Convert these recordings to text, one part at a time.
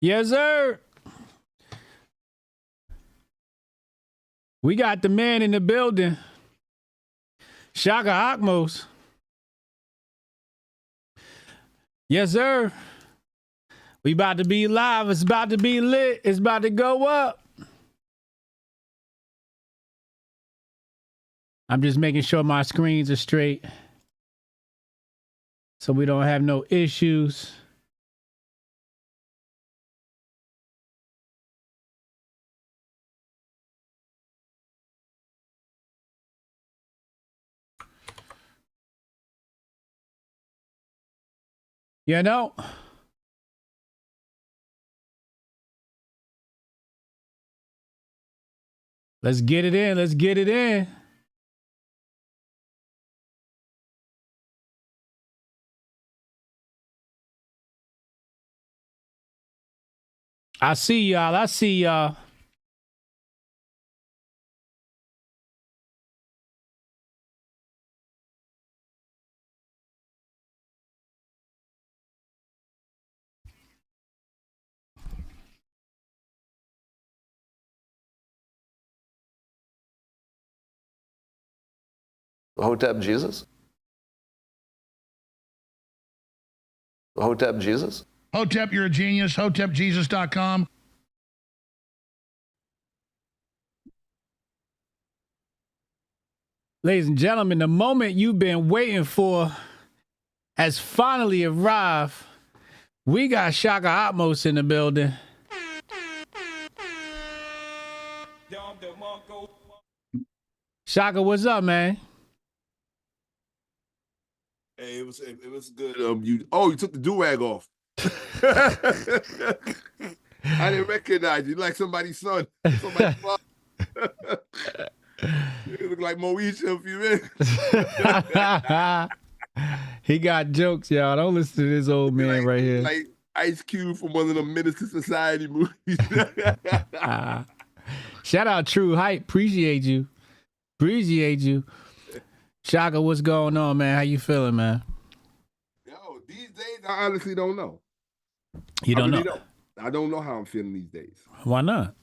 Yes, sir. We got the man in the building. Shakka Ahmose. Yes, sir. We about to be live. It's about to be lit. It's about to go up. I'm just making sure my screens are straight so we don't have no issues. You know? Let's get it in. Let's get it in. I see y'all. I see y'all. Hotep Jesus? Hotep Jesus? Hotep, you're a genius. HotepJesus.com. Ladies and gentlemen, the moment you've been waiting for has finally arrived. We got Shakka Ahmose in the building. Shakka, what's up, man? Hey, it was good. You took the do-rag off. I didn't recognize you. Like somebody's son. Somebody's father. You look like Moesha if you're in. He got jokes, y'all. Don't listen to this old man right here. Like Ice Cube from one of the Menace to Society movies. Shout out True Hype. Appreciate you. Appreciate you. Shakka, what's going on, man? How you feeling, man? Yo, these days, I honestly don't know. You don't know? I don't know how I'm feeling these days. Why not?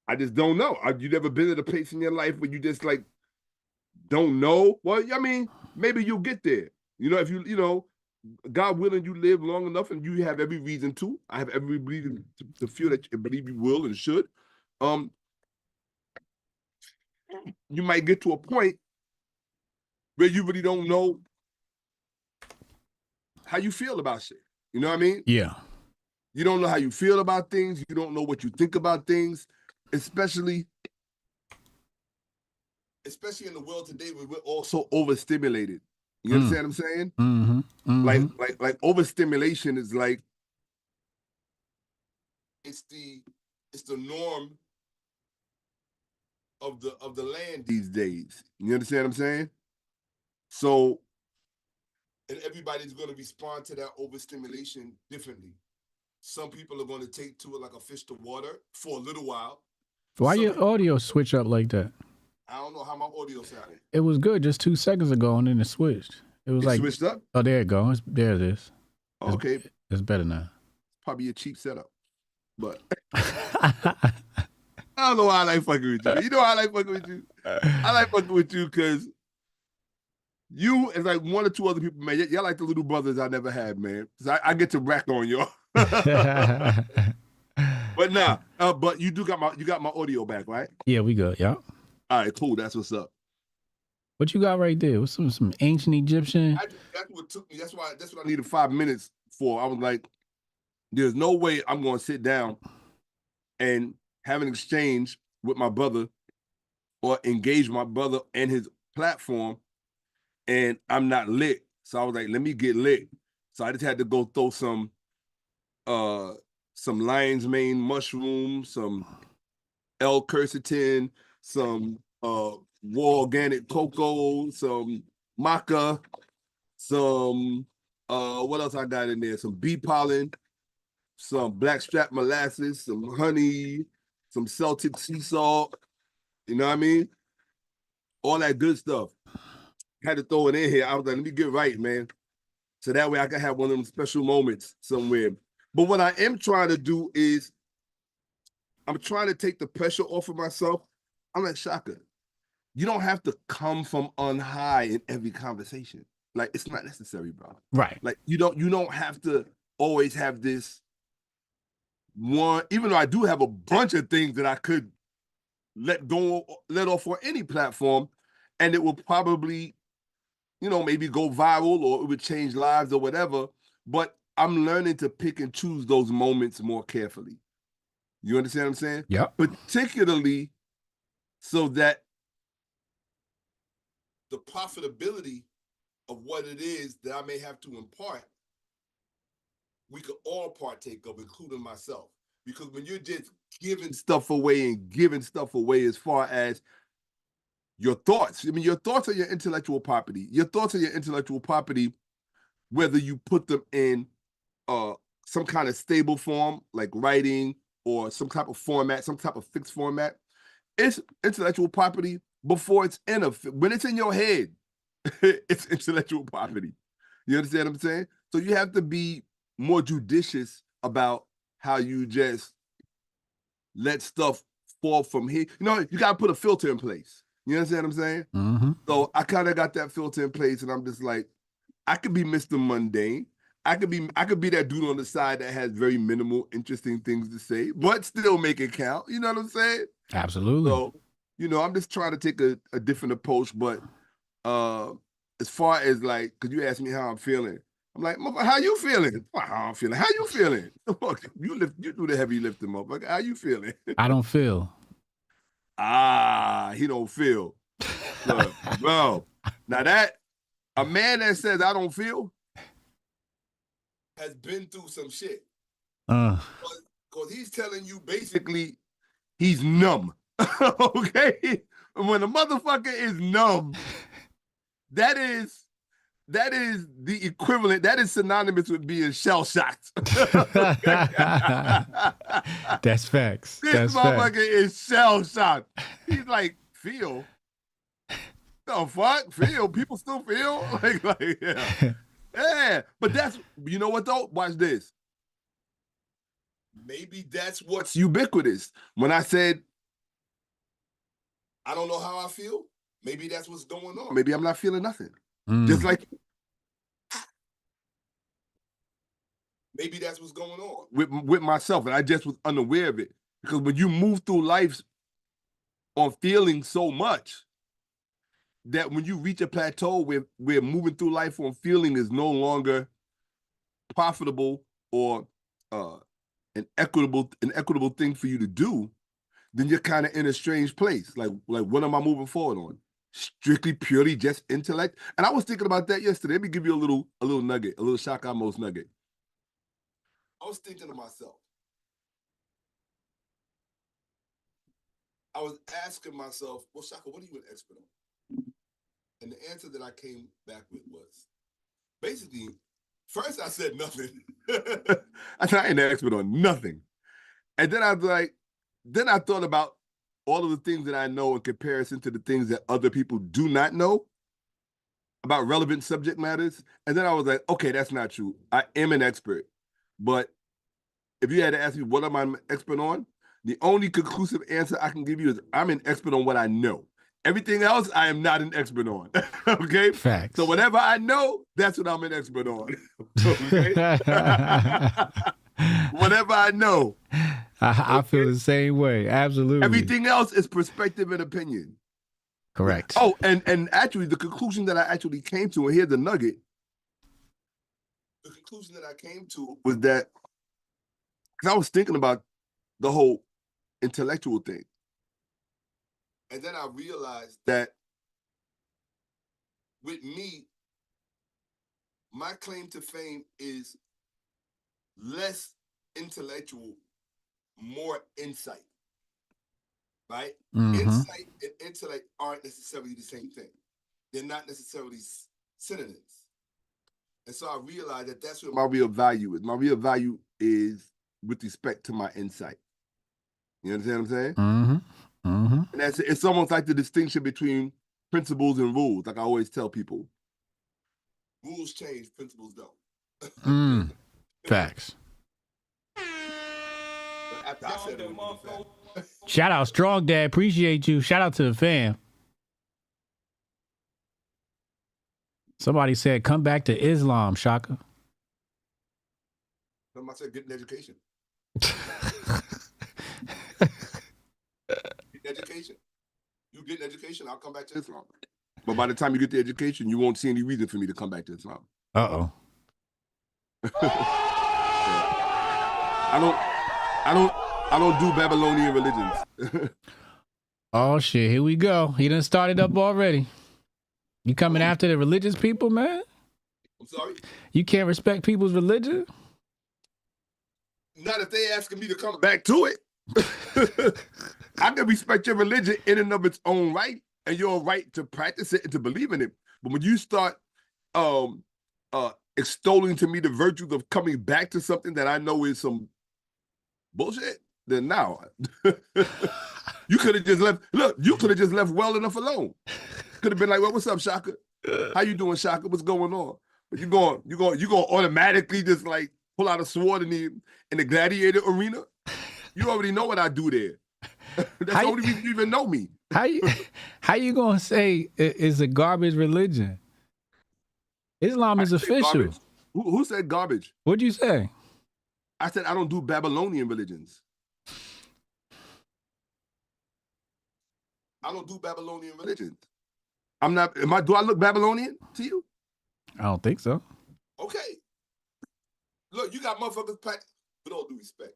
I just don't know. You never been at a place in your life where you just like don't know? Well, I mean, maybe you'll get there. You know, if God willing, you live long enough, and you have every reason to. I have every reason to feel that you believe you will and should. You might get to a point where you really don't know how you feel about shit. You know what I mean? Yeah. You don't know how you feel about things. You don't know what you think about things, especially in the world today where we're all so overstimulated. You understand what I'm saying? Mm-hmm. Mm-hmm. Like overstimulation is like it's the norm of the land these days. You understand what I'm saying? So, and everybody's going to respond to that overstimulation differently. Some people are going to take to it like a fish to water for a little while. Why your audio switch up like that? I don't know how my audio sounded. It was good just 2 seconds ago, and then it switched. It was like switched up. Oh, there it goes. There it is. Okay, it's better now. Probably a cheap setup, but I don't know why I like fucking with you. You know why I like fucking with you? I like fucking with you because you and like one or two other people, man. Y'all like the little brothers I never had, man. So I get to rack on y'all. But nah, but you got my audio back, right? Yeah, we good. Yeah. All right, cool. That's what's up. What you got right there? What's some ancient Egyptian? That's what took me. That's what I needed 5 minutes for. I was like, there's no way I'm going to sit down and have an exchange with my brother or engage my brother and his platform, and I'm not lit. So I was like, let me get lit. So I just had to go throw some lion's mane mushroom, some L-quercetin, some raw organic cocoa, some maca, some what else I got in there? Some bee pollen, some blackstrap molasses, some honey, some Celtic sea salt. You know what I mean? All that good stuff. Had to throw it in here. I was like, let me get right, man. So that way I can have one of them special moments somewhere. But what I am trying to do is I'm trying to take the pressure off of myself. I'm like, Shakka, you don't have to come from on high in every conversation. Like, it's not necessary, bro. Right. Like, you don't have to always have this one, even though I do have a bunch of things that I could let off on any platform, and it will probably, maybe go viral or it would change lives or whatever. But I'm learning to pick and choose those moments more carefully. You understand what I'm saying? Yep. Particularly so that the profitability of what it is that I may have to impart, we could all partake of, including myself. Because when you're just giving stuff away as far as your thoughts, I mean, your thoughts are your intellectual property. Your thoughts are your intellectual property, whether you put them in some kind of stable form, like writing, or some type of format, some type of fixed format. It's intellectual property before it's when it's in your head, it's intellectual property. You understand what I'm saying? So you have to be more judicious about how you just let stuff fall from here. You got to put a filter in place. You understand what I'm saying? Mm-hmm. So I kind of got that filter in place, and I'm just like, I could be Mr. Mundane. I could be that dude on the side that has very minimal, interesting things to say, but still make it count. You know what I'm saying? Absolutely. So, I'm just trying to take a different approach. But as far as like, because you asked me how I'm feeling, I'm like, how you feeling? How I'm feeling? How you feeling? You do the heavy lifting, motherfucker. How you feeling? I don't feel. He don't feel. Look, bro. Now a man that says I don't feel has been through some shit. Because he's telling you basically he's numb. Okay? When a motherfucker is numb, that is the equivalent. That is synonymous with being shell-shocked. That's facts. This motherfucker is shell-shocked. He's like, feel? The fuck? Feel? People still feel? Like yeah. Yeah. But that's, you know what though? Watch this. Maybe that's what's ubiquitous. When I said, I don't know how I feel, maybe that's what's going on. Maybe I'm not feeling nothing. Just like, maybe that's what's going on with myself. And I just was unaware of it. Because when you move through life on feeling so much, that when you reach a plateau where moving through life on feeling is no longer profitable or an equitable thing for you to do, then you're kind of in a strange place. Like what am I moving forward on? Strictly, purely just intellect? And I was thinking about that yesterday. Let me give you a little nugget, a little Shakka Ahmose nugget. I was thinking to myself, I was asking myself, well, Shakka, what are you an expert on? And the answer that I came back with was, basically, first I said nothing. I said, I ain't an expert on nothing. And then I was like, then I thought about all of the things that I know in comparison to the things that other people do not know about relevant subject matters. And then I was like, okay, that's not true. I am an expert. But if you had to ask me what am I an expert on, the only conclusive answer I can give you is I'm an expert on what I know. Everything else, I am not an expert on. Okay? Facts. So whatever I know, that's what I'm an expert on. Okay? Whatever I know. I feel the same way. Absolutely. Everything else is perspective and opinion. Correct. Oh, and actually, the conclusion that I actually came to, and here's the nugget. The conclusion that I came to was that, because I was thinking about the whole intellectual thing. And then I realized that with me, my claim to fame is less intellectual, more insight. Right? Insight and intellect aren't necessarily the same thing. They're not necessarily synonyms. And so I realized that that's what my real value is. My real value is with respect to my insight. You understand what I'm saying? And it's almost like the distinction between principles and rules. Like I always tell people, rules change, principles don't. Facts. After I said it, was the fact. Shout out Strong Dad. Appreciate you. Shout out to the fam. Somebody said, come back to Islam, Shakka. Somebody said, get an education. Get an education. You get an education, I'll come back to Islam. But by the time you get the education, you won't see any reason for me to come back to Islam. Uh-oh. I don't do Babylonian religions. Oh shit, here we go. He done started up already. You coming after the religious people, man? I'm sorry? You can't respect people's religion? Not if they asking me to come back to it. I can respect your religion in and of its own right, and your right to practice it and to believe in it. But when you start extolling to me the virtues of coming back to something that I know is some bullshit, then now you could have just left. Look, you could have just left well enough alone. Could have been like, well, what's up, Shakka? How you doing, Shakka? What's going on? But you going automatically just like pull out a sword in the gladiator arena. You already know what I do there. That's the only reason you even know me. How you gonna say it's a garbage religion? Islam is official. Who said garbage? What'd you say? I said I don't do Babylonian religions. I don't do Babylonian religions. I'm not. Do I look Babylonian to you? I don't think so. Okay. Look, you got motherfuckers practice, with all due respect.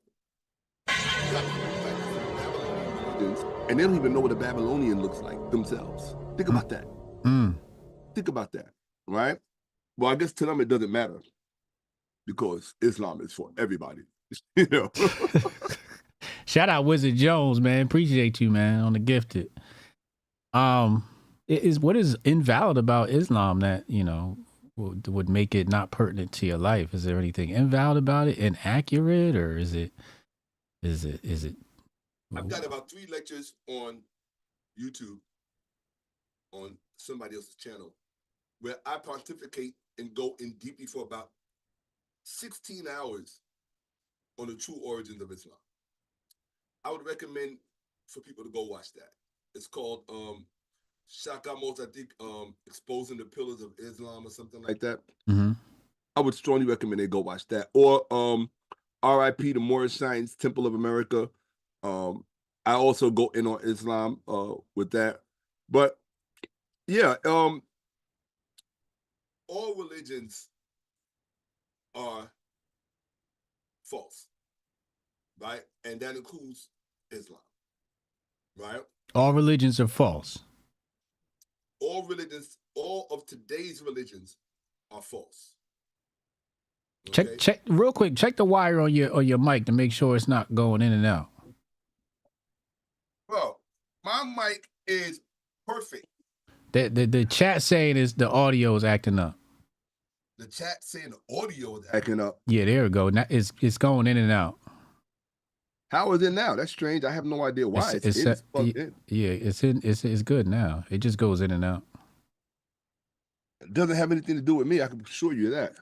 And they don't even know what a Babylonian looks like themselves. Think about that. Think about that, right? Well, I guess to them it doesn't matter because Islam is for everybody. You know. Shout out Wizard Jones, man. Appreciate you, man, on the gifted. What is invalid about Islam that, you know, would make it not pertinent to your life? Is there anything invalid about it, inaccurate, or is it? I've got about 3 lectures on YouTube on somebody else's channel where I pontificate and go in deeply for about 16 hours on the true origins of Islam. I would recommend for people to go watch that. It's called Shakka Ahmose, I think, Exposing the Pillars of Islam or something like that. Mm-hmm. I would strongly recommend they go watch that. Or R.I.P. the Moorish Science Temple of America. I also go in on Islam with that. But yeah, all religions are false, right? And that includes Islam, right? All religions are false. All religions, all of today's religions are false. Okay? Check real quick. Check the wire on your mic to make sure it's not going in and out. Bro, my mic is perfect. The chat saying is the audio is acting up. The chat saying the audio is acting up. Yeah, there we go. Now it's going in and out. How is it now? That's strange. I have no idea why. It's plugged in. Yeah, it's good now. It just goes in and out. It doesn't have anything to do with me. I can assure you that.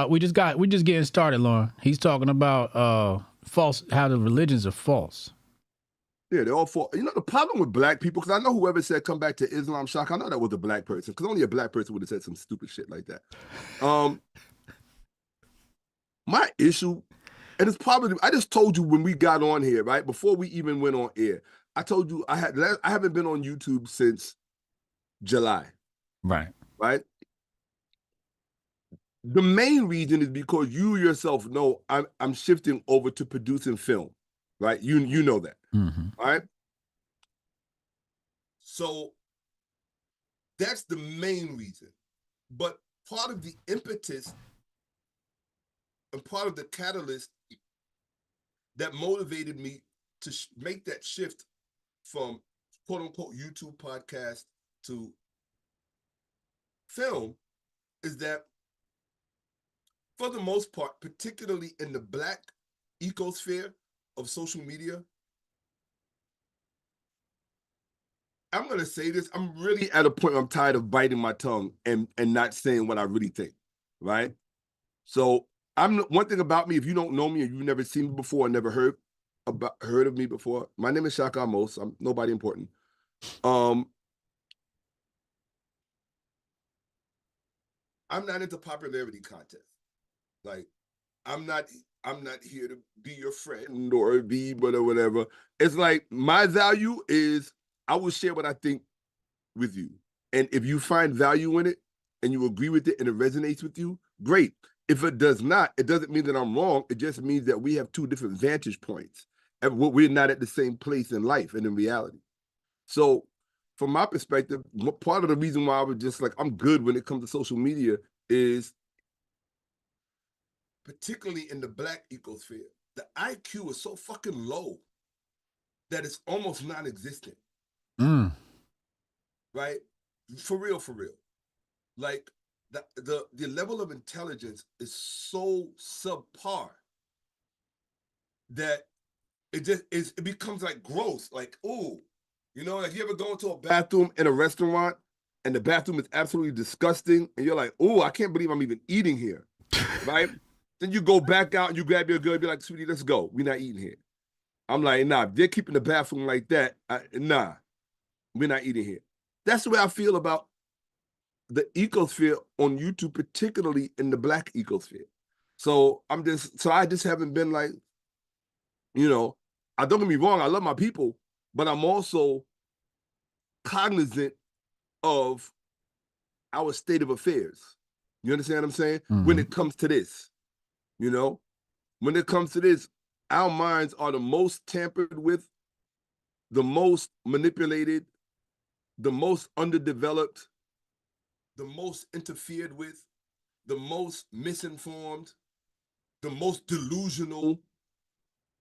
We just getting started, Lauren. He's talking about false, how the religions are false. Yeah, they're all false. You know the problem with black people, because I know whoever said come back to Islam, Shakka, I know that was a black person, because only a black person would have said some stupid shit like that. My issue, and it's probably, I just told you when we got on here, right? Before we even went on air, I told you I haven't been on YouTube since July. Right. Right? The main reason is because you yourself know I'm shifting over to producing film, right? You know that, right? So that's the main reason. But part of the impetus and part of the catalyst that motivated me to make that shift from quote unquote YouTube podcast to film is that for the most part, particularly in the black ecosphere of social media, I'm going to say this, I'm really at a point where I'm tired of biting my tongue and not saying what I really think, right? So one thing about me, if you don't know me and you've never seen me before, never heard of me before, my name is Shakka Ahmose. I'm nobody important. I'm not into popularity contests. Like, I'm not here to be your friend or be whatever. It's like my value is I will share what I think with you. And if you find value in it and you agree with it and it resonates with you, great. If it does not, it doesn't mean that I'm wrong. It just means that we have two different vantage points. And we're not at the same place in life and in reality. So from my perspective, part of the reason why I was just like, I'm good when it comes to social media is particularly in the Black ecosphere, the IQ is so fucking low that it's almost non-existent. Right? For real. Like the level of intelligence is so subpar that it becomes like gross. Like, ooh, like you ever go into a bathroom in a restaurant and the bathroom is absolutely disgusting and you're like, ooh, I can't believe I'm even eating here. Right? Then you go back out and you grab your girl and be like, sweetie, let's go. We're not eating here. I'm like, nah, if they're keeping the bathroom like that, nah, we're not eating here. That's the way I feel about the ecosphere on YouTube, particularly in the Black ecosphere. So I just haven't been like, I don't get me wrong, I love my people, but I'm also cognizant of our state of affairs. You understand what I'm saying? Mm-hmm. When it comes to this, when it comes to this, our minds are the most tampered with, the most manipulated, the most underdeveloped, the most interfered with, the most misinformed, the most delusional,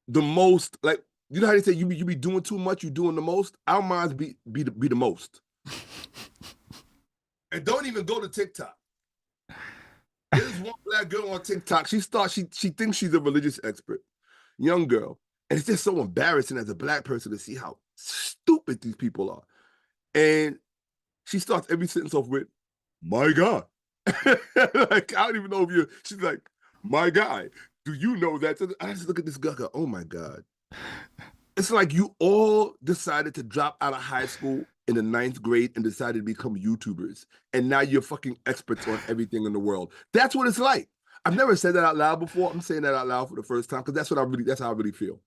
the most, like, you know how they say you be doing too much, you doing the most? Our minds be the most. And don't even go to TikTok. There's one Black girl on TikTok. She thinks she's a religious expert, young girl. And it's just so embarrassing as a Black person to see how stupid these people are. And she starts every sentence off with, my God. Like, I don't even know if she's like, my guy, do you know that? So I just look at this girl, go, oh my God. It's like you all decided to drop out of high school in the 9th grade and decided to become YouTubers. And now you're fucking experts on everything in the world. That's what it's like. I've never said that out loud before. I'm saying that out loud for the first time because that's how I really feel.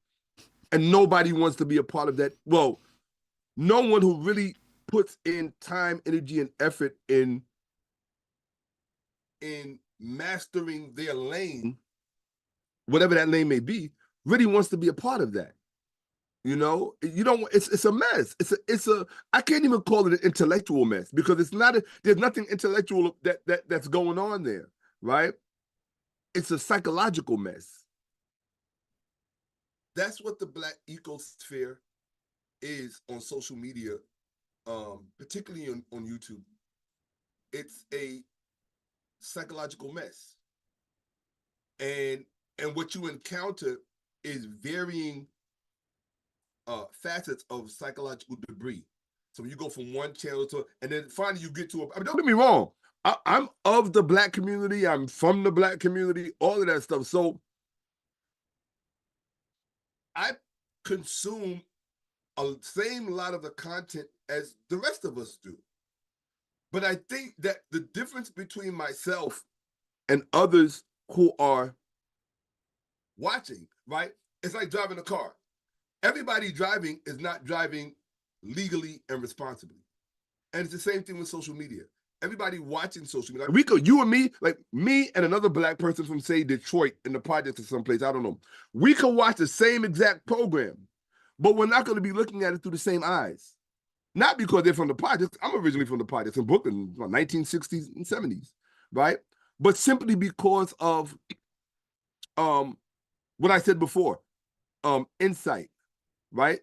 And nobody wants to be a part of that. Well, no one who really puts in time, energy, and effort in mastering their lane, whatever that lane may be, really wants to be a part of that. It's a mess. I can't even call it an intellectual mess because there's nothing intellectual that's going on there, right? It's a psychological mess. That's what the Black ecosphere is on social media, particularly on YouTube. It's a psychological mess. And what you encounter is varying facets of psychological debris. So you go from one channel to, and then finally you get to don't get me wrong. I'm of the Black community. I'm from the Black community, all of that stuff. So I consume the same lot of the content as the rest of us do. But I think that the difference between myself and others who are watching, right? It's like driving a car. Everybody driving is not driving legally and responsibly. And it's the same thing with social media. Everybody watching social media. Like Rico, you and me, like me and another Black person from, say, Detroit in the projects or someplace, I don't know. We can watch the same exact program, but we're not going to be looking at it through the same eyes. Not because they're from the projects. I'm originally from the projects in Brooklyn, 1960s and 70s, right? But simply because of what I said before, insight, right?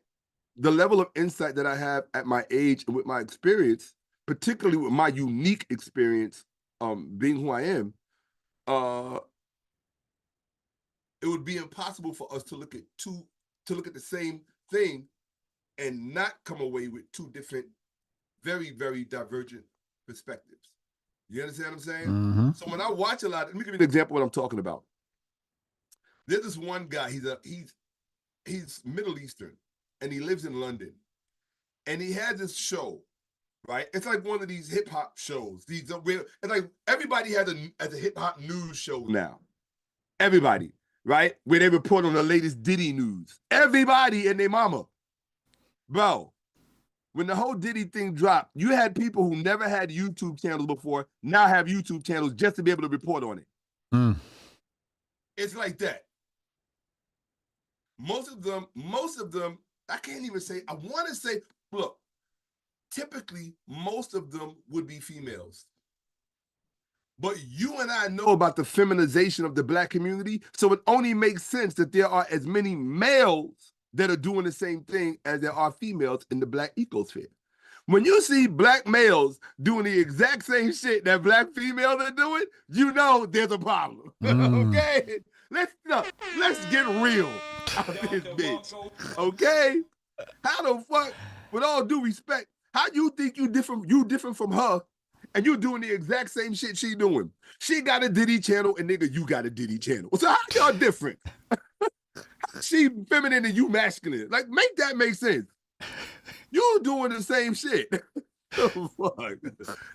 The level of insight that I have at my age and with my experience, particularly with my unique experience, being who I am, it would be impossible for us to look at the same thing and not come away with two different, very, very divergent perspectives. You understand what I'm saying? Mm-hmm. So when I watch a lot, let me give you an example of what I'm talking about. There's this one guy. He's Middle Eastern, and he lives in London, and he had this show. Right, it's like one of these hip hop shows. It's like everybody has a hip hop news show now. Everybody, right, where they report on the latest Diddy news. Everybody and their mama, bro. When the whole Diddy thing dropped, you had people who never had YouTube channels before now have YouTube channels just to be able to report on it. Mm. It's like that. Most of them. I can't even say. I want to say, look. Typically, most of them would be females. But you and I know about the feminization of the Black community, so it only makes sense that there are as many males that are doing the same thing as there are females in the Black ecosphere. When you see Black males doing the exact same shit that Black females are doing, you know there's a problem. Okay? Let's get real out of this bitch. Okay? How the fuck, with all due respect, how you think you different from her, and you doing the exact same shit she doing? She got a Diddy channel, and nigga, you got a Diddy channel. So how y'all different? She feminine and you masculine. Like, make that make sense. You doing the same shit. Oh, fuck.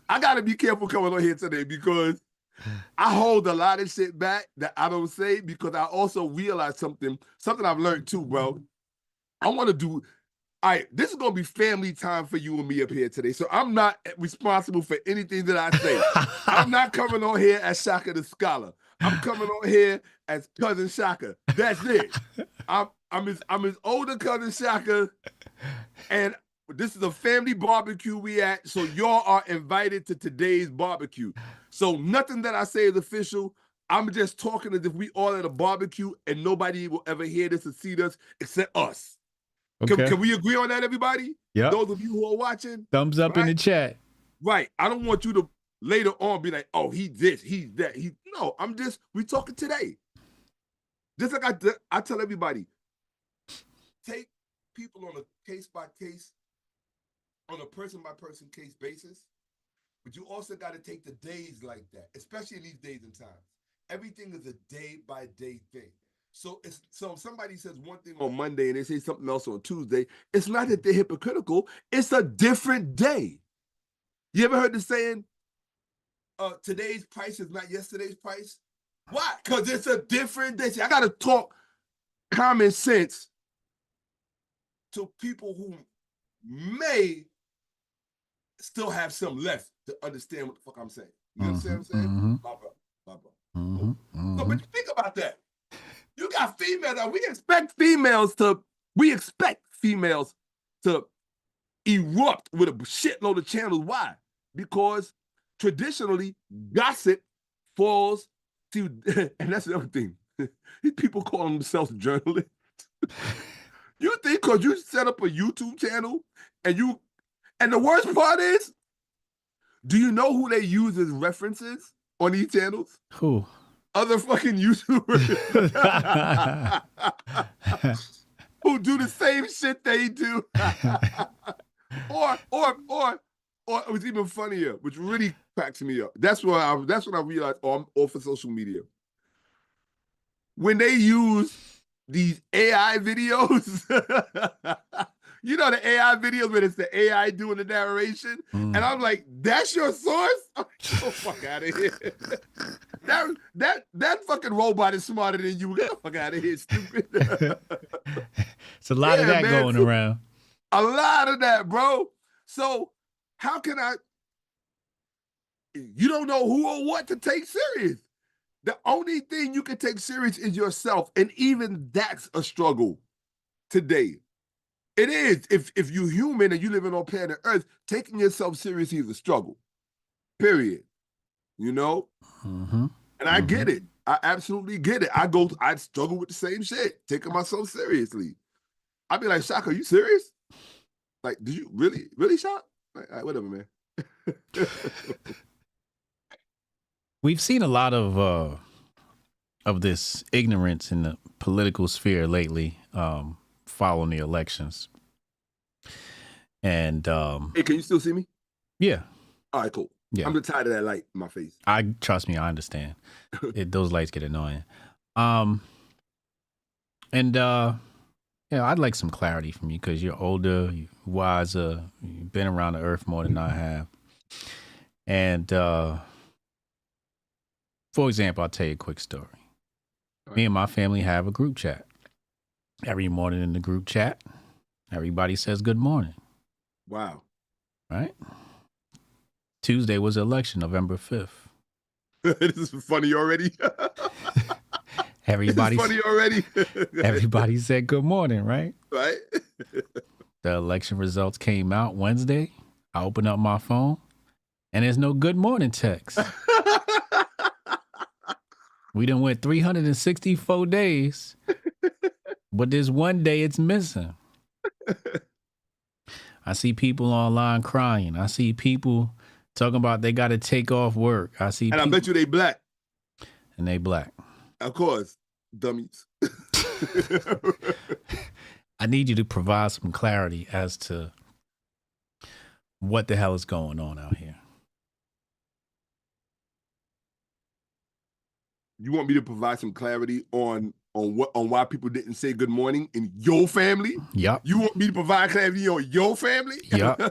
I gotta be careful coming on here today because I hold a lot of shit back that I don't say because I also realize something I've learned too, bro. I want to do. All right, this is going to be family time for you and me up here today. So I'm not responsible for anything that I say. I'm not coming on here as Shakka the Scholar. I'm coming on here as Cousin Shakka. That's it. I'm his older cousin Shakka, and this is a family barbecue we at, so y'all are invited to today's barbecue. So nothing that I say is official. I'm just talking as if we all at a barbecue and nobody will ever hear this or see this except us. Okay. Can we agree on that, everybody? Yeah. Those of you who are watching. Thumbs up in the chat. Right. I don't want you to later on be like, oh, he's this, he's that. No, we talking today. Just like I tell everybody, take people on a case-by-case, on a person-by-person case basis, but you also got to take the days like that, especially in these days and times. Everything is a day-by-day thing. So if somebody says one thing on Monday and they say something else on Tuesday, it's not that they're hypocritical. It's a different day. You ever heard the saying, today's price is not yesterday's price? Why? Because it's a different day. See, I got to talk common sense to people who may still have some left to understand what the fuck I'm saying. You understand what I'm saying? My brother. So, but you think about that. You got females that we expect females to erupt with a shitload of channels. Why? Because traditionally gossip falls to, and that's the other thing. These people call themselves journalists. You think because you set up a YouTube channel and the worst part is, do you know who they use as references on these channels? Who? Other fucking YouTubers who do the same shit they do. or it was even funnier, which really cracks me up. That's when I realized, I'm off of social media. When they use these AI videos, you know the AI videos where it's the AI doing the narration, and I'm like, that's your source? Get the fuck out of here. That fucking robot is smarter than you. Get the fuck out of here, stupid. It's a lot of that going around. A lot of that, bro. So how can you don't know who or what to take serious. The only thing you can take serious is yourself. And even that's a struggle today. It is. If you're human and you're living on planet Earth, taking yourself seriously is a struggle. Period. You know? And I get it. I absolutely get it. I struggle with the same shit, taking myself seriously. I'd be like, Shakka, are you serious? Like, did you really, Shak? Like, whatever, man. We've seen a lot of this ignorance in the political sphere lately, following the elections. And hey, can you still see me? Yeah. All right, cool. Yeah. I'm just tired of that light in my face. Trust me, I understand. Those lights get annoying. And I'd like some clarity from you because you're older, you're wiser, you've been around the earth more than I have. And for example, I'll tell you a quick story. Me and my family have a group chat. Every morning in the group chat, everybody says good morning. Wow. Right? Tuesday was the election, November 5th. This is funny already. Everybody, this is funny already. Everybody said good morning, right? Right. The election results came out Wednesday. I open up my phone, and there's no good morning text. We done went 364 days, but there's one day it's missing. I see people online crying. I see people talking about they got to take off work. I see, and I bet you they black. And they black. Of course, dummies. I need you to provide some clarity as to what the hell is going on out here. You want me to provide some clarity on why people didn't say good morning in your family? Yep. You want me to provide clarity on your family? Yep.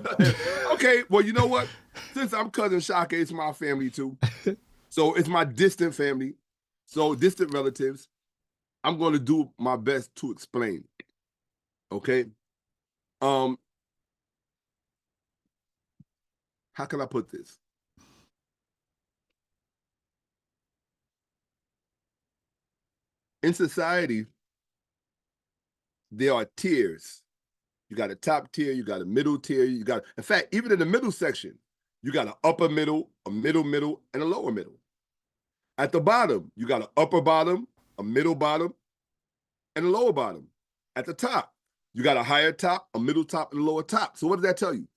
Okay, well, you know what? Since I'm cousin Shakka, it's my family too. So it's my distant family. So distant relatives. I'm going to do my best to explain. Okay? How can I put this? In society, there are tiers. You got a top tier, you got a middle tier, you got, in fact, even in the middle section, you got an upper middle, a middle, and a lower middle. At the bottom, you got an upper bottom, a middle bottom, and a lower bottom. At the top, you got a higher top, a middle top, and a lower top. So what does that tell you?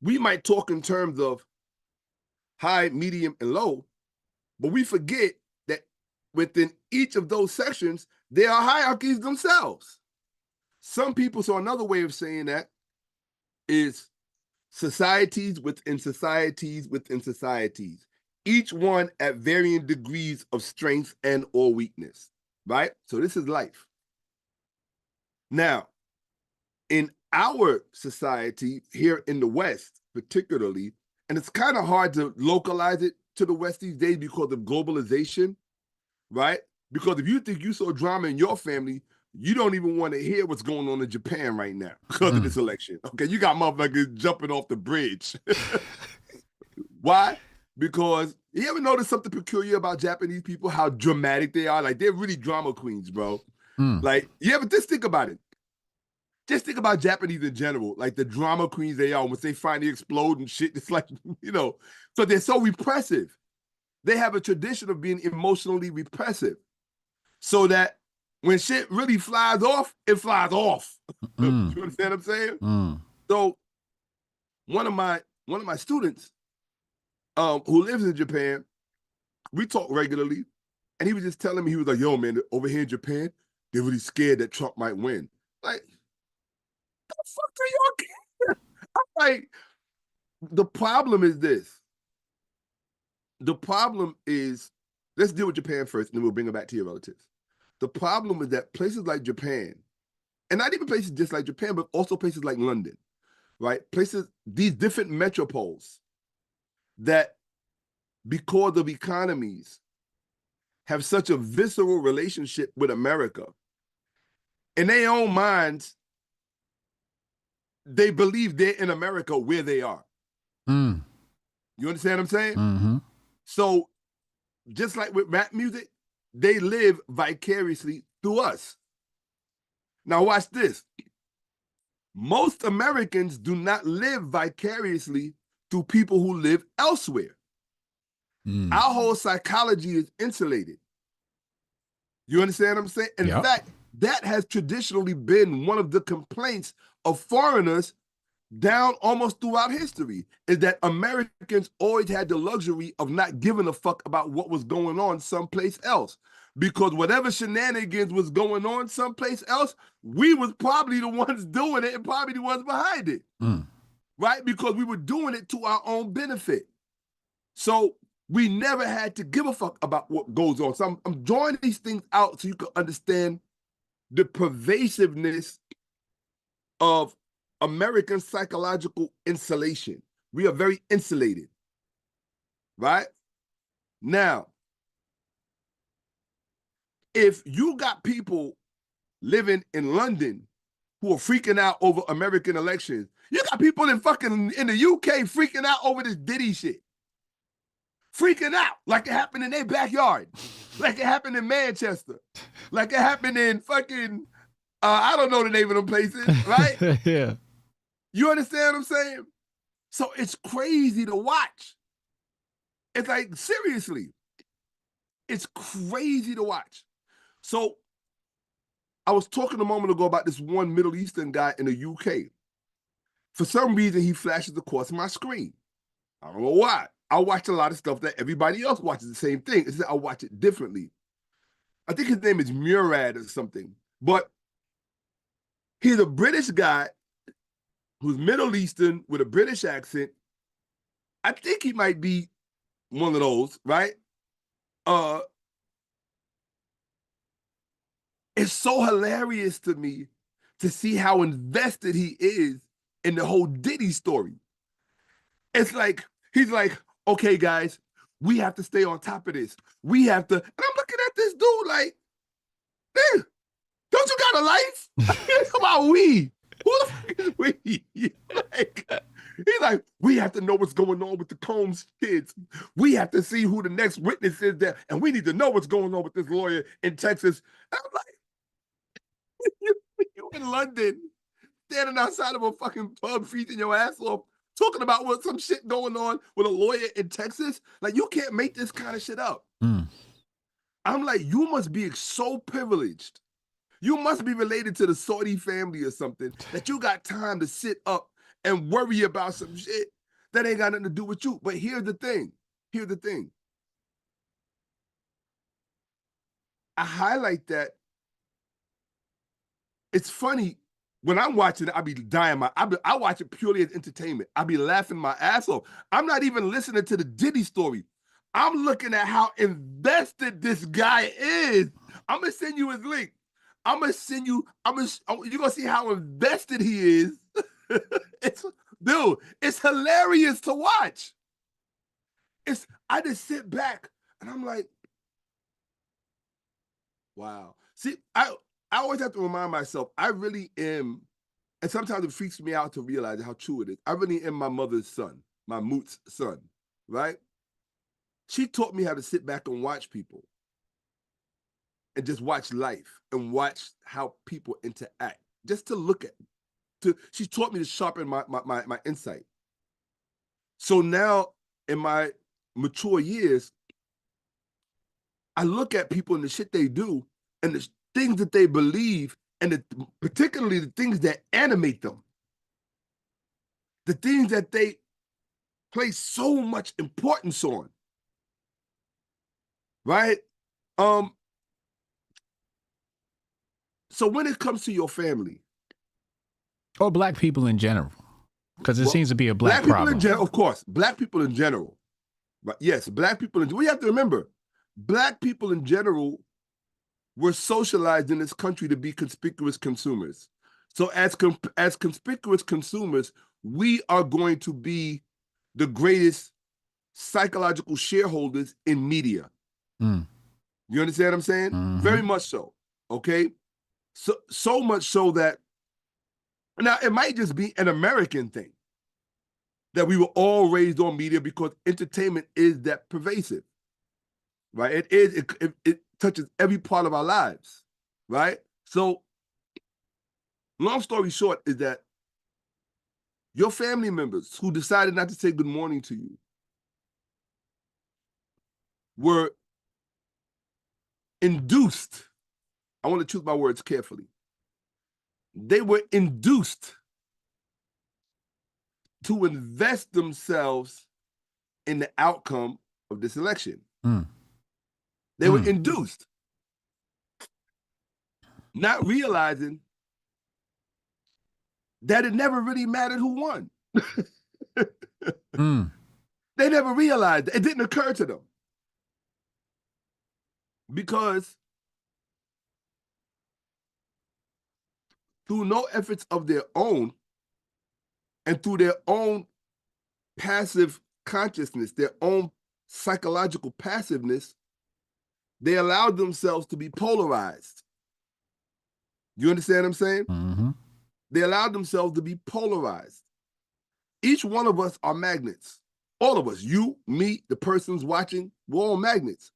We might talk in terms of high, medium, and low, but we forget that within each of those sections, there are hierarchies themselves. Some people, so another way of saying that is societies within societies within societies, each one at varying degrees of strength and or weakness, right? So this is life. Now, in our society here in the West, particularly, and it's kind of hard to localize it to the West these days because of globalization, right? Because if you think you saw drama in your family, you don't even want to hear what's going on in Japan right now because of this election. Okay, you got motherfuckers jumping off the bridge. Why? Because you ever notice something peculiar about Japanese people, how dramatic they are? Like, they're really drama queens, bro. Like, you ever just think about it? Just think about Japanese in general, like the drama queens they are. Once they finally explode and shit, it's like, you know, so they're so repressive. They have a tradition of being emotionally repressive so that when shit really flies off, it flies off. You understand what I'm saying? So one of my students who lives in Japan, we talk regularly, and he was just telling me, he was like, yo, man, over here in Japan, they're really scared that Trump might win. Like, the fuck do y'all care? I'm like, the problem is this. The problem is, let's deal with Japan first, and then we'll bring it back to your relatives. The problem is that places like Japan, and not even places just like Japan, but also places like London, right? Places, these different metropoles that, because of economies, have such a visceral relationship with America. In their own minds, they believe they're in America where they are. You understand what I'm saying? So just like with rap music, they live vicariously through us. Now watch this. Most Americans do not live vicariously through people who live elsewhere. Our whole psychology is insulated. You understand what I'm saying? In fact, that has traditionally been one of the complaints of foreigners down almost throughout history, is that Americans always had the luxury of not giving a fuck about what was going on someplace else. Because whatever shenanigans was going on someplace else, we was probably the ones doing it and probably the ones behind it. Right? Because we were doing it to our own benefit. So we never had to give a fuck about what goes on. So I'm drawing these things out so you can understand the pervasiveness of American psychological insulation. We are very insulated, right? Now, if you got people living in London who are freaking out over American elections, you got people in the UK freaking out over this Diddy shit. Freaking out like it happened in their backyard, like it happened in Manchester, like it happened in fucking, I don't know the name of them places, right? Yeah. You understand what I'm saying? So it's crazy to watch. It's like, seriously, it's crazy to watch. So I was talking a moment ago about this one Middle Eastern guy in the UK. For some reason, he flashes across my screen. I don't know why. I watch a lot of stuff that everybody else watches the same thing. It's just I watch it differently. I think his name is Murad or something. But he's a British guy who's Middle Eastern with a British accent. I think he might be one of those, right? It's so hilarious to me to see how invested he is in the whole Diddy story. It's like, he's like, okay, guys, we have to stay on top of this. We have to, and I'm looking at this dude like, man, don't you got a life? Come on, we. Who the fuck is we? He's like, we have to know what's going on with the Combs kids. We have to see who the next witness is there, and we need to know what's going on with this lawyer in Texas. And I'm like, you in London, standing outside of a fucking pub, freezing your ass off, talking about what some shit going on with a lawyer in Texas. Like, you can't make this kind of shit up. I'm like, you must be so privileged. You must be related to the Saudi family or something that you got time to sit up and worry about some shit that ain't got nothing to do with you. But here's the thing. Here's the thing. I highlight that. It's funny. When I'm watching it, I be dying. I watch it purely as entertainment. I be laughing my ass off. I'm not even listening to the Diddy story. I'm looking at how invested this guy is. I'm gonna send you his link. I'm gonna send you. You're gonna see how invested he is. Dude, it's hilarious to watch. I just sit back and I'm like, wow. See, I always have to remind myself, I really am, and sometimes it freaks me out to realize how true it is. I really am my mother's son, my moot's son, right? She taught me how to sit back and watch people and just watch life and watch how people interact, just to look at. She taught me to sharpen my insight. So now in my mature years, I look at people and the shit they do and the things that they believe, and particularly the things that animate them, the things that they place so much importance on, right? So when it comes to your family, or black people in general, because it seems to be a black people problem. In general, of course, black people in general. But yes, black people in general. We have to remember, black people in general were socialized in this country to be conspicuous consumers. So as conspicuous consumers, we are going to be the greatest psychological shareholders in media. You understand what I'm saying? Mm-hmm. Very much so. Okay. So much so that now it might just be an American thing that we were all raised on media because entertainment is that pervasive, right? It is. It touches every part of our lives, right? So, long story short is that your family members who decided not to say good morning to you were induced. I want to choose my words carefully. They were induced to invest themselves in the outcome of this election. They were induced, not realizing that it never really mattered who won. They never realized it didn't occur to them because through no efforts of their own and through their own passive consciousness, their own psychological passiveness, they allowed themselves to be polarized. You understand what I'm saying? Mm-hmm. They allowed themselves to be polarized. Each one of us are magnets. All of us, you, me, the persons watching, we're all magnets,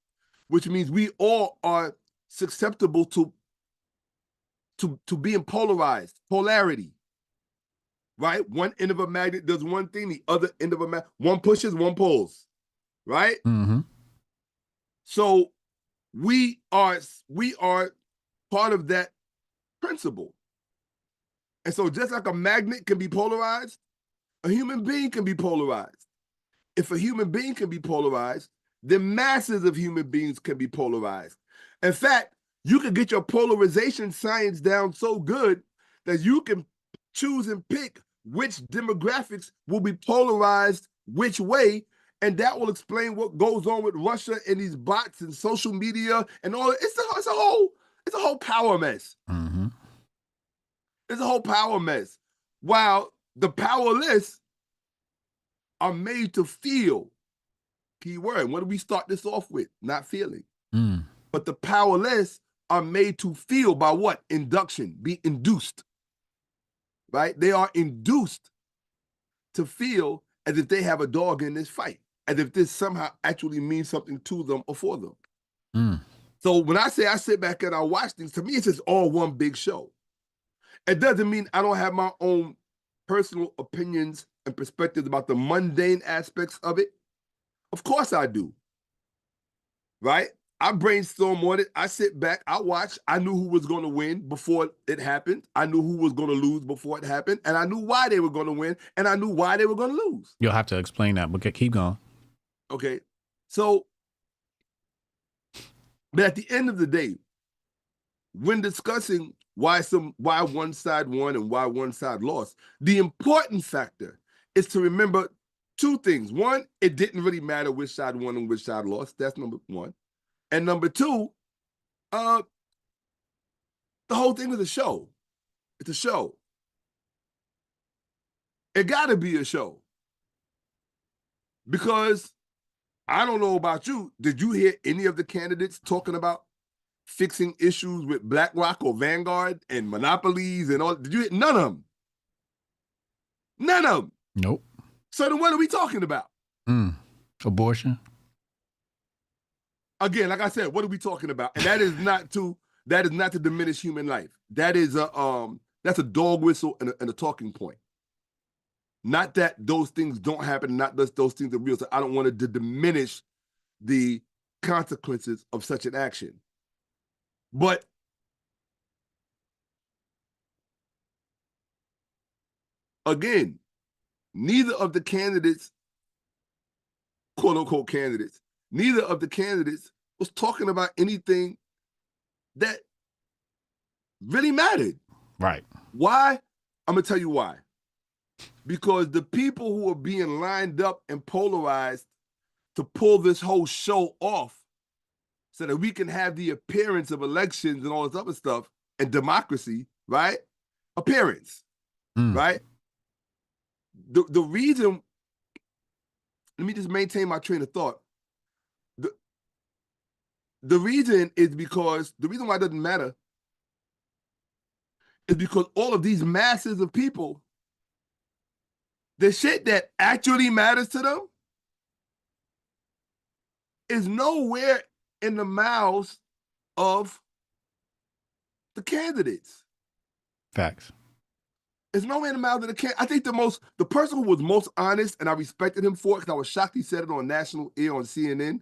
which means we all are susceptible to being polarized, polarity, right? One end of a magnet does one thing, the other end of a magnet, one pushes, one pulls, right? Mm-hmm. So we are part of that principle. And so just like a magnet can be polarized, a human being can be polarized. If a human being can be polarized, then masses of human beings can be polarized. In fact, you can get your polarization science down so good that you can choose and pick which demographics will be polarized which way, and that will explain what goes on with Russia and these bots and social media and all. It's a whole power mess. Mm-hmm. It's a whole power mess. While the powerless are made to feel. Key word. What do we start this off with? Not feeling. Mm. But the powerless are made to feel by what? Induction. Be induced. Right? They are induced to feel as if they have a dog in this fight, as if this somehow actually means something to them or for them. Mm. So when I say I sit back and I watch things, to me it's just all one big show. It doesn't mean I don't have my own personal opinions and perspectives about the mundane aspects of it. Of course I do. Right? I brainstorm on it. I sit back. I watch. I knew who was going to win before it happened. I knew who was going to lose before it happened. And I knew why they were going to win. And I knew why they were going to lose. You'll have to explain that, but keep going. Okay. So, but at the end of the day, when discussing why one side won and why one side lost, the important factor is to remember two things. One, it didn't really matter which side won and which side lost. That's number one. And number two, the whole thing is a show. It's a show. It got to be a show. Because I don't know about you. Did you hear any of the candidates talking about fixing issues with BlackRock or Vanguard and monopolies and all? Did you hear? None of them. None of them. Nope. So then what are we talking about? Abortion. Again, like I said, what are we talking about? And that is not to diminish human life. That is that's a dog whistle and a talking point. Not that those things don't happen, not that those things are real. So I don't want to diminish the consequences of such an action. But again, neither of the candidates, quote unquote candidates, neither of the candidates was talking about anything that really mattered. Right. Why? I'm going to tell you why. Because the people who are being lined up and polarized to pull this whole show off so that we can have the appearance of elections and all this other stuff and democracy, right? Appearance, right? The reason, let me just maintain my train of thought. The reason is because, the reason why it doesn't matter is because all of these masses of people, the shit that actually matters to them is nowhere in the mouths of the candidates. Facts. It's nowhere in the mouths of the candidates. I think the person who was most honest, and I respected him for it, because I was shocked he said it on national air on CNN,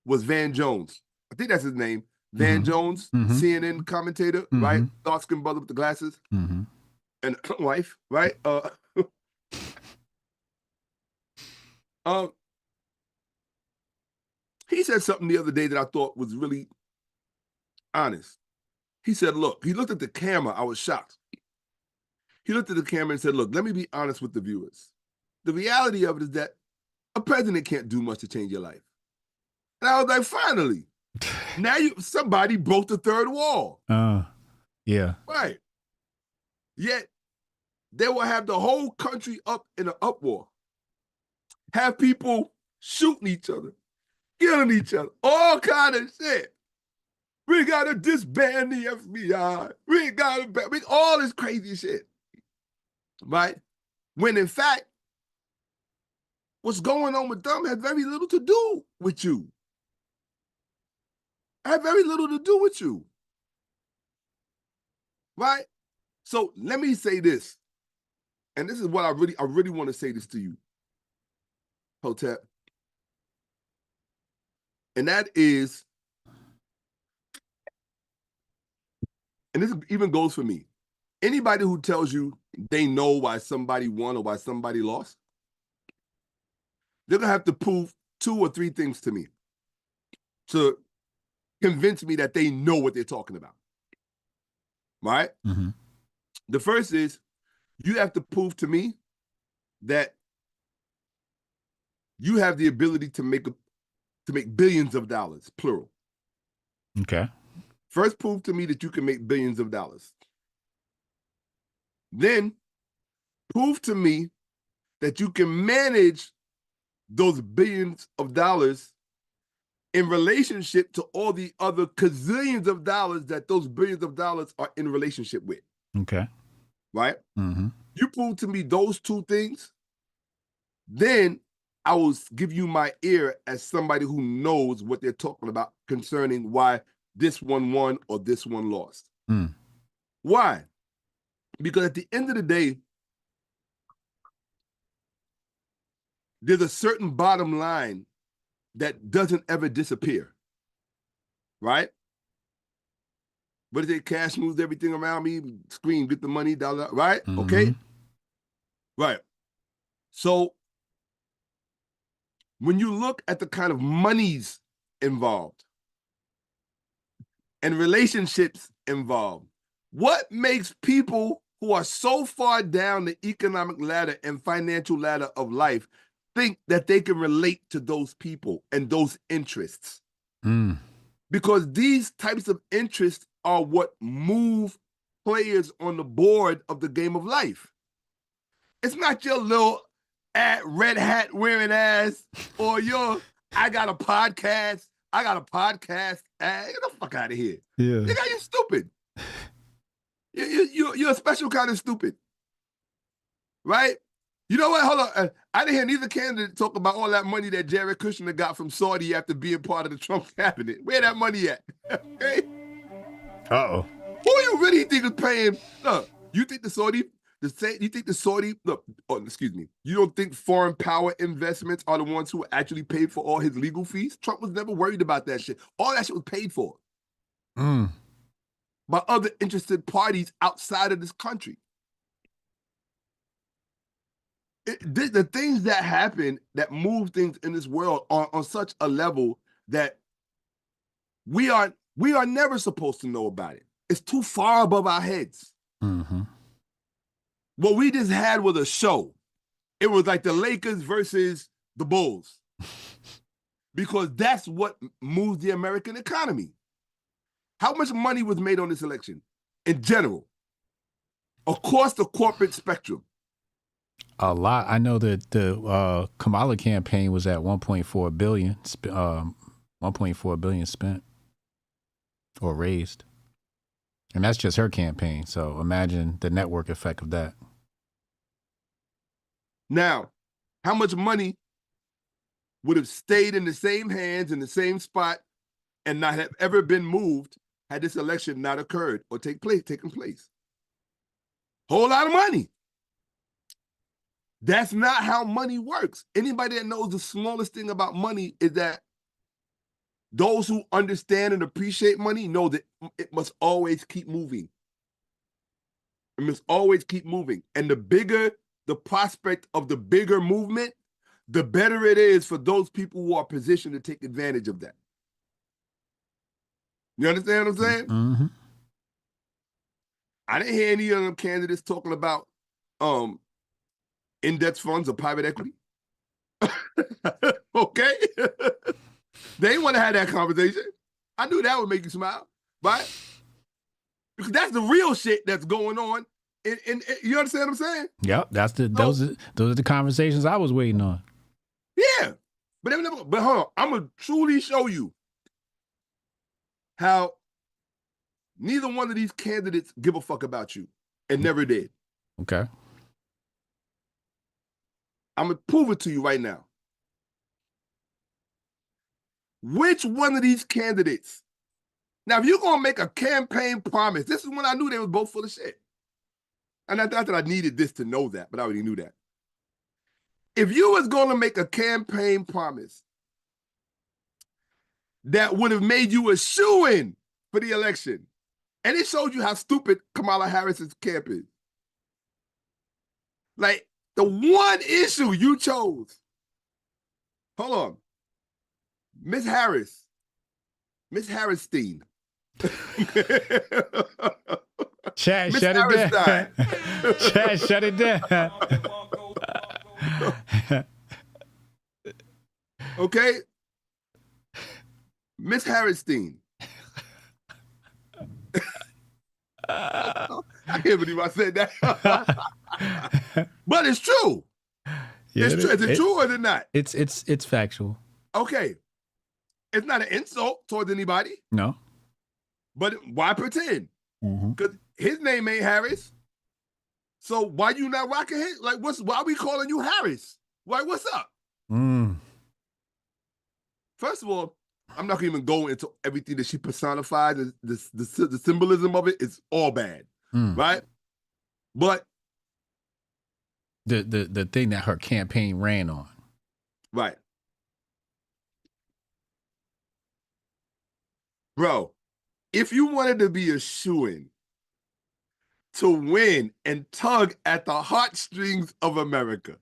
was Van Jones. I think that's his name. Van Jones, CNN commentator, right? Dark-skinned brother with the glasses. And wife, right? He said something the other day that I thought was really honest. He said, look, he looked at the camera. I was shocked. He looked at the camera and said, look, let me be honest with the viewers. The reality of it is that a president can't do much to change your life. And I was like, finally, now somebody broke the third wall. Yeah. Right. Yet they will have the whole country up in an uproar. Have people shooting each other, killing each other, all kind of shit. We gotta disband the FBI. We gotta all this crazy shit. Right? When in fact, what's going on with them has very little to do with you. Have very little to do with you. Right? So let me say this. And this is what I really want to say this to you, Hotep. And that is, and this even goes for me. Anybody who tells you they know why somebody won or why somebody lost, they're going to have to prove 2 or 3 things to me to convince me that they know what they're talking about. Right? Mm-hmm. The first is, you have to prove to me that you have the ability to make billions of dollars, plural. Okay. First, prove to me that you can make billions of dollars. Then, prove to me that you can manage those billions of dollars in relationship to all the other gazillions of dollars that those billions of dollars are in relationship with. Okay. Right? Mm-hmm. You prove to me those 2 things, then I will give you my ear as somebody who knows what they're talking about concerning why this one won or this one lost. Mm. Why? Because at the end of the day, there's a certain bottom line that doesn't ever disappear. Right? But is it cash moves everything around me? Scream, get the money, dollar, right? Mm-hmm. Okay? Right. So when you look at the kind of monies involved and relationships involved, what makes people who are so far down the economic ladder and financial ladder of life think that they can relate to those people and those interests? Mm. Because these types of interests are what move players on the board of the game of life. It's not your little red hat wearing ass or your, I got a podcast. Get the fuck out of here. Yeah. Nigga, you stupid. You're a special kind of stupid. Right? You know what? Hold on. I didn't hear neither candidate talk about all that money that Jared Kushner got from Saudi after being part of the Trump cabinet. Where that money at? Okay? Uh-oh. Who you really think is paying? Look, you think the Saudi, look, oh, excuse me. You don't think foreign power investments are the ones who actually paid for all his legal fees? Trump was never worried about that shit. All that shit was paid for by other interested parties outside of this country. The things that happen that move things in this world are on such a level that we are never supposed to know about it. It's too far above our heads. Mm-hmm. What we just had was a show. It was like the Lakers versus the Bulls. Because that's what moves the American economy. How much money was made on this election in general? Across the corporate spectrum. A lot. I know that the Kamala campaign was at 1.4 billion. 1.4 billion spent or raised, and that's just her campaign. So imagine the network effect of that. Now, how much money would have stayed in the same hands in the same spot and not have ever been moved had this election not occurred or taken place? Whole lot of money. That's not how money works. Anybody that knows the smallest thing about money is that those who understand and appreciate money know that it must always keep moving. It must always keep moving. And the bigger the prospect of the bigger movement, the better it is for those people who are positioned to take advantage of that. You understand what I'm saying? Mm-hmm. I didn't hear any of them candidates talking about index funds or private equity. Okay? They didn't want to have that conversation. I knew that would make you smile, right? Because that's the real shit that's going on you understand what I'm saying? Yep, those are the conversations I was waiting on. Yeah, but hold on, I'm gonna truly show you how neither one of these candidates give a fuck about you and never did. Okay. I'm gonna prove it to you right now. Which one of these candidates? Now, if you're gonna make a campaign promise, this is when I knew they was both full of shit. And not that I needed this to know that, but I already knew that. If you was gonna make a campaign promise that would have made you a shoo-in for the election, and it showed you how stupid Kamala Harris's camp is. Like, the one issue you chose. Hold on. Miss Harris-Stein. Chat, Miss shut it down. Chat, shut it down. Okay? Miss Harris-Stein. I can't believe I said that. But it's true. Yeah, it's true. Is it true or is it not? It's factual. Okay. It's not an insult towards anybody. No. But why pretend? Because his name ain't Harris. So why you not rocking his? Like, why we calling you Harris? Like, what's up? First of all, I'm not gonna even go into everything that she personifies. The symbolism of it is all bad, right? But the thing that her campaign ran on, right, bro. If you wanted to be a shoo-in to win and tug at the heartstrings of America,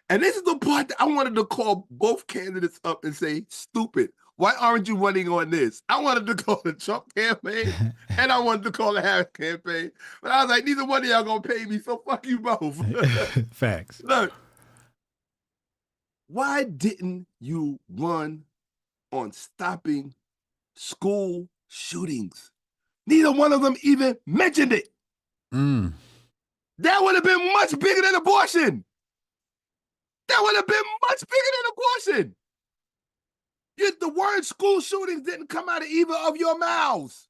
and this is the part that I wanted to call both candidates up and say, stupid. Why aren't you running on this? I wanted to call the Trump campaign and I wanted to call the Harris campaign. But I was like, neither one of y'all gonna pay me, so fuck you both. Facts. Look, why didn't you run on stopping school shootings? Neither one of them even mentioned it. That would have been much bigger than abortion. That would have been much bigger than abortion. The word school shootings didn't come out of either of your mouths.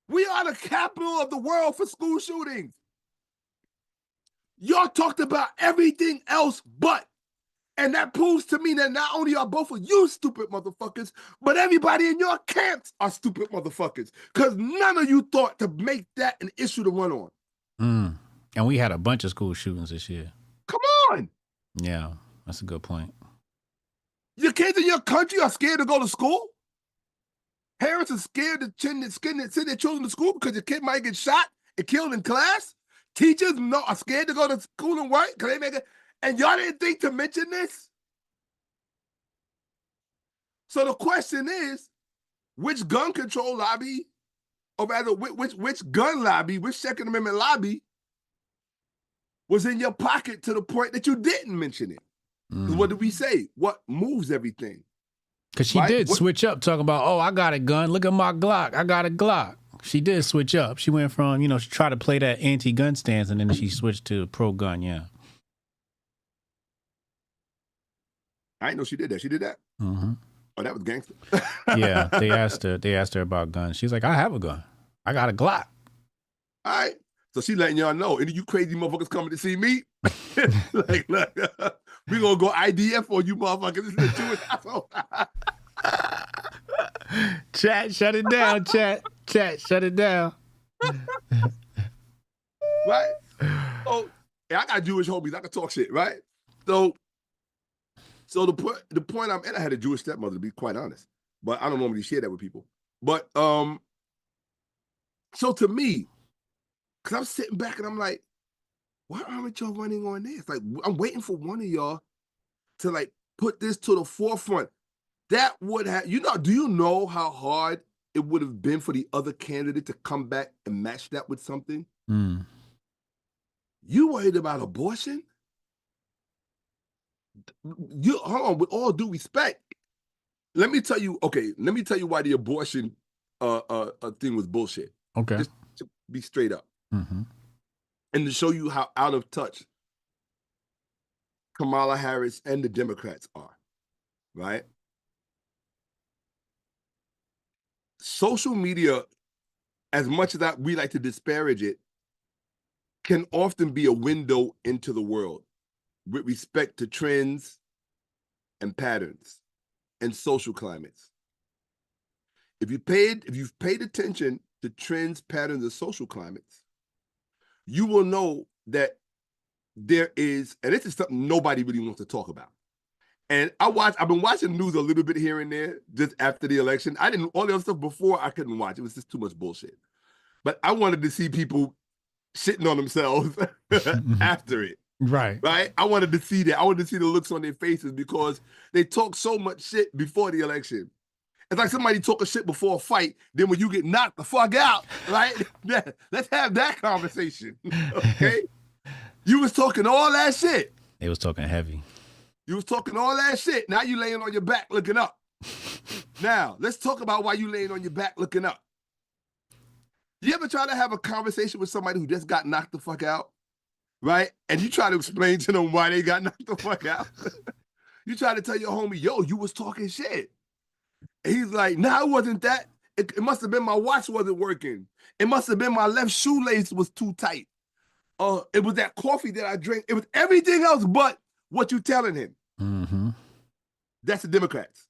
We are the capital of the world for school shootings. Y'all talked about everything else but. And that proves to me that not only are both of you stupid motherfuckers, but everybody in your camps are stupid motherfuckers. Because none of you thought to make that an issue to run on. And we had a bunch of school shootings this year. Come on. Yeah, that's a good point. Your kids in your country are scared to go to school? Parents are scared to send their children to school because your kid might get shot and killed in class? Teachers are scared to go to school and work because they make it. And y'all didn't think to mention this? So the question is, which gun control lobby, or rather, which gun lobby, which Second Amendment lobby was in your pocket to the point that you didn't mention it? What did we say? What moves everything? Because she did switch up, talking about, oh, I got a gun. Look at my Glock. I got a Glock. She did switch up. She went from, she tried to play that anti-gun stance, and then she switched to pro-gun, yeah. I didn't know she did that. She did that? Oh, that was gangster. Yeah, they asked her about guns. She's like, I have a gun. I got a Glock. All right. So she letting y'all know. Any of you crazy motherfuckers coming to see me? Like, look, we gonna go IDF on you motherfuckers. This is a Jewish asshole. Chat, shut it down, chat. Chat, shut it down. Right? Oh, yeah, I got Jewish homies. I can talk shit, right? So the point I'm at, I had a Jewish stepmother, to be quite honest. But I don't normally share that with people. But so to me, because I'm sitting back and I'm like, why aren't y'all running on this? Like, I'm waiting for one of y'all to like put this to the forefront. That would have, do you know how hard it would have been for the other candidate to come back and match that with something? You worried about abortion? Hold on, with all due respect, let me tell you why the abortion thing was bullshit. Okay. be straight up. Mm-hmm. And to show you how out of touch Kamala Harris and the Democrats are, right? Social media, as much as we like to disparage it, can often be a window into the world with respect to trends and patterns and social climates. If you've paid attention to trends, patterns, and social climates, you will know that there is, and this is something nobody really wants to talk about. And I've been watching the news a little bit here and there just after the election. All the other stuff before I couldn't watch. It was just too much bullshit. But I wanted to see people shitting on themselves after it. Right. I wanted to see that. I wanted to see the looks on their faces because they talk so much shit before the election. It's like somebody talking shit before a fight. Then when you get knocked the fuck out, right? Let's have that conversation, okay? You was talking all that shit. They was talking heavy. You was talking all that shit. Now you laying on your back looking up. Now, let's talk about why you laying on your back looking up. You ever try to have a conversation with somebody who just got knocked the fuck out, right? And you try to explain to them why they got knocked the fuck out. You try to tell your homie, yo, you was talking shit. And he's like, nah, it wasn't that. It must have been my watch wasn't working. It must have been my left shoelace was too tight. It was that coffee that I drank. It was everything else but what you telling him. Mm-hmm. That's the Democrats.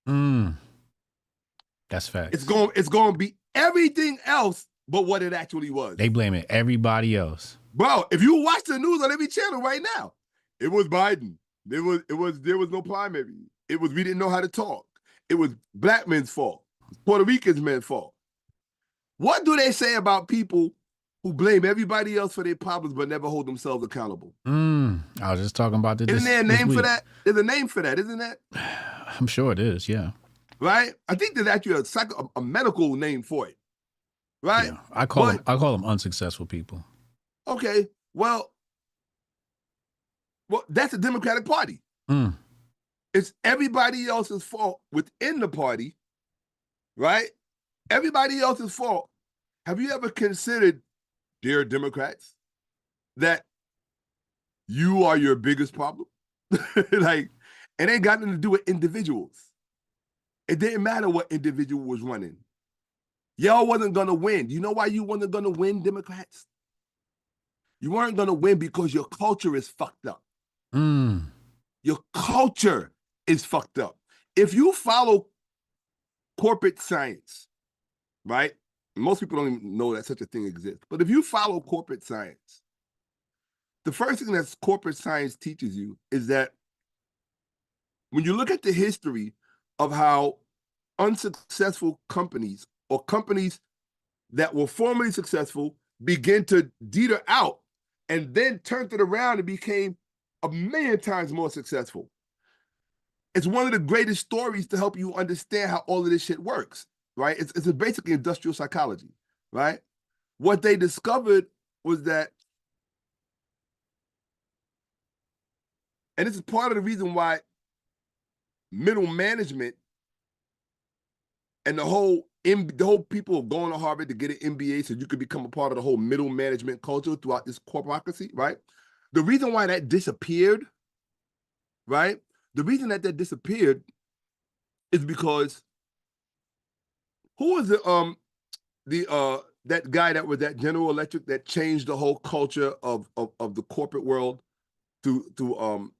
That's facts. It's going to be everything else but what it actually was. They blaming everybody else. Bro, if you watch the news on every channel right now, it was Biden. There was no primary. We didn't know how to talk. It was black men's fault. Puerto Ricans men's fault. What do they say about people who blame everybody else for their problems but never hold themselves accountable? I was just talking about this. Isn't there a name for that? There's a name for that, isn't that? I'm sure it is, yeah. Right? I think there's actually a medical name for it. Right? Yeah. I call them unsuccessful people. Okay. Well, that's the Democratic Party. It's everybody else's fault within the party, right? Everybody else's fault. Have you ever considered, dear Democrats, that you are your biggest problem? Like, it ain't got nothing to do with individuals. It didn't matter what individual was running. Y'all wasn't going to win. You know why you wasn't going to win, Democrats? You weren't going to win because your culture is fucked up. Your culture is fucked up. If you follow corporate science, right? Most people don't even know that such a thing exists. But if you follow corporate science, the first thing that corporate science teaches you is that when you look at the history of how unsuccessful companies or companies that were formerly successful begin to teeter out and then turned it around and became a million times more successful. It's one of the greatest stories to help you understand how all of this shit works, right? It's basically industrial psychology, right? What they discovered was that, and this is part of the reason why middle management and the whole people going to Harvard to get an MBA so you could become a part of the whole middle management culture throughout this corporatocracy, right? The reason why that disappeared, right? The reason that disappeared is because who was that guy that was at General Electric that changed the whole culture of the corporate world to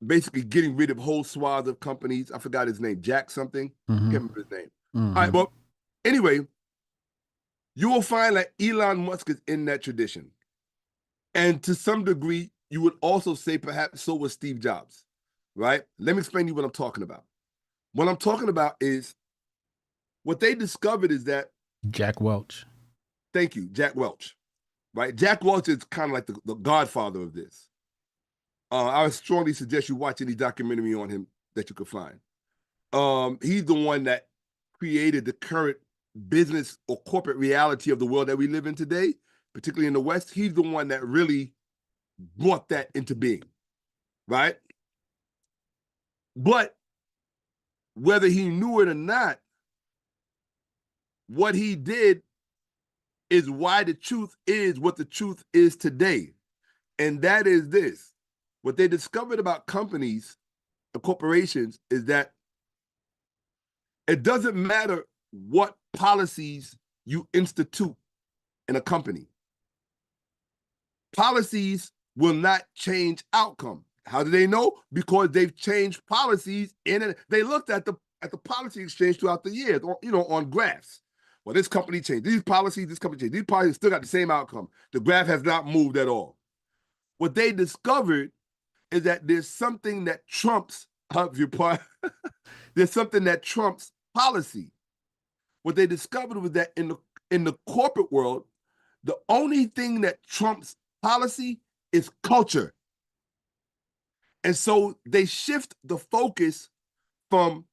basically getting rid of whole swaths of companies? I forgot his name, Jack something. Can't remember his name. All right, well, anyway, you will find that Elon Musk is in that tradition. And to some degree, you would also say perhaps so was Steve Jobs, right? Let me explain to you what I'm talking about. What I'm talking about is what they discovered is that Jack Welch. Thank you, Jack Welch, right? Jack Welch is kind of like the godfather of this. I would strongly suggest you watch any documentary on him that you could find. He's the one that created the current business or corporate reality of the world that we live in today, particularly in the West. He's the one that really brought that into being, right? But whether he knew it or not, what he did is why the truth is what the truth is today. And that is this. What they discovered about companies and corporations is that it doesn't matter what policies you institute in a company. Policies will not change outcome. How do they know? Because they've changed policies in it. They looked at the policy exchange throughout the years, on graphs. Well, this company changed these policies, this company changed these policies, still got the same outcome. The graph has not moved at all. What they discovered is that there's something that trumps there's something that trumps policy. What they discovered was that in the corporate world, the only thing that trumps policy is culture. And so they shift the focus from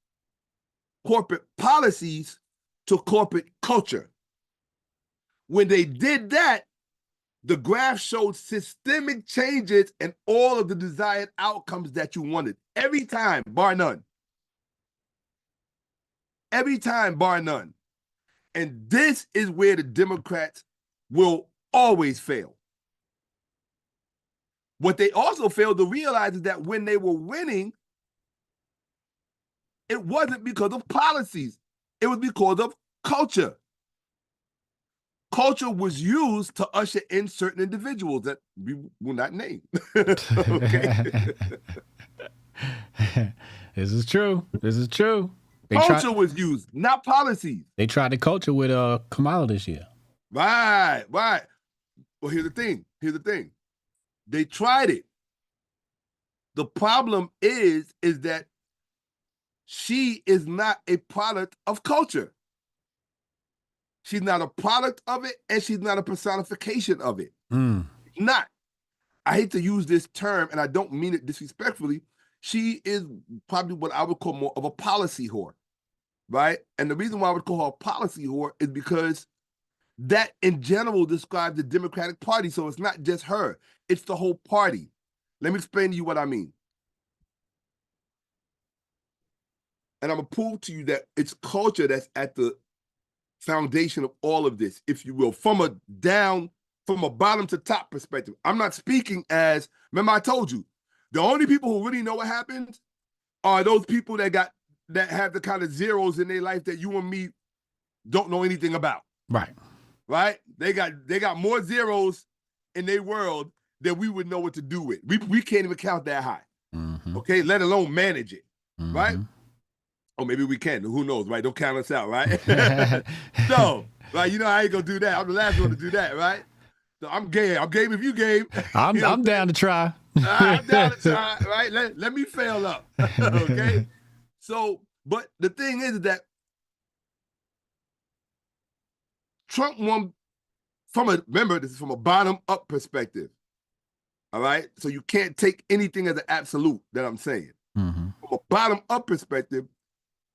corporate policies to corporate culture. When they did that, the graph showed systemic changes and all of the desired outcomes that you wanted. Every time, bar none. Every time, bar none. And this is where the Democrats will always fail. What they also failed to realize is that when they were winning, it wasn't because of policies. It was because of culture. Culture was used to usher in certain individuals that we will not name. Okay. This is true. This is true. Culture was used, not policies. They tried the culture with Kamala this year. Right. Well, here's the thing. They tried it. The problem is that she is not a product of culture. She's not a product of it, and she's not a personification of it. Not. I hate to use this term, and I don't mean it disrespectfully. She is probably what I would call more of a policy whore, right? And the reason why I would call her a policy whore is because that in general describes the Democratic Party. So it's not just her, it's the whole party. Let me explain to you what I mean. And I'm gonna prove to you that it's culture that's at the foundation of all of this, if you will, from a bottom to top perspective. I'm not speaking as, remember I told you, the only people who really know what happened are those people that have the kind of zeros in their life that you and me don't know anything about. Right? They got more zeros in their world than we would know what to do with. We can't even count that high. Okay, let alone manage it. Right? Or maybe we can. Who knows, right? Don't count us out, right? So, right, you know I ain't gonna do that. I'm the last one to do that, right? So I'm game. I'm game if you game. I'm down to try. I'm down to try, right? Let me fail up. Okay? So, but the thing is that Trump won remember, this is from a bottom-up perspective. All right? So you can't take anything as an absolute that I'm saying. From a bottom-up perspective,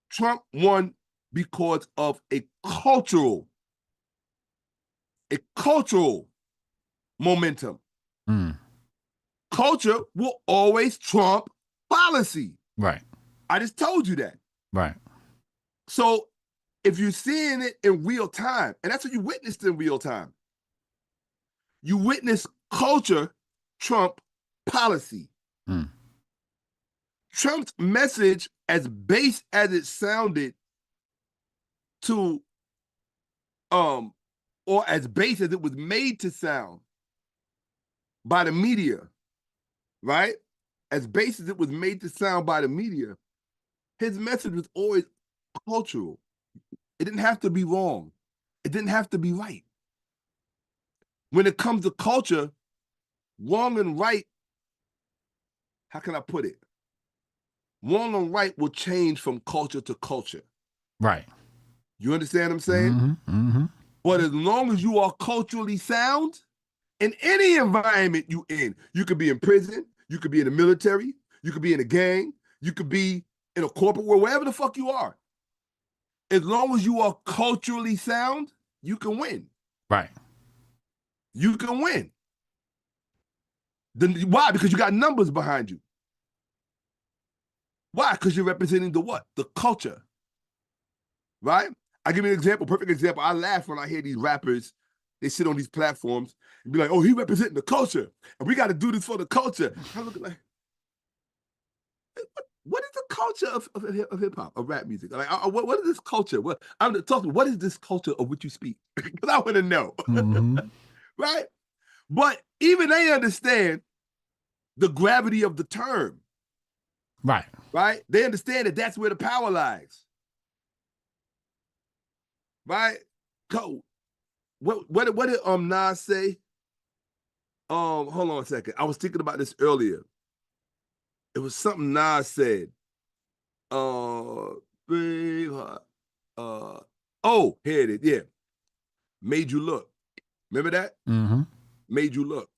Trump won because of a cultural momentum. Culture will always trump policy. Right. I just told you that. Right. So if you're seeing it in real time, and that's what you witnessed in real time, you witness culture trump policy. Trump's message, as base as it sounded to, or as base as it was made to sound by the media, right? As base as it was made to sound by the media, his message was always cultural. It didn't have to be wrong. It didn't have to be right. When it comes to culture, wrong and right, how can I put it? Wrong and right will change from culture to culture. Right. You understand what I'm saying? But as long as you are culturally sound, in any environment you in, you could be in prison, you could be in the military, you could be in a gang, you could be in a corporate world, wherever the fuck you are. As long as you are culturally sound, you can win. Right. You can win. Why? Because you got numbers behind you. Why? Because you're representing the what? The culture. Right? I'll give you an example, perfect example. I laugh when I hear these rappers, they sit on these platforms and be like, oh, he representing the culture, and we got to do this for the culture. I look like, what is the culture of hip hop, of rap music? Like, what is this culture? What is this culture of which you speak? Because I want to know, right? But even they understand the gravity of the term, right? Right? They understand that that's where the power lies, right? What did Nas say? Hold on a second. I was thinking about this earlier. It was something Nas said. Oh, here it is. Yeah. Made you look. Remember that? Mm-hmm. Made you look.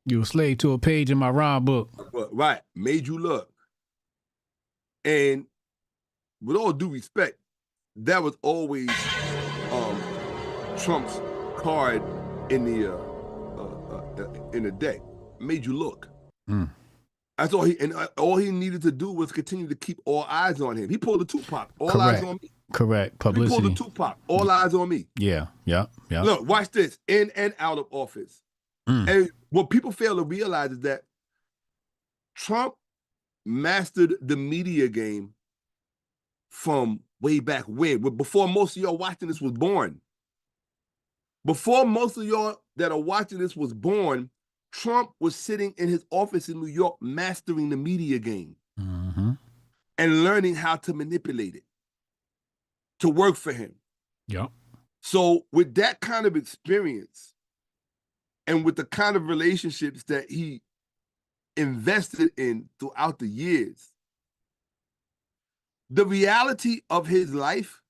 You a slave to a page in my rhyme book. Right. Made you look. And with all due respect, that was always Trump's card in the deck. Made you look. Mm. That's all he needed to do was continue to keep all eyes on him. He pulled a Tupac. All Correct. eyes on me. Correct. Publicity. He pulled a Tupac. All eyes on me. Yeah. Look, watch this. In and out of office. And what people fail to realize is that Trump mastered the media game from way back when, before most of y'all watching this was born. Before most of y'all that are watching this was born, Trump was sitting in his office in New York mastering the media game and learning how to manipulate it to work for him. Yep. So with that kind of experience and with the kind of relationships that he invested in throughout the years, the reality of his life,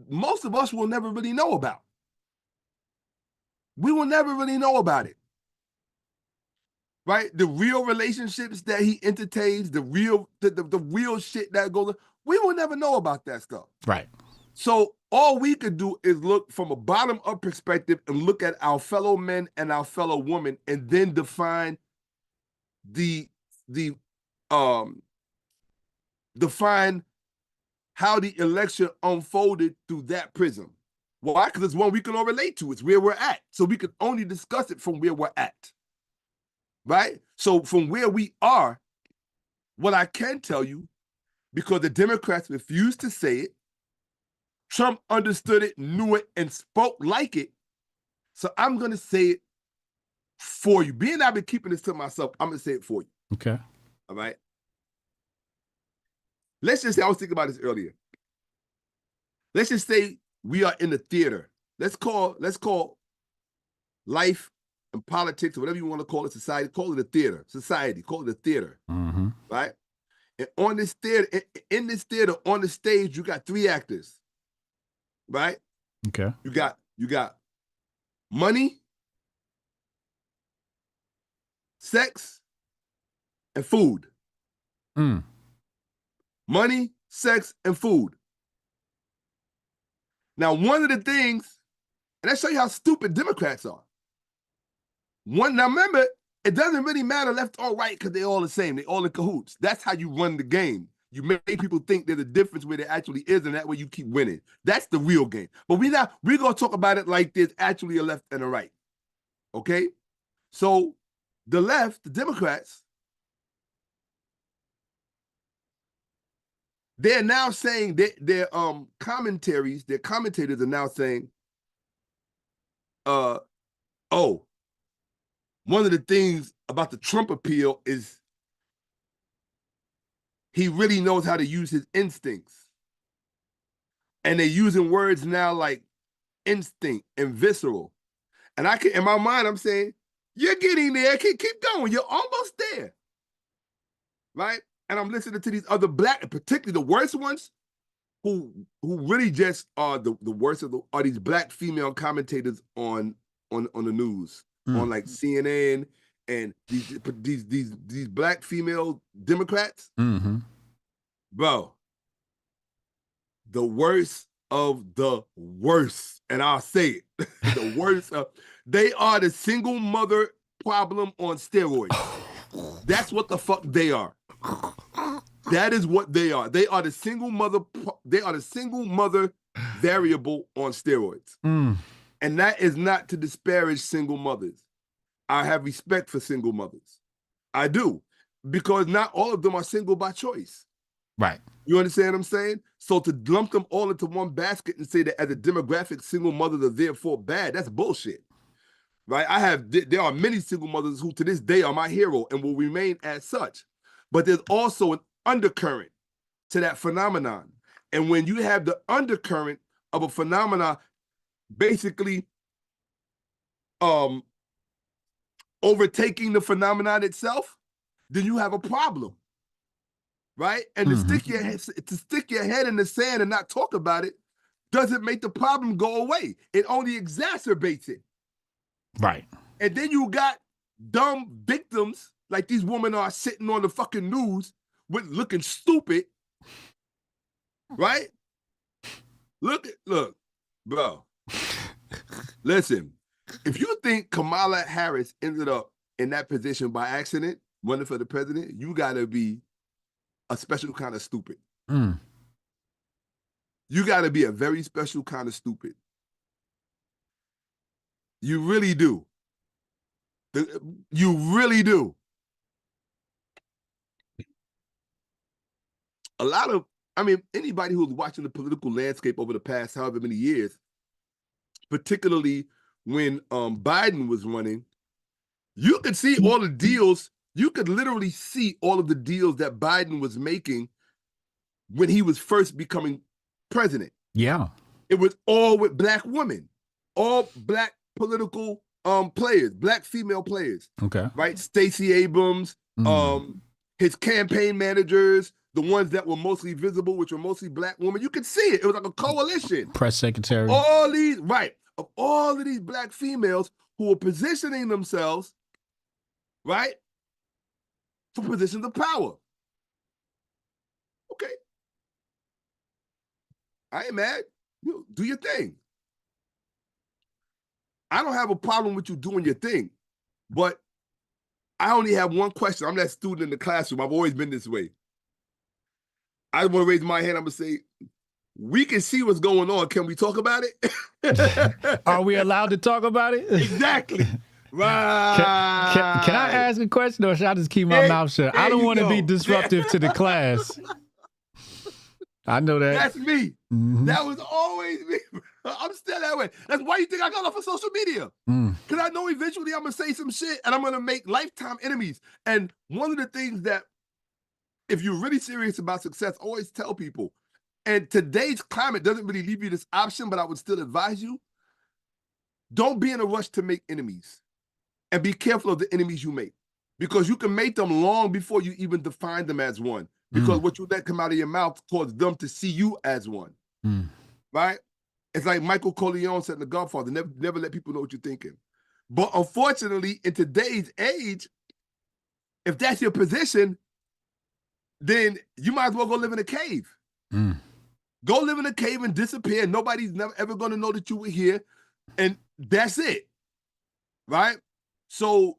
most of us will never really know about. We will never really know about it, right? The real relationships that he entertains, the real shit that goes on, we will never know about that stuff. Right. So all we could do is look from a bottom-up perspective and look at our fellow men and our fellow women, and then define define how the election unfolded through that prism. Why? Because it's one we can all relate to. It's where we're at. So we can only discuss it from where we're at. Right? So from where we are, what I can tell you, because the Democrats refused to say it, Trump understood it, knew it, and spoke like it. So I'm going to say it for you. Being I've been keeping this to myself, I'm going to say it for you. Okay. All right? Let's just say, I was thinking about this earlier. Let's just say we are in the theater. Let's call life and politics, or whatever you want to call it, society, call it a theater. Society, call it a theater. Right? And on this theater, in this theater, on the stage, you got three actors. Right? Okay. You got money, sex, and food. Money, sex, and food. Now, one of the things, and that show you how stupid Democrats are. Now remember, it doesn't really matter left or right because they're all the same. They're all in cahoots. That's how you run the game. You make people think there's a difference where there actually is, and that way you keep winning. That's the real game. But we're going to talk about it like there's actually a left and a right. Okay? So the left, the Democrats, they're now saying that their commentators are now saying, one of the things about the Trump appeal is he really knows how to use his instincts. And they're using words now like instinct and visceral. And in my mind, I'm saying, you're getting there. Keep going. You're almost there. Right? And I'm listening to these other black, particularly the worst ones, who really just are the worst are these black female commentators on the news, on like CNN, and these black female Democrats. Bro, the worst of the worst, and I'll say it, the worst of, they are the single mother problem on steroids. That's what the fuck they are. That is what they are. They are the single mother variable on steroids. Mm. And that is not to disparage single mothers. I have respect for single mothers. I do. Because not all of them are single by choice. Right. You understand what I'm saying? So to lump them all into one basket and say that as a demographic, single mothers are therefore bad, that's bullshit. Right? There are many single mothers who to this day are my hero and will remain as such. But there's also an undercurrent to that phenomenon. And when you have the undercurrent of a phenomenon basically overtaking the phenomenon itself, then you have a problem. Right? And to stick your head in the sand and not talk about it doesn't make the problem go away. It only exacerbates it. Right. And then you got dumb victims like these women are sitting on the fucking news with looking stupid. Right? Look, bro. Listen, if you think Kamala Harris ended up in that position by accident, running for the president, you gotta be a special kind of stupid. Mm. You gotta be a very special kind of stupid. You really do. You really do. Anybody who's watching the political landscape over the past however many years, particularly when Biden was running, you could see all the deals. You could literally see all of the deals that Biden was making when he was first becoming president. Yeah. It was all with black women, all black political players, black female players. Okay. Right? Stacey Abrams, his campaign managers, the ones that were mostly visible, which were mostly black women. You could see it. It was like a coalition. Press secretary. All these, right, of all of these black females who were positioning themselves, right, for positions of power. Okay. I ain't mad. You do your thing. I don't have a problem with you doing your thing, but I only have one question. I'm that student in the classroom. I've always been this way. I want to raise my hand. I'm going to say, we can see what's going on. Can we talk about it? Are we allowed to talk about it? Exactly. Right. Can I ask a question or should I just keep my mouth shut? I don't want to be disruptive to the class. I know that. That's me. That was always me. I'm still that way. That's why you think I got off of social media. Because I know eventually I'm going to say some shit and I'm going to make lifetime enemies. And one of the things that, if you're really serious about success, always tell people, and today's climate doesn't really leave you this option, but I would still advise you, don't be in a rush to make enemies. And be careful of the enemies you make. Because you can make them long before you even define them as one. Because what you let come out of your mouth causes them to see you as one. Right? It's like Michael Corleone said in The Godfather, never let people know what you're thinking. But unfortunately, in today's age, if that's your position, then you might as well go live in a cave. Go live in a cave and disappear. Nobody's never ever going to know that you were here. And that's it. Right? So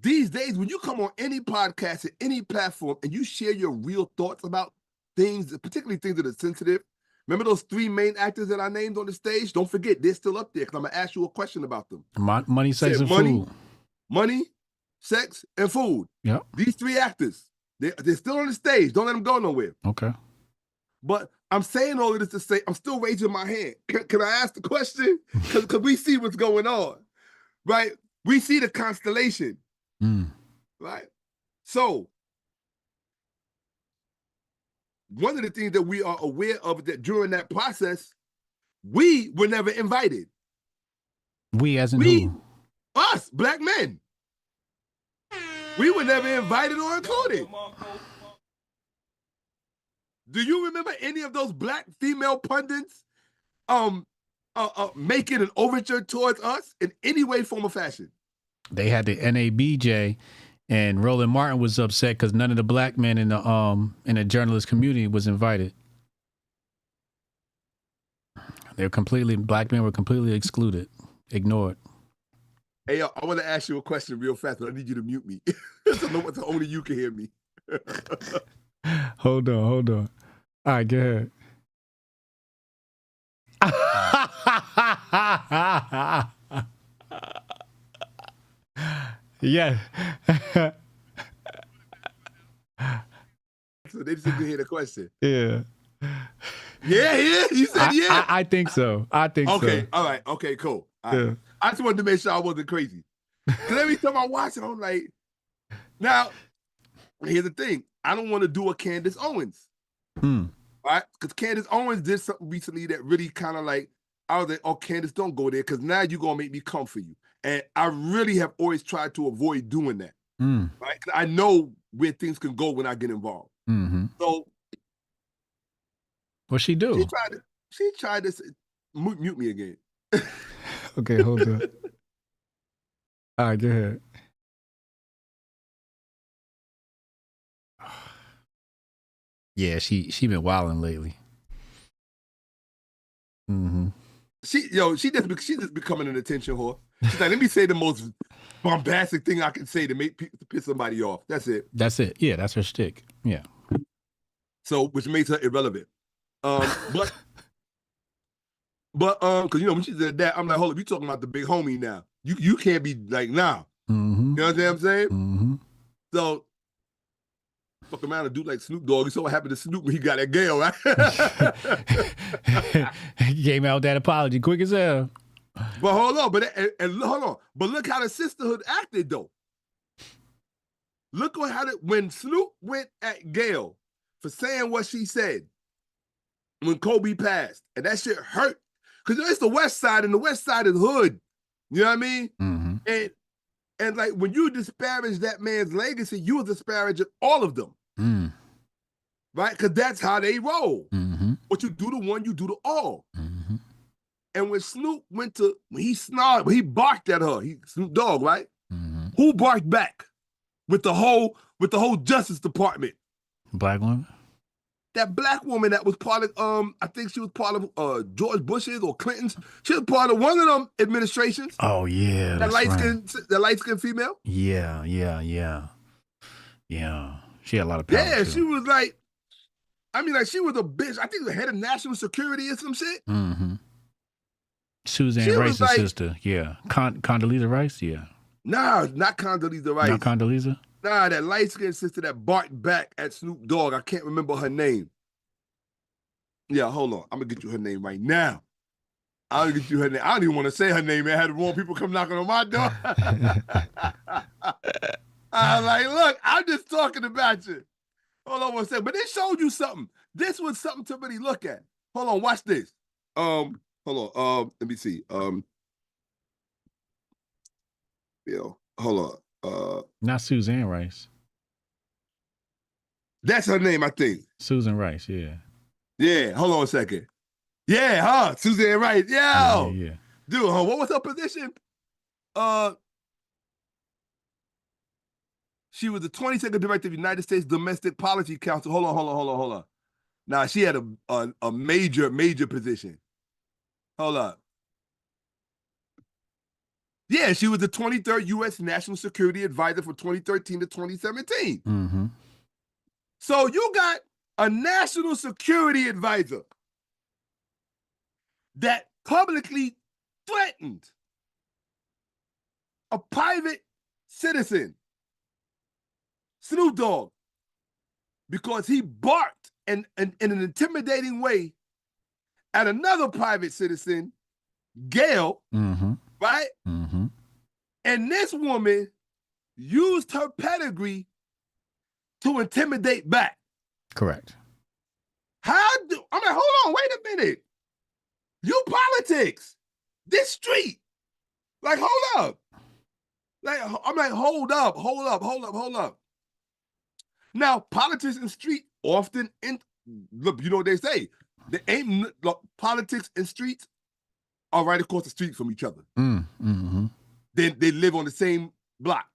these days, when you come on any podcast at any platform and you share your real thoughts about things, particularly things that are sensitive, remember those three main actors that I named on the stage? Don't forget, they're still up there because I'm going to ask you a question about them. Money, sex, and food. Money, sex, and food. Yep. These three actors, they're still on the stage. Don't let them go nowhere. Okay. But I'm saying all of this to say, I'm still raising my hand. Can I ask the question? Because we see what's going on, right? We see the constellation, right? So one of the things that we are aware of is that during that process, we were never invited. We as in who? Us, black men. We were never invited or included. Do you remember any of those black female pundits making an overture towards us in any way, form, or fashion? They had the NABJ, and Roland Martin was upset because none of the black men in the journalist community was invited. Black men were completely excluded, ignored. Hey, yo, I want to ask you a question real fast, but I need you to mute me. So only you can hear me. Hold on. All right, go ahead. Yeah. So they just didn't hear the question. Yeah. Yeah, yeah. You said yeah. I think so. I think Okay, so. all right. Okay, cool. All right. Yeah. I just wanted to make sure I wasn't crazy. Because every time I watch it, I'm like, now, here's the thing. I don't want to do a Candace Owens. Right? Because Candace Owens did something recently that really kind of like, I was like, oh, Candace, don't go there because now you're going to make me come for you. And I really have always tried to avoid doing that. Right? 'Cause I know where things can go when I get involved. So What'd she do? She tried to mute me again. Okay, hold on. All right, go ahead. Yeah, she been wilding lately. She just becoming an attention whore. She's like, let me say the most bombastic thing I can say to piss somebody off. That's it. That's it. Yeah, that's her shtick. Yeah. So, which makes her irrelevant. But because when she said that, I'm like, hold up, you talking about the big homie now? You can't be like, nah. You know what I'm saying? So, fuck around and do like Snoop Dogg. You saw what happened to Snoop when he got that Gail, right? He came out with that apology quick as hell. But hold on, hold on. But look how the sisterhood acted though. Look when Snoop went at Gail for saying what she said when Kobe passed, and that shit hurt. Because it's the West Side, and the West Side is hood. You know what I mean? And like when you disparage that man's legacy, you disparage all of them. Right? Because that's how they roll. What you do to one, you do to all. And when Snoop when he snarled, when he barked at her, Snoop Dogg, right? Who barked back with the whole Justice Department? Black woman? That black woman that was part of I think she was part of George Bush's or Clinton's. She was part of one of them administrations. Oh yeah. That light skinned female. Yeah. She had a lot of power. Yeah, too. she was like, I mean, like she was a bitch. I think the head of national security or some shit. Suzanne Rice's sister. Yeah. Condoleezza Rice. Yeah. Nah, not Condoleezza Rice. Not Condoleezza? Nah, that light-skinned sister that barked back at Snoop Dogg. I can't remember her name. Yeah, hold on. I'm going to get you her name right now. I'll get you her name. I don't even want to say her name, man. I had the wrong people come knocking on my door. I was like, look, I'm just talking about you. Hold on one second. But they showed you something. This was something to really look at. Hold on, watch this. Hold on. Let me see. Hold on. Not Suzanne Rice. That's her name, I think. Susan Rice, yeah. Yeah, hold on a second. Yeah, Suzanne Rice. Yeah. Dude, what was her position? She was the 22nd director of the United States Domestic Policy Council. Hold on. Now, she had a major position. Hold up. Yeah, she was the 23rd U.S. National Security Advisor from 2013 to 2017. So you got a national security advisor that publicly threatened a private citizen, Snoop Dogg, because he barked in an intimidating way at another private citizen, Gail, right? And this woman used her pedigree to intimidate back. Correct. I'm like, hold on, wait a minute. You politics, this street. Like, hold up. Like, I'm like, hold up. Now, politics and street often, look, you know what they say. Politics and streets are right across the street from each other. They live on the same block.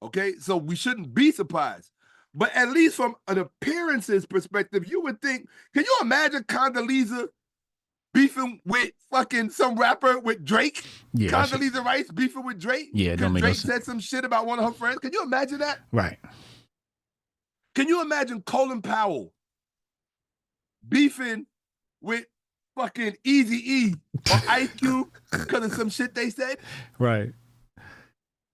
Okay, so we shouldn't be surprised. But at least from an appearances perspective, you would think, can you imagine Condoleezza beefing with fucking some rapper with Drake? Yeah, Condoleezza Rice beefing with Drake? Yeah, because Drake said some shit about one of her friends. Can you imagine that? Right. Can you imagine Colin Powell beefing with fucking Eazy-E or Ice Cube because of some shit they said. Right.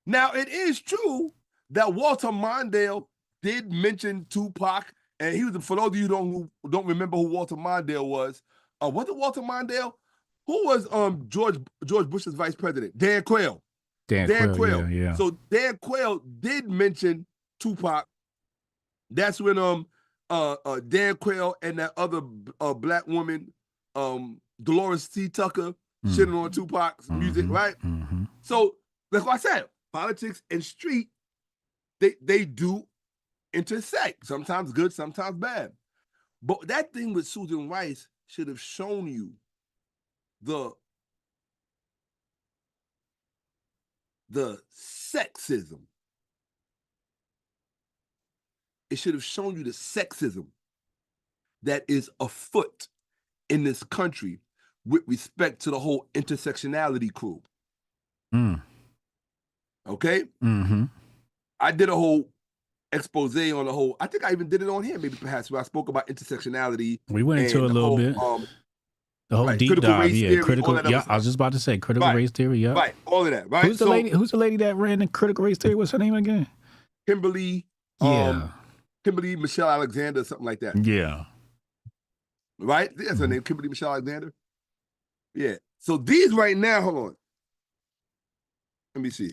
Now, it is true that Walter Mondale did mention Tupac, and he was, for those of you who don't remember who Walter Mondale was it Walter Mondale? Who was George Bush's vice president? Dan Quayle. Dan Quayle. Yeah. So Dan Quayle did mention Tupac. That's when Dan Quayle and that other black woman, Dolores C. Tucker, shitting on Tupac's music, right? Mm-hmm. So, like I said, politics and street, they do intersect. Sometimes good, sometimes bad. But that thing with Susan Rice should have shown you the sexism. It should have shown you the sexism that is afoot in this country with respect to the whole intersectionality crew. Okay? Mm-hmm. I did a whole expose on the whole, I think I even did it on here, maybe perhaps, where I spoke about intersectionality. We went into a little bit. The whole deep dive, critical. Yeah, I was just about to say critical race theory. Yeah, right, all of that. Right. Who's the lady that ran the critical race theory? What's her name again? Kimberly. Kimberly Michelle Alexander, something like that. Yeah. Right. That's her name, Kimberly Michelle Alexander. Yeah. So these right now, hold on. Let me see.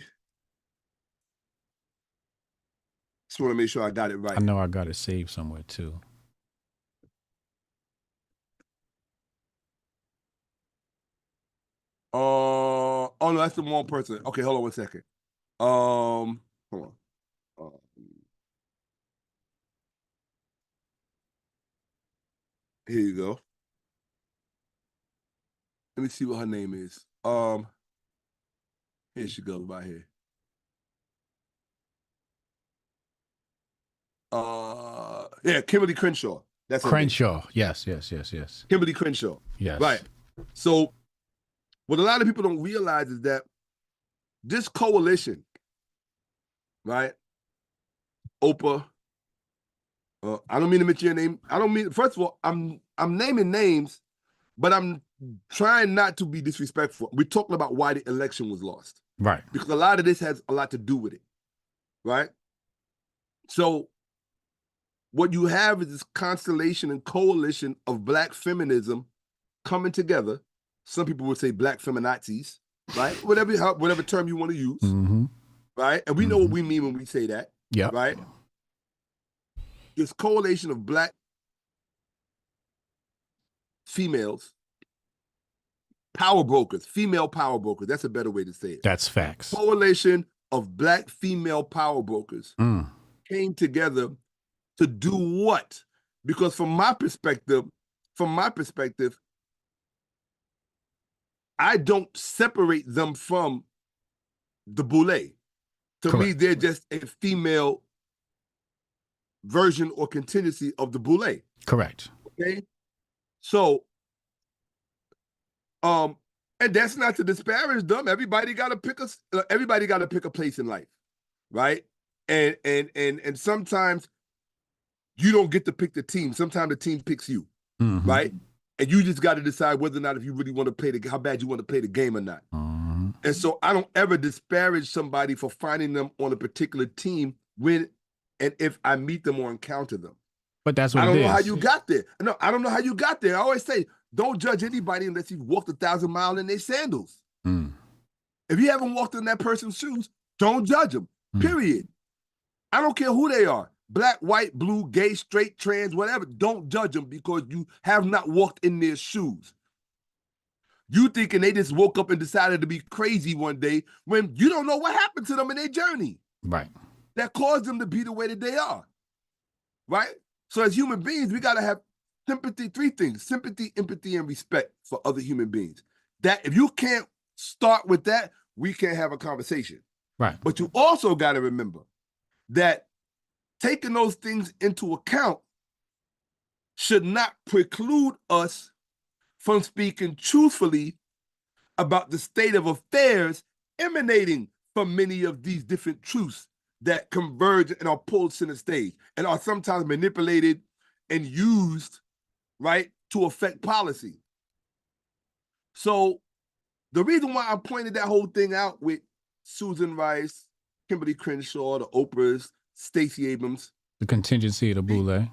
Just want to make sure I got it right. I know I got it saved somewhere too. Oh no, that's the wrong person. Okay, hold on 1 second. Hold on. Here you go. Let me see what her name is. Here she goes right here. Yeah, Kimberly Crenshaw. That's Crenshaw. Yes. Kimberly Crenshaw. Yes. Right. So what a lot of people don't realize is that this coalition, right? Oprah. I don't mean to mention your name. I don't mean. First of all, I'm naming names, but I'm trying not to be disrespectful. We're talking about why the election was lost, right? Because a lot of this has a lot to do with it, right? So what you have is this constellation and coalition of Black feminism coming together. Some people would say Black feminazis, right? Whatever term you want to use, right? And we know what we mean when we say that, right? This coalition of Black females, power brokers, female power brokers. That's a better way to say it. That's facts. Coalition of Black female power brokers came together to do what? Because from my perspective, I don't separate them from the boule. To me, they're just a female version or contingency of the boule. Correct. Okay. So, and that's not to disparage them. Everybody got to pick a place in life, right? And sometimes you don't get to pick the team. Sometimes the team picks you, right? And you just got to decide whether or not if you really want to play how bad you want to play the game or not. And so I don't ever disparage somebody for finding them on a particular team when and if I meet them or encounter them. But that's what I don't know how you got there. No, I don't know how you got there. I always say, don't judge anybody unless you've walked 1,000 miles in their sandals. If you haven't walked in that person's shoes, don't judge them, period. I don't care who they are. Black, white, blue, gay, straight, trans, whatever. Don't judge them because you have not walked in their shoes. You thinking they just woke up and decided to be crazy one day when you don't know what happened to them in their journey. Right. That caused them to be the way that they are. Right? So as human beings, we got to have sympathy, 3 things: sympathy, empathy, and respect for other human beings. That if you can't start with that, we can't have a conversation. Right. But you also got to remember that taking those things into account should not preclude us from speaking truthfully about the state of affairs emanating from many of these different truths that converge and are pulled center stage and are sometimes manipulated and used, right, to affect policy. So the reason why I pointed that whole thing out with Susan Rice, Kimberly Crenshaw, the Oprahs, Stacey Abrams, The contingency of the boule.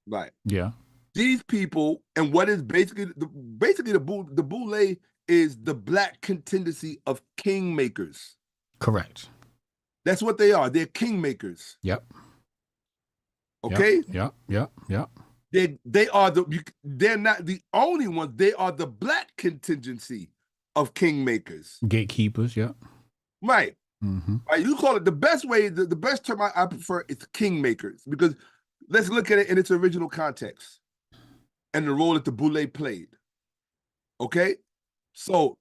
right? Yeah. These people, and what is basically the boule is the black contingency of kingmakers. Correct. That's what they are. They're kingmakers. Yep. Okay. Yep. They are they're not the only ones. They are the black contingency of kingmakers. Gatekeepers. Yep. Right. Mm-hmm. Right. You call it the best way. The best term I prefer is kingmakers, because let's look at it in its original context and the role that the boule played. Okay. So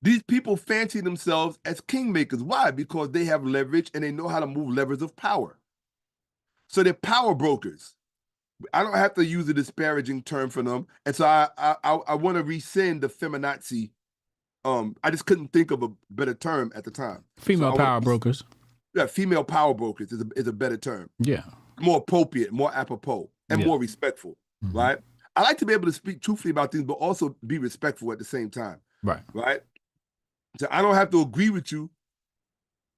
these people fancy themselves as kingmakers. Why? Because they have leverage and they know how to move levers of power. So they're power brokers. I don't have to use a disparaging term for them. And so I want to rescind the feminazi. I just couldn't think of a better term at the time. Female power brokers. Yeah, female power brokers is a better term. Yeah. More appropriate, more apropos, and more respectful, right? I like to be able to speak truthfully about things, but also be respectful at the same time. Right. Right? So I don't have to agree with you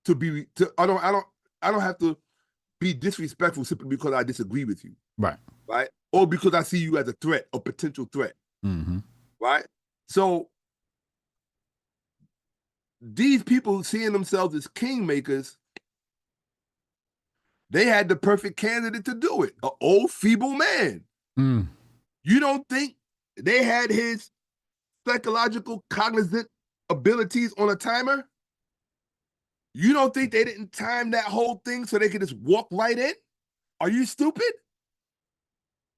I don't have to be disrespectful simply because I disagree with you. Right. Right? Or because I see you as a threat, a potential threat. Mm-hmm. Right? So these people seeing themselves as kingmakers, they had the perfect candidate to do it, an old feeble man. Mm. You don't think they had his psychological cognizant abilities on a timer? You don't think they didn't time that whole thing so they could just walk right in? Are you stupid?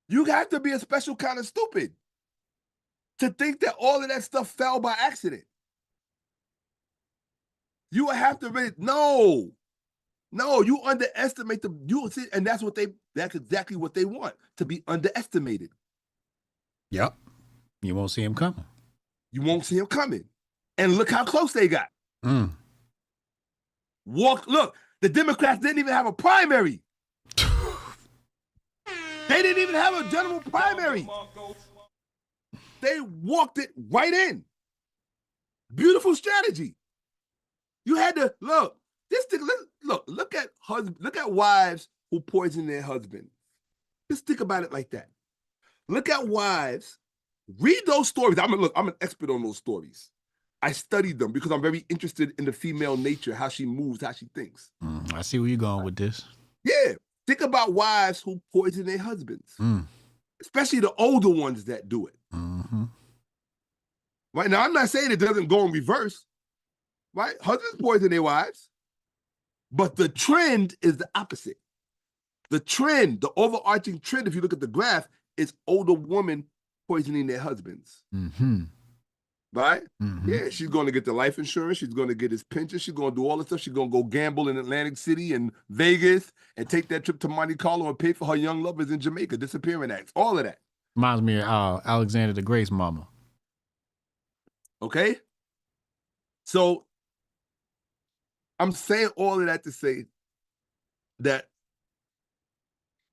You have to be a special kind of stupid to think that all of that stuff fell by accident. You would have to really, no, you underestimate and that's exactly what they want, to be underestimated. Yep. You won't see him coming. You won't see him coming. And look how close they got. Mm. Look, the Democrats didn't even have a primary. They didn't even have a general primary. They walked it right in. Beautiful strategy. You had to look at wives who poison their husband. Just think about it like that. Look at wives. Read those stories. I'm an expert on those stories. I studied them because I'm very interested in the female nature, how she moves, how she thinks. I see where you're going with this. Yeah. Think about wives who poison their husbands, especially the older ones that do it. Mm-hmm. Right now, I'm not saying it doesn't go in reverse. Right? Husbands poison their wives, but the trend is the opposite. The trend, the overarching trend, if you look at the graph, is older women poisoning their husbands. Mm-hmm. Right? Mm-hmm. Yeah, she's going to get the life insurance. She's going to get his pension. She's going to do all this stuff. She's going to go gamble in Atlantic City and Vegas and take that trip to Monte Carlo and pay for her young lovers in Jamaica, disappearing acts, all of that. Reminds me of Alexander the Great's mama. Okay? So I'm saying all of that to say that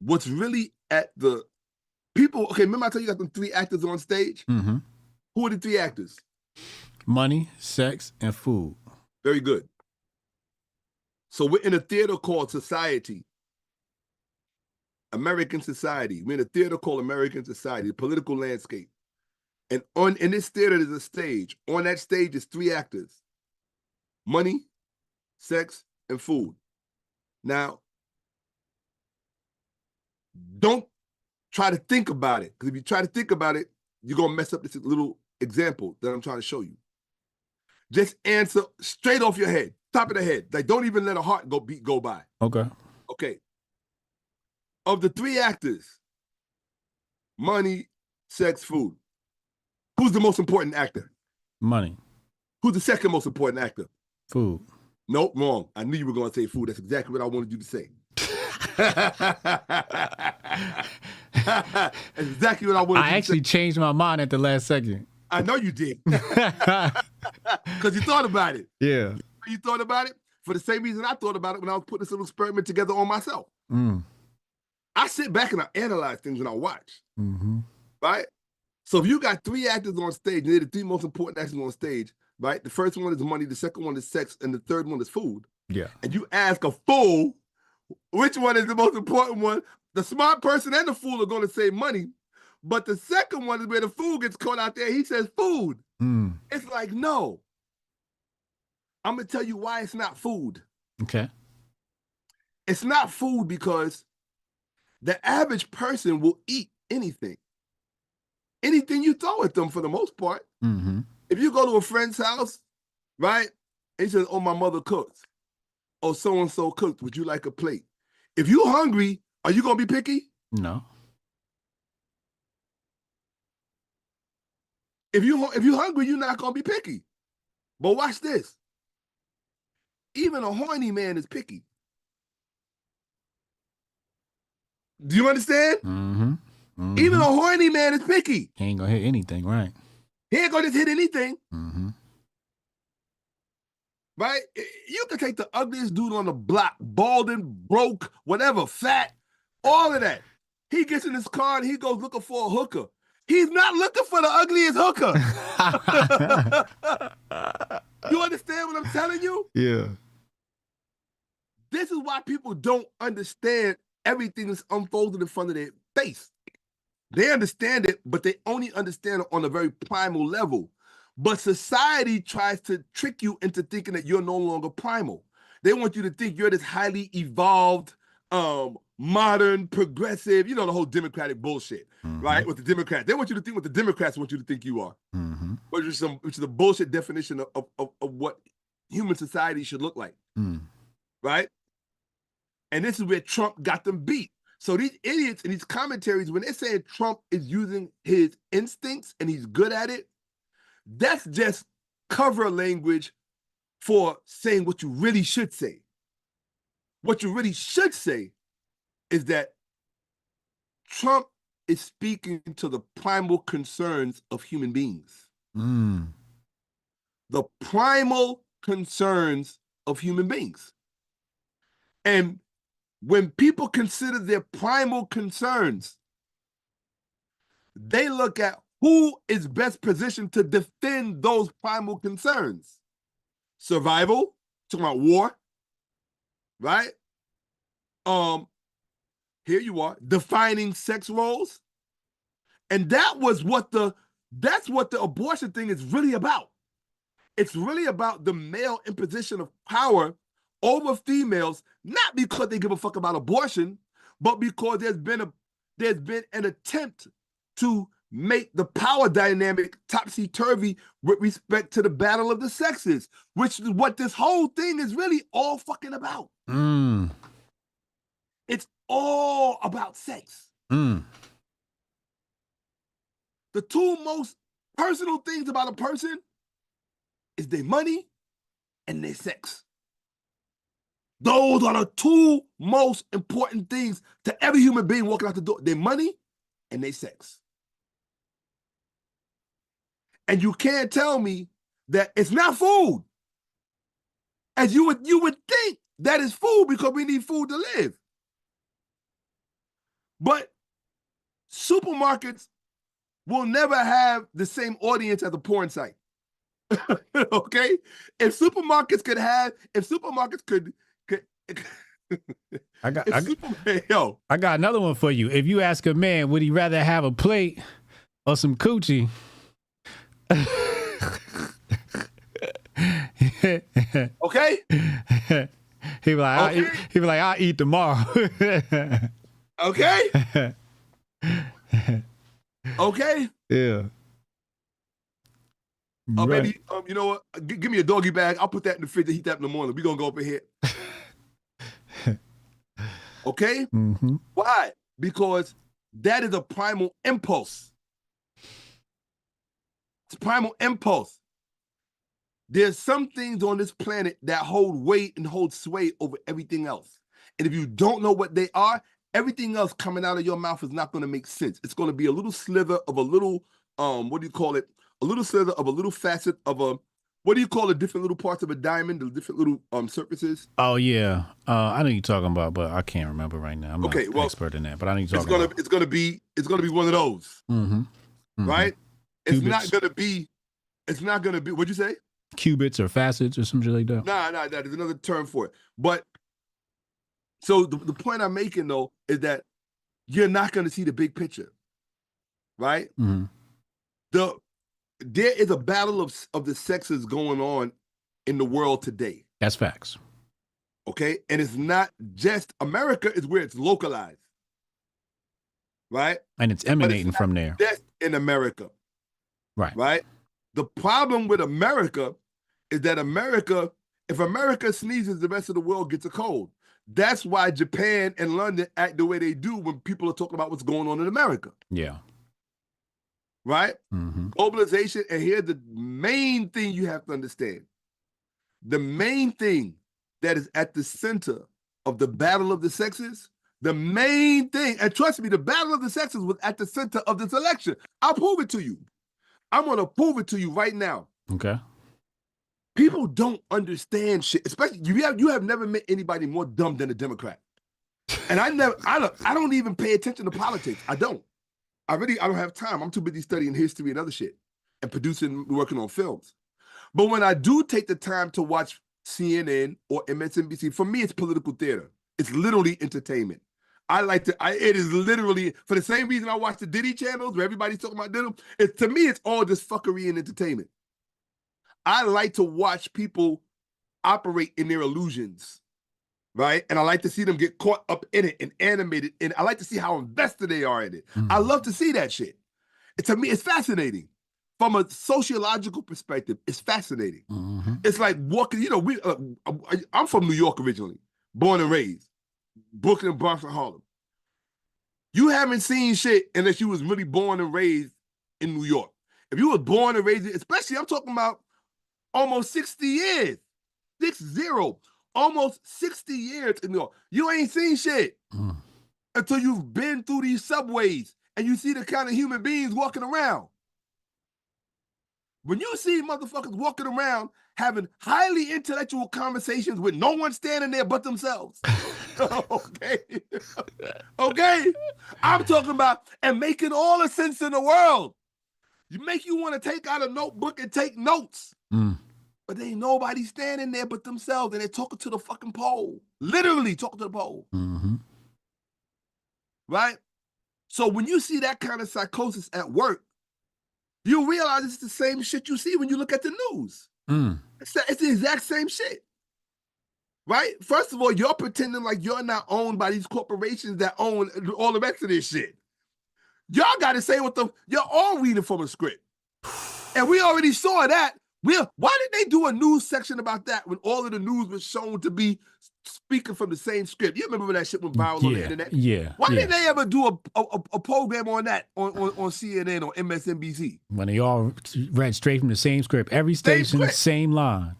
what's really at the people, okay, remember I told you got them 3 actors on stage? Mm-hmm. Who are the 3 actors? Money, sex, and food. Very good. So we're in a theater called society. American society. We're in a theater called American society, the political landscape. And in this theater, there's a stage. On that stage is 3 actors. Money, sex, and food. Now, don't try to think about it, because if you try to think about it, you're going to mess up this little example that I'm trying to show you. Just answer straight off your head, top of the head. Like, don't even let a heart go by. Okay. Okay. Of the 3 actors, money, sex, food, who's the most important actor? Money. Who's the second most important actor? Food. Nope, wrong. I knew you were going to say food. That's exactly what I wanted you to say. That's exactly what I wanted you to say. I actually changed my mind at the last second. I know you did. Because you thought about it. Yeah. You thought about it for the same reason I thought about it when I was putting this little experiment together on myself. I sit back and I analyze things when I watch. Mm-hmm. Right? So if you got 3 actors on stage, and they're the 3 most important actors on stage, right? The first one is money, the second one is sex, and the third one is food. Yeah. And you ask a fool, which one is the most important one? The smart person and the fool are going to say money. But the second one is where the fool gets caught out there. He says food. It's like, no. I'm going to tell you why it's not food. Okay. It's not food because the average person will eat anything. Anything you throw at them for the most part. Mm-hmm. If you go to a friend's house, right? And he says, oh, my mother cooks. Oh, so-and-so cooked. Would you like a plate? If you're hungry, are you going to be picky? No. If you're hungry, you're not going to be picky. But watch this. Even a horny man is picky. Do you understand? Mm-hmm. Mm-hmm. Even a horny man is picky. He ain't gonna hit anything, right? He ain't gonna just hit anything. Mm-hmm. Right? You can take the ugliest dude on the block, balding, broke, whatever, fat, all of that. He gets in his car and he goes looking for a hooker. He's not looking for the ugliest hooker. You understand what I'm telling you? Yeah. This is why people don't understand everything that's unfolded in front of their face. They understand it, but they only understand it on a very primal level. But society tries to trick you into thinking that you're no longer primal. They want you to think you're this highly evolved, modern, progressive, you know, the whole Democratic bullshit, right? With the Democrats. They want you to think what the Democrats want you to think you are. Which is the bullshit definition of what human society should look like, right? And this is where Trump got them beat. So these idiots in these commentaries, when they're saying Trump is using his instincts and he's good at it, that's just cover language for saying what you really should say. What you really should say is that Trump is speaking to the primal concerns of human beings. The primal concerns of human beings. And when people consider their primal concerns, they look at who is best positioned to defend those primal concerns. Survival, talking about war, right? Here you are, defining sex roles. And that's what the abortion thing is really about. It's really about the male imposition of power over females, not because they give a fuck about abortion, but because there's been an attempt to make the power dynamic topsy-turvy with respect to the battle of the sexes, which is what this whole thing is really all fucking about. It's all about sex. The 2 most personal things about a person is their money and their sex. Those are the 2 most important things to every human being walking out the door: their money and their sex. And you can't tell me that it's not food. As you would think that is food because we need food to live. But supermarkets will never have the same audience as a porn site. Okay? If supermarkets could I got another one for you. If you ask a man, would he rather have a plate or some coochie? Okay? He be like, I'll eat tomorrow. Okay? Okay? Yeah. Right. Right. Maybe, you know what? Give me a doggy bag. I'll put that in the fridge and heat that in the morning. We're going to go up in here. Okay? Why? Because that is a primal impulse. It's a primal impulse. There's some things on this planet that hold weight and hold sway over everything else. And if you don't know what they are, everything else coming out of your mouth is not going to make sense. It's going to be a little slither of a little, what do you call it? A little slither of a little facet of a, what do you call the different little parts of a diamond, the different little surfaces? Oh, yeah. I know you're talking about, but I can't remember right now. I'm not an expert in that, but I know you're talking about. It's going to be one of those. right? It's Qubits. not gonna be, what'd you say? Qubits or facets or something like that. Nah, there's another term for it. But so the point I'm making though is that you're not gonna see the big picture, right? There is a battle of the sexes going on in the world today. That's facts. Okay, and it's not just America is where it's localized, right? And it's emanating from there. Just in America, right? The problem with America is that if America sneezes, the rest of the world gets a cold. That's why Japan and London act the way they do when people are talking about what's going on in America. Yeah. Right? Globalization, and here's the main thing you have to understand. The main thing that is at the center of the battle of the sexes, the main thing, and trust me, the battle of the sexes was at the center of this election. I'll prove it to you. I'm going to prove it to you right now. Okay. People don't understand shit, especially you have never met anybody more dumb than a Democrat. And I don't even pay attention to politics. I don't have time. I'm too busy studying history and other shit and working on films. But when I do take the time to watch CNN or MSNBC, for me, it's political theater. It's literally entertainment. It is literally, for the same reason I watch the Diddy channels where everybody's talking about Diddy, to me, it's all just fuckery and entertainment. I like to watch people operate in their illusions, right? And I like to see them get caught up in it and animated, and I like to see how invested they are in it. I love to see that shit. To me, it's fascinating. From a sociological perspective, it's fascinating. It's like walking, I'm from New York originally, born and raised, Brooklyn, Bronx, and Harlem. You haven't seen shit unless you was really born and raised in New York. If you were born and raised, especially, I'm talking about almost 60 years, 60, almost 60 years in New York. You ain't seen shit until you've been through these subways and you see the kind of human beings walking around. When you see motherfuckers walking around having highly intellectual conversations with no one standing there but themselves. Okay. Okay. I'm talking about, and making all the sense in the world. You want to take out a notebook and take notes. But there ain't nobody standing there but themselves, and they're talking to the fucking pole. Literally talking to the pole. Right? So when you see that kind of psychosis at work, you realize it's the same shit you see when you look at the news. It's the exact same shit. Right? First of all, you're pretending like you're not owned by these corporations that own all the rest of this shit. Y'all got to say you're all reading from a script. And we already saw that. Why did they do a news section about that when all of the news was shown to be speaking from the same script? You remember when that shit went viral on the internet? Yeah. Why didn't they ever do a program on that on CNN or MSNBC? When they all read straight from the same script. Every station, same line.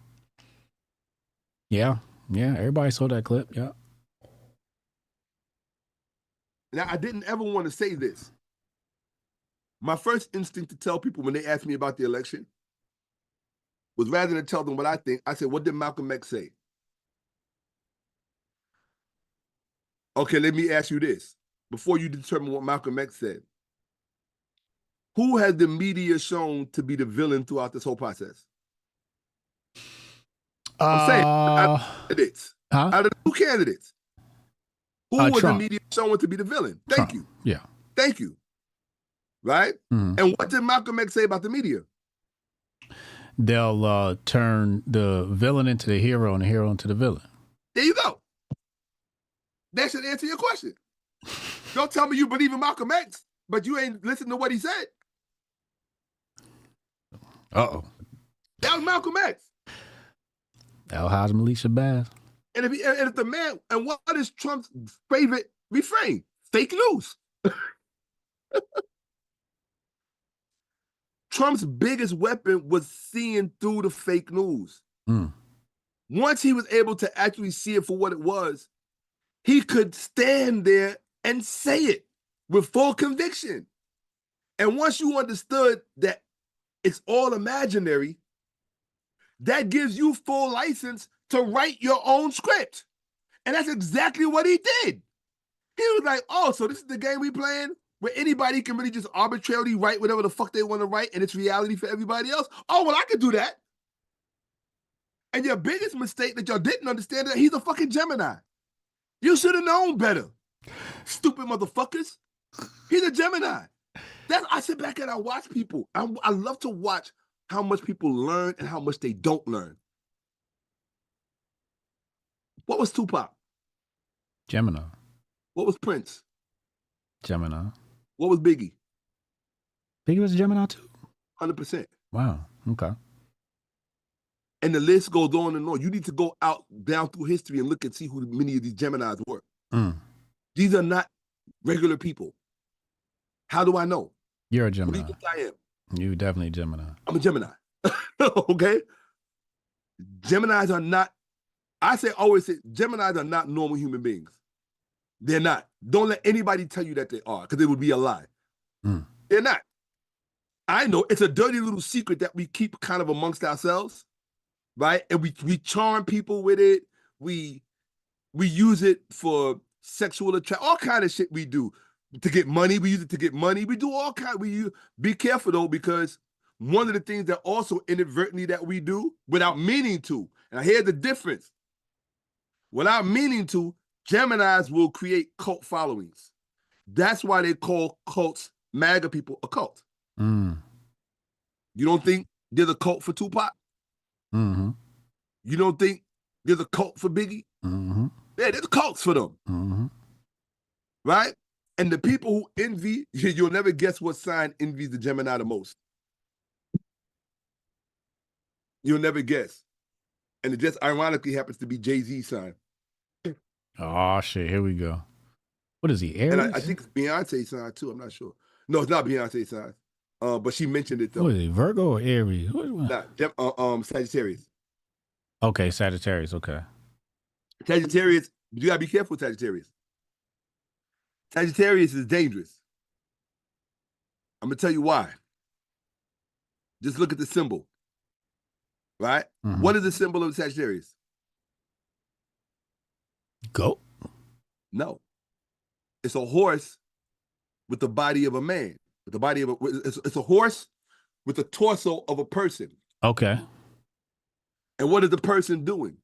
Yeah. Everybody saw that clip. Yeah. Now, I didn't ever want to say this. My first instinct to tell people when they ask me about the election was, rather than tell them what I think, I said, what did Malcolm X say? Okay, let me ask you this. Before you determine what Malcolm X said, who has the media shown to be the villain throughout this whole process? I'm saying, out of the two candidates, who was Trump. the media shown to be the villain? Thank you. Yeah. Thank you. Right? And what did Malcolm X say about the media? They'll turn the villain into the hero and the hero into the villain. There you go. That should answer your question. Don't tell me you believe in Malcolm X, but you ain't listened to what he said. Uh-oh. That was Malcolm X. How's Alicia Bass? And if the man, and what is Trump's favorite refrain? Fake news. Trump's biggest weapon was seeing through the fake news. Once he was able to actually see it for what it was, he could stand there and say it with full conviction. And once you understood that it's all imaginary, that gives you full license to write your own script. And that's exactly what he did. He was like, oh, so this is the game we playing? where anybody can really just arbitrarily write whatever the fuck they want to write and it's reality for everybody else? Oh, well, I could do that. And your biggest mistake that y'all didn't understand is that he's a fucking Gemini. You should have known better. Stupid motherfuckers. He's a Gemini. I sit back and I watch people. I love to watch how much people learn and how much they don't learn. What was Tupac? Gemini. What was Prince? Gemini. What was Biggie? Biggie was a Gemini too? 100%. Wow. Okay. And the list goes on and on. You need to go down through history and look and see who many of these Geminis were. These are not regular people. How do I know? You're a Gemini. What do you think I am? You're definitely a Gemini. I'm a Gemini. Okay? Geminis are not, always say, Geminis are not normal human beings. They're not. Don't let anybody tell you that they are, because it would be a lie. They're not. I know it's a dirty little secret that we keep kind of amongst ourselves, right? And we charm people with it. We use it for sexual attraction, all kind of shit we do. To get money, we use it to get money. We do all kind. Be careful though, because one of the things that also inadvertently that we do without meaning to, and I hear the difference. Without meaning to, Geminis will create cult followings. That's why they call cults, MAGA people, a cult. You don't think there's a cult for Tupac? You don't think there's a cult for Biggie? Yeah, there's cults for them. Right? And the people who envy, you'll never guess what sign envies the Gemini the most. You'll never guess. And it just ironically happens to be Jay-Z's sign. Oh, shit. Here we go. What is he, Aries? And I think it's Beyonce's sign, too. I'm not sure. No, it's not Beyonce's sign. But she mentioned it, though. What is he, Virgo or Aries? Sagittarius. Okay, Sagittarius. Okay. Sagittarius, you got to be careful with Sagittarius. Sagittarius is dangerous. I'm going to tell you why. Just look at the symbol. Right? What is the symbol of Sagittarius? Goat? No. It's a horse with the body of a man. With the body of it's a horse with the torso of a person. Okay. And what is the person doing?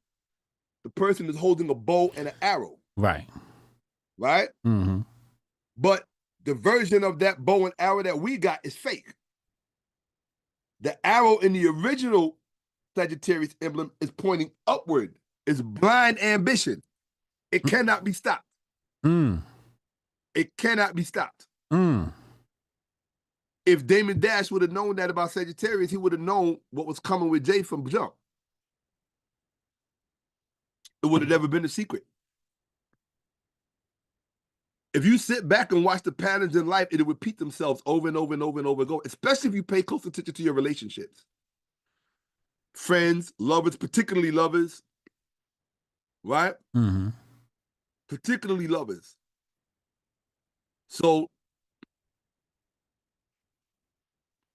The person is holding a bow and an arrow. Right. Right? But the version of that bow and arrow that we got is fake. The arrow in the original Sagittarius emblem is pointing upward. It's blind ambition. It cannot be stopped. It cannot be stopped. If Damon Dash would have known that about Sagittarius, he would have known what was coming with Jay from jump. It would have never been a secret. If you sit back and watch the patterns in life, it'll repeat themselves over and over and over and over again, especially if you pay close attention to your relationships. Friends, lovers, particularly lovers, right? Particularly lovers. So,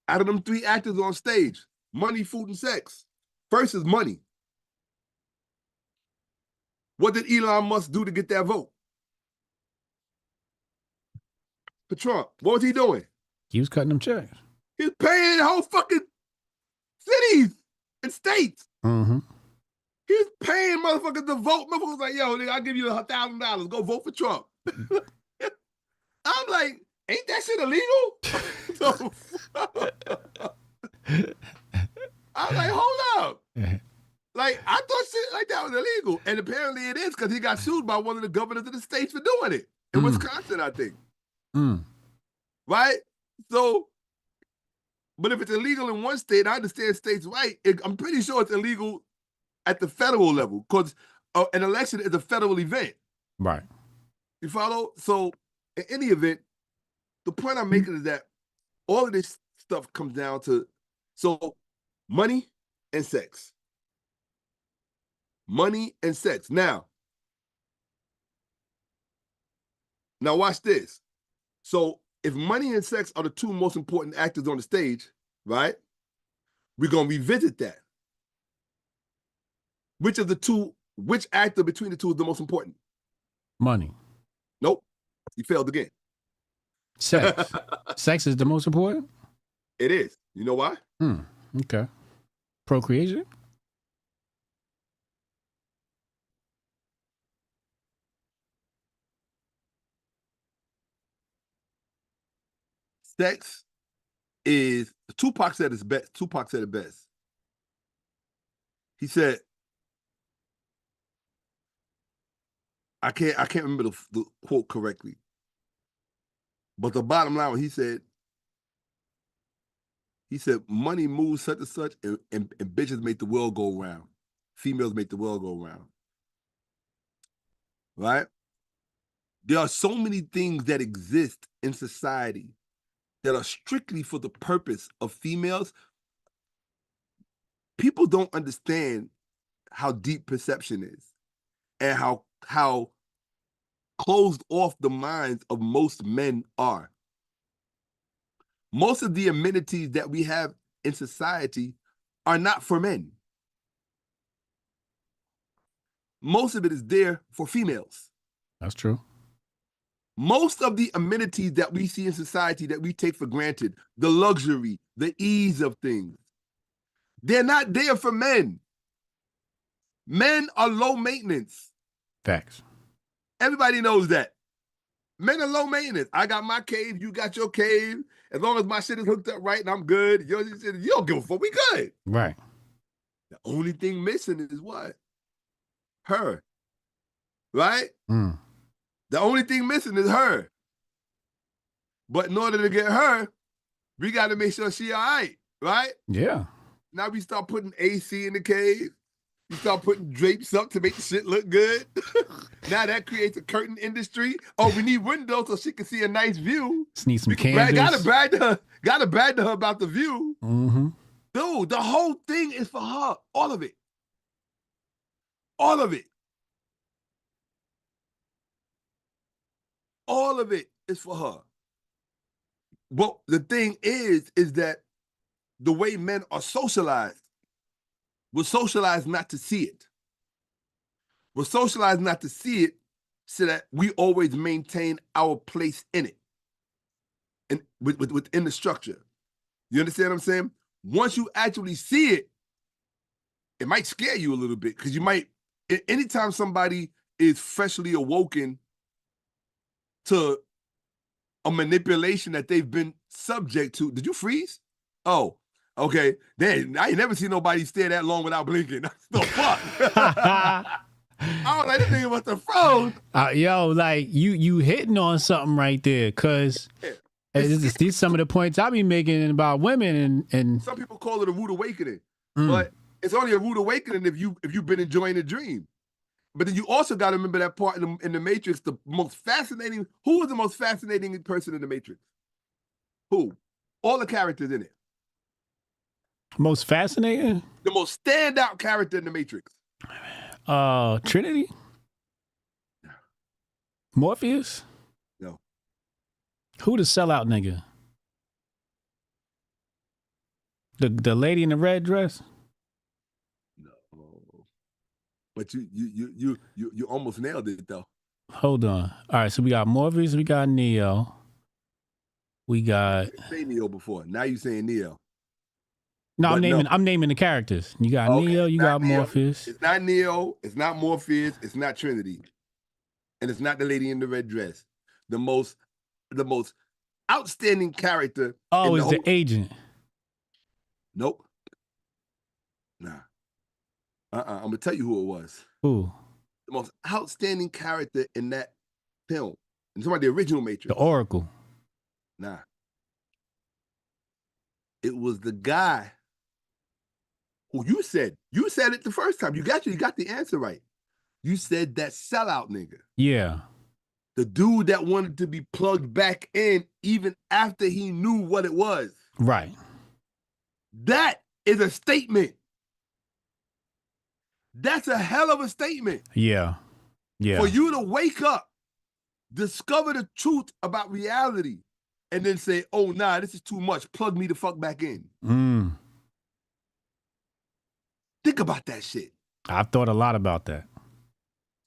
out of them three actors on stage, money, food, and sex. First is money. What did Elon Musk do to get that vote? For Trump. What was he doing? He was cutting them checks. He was paying the whole fucking cities and states. He was paying motherfuckers to vote. Motherfuckers was like, yo, nigga, I'll give you $1,000. Go vote for Trump. I'm like, ain't that shit illegal? I'm like, hold up. Like, I thought shit like that was illegal. And apparently it is, because he got sued by one of the governors of the states for doing it. In Wisconsin, I think. Right? So, but if it's illegal in one state, I understand states' right. I'm pretty sure it's illegal at the federal level, because an election is a federal event. Right. You follow? So, in any event, the point I'm making is that all of this stuff comes down to, so, money and sex. Money and sex. Now watch this. So if money and sex are the two most important actors on the stage, right? We're going to revisit that. Which actor between the two is the most important? Money. Nope. You failed again. Sex. Sex is the most important? It is. You know why? Okay. Procreation? Sex is, Tupac said it's best. Tupac said it best. He said, I can't remember the quote correctly. But the bottom line, what he said, money moves such and such, and bitches make the world go round. Females make the world go round. Right? There are so many things that exist in society that are strictly for the purpose of females. People don't understand how deep perception is and how closed off the minds of most men are. Most of the amenities that we have in society are not for men. Most of it is there for females. That's true. Most of the amenities that we see in society that we take for granted, the luxury, the ease of things, they're not there for men. Men are low maintenance. Facts. Everybody knows that. Men are low maintenance. I got my cave, you got your cave. As long as my shit is hooked up right and I'm good, you don't give a fuck, we good. Right. The only thing missing is what? Her. Right? The only thing missing is her. But in order to get her, we got to make sure she all right, right? Yeah. Now we start putting AC in the cave. We start putting drapes up to make the shit look good. Now that creates a curtain industry. Oh, we need windows so she can see a nice view. Just need some candles. Gotta brag to her about the view. Mm-hmm. Dude, the whole thing is for her. All of it. All of it. All of it is for her. But the thing is that the way men are socialized, we're socialized not to see it. We're socialized not to see it so that we always maintain our place in it and within the structure. You understand what I'm saying? Once you actually see it, it might scare you a little bit because you might, anytime somebody is freshly awoken to a manipulation that they've been subject to. Did you freeze? Oh, okay. Then I ain't never seen nobody stay that long without blinking. The fuck? I was like, this nigga must have froze. Yo, like you hitting on something right there, cause these some of the points I be making about women and some people call it a rude awakening, but it's only a rude awakening if you've been enjoying a dream. But then you also got to remember that part in the Matrix, who was the most fascinating person in the Matrix? Who? All the characters in it. Most fascinating? The most standout character in the Matrix. Trinity? No. Morpheus? No. Who the sellout nigga? The lady in the red dress? But you almost nailed it though. Hold on. All right, so we got Morpheus, we got Neo. We got say Neo before. Now you saying Neo. No, I'm naming the characters. You got Neo, you got Neo. Morpheus. It's not Neo, it's not Morpheus, it's not Trinity. And it's not the lady in the red dress. The most outstanding character. Oh, it's the agent. Nope. Nah. I'm gonna tell you who it was. Who? The most outstanding character in that film. And talking about the original Matrix. The Oracle. Nah. It was the guy who you said it the first time. You got the answer right. You said that sellout nigga. Yeah. The dude that wanted to be plugged back in even after he knew what it was. Right. That is a statement. That's a hell of a statement. Yeah. Yeah. For you to wake up, discover the truth about reality, and then say, oh, nah, this is too much. Plug me the fuck back in. Think about that shit. I've thought a lot about that.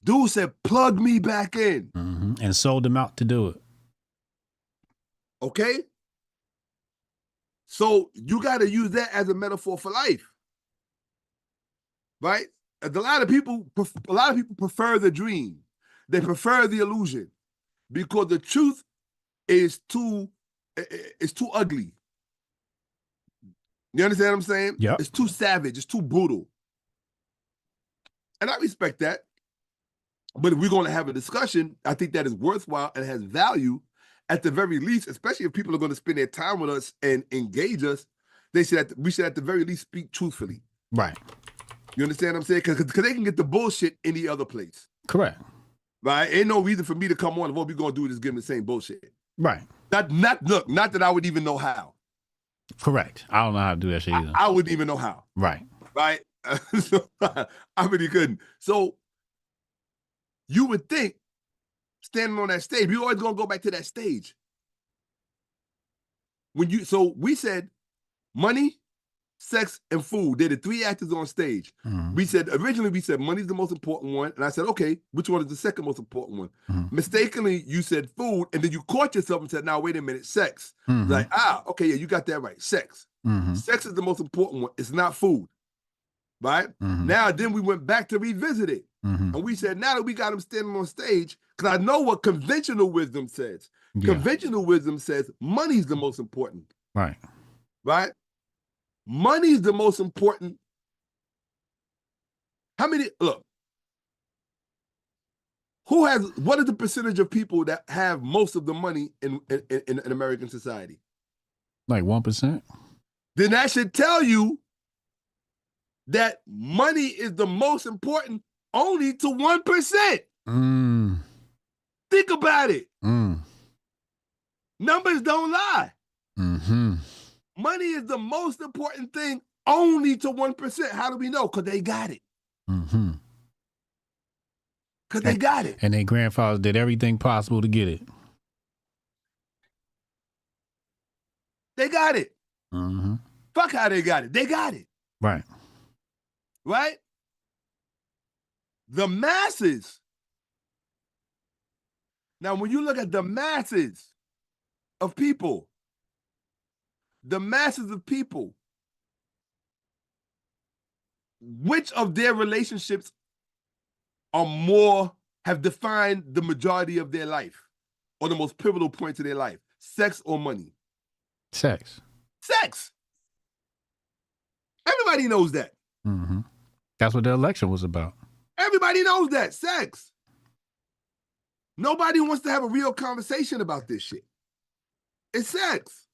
Dude said, plug me back in. And sold them out to do it. Okay? So you got to use that as a metaphor for life. Right? A lot of people prefer the dream. They prefer the illusion because the truth is too ugly. You understand what I'm saying? Yep. It's too savage. It's too brutal. And I respect that. But if we're going to have a discussion, I think that is worthwhile and has value at the very least, especially if people are going to spend their time with us and engage us. We should at the very least speak truthfully. Right. You understand what I'm saying? Because they can get the bullshit any other place. Correct. Right? Ain't no reason for me to come on and what we're going to do is give them the same bullshit. Right. Not that I would even know how. Correct. I don't know how to do that shit either. I wouldn't even know how. Right. Right? So, I really couldn't. So you would think standing on that stage, we're always going to go back to that stage. So we said money, sex, and food. They're the three actors on stage. Mm-hmm. Originally we said money's the most important one. And I said, okay, which one is the second most important one? Mm-hmm. Mistakenly, you said food, and then you caught yourself and said, now, wait a minute, sex. Mm-hmm. Like, okay, yeah, you got that right. Sex. Mm-hmm. Sex is the most important one. It's not food. Right? Mm-hmm. Now, then we went back to revisit it. Mm-hmm. And we said, now that we got him standing on stage, because I know what conventional wisdom says. Yeah. Conventional wisdom says money's the most important. Right. Right? Money's the most important. What is the percentage of people that have most of the money in American society? Like 1%? Then that should tell you that money is the most important only to 1%. Think about it. Numbers don't lie. Mm-hmm. Money is the most important thing only to 1%. How do we know? Because they got it. Mm-hmm. Because they got it. And their grandfathers did everything possible to get it. They got it. Mm-hmm. Fuck how they got it. They got it. Right. Right? The masses. Now, when you look at the masses of people, which of their relationships have defined the majority of their life or the most pivotal points of their life? Sex or money? Sex. Everybody knows that. Mm-hmm. That's what the election was about. Everybody knows that. Sex. Nobody wants to have a real conversation about this shit. It's sex.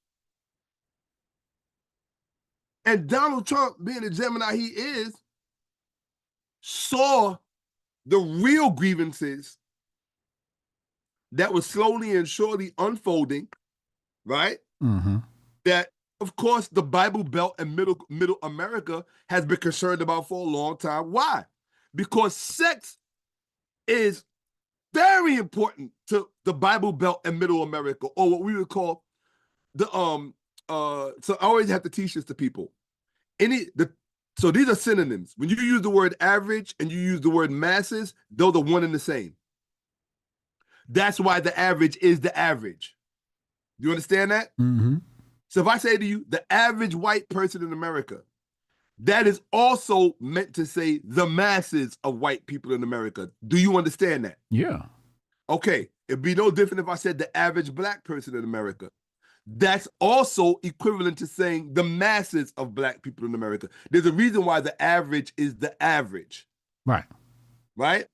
And Donald Trump, being the Gemini he is, saw the real grievances that was slowly and surely unfolding, right? Mm-hmm. That, of course, the Bible Belt and middle America has been concerned about for a long time. Why? Because sex is very important to the Bible Belt and middle America, or what we would call the so I always have to teach this to people. So these are synonyms. When you use the word average and you use the word masses, they're the one and the same. That's why the average is the average. Do you understand that? Mm-hmm. So if I say to you, the average white person in America, that is also meant to say the masses of white people in America. Do you understand that? Yeah. Okay. It'd be no different if I said the average black person in America. That's also equivalent to saying the masses of black people in America. There's a reason why the average is the average. Right. Right?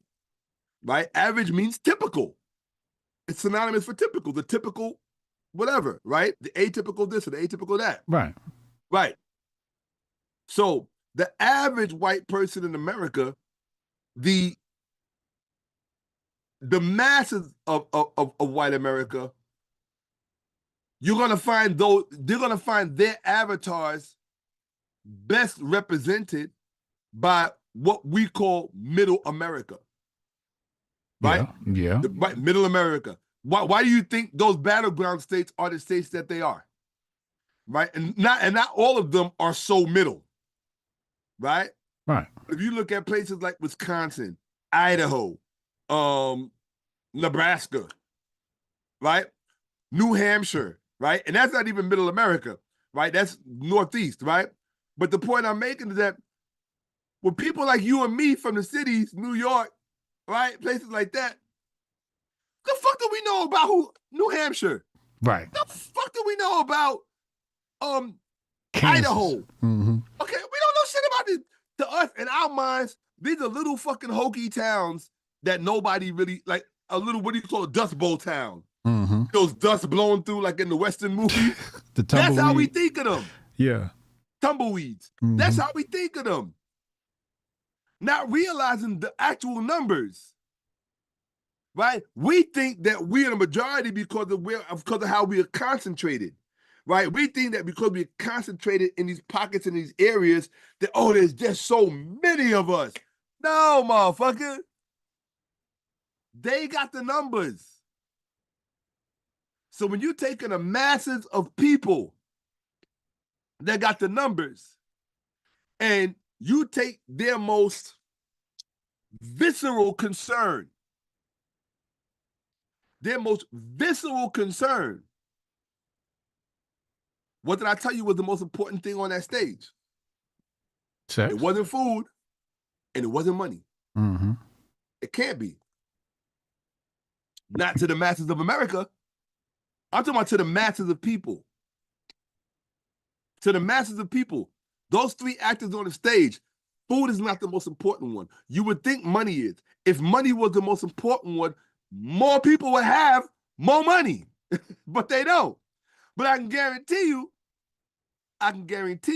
Right? Average means typical. It's synonymous for typical. The typical whatever, right? The atypical this or the atypical that. Right. Right. So the average white person in America, the masses of white America, they're gonna find their avatars best represented by what we call middle America. Right? Yeah. Right, middle America. Why do you think those battleground states are the states that they are? Right? And not all of them are so middle. Right? Right. If you look at places like Wisconsin, Idaho, Nebraska, right? New Hampshire, right? And that's not even middle America, right? That's Northeast, right? But the point I'm making is that with people like you and me from the cities, New York, right? Places like that, the fuck do we know about New Hampshire? Right. The fuck do we know about Kansas. Idaho? Mm-hmm. Okay, we don't know shit about this. To us, in our minds, these are little fucking hokey towns that nobody really, like a little, what do you call it, Dust Bowl town. Mm-hmm. Those dust blowing through like in the Western movies. The That's how we tumbleweed. think of them. Yeah. Tumbleweeds. Mhm. That's how we think of them. Not realizing the actual numbers. Right? We think that we are the majority because of how we are concentrated. Right? We think that because we're concentrated in these pockets in these areas, that there's just so many of us. No, motherfucker. They got the numbers. So when you're taking the masses of people that got the numbers, and you take their most visceral concern, what did I tell you was the most important thing on that stage? Sex. It wasn't food, and it wasn't money. Mm-hmm. It can't be. Not to the masses of America. I'm talking about to the masses of people. To the masses of people. Those three actors on the stage, food is not the most important one. You would think money is. If money was the most important one, more people would have more money. But they don't. But I can guarantee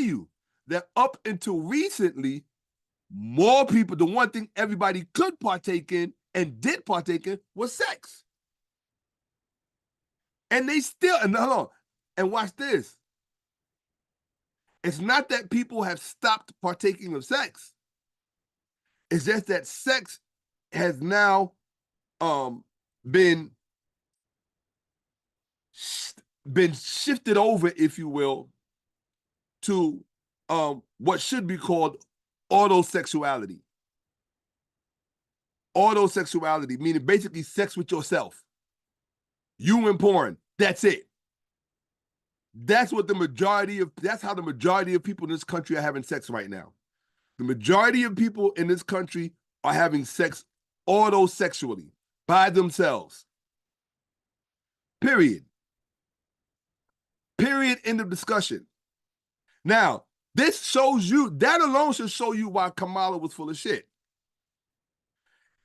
you that up until recently, more people, the one thing everybody could partake in and did partake in was sex. And they still, and hold on, and watch this. It's not that people have stopped partaking of sex. It's just that sex has now been shifted over, if you will, to what should be called autosexuality. Autosexuality, meaning basically sex with yourself. You and porn. That's it. That's how the majority of people in this country are having sex right now. The majority of people in this country are having sex autosexually by themselves. Period. End of discussion. Now, this shows you, that alone should show you why Kamala was full of shit.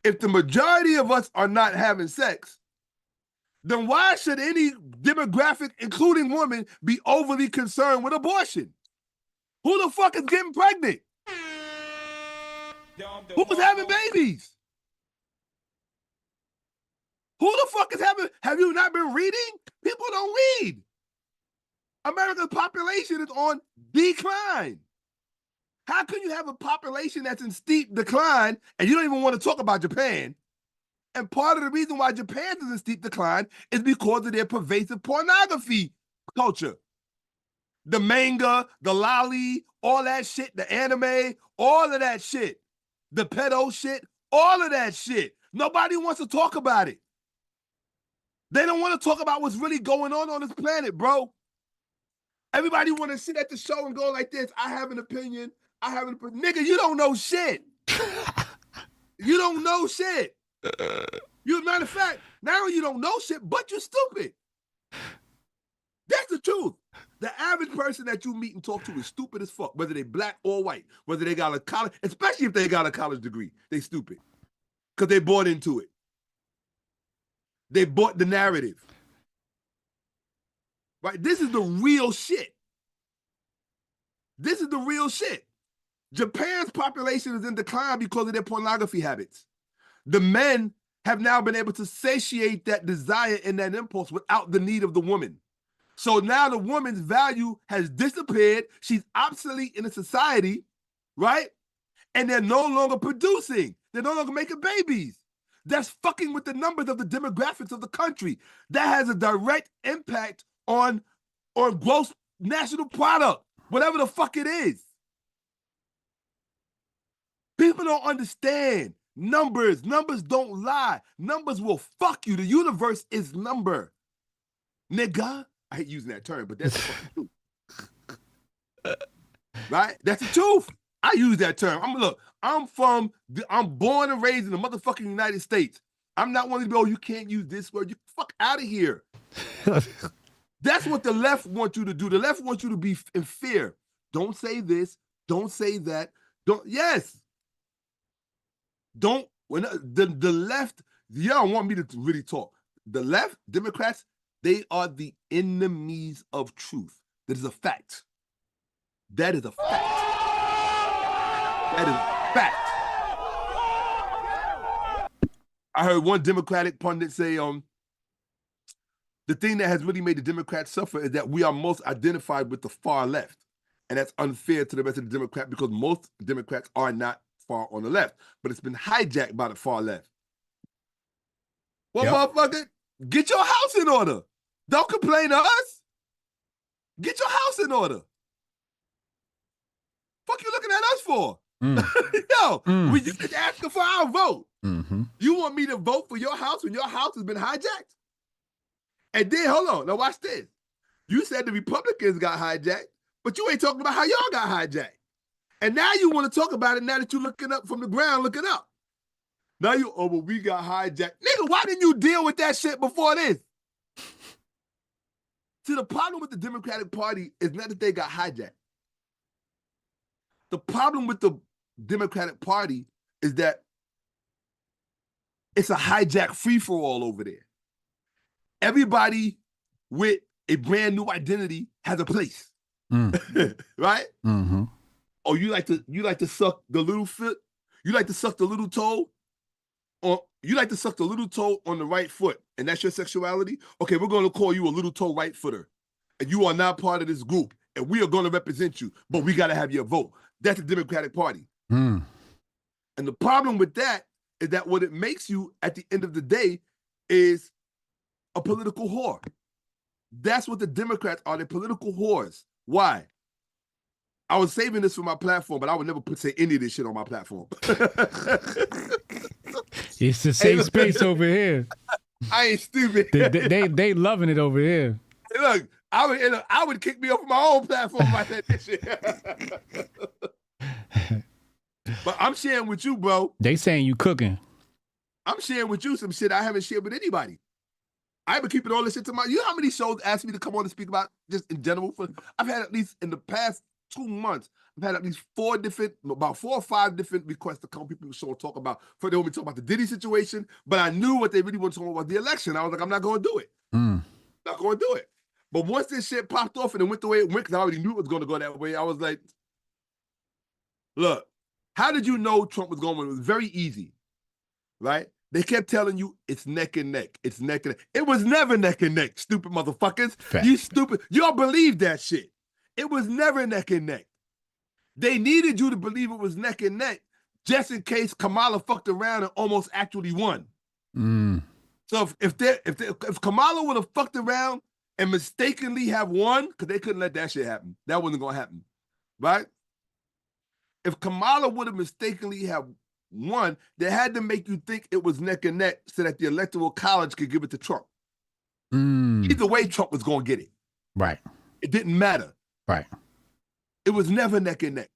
If the majority of us are not having sex, then why should any demographic, including women, be overly concerned with abortion? Who the fuck is getting pregnant? Who's having babies? Who the fuck is having, have you not been reading? People don't read. America's population is on decline. How can you have a population that's in steep decline and you don't even want to talk about Japan? And part of the reason why Japan is in steep decline is because of their pervasive pornography culture. The manga, the lolly, all that shit, the anime, all of that shit, the pedo shit, all of that shit. Nobody wants to talk about it. They don't want to talk about what's really going on this planet, bro. Everybody want to sit at the show and go like this, I have an opinion, Nigga, you don't know shit. You don't know shit. Matter of fact, not only you don't know shit, but you're stupid. That's the truth. The average person that you meet and talk to is stupid as fuck, whether they black or white, whether they got a college, especially if they got a college degree, they stupid. Because they bought into it. They bought the narrative. Right? This is the real shit. This is the real shit. Japan's population is in decline because of their pornography habits. The men have now been able to satiate that desire and that impulse without the need of the woman. So now the woman's value has disappeared. She's obsolete in a society, right? And they're no longer producing. They're no longer making babies. That's fucking with the numbers of the demographics of the country. That has a direct impact on gross national product, whatever the fuck it is. People don't understand. Numbers don't lie. Numbers will fuck you. The universe is number. Nigga, I hate using that term, but that's the fucking truth. Right? That's the truth. I use that term. I'm born and raised in the motherfucking United States. I'm not one of these, you can't use this word. You fuck out of here. That's what the left wants you to do. The left wants you to be in fear. Don't say this. Don't say that. When the left, y'all want me to really talk. The left, Democrats, they are the enemies of truth. That is a fact. That is a fact. That is a fact. I heard one Democratic pundit say, the thing that has really made the Democrats suffer is that we are most identified with the far left. And that's unfair to the rest of the Democrats because most Democrats are not far on the left, but it's been hijacked by the far left. Well, motherfucker, get your house in order. Don't complain to us. Get your house in order. Fuck you looking at us for? We just asking for our vote. Mm-hmm. You want me to vote for your house when your house has been hijacked? And then, hold on, now watch this. You said the Republicans got hijacked, but you ain't talking about how y'all got hijacked. And now you want to talk about it now that you're looking up from the ground, looking up. Now we got hijacked. Nigga, why didn't you deal with that shit before this? See, the problem with the Democratic Party is not that they got hijacked. The problem with the Democratic Party is that it's a hijack free-for-all over there. Everybody with a brand new identity has a place. Right? Mm-hmm. Oh, you like to suck the little foot? You like to suck the little toe? Or you like to suck the little toe on the right foot, and that's your sexuality? Okay, we're going to call you a little toe right footer. And you are not part of this group, and we are going to represent you, but we got to have your vote. That's the Democratic Party. Mm. And the problem with that is that what it makes you at the end of the day is a political whore. That's what the Democrats are. They're political whores. Why? I was saving this for my platform, but I would never say any of this shit on my platform. It's the safe space over here. I ain't stupid. They loving it over here. Hey, look, I would kick me off of my own platform if I said this shit. But I'm sharing with you, bro. They saying you cooking. I'm sharing with you some shit I haven't shared with anybody. I've been keeping all this shit to my. You know how many shows asked me to come on and speak about just in general? I've had at least in the past 2 months, I've had at least about 4 or 5 different requests to come people to show and talk about. First, they want me to talk about the Diddy situation, but I knew what they really wanted to talk about was the election. I was like, I'm not going to do it. Not going to do it. But once this shit popped off and it went the way it went, because I already knew it was going to go that way, I was like, look, how did you know Trump was going to win? It was very easy, right? They kept telling you it's neck and neck. It's neck and neck. It was never neck and neck, stupid motherfuckers. Fact. You stupid. Y'all believe that shit. It was never neck and neck. They needed you to believe it was neck and neck just in case Kamala fucked around and almost actually won. So if Kamala would have fucked around and mistakenly have won, because they couldn't let that shit happen. That wasn't going to happen, right? If Kamala would have mistakenly have won, they had to make you think it was neck and neck so that the Electoral College could give it to Trump. Either way, Trump was going to get it. Right. It didn't matter. Right. It was never neck and neck.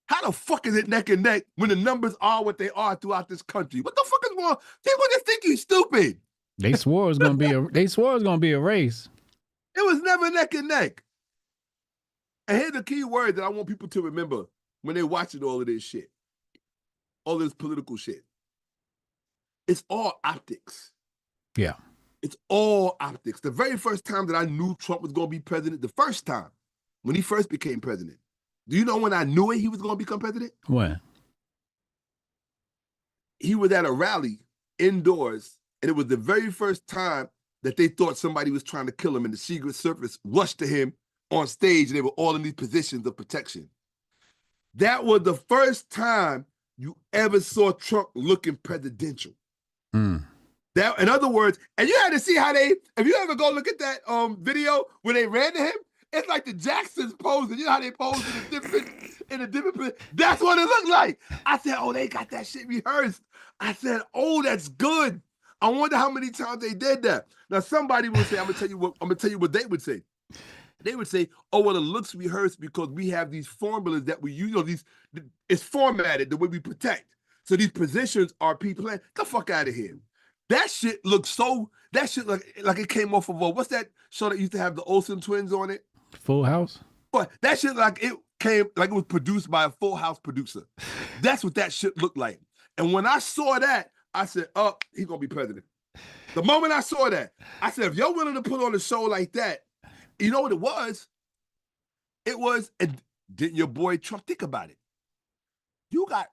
How the fuck is it neck and neck when the numbers are what they are throughout this country? What the fuck is wrong? People just think you're stupid. They swore it was gonna be a race. It was never neck and neck. And here's the key word that I want people to remember when they're watching all of this shit. All this political shit. It's all optics. Yeah. It's all optics. The very first time that I knew Trump was going to be president, the first time, when he first became president, do you know when I knew he was going to become president? When? He was at a rally indoors, and it was the very first time that they thought somebody was trying to kill him, and the Secret Service rushed to him on stage, and they were all in these positions of protection. That was the first time you ever saw Trump looking presidential. That, in other words, and you had to see how if you ever go look at that video where they ran to him, it's like the Jacksons posing. You know how they pose in a different, that's what it looked like. I said, oh, they got that shit rehearsed. I said, oh, that's good. I wonder how many times they did that. Now somebody will say, I'm gonna tell you what they would say. They would say, oh, well, it looks rehearsed because we have these formulas that we use. You know, it's formatted the way we protect. So these positions are people playing. Get the fuck out of here. That shit like it came off of what's that show that used to have the Olsen twins on it? Full House? But that shit like it was produced by a Full House producer. That's what that shit looked like. And when I saw that, I said, oh, he's gonna be president. The moment I saw that, I said, if you're willing to put on a show like that, you know what it was? It was, and didn't your boy Trump think about it? You got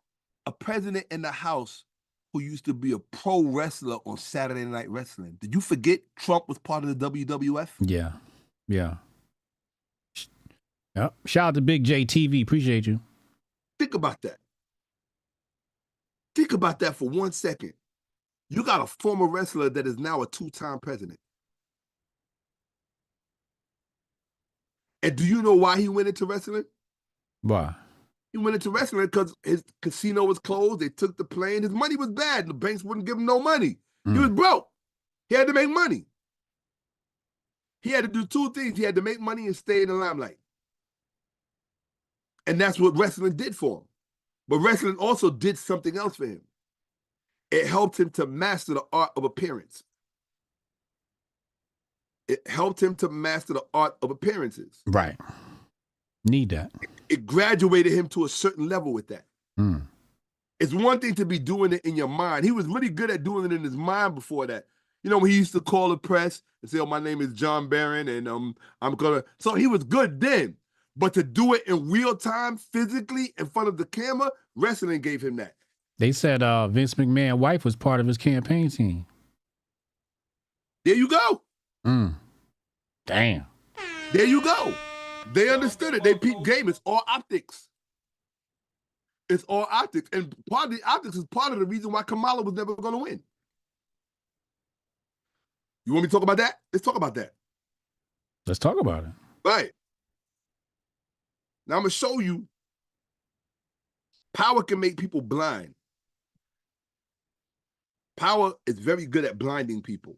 a president in the House who used to be a pro wrestler on Saturday Night Wrestling. Did you forget Trump was part of the WWF? Yeah. Yeah. Yep. Shout out to Big J TV. Appreciate you. Think about that. Think about that for 1 second. You got a former wrestler that is now a 2-time president. And do you know why he went into wrestling? Why? He went into wrestling because his casino was closed. They took the plane. His money was bad. The banks wouldn't give him no money. He was broke. He had to make money. He had to do 2 things. He had to make money and stay in the limelight. And that's what wrestling did for him. But wrestling also did something else for him. It helped him to master the art of appearance. It helped him to master the art of appearances. Right. Need that. It graduated him to a certain level with that. It's one thing to be doing it in your mind. He was really good at doing it in his mind before that. You know, when he used to call the press and say, oh, my name is John Barron, and I'm gonna. So he was good then. But to do it in real time, physically, in front of the camera, wrestling gave him that. They said Vince McMahon's wife was part of his campaign team. There you go. Damn. There you go. They understood it. They peeped game. It's all optics. It's all optics. And part of the optics is part of the reason why Kamala was never going to win. You want me to talk about that? Let's talk about that. Let's talk about it. Right. Now I'm going to show you power can make people blind. Power is very good at blinding people.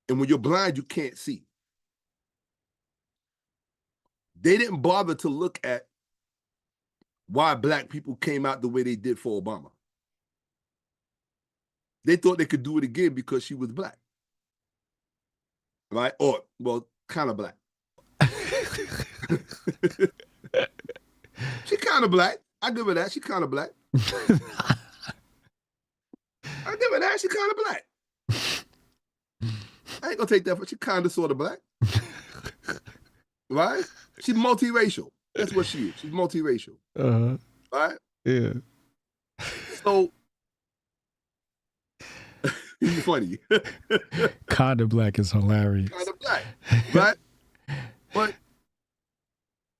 And when you're blind, you can't see. They didn't bother to look at why black people came out the way they did for Obama. They thought they could do it again because she was black. Right? Or, well, kind of black. She kind of black. I give her that. She kind of black. I give her that. She kind of black. I ain't gonna take that for she kind of sort of black. Right? She's multiracial. That's what she is. She's multiracial. Right? Yeah. So he's funny. Kind of black is hilarious. Kind of black. Right? But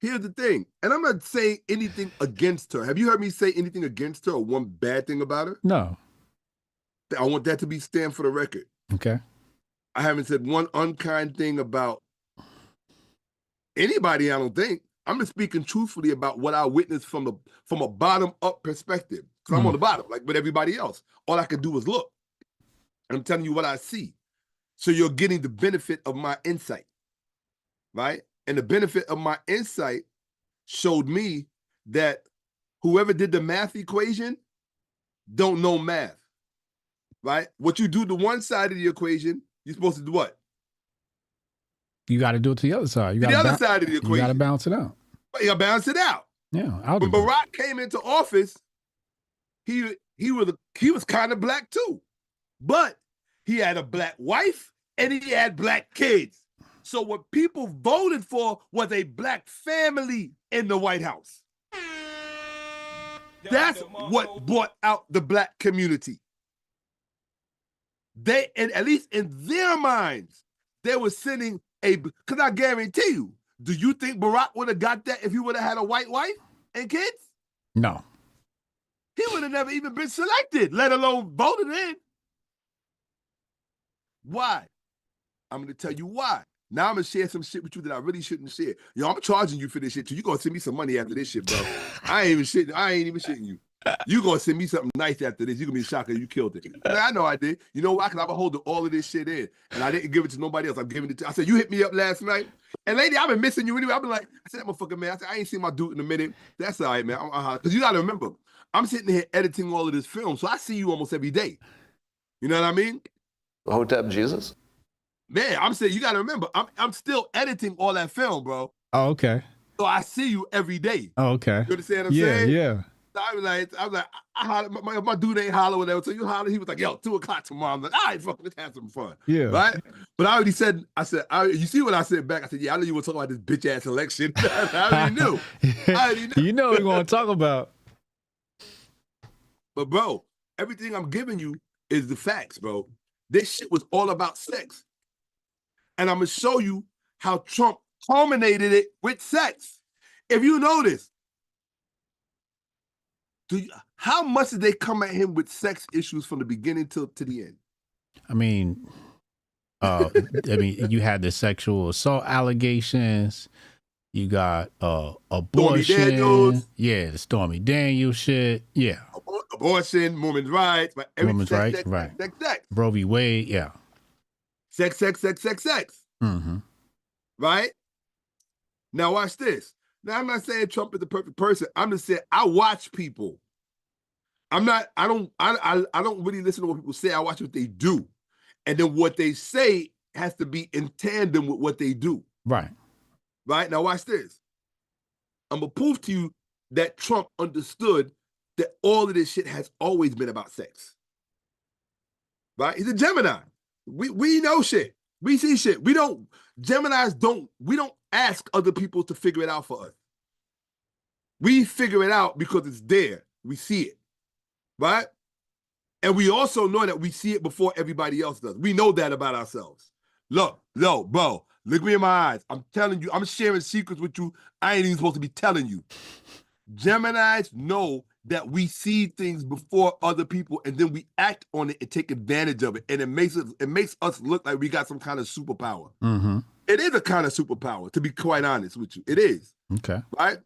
here's the thing, and I'm not saying anything against her. Have you heard me say anything against her or one bad thing about her? No. I want that to be stand for the record. Okay. I haven't said one unkind thing about anybody, I don't think. I'm just speaking truthfully about what I witnessed from a bottom-up perspective. Because I'm on the bottom, like with everybody else. All I can do is look. I'm telling you what I see. So you're getting the benefit of my insight, right? And the benefit of my insight showed me that whoever did the math equation don't know math, right? What you do to one side of the equation, you're supposed to do what? You got to do it to the other side. The other side of the equation. You got to balance it out. But you got to balance it out. Yeah. When Barack came into office, he was kind of black too, but he had a black wife and he had black kids. So what people voted for was a black family in the White House. That's what brought out the black community. They, and at least in their minds, they were sending because I guarantee you, do you think Barack would have got that if he would have had a white wife and kids? No. He would have never even been selected, let alone voted in. Why? I'm going to tell you why. Now I'm going to share some shit with you that I really shouldn't share. Yo, I'm charging you for this shit too. You're going to send me some money after this shit, bro. I ain't even shitting you. You gonna send me something nice after this. You gonna be shocked that you killed it. I know I did. You know why? Because I've been holding all of this shit in, and I didn't give it to nobody else. I'm giving it to. I said you hit me up last night, and lady, I've been missing you anyway. I've been like, I said that motherfucker man. I said I ain't seen my dude in a minute. That's all right, man. Because you gotta remember, I'm sitting here editing all of this film, so I see you almost every day. You know what I mean? Hotep Jesus. Man, I'm saying you gotta remember, I'm still editing all that film, bro. Oh, okay. So I see you every day. Oh, okay. You understand what I'm saying? Yeah. I was like, I hollered, my dude ain't holler whatever. So you holler. He was like, yo, 2:00 tomorrow. I'm like, all right, fuck, let's have some fun. Yeah. Right? But I already said, you see what I said back? I said, yeah, I know you were talking about this bitch ass election. I already knew. You know what we're gonna talk about. But bro, everything I'm giving you is the facts, bro. This shit was all about sex. And I'm gonna show you how Trump culminated it with sex. If you notice, how much did they come at him with sex issues from the beginning to the end? I mean, you had the sexual assault allegations. You got abortion. Yeah, the Stormy Daniels shit. Yeah. Abortion, women's rights. Women's rights, right. Sex. Roe v. Wade, yeah. Sex. Mm-hmm. Right? Now watch this. Now I'm not saying Trump is the perfect person. I'm just saying I watch people. I don't really listen to what people say. I watch what they do. And then what they say has to be in tandem with what they do. Right. Right? Now watch this. I'm gonna prove to you that Trump understood that all of this shit has always been about sex. Right? He's a Gemini. We know shit. We see shit. We don't ask other people to figure it out for us. We figure it out because it's there. We see it. Right? And we also know that we see it before everybody else does. We know that about ourselves. Look, bro, look me in my eyes. I'm telling you, I'm sharing secrets with you I ain't even supposed to be telling you. Geminis know that we see things before other people and then we act on it and take advantage of it. And it makes us look like we got some kind of superpower. Mm-hmm. It is a kind of superpower, to be quite honest with you. It is. Okay. Right?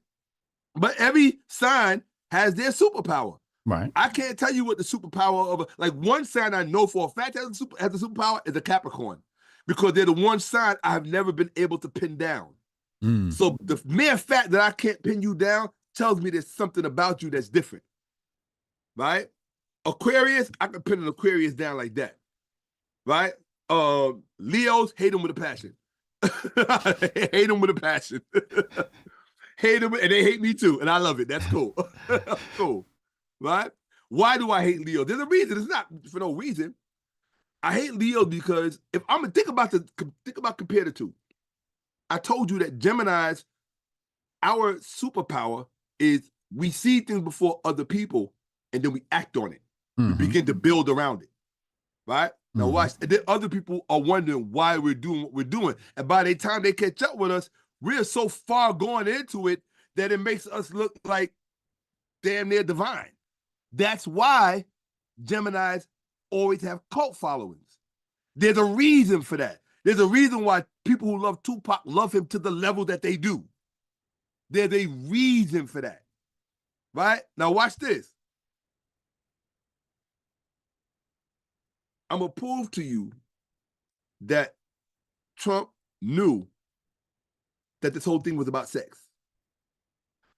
But every sign has their superpower. Right. I can't tell you what the superpower of like one sign I know for a fact has a superpower is a Capricorn, because they're the one sign I have never been able to pin down. Mm. So the mere fact that I can't pin you down tells me there's something about you that's different. Right? Aquarius, I can pin an Aquarius down like that. Right? Leos, hate them with a passion. Hate them with a passion. Hate them, and they hate me too, and I love it. That's cool. Cool. Right? Why do I hate Leo? There's a reason. It's not for no reason. I hate Leo because if I'm gonna think about compare the two. I told you that Geminis, our superpower is we see things before other people and then we act on it. Mm-hmm. We begin to build around it. Right? Now watch, and then other people are wondering why we're doing what we're doing. And by the time they catch up with us, we're so far going into it that it makes us look like damn near divine. That's why Geminis always have cult followings. There's a reason for that. There's a reason why people who love Tupac love him to the level that they do. There's a reason for that. Right? Now watch this. I'm going to prove to you that Trump knew that this whole thing was about sex.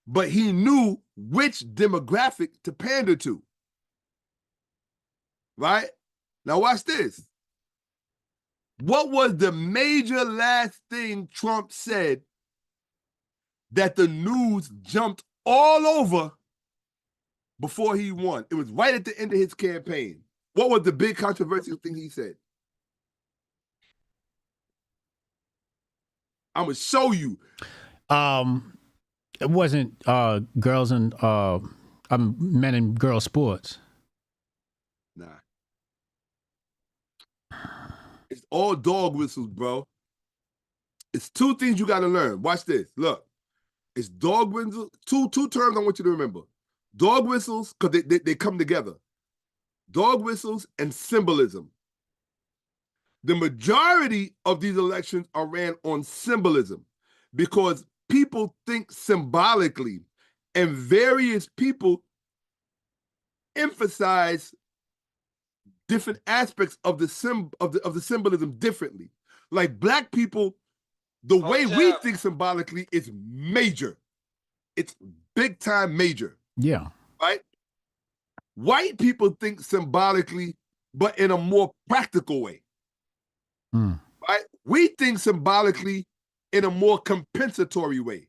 But he knew which demographic to pander to. Right? Now watch this. What was the major last thing Trump said that the news jumped all over before he won? It was right at the end of his campaign. What was the big controversial thing he said? I'm going to show you. It wasn't girls and men and girl sports. Nah. It's all dog whistles, bro. It's two things you got to learn. Watch this. Look. It's dog whistles. Two terms I want you to remember. Dog whistles, because they come together. Dog whistles and symbolism. The majority of these elections are ran on symbolism because people think symbolically, and various people emphasize different aspects of the symbolism differently. Like black people, the way we think symbolically is major. It's big time major. Yeah. Right? White people think symbolically, but in a more practical way. Right? We think symbolically in a more compensatory way.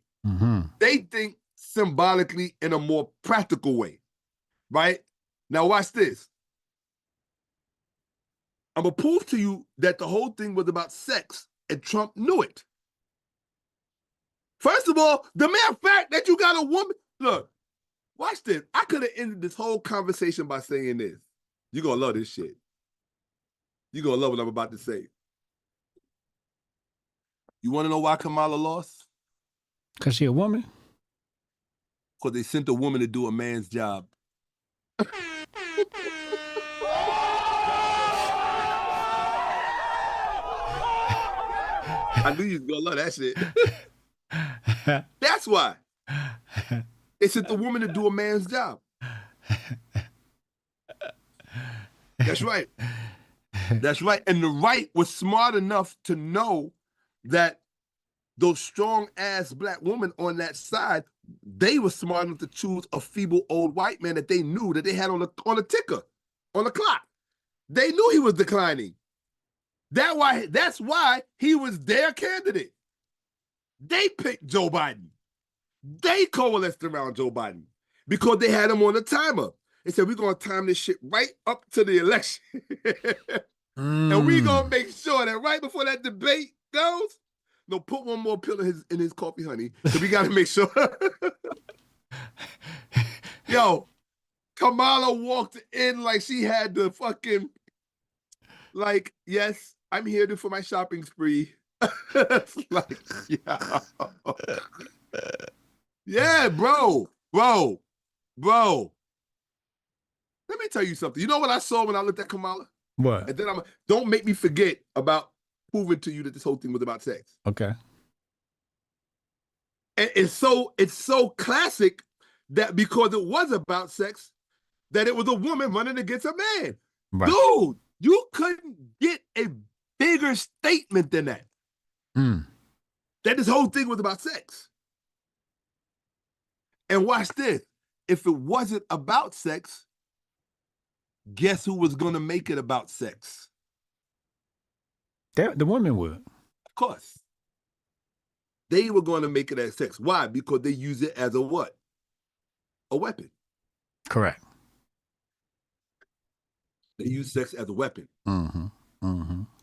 They think symbolically in a more practical way. Right? Now watch this. I'm going to prove to you that the whole thing was about sex, and Trump knew it. First of all, the mere fact that you got a woman, look, watch this. I could have ended this whole conversation by saying this. You're going to love this shit. You're going to love what I'm about to say. You want to know why Kamala lost? Because she a woman? Because they sent a woman to do a man's job. I knew you was gonna love that shit. That's why. They sent the woman to do a man's job. That's right. That's right. And the right was smart enough to know that those strong-ass black women on that side, they were smart enough to choose a feeble old white man that they knew that they had on a ticker, on the clock. They knew he was declining. That's why he was their candidate. They picked Joe Biden. They coalesced around Joe Biden because they had him on the timer. They said, we're going to time this shit right up to the election. And we're going to make sure that right before that debate goes, no, put one more pill in his coffee, honey. So we got to make sure. Yo, Kamala walked in like she had the fucking, like, yes, I'm here for my shopping spree. Like, yeah. Yeah, bro. Let me tell you something. You know what I saw when I looked at Kamala? What? And then don't make me forget about proving to you that this whole thing was about sex. Okay. And it's so classic that because it was about sex, that it was a woman running against a man. Right. Dude, you couldn't get a bigger statement than that. That this whole thing was about sex. And watch this. If it wasn't about sex, guess who was going to make it about sex? The women would. Of course. They were going to make it as sex. Why? Because they use it as a what? A weapon. Correct. They use sex as a weapon.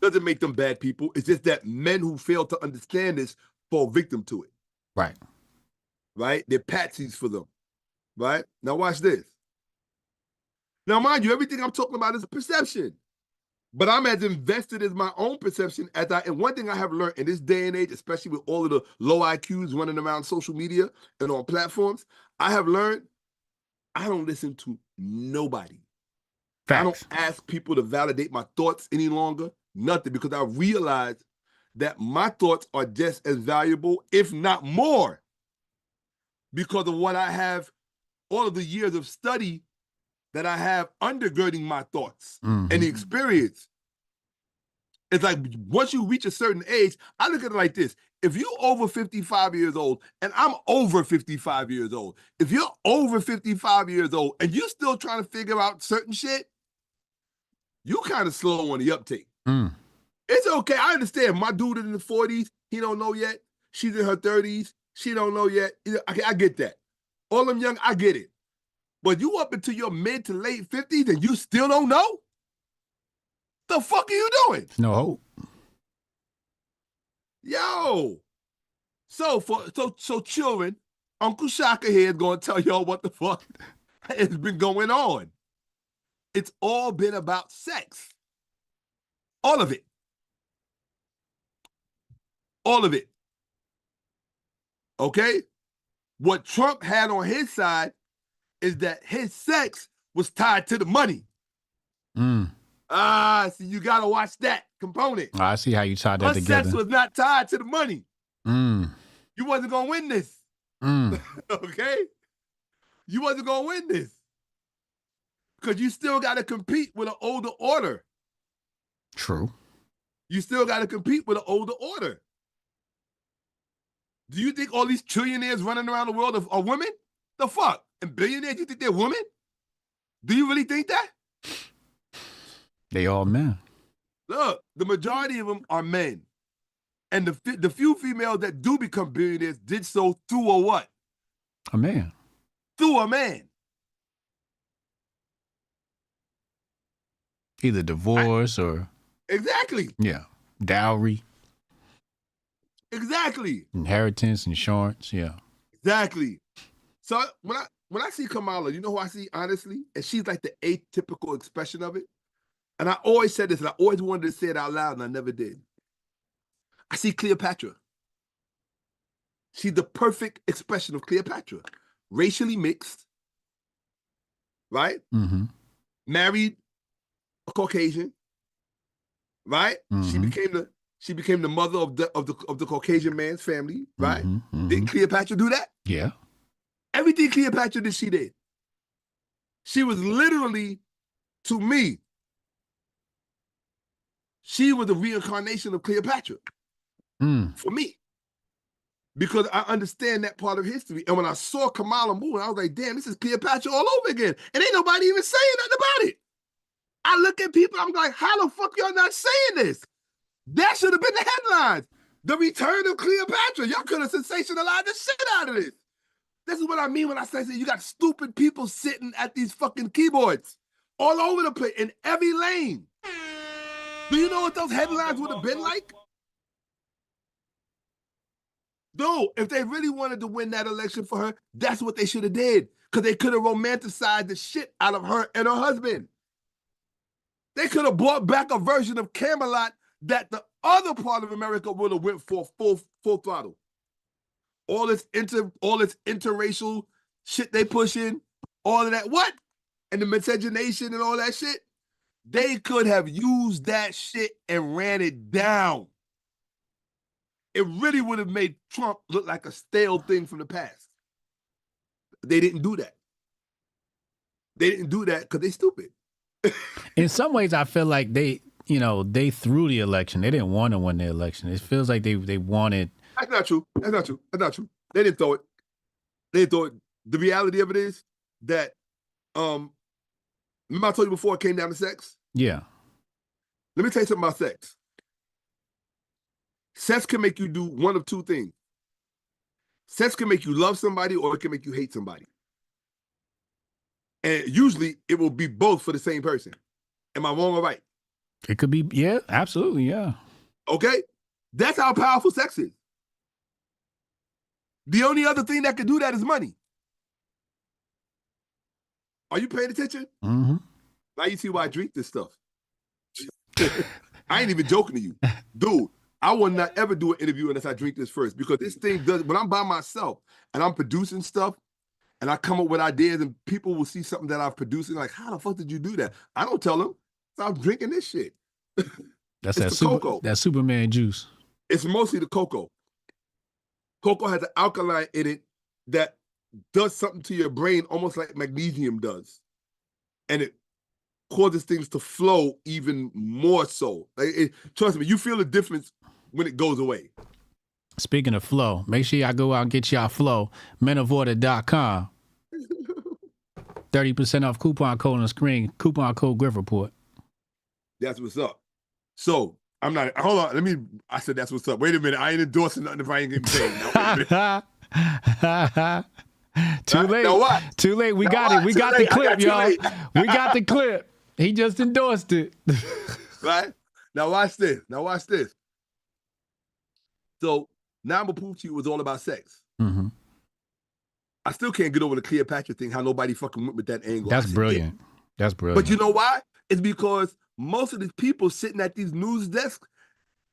Doesn't make them bad people. It's just that men who fail to understand this fall victim to it. Right. Right? They're patsies for them. Right? Now watch this. Now, mind you, everything I'm talking about is perception. But I'm as invested as my own perception as and one thing I have learned in this day and age, especially with all of the low IQs running around social media and on platforms, I have learned I don't listen to nobody. Facts. I don't ask people to validate my thoughts any longer, nothing, because I realize that my thoughts are just as valuable, if not more, because of what I have, all of the years of study that I have undergirding my thoughts and the experience. It's like once you reach a certain age, I look at it like this. If you're over 55 years old, and I'm over 55 years old, if you're over 55 years old and you're still trying to figure out certain shit, you kind of slow on the uptake. It's okay. I understand. My dude is in the 40s. He don't know yet. She's in her 30s. She don't know yet. I get that. All them young, I get it. But you up into your mid to late 50s and you still don't know? The fuck are you doing? No hope. Yo. So children, Uncle Shakka here is going to tell y'all what the fuck has been going on. It's all been about sex. All of it. All of it. Okay? What Trump had on his side is that his sex was tied to the money. So you got to watch that component. I see how you tied that together. Sex was not tied to the money. You wasn't going to win this. Okay? You wasn't going to win this. Because you still got to compete with an older order. True. You still got to compete with an older order. Do you think all these trillionaires running around the world are women? The fuck? And billionaires, you think they're women? Do you really think that? They all men. Look, the majority of them are men. And the few females that do become billionaires did so through a what? A man. Through a man. Either divorce or... Exactly. Yeah. Dowry. Exactly. Inheritance, insurance, yeah. Exactly. So when I see Kamala, you know who I see, honestly? And she's like the atypical expression of it. And I always said this, and I always wanted to say it out loud, and I never did. I see Cleopatra. She's the perfect expression of Cleopatra. Racially mixed, right? Mm-hmm. Married a Caucasian, right? Mm-hmm. She became the mother of the Caucasian man's family, right? Mm-hmm. Mm-hmm. Didn't Cleopatra do that? Yeah. Everything Cleopatra did, she did. She was literally, to me, she was the reincarnation of Cleopatra. For me. Because I understand that part of history. And when I saw Kamala move, I was like, damn, this is Cleopatra all over again. And ain't nobody even saying nothing about it. I look at people, I'm like, how the fuck y'all not saying this? That should have been the headlines. The return of Cleopatra. Y'all could have sensationalized the shit out of this. This is what I mean when I say you got stupid people sitting at these fucking keyboards all over the place in every lane. Do you know what those headlines would have been like? No, if they really wanted to win that election for her, that's what they should have did. Because they could have romanticized the shit out of her and her husband. They could have brought back a version of Camelot that the other part of America would have went for full throttle. All this interracial shit they pushing, all of that, what? And the miscegenation and all that shit. They could have used that shit and ran it down. It really would have made Trump look like a stale thing from the past. They didn't do that. They didn't do that because they're stupid. In some ways, I feel like they threw the election. They didn't want to win the election. It feels like they wanted. That's not true. That's not true. That's not true. They didn't throw it. They didn't throw it. The reality of it is that, remember I told you before it came down to sex? Yeah. Let me tell you something about sex. Sex can make you do one of two things. Sex can make you love somebody or it can make you hate somebody. And usually it will be both for the same person. Am I wrong or right? It could be, yeah, absolutely, yeah. Okay? That's how powerful sex is. The only other thing that can do that is money. Are you paying attention? Mm-hmm. Now you see why I drink this stuff. I ain't even joking to you. Dude, I will not ever do an interview unless I drink this first, because this thing does, when I'm by myself and I'm producing stuff and I come up with ideas and people will see something that I've produced and like, how the fuck did you do that? I don't tell them. So I'm drinking this shit. That's that Superman juice. It's mostly the cocoa. Cocoa has an alkaline in it that does something to your brain almost like magnesium does. And it causes things to flow even more so. Trust me, you feel the difference when it goes away. Speaking of flow, make sure y'all go out and get y'all flow, menoforder.com. 30% off coupon code on the screen, coupon code Griff Report. That's what's up. So, I'm not, hold on, I said that's what's up. Wait a minute, I ain't endorsing nothing if I ain't getting paid. Too late. Now what? Too late. We got it. We got the clip, y'all. We got the clip. He just endorsed it. Right? Now watch this. So now I'm gonna prove to you it was all about sex. Mm-hmm. I still can't get over the Cleopatra thing, how nobody fucking went with that angle. That's brilliant. Yeah. That's brilliant. But you know why? It's because most of the people sitting at these news desks,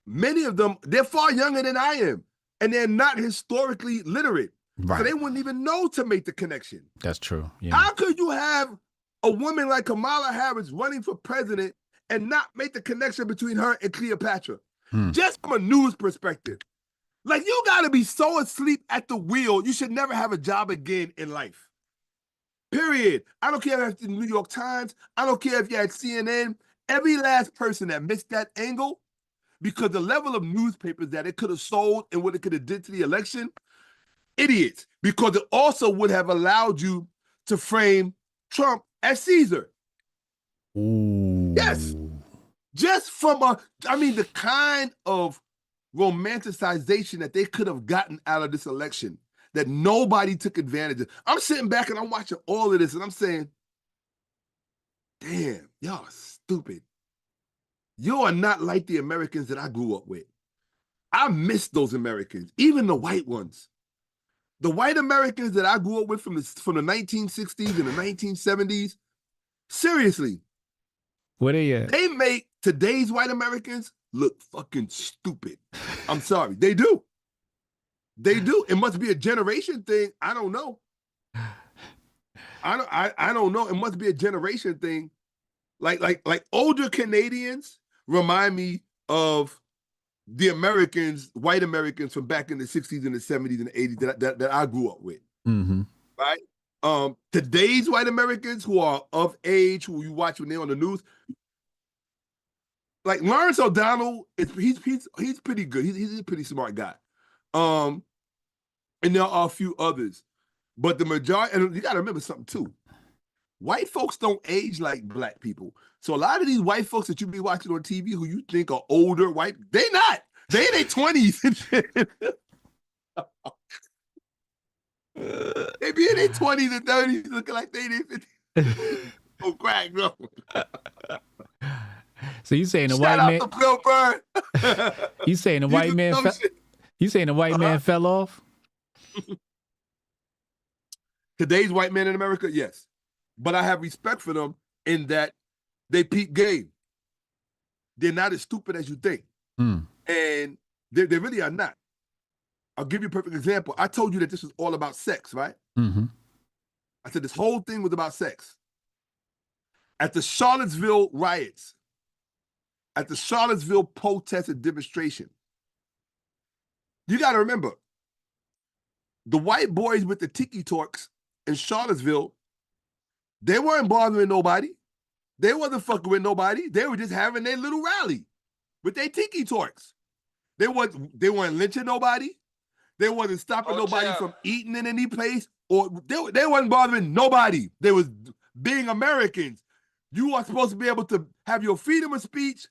many of them, they're far younger than I am. And they're not historically literate. Right. So they wouldn't even know to make the connection. That's true. Yeah. How could you have a woman like Kamala Harris running for president and not make the connection between her and Cleopatra? Just from a news perspective. Like, you got to be so asleep at the wheel, you should never have a job again in life. Period. I don't care if it's the New York Times. I don't care if you had CNN. Every last person that missed that angle, because the level of newspapers that it could have sold and what it could have did to the election, idiots. Because it also would have allowed you to frame Trump as Caesar. Ooh. Yes. Just from the kind of romanticization that they could have gotten out of this election that nobody took advantage of. I'm sitting back and I'm watching all of this and I'm saying, damn, y'all are stupid. You are not like the Americans that I grew up with. I miss those Americans, even the white ones. The white Americans that I grew up with from the 1960s and the 1970s, seriously, What are you? they make today's white Americans look fucking stupid. I'm sorry, they do. They do. It must be a generation thing. I don't know. I don't know. It must be a generation thing. Like older Canadians remind me of the Americans, white Americans from back in the 60s and the 70s and the 80s that I grew up with. Mm-hmm. Right? Today's white Americans who are of age, who you watch when they're on the news, like Lawrence O'Donnell, he's pretty good. He's a pretty smart guy. And there are a few others. But the majority, and you gotta remember something too. White folks don't age like black people. So a lot of these white folks that you be watching on TV who you think are older white, they not. They in their 20s and shit. They be in their 20s and 30s looking like they in their 50s. Oh, crack, no. So you saying the Shout white man? Out to Bill Burr. You saying the white man? You saying the white man fell off? Today's white man in America, yes. But I have respect for them in that they peep game. They're not as stupid as you think. And they really are not. I'll give you a perfect example. I told you that this was all about sex, right? Mm-hmm. I said this whole thing was about sex. At the Charlottesville riots, at the Charlottesville protest and demonstration, you got to remember, the white boys with the tiki torques in Charlottesville, they weren't bothering nobody. They wasn't fucking with nobody. They were just having their little rally with their tiki torques. They weren't lynching nobody. They wasn't stopping nobody from eating in any place, or they wasn't bothering nobody. They was being Americans. You are supposed to be able to have your freedom of speech,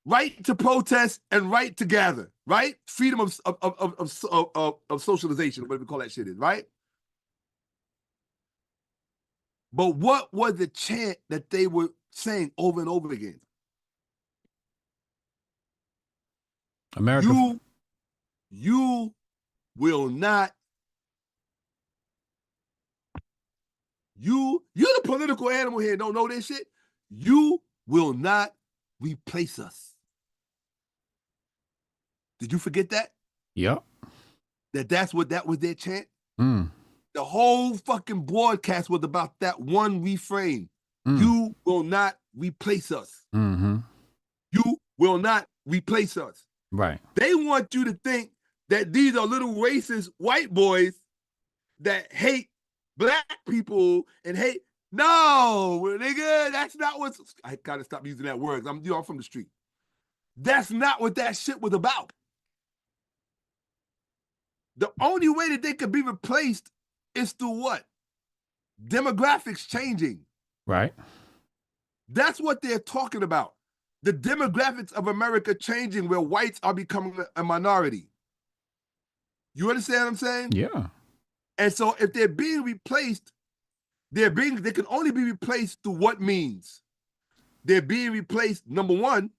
right to protest, and right to gather, right? Freedom of socialization, whatever we call that shit is, right? But what was the chant that they were saying over and over again? America. You will not. You're the political animal here. Don't know this shit. You will not replace us. Did you forget that? Yep. That was their chant? The whole fucking broadcast was about that one refrain. You will not replace us. Mm-hmm. You will not replace us. Right. They want you to think that these are little racist white boys that hate black people and hate. No, nigga, that's not what. I gotta stop using that word. I'm from the street. That's not what that shit was about. The only way that they could be replaced is through what? Demographics changing. Right. That's what they're talking about. The demographics of America changing where whites are becoming a minority. You understand what I'm saying? Yeah. And so if they're being replaced, they can only be replaced through what means? They're being replaced, number one,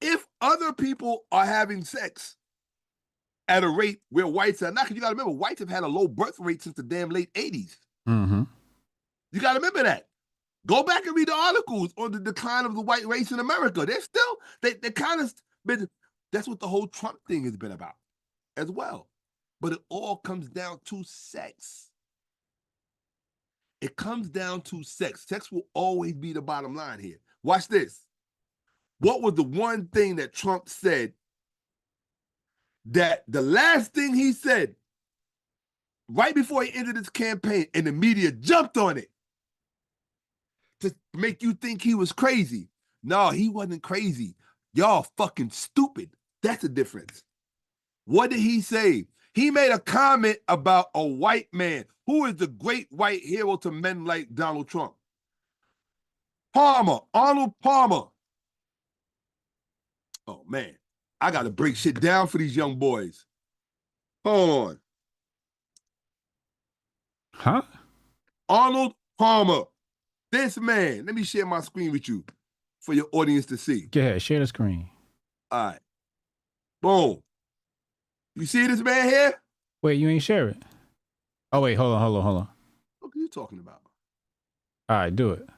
if other people are having sex at a rate where whites are not, because you got to remember, whites have had a low birth rate since the damn late 80s. Mm-hmm. You got to remember that. Go back and read the articles on the decline of the white race in America. They're still, they kind of been, that's what the whole Trump thing has been about as well. But it all comes down to sex. It comes down to sex. Sex will always be the bottom line here. Watch this. What was the one thing that Trump said that the last thing he said right before he ended his campaign, and the media jumped on it to make you think he was crazy. No, he wasn't crazy. Y'all fucking stupid. That's the difference. What did he say? He made a comment about a white man. Who is the great white hero to men like Donald Trump? Palmer, Arnold Palmer. Oh, man. I got to break shit down for these young boys. Hold on. Huh? Arnold Palmer. This man. Let me share my screen with you for your audience to see. Go ahead, share the screen. All right. Boom. You see this man here? Wait, you ain't share it? Oh, wait, hold on. What are you talking about? All right, do it.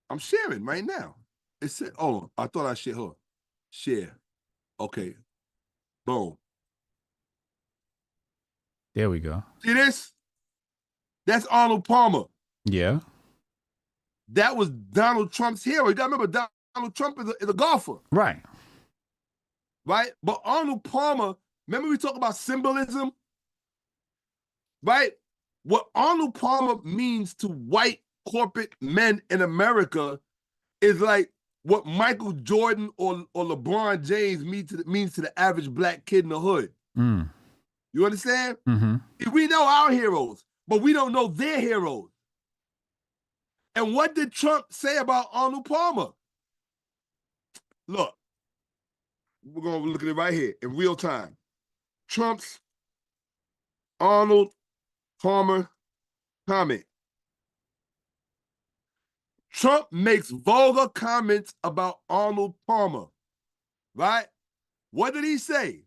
I'm sharing right now. It said, oh, I thought I shared her. Share. Okay. Boom. There we go. See this? That's Arnold Palmer. Yeah. That was Donald Trump's hero. You gotta remember, Donald Trump is a golfer. Right. Right? But Arnold Palmer, remember we talk about symbolism? Right? What Arnold Palmer means to white corporate men in America is like what Michael Jordan or LeBron James means to the average black kid in the hood. Mm. You understand? Mm-hmm. We know our heroes, but we don't know their heroes. And what did Trump say about Arnold Palmer? Look, we're going to look at it right here in real time. Trump's Arnold Palmer comment. Trump makes vulgar comments about Arnold Palmer, right? What did he say?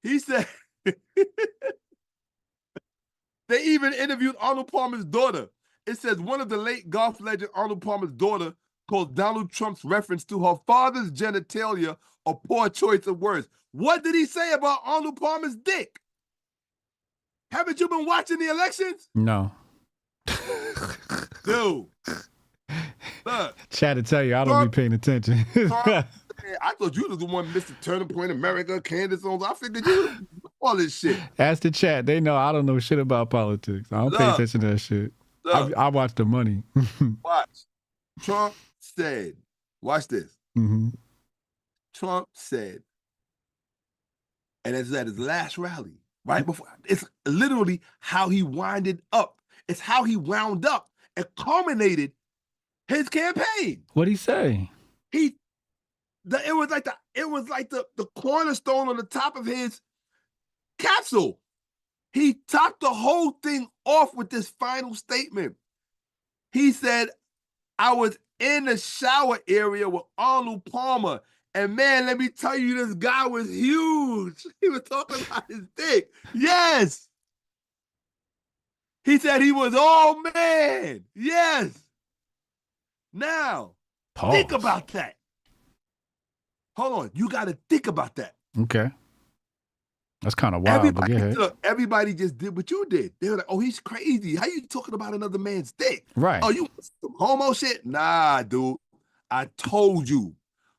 He said, they even interviewed Arnold Palmer's daughter. It says one of the late golf legend Arnold Palmer's daughter called Donald Trump's reference to her father's genitalia a poor choice of words. What did he say about Arnold Palmer's dick? Haven't you been watching the elections? No. Dude. Look. Chat to tell you, I don't be paying attention. I thought you was the one, Mr. Turning Point America, Candace Owens. I figured you was all this shit. Ask the chat. They know I don't know shit about politics. I don't pay attention to that shit. I watch the money. Watch. Trump said, watch this. Mm-hmm. Trump said, and it's at his last rally, right before, it's literally how he winded up. It's how he wound up and culminated his campaign. What'd he say? It was like the cornerstone on the top of his capsule. He topped the whole thing off with this final statement. He said, I was in the shower area with Arnold Palmer, and man, let me tell you, this guy was huge. He was talking about his dick. Yes. He said he was all man. Yes. Now, think about that. Hold on. You got to think about that. Okay. That's kind of wild, but go ahead. Look, everybody just did what you did. They were like, oh, he's crazy. How you talking about another man's dick? Right. Oh, you some homo shit? Nah, dude. I told you.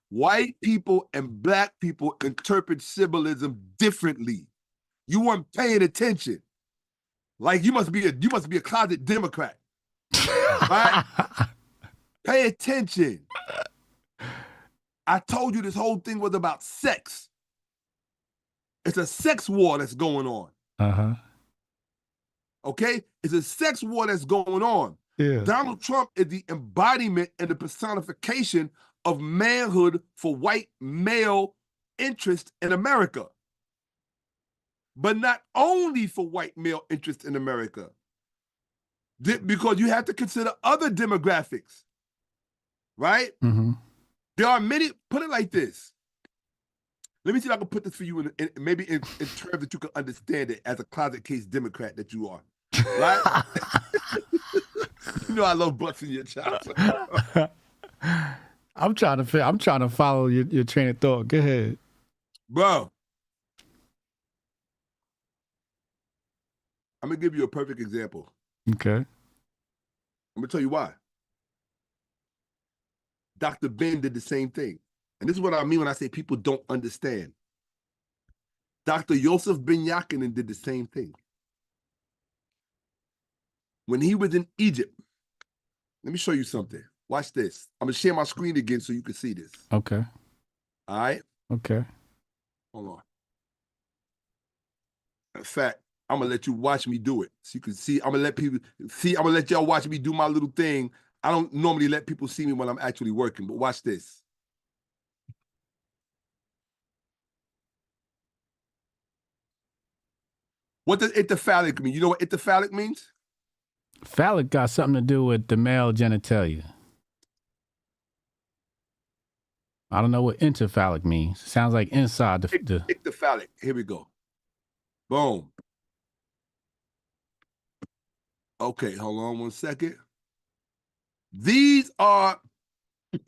White people and black people interpret symbolism differently. You weren't paying attention. Like you must be a closet Democrat. Right? Pay attention. I told you this whole thing was about sex. It's a sex war that's going on. Uh-huh. Okay? It's a sex war that's going on. Yeah. Donald Trump is the embodiment and the personification of manhood for white male interest in America. But not only for white male interest in America. Because you have to consider other demographics. Right? Mm-hmm. There are many, put it like this. Let me see if I can put this for you in terms that you can understand it as a closet case Democrat that you are. Right? You know I love busting your chops. I'm trying to follow your train of thought. Go ahead. Bro. I'm gonna give you a perfect example. Okay. I'm gonna tell you why. Dr. Ben did the same thing. And this is what I mean when I say people don't understand. Dr. Yosef Ben Yakinen did the same thing. When he was in Egypt, let me show you something. Watch this. I'm going to share my screen again so you can see this. Okay. All right? Okay. Hold on. In fact, I'm going to let you watch me do it so you can see. I'm going to let people see. I'm going to let y'all watch me do my little thing. I don't normally let people see me when I'm actually working, but watch this. What does itaphallic mean? You know what itaphallic means? Phallic got something to do with the male genitalia. I don't know what interphallic means. Sounds like inside the Ictophallic. Here we go. Boom. Okay, hold on one second. These are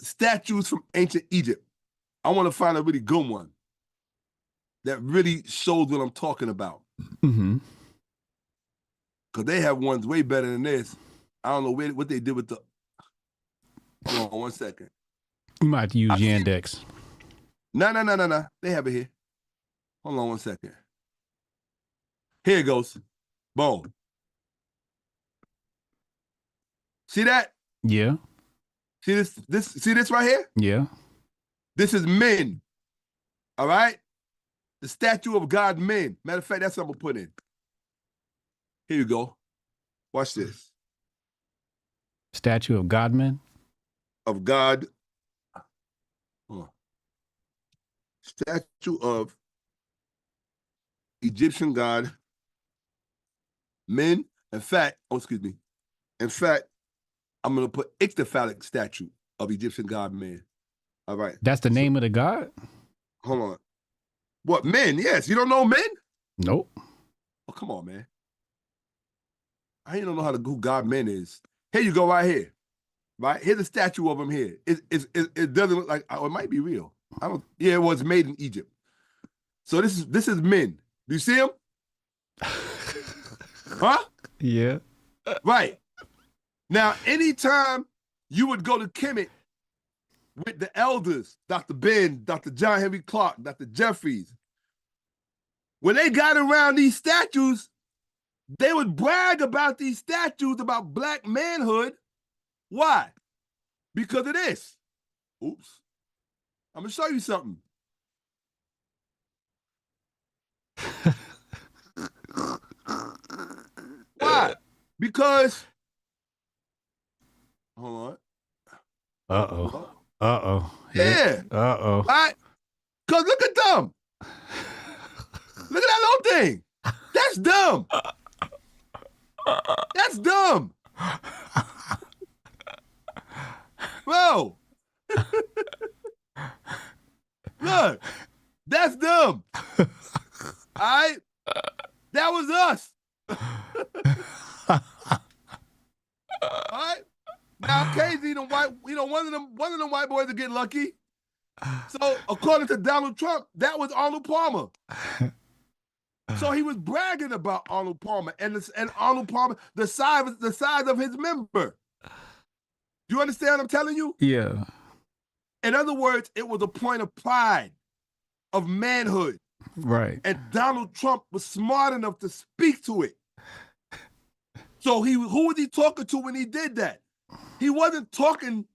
statues from ancient Egypt. I want to find a really good one that really shows what I'm talking about. Mm-hmm. Because they have ones way better than this. I don't know what they did with the... Hold on one second. You might have to use Yandex. No. They have it here. Hold on one second. Here it goes. Boom. See that? Yeah. See this right here? Yeah. This is men. All right? The statue of God men. Matter of fact, that's what I'm going to put in. Here you go. Watch this. Statue of Godman? Of God. Statue of Egyptian God men. In fact, I'm going to put ictophallic statue of Egyptian God men. All right. That's the name of the god? Hold on. What, men? Yes. You don't know men? Nope. Oh, come on, man. I don't know who God men is. Here you go right here. Right? Here's a statue of him here. It doesn't look like, it might be real. Yeah, it was made in Egypt. So this is men. Do you see him? Huh? Yeah. Right. Now, anytime you would go to Kemet with the elders, Dr. Ben, Dr. John Henry Clark, Dr. Jeffries, when they got around these statues, they would brag about these statues about black manhood. Why? Because of this. Oops. I'm going to show you something. Why? Because, hold on. Uh-oh. Uh-oh. Yeah. Uh-oh. Right? Because look at them. Look at that little thing. That's dumb. That's dumb. Bro. Look. That's dumb. All right? That was us. All right? Now, occasionally, one of them white boys will get lucky. So, according to Donald Trump, that was Arnold Palmer. So he was bragging about Arnold Palmer and Arnold Palmer, the size of his member. Do you understand what I'm telling you? Yeah. In other words, it was a point of pride, of manhood. Right. And Donald Trump was smart enough to speak to it. So who was he talking to when he did that? He wasn't talking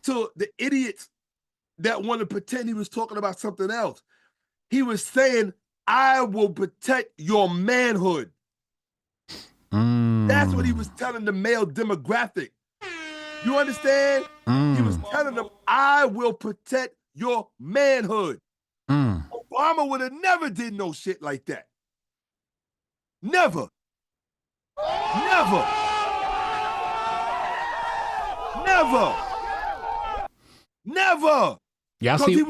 to the idiots that want to pretend he was talking about something else. He was saying, I will protect your manhood. That's what he was telling the male demographic. You understand? He was telling them, I will protect your manhood. Obama would have never did no shit like that. Never. Never. Never. Never. Y'all see?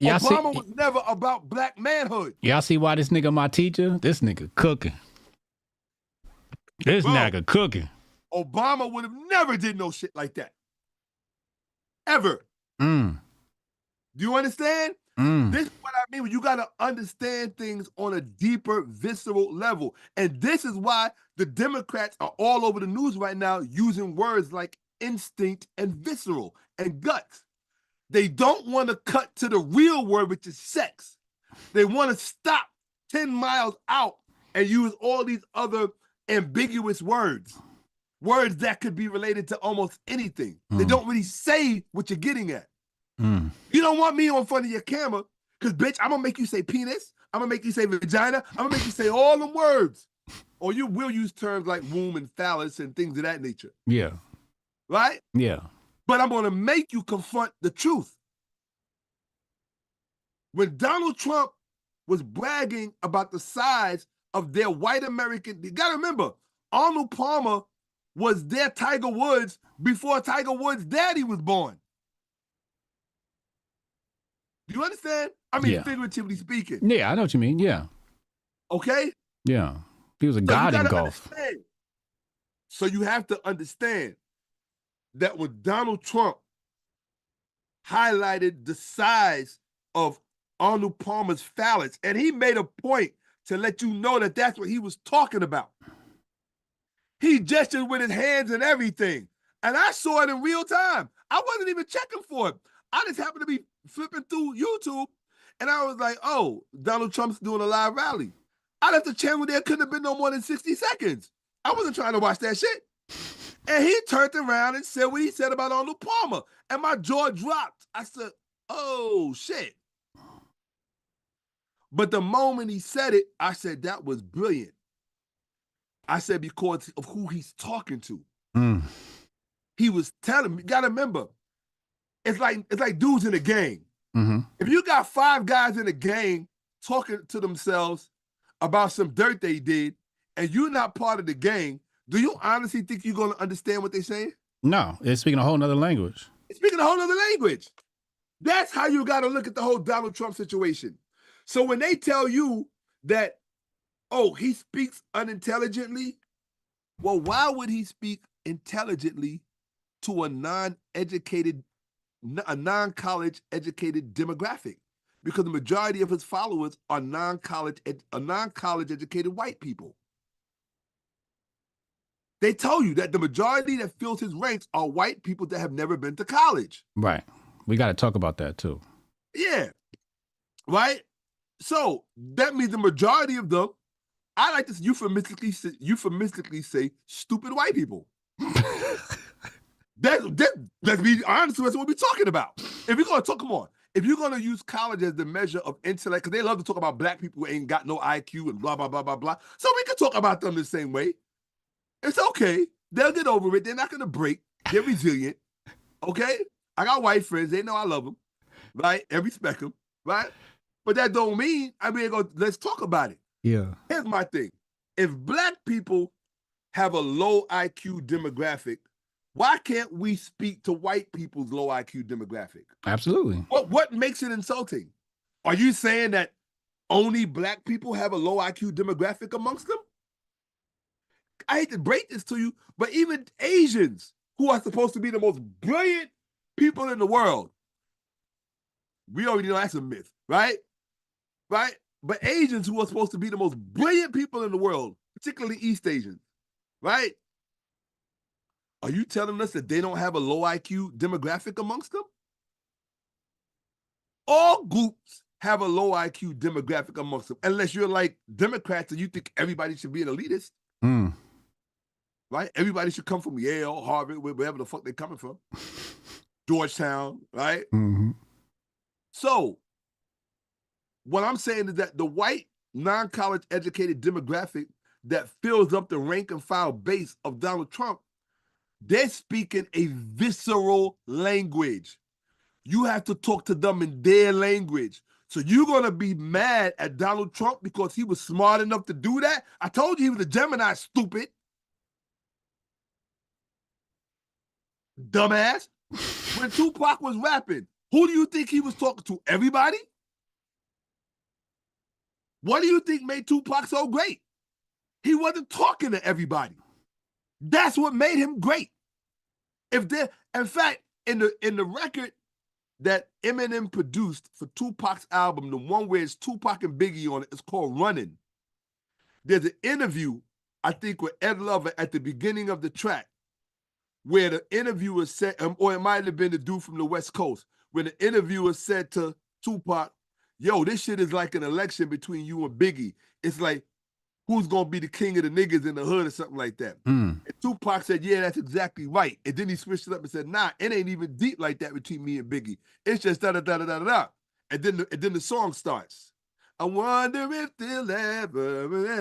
Obama was never about black manhood. Y'all see why this nigga my teacher? This nigga cooking. This nigga cooking. Obama would have never did no shit like that. Ever. Do you understand? This is what I mean. When you got to understand things on a deeper, visceral level. And this is why the Democrats are all over the news right now using words like instinct and visceral and guts. They don't want to cut to the real word, which is sex. They want to stop 10 miles out and use all these other ambiguous words that could be related to almost anything. They don't really say what you're getting at. You don't want me on front of your camera because, bitch, I'm going to make you say penis. I'm going to make you say vagina. I'm going to make you say all them words. Or you will use terms like womb and phallus and things of that nature. Yeah. Right? Yeah. But I'm going to make you confront the truth. When Donald Trump was bragging about the size of their white American, you got to remember, Arnold Palmer was their Tiger Woods before Tiger Woods' daddy was born. Do you understand? I mean, figuratively speaking. Yeah, I know what you mean. Yeah. Okay? Yeah. He was a god in golf. Understand. So you have to understand that when Donald Trump highlighted the size of Arnold Palmer's phallus, and he made a point to let you know that that's what he was talking about. He gestured with his hands and everything. And I saw it in real time. I wasn't even checking for it. I just happened to be flipping through YouTube, and I was like, oh, Donald Trump's doing a live rally. I left the channel there, couldn't have been no more than 60 seconds. I wasn't trying to watch that shit. And he turned around and said what he said about Arnold Palmer. And my jaw dropped. I said, oh, shit. But the moment he said it, I said, that was brilliant. I said, because of who he's talking to. He was telling me, you gotta remember, it's like dudes in a gang. If you got 5 guys in a gang talking to themselves about some dirt they did, and you're not part of the gang, do you honestly think you're gonna understand what they're saying? No, it's speaking a whole nother language. It's speaking a whole nother language. That's how you gotta look at the whole Donald Trump situation. So when they tell you that, oh, he speaks unintelligently, well, why would he speak intelligently to a non-educated, a non-college educated demographic? Because the majority of his followers are non-college educated white people. They tell you that the majority that fills his ranks are white people that have never been to college. Right. We got to talk about that too. Yeah. Right? So that means the majority of them, I like to euphemistically say stupid white people. Let's be honest, that's what we're talking about. If you're going to talk, come on. If you're going to use college as the measure of intellect, because they love to talk about black people who ain't got no IQ and blah, blah, blah, blah, blah. So we can talk about them the same way. It's okay. They'll get over it. They're not going to break. They're resilient. Okay? I got white friends. They know I love them. Right? And respect them. Right? But that don't mean, let's talk about it. Yeah. Here's my thing. If black people have a low IQ demographic, why can't we speak to white people's low IQ demographic? Absolutely. What makes it insulting? Are you saying that only black people have a low IQ demographic amongst them? I hate to break this to you, but even Asians, who are supposed to be the most brilliant people in the world, we already know that's a myth, right? Right? But Asians, who are supposed to be the most brilliant people in the world, particularly East Asians, right? Are you telling us that they don't have a low IQ demographic amongst them? All groups have a low IQ demographic amongst them, unless you're like Democrats and you think everybody should be an elitist. Right? Everybody should come from Yale, Harvard, wherever the fuck they're coming from. Georgetown, right? So, what I'm saying is that the white, non-college educated demographic that fills up the rank and file base of Donald Trump, they're speaking a visceral language. You have to talk to them in their language. So you're going to be mad at Donald Trump because he was smart enough to do that? I told you he was a Gemini, stupid. Dumbass. When Tupac was rapping, who do you think he was talking to? Everybody? What do you think made Tupac so great? He wasn't talking to everybody. That's what made him great. In fact, in the record that Eminem produced for Tupac's album, the one where it's Tupac and Biggie on it, it's called Running. There's an interview, I think, with Ed Lover at the beginning of the track, where the interviewer said, or it might have been the dude from the West Coast, when the interviewer said to Tupac, yo, this shit is like an election between you and Biggie. It's like, who's gonna be the king of the niggas in the hood or something like that. And Tupac said, yeah, that's exactly right. And then he switched it up and said, nah, it ain't even deep like that between me and Biggie. It's just da-da-da-da-da-da. And then the song starts. I wonder if they'll ever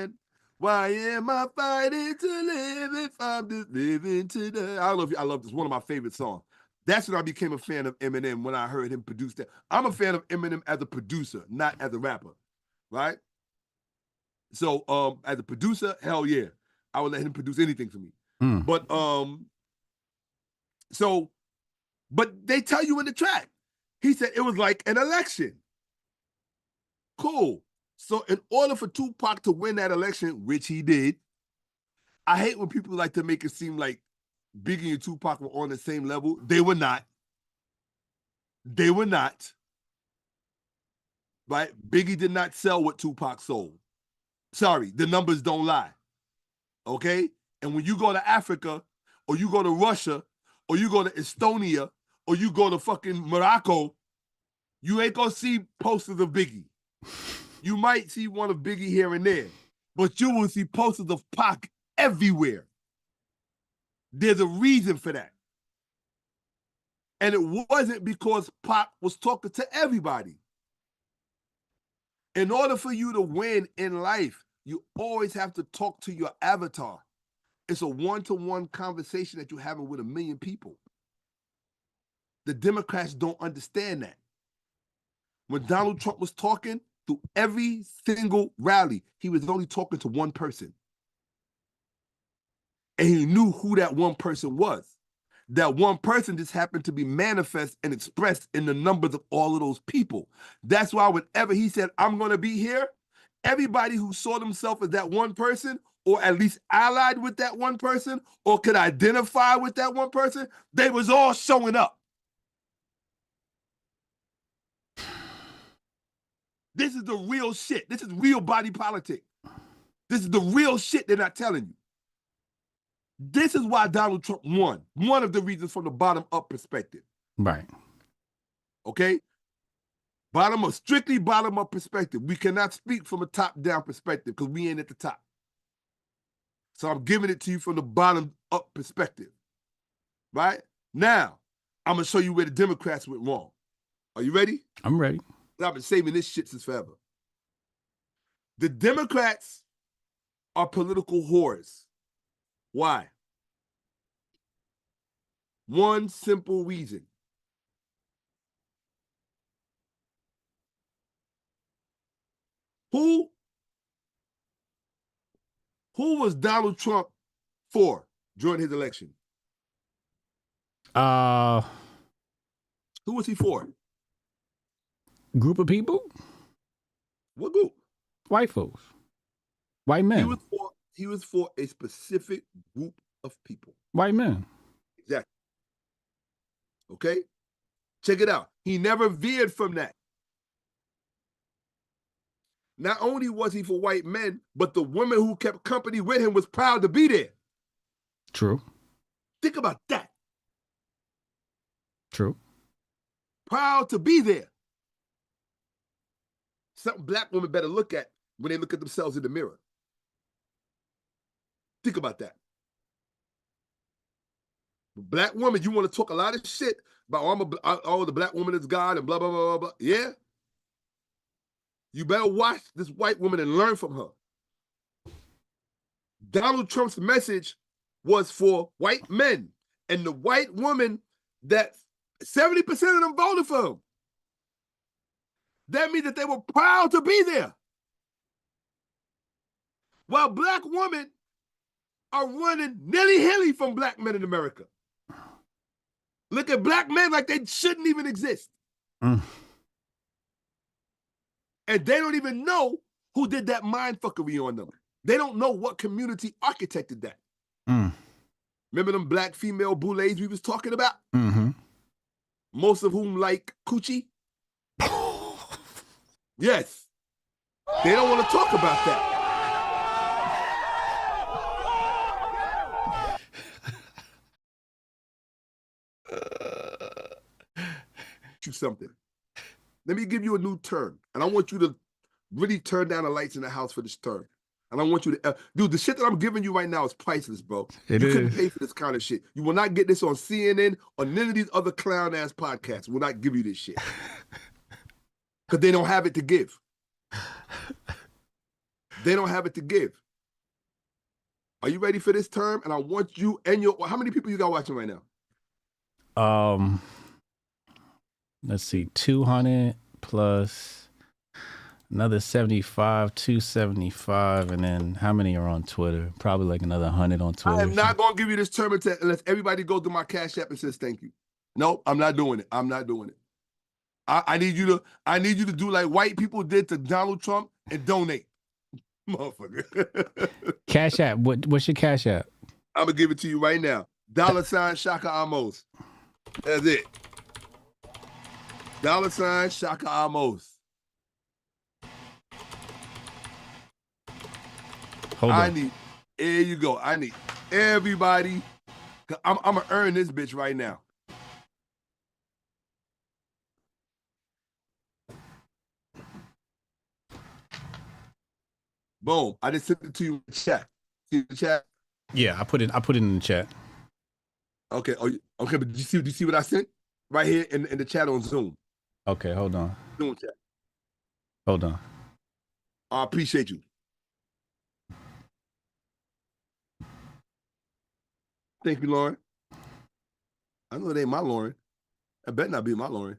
end. Why am I fighting to live if I'm just living to die? I love this. One of my favorite songs. That's when I became a fan of Eminem, when I heard him produce that. I'm a fan of Eminem as a producer, not as a rapper, right? So as a producer, hell yeah. I would let him produce anything for me. But but they tell you in the track, he said it was like an election. Cool. So in order for Tupac to win that election, which he did, I hate when people like to make it seem like Biggie and Tupac were on the same level. They were not. They were not. Right? Biggie did not sell what Tupac sold. Sorry, the numbers don't lie. Okay? And when you go to Africa, or you go to Russia, or you go to Estonia, or you go to fucking Morocco, you ain't gonna see posters of Biggie. You might see one of Biggie here and there, but you will see posters of Pac everywhere. There's a reason for that. And it wasn't because Pac was talking to everybody. In order for you to win in life, you always have to talk to your avatar. It's a one-to-one conversation that you're having with 1 million people. The Democrats don't understand that. When Donald Trump was talking through every single rally, he was only talking to one person. And he knew who that one person was. That one person just happened to be manifest and expressed in the numbers of all of those people. That's why whenever he said, I'm going to be here, everybody who saw themselves as that one person, or at least allied with that one person, or could identify with that one person, they was all showing up. This is the real shit. This is real body politic. This is the real shit they're not telling you. This is why Donald Trump won. One of the reasons from the bottom-up perspective. Right. Okay? Strictly bottom-up perspective. We cannot speak from a top-down perspective because we ain't at the top. So I'm giving it to you from the bottom-up perspective. Right? Now, I'm going to show you where the Democrats went wrong. Are you ready? I'm ready. I've been saving this shit since forever. The Democrats are political whores. Why? One simple reason. Who was Donald Trump for during his election? Who was he for? Group of people? What group? White folks. White men. He was for a specific group of people. White men. Exactly. Okay? Check it out. He never veered from that. Not only was he for white men, but the woman who kept company with him was proud to be there. True. Think about that. True. Proud to be there. Something black women better look at when they look at themselves in the mirror. Think about that. Black woman, you want to talk a lot of shit about the black woman is God and blah, blah, blah, blah, blah. Yeah? You better watch this white woman and learn from her. Donald Trump's message was for white men. And the white woman that 70% of them voted for him. That means that they were proud to be there. While black women are running nilly-hilly from black men in America. Look at black men like they shouldn't even exist. And they don't even know who did that mindfuckery on them. They don't know what community architected that. Remember them black female boulets we was talking about? Most of whom like coochie? Yes. They don't want to talk about that. You something. Let me give you a new term. And I want you to really turn down the lights in the house for this term. And I want you to, dude, the shit that I'm giving you right now is priceless, bro. You couldn't pay for this kind of shit. You will not get this on CNN or none of these other clown ass podcasts. Will not give you this shit. Because they don't have it to give. They don't have it to give. Are you ready for this term? And I want you and your, how many people you got watching right now? Let's see, 200 plus another 75, 275, and then how many are on Twitter? Probably like another 100 on Twitter. I am not going to give you this term unless everybody goes to my Cash App and says thank you. Nope, I'm not doing it. I'm not doing it. I need you to do like white people did to Donald Trump and donate. Motherfucker. Cash App. What's your Cash App? I'm going to give it to you right now. $ Shakka Ahmose. That's it. $ Shakka Ahmose. Hold on. There you go. I need everybody. I'm going to earn this bitch right now. Boom. I just sent it to you in the chat. See the chat? Yeah, I put it in the chat. Okay. Okay, but do you see what I sent? Right here in the chat on Zoom. Okay, hold on. Zoom chat. Hold on. I appreciate you. Thank you, Lauren. I know it ain't my Lauren. I better not be my Lauren.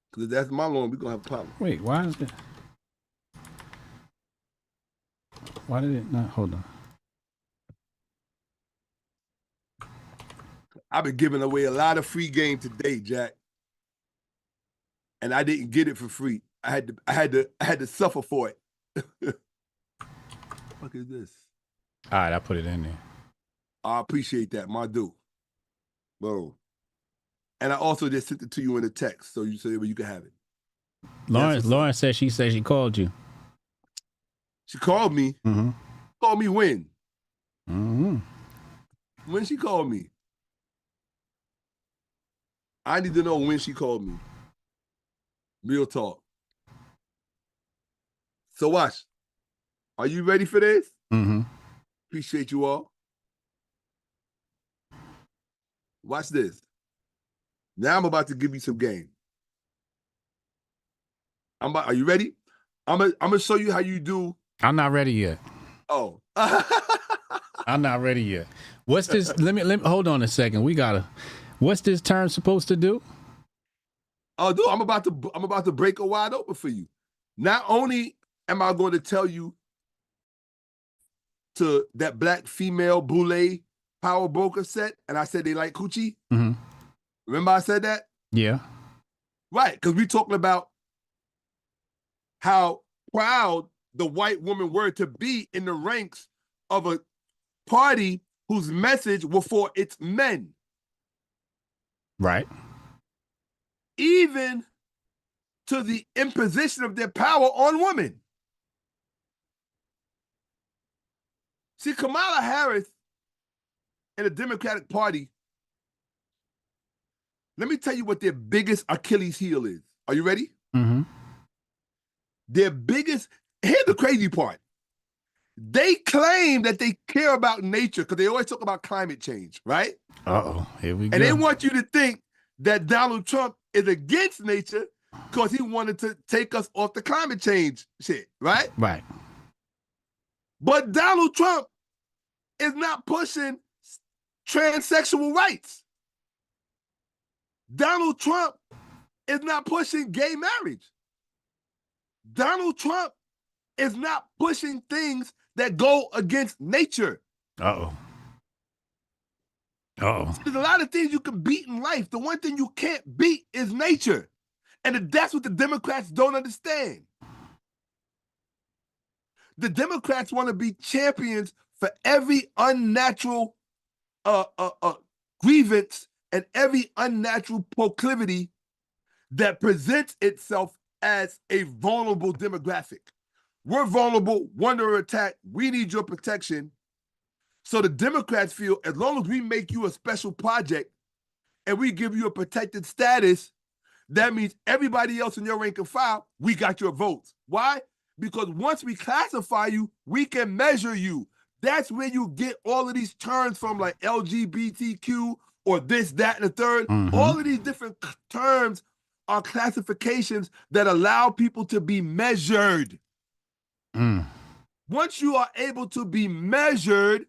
Because if that's my Lauren, we're going to have a problem. Wait, why is it? Why did it not? Hold on. I've been giving away a lot of free game today, Jack. And I didn't get it for free. I had to suffer for it. What the fuck is this? All right, I put it in there. I appreciate that, my dude. Boom. And I also just sent it to you in a text, so you can have it. Lauren said she called you. She called me. Mm-hmm. Called me when? Mm-hmm. When she called me? I need to know when she called me. Real talk. So watch. Are you ready for this? Mm-hmm. Appreciate you all. Watch this. Now I'm about to give you some game. Are you ready? I'm gonna show you how you do. I'm not ready yet. Oh. I'm not ready yet. What's this? let me hold on a second. What's this term supposed to do? Oh, dude, I'm about to break it wide open for you. Not only am I going to tell you to that black female boule power broker set, and I said they like coochie. Mm-hmm. Remember I said that? Yeah. Right, because we talking about how proud the white women were to be in the ranks of a party whose message was for its men. Right. Even to the imposition of their power on women. See, Kamala Harris and the Democratic Party, let me tell you what their biggest Achilles heel is. Are you ready? Mm-hmm. Their biggest, here's the crazy part. They claim that they care about nature because they always talk about climate change, right? Uh-oh, here we go. And they want you to think that Donald Trump is against nature because he wanted to take us off the climate change shit, right? Right. But Donald Trump is not pushing transsexual rights. Donald Trump is not pushing gay marriage. Donald Trump is not pushing things that go against nature. Uh-oh. Uh-oh. There's a lot of things you can beat in life. The one thing you can't beat is nature. And that's what the Democrats don't understand. The Democrats want to be champions for every unnatural grievance and every unnatural proclivity that presents itself as a vulnerable demographic. We're vulnerable, we're under attack, we need your protection. So the Democrats feel as long as we make you a special project and we give you a protected status, that means everybody else in your rank and file, we got your votes. Why? Because once we classify you, we can measure you. That's where you get all of these terms from, like LGBTQ or this, that, and the third. All of these different terms are classifications that allow people to be measured. Once you are able to be measured,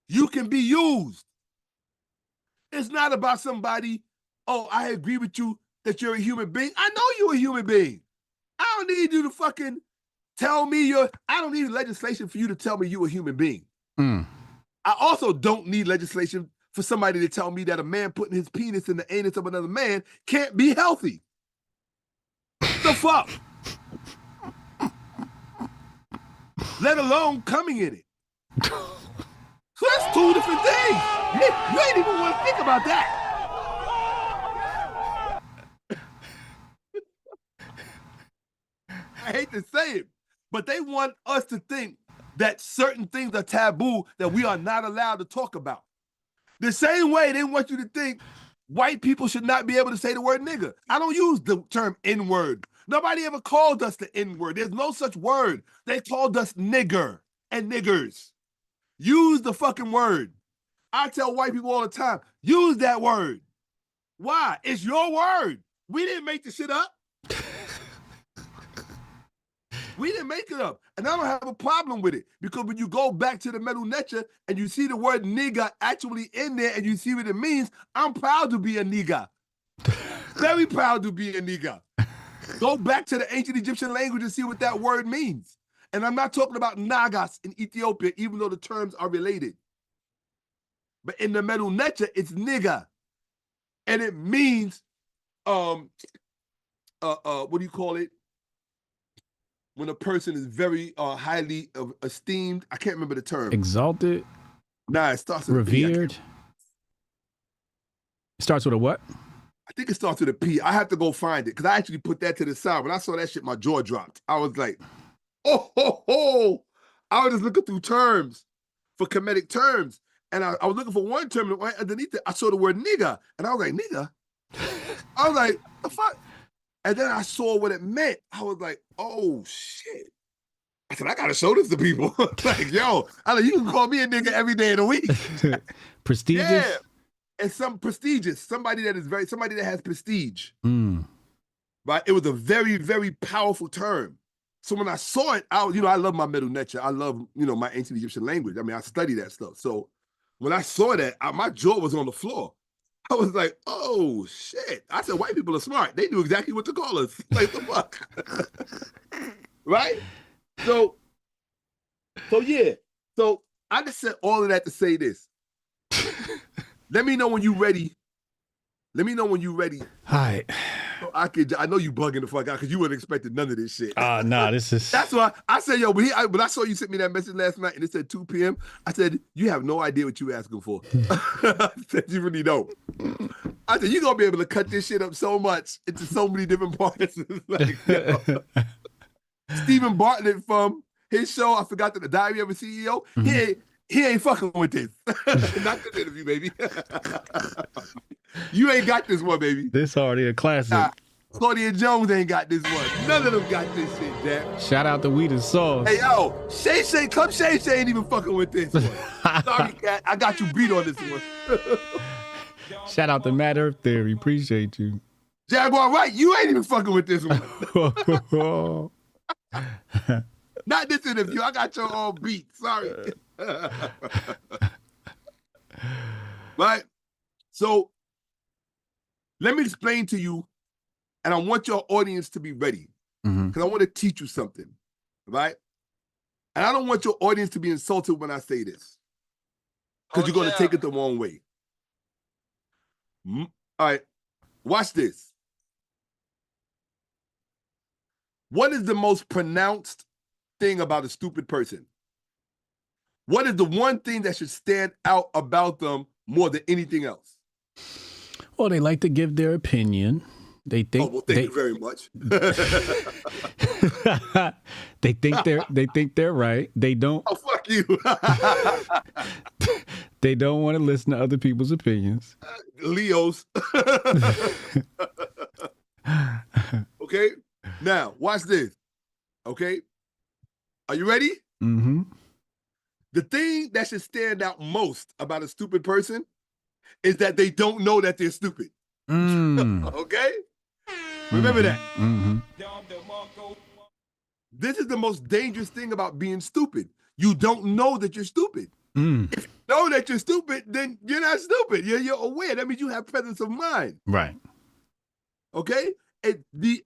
you can be used. It's not about somebody, oh, I agree with you that you're a human being. I know you're a human being. I don't need you to fucking tell me I don't need legislation for you to tell me you're a human being. I also don't need legislation for somebody to tell me that a man putting his penis in the anus of another man can't be healthy. The fuck? Let alone coming in it. So that's two different things. You ain't even want to think about that. I hate to say it, but they want us to think that certain things are taboo that we are not allowed to talk about. The same way they want you to think white people should not be able to say the word nigga. I don't use the term N-word. Nobody ever called us the N-word. There's no such word. They called us nigger and niggers. Use the fucking word. I tell white people all the time, use that word. Why? It's your word. We didn't make the shit up. We didn't make it up. And I don't have a problem with it because when you go back to the Medu Neter and you see the word nigga actually in there and you see what it means, I'm proud to be a nigga. Very proud to be a nigga. Go back to the ancient Egyptian language and see what that word means. And I'm not talking about Nagas in Ethiopia, even though the terms are related. But in the Medu Neter, it's nigga. And it means, what do you call it? When a person is very highly esteemed. I can't remember the term. Exalted? Nah, it starts with revered? It starts with a what? I think it starts with a P. I have to go find it because I actually put that to the side. When I saw that shit, my jaw dropped. I was like, oh, ho, ho. I was just looking through terms for comedic terms. And I was looking for one term, and right underneath it, I saw the word nigga. And I was like, nigga? I was like, the fuck? And then I saw what it meant. I was like, oh, shit. I said, I got to show this to people. Like, yo, you can call me a nigga every day of the week. Prestigious? Yeah. And some prestigious, somebody that has prestige. Right? It was a very, very powerful term. So when I saw it, I love my Medu Neter. I love, my ancient Egyptian language. I mean, I study that stuff. So when I saw that, my jaw was on the floor. I was like, oh, shit. I said, white people are smart. They knew exactly what to call us. Like, the fuck? Right? So yeah. So I just said all of that to say this. Let me know when you're ready. All right. So I know you bugging the fuck out because you weren't expecting none of this shit. Nah, this is... That's why I said, yo, when I saw you sent me that message last night and it said 2 p.m., I said, you have no idea what you asking for. I said, you really don't. I said, you're going to be able to cut this shit up so much into so many different parts. Like, Stephen Bartlett from his show, I forgot the Diary of a CEO, he ain't fucking with this. Not this interview, baby. You ain't got this one, baby. This already a classic. Claudia Jones ain't got this one. None of them got this shit, Jack. Shout out to Weed and Sauce. Hey, yo, Club Shay ain't even fucking with this one. Sorry, Cat. I got you beat on this one. Shout out to Mad Earth Theory. Appreciate you. Jaguar Wright, you ain't even fucking with this one. Not this interview. I got your all beat. Sorry. Right? So, let me explain to you, and I want your audience to be ready, because I want to teach you something, right? And I don't want your audience to be insulted when I say this, because you're going to take it the wrong way. All right, watch this. What is the most pronounced thing about a stupid person? What is the one thing that should stand out about them more than anything else? Well, they like to give their opinion. They think well, thank you very much. they think they're right. They don't. Oh, fuck you. They don't want to listen to other people's opinions. Leos. Okay? Now, watch this. Okay? Are you ready? Mm-hmm. The thing that should stand out most about a stupid person is that they don't know that they're stupid. Okay? Remember that. Mm-hmm. This is the most dangerous thing about being stupid. You don't know that you're stupid. Mm. If you know that you're stupid, then you're not stupid. You're aware. That means you have presence of mind. Right. Okay? The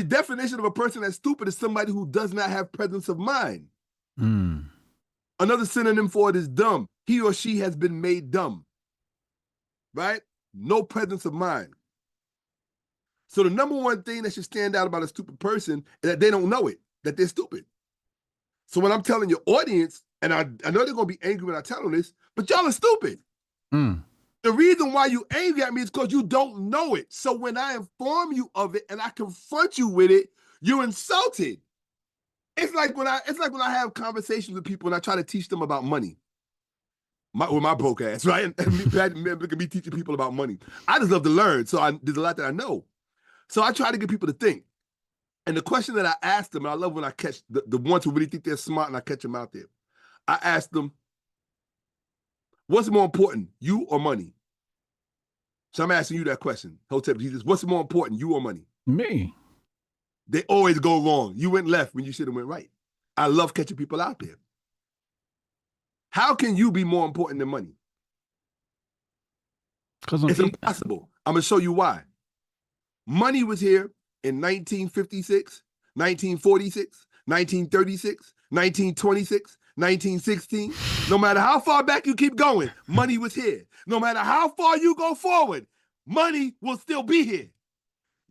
definition of a person that's stupid is somebody who does not have presence of mind. Mm. Another synonym for it is dumb. He or she has been made dumb. Right? No presence of mind. So the number one thing that should stand out about a stupid person is that they don't know it, that they're stupid. So when I'm telling your audience, and I know they're going to be angry when I tell them this, but y'all are stupid. Mm. The reason why you angry at me is because you don't know it. So when I inform you of it and I confront you with it, you're insulted. It's like when I have conversations with people and I try to teach them about money. With my broke ass, right? And me teaching people about money. I just love to learn. So there's a lot that I know. So I try to get people to think. And the question that I ask them, and I love when I catch the ones who really think they're smart and I catch them out there. I ask them, what's more important, you or money? So I'm asking you that question. Hotep Jesus, what's more important, you or money? Me. They always go wrong. You went left when you should have went right. I love catching people out there. How can you be more important than money? It's impossible. I'm going to show you why. Money was here in 1956, 1946, 1936, 1926, 1916. No matter how far back you keep going, money was here. No matter how far you go forward, money will still be here.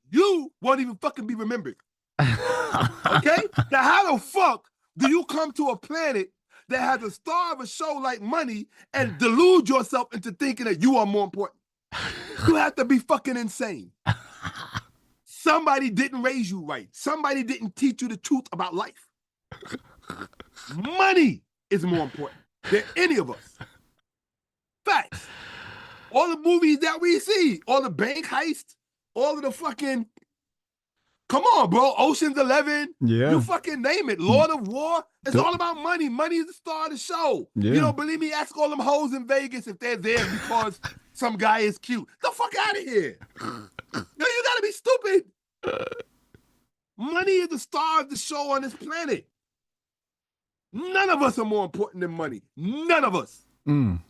You won't even fucking be remembered. Okay? Now, how the fuck do you come to a planet that has a star of a show like money and delude yourself into thinking that you are more important? You have to be fucking insane. Somebody didn't raise you right. Somebody didn't teach you the truth about life. Money is more important than any of us. Facts. All the movies that we see, all the bank heists, all of the fucking, come on, bro, Ocean's 11, you fucking name it, Lord of War, it's all about money. Money is the star of the show. Yeah. You don't believe me? Ask all them hoes in Vegas if they're there because some guy is cute. The fuck out of here. No, you gotta be stupid. Money is the star of the show on this planet. None of us are more important than money. None of us. None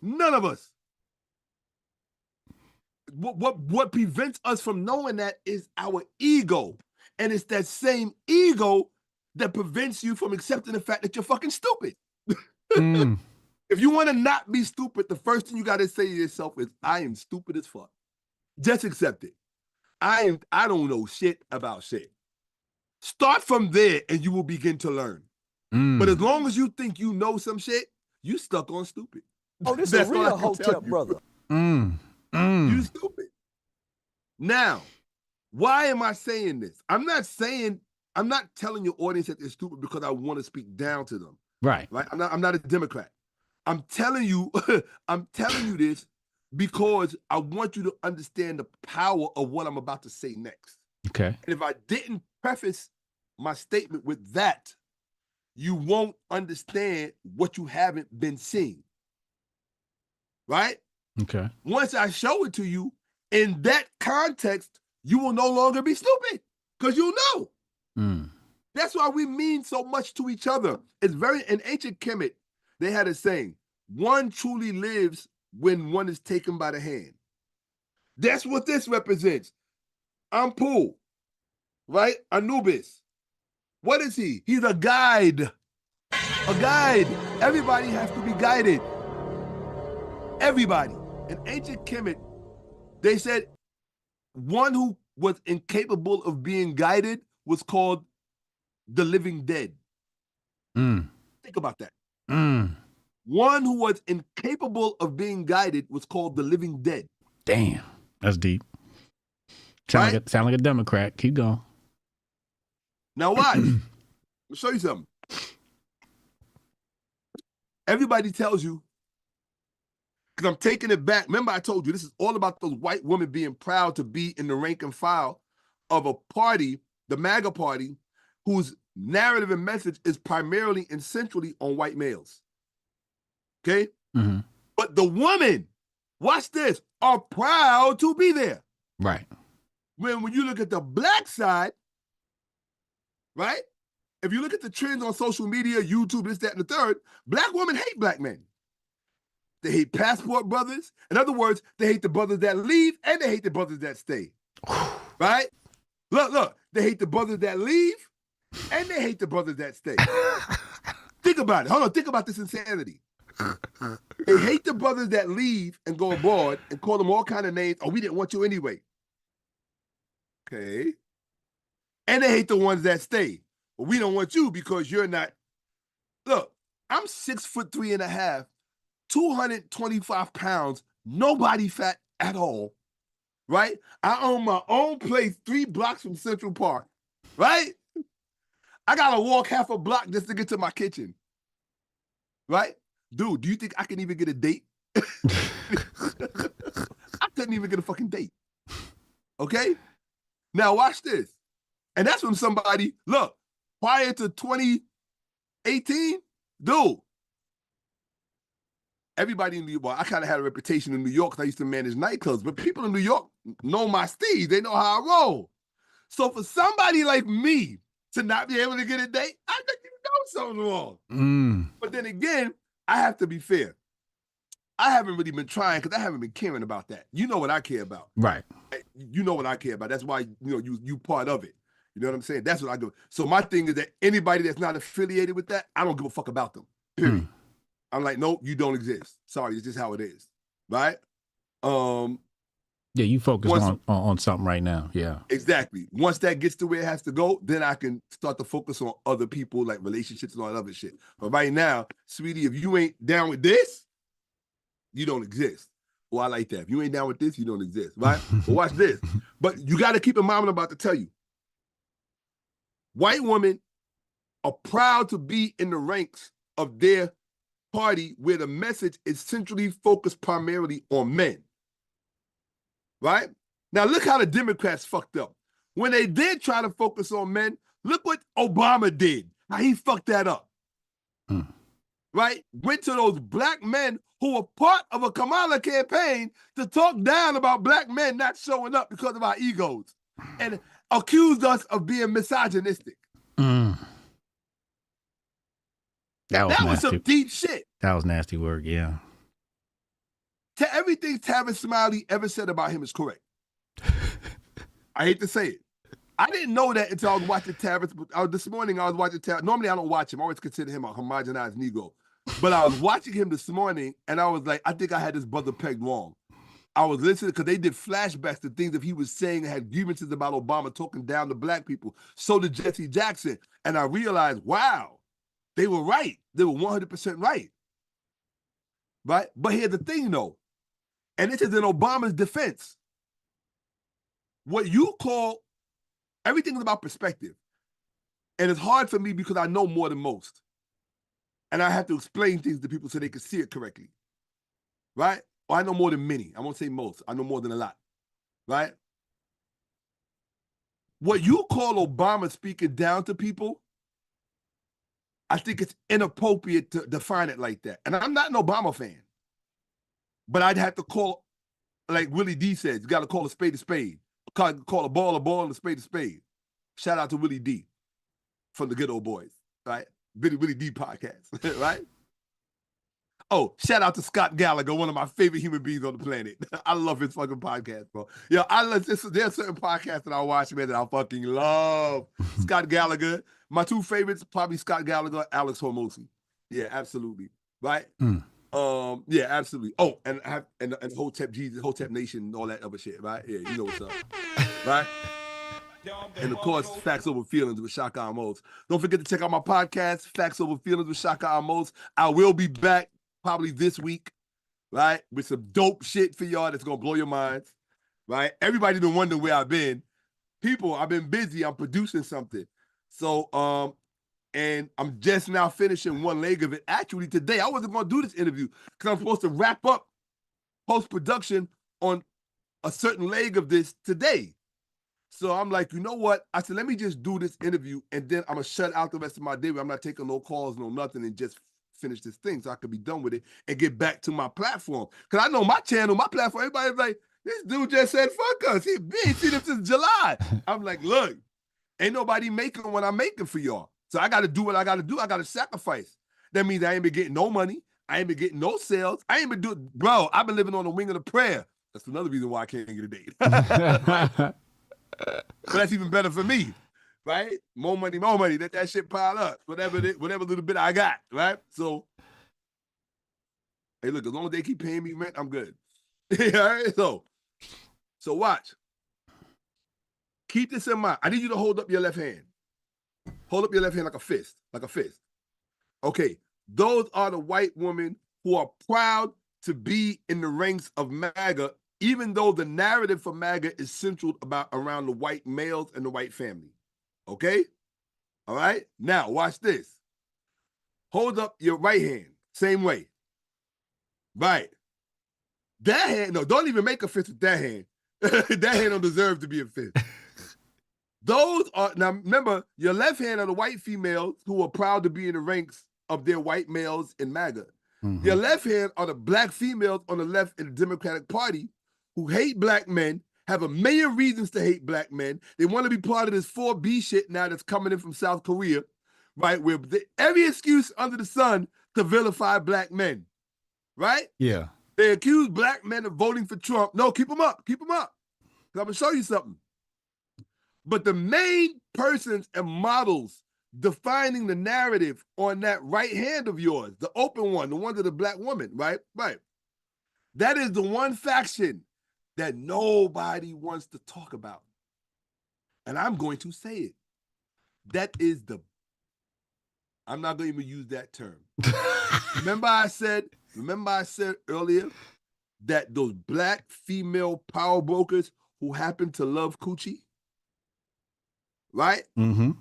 of us. What prevents us from knowing that is our ego. And it's that same ego that prevents you from accepting the fact that you're fucking stupid. If you want to not be stupid, the first thing you got to say to yourself is, I am stupid as fuck. Just accept it. I don't know shit about shit. Start from there and you will begin to learn. But as long as you think you know some shit, you stuck on stupid. Oh, this is a real Hotep brother. You stupid. Now, why am I saying this? I'm not telling your audience that they're stupid because I want to speak down to them. Right. I'm not a Democrat. I'm telling you this because I want you to understand the power of what I'm about to say next. Okay. And if I didn't preface my statement with that, you won't understand what you haven't been seeing. Right? Okay. Once I show it to you, in that context, you will no longer be stupid because you know. That's why we mean so much to each other. It's in ancient Kemet, they had a saying, one truly lives when one is taken by the hand. That's what this represents. Ampul, right? Anubis. What is he? He's a guide. A guide. Everybody has to be guided. Everybody. In ancient Kemet, they said one who was incapable of being guided was called the living dead. Think about that. One who was incapable of being guided was called the living dead. Damn. That's deep. Sound like a Democrat. Keep going. Now watch. Let me show you something. Everybody tells you, because I'm taking it back. Remember I told you, this is all about those white women being proud to be in the rank and file of a party, the MAGA party, whose narrative and message is primarily and centrally on white males. Okay? Mm-hmm. But the women, watch this, are proud to be there. Right. When you look at the black side, right? If you look at the trends on social media, YouTube, this, that, and the third, black women hate black men. They hate passport brothers. In other words, they hate the brothers that leave and they hate the brothers that stay. Right? Look, they hate the brothers that leave and they hate the brothers that stay. Think about it. Hold on, think about this insanity. They hate the brothers that leave and go abroad and call them all kind of names. Oh, we didn't want you anyway. Okay. And they hate the ones that stay. Well, we don't want you because you're not. Look, I'm 6'3.5", 225 pounds, no body fat at all, right? I own my own place 3 blocks from Central Park, right? I gotta walk half a block just to get to my kitchen, right? Dude, do you think I can even get a date? I couldn't even get a fucking date, okay? Now watch this. And that's when somebody, look, prior to 2018, dude, everybody in New York, well, I kind of had a reputation in New York because I used to manage nightclubs, but people in New York know my steez. They know how I roll. So for somebody like me to not be able to get a date, I think you know something's wrong. But then again, I have to be fair. I haven't really been trying because I haven't been caring about that. You know what I care about. Right. You know what I care about. That's why you part of it. You know what I'm saying? That's what I do. So my thing is that anybody that's not affiliated with that, I don't give a fuck about them. Period. I'm like, nope, you don't exist. Sorry, it's just how it is. Right? Yeah, you focus on something right now. Yeah. Exactly. Once that gets to where it has to go, then I can start to focus on other people, like relationships and all that other shit. But right now, sweetie, if you ain't down with this, you don't exist. Oh, I like that. If you ain't down with this, you don't exist. Right? But watch this. But you got to keep in mind what I'm about to tell you. White women are proud to be in the ranks of their party where the message is centrally focused primarily on men. Right? Now, look how the Democrats fucked up. When they did try to focus on men, look what Obama did. How he fucked that up. Right? Went to those black men who were part of a Kamala campaign to talk down about black men not showing up because of our egos and accused us of being misogynistic. That was some deep shit. That was nasty work, yeah. Everything Tavis Smiley ever said about him is correct. I hate to say it. I didn't know that until I was watching Tavis. This morning I was watching Tavis. Normally I don't watch him. I always consider him a homogenized Negro. But I was watching him this morning and I was like, I think I had this brother pegged wrong. I was listening because they did flashbacks to things that he was saying and had grievances about Obama talking down to black people. So did Jesse Jackson. And I realized, wow, they were right. They were 100% right. Right? But here's the thing, though. And this is in Obama's defense. What you call, everything is about perspective. And it's hard for me because I know more than most. And I have to explain things to people so they can see it correctly. Right? Or I know more than many. I won't say most. I know more than a lot. Right? What you call Obama speaking down to people, I think it's inappropriate to define it like that. And I'm not an Obama fan. But I'd have to call, like Willie D says, you got to call a spade a spade. Call a ball and a spade. Shout out to Willie D from the Good Old Boys, right? Willie D podcast, right? Oh, shout out to Scott Gallagher, one of my favorite human beings on the planet. I love his fucking podcast, bro. Yeah, there's certain podcasts that I watch, man, that I fucking love. Scott Gallagher. My 2 favorites, probably Scott Gallagher, Alex Hormozy. Yeah, absolutely. Right? Yeah, absolutely. Oh, and Hotep Jesus, Hotep Nation, and all that other shit, right? Yeah, you know what's up. Right? And of course, Facts Over Feelings with Shakka Ahmose. Don't forget to check out my podcast, Facts Over Feelings with Shakka Ahmose. I will be back probably this week, right? With some dope shit for y'all that's gonna blow your minds. right? Everybody been wondering where I've been. People, I've been busy. I'm producing something. So, and I'm just now finishing one leg of it. Actually, today, I wasn't going to do this interview because I'm supposed to wrap up post-production on a certain leg of this today. So I'm like, you know what? I said, let me just do this interview and then I'm going to shut out the rest of my day where I'm not taking no calls, no nothing, and just finish this thing so I could be done with it and get back to my platform. Because I know my channel, my platform, everybody's like, this dude just said, fuck us. He ain't seen him since July. I'm like, look, ain't nobody making what I'm making for y'all. So I got to do what I got to do. I got to sacrifice. That means I ain't been getting no money. I ain't been getting no sales. I ain't been doing, bro, I've been living on the wing of the prayer. That's another reason why I can't get a date. Right? But that's even better for me, right? More money, let that shit pile up. Whatever little bit I got, right? So, hey, look, as long as they keep paying me rent, I'm good. All right? So watch. Keep this in mind. I need you to hold up your left hand. Hold up your left hand like a fist, Okay, those are the white women who are proud to be in the ranks of MAGA, even though the narrative for MAGA is centered around the white males and the white family. Okay? All right? Now, watch this. Hold up your right hand. Same way. Right. That hand, no, don't even make a fist with that hand. That hand don't deserve to be a fist. Those are, now remember, your left hand are the white females who are proud to be in the ranks of their white males in MAGA. Mm-hmm. Your left hand are the black females on the left in the Democratic Party who hate black men, have a million reasons to hate black men. They want to be part of this 4B shit now that's coming in from South Korea, right? Where every excuse under the sun to vilify black men, right? Yeah. They accuse black men of voting for Trump. No, keep them up. I'm going to show you something. But the main persons and models defining the narrative on that right hand of yours, the open one, the one to the black woman, right? Right. That is the one faction that nobody wants to talk about. And I'm going to say it. That is I'm not going to even use that term. Remember I said earlier that those black female power brokers who happen to love coochie, right? Mm-hmm.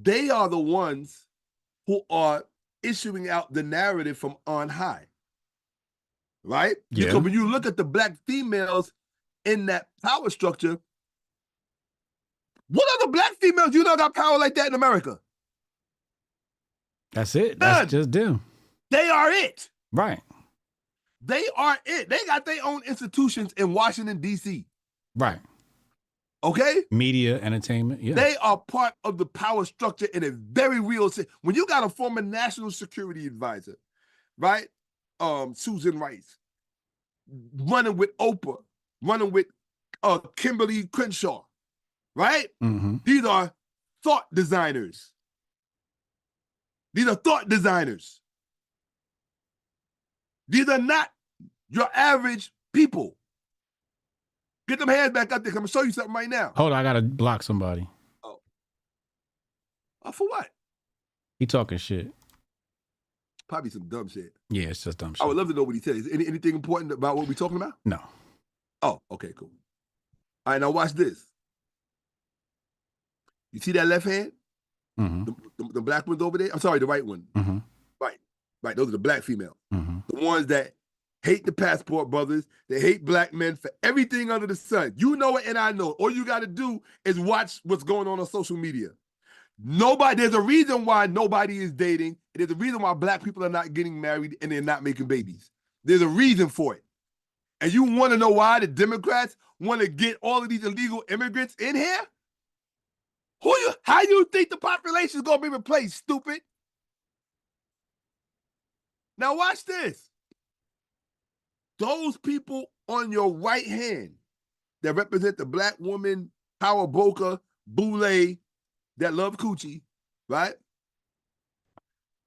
They are the ones who are issuing out the narrative from on high, right? Yeah. Because when you look at the black females in that power structure, what other black females you know got power like that in America? That's it. None. That's just them. They are it. Right. They are it. They got their own institutions in Washington, D.C. Right. Okay? Media, entertainment, yeah. They are part of the power structure in a very real sense. When you got a former national security advisor, right? Susan Rice, running with Oprah, running with Kimberly Crenshaw, right? Mm-hmm. These are thought designers. These are not your average people. Get them hands back up there. I'm going to show you something right now. Hold on, I got to block somebody. Oh. For what? He talking shit. Probably some dumb shit. Yeah, it's just dumb shit. I would love to know what he says. Anything important about what we're talking about? No. Oh, okay, cool. All right, now watch this. You see that left hand? Mm-hmm. The black one's over there? I'm sorry, the right one. Mm-hmm. Right, those are the black females. Mm-hmm. The ones that hate the passport brothers. They hate black men for everything under the sun. You know it and I know it. All you got to do is watch what's going on social media. There's a reason why nobody is dating. There's a reason why black people are not getting married and they're not making babies. There's a reason for it. And you want to know why the Democrats want to get all of these illegal immigrants in here? How you think the population is going to be replaced, stupid? Now watch this. Those people on your right hand that represent the black woman, power broker, boule, that love coochie, right?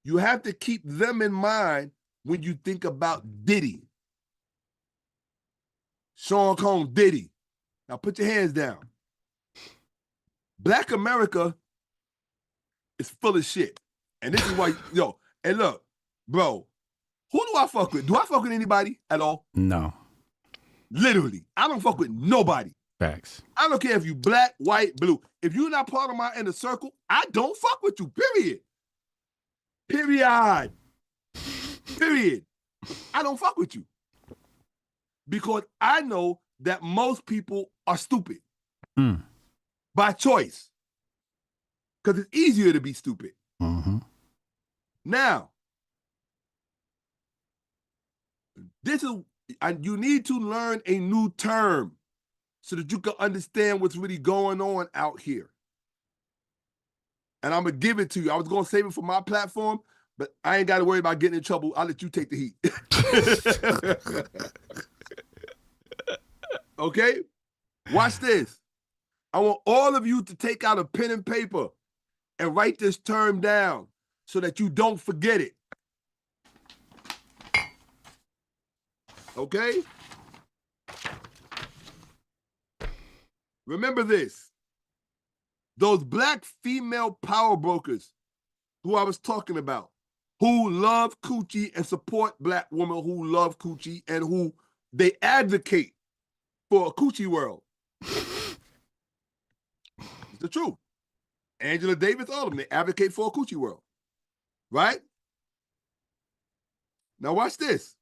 You have to keep them in mind when you think about Diddy. Sean Combs, Diddy. Now put your hands down. Black America is full of shit. And this is why, and look, bro, who do I fuck with? Do I fuck with anybody at all? No. Literally. I don't fuck with nobody. Facts. I don't care if you black, white, blue. If you're not part of my inner circle, I don't fuck with you, period. Period. Period. I don't fuck with you. Because I know that most people are stupid. By choice. Because it's easier to be stupid. Now, you need to learn a new term so that you can understand what's really going on out here. And I'm going to give it to you. I was going to save it for my platform, but I ain't got to worry about getting in trouble. I'll let you take the heat. Okay? Watch this. I want all of you to take out a pen and paper and write this term down so that you don't forget it. Okay? Remember this. Those black female power brokers who I was talking about, who love coochie and support black women who love coochie and who they advocate for a coochie world. It's the truth. Angela Davis, all of them, they advocate for a coochie world. Right? Now watch this.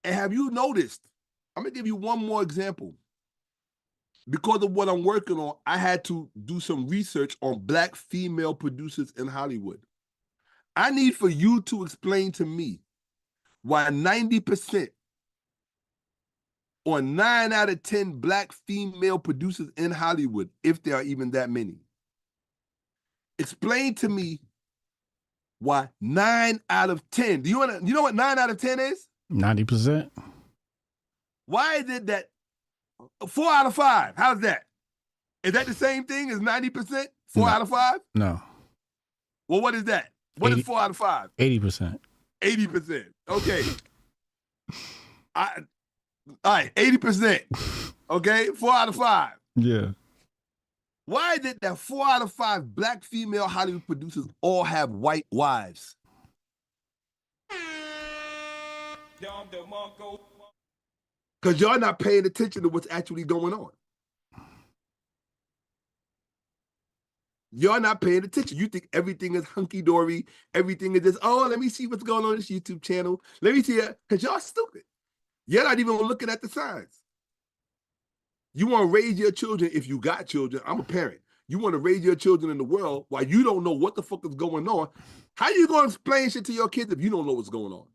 And have you noticed, I'm going to give you one more example. Because of what I'm working on, I had to do some research on black female producers in Hollywood. I need for you to explain to me why 90% or 9 out of 10 black female producers in Hollywood, if there are even that many. Explain to me why 9 out of 10. Do you know what 9 out of 10 is? 90%. Why is it that 4 out of 5? How's that? Is that the same thing as 90%? 4 out of 5? No. Well, what is that? What is 4 out of 5? 80%. 80%. Okay. All right, 80%. Okay, 4 out of 5. Yeah. Why is it that 4 out of 5 black female Hollywood producers all have white wives? Because y'all not paying attention to what's actually going on. You're not paying attention. You think everything is hunky-dory. Everything is just, oh, let me see what's going on this YouTube channel. Let me see it. Because y'all stupid. You're not even looking at the signs. You want to raise your children if you got children. I'm a parent. You want to raise your children in the world while you don't know what the fuck is going on. How you going to explain shit to your kids if you don't know what's going on?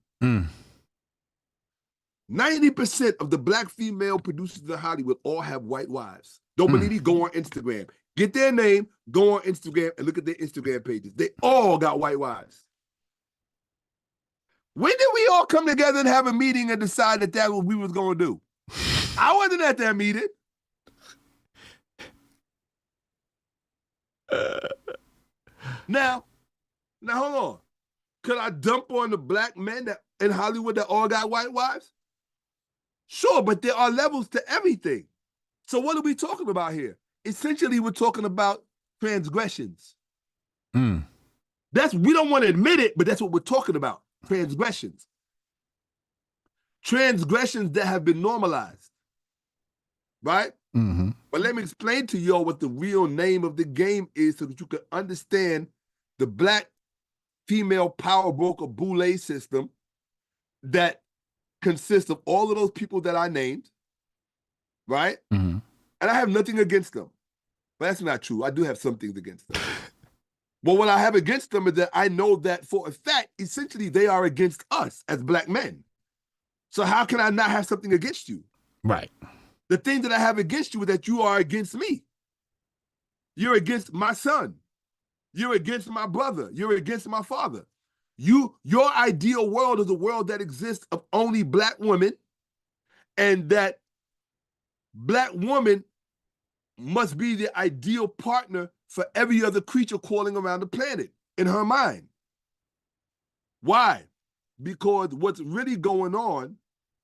90% of the black female producers in Hollywood all have white wives. Don't believe me? Go on Instagram. Get their name, go on Instagram, and look at their Instagram pages. They all got white wives. When did we all come together and have a meeting and decide that that's what we was going to do? I wasn't at that meeting. Now hold on. Could I dump on the black men that in Hollywood that all got white wives? Sure, but there are levels to everything. So what are we talking about here? Essentially, we're talking about transgressions. We don't want to admit it, but that's what we're talking about. Transgressions. Transgressions that have been normalized. Right? But let me explain to y'all what the real name of the game is so that you can understand the black female power broker boule system that consists of all of those people that I named, right? And I have nothing against them. But that's not true. I do have some things against them. But what I have against them is that I know that for a fact, essentially, they are against us as black men. So how can I not have something against you? Right. The thing that I have against you is that you are against me. You're against my son. You're against my brother. You're against my father. Your ideal world is a world that exists of only black women, and that black woman must be the ideal partner for every other creature crawling around the planet in her mind. Why? Because what's really going on,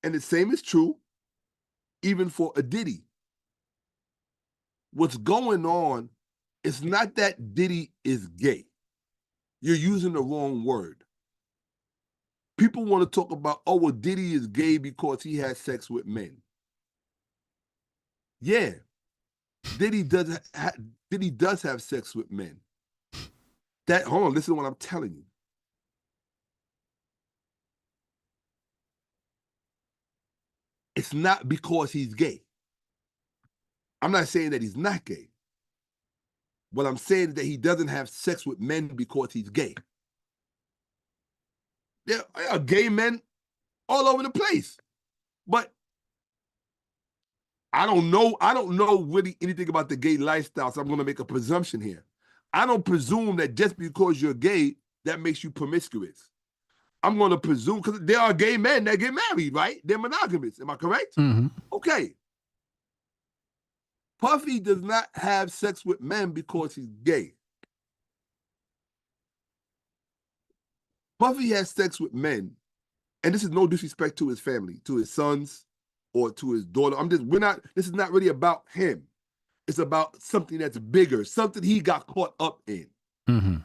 and the same is true even for a Diddy. What's going on is not that Diddy is gay. You're using the wrong word. people want to talk about, oh, well, Diddy is gay because he has sex with men. Yeah, Diddy does have sex with men. Hold on, listen to what I'm telling you. It's not because he's gay. I'm not saying that he's not gay. What I'm saying is that he doesn't have sex with men because he's gay. There are gay men all over the place. But I don't know really anything about the gay lifestyle, so I'm going to make a presumption here. I don't presume that just because you're gay, that makes you promiscuous. I'm going to presume, because there are gay men that get married, right? They're monogamous. Am I correct? Mm-hmm. Okay. Puffy does not have sex with men because he's gay. Puffy has sex with men, and this is no disrespect to his family, to his sons, or to his daughter. This is not really about him. It's about something that's bigger, something he got caught up in. Mm-hmm.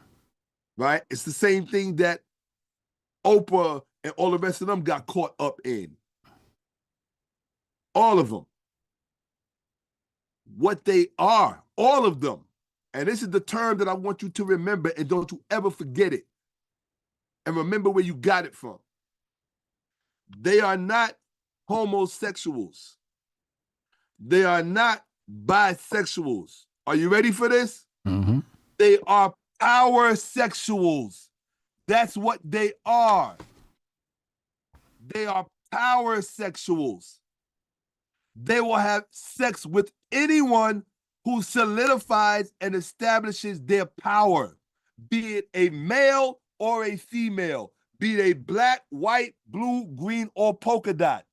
Right? It's the same thing that Oprah and all the rest of them got caught up in. All of them. What they are, all of them. And this is the term that I want you to remember, and don't you ever forget it. And remember where you got it from. They are not homosexuals. They are not bisexuals. Are you ready for this? Mm-hmm. They are power sexuals. That's what they are. They are power sexuals. They will have sex with anyone who solidifies and establishes their power, be it a male or a female, be it a black, white, blue, green, or polka dot.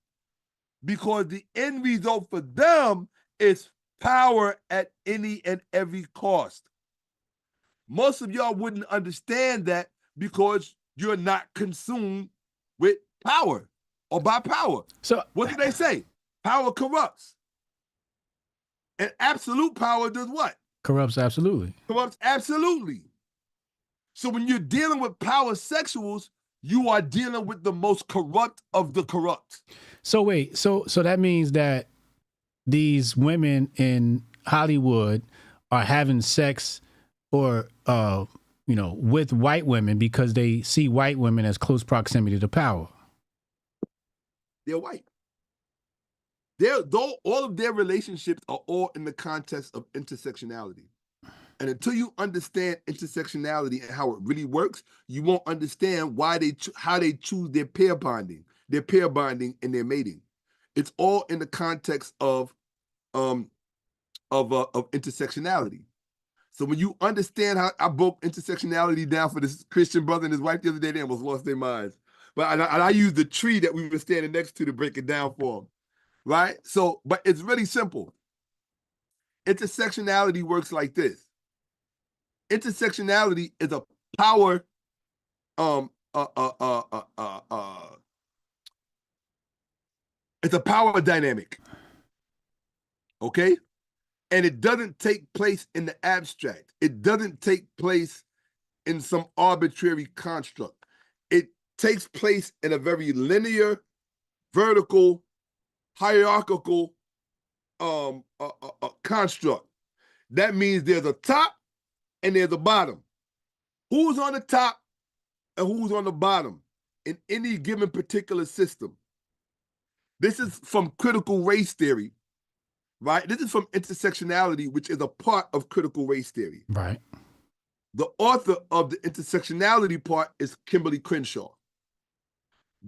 Because the end result for them is power at any and every cost. Most of y'all wouldn't understand that because you're not consumed with power or by power. So what do they say? Power corrupts. And absolute power does what? Corrupts absolutely. Corrupts absolutely. So when you're dealing with power sexuals, you are dealing with the most corrupt of the corrupt. So wait, so that means that these women in Hollywood are having sex or with white women because they see white women as close proximity to power. They're white. All of their relationships are all in the context of intersectionality. And until you understand intersectionality and how it really works, you won't understand how they choose their pair bonding and their mating. It's all in the context of intersectionality. So when you understand how I broke intersectionality down for this Christian brother and his wife the other day, they almost lost their minds. But I used the tree that we were standing next to break it down for them. Right? So, but it's really simple. Intersectionality works like this. Intersectionality is a power it's a power dynamic. Okay? And it doesn't take place in the abstract. It doesn't take place in some arbitrary construct. It takes place in a very linear, vertical, hierarchical construct. That means there's a top and there's a bottom. Who's on the top and who's on the bottom in any given particular system? This is from critical race theory, right? This is from intersectionality, which is a part of critical race theory. Right. The author of the intersectionality part is Kimberly Crenshaw.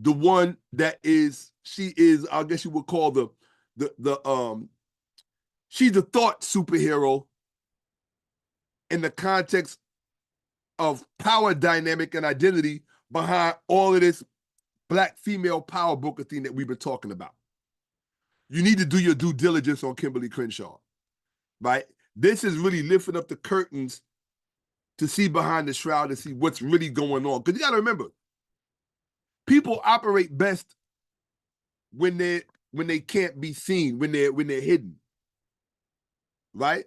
The one that she is, I guess you would call she's a thought superhero in the context of power dynamic and identity behind all of this black female power broker thing that we've been talking about. You need to do your due diligence on Kimberly Crenshaw, right? This is really lifting up the curtains to see behind the shroud and see what's really going on. Because you got to remember, people operate best when they can't be seen, when they're hidden, right?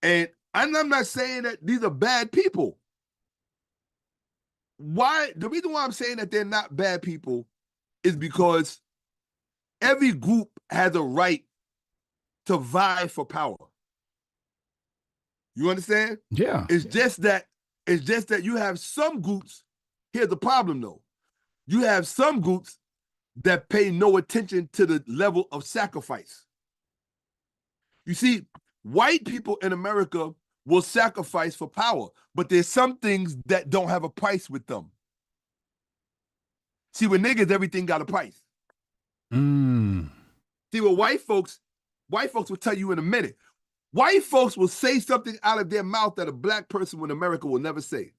And I'm not saying that these are bad people. the reason why I'm saying that they're not bad people is because every group has a right to vie for power. You understand? Yeah. It's just that you have some groups. Here's the problem though. You have some groups that pay no attention to the level of sacrifice. You see, white people in America will sacrifice for power, but there's some things that don't have a price with them. See, with niggas, everything got a price. See, with white folks will tell you in a minute. White folks will say something out of their mouth that a black person in America will never say.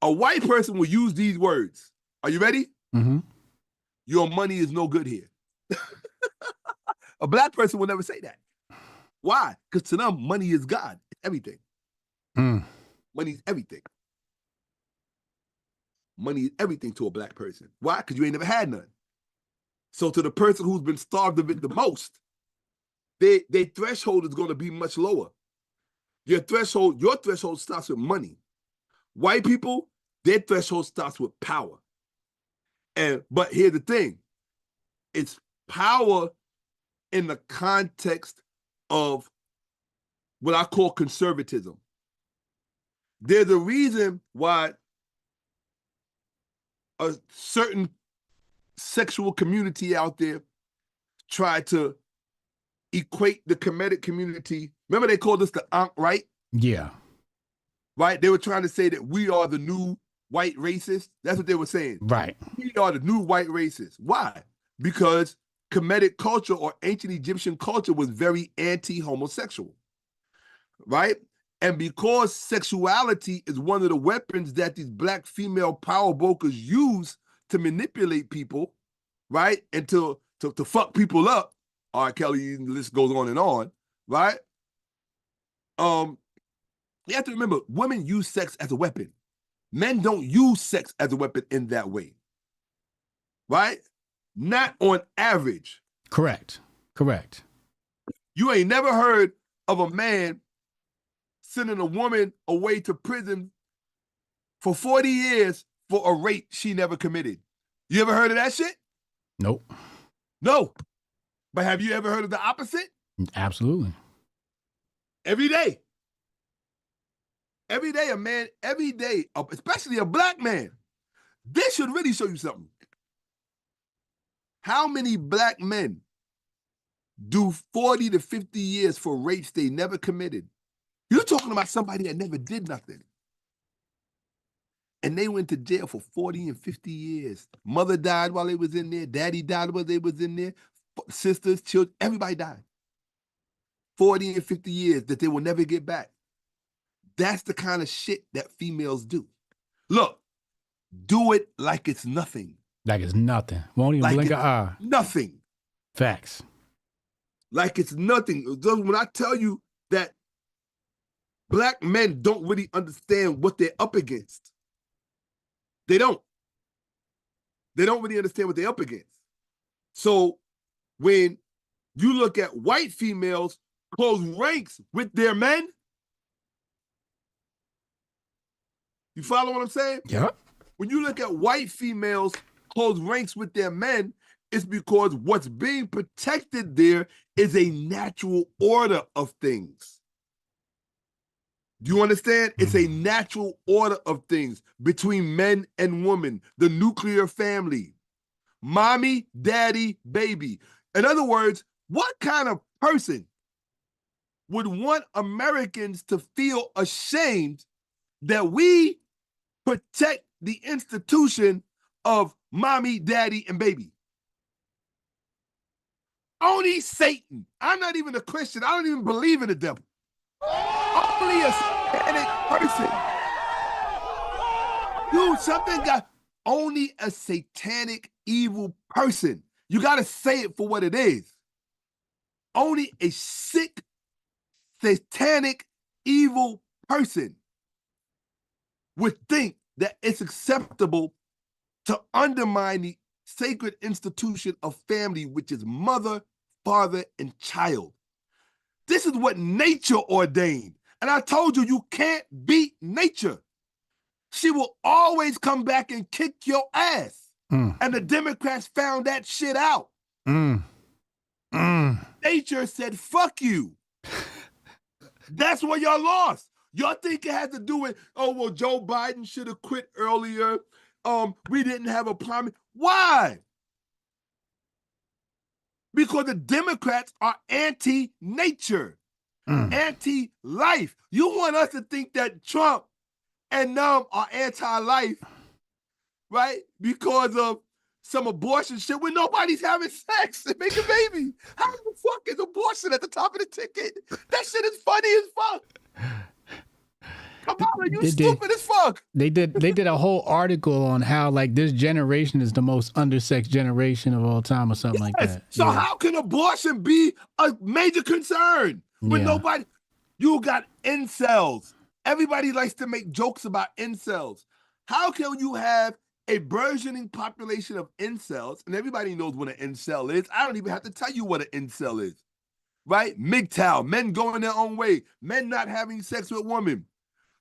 A white person will use these words. Are you ready? Mm-hmm. Your money is no good here. A black person will never say that. Why? Because to them, money is God. It's everything. Money is everything. Money is everything to a black person. Why? Because you ain't never had none. So to the person who's been starved of it the most, their threshold is going to be much lower. Your threshold starts with money. White people, their threshold starts with power. But here's the thing. It's power in the context of what I call conservatism. There's a reason why a certain sexual community out there try to equate the Kemetic community. Remember they called us the Ankh, right? Yeah. Right? They were trying to say that we are the new white racists. That's what they were saying. Right. We are the new white racists. Why? Because Kemetic culture or ancient Egyptian culture was very anti-homosexual, right? And because sexuality is one of the weapons that these black female power brokers use to manipulate people, right? And to fuck people up. R. Kelly, the list goes on, right? You have to remember, women use sex as a weapon. Men don't use sex as a weapon in that way, right? Not on average. Correct. You ain't never heard of a man sending a woman away to prison for 40 years for a rape she never committed. You ever heard of that shit? Nope. No. But have you ever heard of the opposite? Absolutely. Every day. Every day, especially a black man. This should really show you something. How many black men do 40 to 50 years for rapes they never committed? You're talking about somebody that never did nothing. And they went to jail for 40 and 50 years. Mother died while they was in there. Daddy died while they was in there. Sisters, children, everybody died. 40 and 50 years that they will never get back. That's the kind of shit that females do. Look, do it like it's nothing. Like it's nothing. Won't even blink an eye. Nothing. Facts. Like it's nothing. When I tell you that black men don't really understand what they're up against. They don't. They don't really understand what they're up against. So when you look at white females close ranks with their men, you follow what I'm saying? Yeah. When you look at white females close ranks with their men, it's because what's being protected there is a natural order of things. Do you understand? It's a natural order of things between men and women, the nuclear family, mommy, daddy, baby. In other words, what kind of person would want Americans to feel ashamed that we protect the institution of mommy, daddy, and baby? Only Satan. I'm not even a Christian. I don't even believe in the devil. Only a satanic person. Dude, something got only a satanic evil person. You got to say it for what it is. Only a sick, satanic, evil person would think that it's acceptable to undermine the sacred institution of family, which is mother, father, and child. This is what nature ordained. And I told you, you can't beat nature. she will always come back and kick your ass. Mm. And the Democrats found that shit out. Mm. Mm. Nature said, fuck you. That's where y'all lost. Y'all think it had to do with, oh, well, Joe Biden should have quit earlier. We didn't have a plan. Why? Because the Democrats are anti-nature, anti-life. You want us to think that Trump and them are anti-life, right? Because of some abortion shit when nobody's having sex and making baby. How the fuck is abortion at the top of the ticket? That shit is funny as fuck. Kamala, you stupid as fuck. They did a whole article on how like this generation is the most undersexed generation of all time or something like that. So how can abortion be a major concern when nobody? You got incels. Everybody likes to make jokes about incels. How can you have a burgeoning population of incels, and everybody knows what an incel is? I don't even have to tell you what an incel is, right? MGTOW, men going their own way, men not having sex with women.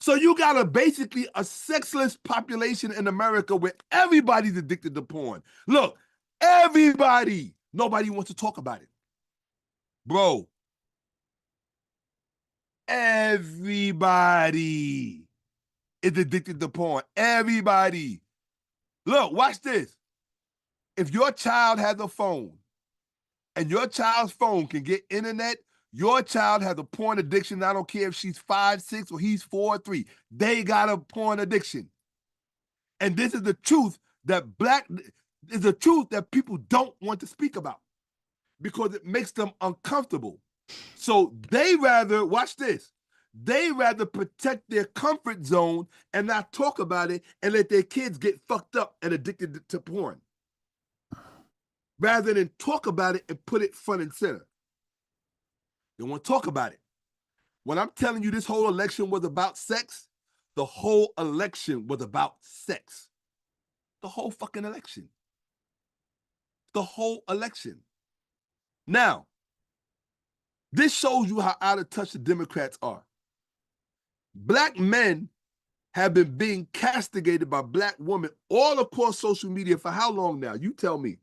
So you got basically a sexless population in America where everybody's addicted to porn. Look, everybody, nobody wants to talk about it. Bro, everybody is addicted to porn. Everybody. Look, watch this. If your child has a phone and your child's phone can get internet, your child has a porn addiction. I don't care if she's 5, 6, or he's 4, 3. They got a porn addiction. And this is the truth that people don't want to speak about because it makes them uncomfortable. So they rather, watch this, they rather protect their comfort zone and not talk about it and let their kids get fucked up and addicted to porn, rather than talk about it and put it front and center. They want to talk about it. When I'm telling you this whole election was about sex, the whole election was about sex. The whole fucking election. The whole election. Now, this shows you how out of touch the Democrats are. Black men have been being castigated by black women all across social media for how long now? You tell me.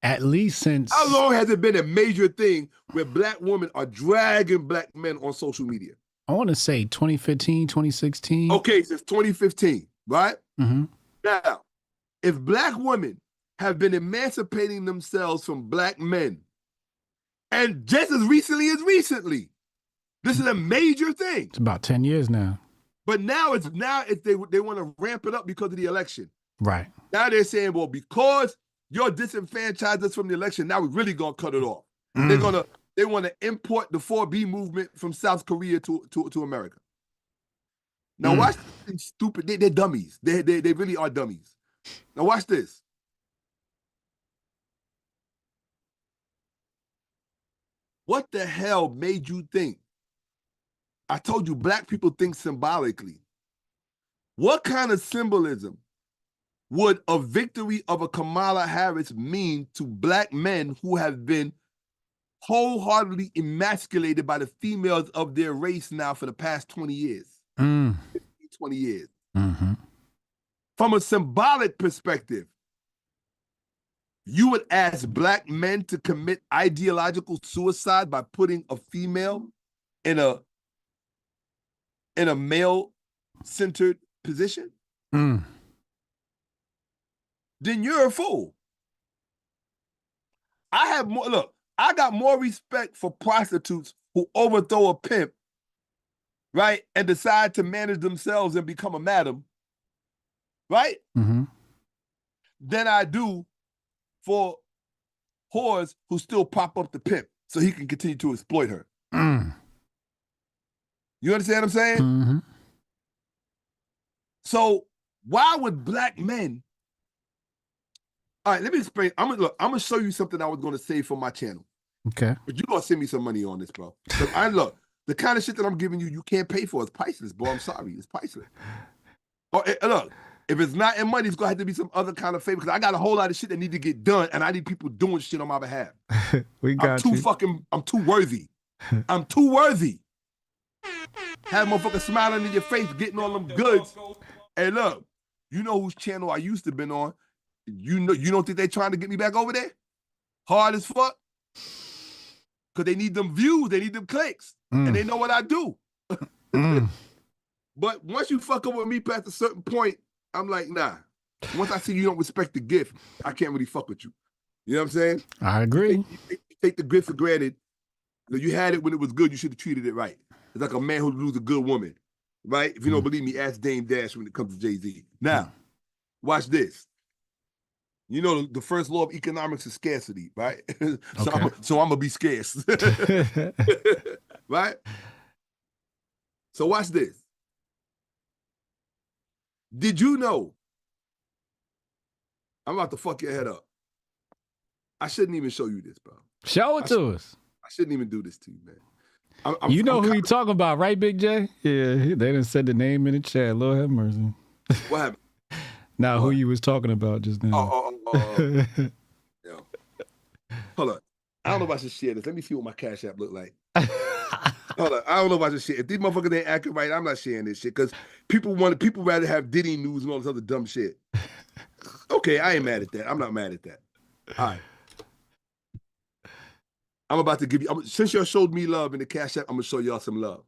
At least since... How long has it been a major thing where black women are dragging black men on social media? I want to say 2015, 2016. Okay, since 2015, right? Mm-hmm. Now, if black women have been emancipating themselves from black men, and just as recently, this is a major thing. It's about 10 years now. But now they want to ramp it up because of the election. Right. Now they're saying, well, because you're disenfranchised us from the election, now we're really gonna cut it off. They want to import the 4B movement from South Korea to America. Now watch this stupid. They're dummies. They really are dummies. Now watch this. What the hell made you think? I told you black people think symbolically. What kind of symbolism would a victory of a Kamala Harris mean to black men who have been wholeheartedly emasculated by the females of their race now for the past 20 years? 15, 20 years. Mm-hmm. From a symbolic perspective, you would ask black men to commit ideological suicide by putting a female in a male-centered position? Then you're a fool. I got more respect for prostitutes who overthrow a pimp, right, and decide to manage themselves and become a madam, right, than I do for whores who still prop up the pimp so he can continue to exploit her. You understand what I'm saying? Mm-hmm. So why would black men... All right, let me explain. I'm gonna show you something I was gonna save for my channel. Okay. But you're gonna send me some money on this, bro. Look, the kind of shit that I'm giving you, you can't pay for. It's priceless, bro. I'm sorry, it's priceless. Look, if it's not in money, it's gonna have to be some other kind of favor because I got a whole lot of shit that need to get done, and I need people doing shit on my behalf. I'm too worthy. I'm too worthy. Have motherfuckers smiling in your face, getting all them goods, Hey, look, you know whose channel I used to been on? You don't think they trying to get me back over there? Hard as fuck. Because they need them views, they need them clicks. And they know what I do. But once you fuck up with me past a certain point, I'm like, nah. Once I see you don't respect the gift, I can't really fuck with you. You know what I'm saying? I agree. You take the gift for granted. You had it when it was good, you should have treated it right. It's like a man who loses a good woman, right? If you don't believe me, ask Dame Dash when it comes to Jay-Z. Now, watch this. You know, the first law of economics is scarcity, right? So I'm going to be scarce. Right? So watch this. Did you know? I'm about to fuck your head up. I shouldn't even show you this, bro. Show it to us. I shouldn't even do this to you, man. You know who you talking about, right, Big J? Yeah, they didn't said the name in the chat. Lord have mercy. What happened? Now, who you was talking about just now? Yeah. Hold on. I don't know if I should share this. Let me see what my Cash App look like. Hold on. I don't know if I should share. If these motherfuckers ain't acting right, I'm not sharing this shit because people rather have Diddy news and all this other dumb shit. Okay, I ain't mad at that. I'm not mad at that. All right. I'm about to give you, since y'all showed me love in the Cash App, I'm going to show y'all some love.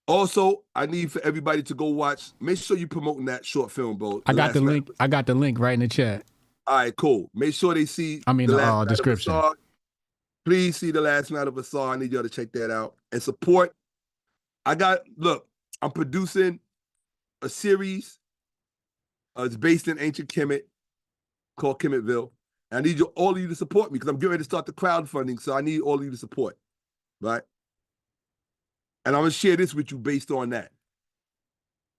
Also, I need for everybody to go watch. Make sure you're promoting that short film, bro. I got the link. I got the link right in the chat. All right, cool. Make sure they see. The description. Please see The Last Night of Asar. I need y'all to check that out and support. Look, I'm producing a series. It's based in ancient Kemet called Kemetville. I need all of you to support me because I'm getting ready to start the crowdfunding. So I need all of you to support, right? And I'm going to share this with you based on that.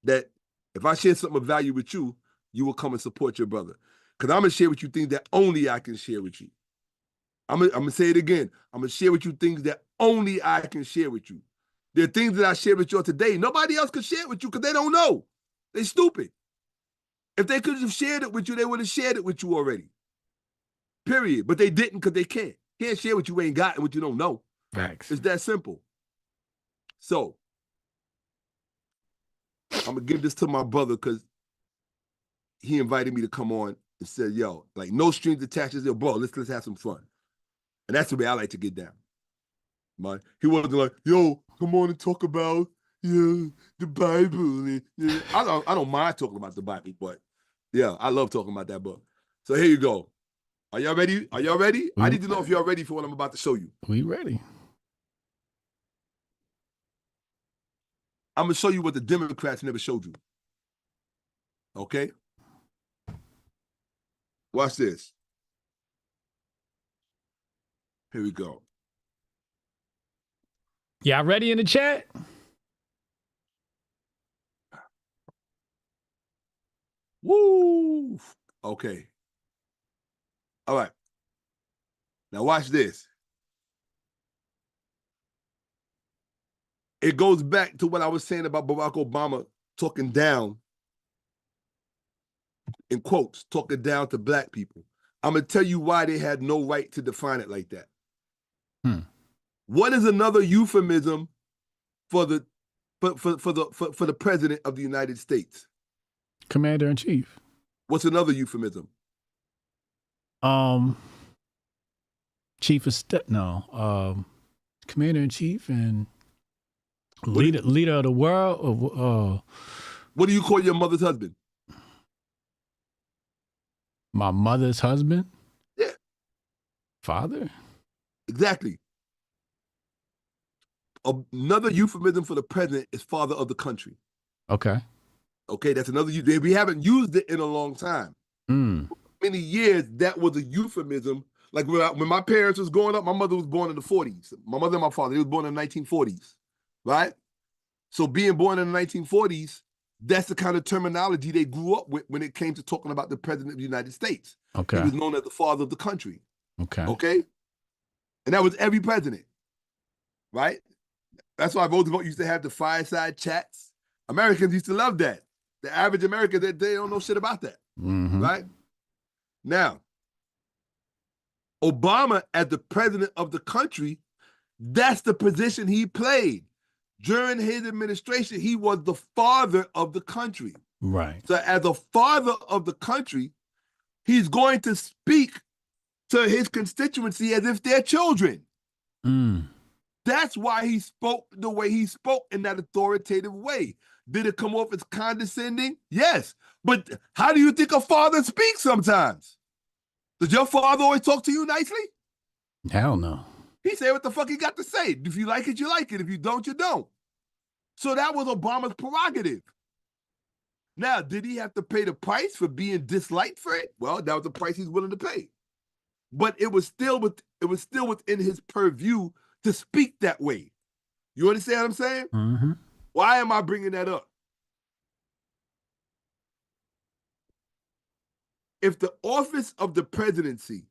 That if I share something of value with you, you will come and support your brother. Because I'm going to share with you things that only I can share with you. I'm going to say it again. I'm going to share with you things that only I can share with you. There are things that I share with you today. Nobody else can share it with you because they don't know. They're stupid. If they could have shared it with you, they would have shared it with you already. Period. But they didn't because they can't. Can't share what you ain't got and what you don't know. Facts. It's that simple. So, I'm going to give this to my brother because he invited me to come on and said, yo, like no strings attached. Yo, bro, let's have some fun. And that's the way I like to get down. Man, he wasn't like, yo, come on and talk about the Bible. Yeah. I don't mind talking about the Bible, but yeah, I love talking about that book. So here you go. Are y'all ready? Are y'all ready? I need to know if y'all ready for what I'm about to show you. We ready. I'm going to show you what the Democrats never showed you. Okay? Watch this. Here we go. Y'all ready in the chat? Woo! Okay. All right. Now watch this. It goes back to what I was saying about Barack Obama talking down, in quotes, talking down to black people. I'm going to tell you why they had no right to define it like that. What is another euphemism for the president of the United States? Commander-in-Chief. What's another euphemism? Chief of Staff. No. Commander-in-Chief and leader of the world. What do you call your mother's husband? My mother's husband? Yeah. Father? Exactly. Another euphemism for the president is father of the country. Okay. Okay, that's another. We haven't used it in a long time. Many years, that was a euphemism. Like when my parents was growing up, my mother was born in the 40s. My mother and my father, they was born in the 1940s, right? So being born in the 1940s, that's the kind of terminology they grew up with when it came to talking about the president of the United States. Okay. He was known as the father of the country. Okay. Okay? And that was every president, right? That's why Roosevelt used to have the fireside chats. Americans used to love that. The average American, they don't know shit about that, right? Now, Obama as the president of the country, that's the position he played. During his administration, he was the father of the country. Right. So as a father of the country, he's going to speak to his constituency as if they're children. That's why he spoke the way he spoke in that authoritative way. Did it come off as condescending? Yes. But how do you think a father speaks sometimes? Does your father always talk to you nicely? Hell no. He said what the fuck he got to say. If you like it, you like it. If you don't, you don't. So that was Obama's prerogative. Now, did he have to pay the price for being disliked for it? Well, that was the price he's willing to pay. But it was still within his purview to speak that way. You understand what I'm saying? Mm-hmm. Why am I bringing that up? If the office of the presidency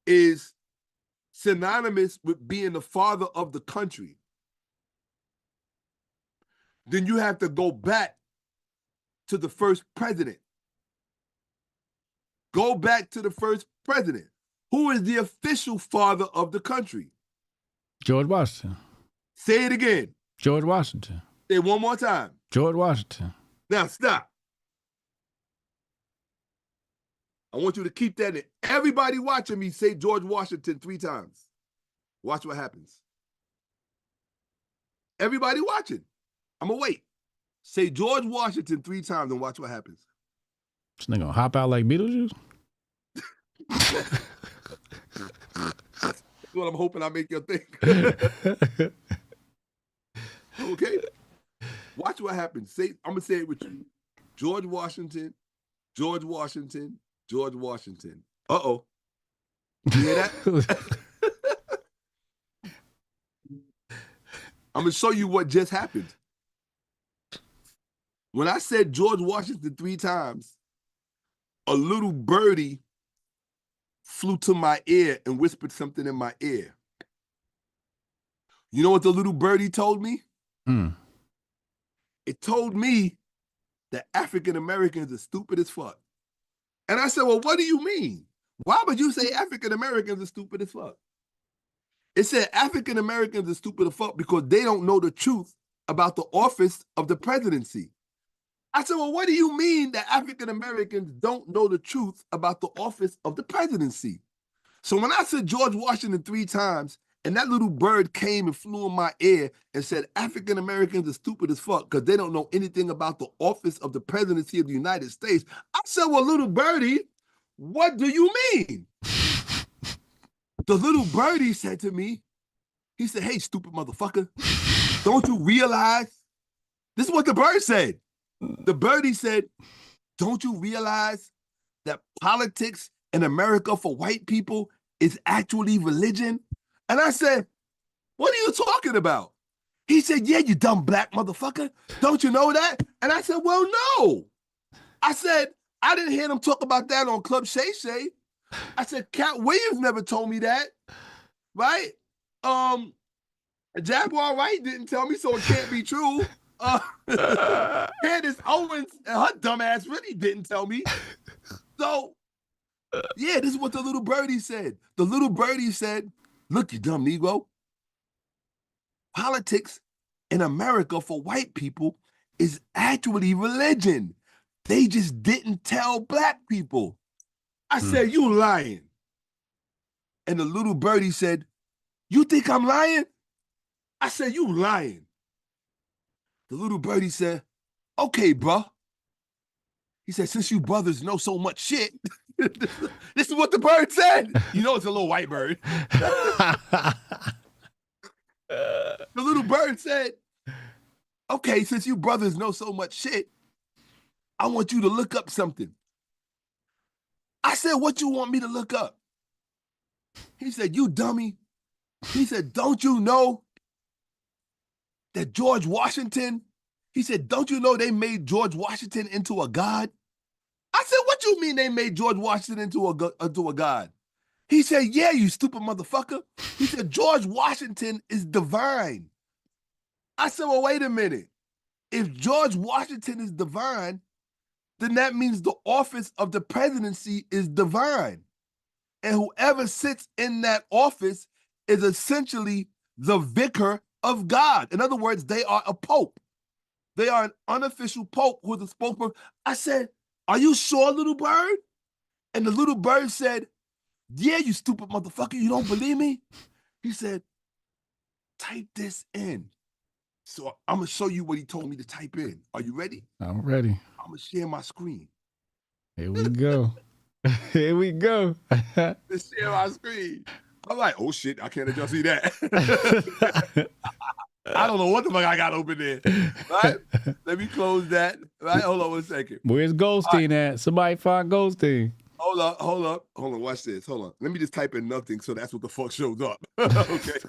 is synonymous with being the father of the country, then you have to go back to the first president. Go back to the first president. Who is the official father of the country? George Washington. Say it again. George Washington. Say it one more time. George Washington. Now stop. I want you to keep that in. Everybody watching me say George Washington 3 times. Watch what happens. Everybody watching. I'm going to wait. Say George Washington 3 times and watch what happens. This nigga gonna hop out like Beetlejuice? That's what I'm hoping I make you think. Okay? Watch what happens. I'm going to say it with you. George Washington, George Washington, George Washington. Uh-oh. You hear that? I'm going to show you what just happened. When I said George Washington 3 times, a little birdie flew to my ear and whispered something in my ear. You know what the little birdie told me? It told me that African Americans are stupid as fuck. And I said, well, what do you mean? Why would you say African Americans are stupid as fuck? It said African Americans are stupid as fuck because they don't know the truth about the office of the presidency. I said, well, what do you mean that African Americans don't know the truth about the office of the presidency? So when I said George Washington 3 times, and that little bird came and flew in my ear and said African Americans are stupid as fuck because they don't know anything about the office of the presidency of the United States, I said, well, little birdie, what do you mean? The little birdie said to me, he said, hey, stupid motherfucker, don't you realize? This is what the bird said. The birdie said, don't you realize that politics in America for white people is actually religion? And I said, what are you talking about? He said, yeah, you dumb black motherfucker. Don't you know that? And I said, well, no. I said, I didn't hear them talk about that on Club Shay Shay. I said, Cat Williams never told me that, right? Jaguar Wright didn't tell me, so it can't be true. Candace Owens and her dumb ass really didn't tell me. So, yeah, this is what the little birdie said. The little birdie said, look, you dumb Negro. Politics in America for white people is actually religion. They just didn't tell black people. I said, you lying. And the little birdie said, you think I'm lying? I said, you lying. The little birdie said, okay, bruh. He said, since you brothers know so much shit, this is what the bird said. You know it's a little white bird. The little bird said, okay, since you brothers know so much shit, I want you to look up something. I said, what you want me to look up? He said, you dummy. He said, don't you know that George Washington, he said, don't you know they made George Washington into a god? I said, what you mean they made George Washington into a god? He said, yeah, you stupid motherfucker. He said, George Washington is divine. I said, well, wait a minute. If George Washington is divine, then that means the office of the presidency is divine. And whoever sits in that office is essentially the vicar of God. In other words, they are a pope. They are an unofficial pope who is a spokesperson. I said, are you sure, little bird? And the little bird said, yeah, you stupid motherfucker. You don't believe me? He said, type this in. So I'm going to show you what he told me to type in. Are you ready? I'm ready. I'm going to share my screen. Here we go. Here we go. Let's share my screen. I'm like, oh shit, I can't let y'all see that. I don't know what the fuck I got open there. Right? Let me close that. Right? Hold on 1 second. Where's Goldstein at? Somebody find Goldstein. Hold up. Hold on, watch this. Hold on. Let me just type in nothing so that's what the fuck shows up. Okay.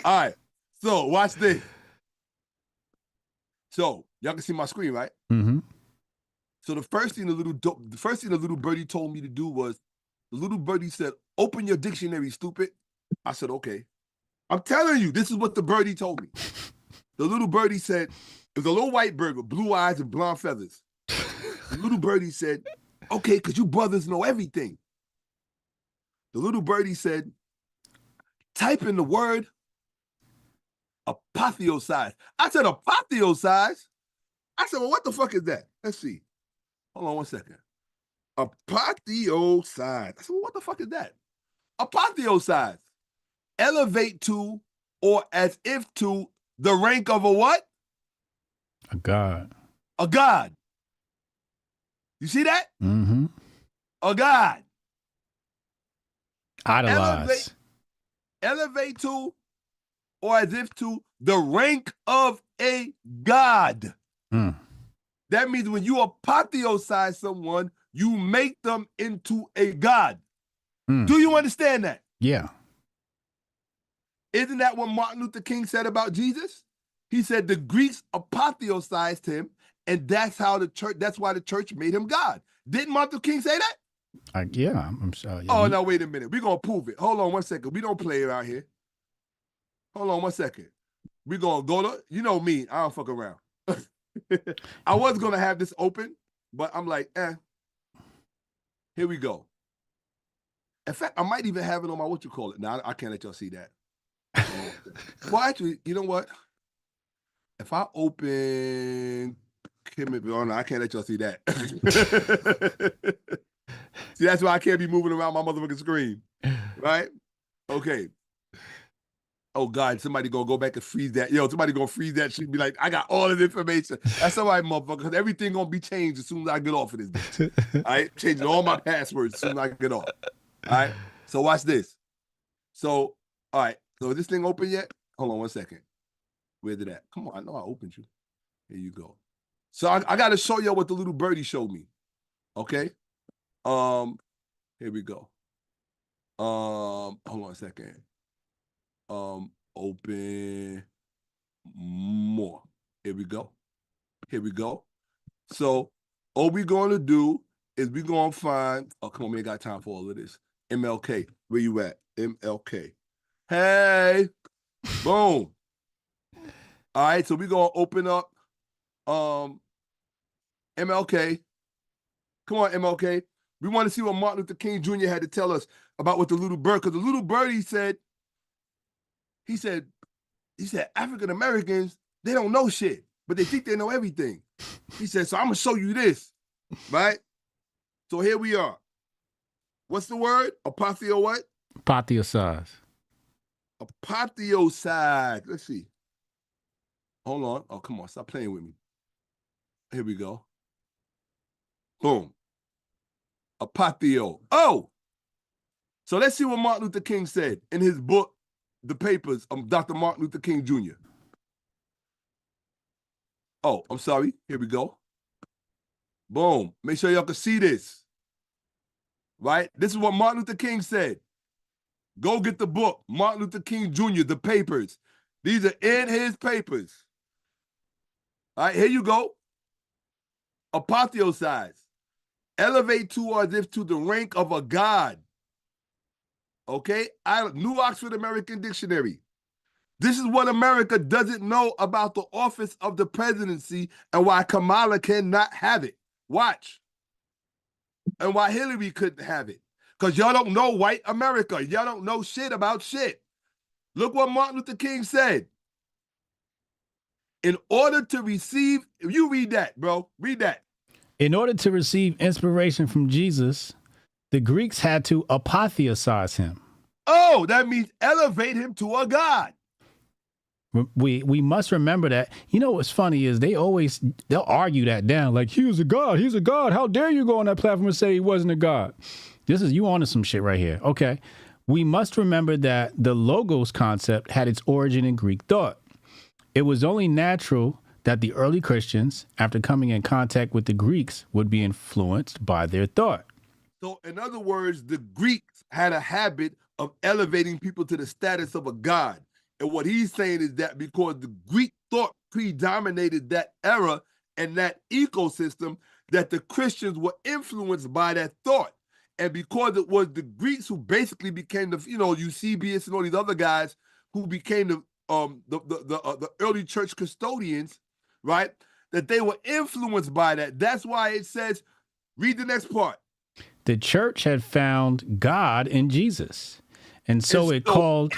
All right. So watch this. So y'all can see my screen, right? Mm-hmm. So the first thing the little birdie told me to do was, the little birdie said, open your dictionary, stupid. I said, okay. I'm telling you, this is what the birdie told me. The little birdie said, it was a little white bird with blue eyes and blonde feathers. The little birdie said, okay, because you brothers know everything. The little birdie said, type in the word apotheosize. I said, apotheosize? I said, well, what the fuck is that? Let's see. Hold on 1 second. Apotheosize. I said, well, what the fuck is that? Apotheosize. Elevate to, or as if to, the rank of a what? A god. A god. You see that? Mm-hmm. A god. Idolize. Elevate to, or as if to, the rank of a god. Mm. That means when you apotheosize someone, you make them into a god. Mm. Do you understand that? Yeah. Isn't that what Martin Luther King said about Jesus? He said the Greeks apotheosized him, and that's why the church made him God. Didn't Martin Luther King say that? Yeah, I'm sorry. Oh, no, wait a minute. We're going to prove it. Hold on 1 second. We don't play around here. Hold on 1 second. We're going to go to, you know me, I don't fuck around. I was going to have this open, but I'm like, here we go. In fact, I might even have it on my, Now, I can't let y'all see that. Well, actually, you know what? If I open no, I can't let y'all see that. See, that's why I can't be moving around my motherfucking screen. Right? Okay. Oh, God, somebody gonna go back and freeze that. Yo, somebody gonna freeze that shit and be like, I got all of the information. That's all right, motherfucker, because everything gonna be changed as soon as I get off of this bitch. All right? Changing all my passwords as soon as I get off. All right? So watch this. So, all right. So is this thing open yet? Hold on 1 second. Where did that? Come on, I know I opened you. Here you go. So I got to show y'all what the little birdie showed me. Okay? Here we go. Hold on a second. Open more. Here we go. Here we go. So all we're going to do is we're going to find, oh, come on, we ain't got time for all of this. MLK, where you at? MLK. Hey, boom. All right, so we're going to open up MLK. Come on, MLK. We want to see what Martin Luther King Jr. had to tell us about what the little bird, because the little bird, he said, African Americans, they don't know shit, but they think they know everything. He said, so I'm going to show you this, right? So here we are. What's the word? Apotheo what? Apotheosize. Apotheosize. Let's see. Hold on. Oh, come on. Stop playing with me. Here we go. Boom. Apotheo. Oh! So let's see what Martin Luther King said in his book, The Papers of Dr. Martin Luther King Jr. Oh, I'm sorry. Here we go. Boom. Make sure y'all can see this. Right? This is what Martin Luther King said. Go get the book, Martin Luther King Jr., The Papers. These are in his papers. All right, here you go. Apotheosize. Elevate to or as if to the rank of a god. Okay? New Oxford American Dictionary. This is what America doesn't know about the office of the presidency and why Kamala cannot have it. Watch. And why Hillary couldn't have it. Because y'all don't know white America. Y'all don't know shit about shit. Look what Martin Luther King said. In order to receive, if you read that, bro, read that. In order to receive inspiration from Jesus, the Greeks had to apotheosize him. Oh, that means elevate him to a god. We must remember that. You know what's funny is they'll argue that down like he was a god. He's a god. How dare you go on that platform and say he wasn't a god? This is you onto some shit right here. Okay. We must remember that the logos concept had its origin in Greek thought. It was only natural that the early Christians, after coming in contact with the Greeks, would be influenced by their thought. So, in other words, the Greeks had a habit of elevating people to the status of a god. And what he's saying is that because the Greek thought predominated that era and that ecosystem, that the Christians were influenced by that thought. And because it was the Greeks who basically became the, Eusebius and all these other guys who became the early church custodians, right? That they were influenced by that. That's why it says, read the next part. The church had found God in Jesus. And so it called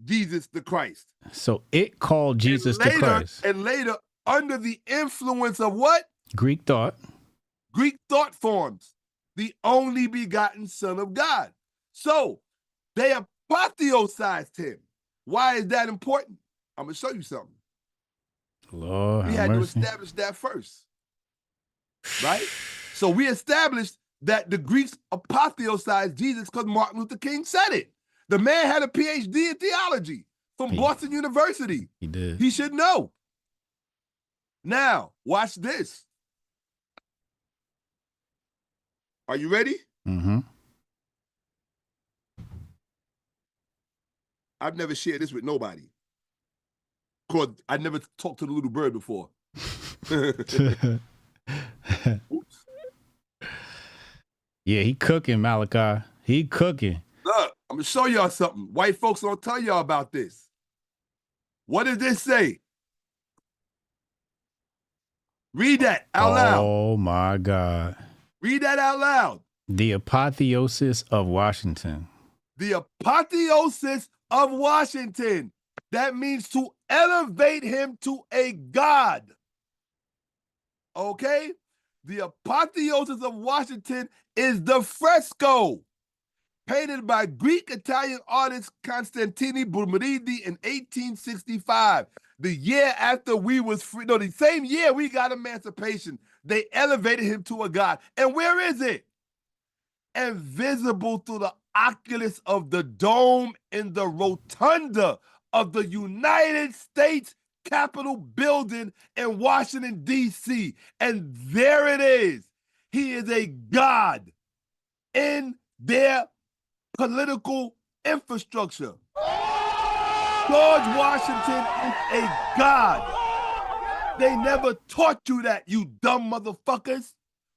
Jesus the Christ. So it called Jesus the Christ. And later, under the influence of what? Greek thought. Greek thought forms. The only begotten Son of God. So they apotheosized him. Why is that important? I'm going to show you something. Lord, we had to establish that first. Right? So we established that the Greeks apotheosized Jesus because Martin Luther King said it. The man had a PhD in theology from Boston University. He did. He should know. Now, watch this. Are you ready? Mm-hmm. I've never shared this with nobody. Because I never talked to the little bird before. Yeah, he cooking, Malachi. He cooking. Look, I'm going to show y'all something. White folks don't tell y'all about this. What does this say? Read that out loud. Oh, my God. Read that out loud. The apotheosis of Washington. The apotheosis of Washington. That means to elevate him to a god. Okay? The apotheosis of Washington is the fresco painted by Greek-Italian artist Constantini Bumeridi in 1865. The year after we was free, no, the same year we got emancipation, they elevated him to a god. And where is it? Invisible through the oculus of the dome in the rotunda of the United States Capitol building in Washington, D.C. And there it is. He is a god in their political infrastructure. George Washington is a god. They never taught you that, you dumb motherfuckers.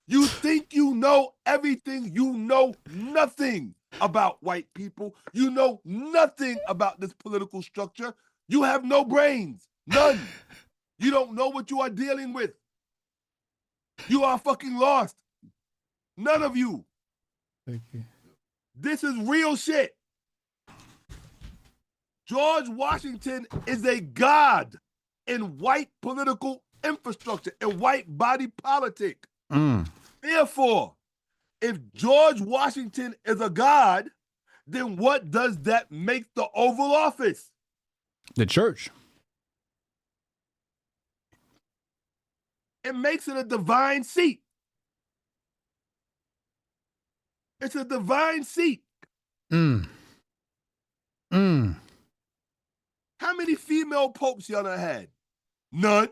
You think you know everything. You know nothing about white people. You know nothing about this political structure. You have no brains. None. You don't know what you are dealing with. You are fucking lost. None of you. Thank you. This is real shit. George Washington is a god in white political infrastructure, in white body politic. Therefore, if George Washington is a god, then what does that make the Oval Office? The church. It makes it a divine seat. It's a divine seat. How many female popes y'all done had? None.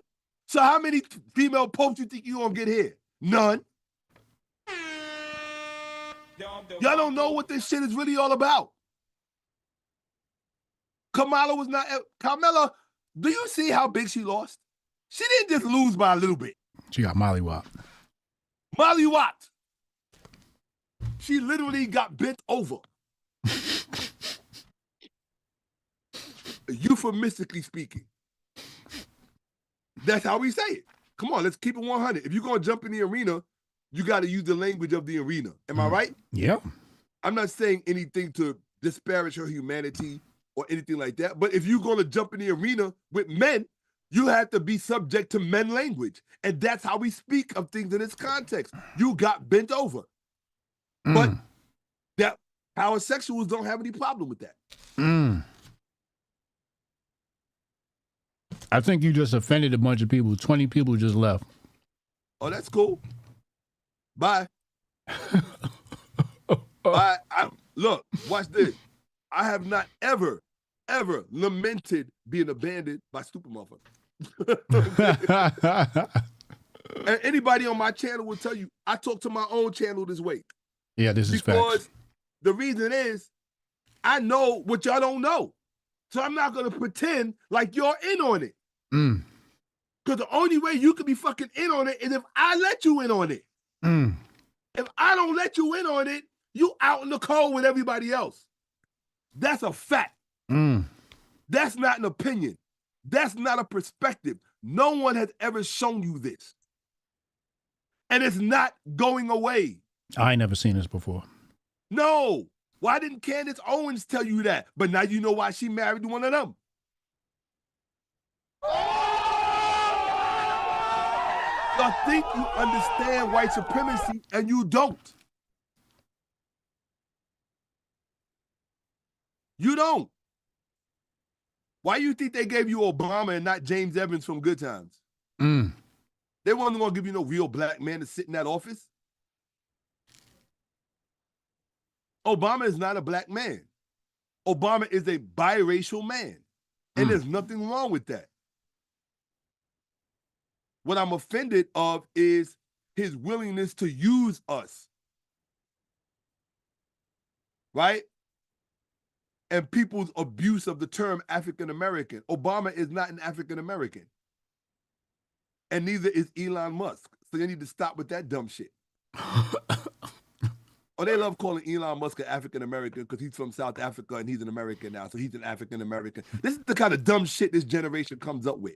So how many female popes you think you gonna get here? None. Y'all don't know what this shit is really all about. Kamala was not, Kamala, do you see how big she lost? She didn't just lose by a little bit. She got mollywopped. Mollywopped. She literally got bent over. Euphemistically speaking. That's how we say it. Come on, let's keep it 100. If you're going to jump in the arena, you got to use the language of the arena. Am I right? Yep. I'm not saying anything to disparage her humanity or anything like that. But if you're going to jump in the arena with men, you have to be subject to men language. And that's how we speak of things in its context. You got bent over. But that homosexuals don't have any problem with that. I think you just offended a bunch of people. 20 people just left. Oh, that's cool. Bye. Bye. Look, watch this. I have not ever lamented being abandoned by stupid motherfuckers. And anybody on my channel will tell you, I talk to my own channel this way. Yeah, this is because facts. The reason is, I know what y'all don't know. So I'm not going to pretend like you're in on it. Because the only way you can be fucking in on it is if I let you in on it. If I don't let you in on it, you out in the cold with everybody else. That's a fact. That's not an opinion. That's not a perspective. No one has ever shown you this. And it's not going away. I ain't never seen this before. No. Why didn't Candace Owens tell you that? But now you know why she married one of them. Y'all think you understand white supremacy and you don't. You don't. Why you think they gave you Obama and not James Evans from Good Times? They wasn't going to give you no real black man to sit in that office. Obama is not a black man. Obama is a biracial man. And there's nothing wrong with that. What I'm offended of is his willingness to use us. Right? And people's abuse of the term African-American. Obama is not an African-American. And neither is Elon Musk. So they need to stop with that dumb shit. Oh, they love calling Elon Musk an African-American because he's from South Africa and he's an American now, so he's an African-American. This is the kind of dumb shit this generation comes up with.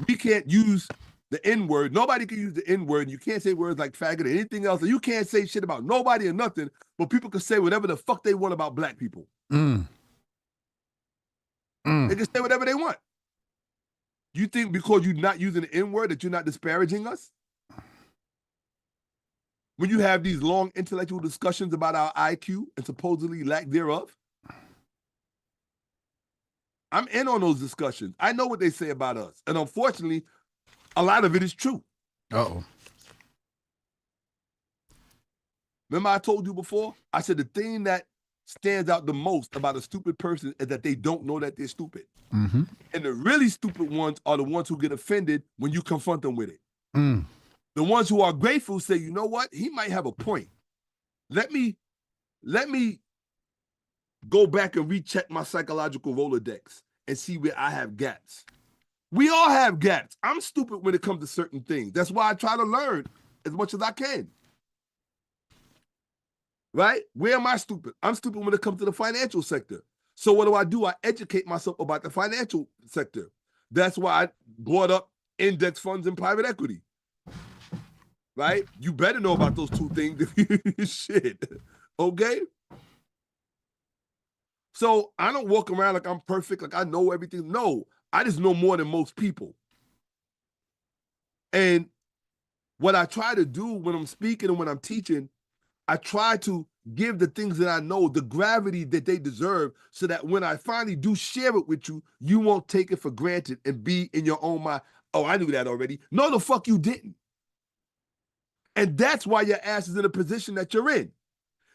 We can't use the N-word. Nobody can use the N-word, and you can't say words like faggot or anything else, and you can't say shit about nobody or nothing, but people can say whatever the fuck they want about black people. They can say whatever they want. You think because you're not using the N-word that you're not disparaging us? When you have these long intellectual discussions about our IQ and supposedly lack thereof, I'm in on those discussions. I know what they say about us. And unfortunately, a lot of it is true. Uh-oh. Remember I told you before? I said the thing that stands out the most about a stupid person is that they don't know that they're stupid. And the really stupid ones are the ones who get offended when you confront them with it. The ones who are grateful say, you know what? He might have a point. Let me go back and recheck my psychological Rolodex and see where I have gaps. We all have gaps. I'm stupid when it comes to certain things. That's why I try to learn as much as I can. Right? Where am I stupid? I'm stupid when it comes to the financial sector. So what do? I educate myself about the financial sector. That's why I brought up index funds and private equity. Right? You better know about those two things. Shit. Okay? So I don't walk around like I'm perfect, like I know everything. No, I just know more than most people. And what I try to do when I'm speaking and when I'm teaching, I try to give the things that I know the gravity that they deserve so that when I finally do share it with you, you won't take it for granted and be in your own mind, oh, I knew that already. No, the fuck you didn't. And that's why your ass is in the position that you're in,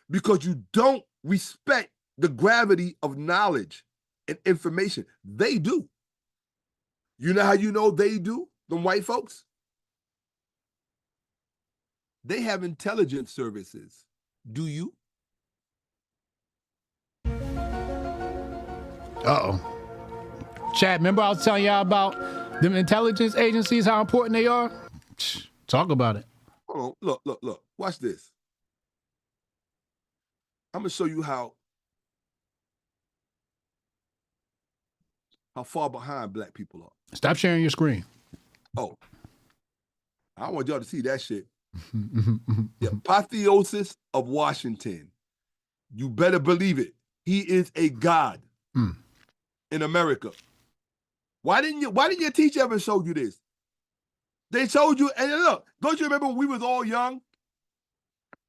because you don't respect the gravity of knowledge and information. They do. You know how you know they do, them white folks? They have intelligence services. Do you? Uh-oh. Chad, remember I was telling y'all about them intelligence agencies, how important they are? Talk about it. Hold on. Look. Watch this. I'm going to show you how far behind black people are. Stop sharing your screen. Oh. I want y'all to see that shit. The apotheosis of Washington. You better believe it. He is a god in America. Why didn't your teacher ever show you this? They showed you, and look, don't you remember when we was all young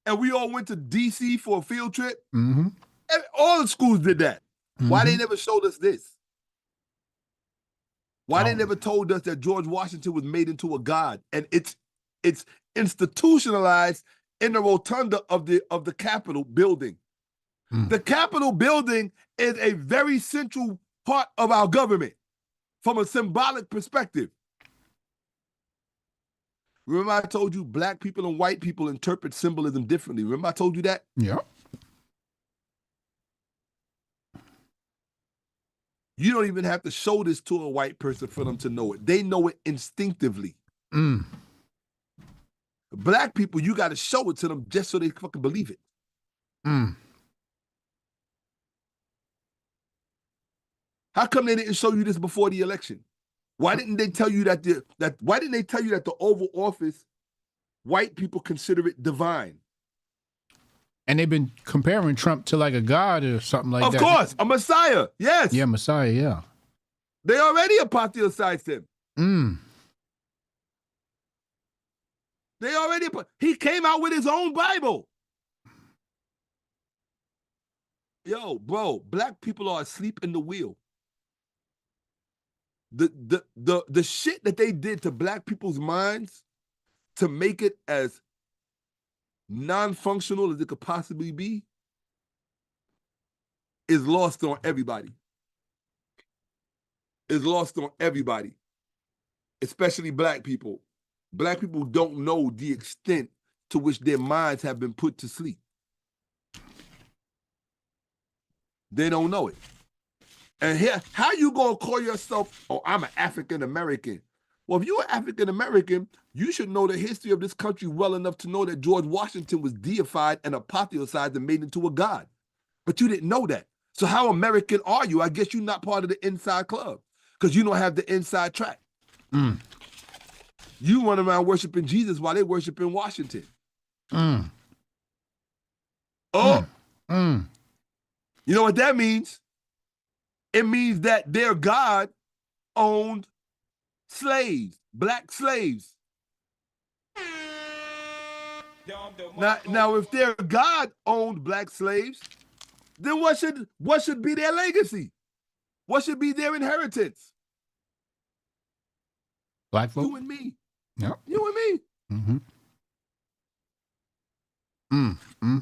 and we all went to DC for a field trip? Mm-hmm. All the schools did that. Mm-hmm. Why they never showed us this? Why they never told us that George Washington was made into a god and it's institutionalized in the rotunda of the Capitol building? The Capitol building is a very central part of our government from a symbolic perspective. Remember I told you black people and white people interpret symbolism differently. Remember I told you that? Yeah. You don't even have to show this to a white person for them to know it. They know it instinctively. Black people, you got to show it to them just so they fucking believe it. How come they didn't show you this before the election? Why didn't they tell you that why didn't they tell you that the Oval Office, white people consider it divine? And they've been comparing Trump to like a god or something like that. Of course, a messiah. Yes. Yeah, messiah, yeah. They already apotheosized him. They already he came out with his own Bible. Yo, bro, black people are asleep in the wheel. The shit that they did to black people's minds to make it as non-functional as it could possibly be is lost on everybody. Is lost on everybody, especially black people. Black people don't know the extent to which their minds have been put to sleep. They don't know it. And here, how you gonna call yourself, oh, I'm an African American? Well, if you're an African American, you should know the history of this country well enough to know that George Washington was deified and apotheosized and made into a god. But you didn't know that. So how American are you? I guess you're not part of the inside club because you don't have the inside track. You run around worshiping Jesus while they worshiping Washington. You know what that means? It means that their God owned slaves, black slaves. Now, if their God owned black slaves, then what should be their legacy? What should be their inheritance? Black folk? You and me. Yep. You and me.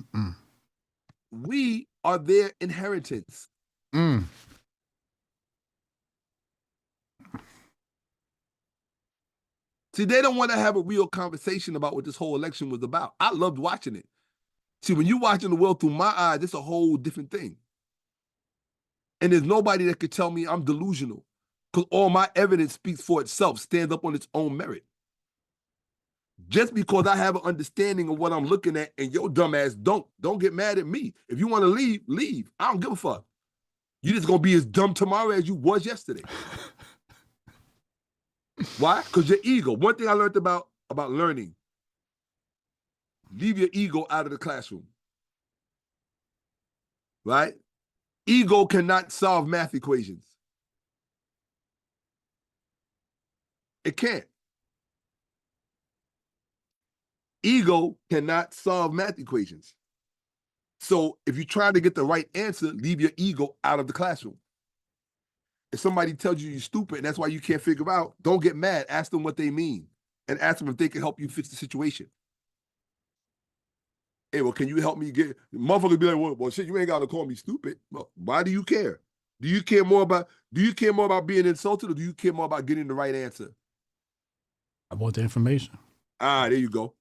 We are their inheritance. See, they don't want to have a real conversation about what this whole election was about. I loved watching it. See, when you're watching the world through my eyes, it's a whole different thing. And there's nobody that could tell me I'm delusional because all my evidence speaks for itself, stands up on its own merit. Just because I have an understanding of what I'm looking at and your dumb ass don't get mad at me. If you want to leave, leave. I don't give a fuck. You're just going to be as dumb tomorrow as you was yesterday. Why? Because your ego. One thing I learned about learning, leave your ego out of the classroom. Right? Ego cannot solve math equations. It can't. Ego cannot solve math equations. So if you're trying to get the right answer, leave your ego out of the classroom. If somebody tells you you're stupid and that's why you can't figure out, don't get mad. Ask them what they mean and ask them if they can help you fix the situation. Hey, well, can you help me get... Motherfucker be like, well, shit, you ain't got to call me stupid. Well, why do you care? Do you care more about being insulted or do you care more about getting the right answer? I want the information. Ah, there you go.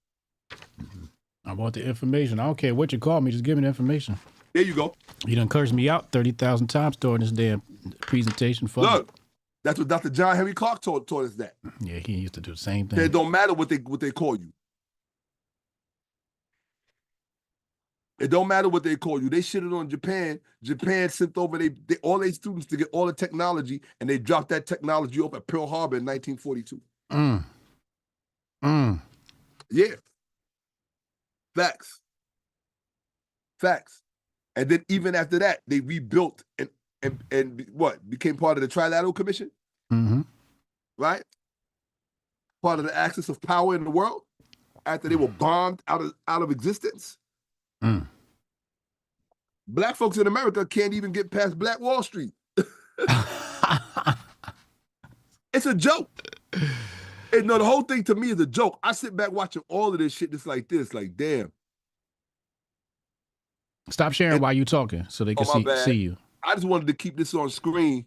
I want the information. I don't care what you call me. Just give me the information. There you go. You done cursed me out 30,000 times during this damn presentation. Look, that's what Dr. John Henry Clark taught us that. Yeah, he used to do the same thing. It don't matter what they call you. It don't matter what they call you. They shitted on Japan. Japan sent over all their students to get all the technology, and they dropped that technology off at Pearl Harbor in 1942. Yeah. Facts. And then even after that, they rebuilt and what became part of the Trilateral Commission, right? Part of the axis of power in the world after they were bombed out of existence. Black folks in America can't even get past Black Wall Street. It's a joke. And no, the whole thing to me is a joke. I sit back watching all of this shit just like this, like, damn. Stop sharing while you talking so they can see you. I just wanted to keep this on screen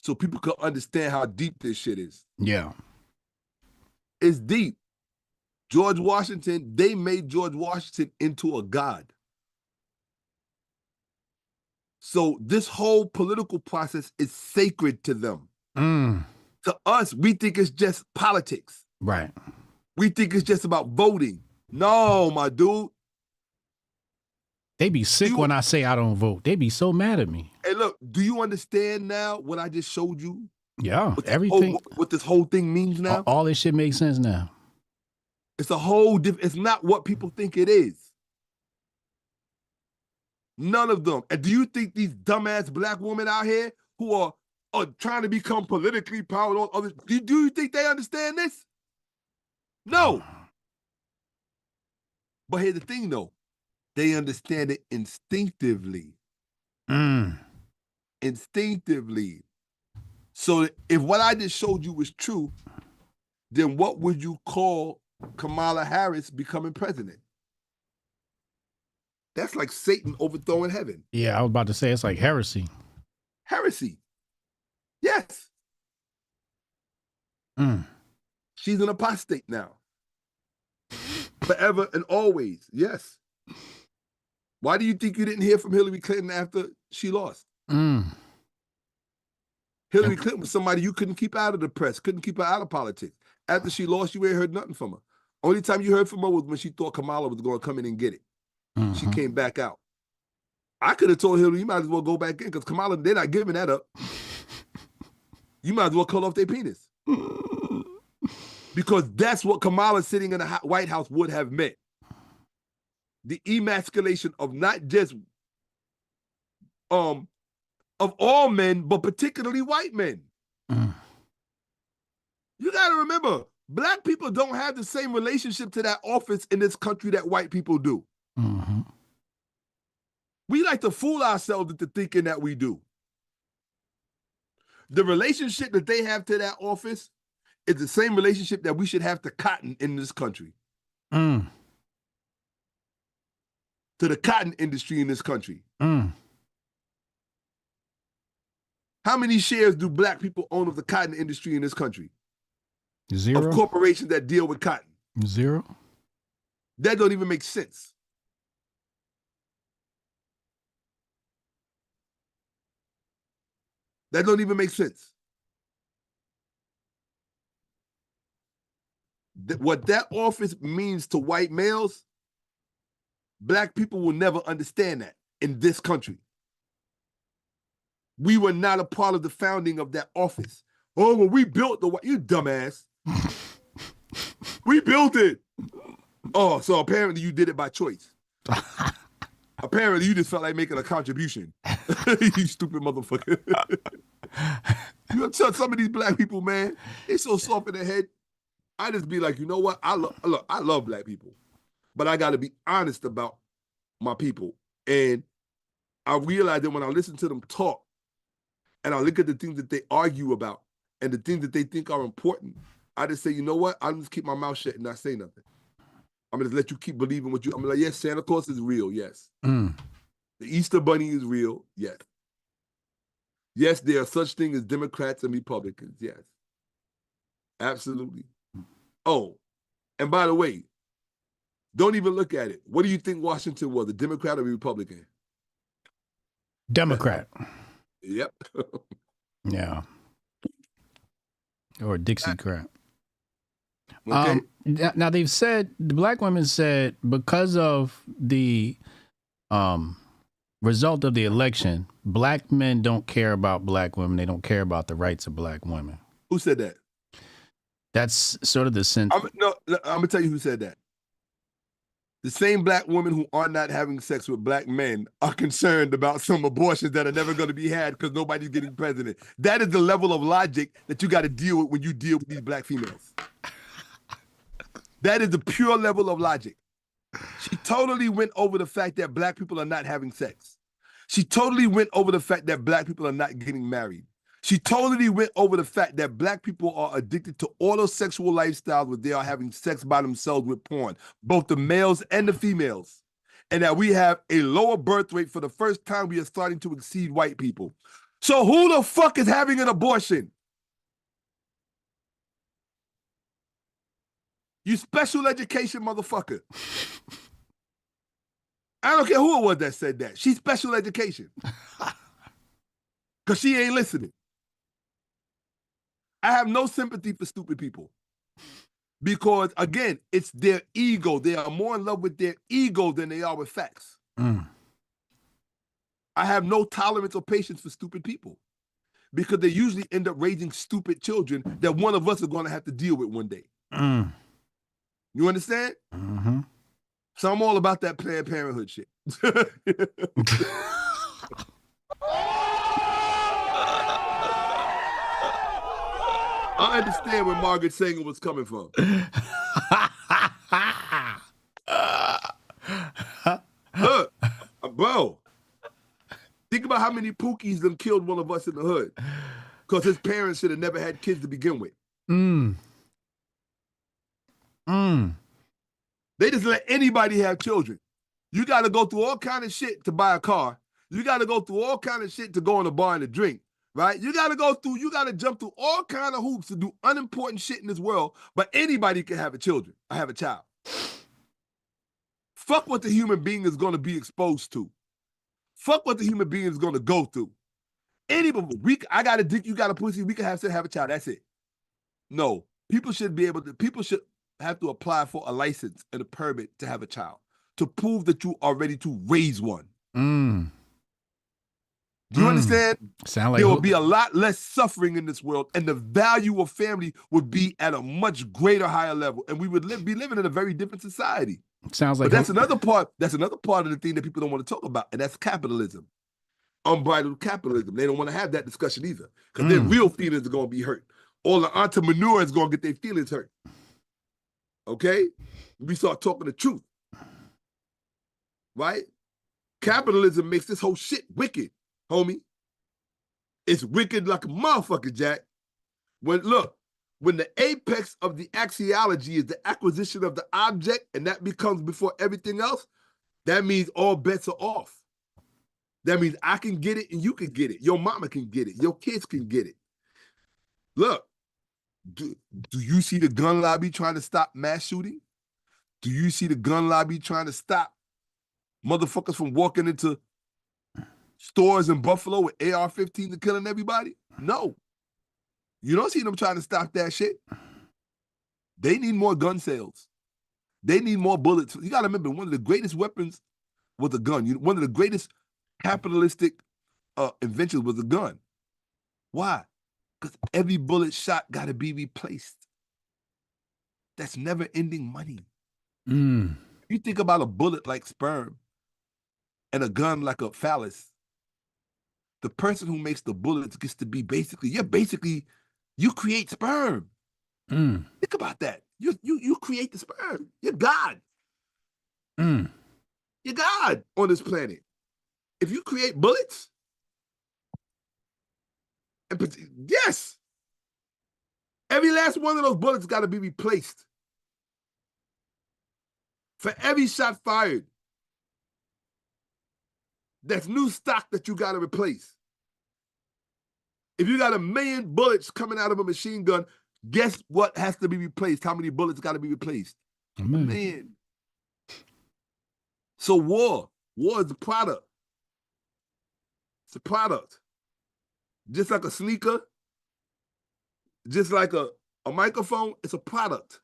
so people could understand how deep this shit is. Yeah. It's deep. George Washington, they made George Washington into a god. So this whole political process is sacred to them. To us, we think it's just politics. Right. We think it's just about voting. No, my dude. They be sick when I say I don't vote. They be so mad at me. Hey, look, do you understand now what I just showed you? Yeah, everything. What this whole thing means now? All this shit makes sense now. It's a whole different, it's not what people think it is. None of them. And do you think these dumbass black women out here who are trying to become politically powerful, do you think they understand this? No. But here's the thing though. They understand it instinctively. Instinctively. So if what I just showed you was true, then what would you call Kamala Harris becoming president? That's like Satan overthrowing heaven. Yeah, I was about to say it's like heresy. Heresy. Yes. She's an apostate now. Forever and always. Yes. Why do you think you didn't hear from Hillary Clinton after she lost? Hillary Clinton was somebody you couldn't keep out of the press, couldn't keep her out of politics. After she lost, you ain't heard nothing from her. Only time you heard from her was when she thought Kamala was going to come in and get it. She came back out. I could have told Hillary, you might as well go back in because Kamala, they're not giving that up. You might as well cut off their penis. Because that's what Kamala sitting in the White House would have meant. The emasculation of not just of all men, but particularly white men. You got to remember, black people don't have the same relationship to that office in this country that white people do. We like to fool ourselves into thinking that we do. The relationship that they have to that office is the same relationship that we should have to cotton in this country. To the cotton industry in this country. How many shares do black people own of the cotton industry in this country? Zero. Of corporations that deal with cotton? Zero. That don't even make sense. That don't even make sense. What that office means to white males, black people will never understand that in this country. We were not a part of the founding of that office. Oh, well, we built the white, you dumbass. We built it. Oh, so apparently you did it by choice. Apparently you just felt like making a contribution. You stupid motherfucker. You know, some of these black people, man, they so soft in the head. I just be like, you know what? I love black people, but I got to be honest about my people. And I realize that when I listen to them talk and I look at the things that they argue about and the things that they think are important, I just say, you know what? I'll just keep my mouth shut and not say nothing. I'm going to let you keep believing what you, I'm like, yes, Santa Claus is real. Yes. The Easter Bunny is real. Yes. Yes, there are such things as Democrats and Republicans. Yes. Absolutely. Oh, and by the way, don't even look at it. What do you think Washington was, a Democrat or a Republican? Democrat. Yep. Yeah. Or Dixiecrat. Okay. Now they've said, the black women said, because of the result of the election, black men don't care about black women. They don't care about the rights of black women. Who said that? That's sort of the sense. I'm going to tell you who said that. The same black women who are not having sex with black men are concerned about some abortions that are never going to be had because nobody's getting pregnant. That is the level of logic that you got to deal with when you deal with these black females. That is the pure level of logic. She totally went over the fact that black people are not having sex. She totally went over the fact that black people are not getting married. She totally went over the fact that black people are addicted to autosexual lifestyles where they are having sex by themselves with porn, both the males and the females, and that we have a lower birth rate. For the first time, we are starting to exceed white people. So who the fuck is having an abortion? You special education motherfucker. I don't care who it was that said that. She's special education. Because she ain't listening. I have no sympathy for stupid people. Because, again, it's their ego. They are more in love with their ego than they are with facts. I have no tolerance or patience for stupid people. Because they usually end up raising stupid children that one of us are going to have to deal with one day. You understand? Mm-hmm. So I'm all about that Planned Parenthood shit. I understand where Margaret Sanger was coming from. Look, bro, think about how many Pookies them killed one of us in the hood because his parents should have never had kids to begin with. They just let anybody have children. You got to go through all kind of shit to buy a car. You got to go through all kind of shit to go in a bar and to drink, right? You got to jump through all kind of hoops to do unimportant shit in this world, but anybody can have a child. Fuck what the human being is going to be exposed to. Fuck what the human being is going to go through. Anybody, I got a dick, you got a pussy, we can have a child, that's it. No, people should have to apply for a license and a permit to have a child to prove that you are ready to raise one. Do you understand? Sound like there will be a lot less suffering in this world, and the value of family would be at a much greater, higher level, and we would be living in a very different society. Sounds like. But that's another part. That's another part of the thing that people don't want to talk about, and that's capitalism, unbridled capitalism. They don't want to have that discussion either, because their real feelings are going to be hurt. All the entrepreneurs are going to get their feelings hurt. Okay, we start talking the truth, right? Capitalism makes this whole shit wicked, homie. It's wicked like a motherfucker, Jack. When the apex of the axiology is the acquisition of the object, and that becomes before everything else, that means all bets are off. That means I can get it and you can get it. Your mama can get it. Your kids can get it. Look, do you see the gun lobby trying to stop mass shooting? Do you see the gun lobby trying to stop motherfuckers from walking into stores in Buffalo with AR-15s and killing everybody? No. You don't see them trying to stop that shit. They need more gun sales. They need more bullets. You got to remember, one of the greatest weapons was a gun. One of the greatest capitalistic inventions was a gun. Why? Because every bullet shot got to be replaced. That's never-ending money. You think about a bullet like sperm and a gun like a phallus. The person who makes the bullets gets to be you create sperm. Think about that. You create the sperm. You're God. You're God on this planet. If you create bullets, yes, every last one of those bullets got to be replaced. For every shot fired, that's new stock that you got to replace. If you got 1 million bullets coming out of a machine gun, guess what has to be replaced? How many bullets got to be replaced? 1 million. So war is a product. It's a product. Just like a sneaker, just like a microphone, it's a product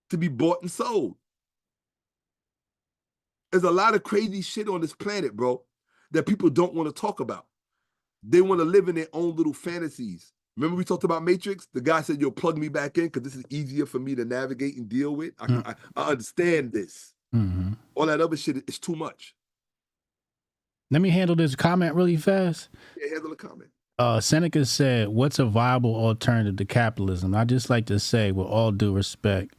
to be bought and sold. There's a lot of crazy shit on this planet, bro, that people don't want to talk about. They want to live in their own little fantasies. Remember we talked about Matrix? The guy said, "Yo, plug me back in because this is easier for me to navigate and deal with. I understand this. Mm-hmm. All that other shit is too much." Let me handle this comment really fast. Yeah, handle the comment. Seneca said, "What's a viable alternative to capitalism?" I just like to say, with all due respect,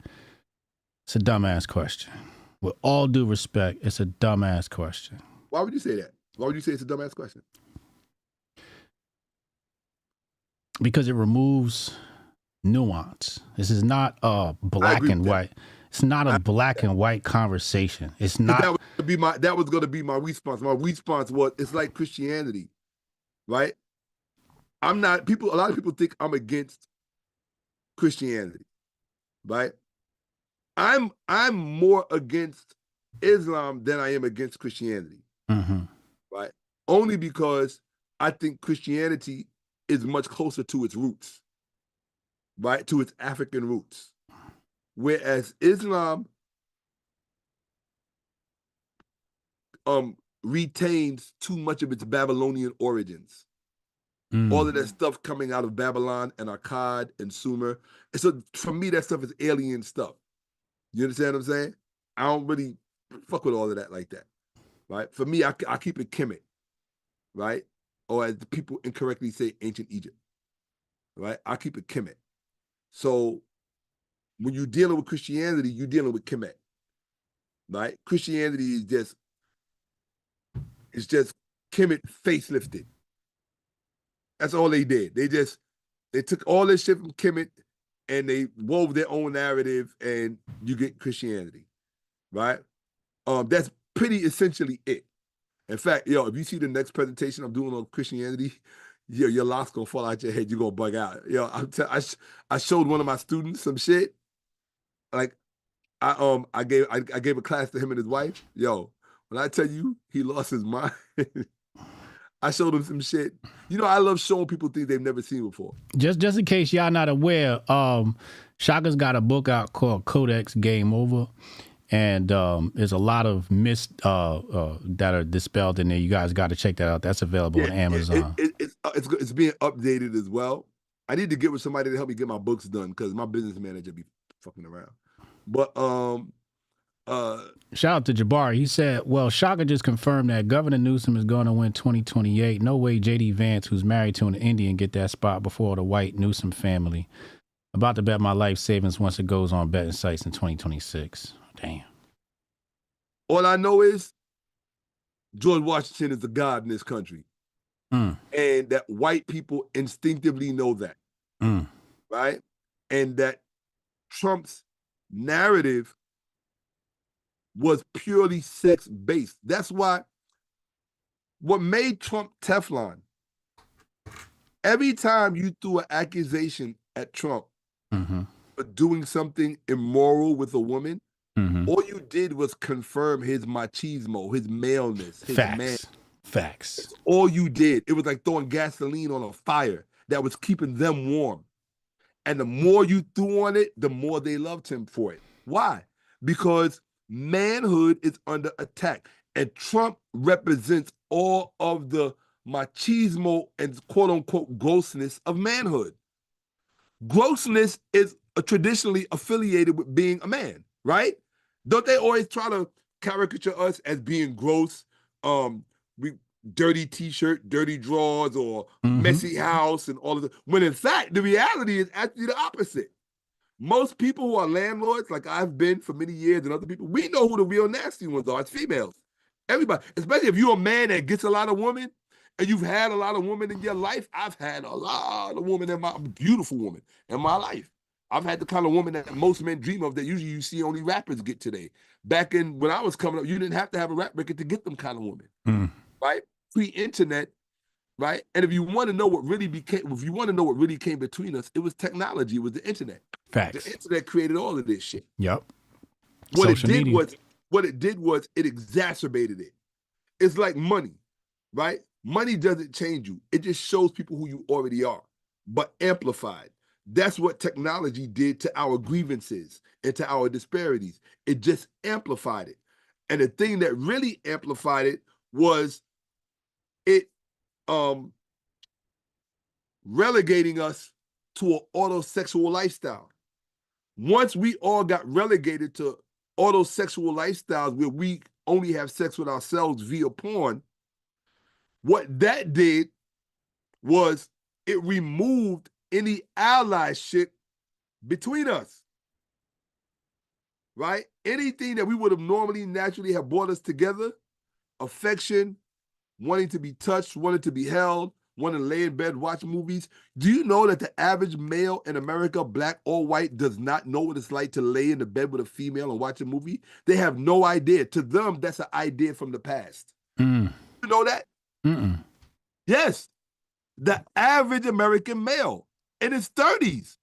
it's a dumbass question. With all due respect, it's a dumbass question. Why would you say that? Why would you say it's a dumbass question? Because it removes nuance. This is not a black and white. It's not a black and white conversation. It's not. That was going to be my response. My response was, it's like Christianity, right? I'm not. A lot of people think I'm against Christianity, right? I'm more against Islam than I am against Christianity, right? Only because I think Christianity is much closer to its roots, right? To its African roots. Whereas Islam retains too much of its Babylonian origins. All of that stuff coming out of Babylon and Akkad and Sumer. And so for me, that stuff is alien stuff. You understand what I'm saying? I don't really fuck with all of that like that, right? For me, I keep it Kemet, right? Or as the people incorrectly say, ancient Egypt, right? I keep it Kemet. So when you're dealing with Christianity, you're dealing with Kemet, right? Christianity is just Kemet facelifted. That's all they did. They took all this shit from Kemet and they wove their own narrative, and you get Christianity, right? That's pretty essentially it. In fact, if you see the next presentation I'm doing on Christianity, your lock's gonna fall out your head. You're gonna bug out. I showed one of my students some shit. Like, I gave a class to him and his wife. When I tell you he lost his mind, I showed him some shit. I love showing people things they've never seen before. Just in case y'all not aware, Shaka's got a book out called Codex Game Over. And there's a lot of myths that are dispelled in there. You guys got to check that out. That's available on Amazon. It's being updated as well. I need to get with somebody to help me get my books done because my business manager be fucking around. But shout out to Jabari. He said, well, Shaka just confirmed that Governor Newsom is going to win 2028. No way JD Vance, who's married to an Indian, get that spot before the white Newsom family. About to bet my life savings once it goes on betting sites in 2026. Damn. All I know is George Washington is the God in this country. And that white people instinctively know that. Right? And that Trump's narrative was purely sex-based. That's why what made Trump Teflon, every time you threw an accusation at Trump for doing something immoral with a woman, all you did was confirm his machismo, his maleness, his man. Facts. That's all you did. It was like throwing gasoline on a fire that was keeping them warm. And the more you threw on it, the more they loved him for it. Why? Because manhood is under attack. And Trump represents all of the machismo and quote-unquote grossness of manhood. Grossness is traditionally affiliated with being a man, right? Don't they always try to caricature us as being gross? Dirty t-shirt, dirty drawers, or messy house and all of that. When in fact, the reality is actually the opposite. Most people who are landlords, like I've been for many years, and other people, we know who the real nasty ones are. It's females. Everybody, especially if you're a man that gets a lot of women, and you've had a lot of women in your life. I've had a lot of women beautiful women in my life. I've had the kind of woman that most men dream of that usually you see only rappers get today. Back when I was coming up, you didn't have to have a rap record to get them kind of women, right? Pre-internet, right? And if you want to know what really came between us, it was technology, it was the internet. Facts. The internet created all of this shit. Yep. What it did was it exacerbated it. It's like money, right? Money doesn't change you. It just shows people who you already are, but amplified. That's what technology did to our grievances and to our disparities. It just amplified it. And the thing that really amplified it was it relegating us to an autosexual lifestyle. Once we all got relegated to autosexual lifestyles where we only have sex with ourselves via porn, what that did was it removed any allyship between us, right? Anything that we would have normally naturally have brought us together, affection, wanting to be touched, wanting to be held, wanting to lay in bed, watch movies. Do you know that the average male in America, black or white, does not know what it's like to lay in the bed with a female and watch a movie? They have no idea. To them, that's an idea from the past. You know that? Yes. The average American male in his 30s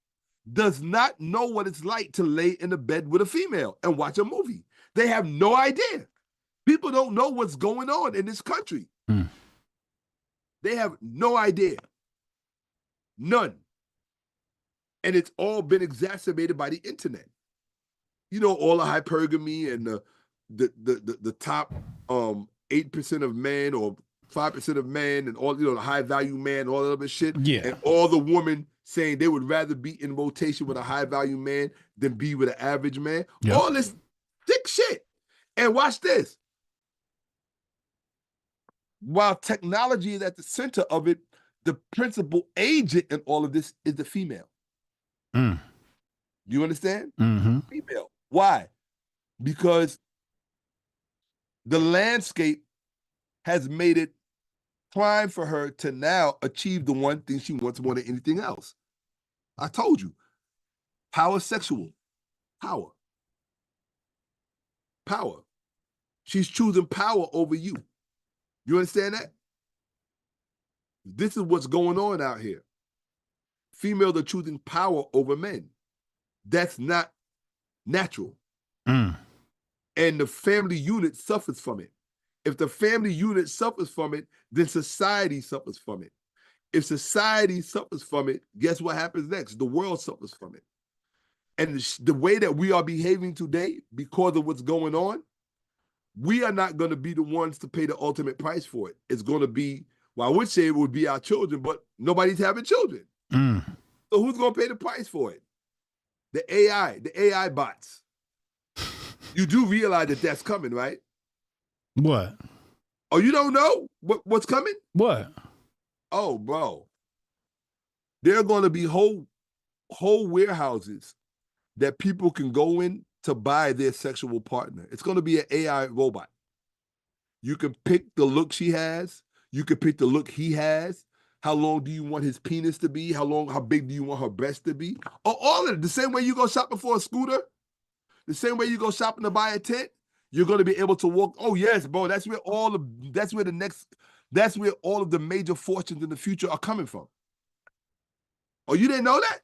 does not know what it's like to lay in the bed with a female and watch a movie. They have no idea. People don't know what's going on in this country. They have no idea. None. And it's all been exacerbated by the internet. You know, all the hypergamy and the top 8% of men or 5% of men and all, you know, the high value man, all that other shit. Yeah. And all the women saying they would rather be in rotation with a high value man than be with an average man. Yep. All this thick shit. And watch this. While technology is at the center of it, the principal agent in all of this is the female. You understand? Female. Why? Because the landscape has made it prime for her to now achieve the one thing she wants more than anything else. I told you. Power sexual. Power. Power. She's choosing power over you. You understand that? This is what's going on out here. Females are choosing power over men. That's not natural. And the family unit suffers from it. If the family unit suffers from it, then society suffers from it. If society suffers from it, guess what happens next? The world suffers from it. And the way that we are behaving today, because of what's going on, we are not going to be the ones to pay the ultimate price for it. It's going to be, well, I would say it would be our children, but nobody's having children. So who's going to pay the price for it? The AI bots. You do realize that that's coming, right? What? Oh, you don't know what's coming? What? Oh, bro. There are going to be whole warehouses that people can go in to buy their sexual partner. It's going to be an AI robot. You can pick the look she has. You can pick the look he has. How long do you want his penis to be? How big do you want her breast to be? All of it. The same way you go shopping for a scooter, the same way you go shopping to buy a tent, you're going to be able to walk. Oh, yes, bro. That's where all of the major fortunes in the future are coming from. Oh, you didn't know that?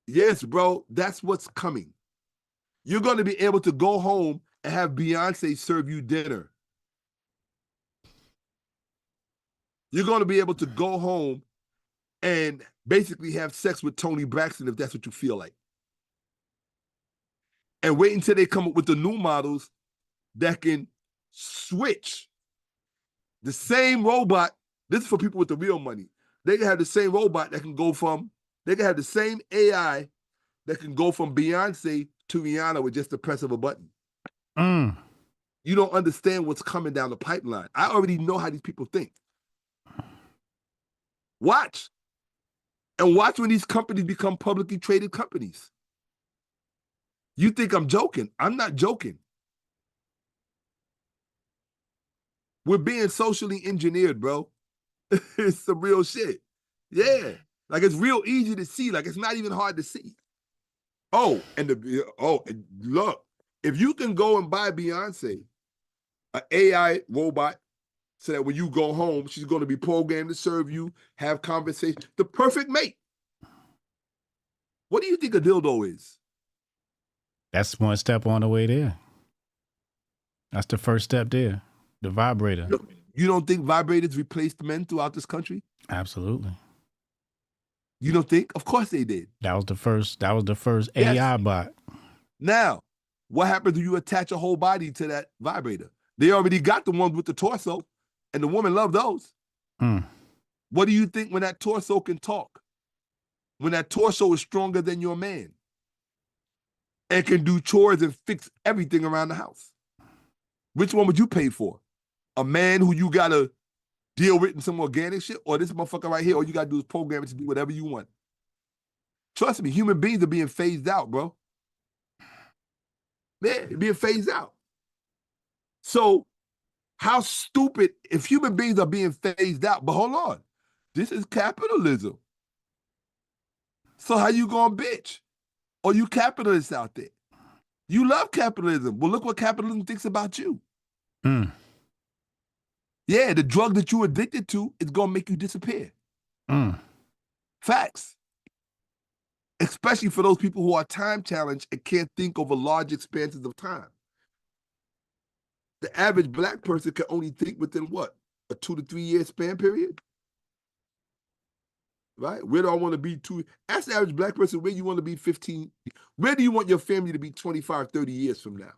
Yes, bro. That's what's coming. You're going to be able to go home and have Beyonce serve you dinner. You're going to be able to go home and basically have sex with Tony Braxton if that's what you feel like. And wait until they come up with the new models that can switch. The same robot, this is for people with the real money. They can have the same robot that can go from, they can have the same AI that can go from Beyonce to Rihanna with just the press of a button. You don't understand what's coming down the pipeline. I already know how these people think. Watch. And watch when these companies become publicly traded companies. You think I'm joking? I'm not joking. We're being socially engineered, bro. It's some real shit. Yeah. Like, it's real easy to see. Like, it's not even hard to see. And look, if you can go and buy Beyonce, an AI robot, so that when you go home, she's going to be programmed to serve you, have conversation. The perfect mate. What do you think a dildo is? That's one step on the way there. That's the first step there. The vibrator. You don't think vibrators replaced men throughout this country? Absolutely. You don't think? Of course they did. That was the first AI bot. Now, what happens when you attach a whole body to that vibrator? They already got the ones with the torso, and the woman loved those. What do you think when that torso can talk? When that torso is stronger than your man and can do chores and fix everything around the house? Which one would you pay for? A man who you gotta deal with in some organic shit, or this motherfucker right here, all you gotta do is program it to do whatever you want? Trust me, human beings are being phased out, bro. Man, they're being phased out. So how stupid, if human beings are being phased out, but hold on, this is capitalism. So how you gonna bitch? Or you capitalists out there? You love capitalism. Well, look what capitalism thinks about you. Mm. Yeah, the drug that you're addicted to is gonna make you disappear. Mm. Facts. Especially for those people who are time challenged and can't think over large expanses of time. The average black person can only think within what? A 2 to 3 year span period? Right? Where do I want to be? Ask the average black person where you want to be 15. Where do you want your family to be 25, 30 years from now?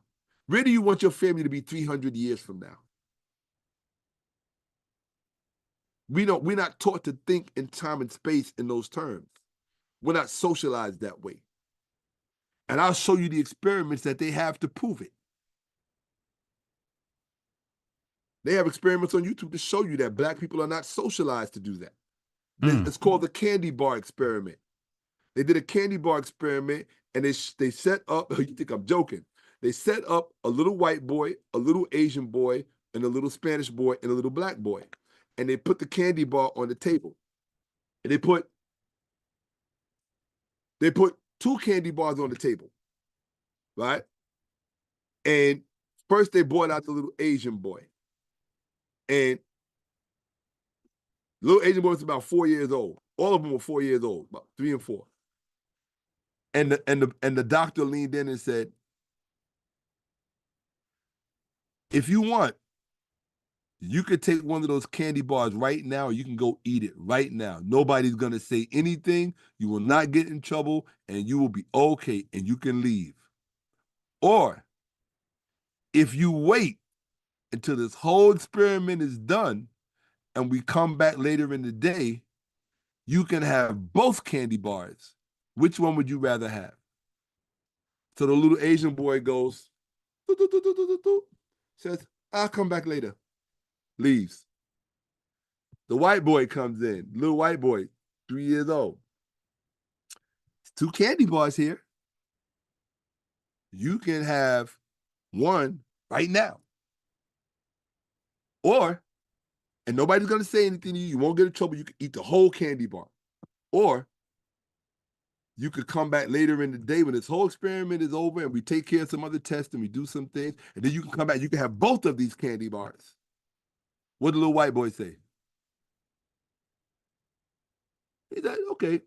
Where do you want your family to be 300 years from now? We're not taught to think in time and space in those terms. We're not socialized that way. And I'll show you the experiments that they have to prove it. They have experiments on YouTube to show you that black people are not socialized to do that. It's called the candy bar experiment. They did a candy bar experiment and they set up, you think I'm joking, they set up a little white boy, a little Asian boy, and a little Spanish boy, and a little black boy. And they put the candy bar on the table. And they put 2 candy bars on the table, right? And first they brought out the little Asian boy. And little Asian boy was about 4 years old. All of them were 4 years old, about 3 and 4. And the doctor leaned in and said, if you want, you could take one of those candy bars right now, you can go eat it right now. Nobody's gonna say anything, you will not get in trouble, and you will be okay, and you can leave. Or, if you wait until this whole experiment is done, and we come back later in the day, you can have both candy bars. Which one would you rather have? So the little Asian boy goes, says, I'll come back later. Leaves. The white boy comes in, little white boy, 3 years old. 2 candy bars here. You can have one right now. Or, and nobody's gonna say anything to you, you won't get in trouble, you can eat the whole candy bar. Or, you could come back later in the day when this whole experiment is over and we take care of some other tests and we do some things, and then you can come back, you can have both of these candy bars. What did the little white boy say? He said, okay.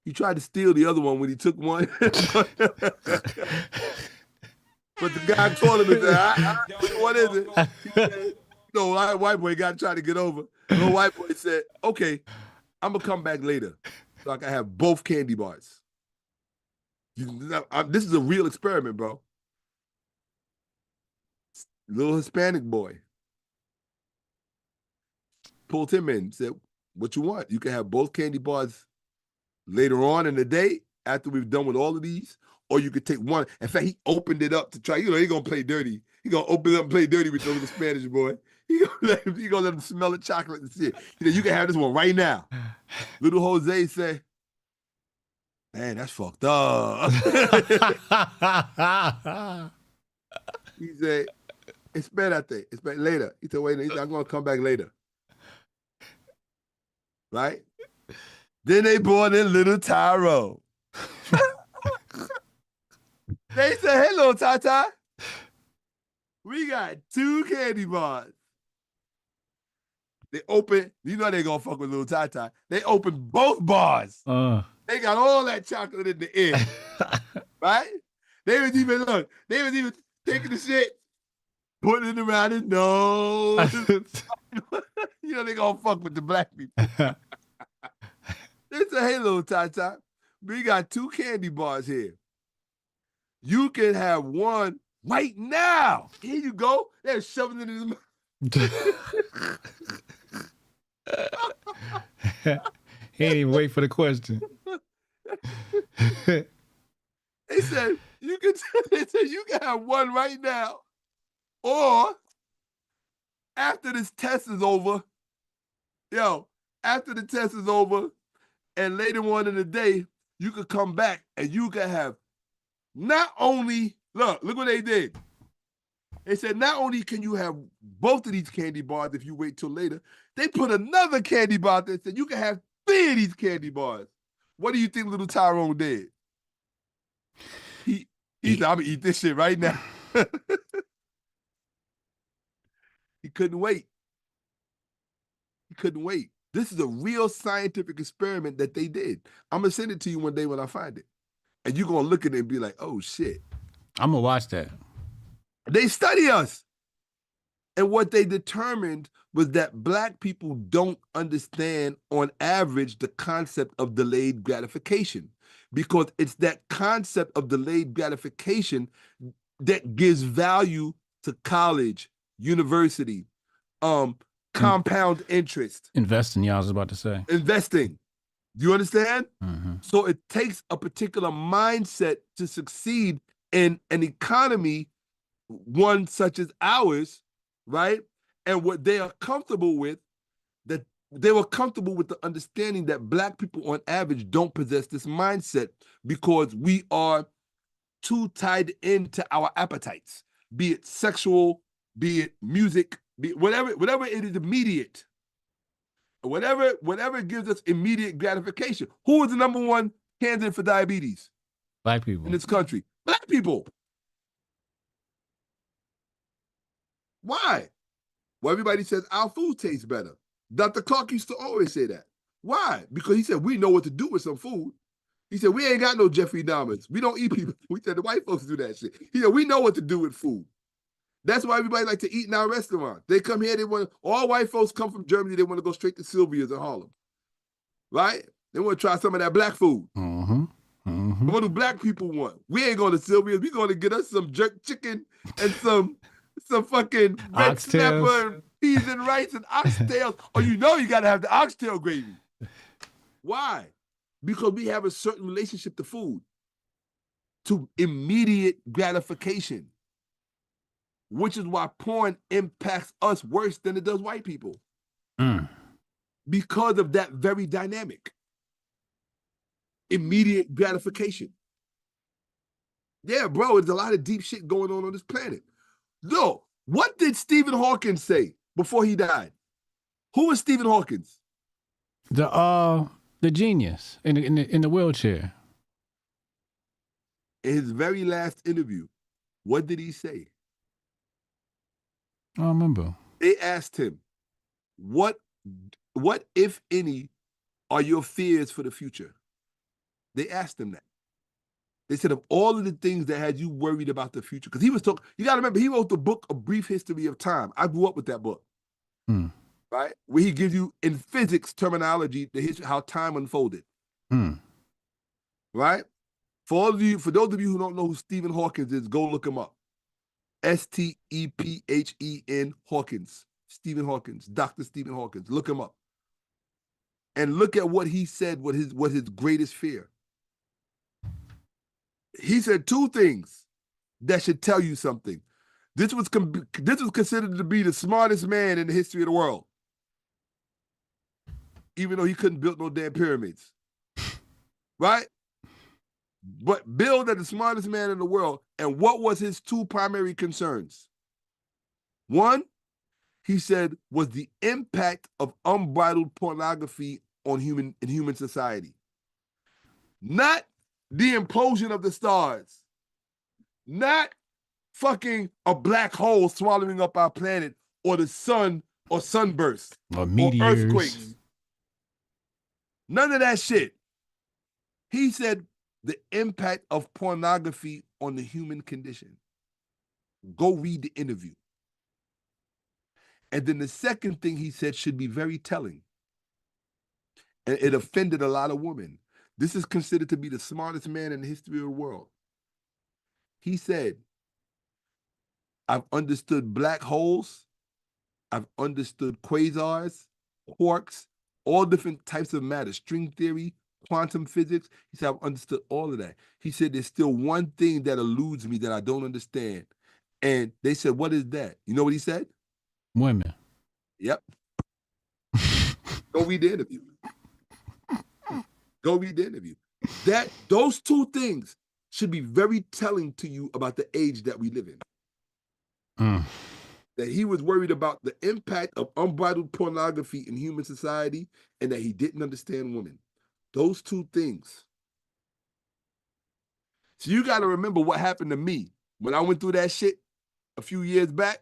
He tried to steal the other one when he took one. But the guy called him and said, what is it? He said, no, white boy got to try to get over. The little white boy said, okay, I'm going to come back later so I can have both candy bars. This is a real experiment, bro. Little Hispanic boy pulled him in, said, what you want? You can have both candy bars later on in the day after we've done with all of these, or you could take one. In fact, he opened it up to try, he's going to play dirty. He's going to open it up and play dirty with the little Spanish boy. He's going to let him smell the chocolate and see it. He said, you can have this one right now. Little Jose said, man, that's fucked up. He said, it's better, I think. It's better later. He said, wait, I'm going to come back later. Right? Then they brought in little Tyro. They said, hey, little Tata, we got 2 candy bars. They open, you know they going to fuck with little Tata. They opened both bars. They got all that chocolate in the end. Right? They was even taking the shit, putting it around his nose. You know they gonna fuck with the black people. They say, hey, little Tata, we got 2 candy bars here. You can have one right now. Here you go. They're shoving it in his mouth. He ain't even wait for the question. They said you can. They said you can have one right now, or after this test is over, after the test is over, and later on in the day, you could come back and you could have not only look what they did. They said not only can you have both of these candy bars if you wait till later, they put another candy bar that said you can have 3 of these candy bars. What do you think little Tyrone did? He said, I'm gonna eat this shit right now. He couldn't wait. He couldn't wait. This is a real scientific experiment that they did. I'm gonna send it to you one day when I find it. And you're gonna look at it and be like, oh shit. I'm gonna watch that. They study us. And what they determined was that Black people don't understand, on average, the concept of delayed gratification, because it's that concept of delayed gratification that gives value to college, university, compound interest. Investing, y'all was about to say. Investing. Do you understand? Mm-hmm. So it takes a particular mindset to succeed in an economy, one such as ours, right? And what they are comfortable with, that they were comfortable with the understanding that Black people on average don't possess this mindset because we are too tied into our appetites, be it sexual, be it music, be it whatever it is immediate. Whatever gives us immediate gratification. Who is the number one candidate for diabetes? Black people in this country. Black people. Why? Well, everybody says our food tastes better. Dr. Clark used to always say that. Why? Because he said we know what to do with some food. He said we ain't got no Jeffrey Dahmers. We don't eat people. We said the white folks do that shit. He said we know what to do with food. That's why everybody like to eat in our restaurant. They come here, all white folks come from Germany, they want to go straight to Sylvia's in Harlem. Right? They want to try some of that Black food. Mm-hmm. Mm-hmm. What do Black people want? We ain't going to Sylvia's. We going to get us some jerk chicken and some fucking red snapper and peas and rice and oxtails. Oh, you got to have the oxtail gravy. Why? Because we have a certain relationship to food, to immediate gratification, which is why porn impacts us worse than it does white people. Because of that very dynamic. Immediate gratification. Yeah, bro, there's a lot of deep shit going on this planet. No, what did Stephen Hawking say before he died? Who is Stephen Hawking? The genius in the wheelchair. In his very last interview, what did he say? I don't remember. They asked him, what if any, are your fears for the future? They asked him that. They said, of all of the things that had you worried about the future, because he was talking, you got to remember, he wrote the book, A Brief History of Time. I grew up with that book, right? Where he gives you, in physics terminology, the history, how time unfolded, right? For those of you who don't know who Stephen Hawking is, go look him up. Stephen Hawkins. Stephen Hawkins, Dr. Stephen Hawkins. Look him up. And look at what he said, what his greatest fear. He said 2 things that should tell you something. This was considered to be the smartest man in the history of the world, even though he couldn't build no damn pyramids, right? But billed as the smartest man in the world. And what was his 2 primary concerns? One, he said, was the impact of unbridled pornography on human society. Not the implosion of the stars. Not fucking a black hole swallowing up our planet, or the sun, or sunbursts, or meteors, or earthquakes. None of that shit. He said the impact of pornography on the human condition. Go read the interview. And then the second thing he said should be very telling. And it offended a lot of women. This is considered to be the smartest man in the history of the world. He said, I've understood black holes I've understood quasars, quarks, all different types of matter, string theory, quantum physics. He said, I've understood all of that. He said, there's still one thing that eludes me that I don't understand. And they said, what is that? You know what he said? Women. Yep. Go read the interview. Go read the interview. Those two things should be very telling to you about the age that we live in. That he was worried about the impact of unbridled pornography in human society and that he didn't understand women. Those two things. So you got to remember what happened to me when I went through that shit a few years back.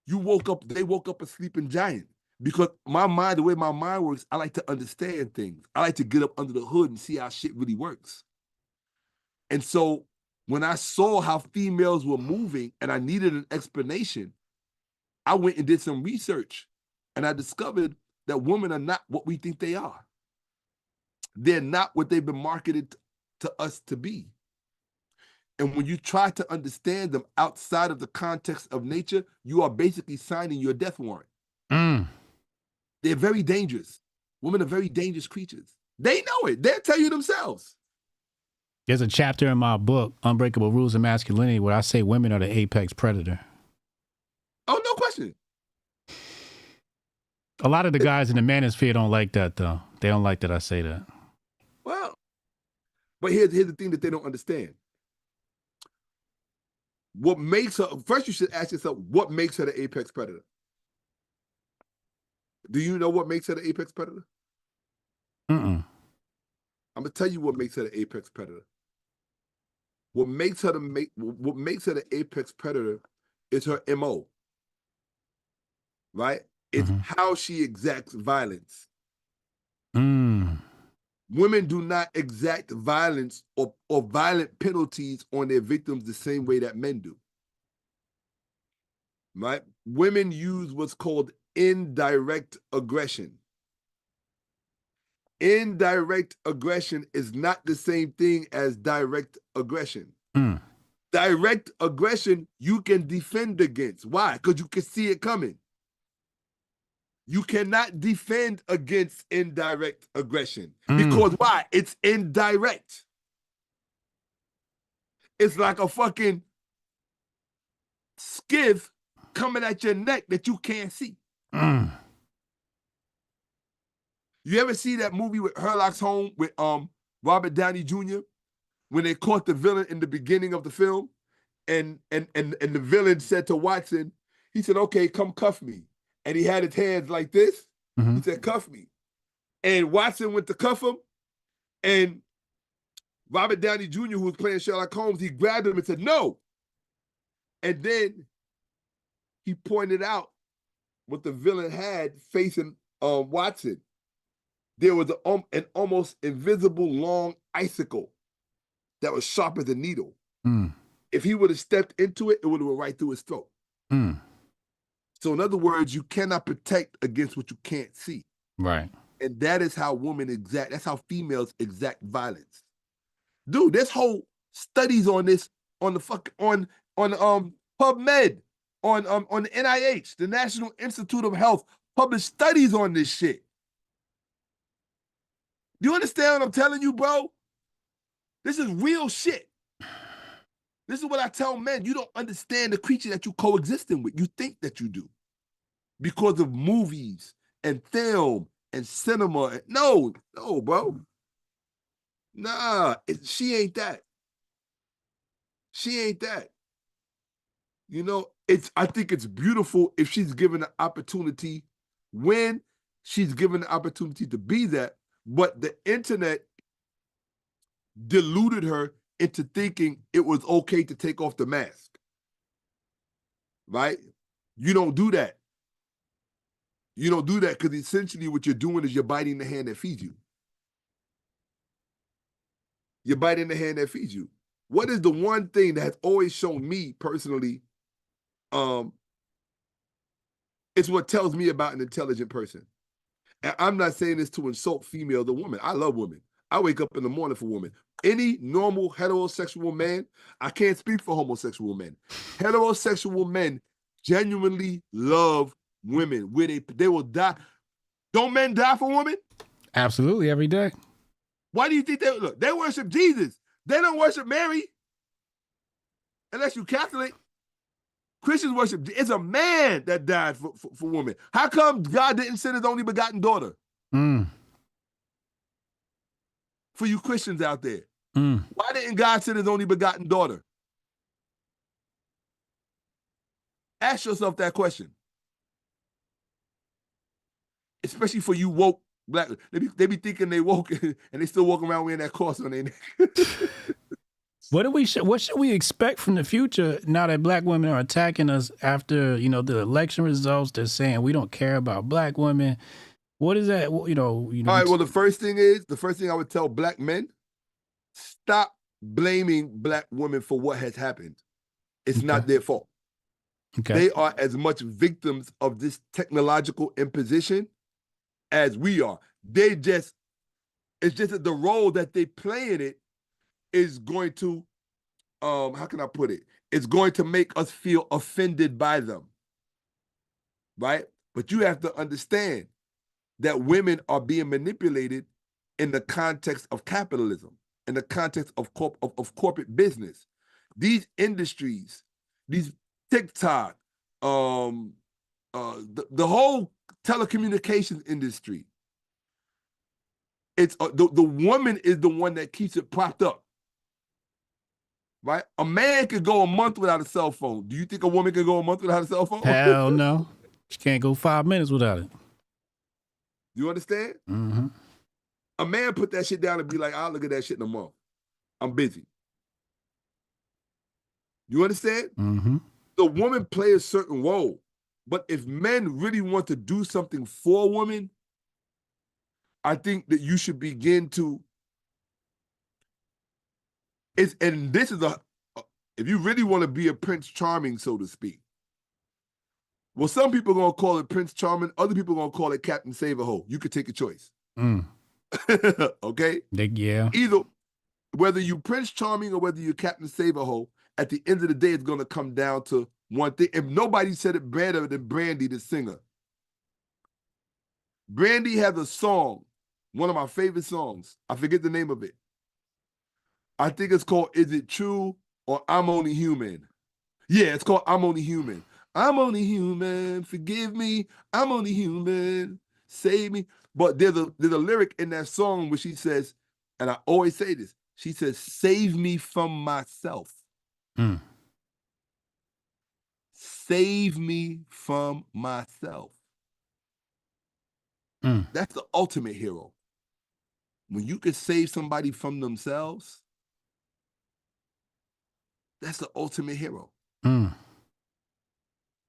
They woke up a sleeping giant. Because my mind, the way my mind works, I like to understand things. I like to get up under the hood and see how shit really works. And so when I saw how females were moving and I needed an explanation, I went and did some research and I discovered that women are not what we think they are. They're not what they've been marketed to us to be. And when you try to understand them outside of the context of nature, you are basically signing your death warrant. They're very dangerous. Women are very dangerous creatures. They know it. They'll tell you themselves. There's a chapter in my book, Unbreakable Rules of Masculinity, where I say women are the apex predator. Oh, no question. A lot of the guys in the manosphere don't like that, though. They don't like that I say that. Well, but here's the thing that they don't understand. What makes her, first you should ask yourself, what makes her the apex predator? Do you know what makes her the apex predator? I'm gonna tell you what makes her the apex predator. What makes her the apex predator is her MO. Right? It's how she exacts violence. Women do not exact violence or violent penalties on their victims the same way that men do. Right? Women use what's called indirect aggression. Indirect aggression is not the same thing as direct aggression. Direct aggression, you can defend against. Why? Because you can see it coming. You cannot defend against indirect aggression. Because why? It's indirect. It's like a fucking skiff coming at your neck that you can't see. You ever see that movie with Sherlock Holmes with Robert Downey Jr. when they caught the villain in the beginning of the film, and the villain said to Watson, he said, "Okay, come cuff me," and he had his hands like this. He said, "Cuff me," and Watson went to cuff him, and Robert Downey Jr., who was playing Sherlock Holmes, he grabbed him and said, "No," and then he pointed out what the villain had facing Watson. There was an almost invisible long icicle that was sharp as a needle. If he would have stepped into it, it would have went right through his throat. So in other words, you cannot protect against what you can't see. Right. And that is how that's how females exact violence. Dude, there's whole studies on this on PubMed, on the NIH, the National Institute of Health, published studies on this shit. You understand what I'm telling you, bro? This is real shit. This is what I tell men. You don't understand the creature that you're coexisting with. You think that you do. Because of movies and film and cinema. No, bro. Nah, she ain't that. She ain't that. You know, I think it's beautiful if she's given the opportunity, when she's given the opportunity to be that. But the internet deluded her into thinking it was okay to take off the mask. Right? You don't do that. You don't do that because essentially what you're doing is you're biting the hand that feeds you. You're biting the hand that feeds you. What is the one thing that has always shown me personally? It's what tells me about an intelligent person. And I'm not saying this to insult females or women. I love women. I wake up in the morning for women. Any normal heterosexual man, I can't speak for homosexual men. Heterosexual men genuinely love women, where they will die. Don't men die for women? Absolutely, every day. Why do you think they worship Jesus? They don't worship Mary. Unless you Catholic. Christians worship. It's a man that died for women. How come God didn't send his only begotten daughter? For you Christians out there. Why didn't God send his only begotten daughter? Ask yourself that question. Especially for you woke black. They be thinking they woke and they still walk around wearing that cross on their neck. What should we expect from the future now that black women are attacking us after, the election results? They're saying we don't care about black women. What is that? All right, well, the first thing I would tell black men, stop blaming black women for what has happened. It's not their fault. Okay. They are as much victims of this technological imposition as we are. It's just that the role that they play in it is going to, how can I put it? It's going to make us feel offended by them, right? But you have to understand that women are being manipulated in the context of capitalism, in the context of corporate business. These industries, these TikTok, the whole telecommunications industry, it's the woman is the one that keeps it propped up. Right? A man could go a month without a cell phone. Do you think a woman could go a month without a cell phone? Hell no. She can't go 5 minutes without it. You understand? Mm-hmm. A man put that shit down and be like, I'll look at that shit in a month. I'm busy. You understand? Mm-hmm. The woman plays a certain role. But if men really want to do something for a woman, I think that you should begin to if you really want to be a Prince Charming, so to speak. Well, some people are going to call it Prince Charming. Other people are going to call it Captain Save-A-Ho. You could take a choice. Okay? Yeah. Either, whether you Prince Charming or whether you Captain Save-A-Ho, at the end of the day, it's going to come down to one thing. If nobody said it better than Brandy, the singer. Brandy has a song, one of my favorite songs. I forget the name of it. I think it's called Is It True or I'm Only Human? Yeah, it's called I'm Only Human. I'm only human, forgive me. I'm only human, save me. But there's a lyric in that song where she says, and I always say this, she says, save me from myself. Save me from myself. That's the ultimate hero. When you can save somebody from themselves, that's the ultimate hero.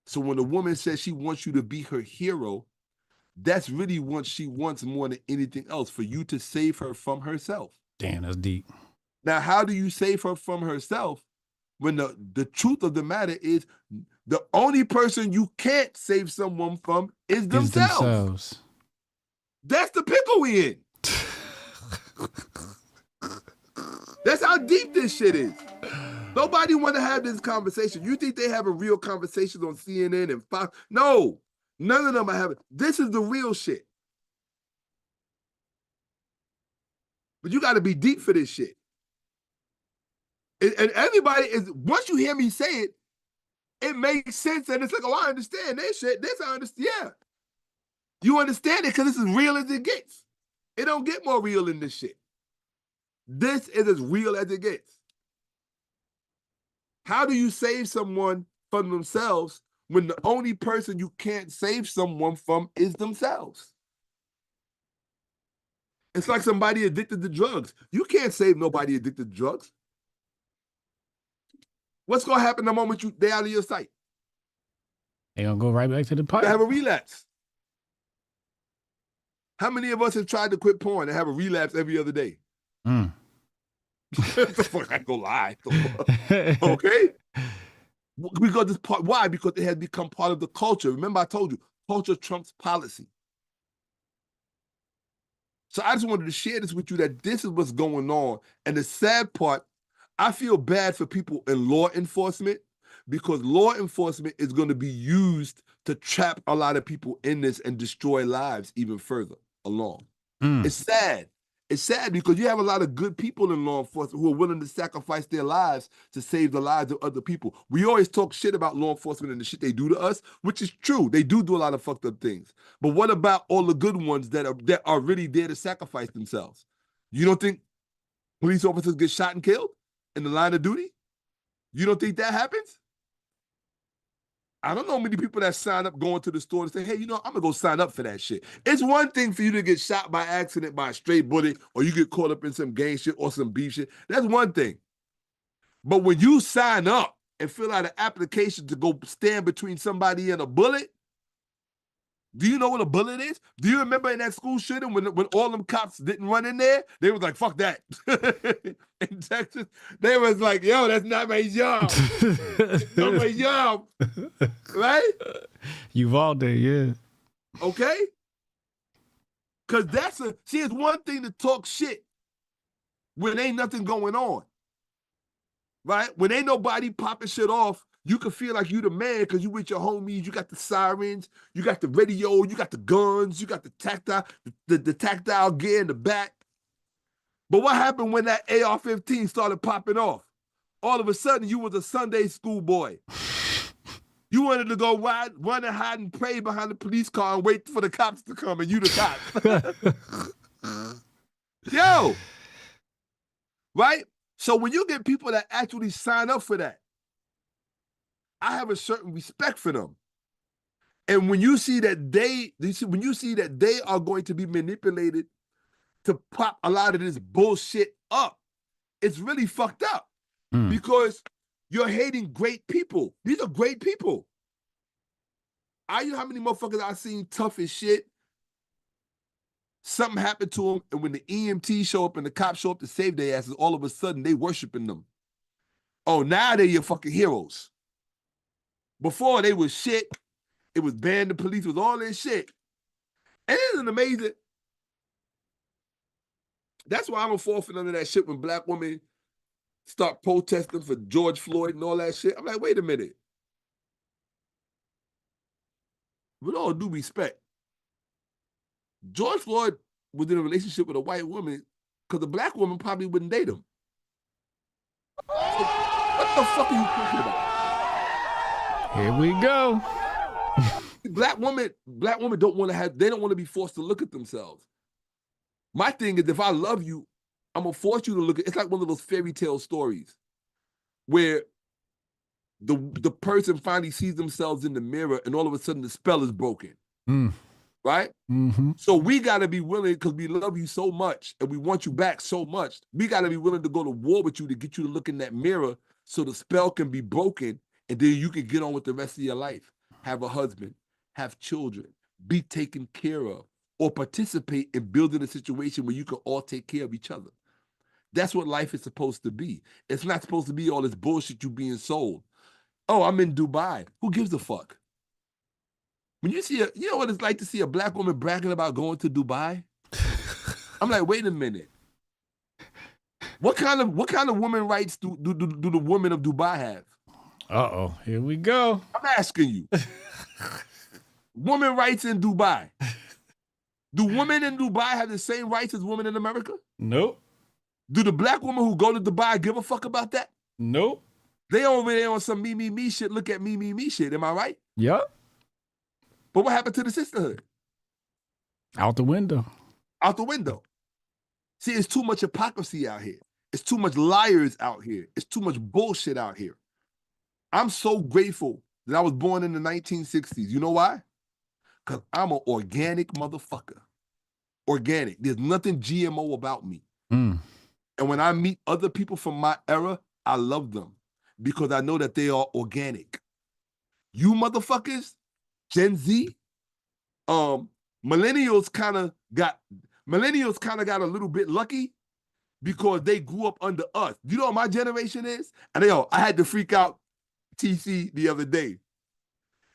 So when a woman says she wants you to be her hero, that's really what she wants more than anything else, for you to save her from herself. Damn, that's deep. Now, how do you save her from herself when the truth of the matter is the only person you can't save someone from is themselves. That's the pickle we in. That's how deep this shit is. Nobody want to have this conversation. You think they have a real conversation on CNN and Fox? No, none of them are having. This is the real shit. But you got to be deep for this shit. And everybody is, once you hear me say it, it makes sense. And it's like, oh, I understand that shit. This I understand. Yeah. You understand it because this is real as it gets. It don't get more real than this shit. This is as real as it gets. How do you save someone from themselves when the only person you can't save someone from is themselves? It's like somebody addicted to drugs. You can't save nobody addicted to drugs. What's going to happen the moment they're out of your sight? They're going to go right back to the pipe. They have a relapse. How many of us have tried to quit porn and have a relapse every other day? The fuck I go lie. Okay? Because this part, why? Because it has become part of the culture. Remember, I told you, culture trumps policy. So I just wanted to share this with you, that this is what's going on. And the sad part, I feel bad for people in law enforcement, because law enforcement is going to be used to trap a lot of people in this and destroy lives even further along. It's sad. It's sad because you have a lot of good people in law enforcement who are willing to sacrifice their lives to save the lives of other people. We always talk shit about law enforcement and the shit they do to us, which is true. They do a lot of fucked up things. But what about all the good ones that are really there to sacrifice themselves? You don't think police officers get shot and killed in the line of duty? You don't think that happens? I don't know many people that sign up going to the store and say, hey, I'm going to go sign up for that shit. It's one thing for you to get shot by accident by a stray bullet or you get caught up in some gang shit or some beef shit. That's one thing. But when you sign up and fill out an application to go stand between somebody and a bullet, do you know what a bullet is? Do you remember in that school shooting when all them cops didn't run in there? They was like, fuck that. In Texas, they was like, yo, that's not my job. Not my job. Right? Uvalde, yeah. Okay? Because it's one thing to talk shit when ain't nothing going on. Right? When ain't nobody popping shit off, you can feel like you the man because you with your homies, you got the sirens, you got the radio, you got the guns, you got the tactile gear in the back. But what happened when that AR-15 started popping off? All of a sudden, you was a Sunday school boy. You wanted to go run and hide and pray behind the police car and wait for the cops to come and you the cops. Yo! Right? So when you get people that actually sign up for that, I have a certain respect for them. And when you see that they are going to be manipulated to pop a lot of this bullshit up, it's really fucked up because you're hating great people. These are great people. You know how many motherfuckers I've seen tough as shit? Something happened to them, and when the EMT show up and the cops show up to save their asses, all of a sudden they worshiping them. Oh, now they're your fucking heroes. Before they was shit, it was ban the police, was all this shit. And it isn't amazing. That's why I don't fall for none of that shit when black women start protesting for George Floyd and all that shit. I'm like, wait a minute. With all due respect, George Floyd was in a relationship with a white woman because the black woman probably wouldn't date him. So what the fuck are you talking about? Here we go. Black women don't want to be forced to look at themselves. My thing is, if I love you, I'm gonna force you to look at. It's like one of those fairy tale stories where the person finally sees themselves in the mirror and all of a sudden the spell is broken. Right? Mm-hmm. So we gotta be willing, because we love you so much and we want you back so much, we gotta be willing to go to war with you to get you to look in that mirror so the spell can be broken and then you can get on with the rest of your life. Have a husband, have children, be taken care of, or participate in building a situation where you can all take care of each other. That's what life is supposed to be. It's not supposed to be all this bullshit you being sold. Oh, I'm in Dubai. Who gives a fuck? When you see you know what it's like to see a black woman bragging about going to Dubai? I'm like, wait a minute. What kind of women rights do the women of Dubai have? Uh-oh, here we go. I'm asking you. Women rights in Dubai. Do women in Dubai have the same rights as women in America? Nope. Do the black women who go to Dubai give a fuck about that? Nope. They over there on some me shit, look at me shit. Am I right? Yep. But what happened to the sisterhood? Out the window. Out the window. See, it's too much hypocrisy out here. It's too much liars out here. It's too much bullshit out here. I'm so grateful that I was born in the 1960s. You know why? Because I'm an organic motherfucker. Organic. There's nothing GMO about me. And when I meet other people from my era, I love them because I know that they are organic. You motherfuckers, Gen Z, millennials kind of got a little bit lucky because they grew up under us. You know what my generation is? And I had to freak out TC the other day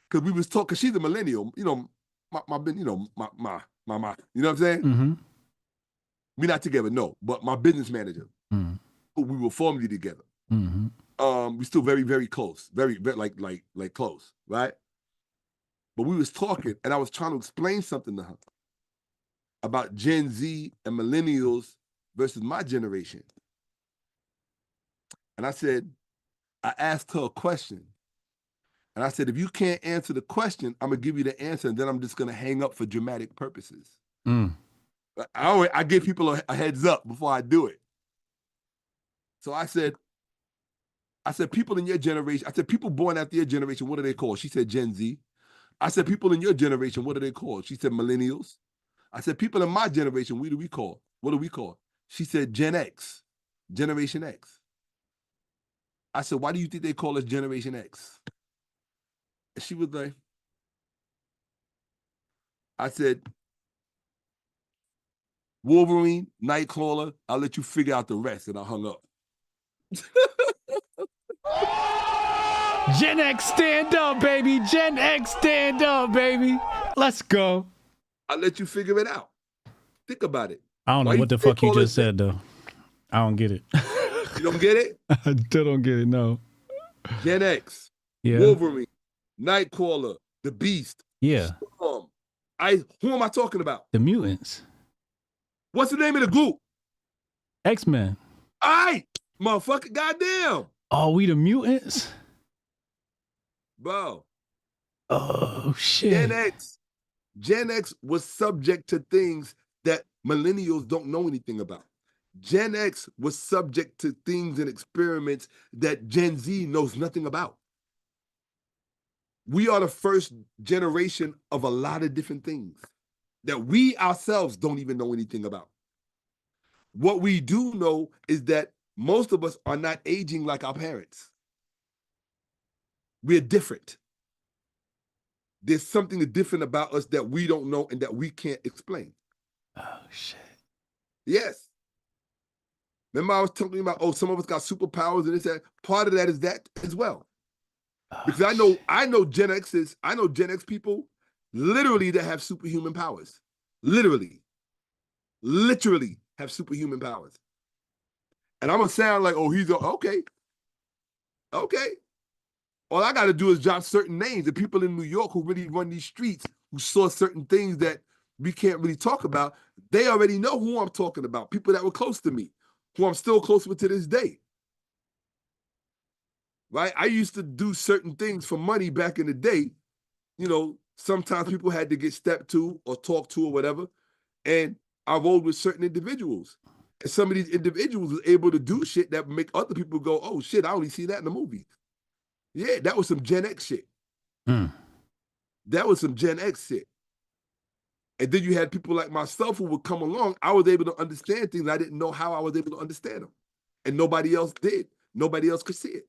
because we was talking. She's a millennial. You know, my you know what I'm saying? Mm-hmm. We're not together, no. But my business manager, we were formerly together. Mm-hmm. we still very, very close, very like close, right? But we was talking, and I was trying to explain something to her about Gen Z and millennials versus my generation. And I asked her a question. And I said, if you can't answer the question, I'm gonna give you the answer, and then I'm just gonna hang up for dramatic purposes. I give people a heads up before I do it. So I said, people in your generation, I said, people born after your generation, what are they called? She said, Gen Z. I said, people in your generation, what are they called? She said, millennials. I said, people in my generation, what do we call? What do we call? She said, Gen X, Generation X. I said, why do you think they call us Generation X? And she was like, I said, Wolverine, Nightcrawler, I'll let you figure out the rest. And I hung up. Gen X stand up, baby. Gen X stand up, baby. Let's go. I'll let you figure it out. Think about it. I don't know what the fuck you just said, though. I don't get it. You don't get it? I still don't get it, no. Gen X, Yeah. Wolverine, Nightcrawler, the Beast. Yeah. Storm. Who am I talking about? The mutants. What's the name of the group? X-Men. All right, motherfucker, goddamn. Oh, we the mutants? Bro. Oh, shit. Gen X was subject to things that millennials don't know anything about. Gen X was subject to things and experiments that Gen Z knows nothing about. We are the first generation of a lot of different things that we ourselves don't even know anything about. What we do know is that most of us are not aging like our parents. We're different. There's something different about us that we don't know and that we can't explain. Oh, shit. Yes. Remember I was talking about, some of us got superpowers and this, that. Part of that is that as well. Because I know Gen X people literally that have superhuman powers. Literally have superhuman powers. And I'm gonna sound like, he's okay. All I gotta do is drop certain names. The people in New York who really run these streets, who saw certain things that we can't really talk about, they already know who I'm talking about. People that were close to me, who I'm still close with to this day. Right? I used to do certain things for money back in the day. You know, sometimes people had to get stepped to or talked to or whatever. And I rolled with certain individuals. And some of these individuals were able to do shit that make other people go, oh shit, I only see that in the movies. Yeah, that was some Gen X shit. That was some Gen X shit. And then you had people like myself who would come along. I was able to understand things. I didn't know how I was able to understand them. And nobody else did. Nobody else could see it.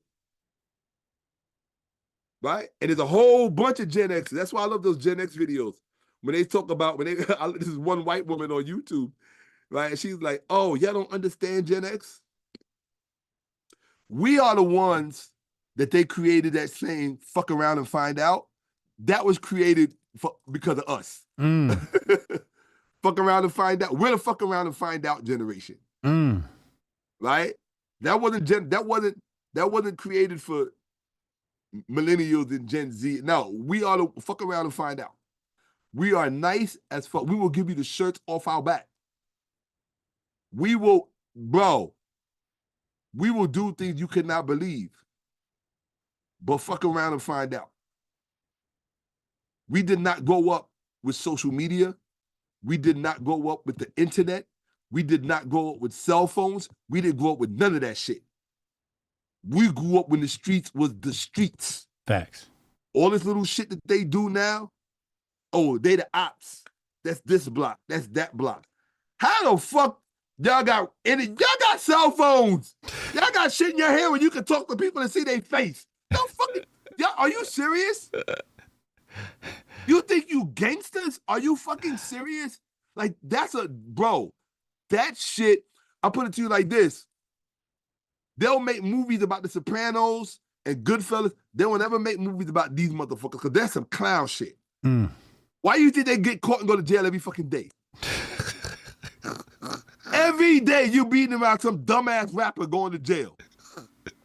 Right? And there's a whole bunch of Gen X. That's why I love those Gen X videos. When they talk about, this is one white woman on YouTube, right? And she's like, oh, y'all don't understand Gen X? We are the ones that they created that saying, fuck around and find out. That was created because of us. Fuck around and find out. We're the fuck around and find out generation. Right? That wasn't created for millennials and Gen Z. No, we are the fuck around and find out. We are nice as fuck. We will give you the shirts off our back. We will do things you could not believe. But fuck around and find out. We did not grow up with social media. We did not grow up with the internet. We did not grow up with cell phones. We didn't grow up with none of that shit. We grew up when the streets was the streets. Facts. All this little shit that they do now, they the ops. That's this block. That's that block. How the fuck y'all got cell phones? Y'all got shit in your hair where you can talk to people and see their face. No fucking, y'all, are you serious? You think you gangsters? Are you fucking serious? Like, that shit, I'll put it to you like this. They'll make movies about The Sopranos and Goodfellas. They will never make movies about these motherfuckers because that's some clown shit. Why do you think they get caught and go to jail every fucking day? Every day you beating around some dumbass rapper going to jail.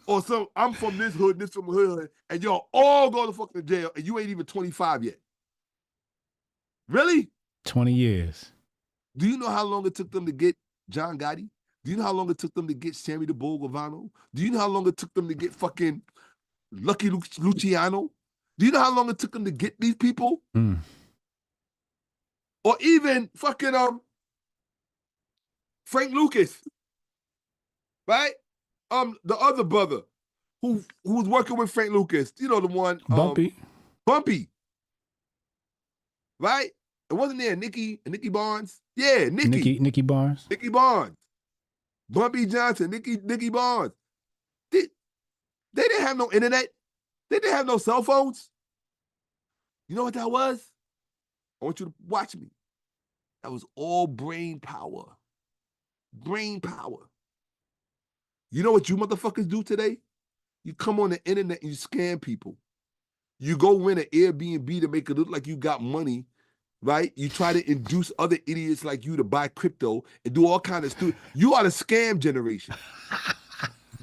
Or some, I'm from this hood, this from hood, and y'all all go to fucking jail, and you ain't even 25 yet. Really? 20 years. Do you know how long it took them to get John Gotti? Do you know how long it took them to get Sammy the Bull Gavano? Do you know how long it took them to get fucking Lucky Luciano? Do you know how long it took them to get these people? Mm. Or even fucking Frank Lucas, right? The other brother who was working with Frank Lucas, you know, the one Bumpy, right? It wasn't there Nikki Barnes. Yeah, Nikki Barnes. Nikki Barnes, Bumpy Johnson, Nikki Barnes. They didn't have no internet. They didn't have no cell phones. You know what that was? I want you to watch me. That was all brain power. Brain power. You know what you motherfuckers do today? You come on the internet and you scam people. You go rent an Airbnb to make it look like you got money, right? You try to induce other idiots like you to buy crypto and do all kinds of stupid. You are the scam generation.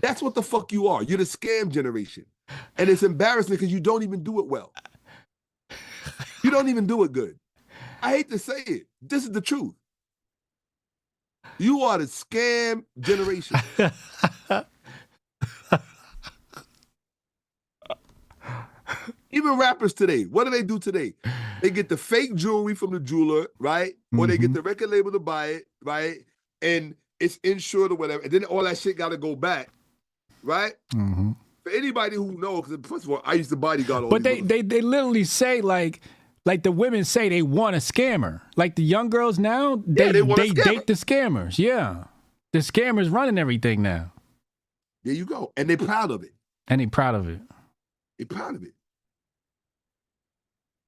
That's what the fuck you are. You're the scam generation. And it's embarrassing because you don't even do it well. You don't even do it good. I hate to say it. This is the truth. You are the scam generation. Even rappers today, what do they do today? They get the fake jewelry from the jeweler, right? Or they get the record label to buy it, right? And it's insured or whatever. And then all that shit got to go back, right? Mm-hmm. For anybody who knows, because first of all, I used to bodyguard all But these they literally say like the women say they want a scammer. Like the young girls now, they date the scammers. Yeah. The scammers running everything now. There you go. And they're proud of it. They're proud of it. They're proud of it.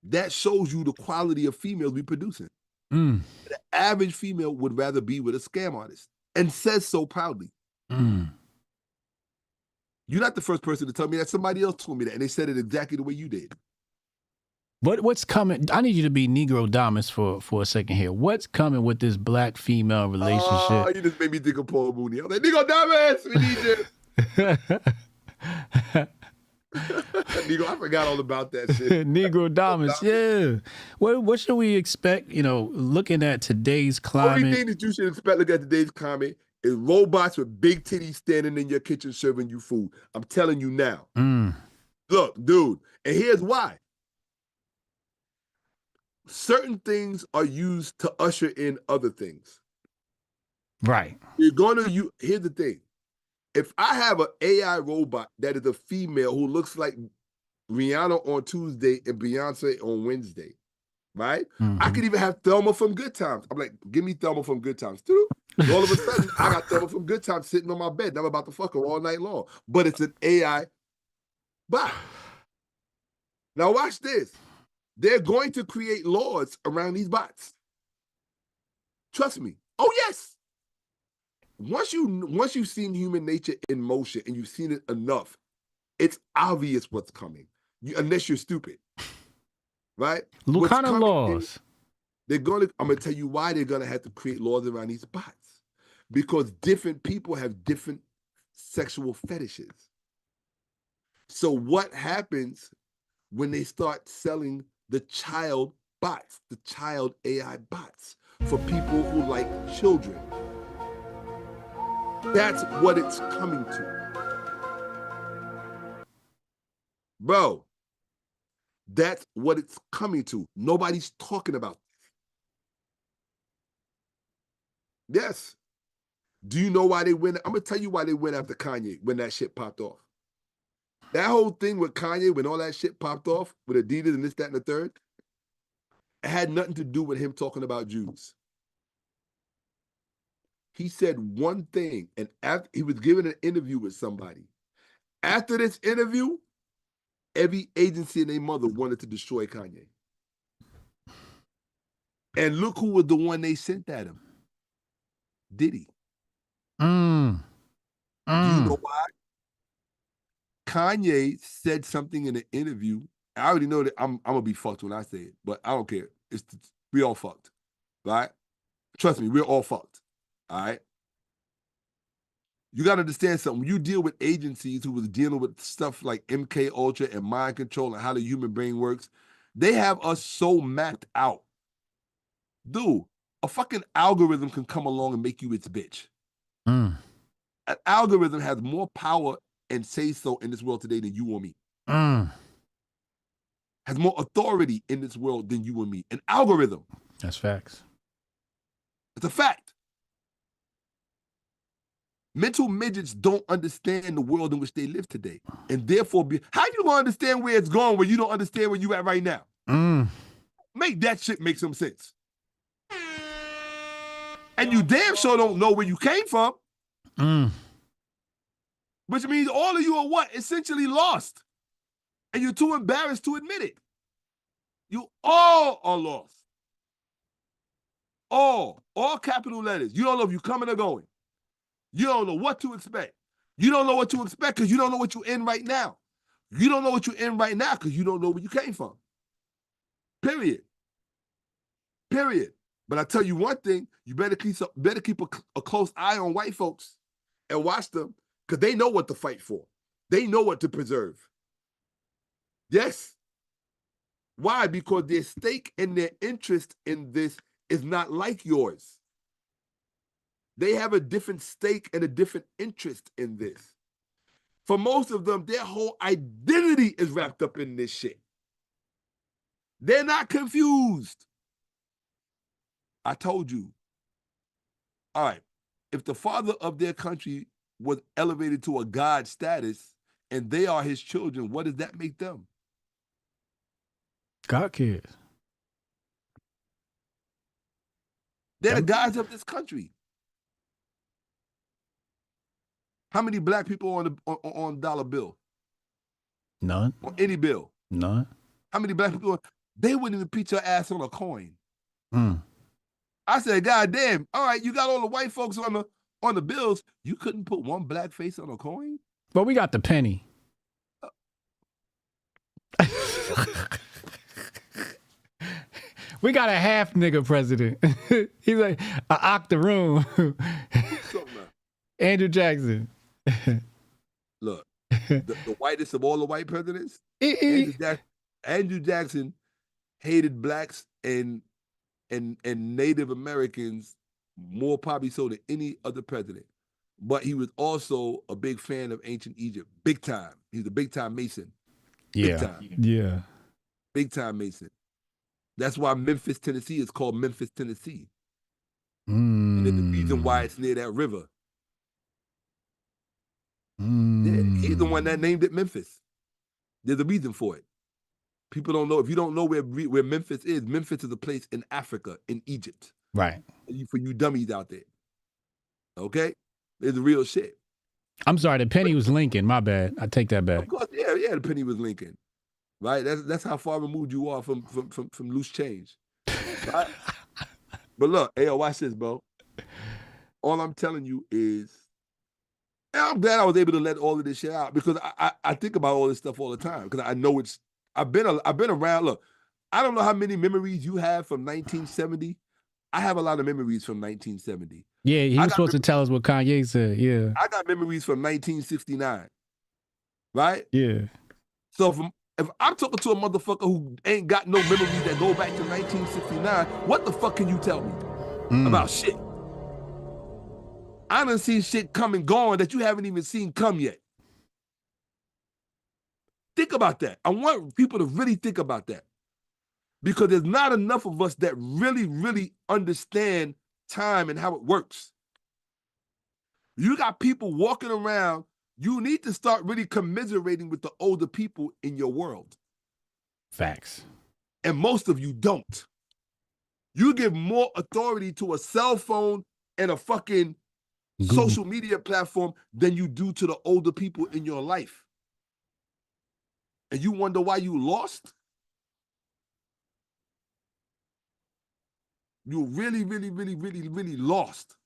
That shows you the quality of females we producing. The average female would rather be with a scam artist and says so proudly. You're not the first person to tell me that. Somebody else told me that, and they said it exactly the way you did. What's coming? I need you to be Negro Damas for a second here. What's coming with this black female relationship? Oh, you just made me think of Paul Mooney. I was like, Negro Damas, we need you. Negro, I forgot all about that shit. Negro Damas, yeah. What should we expect, looking at today's climate? The only thing that you should expect looking at today's climate is robots with big titties standing in your kitchen serving you food. I'm telling you now. Look, dude, and here's why. Certain things are used to usher in other things. Right. Here's the thing. If I have an AI robot that is a female who looks like Rihanna on Tuesday and Beyonce on Wednesday, right? I could even have Thelma from Good Times. I'm like, give me Thelma from Good Times. All of a sudden, I got Thelma from Good Times sitting on my bed. And I'm about to fuck her all night long. But it's an AI bot. Now watch this. They're going to create laws around these bots. Trust me. Oh, yes. Once you've seen human nature in motion and you've seen it enough, it's obvious what's coming. Unless you're stupid, right? What kind of laws? I'm going to tell you why they're going to have to create laws around these bots. Because different people have different sexual fetishes. So what happens when they start selling the child bots, the child AI bots for people who like children? That's what it's coming to. Bro, that's what it's coming to. Nobody's talking about this. Yes. Do you know why they went? I'm going to tell you why they went after Kanye when that shit popped off. That whole thing with Kanye, when all that shit popped off with Adidas and this, that, and the third, it had nothing to do with him talking about Jews. He said one thing, and after he was giving an interview with somebody. After this interview, every agency and their mother wanted to destroy Kanye. And look who was the one they sent at him. Diddy. Do you know why? Kanye said something in an interview. I already know that I'm gonna be fucked when I say it, but I don't care. We all fucked, right? Trust me, we're all fucked. All right. You got to understand something. When you deal with agencies who was dealing with stuff like MK Ultra and mind control and how the human brain works, they have us so mapped out. Dude, a fucking algorithm can come along and make you its bitch. Mm. An algorithm has more power and say so in this world today than you or me. Mm. Has more authority in this world than you and me. An algorithm. That's facts. It's a fact. Mental midgets don't understand the world in which they live today. And therefore, how you gonna understand where it's going when you don't understand where you at right now? Mm. Make that shit make some sense. And you damn sure don't know where you came from. Mm. Which means all of you are what? Essentially lost. And you're too embarrassed to admit it. You all are lost. All capital letters. You don't know if you're coming or going. You don't know what to expect. You don't know what to expect because you don't know what you're in right now. You don't know what you're in right now because you don't know where you came from. Period. But I tell you one thing, you better keep a close eye on white folks and watch them because they know what to fight for. They know what to preserve. Yes. Why? Because their stake and their interest in this is not like yours. They have a different stake and a different interest in this. For most of them, their whole identity is wrapped up in this shit. They're not confused. I told you. All right. If the father of their country was elevated to a God status and they are his children, what does that make them? God kids. They're the gods of this country. How many black people on dollar bill? None. On any bill? None. How many black people? They wouldn't even put your ass on a coin. Mm. I said, God damn, all right, you got all the white folks on the bills. You couldn't put one black face on a coin? But we got the penny. We got a half nigga president. He's like an octoroon. Andrew Jackson. Look, the whitest of all the white presidents, Andrew Jackson hated blacks and Native Americans more probably so than any other president. But he was also a big fan of ancient Egypt. Big time. He's a big time Mason. Yeah. Big time. Yeah. Big time Mason. That's why Memphis, Tennessee is called Memphis, Tennessee. And there's the reason why it's near that river. Yeah, he's the one that named it Memphis. There's a reason for it. People don't know. If you don't know where Memphis is a place in Africa, in Egypt. Right. For you dummies out there. Okay? It's the real shit. I'm sorry, the penny was Lincoln. My bad. I take that back. Of course, yeah, the penny was Lincoln. Right? That's how far removed you are from loose change. Right? But look, hey, watch this, bro. All I'm telling you is, and I'm glad I was able to let all of this shit out because I think about all this stuff all the time because I know I've been around. Look, I don't know how many memories you have from 1970. I have a lot of memories from 1970. Yeah, he was supposed to tell us what Kanye said. Yeah. I got memories from 1969. Right? Yeah. So if I'm talking to a motherfucker who ain't got no memories that go back to 1969, what the fuck can you tell me about shit? I done seen shit come and gone that you haven't even seen come yet. Think about that. I want people to really think about that. Because there's not enough of us that really, really understand time and how it works. You got people walking around, you need to start really commiserating with the older people in your world. Facts. And most of you don't. You give more authority to a cell phone and a fucking social media platform than you do to the older people in your life. And you wonder why you lost? You really, really, really, really, really lost.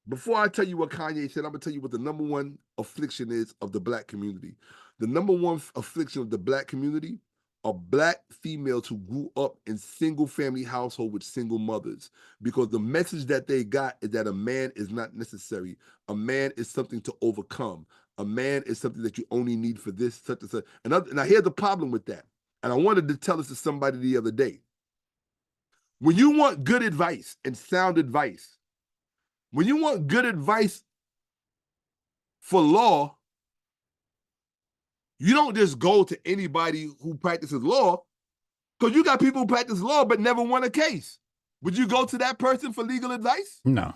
Before I tell you what Kanye said, I'm going to tell you what the number one affliction is of the black community. The number one affliction of the black community are black females who grew up in single family household with single mothers, because the message that they got is that a man is not necessary. A man is something to overcome. A man is something that you only need for this, such and such. And now here's the problem with that. And I wanted to tell this to somebody the other day. When you want good advice and sound advice, when you want good advice for law, you don't just go to anybody who practices law, because you got people who practice law but never won a case. Would you go to that person for legal advice? No.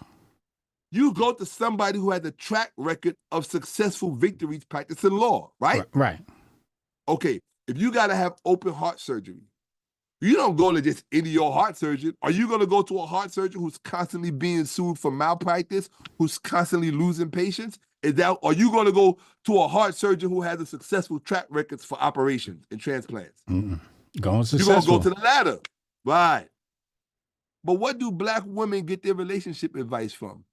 You go to somebody who has a track record of successful victories practicing law, right? Right. Okay, if you got to have open heart surgery, you don't go to just any your heart surgeon. Are you going to go to a heart surgeon who's constantly being sued for malpractice, who's constantly losing patients? Are you going to go to a heart surgeon who has a successful track records for operations and transplants? Going You're successful. going to go to the latter. Right. But what do black women get their relationship advice from?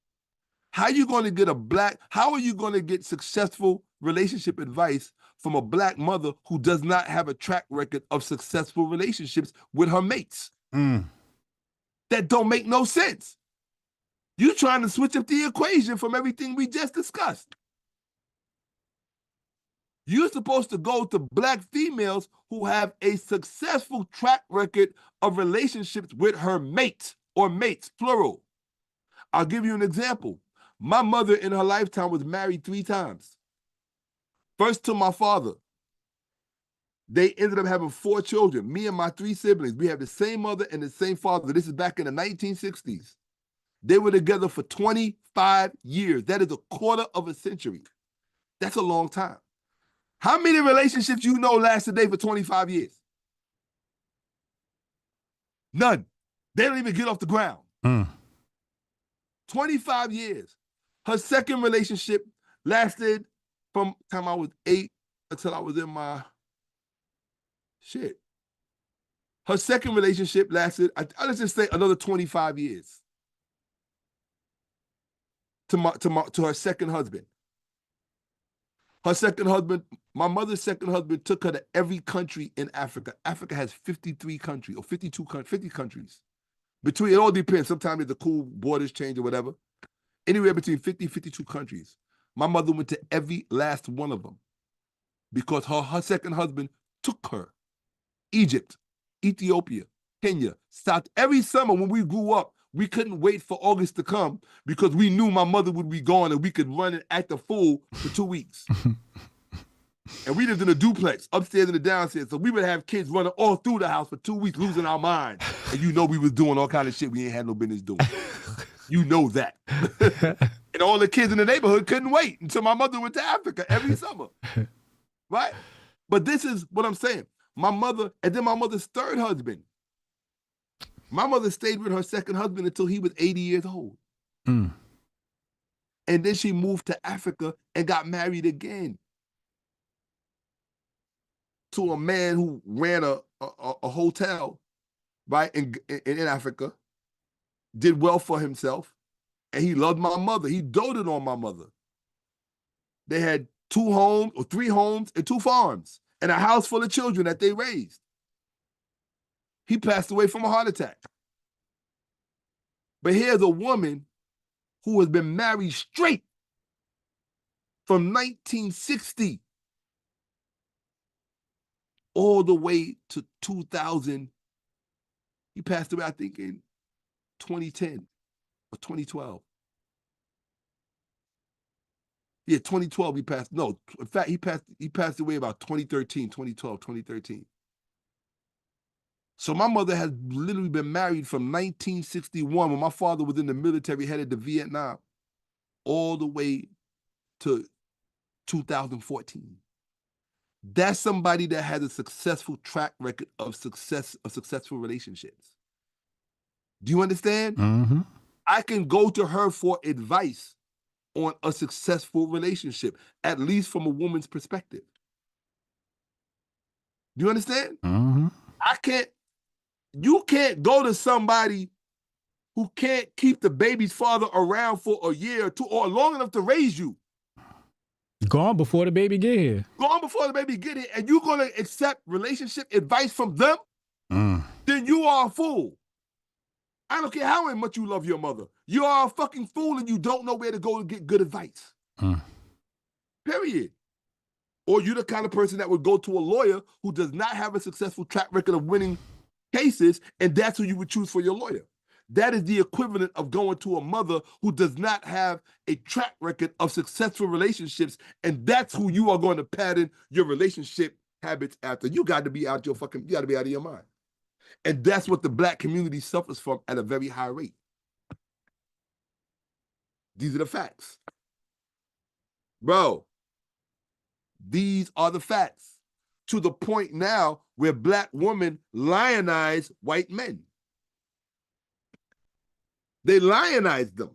How are you going to get successful relationship advice from a black mother who does not have a track record of successful relationships with her mates? That don't make no sense. You're trying to switch up the equation from everything we just discussed. You're supposed to go to black females who have a successful track record of relationships with her mates, or mates, plural. I'll give you an example. My mother in her lifetime was married 3 times. First to my father. They ended up having 4 children. Me and my 3 siblings, we have the same mother and the same father. This is back in the 1960s. They were together for 25 years. That is a quarter of a century. That's a long time. How many relationships you know last today for 25 years? None. They don't even get off the ground. 25 years. Her second relationship lasted from the time I was 8 until I was in my shit. Her second relationship lasted, let's just say, another 25 years. To her second husband. Her second husband, my mother's second husband, took her to every country in Africa. Africa has 53 countries, or 50 countries. It all depends. Sometimes the cool borders change or whatever. Anywhere between 50 and 52 countries. My mother went to every last one of them because her second husband took her. Egypt, Ethiopia, Kenya, South. Every summer when we grew up, we couldn't wait for August to come because we knew my mother would be gone and we could run and act a fool for 2 weeks. And we lived in a duplex, upstairs and the downstairs. So we would have kids running all through the house for 2 weeks, losing our minds. And you know we was doing all kind of shit we ain't had no business doing. You know that. And all the kids in the neighborhood couldn't wait until my mother went to Africa every summer. Right? But this is what I'm saying. My mother, and then my mother's third husband. My mother stayed with her second husband until he was 80 years old. And then she moved to Africa and got married again to a man who ran a hotel, right, in Africa, did well for himself, and he loved my mother. He doted on my mother. They had 2 homes, or 3 homes, and 2 farms, and a house full of children that they raised. He passed away from a heart attack. But here's a woman who has been married straight from 1960 all the way to 2000. He passed away, I think, in 2010 or 2012. Yeah, 2012 he passed. No, in fact, he passed away about 2013, 2012, 2013. So my mother has literally been married from 1961, when my father was in the military, headed to Vietnam, all the way to 2014. That's somebody that has a successful track record of successful relationships. Do you understand? Mm-hmm. I can go to her for advice on a successful relationship, at least from a woman's perspective. Do you understand? Mm-hmm. You can't go to somebody who can't keep the baby's father around for a year or 2 or long enough to raise you. Gone before the baby get here. Gone before the baby get here, and you're gonna accept relationship advice from them, then you are a fool. I don't care how much you love your mother. You are a fucking fool and you don't know where to go to get good advice. Period. Or you're the kind of person that would go to a lawyer who does not have a successful track record of winning cases, and that's who you would choose for your lawyer. That is the equivalent of going to a mother who does not have a track record of successful relationships, and that's who you are going to pattern your relationship habits after. You got to be out you got to be out of your mind. And that's what the Black community suffers from at a very high rate. These are the facts. Bro, these are the facts. To the point now where Black women lionize white men. They lionize them.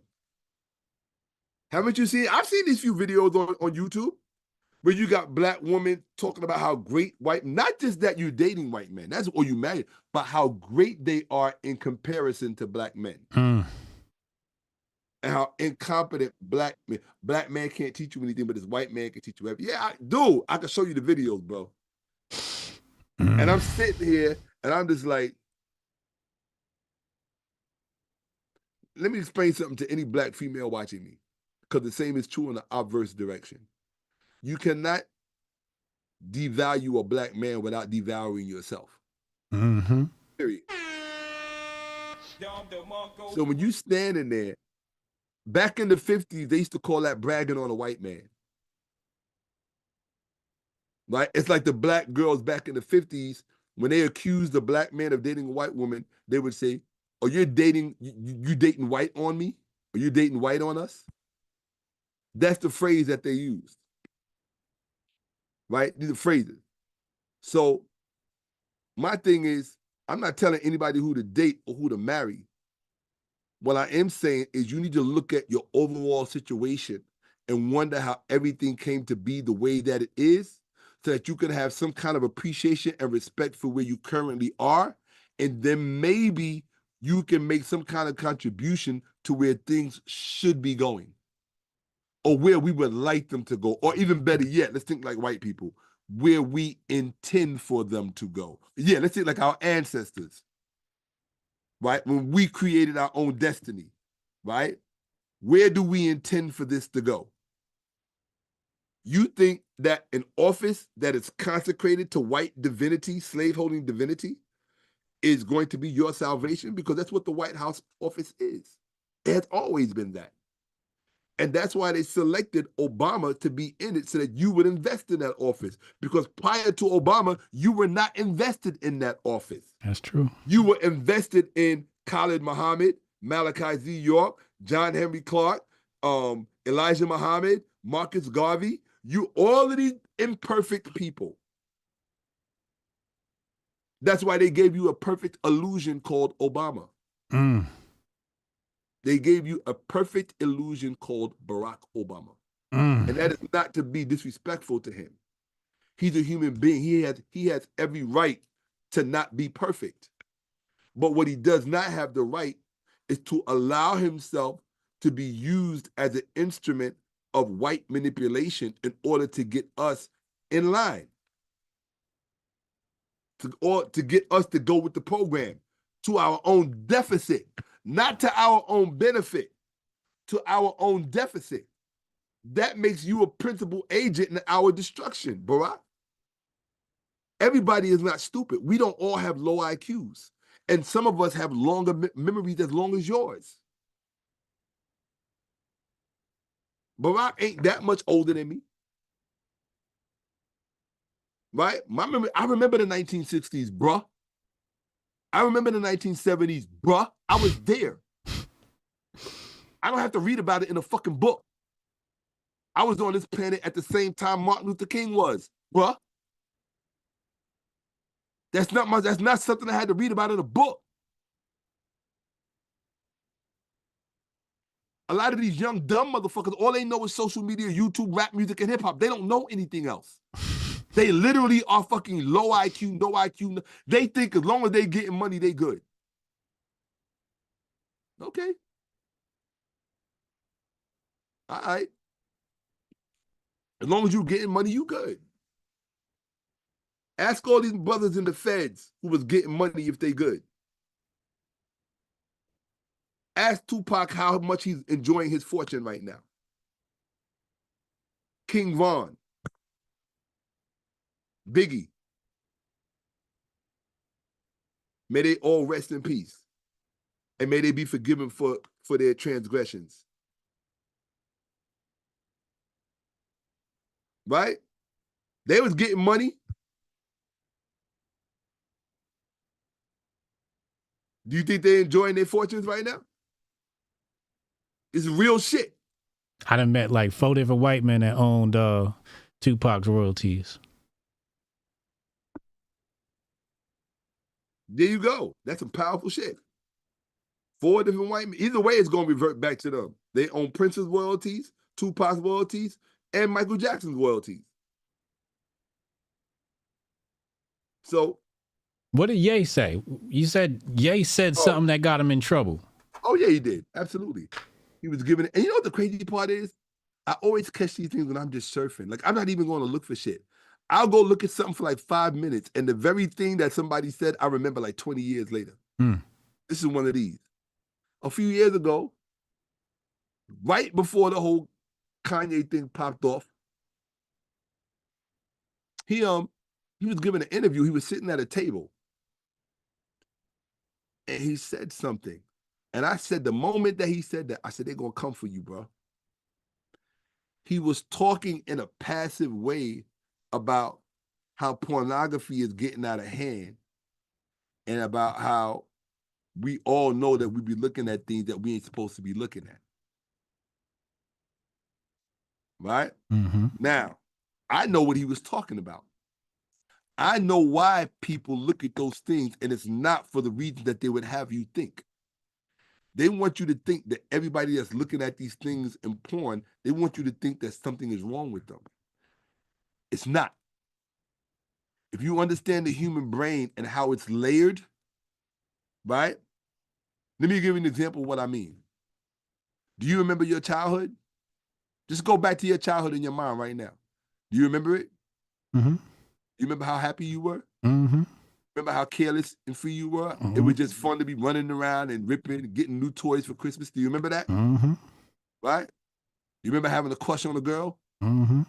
Haven't you seen? I've seen these few videos on YouTube where you got Black women talking about how great not just that you're dating white men, that's or you married, but how great they are in comparison to Black men. And how incompetent Black man can't teach you anything, but this white man can teach you everything. Yeah, I can show you the videos, bro. And I'm sitting here and I'm just like, let me explain something to any Black female watching me, because the same is true in the obverse direction. You cannot devalue a Black man without devaluing yourself. Period. So when you standing there, back in the 50s, they used to call that bragging on a white man. Right? It's like the Black girls back in the 50s, when they accused a Black man of dating a white woman, they would say, "Oh, you're dating, you dating white on me? Or you dating white on us?" That's the phrase that they used. Right? These are phrases. So my thing is, I'm not telling anybody who to date or who to marry. What I am saying is you need to look at your overall situation and wonder how everything came to be the way that it is, so that you can have some kind of appreciation and respect for where you currently are. And then maybe you can make some kind of contribution to where things should be going, or where we would like them to go, or even better yet, let's think like white people, where we intend for them to go. Yeah, let's think like our ancestors, right? When we created our own destiny, right? Where do we intend for this to go? You think that an office that is consecrated to white divinity, slave-holding divinity, is going to be your salvation? Because that's what the White House office is. It has always been that. And that's why they selected Obama to be in it, so that you would invest in that office. Because prior to Obama, you were not invested in that office. That's true. You were invested in Khalid Muhammad, Malachi Z. York, John Henry Clark, Elijah Muhammad, Marcus Garvey. All of these imperfect people. That's why they gave you a perfect illusion called Obama. They gave you a perfect illusion called Barack Obama. And that is not to be disrespectful to him. He's a human being. He has every right to not be perfect. But what he does not have the right is to allow himself to be used as an instrument of white manipulation in order to get us in line. To get us to go with the program to our own deficit, not to our own benefit, to our own deficit. That makes you a principal agent in our destruction, Barack. Everybody is not stupid. We don't all have low IQs. And some of us have longer memories as long as yours. Barack ain't that much older than me. Right? I remember the 1960s, bruh. I remember the 1970s, bruh. I was there. I don't have to read about it in a fucking book. I was on this planet at the same time Martin Luther King was, bruh. That's not something I had to read about in a book. A lot of these young, dumb motherfuckers, all they know is social media, YouTube, rap music, and hip hop. They don't know anything else. They literally are fucking low IQ, no IQ. They think as long as they getting money, they good. Okay. All right. As long as you getting money, you good. Ask all these brothers in the feds who was getting money if they good. Ask Tupac how much he's enjoying his fortune right now. King Von, Biggie. May they all rest in peace. And may they be forgiven for their transgressions. Right? They was getting money. Do you think they're enjoying their fortunes right now? It's real shit. I done met like 4 different white men that owned Tupac's royalties. There you go. That's some powerful shit. 4 different white men. Either way, it's going to revert back to them. They own Prince's royalties, Tupac's royalties, and Michael Jackson's royalties. So. What did Ye say? You said Ye said something that got him in trouble. Oh, yeah, he did. Absolutely. He was giving it. And you know what the crazy part is? I always catch these things when I'm just surfing. Like, I'm not even going to look for shit. I'll go look at something for like 5 minutes, and the very thing that somebody said, I remember like 20 years later. This is one of these. A few years ago, right before the whole Kanye thing popped off, he was giving an interview. He was sitting at a table, and he said something. And I said, the moment that he said that, I said, they're going to come for you, bro. He was talking in a passive way about how pornography is getting out of hand and about how we all know that we be looking at things that we ain't supposed to be looking at. Right? Mm-hmm. Now, I know what he was talking about. I know why people look at those things, and it's not for the reason that they would have you think. They want you to think that everybody that's looking at these things in porn, they want you to think that something is wrong with them. It's not. If you understand the human brain and how it's layered, right? Let me give you an example of what I mean. Do you remember your childhood? Just go back to your childhood in your mind right now. Do you remember it? Mm-hmm. You remember how happy you were? Mm-hmm. Remember how careless and free you were? Mm-hmm. It was just fun to be running around and ripping and getting new toys for Christmas. Do you remember that? Mm-hmm. Right? You remember having a crush on a girl? Mm-hmm.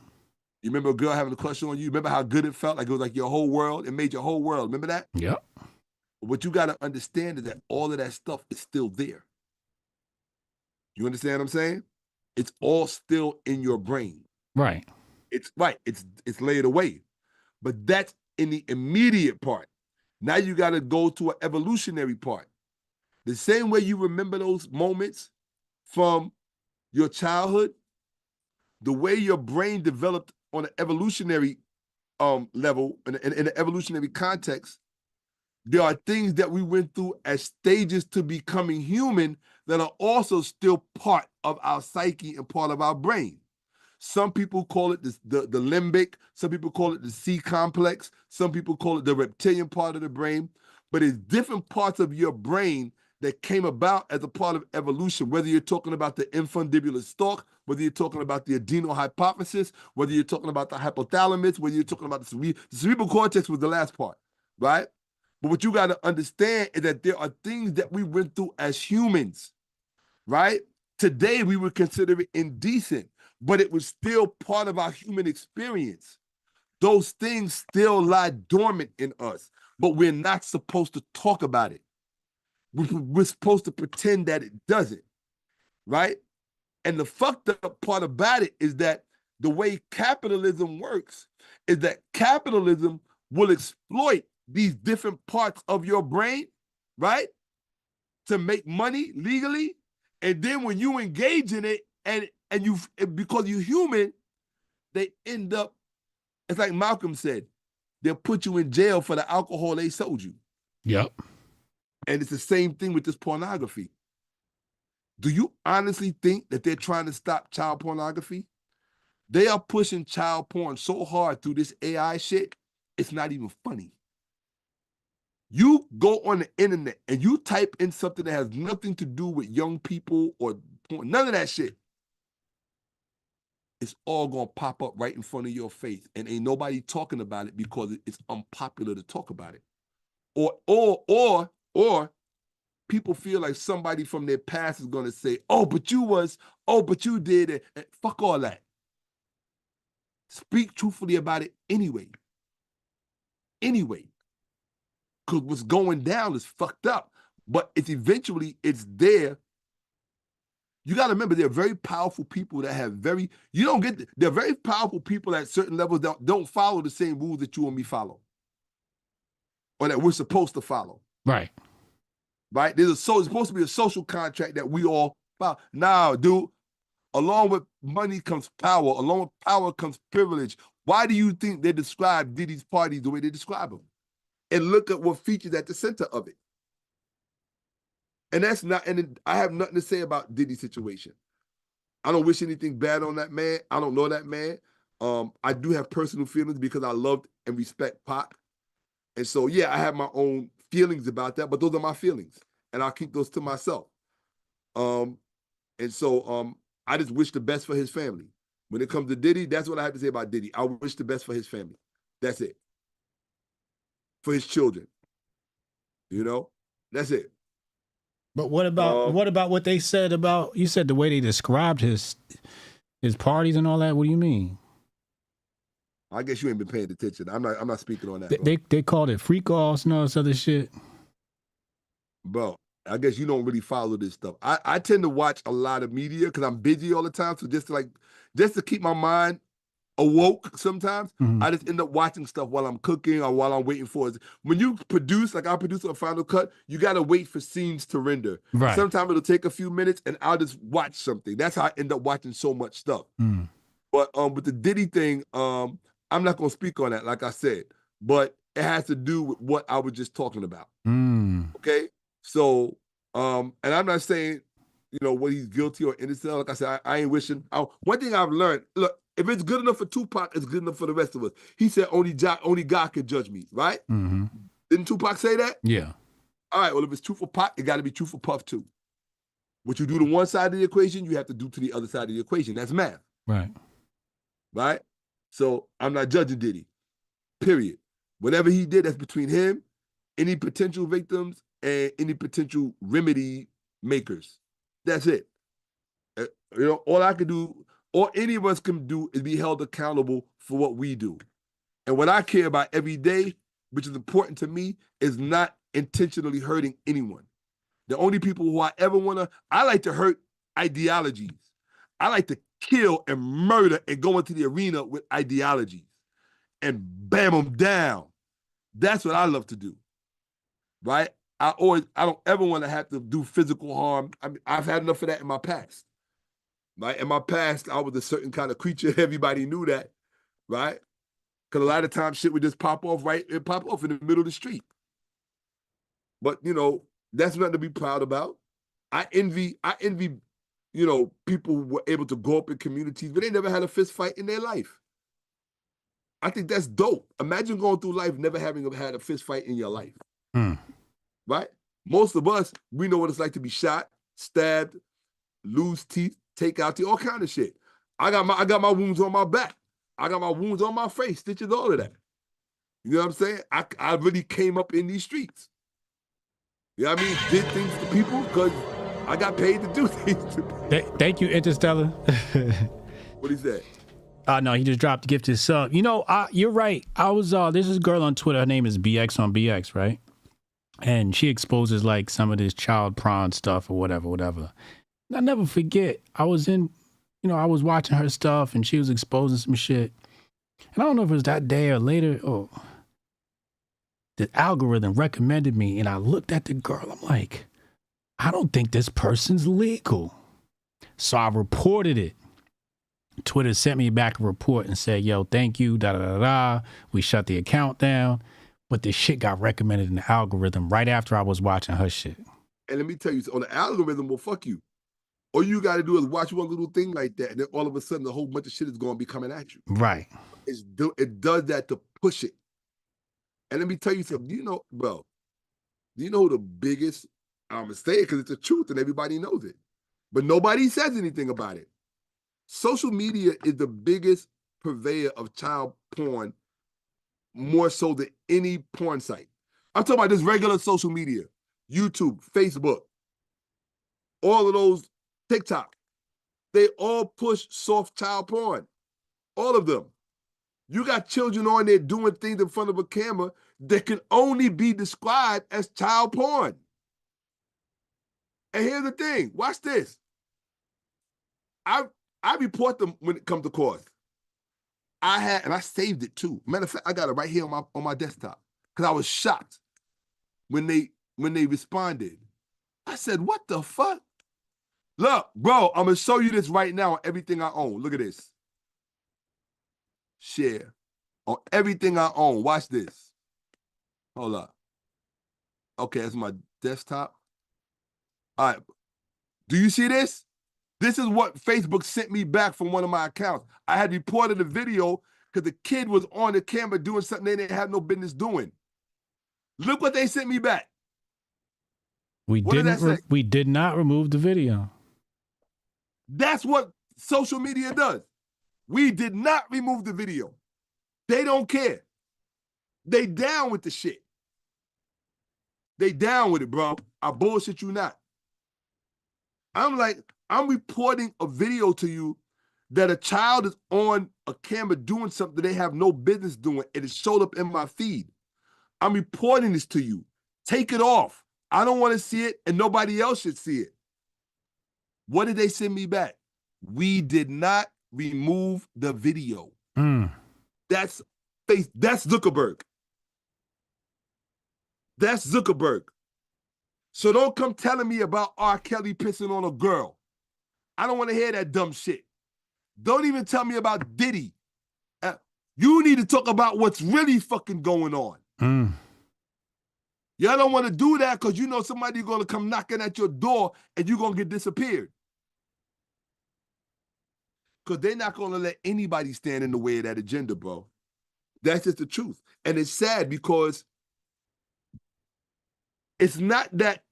You remember a girl having a crush on you? Remember how good it felt? Like it was like your whole world. It made your whole world. Remember that? Yep. What you got to understand is that all of that stuff is still there. You understand what I'm saying? It's all still in your brain. Right. It's right. It's laid away. But that's in the immediate part. Now you got to go to an evolutionary part. The same way you remember those moments from your childhood, the way your brain developed on an evolutionary level, in an evolutionary context, there are things that we went through as stages to becoming human that are also still part of our psyche and part of our brain. Some people call it the limbic. Some people call it the C complex. Some people call it the reptilian part of the brain. But it's different parts of your brain that came about as a part of evolution, whether you're talking about the infundibular stalk, whether you're talking about the adrenal hypophysis, whether you're talking about the hypothalamus, whether you're talking about the cerebral cortex was the last part, right? But what you got to understand is that there are things that we went through as humans, right? Today, we would consider it indecent, but it was still part of our human experience. Those things still lie dormant in us, but we're not supposed to talk about it. We're supposed to pretend that it doesn't, right? And the fucked up part about it is that the way capitalism works is that capitalism will exploit these different parts of your brain, right? To make money legally. And then when you engage in it and you, because you're human, they end up, it's like Malcolm said, they'll put you in jail for the alcohol they sold you. Yep. And it's the same thing with this pornography. Do you honestly think that they're trying to stop child pornography? They are pushing child porn so hard through this AI shit, it's not even funny. You go on the internet and you type in something that has nothing to do with young people or porn, none of that shit. it's all gonna pop up right in front of your face, and ain't nobody talking about it because it's unpopular to talk about it. Or people feel like somebody from their past is gonna say, oh, but you did it. And fuck all that. Speak truthfully about it anyway. Anyway. Because what's going down is fucked up. But it's there. You got to remember, they're very powerful people that have they're very powerful people at certain levels that don't follow the same rules that you and me follow. Or that we're supposed to follow. Right. Right? It's supposed to be a social contract that we all follow. Now, dude, along with money comes power. Along with power comes privilege. Why do you think they describe Diddy's parties the way they describe them? And look at what features at the center of it. And I have nothing to say about Diddy's situation. I don't wish anything bad on that man. I don't know that man. I do have personal feelings because I loved and respect Pac. And so, yeah, I have my own feelings about that, but those are my feelings. And I'll keep those to myself. And so I just wish the best for his family. When it comes to Diddy, that's what I have to say about Diddy. I wish the best for his family. That's it. For his children. You know? That's it. But what about what they said about, you said the way they described his parties and all that? What do you mean? I guess you ain't been paying attention. I'm not speaking on that. They called it freak offs and all this other shit. Bro, I guess you don't really follow this stuff. I tend to watch a lot of media because I'm busy all the time. So just to keep my mind awoke sometimes, I just end up watching stuff while I'm cooking or while I'm waiting for it. When you produce, like I produce a Final Cut, you got to wait for scenes to render. Right. Sometimes it'll take a few minutes and I'll just watch something. That's how I end up watching so much stuff. But with the Diddy thing, I'm not going to speak on that, like I said, but it has to do with what I was just talking about. Okay? So, and I'm not saying, what he's guilty or innocent. Like I said, I ain't wishing. One thing I've learned, look, if it's good enough for Tupac, it's good enough for the rest of us. He said only God can judge me, right? Didn't Tupac say that? Yeah. All right, well, if it's true for Pac, it got to be true for Puff too. What you do to one side of the equation, you have to do to the other side of the equation. That's math. Right. Right? So I'm not judging Diddy, period. Whatever he did, that's between him, any potential victims, and any potential remedy makers. That's it. All I can do, all any of us can do is be held accountable for what we do. And what I care about every day, which is important to me, is not intentionally hurting anyone. The only people who I like to hurt ideologies. I like to kill and murder and go into the arena with ideologies and bam them down. That's what I love to do, right? I don't ever want to have to do physical harm. I mean, I've had enough of that in my past, right? In my past, I was a certain kind of creature. Everybody knew that, right? Because a lot of times shit would just pop off in the middle of the street. But, that's nothing to be proud about. I envy, people who were able to grow up in communities, but they never had a fist fight in their life. I think that's dope. Imagine going through life never having had a fist fight in your life. Right? Most of us, we know what it's like to be shot, stabbed, lose teeth, take out teeth, all kind of shit. I got my wounds on my back. I got my wounds on my face, stitches, all of that. You know what I'm saying? I really came up in these streets. You know what I mean? Did things to people because I got paid to do things to people. Thank you, Interstellar. What is that? No, he just dropped a gifted sub. You're right. I was there's this girl on Twitter. Her name is BX on BX, right? And she exposes like some of this child prawn stuff or whatever. And I never forget. I was I was watching her stuff and she was exposing some shit. And I don't know if it was that day or later. The algorithm recommended me, and I looked at the girl. I'm like, I don't think this person's legal. So I reported it. Twitter sent me back a report and said, yo, thank you, da-da-da-da. We shut the account down. But this shit got recommended in the algorithm right after I was watching her shit. And let me tell you, on the algorithm will fuck you. All you got to do is watch one little thing like that, and then all of a sudden, a whole bunch of shit is going to be coming at you. Right. It does that to push it. And let me tell you something. Do you know who the biggest, I'm going to say it because it's the truth and everybody knows it, but nobody says anything about it. social media is the biggest purveyor of child porn, more so than any porn site. I'm talking about just regular social media, YouTube, Facebook, all of those, TikTok. They all push soft child porn, all of them. You got children on there doing things in front of a camera that can only be described as child porn. And here's the thing, watch this. I report them when it comes to court. And I saved it too. Matter of fact, I got it right here on my desktop because I was shocked when they responded. I said, what the fuck? Look, bro, I'm gonna show you this right now on everything I own. Look at this. Share on everything I own. Watch this. Hold up. Okay, that's my desktop. All right. Do you see this? This is what Facebook sent me back from one of my accounts. I had reported a video because the kid was on the camera doing something they didn't have no business doing. Look what they sent me back. We did not remove the video. That's what social media does. We did not remove the video. They don't care. They down with the shit. They down with it, bro. I bullshit you not. I'm reporting a video to you that a child is on a camera doing something they have no business doing, and it showed up in my feed. I'm reporting this to you. Take it off. I don't want to see it, and nobody else should see it. What did they send me back? We did not remove the video. That's Zuckerberg. That's Zuckerberg. So don't come telling me about R. Kelly pissing on a girl. I don't want to hear that dumb shit. Don't even tell me about Diddy. You need to talk about what's really fucking going on. Y'all don't want to do that because you know somebody's going to come knocking at your door and you're going to get disappeared. Because they're not going to let anybody stand in the way of that agenda, bro. That's just the truth. And it's sad because it's not that,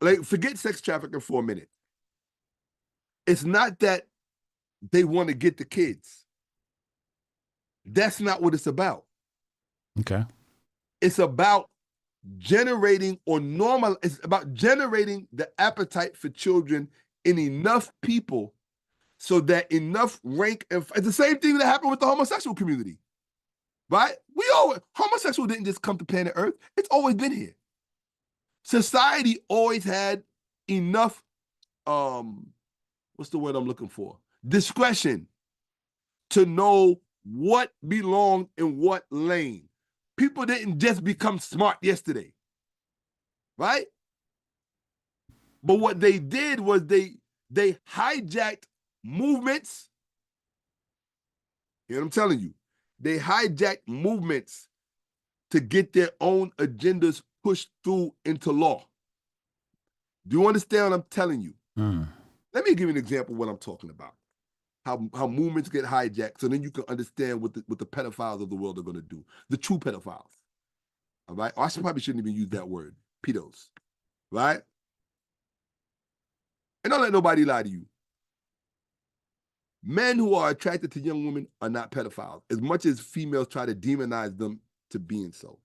like, forget sex trafficking for a minute. It's not that they want to get the kids. That's not what it's about. Okay. It's about generating it's about generating the appetite for children in enough people so that enough rank and it's the same thing that happened with the homosexual community, right? Homosexual didn't just come to planet Earth. It's always been here. Society always had enough, what's the word I'm looking for? Discretion to know what belonged in what lane. People didn't just become smart yesterday, right? But what they did was they hijacked movements. You know what I'm telling you? They hijacked movements to get their own agendas pushed through into law. Do you understand what I'm telling you? Let me give you an example of what I'm talking about. How movements get hijacked, so then you can understand what the pedophiles of the world are going to do. The true pedophiles. All right? I probably shouldn't even use that word. Pedos. Right? And don't let nobody lie to you. Men who are attracted to young women are not pedophiles, as much as females try to demonize them to being so.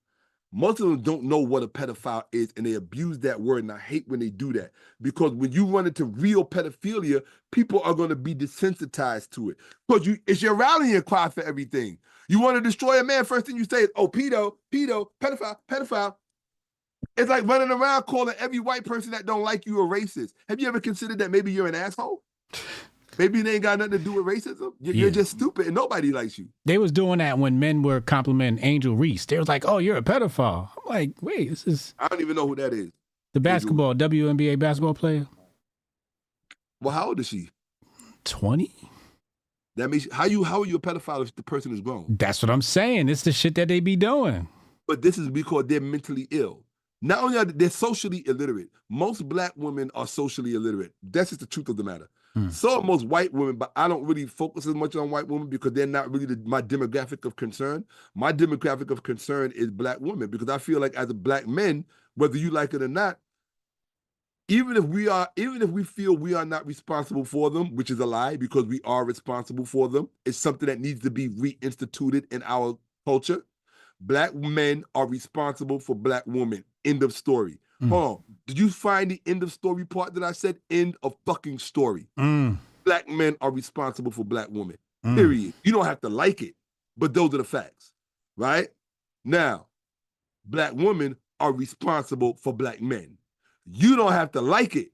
Most of them don't know what a pedophile is, and they abuse that word, and I hate when they do that. Because when you run into real pedophilia, people are going to be desensitized to it. Because it's your rallying cry for everything. You want to destroy a man, first thing you say is, oh, pedo, pedophile. It's like running around calling every white person that don't like you a racist. Have you ever considered that maybe you're an asshole? Maybe they ain't got nothing to do with racism. You're just stupid and nobody likes you. They was doing that when men were complimenting Angel Reese. They was like, oh, you're a pedophile. I'm like, wait, this is... I don't even know who that is. The WNBA basketball player. Well, how old is she? 20? That means, how are you a pedophile if the person is grown? That's what I'm saying. It's the shit that they be doing. But this is because they're mentally ill. Not only are they socially illiterate, most black women are socially illiterate. That's just the truth of the matter. So are most white women, but I don't really focus as much on white women because they're not really my demographic of concern. My demographic of concern is black women because I feel like as a black man, whether you like it or not, even if we feel we are not responsible for them, which is a lie because we are responsible for them, it's something that needs to be reinstituted in our culture. Black men are responsible for black women. End of story. Hold on. Did you find the end of story part that I said? End of fucking story. Black men are responsible for black women. Period. You don't have to like it, but those are the facts, right? Now, black women are responsible for black men. You don't have to like it,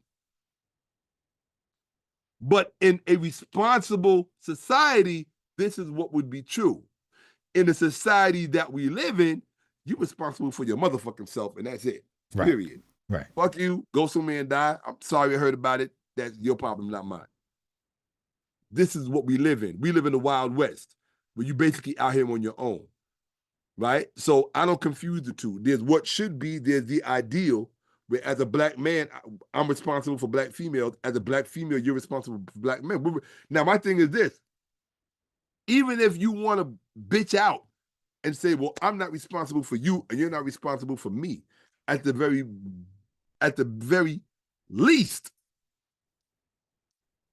but in a responsible society, this is what would be true. In the society that we live in, you're responsible for your motherfucking self, and that's it. Right. Period. Right. Fuck you. Go somewhere and die. I'm sorry I heard about it. That's your problem, not mine. This is what we live in. We live in the Wild West, where you basically out here on your own, right? So I don't confuse the two. There's what should be. There's the ideal, where as a black man, I'm responsible for black females. As a black female, you're responsible for black men. Now, my thing is this. Even if you want to bitch out and say, well, I'm not responsible for you and you're not responsible for me, at the very least,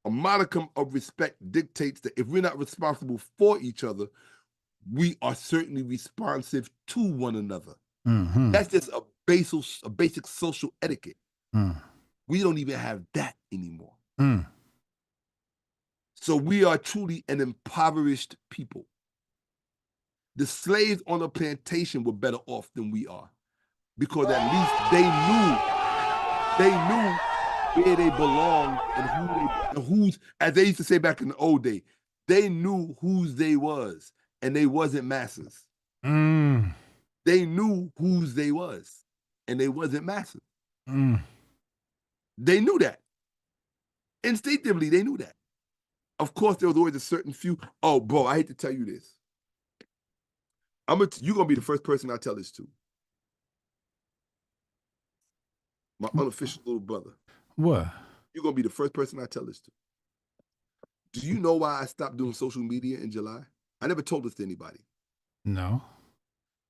a modicum of respect dictates that if we're not responsible for each other, we are certainly responsive to one another. That's just a basic social etiquette. We don't even have that anymore. So we are truly an impoverished people. The slaves on the plantation were better off than we are, because at least they knew where they belonged and who's, as they used to say back in the old day, they knew whose they was, and they wasn't masses. They knew whose they was, and they wasn't masses. They knew that. Instinctively, they knew that. Of course, there was always a certain few. Oh, bro, I hate to tell you this. You're gonna be the first person I tell this to. My unofficial little brother. What? You're gonna be the first person I tell this to. Do you know why I stopped doing social media in July? I never told this to anybody. No.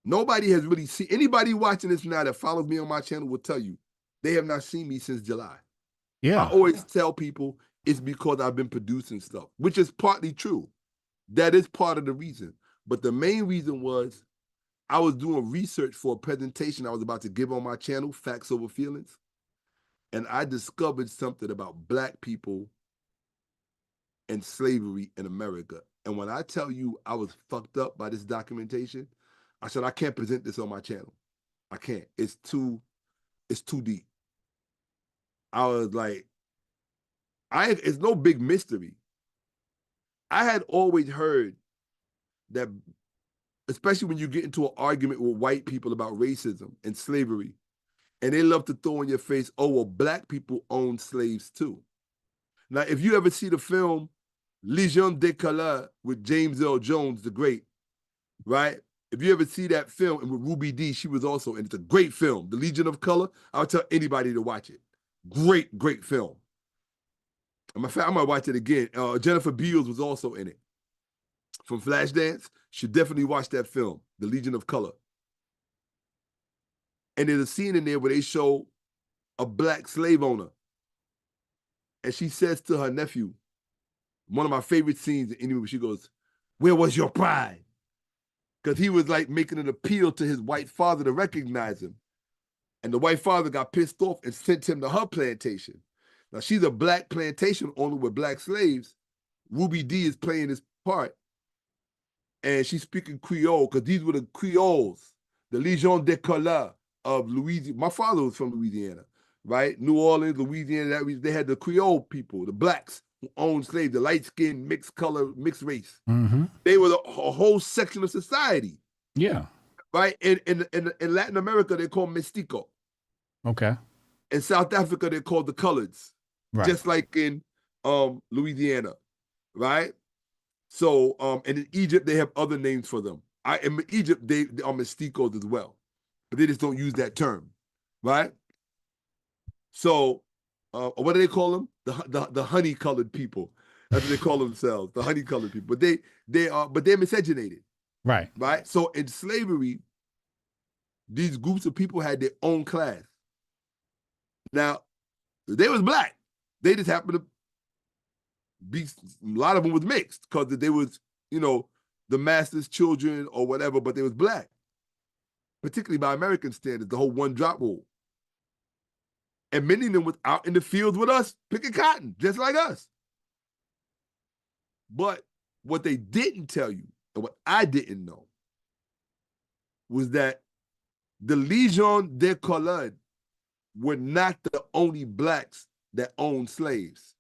Nobody has really seen, anybody watching this now that follows me on my channel will tell you they have not seen me since July. Yeah. I always tell people it's because I've been producing stuff, which is partly true. That is part of the reason. But the main reason was I was doing research for a presentation I was about to give on my channel, Facts Over Feelings. And I discovered something about Black people and slavery in America. And when I tell you I was fucked up by this documentation, I said, I can't present this on my channel. I can't. It's too deep. I was like, it's no big mystery. I had always heard that, especially when you get into an argument with white people about racism and slavery, and they love to throw in your face, oh, well, Black people own slaves too. Now, if you ever see the film Légion de Couleur with James Earl Jones, the great, right? If you ever see that film, and with Ruby Dee, she was also, and it's a great film, The Legion of Color, I would tell anybody to watch it. Great, great film. In fact, I might watch it again. Jennifer Beals was also in it. From Flashdance, should definitely watch that film, The Legion of Color. And there's a scene in there where they show a Black slave owner. And she says to her nephew, one of my favorite scenes in any movie, she goes, "Where was your pride?" Because he was like making an appeal to his white father to recognize him. And the white father got pissed off and sent him to her plantation. Now, she's a Black plantation owner with Black slaves. Ruby Dee is playing this part. And she's speaking Creole, because these were the Creoles, the Légion de Couleur of Louisiana. My father was from Louisiana, right? New Orleans, Louisiana, they had the Creole people, the Blacks who owned slaves, the light-skinned, mixed color, mixed race. They were a whole section of society. Yeah. Right? In Latin America, they're called mestizo. Okay. In South Africa, they're called the coloreds. Right. Just like in Louisiana, right? So, and in Egypt, they have other names for them. In Egypt, they are mesticos as well, but they just don't use that term, right? So, what do they call them? The honey-colored people. That's what they call themselves, the honey-colored people. But they're miscegenated, Right. right? So in slavery, these groups of people had their own class. Now, They was black. They just happened to be, a lot of them was mixed because they was, you know, the master's children or whatever, but they was black. Particularly by American standards, the whole one-drop rule. And many of them was out in the fields with us, picking cotton, just like us. But what they didn't tell you, and what I didn't know, was that the Legion des Couleurs were not the only blacks that owned slaves.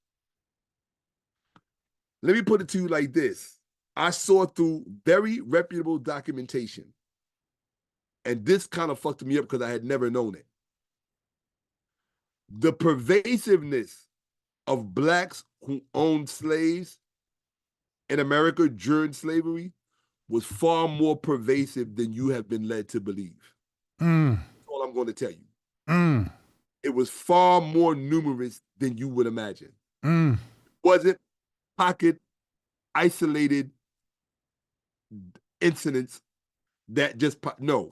Let me put it to you like this. I saw through very reputable documentation, and this kind of fucked me up because I had never known it. The pervasiveness of blacks who owned slaves in America during slavery was far more pervasive than you have been led to believe. That's all I'm going to tell you. It was far more numerous than you would imagine. It wasn't pocket, isolated incidents that just, no.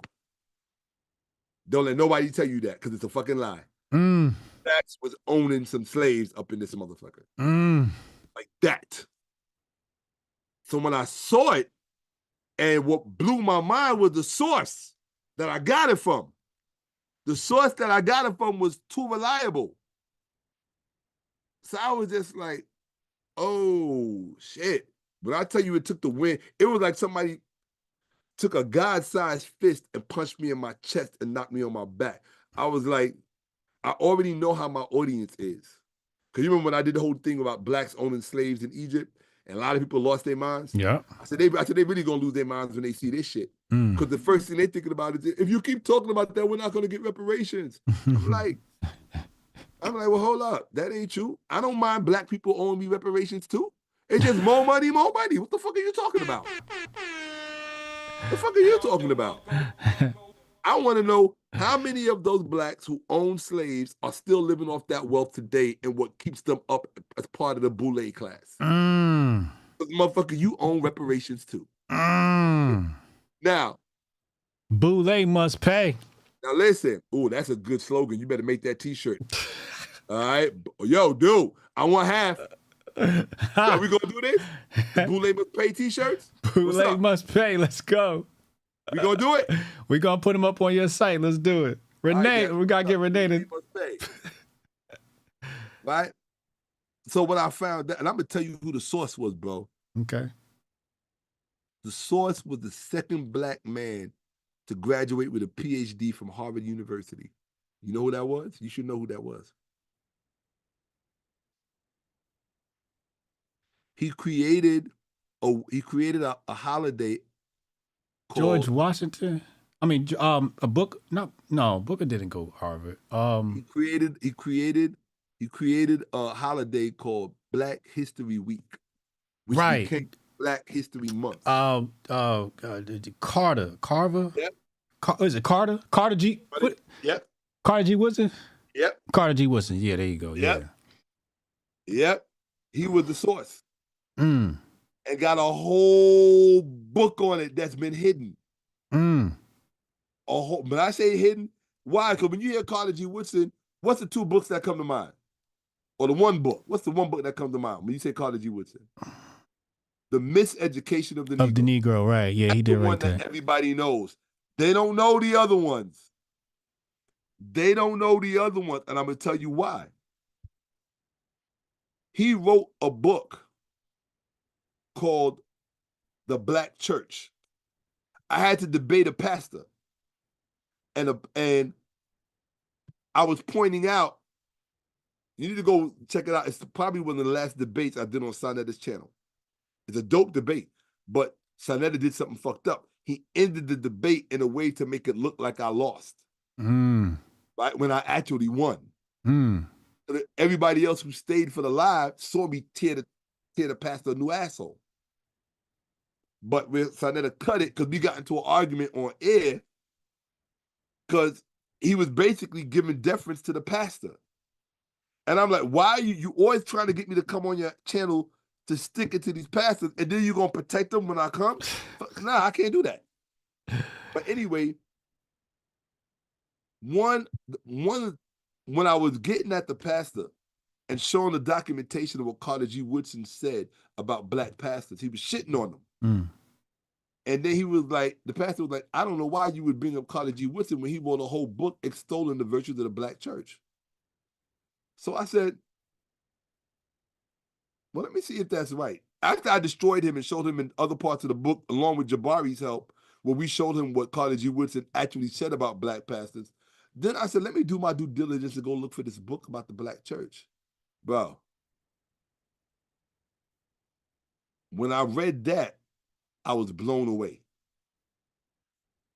Don't let nobody tell you that because it's a fucking lie. Blacks was owning some slaves up in this motherfucker. Like that. So when I saw it, and what blew my mind was the source that I got it from. The source that I got it from was too reliable. So I was just like, oh, shit. But I tell you, it took the wind. It was like somebody took a God-sized fist and punched me in my chest and knocked me on my back. I was like, I already know how my audience is. Because you remember when I did the whole thing about blacks owning slaves in Egypt, and a lot of people lost their minds? Yeah. I said, they really going to lose their minds when they see this shit. Because the first thing they're thinking about is, if you keep talking about that, we're not going to get reparations. I'm like, well, hold up. That ain't true. I don't mind black people owing me reparations too. It's just more money, more money. What the fuck are you talking about? The fuck are you talking about? I want to know how many of those blacks who own slaves are still living off that wealth today and what keeps them up as part of the boule class. Motherfucker, you own reparations too. Now, boule must pay. Now listen. Oh, that's a good slogan. You better make that t-shirt. All right. Yo, dude, I want half. Yo, we gonna do this? Boule must pay t-shirts? Boule must pay. Let's go. We gonna do it? We gonna put them up on your site. Let's do it. Renee, right, we gotta get Renee to. Right? So when I found that, and I'm gonna tell you who the source was, bro. Okay. The source was the second black man to graduate with a PhD from Harvard University. You know who that was? You should know who that was. He created a holiday called George Washington. I mean, a book. No, Booker didn't go to Harvard. He created a holiday called Black History Week, which became Black History Month. Carver. Yep. Is it Carter? Carter G. Yep. Carter G. Woodson. Yep. Carter G. Woodson. Yeah, there you go. Yep. Yeah. Yep. He was the source. And got a whole book on it that's been hidden. But I say hidden, why? Because when you hear Carter G. Woodson, what's the two books that come to mind? Or the one book? What's the one book that comes to mind when you say Carter G. Woodson? The Miseducation of the Negro. Of the Negro, right. Yeah, he did right there. That everybody knows. They don't know the other ones. They don't know the other ones, and I'm going to tell you why. He wrote a book called The Black Church. I had to debate a pastor, and I was pointing out, you need to go check it out. It's probably one of the last debates I did on Sanetta's channel. It's a dope debate, but Sanetta did something fucked up. He ended the debate in a way to make it look like I lost, right? When I actually won. So that everybody else who stayed for the live saw me tear the pastor a new asshole. But when Sanetta cut it, because we got into an argument on air, because he was basically giving deference to the pastor. And I'm like, why are you always trying to get me to come on your channel to stick it to these pastors, and then you're going to protect them when I come? Nah, I can't do that. But anyway, one when I was getting at the pastor and showing the documentation of what Carter G. Woodson said about black pastors, he was shitting on them. Mm. And then he was like, the pastor was like, I don't know why you would bring up Carter G. Woodson when he wrote a whole book extolling the virtues of the black church. So I said, well, let me see if that's right. After I destroyed him and showed him in other parts of the book, along with Jabari's help, where we showed him what Carter G. Woodson actually said about black pastors, then I said, let me do my due diligence and go look for this book about the black church. Bro, when I read that, I was blown away.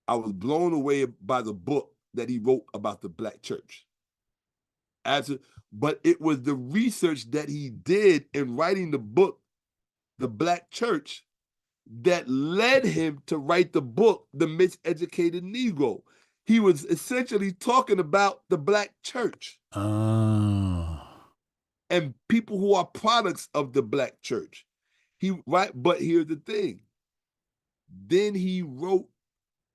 I was blown away by the book that he wrote about the black church. But it was the research that he did in writing the book, The Black Church, that led him to write the book, The Miseducated Negro. He was essentially talking about the black church. Oh. And people who are products of the black church. But here's the thing. Then he wrote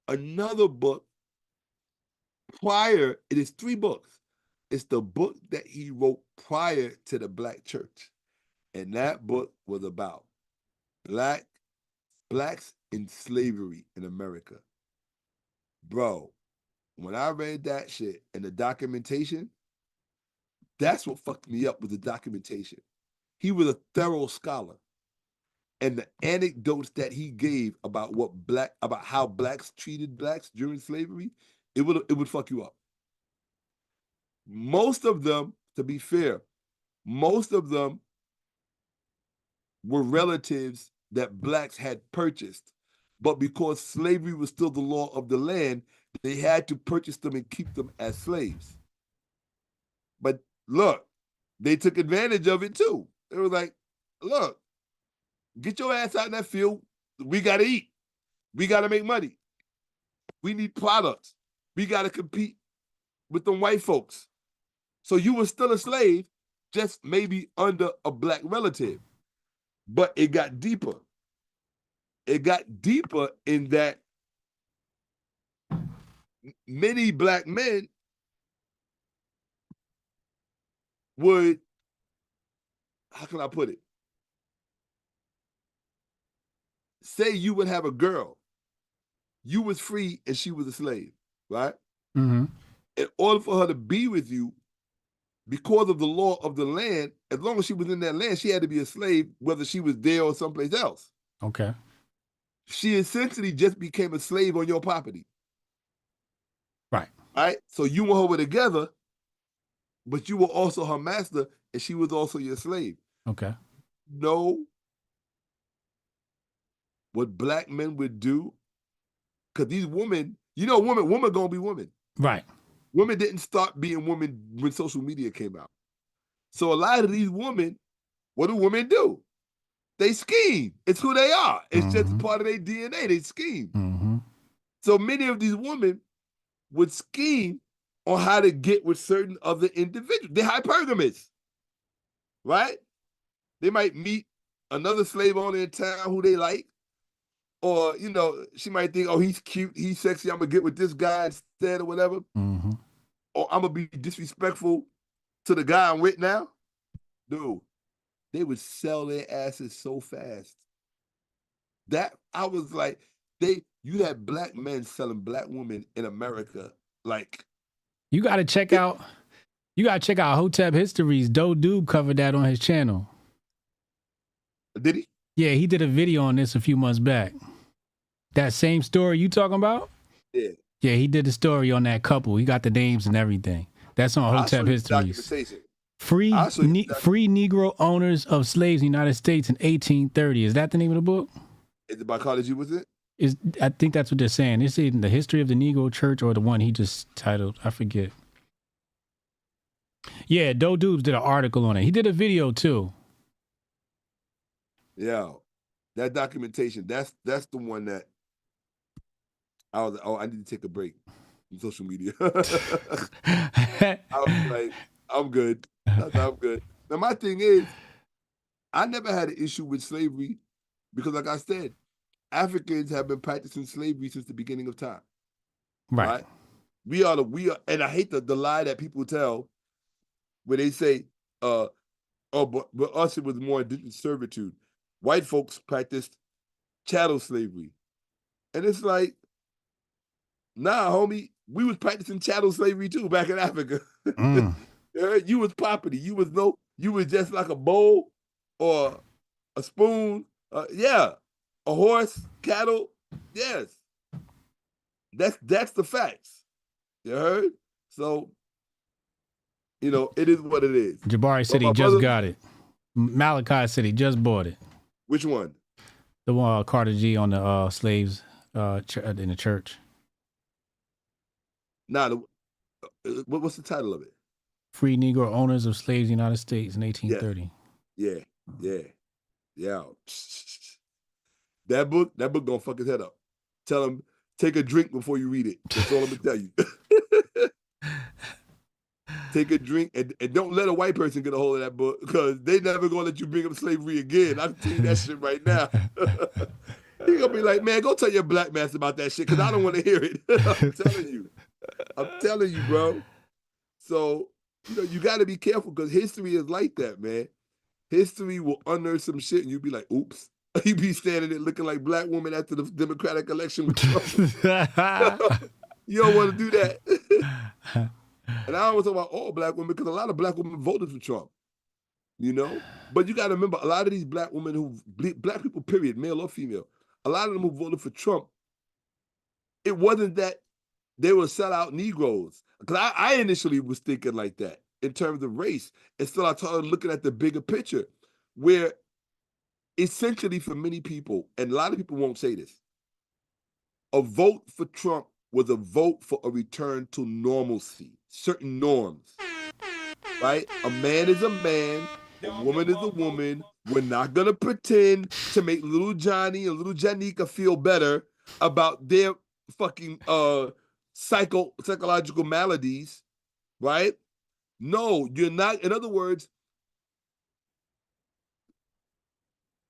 another book prior. It is 3 books. It's the book that he wrote prior to the black church. And that book was about blacks in slavery in America. Bro, when I read that shit and the documentation, that's what fucked me up with the documentation. He was a thorough scholar. And the anecdotes that he gave about how blacks treated blacks during slavery, it would fuck you up. Most of them, to be fair, most of them were relatives that blacks had purchased. But because slavery was still the law of the land, they had to purchase them and keep them as slaves. But look, they took advantage of it too. It was like, look, get your ass out in that field. We got to eat. We got to make money. We need products. We got to compete with them white folks. So you were still a slave, just maybe under a black relative. But it got deeper. It got deeper in that many black men would, how can I put it? Say you would have a girl. You was free and she was a slave, right? Mm-hmm. In order for her to be with you, because of the law of the land, as long as she was in that land, she had to be a slave, whether she was there or someplace else. Okay. She essentially just became a slave on your property. Right. Right? So you and her were together, but you were also her master, and she was also your slave. Okay. Know what black men would do? Because these women, women gonna be women. Right. Women didn't start being women when social media came out. So a lot of these women, what do women do? They scheme. It's who they are. It's just part of their DNA. They scheme. Mm-hmm. So many of these women would scheme on how to get with certain other individuals. They're hypergamous, right? They might meet another slave owner in town who they like, or, she might think, oh, he's cute, he's sexy, I'm going to get with this guy instead or whatever. Mm-hmm. Or I'm going to be disrespectful to the guy I'm with now. Dude, they would sell their asses so fast. That, I was like, you had black men selling black women in America, like. You got to check out Hotep Histories. Doe Doob covered that on his channel. Did he? Yeah, he did a video on this a few months back. That same story you talking about? Yeah. Yeah, he did a story on that couple. He got the names and everything. That's on Hotep Histories. Free Negro owners of slaves in the United States in 1830. Is that the name of the book? Is it by Carter G. Woodson? I think that's what they're saying. It's in the history of the Negro Church or the one he just titled. I forget. Yeah, Doe Doobs did an article on it. He did a video too. Yeah, that documentation. That's the one that I was like, oh, I need to take a break from social media. I was like, I'm good. I'm good. Now my thing is, I never had an issue with slavery because, like I said, Africans have been practicing slavery since the beginning of time. Right. We are, and I hate the lie that people tell where they say, oh, but us it was more indentured servitude. White folks practiced chattel slavery. And it's like, nah, homie, we was practicing chattel slavery too back in Africa. You was property. You was just like a bowl or a spoon. Yeah, a horse, cattle. Yes, that's the facts. You heard? So, it is what it is. Jabari said he just got it. Malachi said he just bought it. Which one? The one Carter G on the slaves in the church. Nah, what's the title of it? Free Negro Owners of Slaves in the United States in 1830. Yeah. That book gonna fuck his head up. Tell him, take a drink before you read it. That's all I'm gonna tell you. Take a drink and don't let a white person get a hold of that book, because they never gonna let you bring up slavery again. I'm telling you that shit right now. He gonna be like, man, go tell your black master about that shit, because I don't want to hear it. I'm telling you, bro. So, you got to be careful, because history is like that, man. History will unearth some shit, and you'll be like, oops. You be standing there looking like black woman after the Democratic election with Trump. You don't want to do that. And I always talk about all black women, because a lot of black women voted for Trump, But you got to remember, a lot of these black women black people, period, male or female, a lot of them who voted for Trump, it wasn't that they were sellout Negroes. Because I initially was thinking like that in terms of race. Until I started looking at the bigger picture, where essentially for many people, and a lot of people won't say this, a vote for Trump was a vote for a return to normalcy, certain norms, right? A man is a man, a woman is a woman. We're not going to pretend to make little Johnny and little Janika feel better about their fucking psychological maladies, right? No, you're not. In other words,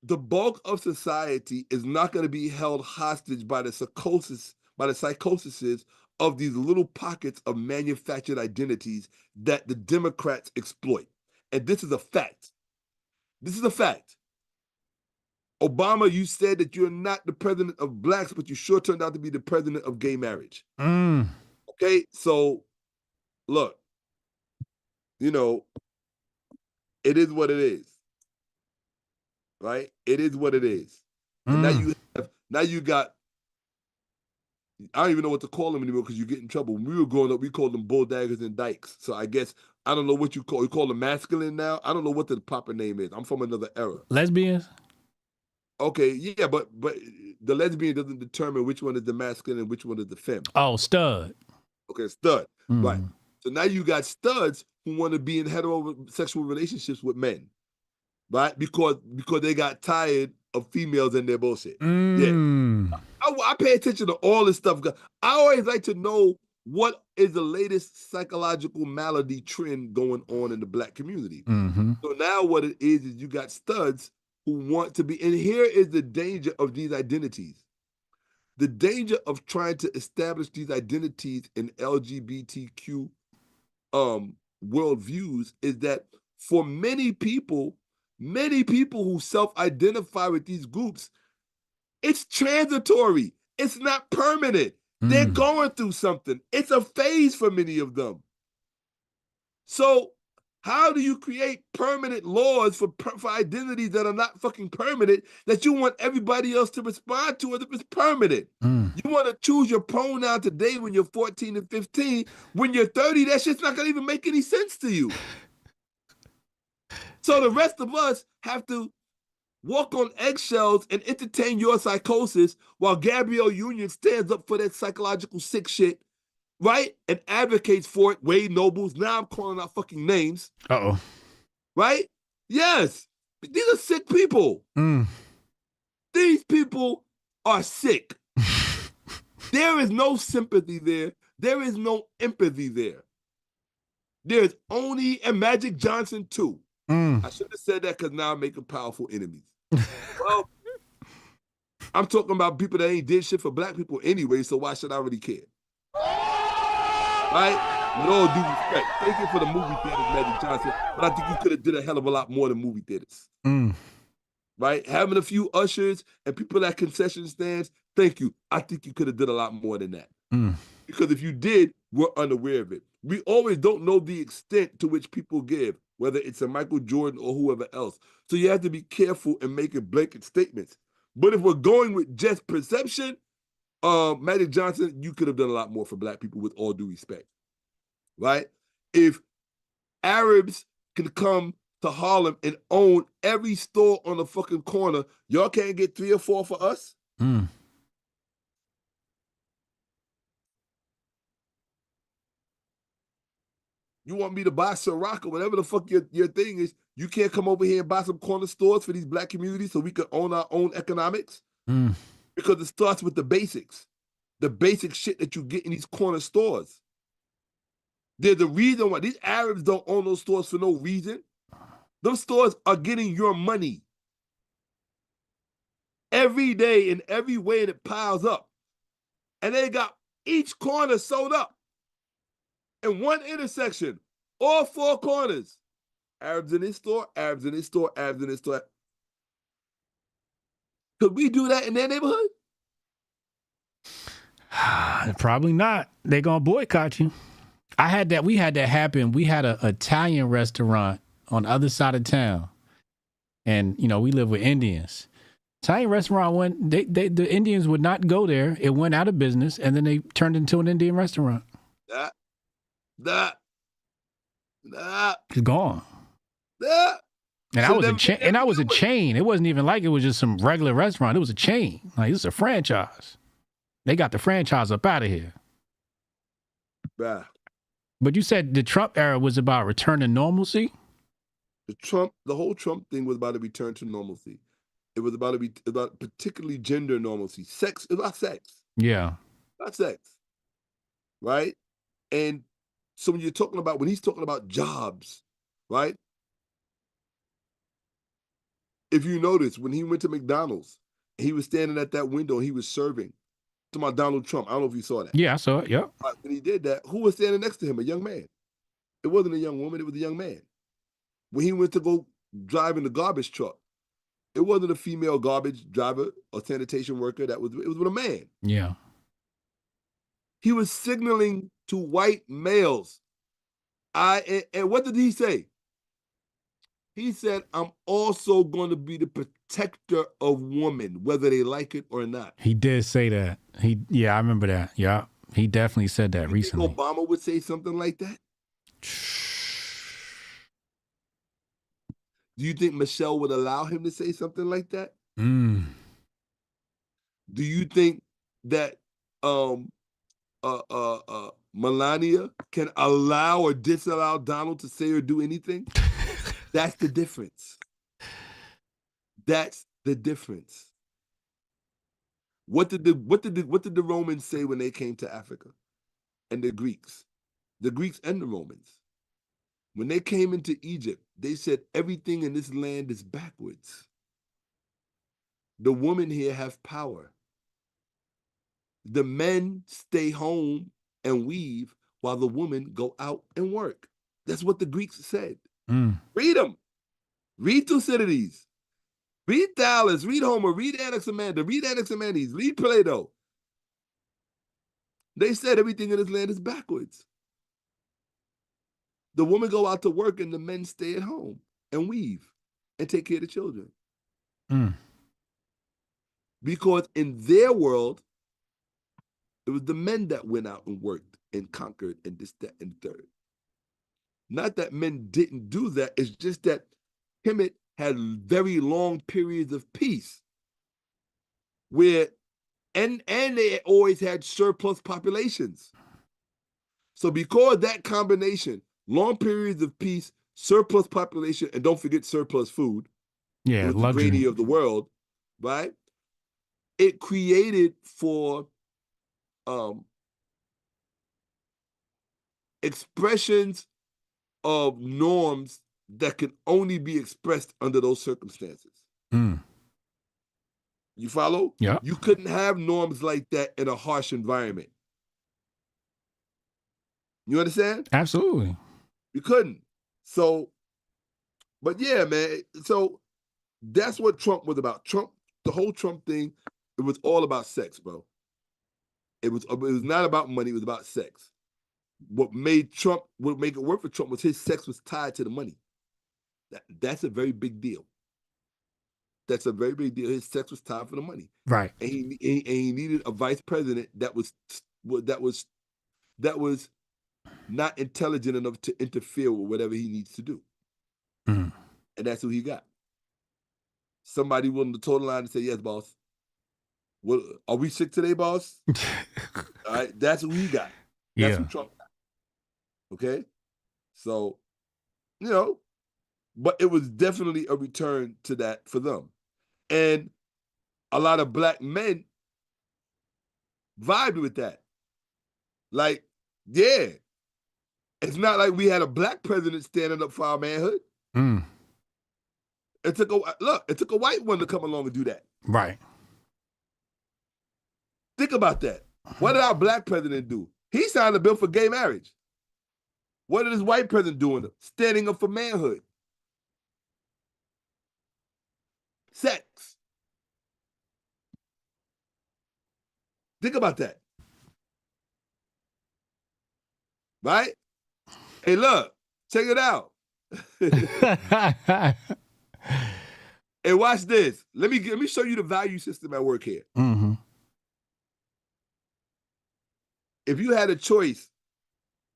the bulk of society is not going to be held hostage by the psychoses of these little pockets of manufactured identities that the Democrats exploit. And this is a fact. This is a fact. Obama, you said that you're not the president of blacks, but you sure turned out to be the president of gay marriage. Okay, so look, it is what it is. Right? It is what it is. And now you got, I don't even know what to call them anymore, because you get in trouble. When we were growing up, we called them bulldaggers and dykes. So I guess, I don't know what you call them masculine now. I don't know what the proper name is. I'm from another era. Lesbians? Okay, yeah, but the lesbian doesn't determine which one is the masculine and which one is the femme. Oh, stud. Okay, stud. Right. So now you got studs who want to be in heterosexual relationships with men. Right? Because they got tired of females and their bullshit. Yeah. I pay attention to all this stuff. I always like to know what is the latest psychological malady trend going on in the black community. So now what it is you got studs who want to be, and here is the danger of these identities. The danger of trying to establish these identities in LGBTQ worldviews is that for many people who self-identify with these groups, it's transitory. It's not permanent. They're going through something. It's a phase for many of them. So how do you create permanent laws for identities that are not fucking permanent, that you want everybody else to respond to as if it's permanent? You want to choose your pronoun today when you're 14 and 15. When you're 30, that shit's not going to even make any sense to you. So the rest of us have to walk on eggshells and entertain your psychosis while Gabrielle Union stands up for that psychological sick shit, right? And advocates for it. Wade Nobles. Now I'm calling out fucking names. Uh-oh. Right? Yes. These are sick people. These people are sick. There is no sympathy there. There is no empathy there. There's only a Magic Johnson too. I should have said that, because now I'm making powerful enemies. Well, I'm talking about people that ain't did shit for black people anyway, so why should I really care? Right? With all due respect, thank you for the movie theaters, Magic Johnson, but I think you could have did a hell of a lot more than movie theaters. Right? Having a few ushers and people at concession stands, thank you. I think you could have did a lot more than that. Because if you did, we're unaware of it. We always don't know the extent to which people give, whether it's a Michael Jordan or whoever else. So you have to be careful in making blanket statements. But if we're going with just perception, Magic Johnson, you could have done a lot more for black people with all due respect. Right? If Arabs can come to Harlem and own every store on the fucking corner, y'all can't get 3 or 4 for us? You want me to buy Ciroc or whatever the fuck your thing is, you can't come over here and buy some corner stores for these black communities so we can own our own economics? Because it starts with the basics. The basic shit that you get in these corner stores. There's a reason why these Arabs don't own those stores for no reason. Those stores are getting your money every day in every way, and it piles up. And they got each corner sold up. In one intersection, all 4 corners. Arabs in this store, Arabs in this store, Arabs in this store. Could we do that in their neighborhood? Probably not. They're going to boycott you. We had that happen. We had an Italian restaurant on the other side of town. And, we live with Indians. Italian restaurant the Indians would not go there. It went out of business, and then they turned into an Indian restaurant. It's gone. And I was a chain. It wasn't even like it was just some regular restaurant. It was a chain. Like, this is a franchise. They got the franchise up out of here. But you said the Trump era was about return to normalcy? The whole Trump thing was about a return to normalcy. It was about particularly gender normalcy. Sex, it's about sex. Yeah. About sex. Right? And so when he's talking about jobs, right? If you notice, when he went to McDonald's, he was standing at that window and he was serving. To my Donald Trump. I don't know if you saw that. Yeah, I saw it. Yeah. When he did that, who was standing next to him? A young man. It wasn't a young woman. It was a young man. When he went to go drive in the garbage truck, it wasn't a female garbage driver or sanitation worker. It was with a man. Yeah. He was signaling to white males. And what did he say? He said, I'm also going to be the protector of women, whether they like it or not. He did say that. I remember that. Yeah. He definitely said that recently. Think Obama would say something like that? Do you think Michelle would allow him to say something like that? Do you think that Melania can allow or disallow Donald to say or do anything? That's the difference. That's the difference. What did the Romans say when they came to Africa? And the Greeks and the Romans. When they came into Egypt, they said everything in this land is backwards. The women here have power. The men stay home and weave while the women go out and work. That's what the Greeks said. Read them. Read Thucydides. Read Thales. Read Homer. Read Anaximander. Read Anaximenes. Read Plato. They said everything in this land is backwards. The women go out to work and the men stay at home and weave and take care of the children. Because in their world, it was the men that went out and worked and conquered and this, that, and third. Not that men didn't do that. It's just that Kemet had very long periods of peace where, and they always had surplus populations. So because that combination, long periods of peace, surplus population, and don't forget surplus food, the granny of the world, right? It created for expressions of norms that can only be expressed under those circumstances. You follow? Yeah. You couldn't have norms like that in a harsh environment. You understand? Absolutely. You couldn't. So, but yeah, man. So that's what Trump was about. Trump, the whole Trump thing, it was all about sex, bro. It was not about money. It was about sex. What made it work for Trump was his sex was tied to the money. That's a very big deal. That's a very big deal. His sex was tied for the money. Right. And he needed a vice president that was not intelligent enough to interfere with whatever he needs to do. Mm. And that's who he got. Somebody willing to toe the line and say, yes, boss. What, are we sick today, boss? All right, that's who he got. That's who Trump got. Okay? So, but it was definitely a return to that for them. And a lot of black men vibed with that. Like, yeah. It's not like we had a black president standing up for our manhood. Mm. It took a white one to come along and do that. Right. Think about that. What did our black president do? He signed a bill for gay marriage. What did his white president doing? Standing up for manhood. Sex. Think about that. Right? Hey, look, check it out. Hey, watch this. Let me show you the value system at work here. Mm-hmm. If you had a choice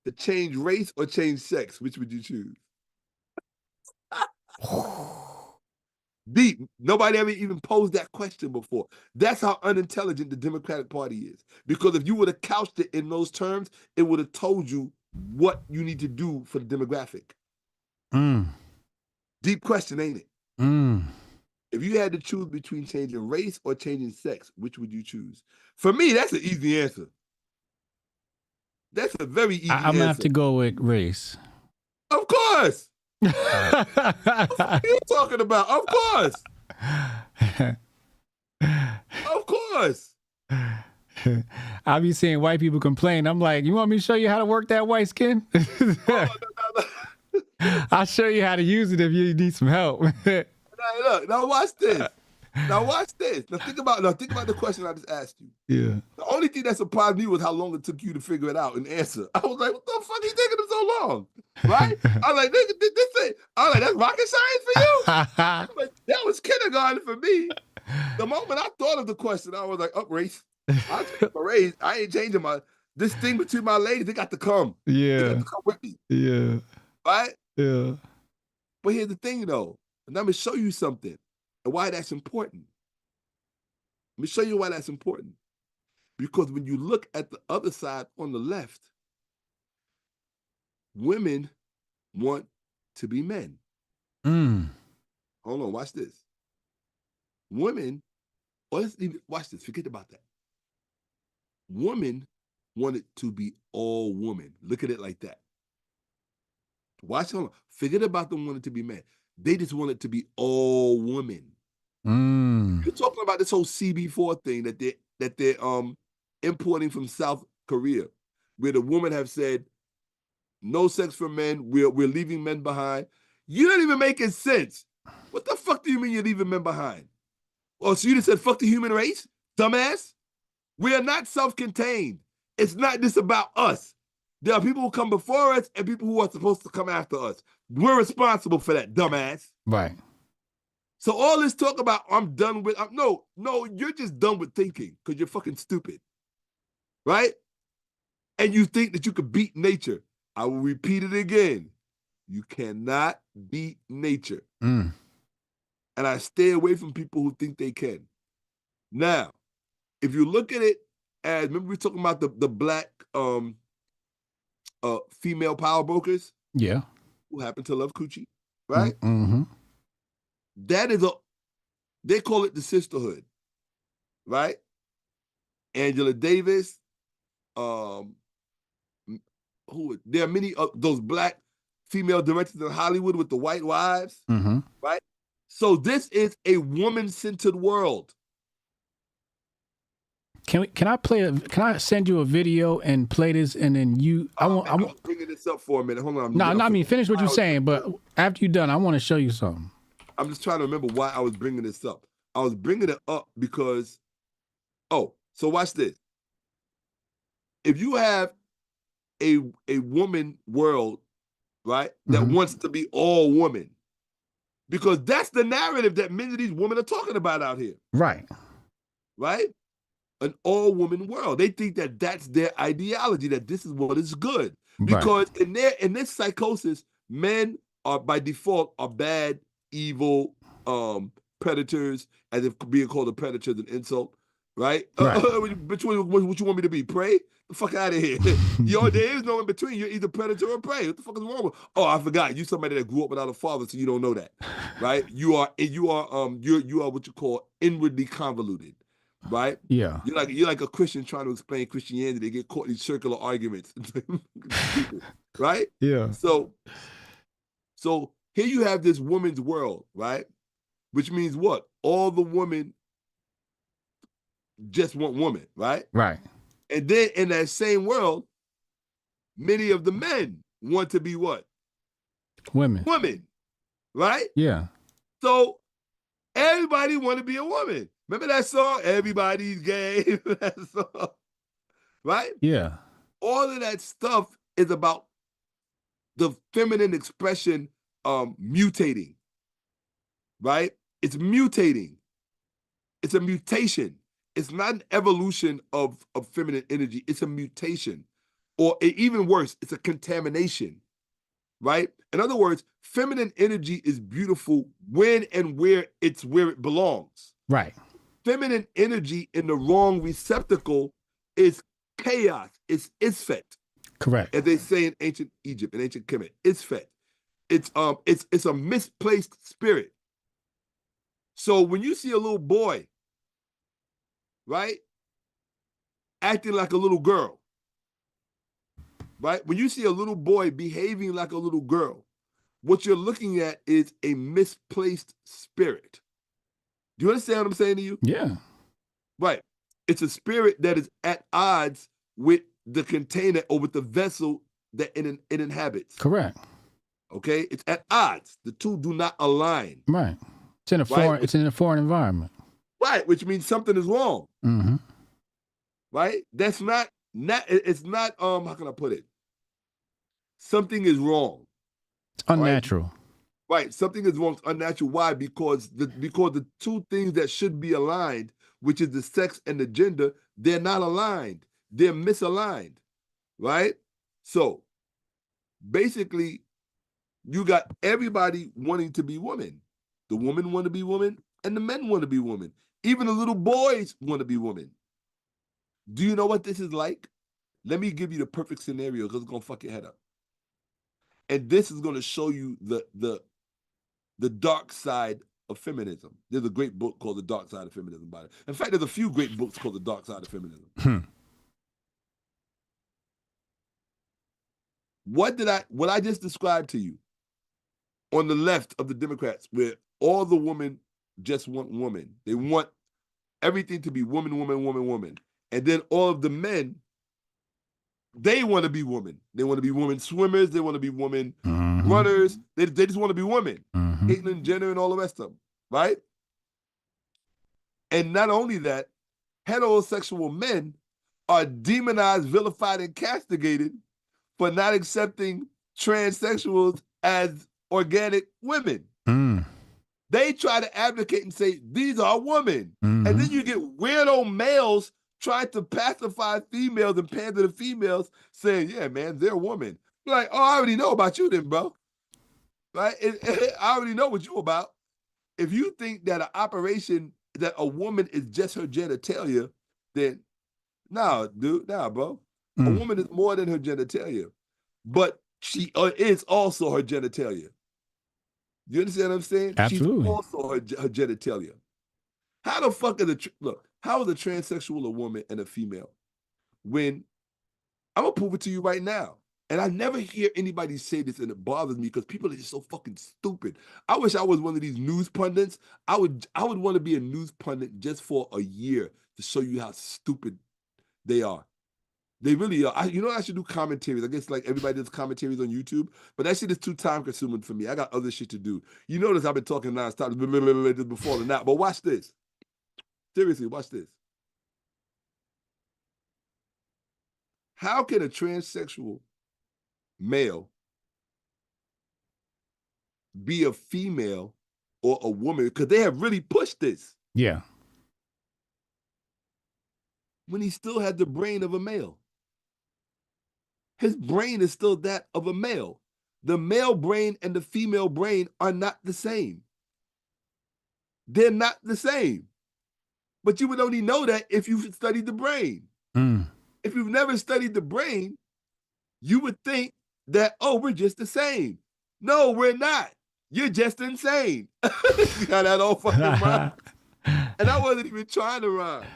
to change race or change sex, which would you choose? Deep. Nobody ever even posed that question before. That's how unintelligent the Democratic Party is. Because if you would have couched it in those terms, it would have told you what you need to do for the demographic. Mm. Deep question, ain't it? Mm. If you had to choose between changing race or changing sex, which would you choose? For me, that's an easy answer. That's a very easy answer. I'm gonna have to go with race. Of course. What are you talking about? Of course. Of course. I be seeing white people complain. I'm like, you want me to show you how to work that white skin? No. I'll show you how to use it if you need some help. Look, now watch this. Now think about the question I just asked you. Yeah. The only thing that surprised me was how long it took you to figure it out and answer. I was like, what the fuck are you taking so long? Right? I was like, that's rocket science for you? Like, that was kindergarten for me. The moment I thought of the question, I was like, race. I took my race. I ain't changing this thing between my legs, they got to come. Yeah. They got to come with me. Yeah. Right? Yeah. But here's the thing though, and I'm gonna show you something and why that's important. Let me show you why that's important. Because when you look at the other side on the left, women want to be men. Mm. Hold on, watch this. Women, watch this, forget about that. Women wanted to be all woman. Look at it like that. Watch, hold on. Forget about them wanting to be men. They just wanted to be all women. Mm. You're talking about this whole CB4 thing that they're importing from South Korea, where the women have said, no sex for men, we're leaving men behind. You don't even making sense. What the fuck do you mean you're leaving men behind? Oh, so you just said fuck the human race? Dumbass? We are not self-contained. It's not just about us. There are people who come before us and people who are supposed to come after us. We're responsible for that, dumbass. Right. So all this talk about I'm done with, no, you're just done with thinking because you're fucking stupid, right? And you think that you could beat nature. I will repeat it again. You cannot beat nature. Mm. And I stay away from people who think they can. Now, if you look at it as, remember we were talking about the black female power brokers? Yeah. Who happen to love coochie, right? Mm-hmm. That is they call it the sisterhood, right? Angela Davis, there are many of those black female directors in Hollywood with the white wives, Mm-hmm. right? So this is a woman-centered world. Can I send you a video and play this and then you I I'm want bringing this up for a minute. Hold on. no, I mean finish what you're saying, but after you're done, I want to show you something. I'm just trying to remember why I was bringing this up. I was bringing it up because, so watch this. If you have a woman world, right, that wants to be all woman, because that's the narrative that many of these women are talking about out here. Right. Right? An all-woman world. They think that that's their ideology, that this is what is good. Because in this psychosis, men are by default are bad, evil, predators, as if being called a predator is an insult, right? What you want me to be? Prey? The fuck out of here. Yo, there is no in between. You're either predator or prey. What the fuck is wrong with? Oh, I forgot. You somebody that grew up without a father, so you don't know that. Right? You are what you call inwardly convoluted. Right? Yeah. You're like a Christian trying to explain Christianity. They get caught in these circular arguments. Right? Yeah. So here you have this woman's world, right? Which means what? All the women just want women, right? Right. And then in that same world, many of the men want to be what? Women. Right? Yeah. So everybody want to be a woman. Remember that song? Everybody's gay. That song. Right? Yeah. All of that stuff is about the feminine expression mutating. Right? It's mutating. It's a mutation. It's not an evolution of feminine energy. It's a mutation. Or even worse, it's a contamination. Right? In other words, feminine energy is beautiful when and where it belongs. Right. Feminine energy in the wrong receptacle is chaos. It's isfet. Correct. As they say in ancient Egypt, in ancient Kemet, isfet. It's a misplaced spirit. So when you see a little boy, right, acting like a little girl, right? When you see a little boy behaving like a little girl, what you're looking at is a misplaced spirit. Do you understand what I'm saying to you? Yeah. Right. It's a spirit that is at odds with the container or with the vessel that it inhabits. Correct. Okay? It's at odds. The two do not align. Right. It's in a foreign, it's in a foreign environment. Right, which means something is wrong. Mm-hmm. Right? That's not it's not how can I put it? Something is wrong. It's unnatural. Right. Something is wrong. It's unnatural. Why? Because the two things that should be aligned, which is the sex and the gender, they're not aligned. They're misaligned. Right? So basically, you got everybody wanting to be women. The women want to be women, and the men want to be women. Even the little boys want to be women. Do you know what this is like? Let me give you the perfect scenario because it's gonna fuck your head up. And this is gonna show you the dark side of feminism. There's a great book called The Dark Side of Feminism by it. In fact, there's a few great books called The Dark Side of Feminism. What I just described to you on the left of the Democrats, where all the women just want women. They want everything to be woman, woman, woman, woman. And then all of the men, they want to be women. They want to be women swimmers. They want to be women runners. They just want to be women. Caitlyn Jenner and all the rest of them, right? And not only that, heterosexual men are demonized, vilified, and castigated for not accepting transsexuals as organic women. They try to advocate and say, these are women. And then you get weirdo males trying to pacify females and pander to females saying, yeah, man, they're women. Like, oh, I already know about you then, bro. Right? I already know what you about. If you think that an operation, that a woman is just her genitalia, then no, dude, nah, bro. A woman is more than her genitalia. But she is also her genitalia. You understand what I'm saying? Absolutely. She's also her genitalia. How the fuck is how is a transsexual a woman and a female? When I'm gonna prove it to you right now. And I never hear anybody say this, and it bothers me because people are just so fucking stupid. I wish I was one of these news pundits. I would want to be a news pundit just for a year to show you how stupid they are. They really are. I should do commentaries. I guess like everybody does commentaries on YouTube, but that shit is too time consuming for me. I got other shit to do. You notice I've been talking nonstop before the night, but watch this. Seriously, watch this. How can a transsexual male be a female or a woman? Because they have really pushed this. Yeah. When he still had the brain of a male. His brain is still that of a male. The male brain and the female brain are not the same. They're not the same. But you would only know that if you studied the brain. Mm. If you've never studied the brain, you would think that, oh, we're just the same. No, we're not. You're just insane. Got that all fucking rhyme. And I wasn't even trying to rhyme.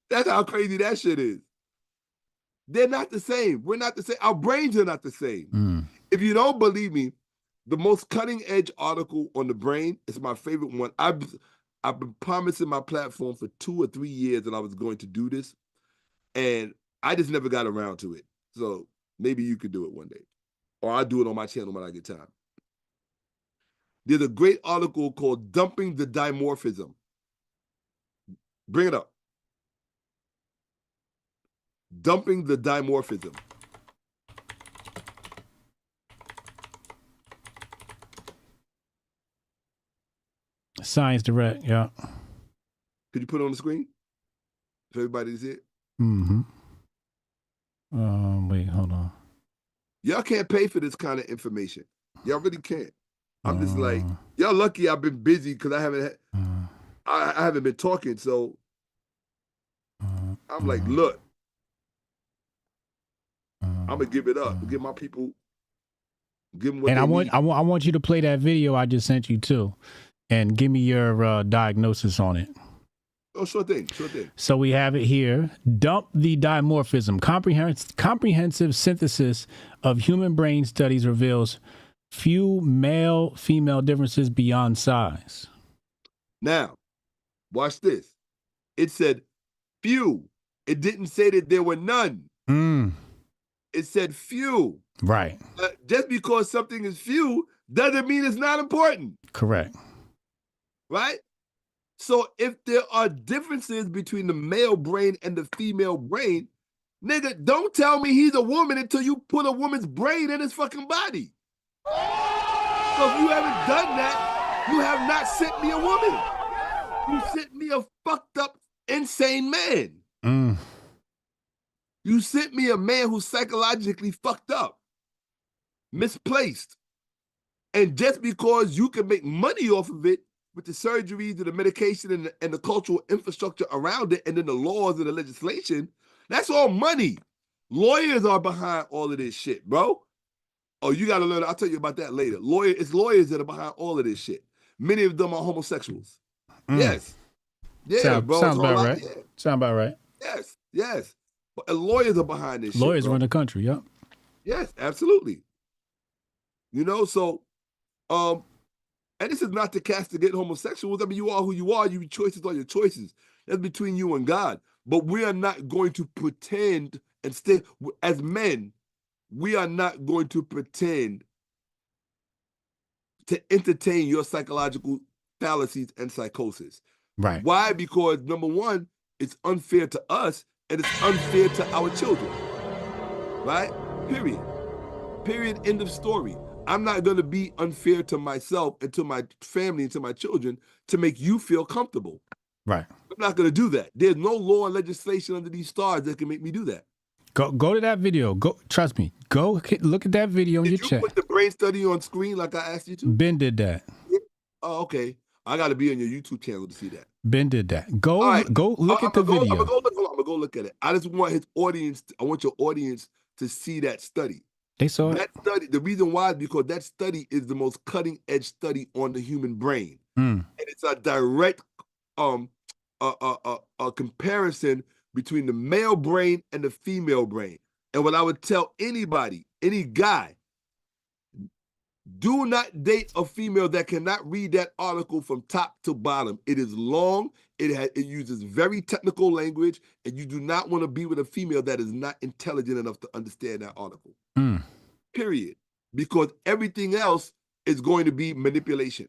That's how crazy that shit is. They're not the same. We're not the same. Our brains are not the same. Mm. If you don't believe me, the most cutting edge article on the brain is my favorite one. I've been promising my platform for 2 or 3 years that I was going to do this, and I just never got around to it. So maybe you could do it one day, or I'll do it on my channel when I get time. There's a great article called Dumping the Dimorphism. Bring it up. Dumping the Dimorphism. Science Direct, yeah. Could you put it on the screen for everybody to see it? Mm-hmm. Wait, hold on. Y'all can't pay for this kind of information. Y'all really can't. I'm just like, y'all lucky I've been busy because I haven't been talking. So I'm like, look, I'm gonna give it up. Give my people, give them what and they need. I want you to play that video I just sent you too, and give me your diagnosis on it. Oh, sure thing, sure thing. So we have it here. Dump the dimorphism. Comprehensive synthesis of human brain studies reveals few male-female differences beyond size. Now, watch this. It said few. It didn't say that there were none. It said few. Right. Just because something is few doesn't mean it's not important. Correct. Right? So if there are differences between the male brain and the female brain, nigga, don't tell me he's a woman until you put a woman's brain in his fucking body. So if you haven't done that, you have not sent me a woman. You sent me a fucked up, insane man. You sent me a man who's psychologically fucked up, misplaced. And just because you can make money off of it with the surgeries and the medication and the cultural infrastructure around it, and then the laws and the legislation, that's all money. Lawyers are behind all of this shit, bro. Oh, you got to learn. I'll tell you about that later. It's lawyers that are behind all of this shit. Many of them are homosexuals. Yes. Yeah, bro. Sounds about right. Yeah. Sound about right. Yes. But lawyers are behind this shit. Lawyers run the country, yep. Yes, absolutely. You know, so, and this is not to castigate homosexuals. I mean, you are who you are. Your choices are your choices. That's between you and God. But we are not going to pretend and stay, as men, we are not going to pretend to entertain your psychological fallacies and psychosis. Right. Why? Because number one, it's unfair to us and it's unfair to our children. Right? Period. End of story. I'm not going to be unfair to myself and to my family and to my children to make you feel comfortable. Right. I'm not going to do that. There's no law and legislation under these stars that can make me do that. Go to that video. Go, trust me. Go look at that video in your chat. Did you put the brain study on screen like I asked you to? Ben did that. Yeah. Oh, okay. I got to be on your YouTube channel to see that. Ben did that. Go look at the video. I'm gonna go look at it. I just want his audience. I want your audience to see that study. They saw it. That study. The reason why is because that study is the most cutting edge study on the human brain, and it's a direct a comparison between the male brain and the female brain. And what I would tell anybody, any guy, do not date a female that cannot read that article from top to bottom. It is long. It uses very technical language, and you do not want to be with a female that is not intelligent enough to understand that article. Period. Because everything else is going to be manipulation.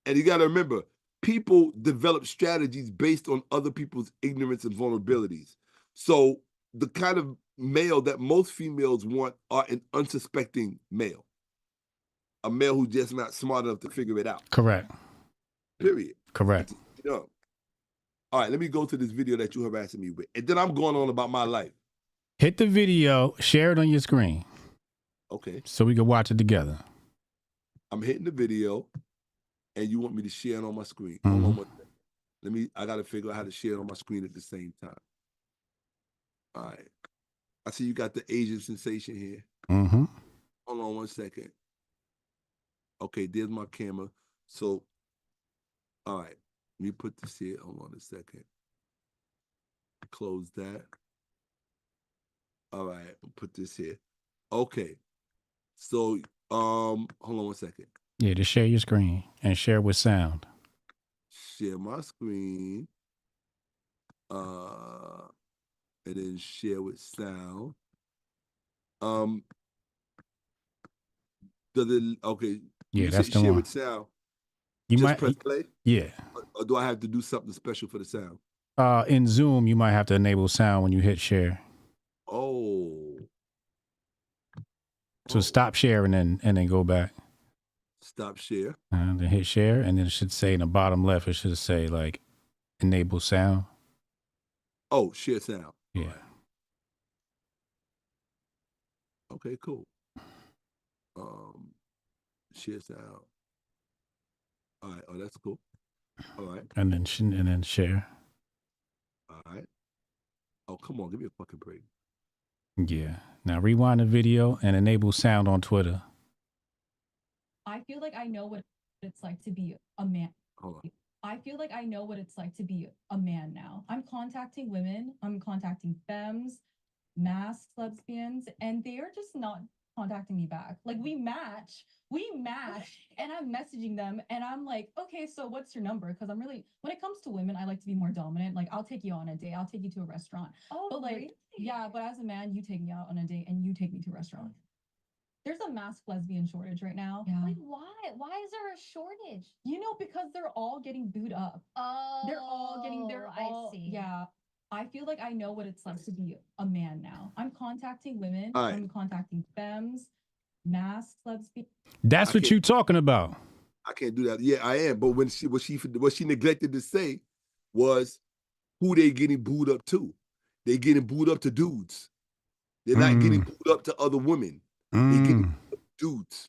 And you got to remember, people develop strategies based on other people's ignorance and vulnerabilities. So the kind of male that most females want are an unsuspecting male. A male who's just not smart enough to figure it out. Correct. Period. Correct. You know. All right, let me go to this video that you're harassing me with. And then I'm going on about my life. Hit the video, share it on your screen. Okay. So we can watch it together. I'm hitting the video, and you want me to share it on my screen. Hold on one second. I got to figure out how to share it on my screen at the same time. All right. I see you got the Asian sensation here. Hold on one second. Okay, there's my camera. So, all right. Let me put this here. Hold on a second. Close that. All right, I'll put this here. Okay. So, hold on one second. Yeah, just share your screen and share with sound. Share my screen. And then share with sound. Okay. Yeah, that's the share one. with sound. You Just might press play? Yeah. Or do I have to do something special for the sound? In Zoom, you might have to enable sound when you hit share. Oh. So stop sharing and then go back. Stop share. And then hit share, and then it should say in the bottom left, it should say like enable sound. Oh, share sound. Yeah. Okay, cool. Share sound. All right. Oh, that's cool. All right. And then share. All right. Oh, come on, give me a fucking break. Yeah. Now rewind the video and enable sound on Twitter. I feel like I know what it's like to be a man. Hold on. I feel like I know what it's like to be a man now. I'm contacting women. I'm contacting femmes, masked lesbians, and they are just not contacting me back. Like we match, and I'm messaging them, and I'm like, okay, so what's your number? Because I'm really, when it comes to women, I like to be more dominant. Like I'll take you on a date. I'll take you to a restaurant. Oh, but like, really? Yeah, but as a man, you take me out on a date and you take me to a restaurant. There's a masked lesbian shortage right now. Yeah. Wait, why? Why is there a shortage? You know, because they're all getting booed up. Oh, I see. Yeah. I feel like I know what it's like to be a man now. I'm contacting women. All right. I'm contacting femmes, masked lesbians. That's what you talking about. I can't do that. Yeah, I am. But what she neglected to say was who they getting booed up to. They getting booed up to dudes. They're not getting booed up to other women. They getting booed up to dudes.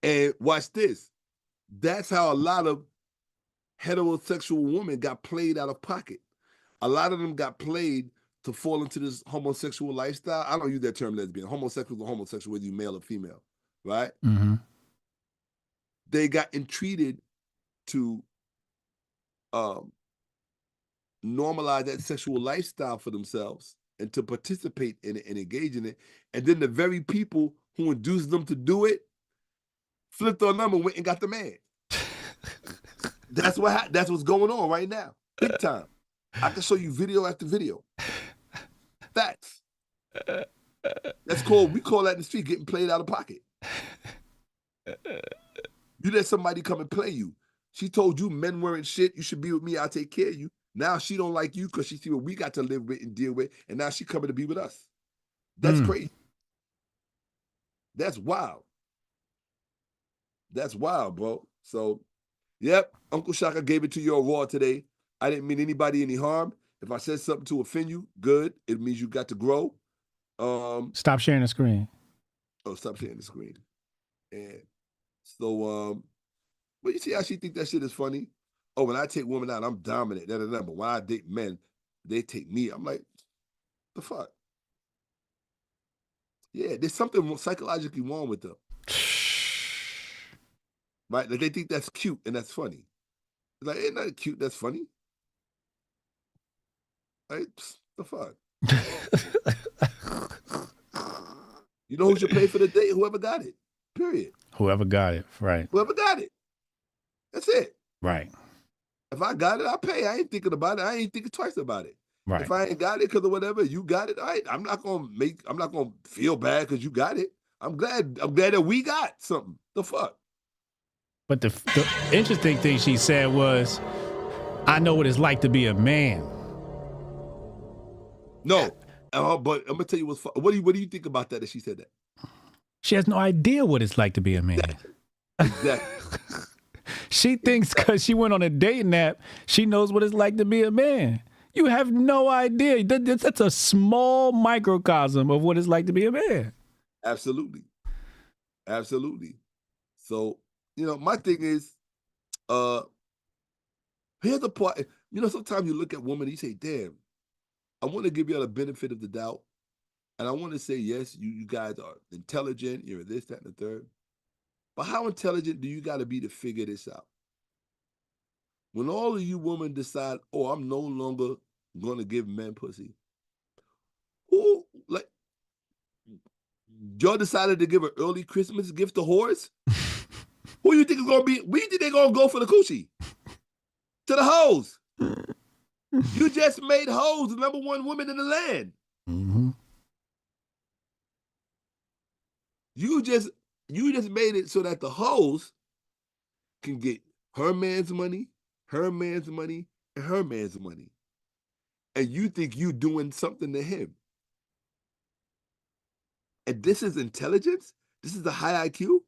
And watch this. That's how a lot of heterosexual women got played out of pocket. A lot of them got played to fall into this homosexual lifestyle. I don't use that term lesbian. Homosexual or homosexual, whether you male or female, right? They got entreated to normalize that sexual lifestyle for themselves and to participate in it and engage in it. And then the very people who induced them to do it flipped on them and went and got the man. That's what's going on right now. Big time. I can show you video after video. Facts. We call that in the street getting played out of pocket. You let somebody come and play you. She told you men weren't shit. You should be with me. I'll take care of you. Now she don't like you because she see what we got to live with and deal with. And now she coming to be with us. That's crazy. That's wild. That's wild, bro. So, yep, Uncle Shaka gave it to you raw today. I didn't mean anybody any harm. If I said something to offend you, good. It means you got to grow. Stop sharing the screen. Oh, stop sharing the screen. And so, but you see how she think that shit is funny? Oh, when I take women out, I'm dominant. But when I date men, they take me. I'm like, the fuck? Yeah, there's something psychologically wrong with them. Right? Like they think that's cute and that's funny. It's like, ain't that cute, that's funny? Right? The fuck? You know who should pay for the date? Whoever got it. Period. Whoever got it, right? Whoever got it. That's it. Right. If I got it, I pay. I ain't thinking about it. I ain't thinking twice about it. Right. If I ain't got it because of whatever, you got it. All right. I'm not gonna feel bad because you got it. I'm glad that we got something. The fuck. But the interesting thing she said was, I know what it's like to be a man. No. But I'm gonna tell you what do you think about that she said that? She has no idea what it's like to be a man. Exactly. She thinks because she went on a dating app, she knows what it's like to be a man. You have no idea. That's a small microcosm of what it's like to be a man. Absolutely. Absolutely. So, my thing is, here's the part. Sometimes you look at women and you say, damn, I want to give you all the benefit of the doubt. And I want to say, yes, you guys are intelligent. You're this, that, and the third. But how intelligent do you got to be to figure this out? When all of you women decide, oh, I'm no longer going to give men pussy. Who, y'all decided to give an early Christmas gift to whores? Who you think is going to be? Where you think they're going to go for the coochie? To the hoes. You just made hoes the number one woman in the land. Mm-hmm. You just made it so that the hoes can get her man's money, her man's money, and her man's money. And you think you doing something to him. And this is intelligence? This is a high IQ?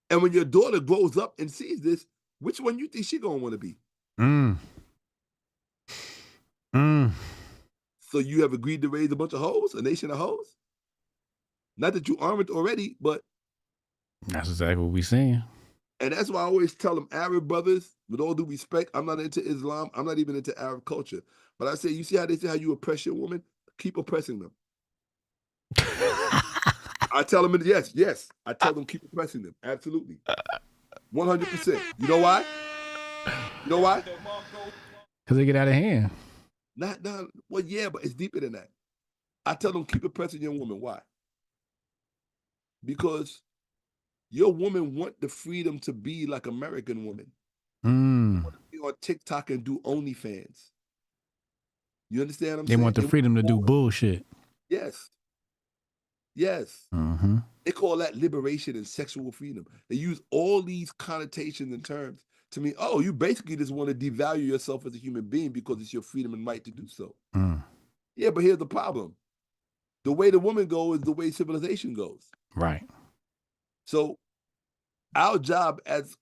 And when your daughter grows up and sees this, which one you think she gonna want to be? So you have agreed to raise a bunch of hoes, a nation of hoes? Not that you aren't already, but that's exactly what we're saying. And that's why I always tell them, Arab brothers, with all due respect, I'm not into Islam. I'm not even into Arab culture. But I say, you see how they say how you oppress your woman? Keep oppressing them. I tell them, yes. I tell them keep oppressing them. Absolutely. 100%. You know why? Because they get out of hand. Well, yeah, but it's deeper than that. I tell them keep oppressing your woman. Why? Because your woman want the freedom to be like American women. Want to be on TikTok and do OnlyFans. You understand what I'm saying? They want the freedom to do bullshit. Yes. Mm-hmm. They call that liberation and sexual freedom. They use all these connotations and terms to mean, oh, you basically just want to devalue yourself as a human being because it's your freedom and right to do so. Yeah, but here's the problem. The way the woman goes is the way civilization goes. Right. So our job as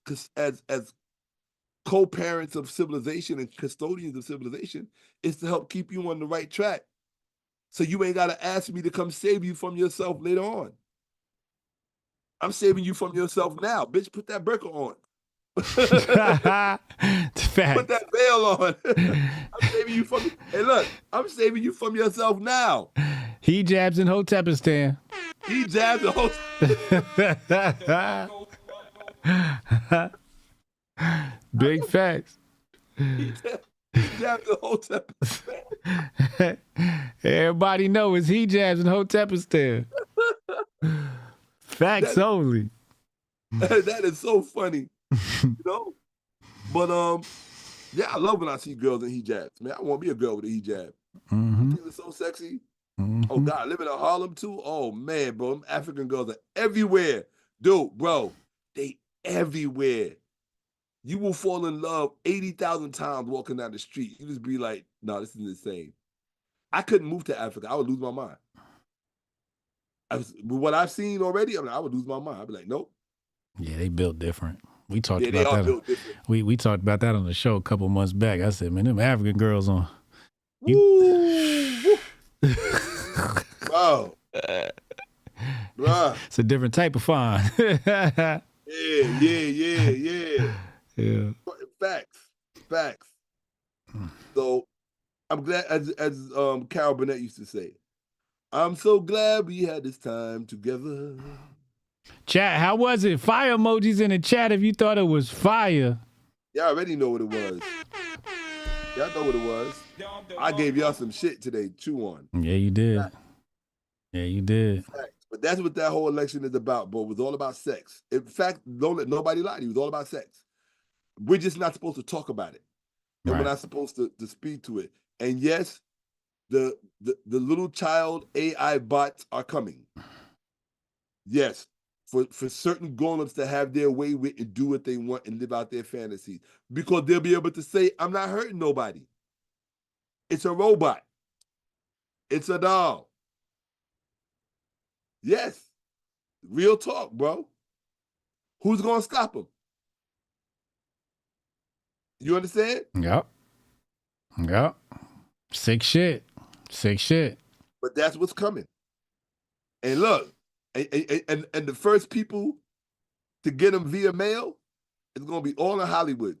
co-parents of civilization and custodians of civilization is to help keep you on the right track. So you ain't got to ask me to come save you from yourself later on. I'm saving you from yourself now. Bitch, put that burqa on. Put that veil on. I'm saving you from, hey look, I'm saving you from yourself now. Hijabs in Hotepistan. Hijabs in Hotepistan. Big facts. Hijabs in Hotepistan. Everybody know it's hijabs in Hotepistan. Facts only. That is so funny. But yeah, I love when I see girls in hijabs. Man, I want to be a girl with a hijab. It's so sexy. Oh God, living in Harlem too. Oh man, bro, them African girls are everywhere. Dude, bro, they everywhere. You will fall in love 80,000 times walking down the street. You just be like, no, this is insane. I couldn't move to Africa. I would lose my mind. With what I've seen already, I would lose my mind. I'd be like, nope. Yeah, they built different. We talked about that. We talked about that on the show a couple months back. I said, man, them African girls on. Bro. Bruh. It's a different type of fine. Yeah. Facts. So I'm glad, as Carol Burnett used to say, I'm so glad we had this time together. Chat, how was it? Fire emojis in the chat if you thought it was fire. Y'all already know what it was. Y'all know what it was. I gave y'all some shit today. Chew on. Yeah, you did. Yeah, you did. But that's what that whole election is about, bro. It was all about sex. In fact, don't let nobody lie to you. It was all about sex. We're just not supposed to talk about it. And we're not supposed to speak to it. And yes, the little child AI bots are coming. Yes, for certain grown-ups to have their way with and do what they want and live out their fantasies. Because they'll be able to say, I'm not hurting nobody. It's a robot. It's a doll. Yes. Real talk, bro. Who's going to stop them? You understand? Yep. Yep. Sick shit. Sick shit. But that's what's coming. And look, and the first people to get them via mail is going to be all in Hollywood.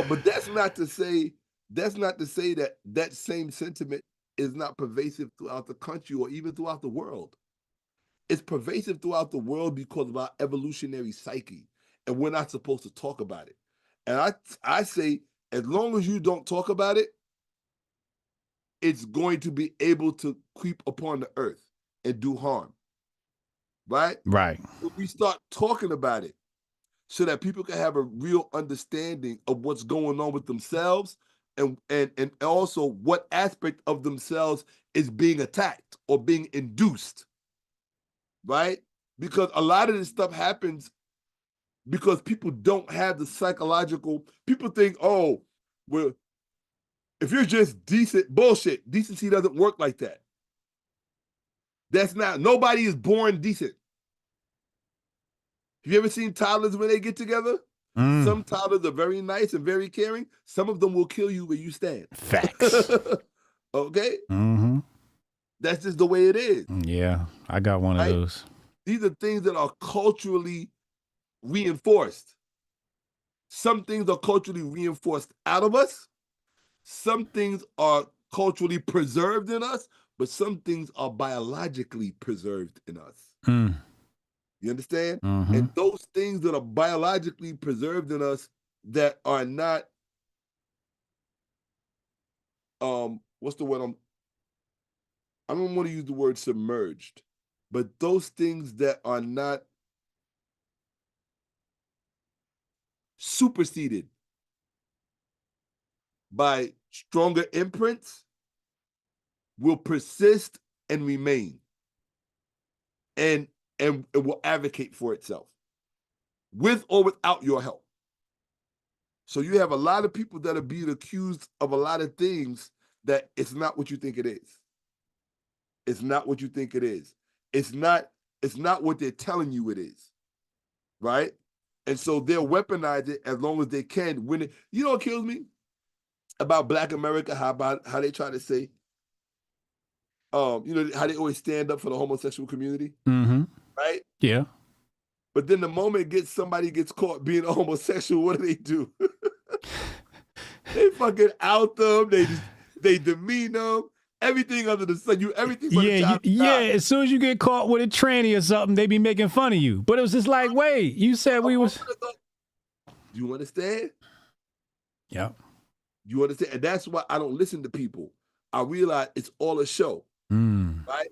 But that's not to say that that same sentiment is not pervasive throughout the country or even throughout the world. It's pervasive throughout the world because of our evolutionary psyche, and we're not supposed to talk about it. And I say, as long as you don't talk about it, it's going to be able to creep upon the earth and do harm. Right? Right. If we start talking about it so that people can have a real understanding of what's going on with themselves and also what aspect of themselves is being attacked or being induced. Right? Because a lot of this stuff happens because people don't have the psychological, people think, oh, well, if you're just decent, bullshit. Decency doesn't work like that. That's not, nobody is born decent. Have you ever seen toddlers when they get together? Some toddlers are very nice and very caring. Some of them will kill you where you stand. Facts. Okay? That's just the way it is. Yeah, I got one of those. These are things that are culturally reinforced. Some things are culturally reinforced out of us. Some things are culturally preserved in us, but some things are biologically preserved in us. You understand? And those things that are biologically preserved in us that are not, what's the word? I don't want to use the word submerged, but those things that are not superseded by stronger imprints will persist and remain. And it will advocate for itself with or without your help. So you have a lot of people that are being accused of a lot of things that it's not what you think it is. It's not what you think it is. It's not what they're telling you it is. Right? And so they'll weaponize it as long as they can. When it, you know what kills me about Black America, how they try to say, you know, how they always stand up for the homosexual community. Right? Yeah. But then the moment somebody gets caught being a homosexual, what do? They fucking out them. They demean them. Everything under the sun. Everything. Yeah. As soon as you get caught with a tranny or something, they be making fun of you. But it was just like, wait, you said we was. You understand? Yeah. You understand? And that's why I don't listen to people. I realize it's all a show. Right?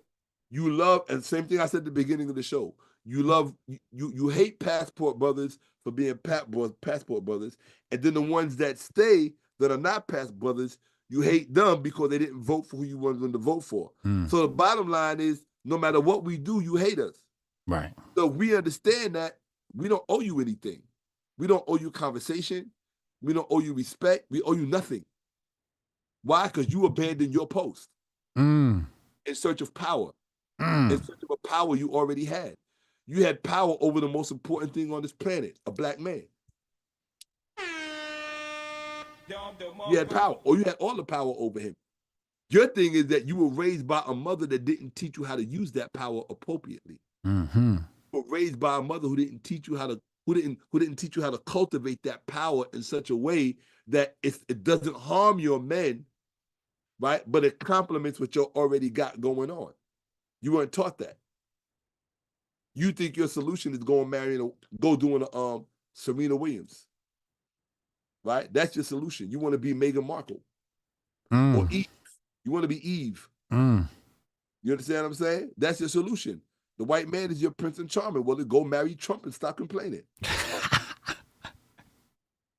You love, and same thing I said at the beginning of the show. You hate passport brothers for being passport brothers, and then the ones that stay that are not passport brothers, you hate them because they didn't vote for who you wanted them to vote for. So the bottom line is, no matter what we do, you hate us. Right. So we understand that we don't owe you anything. We don't owe you conversation. We don't owe you respect. We owe you nothing. Why? Because you abandoned your post in search of power. In search of a power you already had. You had power over the most important thing on this planet, a Black man. You had power, or you had all the power over him. Your thing is that you were raised by a mother that didn't teach you how to use that power appropriately. You were raised by a mother who didn't teach you how to, who didn't teach you how to cultivate that power in such a way that it doesn't harm your men, right? But it complements what you already got going on. You weren't taught that. You think your solution is go doing a Serena Williams, right? That's your solution. You want to be Meghan Markle or Eve. You want to be Eve. You understand what I'm saying? That's your solution. The white man is your Prince and Charming. Well, then go marry Trump and stop complaining.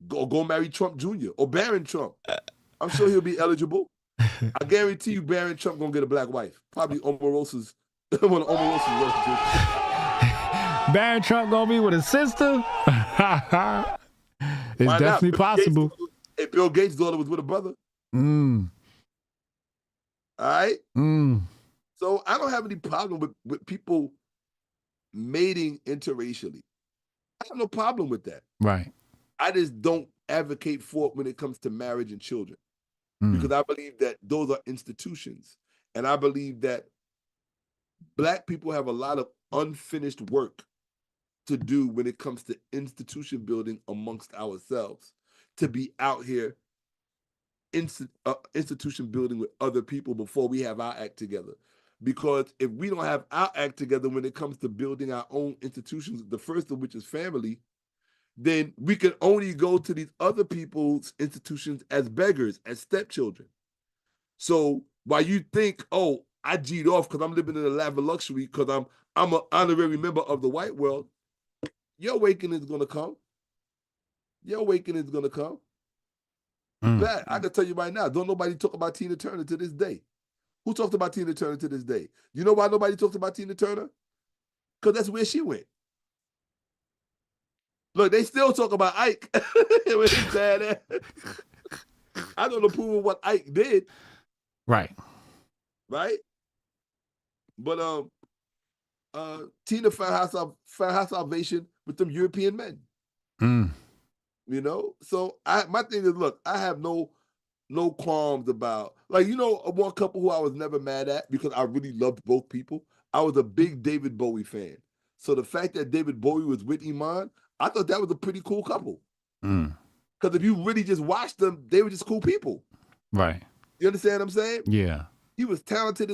go marry Trump Jr. or Barron Trump. I'm sure he'll be eligible. I guarantee you Barron Trump gonna get a black wife. Probably Omarosa's one of Omarosa's relatives. Barron Trump gonna be with a sister? It's definitely possible. If Bill Gates' daughter was with a brother. All right? So I don't have any problem with people mating interracially. I have no problem with that. Right. I just don't advocate for it when it comes to marriage and children. Because I believe that those are institutions. And I believe that Black people have a lot of unfinished work to do when it comes to institution building amongst ourselves, to be out here institution building with other people before we have our act together. Because if we don't have our act together when it comes to building our own institutions, the first of which is family, then we can only go to these other people's institutions as beggars, as stepchildren. So while you think, oh, I G'd off because I'm living in a lap of luxury because I'm an honorary member of the white world, your awakening is going to come. Your awakening is going to come. But I can tell you right now, don't nobody talk about Tina Turner to this day. Who talked about Tina Turner to this day? You know why nobody talks about Tina Turner? Because that's where she went. Look, they still talk about Ike. When he's bad. I don't approve of what Ike did. Right. Right? But Tina found her salvation with them European men. You know? So my thing is, look, I have no qualms about, like, you know, one couple who I was never mad at because I really loved both people. I was a big David Bowie fan. So the fact that David Bowie was with Iman, I thought that was a pretty cool couple. Because if you really just watched them, they were just cool people. Right. You understand what I'm saying? Yeah. He was talented.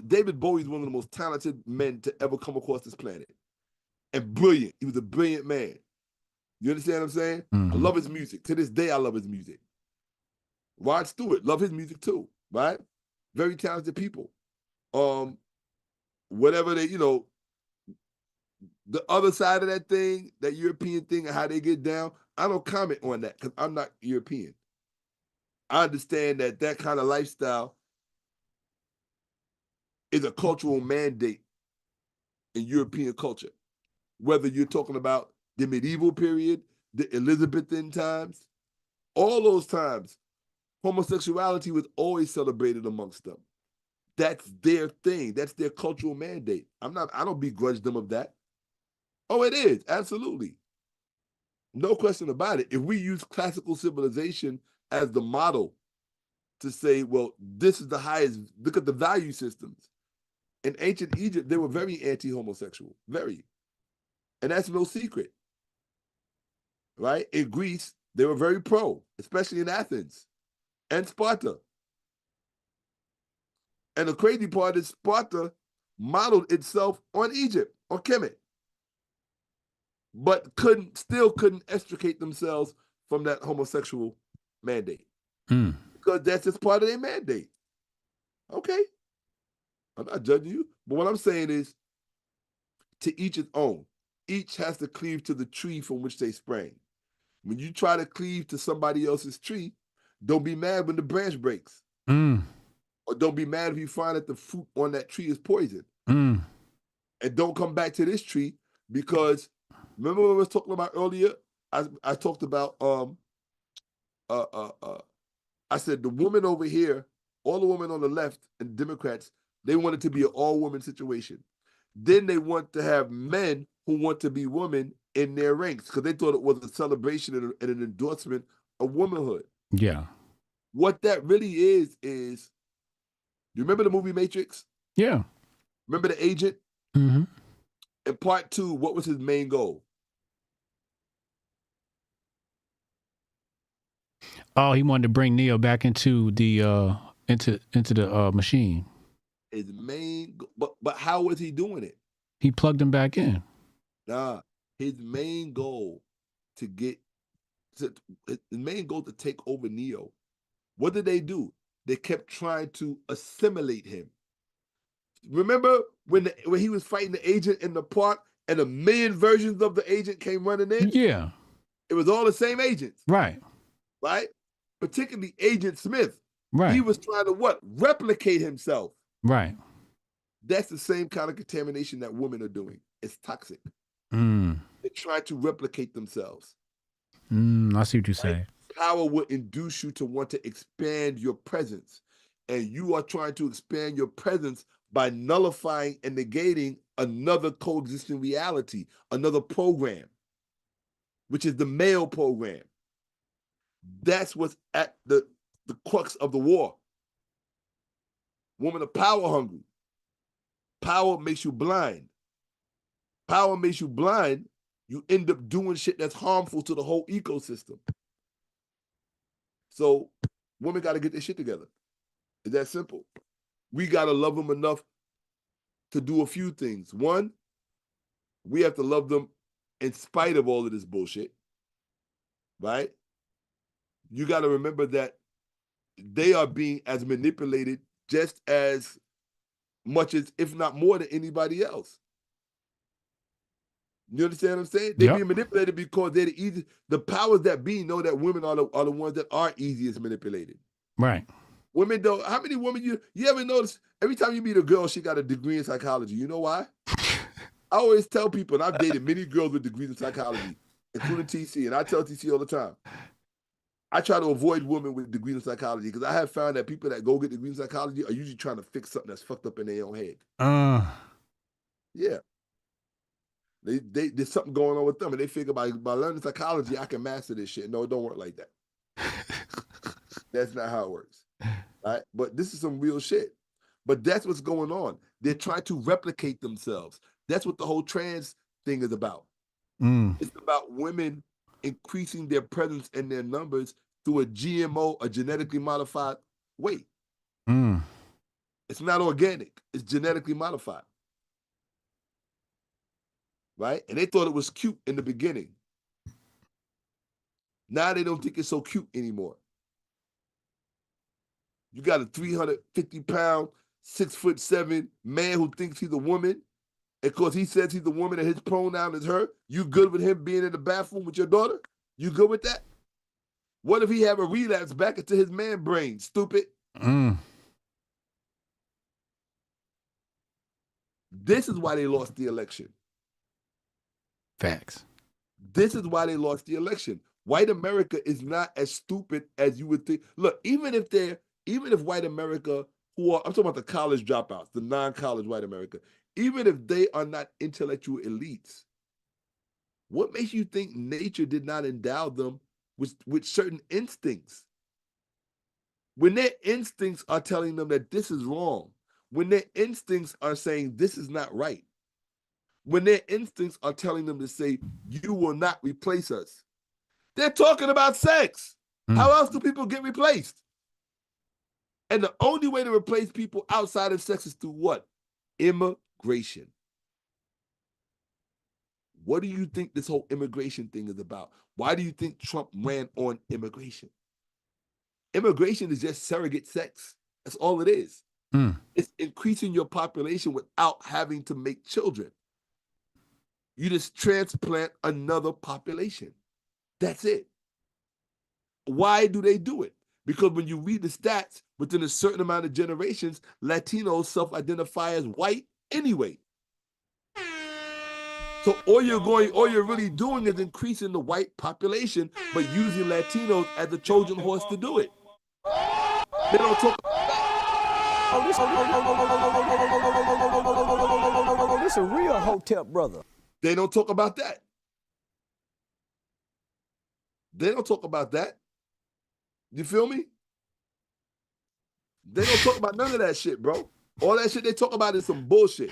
David Bowie is one of the most talented men to ever come across this planet. And brilliant. He was a brilliant man. You understand what I'm saying? I love his music. To this day, I love his music. Rod Stewart, love his music too, right? Very talented people. Whatever they, you know, the other side of that thing, that European thing and how they get down, I don't comment on that because I'm not European. I understand that kind of lifestyle is a cultural mandate in European culture. Whether you're talking about the medieval period, the Elizabethan times, all those times, homosexuality was always celebrated amongst them. That's their thing. That's their cultural mandate. I don't begrudge them of that. Oh, it is. Absolutely. No question about it. If we use classical civilization as the model to say, well, this is the highest, look at the value systems. In ancient Egypt, they were very anti-homosexual, very. And that's no secret, right? In Greece, they were very pro, especially in Athens and Sparta. And the crazy part is Sparta modeled itself on Egypt, on Kemet, but still couldn't extricate themselves from that homosexual mandate. Because that's just part of their mandate. Okay. I'm not judging you. But what I'm saying is, to each its own. Each has to cleave to the tree from which they sprang. When you try to cleave to somebody else's tree, don't be mad when the branch breaks. Or don't be mad if you find that the fruit on that tree is poison. And don't come back to this tree because, remember what I was talking about earlier? I talked about, I said the woman over here, all the women on the left and Democrats, they want it to be an all-woman situation. Then they want to have men who want to be women in their ranks because they thought it was a celebration and an endorsement of womanhood. Yeah. What that really is, do you remember the movie Matrix? Yeah. Remember the agent? In part 2, what was his main goal? Oh, he wanted to bring Neo back into the into the machine. His main, but how was he doing it? He plugged him back in. Nah, his main goal to take over Neo. What did they do? They kept trying to assimilate him. Remember when he was fighting the agent in the park and a million versions of the agent came running in? Yeah. It was all the same agents. Right. Right? Particularly Agent Smith. Right. He was trying to what? Replicate himself. Right. That's the same kind of contamination that women are doing. It's toxic. Mm. They try to replicate themselves. I see what you say. Power will induce you to want to expand your presence. And you are trying to expand your presence by nullifying and negating another coexisting reality, another program, which is the male program. That's what's at the crux of the war. Women are power hungry. Power makes you blind. Power makes you blind. You end up doing shit that's harmful to the whole ecosystem. So women got to get their shit together. It's that simple. We got to love them enough to do a few things. One, we have to love them in spite of all of this bullshit, right? You got to remember that they are being as manipulated just as much as, if not more than anybody else. You understand what I'm saying? They're being manipulated because they're the powers that be know that women are the ones that are easiest manipulated. Right. Women don't. How many women you ever notice? Every time you meet a girl, she got a degree in psychology. You know why? I always tell people, and I've dated many girls with degrees in psychology, including TC, and I tell TC all the time, I try to avoid women with degrees in psychology because I have found that people that go get degrees in psychology are usually trying to fix something that's fucked up in their own head. Yeah. There's something going on with them, and they figure by learning psychology, I can master this shit. No, it don't work like that. That's not how it works. Right? But this is some real shit. But that's what's going on. They're trying to replicate themselves. That's what the whole trans thing is about. It's about women increasing their presence and their numbers through a GMO, a genetically modified way. It's not organic. It's genetically modified. Right? And they thought it was cute in the beginning. Now they don't think it's so cute anymore. You got a 350-pound, 6'7" man who thinks he's a woman, and because he says he's a woman and his pronoun is her, you good with him being in the bathroom with your daughter? You good with that? What if he have a relapse back into his man brain? Stupid. This is why they lost the election. Facts. This is why they lost the election. White America is not as stupid as you would think. Look, even if white America, I'm talking about the college dropouts, the non-college white America, even if they are not intellectual elites, what makes you think nature did not endow them with certain instincts? When their instincts are telling them that this is wrong, when their instincts are saying this is not right, when their instincts are telling them to say, you will not replace us, they're talking about sex. How else do people get replaced? And the only way to replace people outside of sex is through what? Immigration. What do you think this whole immigration thing is about? Why do you think Trump ran on immigration? Immigration is just surrogate sex. That's all it is. It's increasing your population without having to make children. You just transplant another population. That's it. Why do they do it? Because when you read the stats, within a certain amount of generations, Latinos self-identify as white anyway. So all you're really doing is increasing the white population, but using Latinos as the Trojan horse to do it. They don't talk about that. This a real Hotep brother. They don't talk about that. They don't talk about that. You feel me? They don't talk about none of that shit, bro. All that shit they talk about is some bullshit.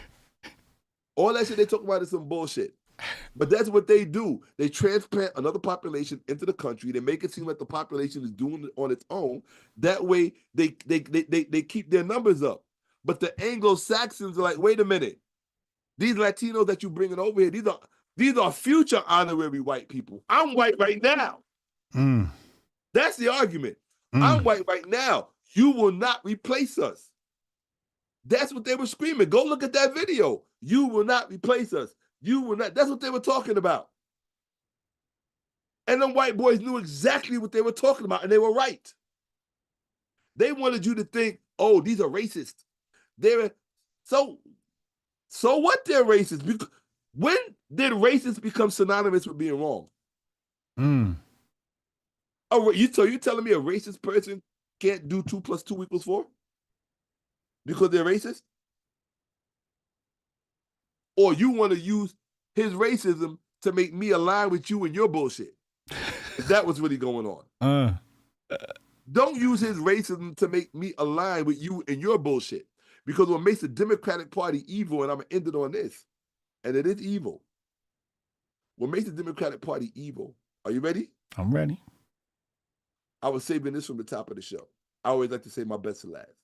All that shit they talk about is some bullshit. But that's what they do. They transplant another population into the country. They make it seem like the population is doing it on its own. That way they keep their numbers up. But the Anglo-Saxons are like, wait a minute. These Latinos that you bringing over here, these are future honorary white people. I'm white right now. Mm. That's the argument. I'm white right now. You will not replace us. That's what they were screaming. Go look at that video. You will not replace us. You will not. That's what they were talking about. And them white boys knew exactly what they were talking about, and they were right. They wanted you to think, oh, these are racist. They're so what they're racist? When did racist become synonymous with being wrong? Oh, so you're telling me a racist person can't do 2 + 2 = 4? Because they're racist? Or you want to use his racism to make me align with you and your bullshit? If that was really going on. Don't use his racism to make me align with you and your bullshit. Because what makes the Democratic Party evil, and I'm going to end it on this, and it is evil. What makes the Democratic Party evil? Are you ready? I'm ready. I was saving this from the top of the show. I always like to say my best to last.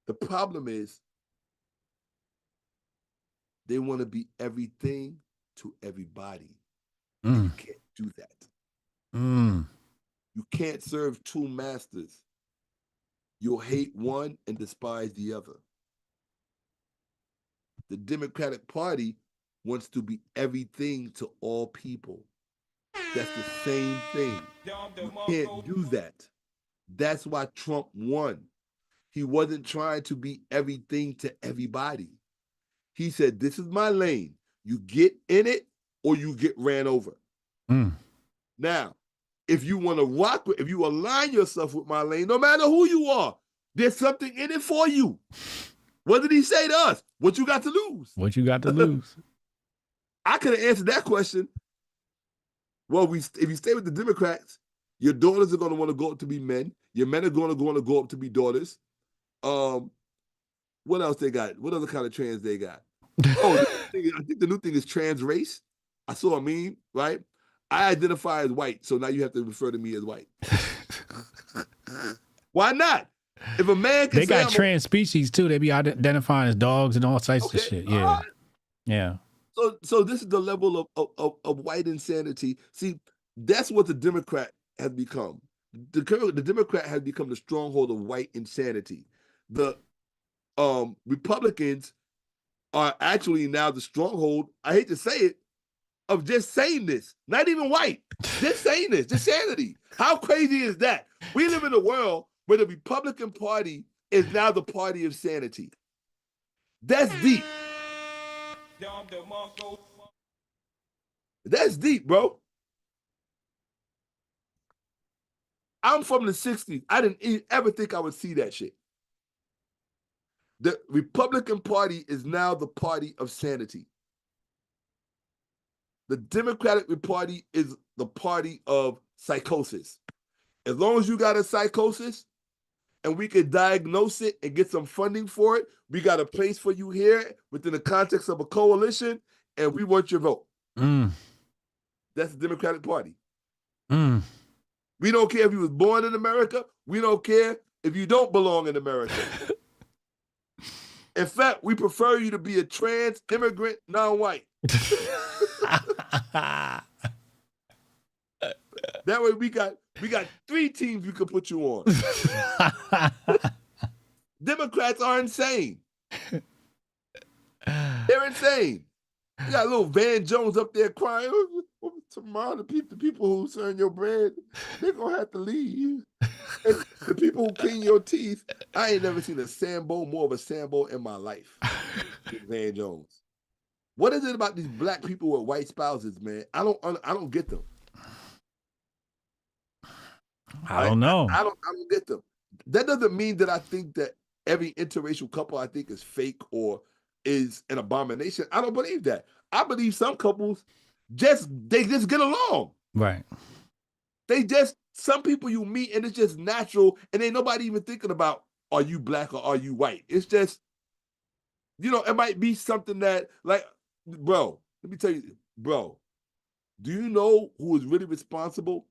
The problem is they want to be everything to everybody. You can't do that. You can't serve two masters. You'll hate one and despise the other. The Democratic Party wants to be everything to all people. That's the same thing. You can't do that. That's why Trump won. He wasn't trying to be everything to everybody. He said, this is my lane. You get in it or you get ran over. Now, if you want to rock with, if you align yourself with my lane, no matter who you are, there's something in it for you. What did he say to us? What you got to lose? What you got to lose? I could have answered that question. Well, if you stay with the Democrats, your daughters are going to want to go up to be men. Your men are going to go up to be daughters. What else they got? What other kind of trans they got? Oh, I think the new thing is trans race. I saw a meme, right? I identify as white, so now you have to refer to me as white. Why not? If a man can they say got trans species too. They be identifying as dogs and all types of shit. Yeah, yeah. So this is the level of white insanity. See, that's what the Democrat has become. The Democrat has become the stronghold of white insanity. The Republicans are actually now the stronghold, I hate to say it, of just saying this. Not even white. Just saying this. Just sanity. How crazy is that? We live in a world where the Republican Party is now the party of sanity. That's deep. That's deep, bro. I'm from the 60s. I didn't ever think I would see that shit. The Republican Party is now the party of sanity. The Democratic Party is the party of psychosis. As long as you got a psychosis and we can diagnose it and get some funding for it, we got a place for you here within the context of a coalition, and we want your vote. That's the Democratic Party. We don't care if you was born in America. We don't care if you don't belong in America. In fact, we prefer you to be a trans immigrant, non-white. That way we got 3 teams we could put you on. Democrats are insane. They're insane. You got little Van Jones up there crying. Tomorrow the people who serve your bread, they're gonna have to leave. And the people who clean your teeth, I ain't never seen a Sambo, more of a Sambo in my life. Van Jones. What is it about these black people with white spouses, man? I don't get them. I don't know. I don't get them. That doesn't mean that I think that every interracial couple I think is fake or is an abomination. I don't believe that. I believe some couples they just get along. Right. Some people you meet and it's just natural and ain't nobody even thinking about, are you black or are you white? It's just, it might be something that, like, bro, let me tell you, bro, do you know who is really responsible?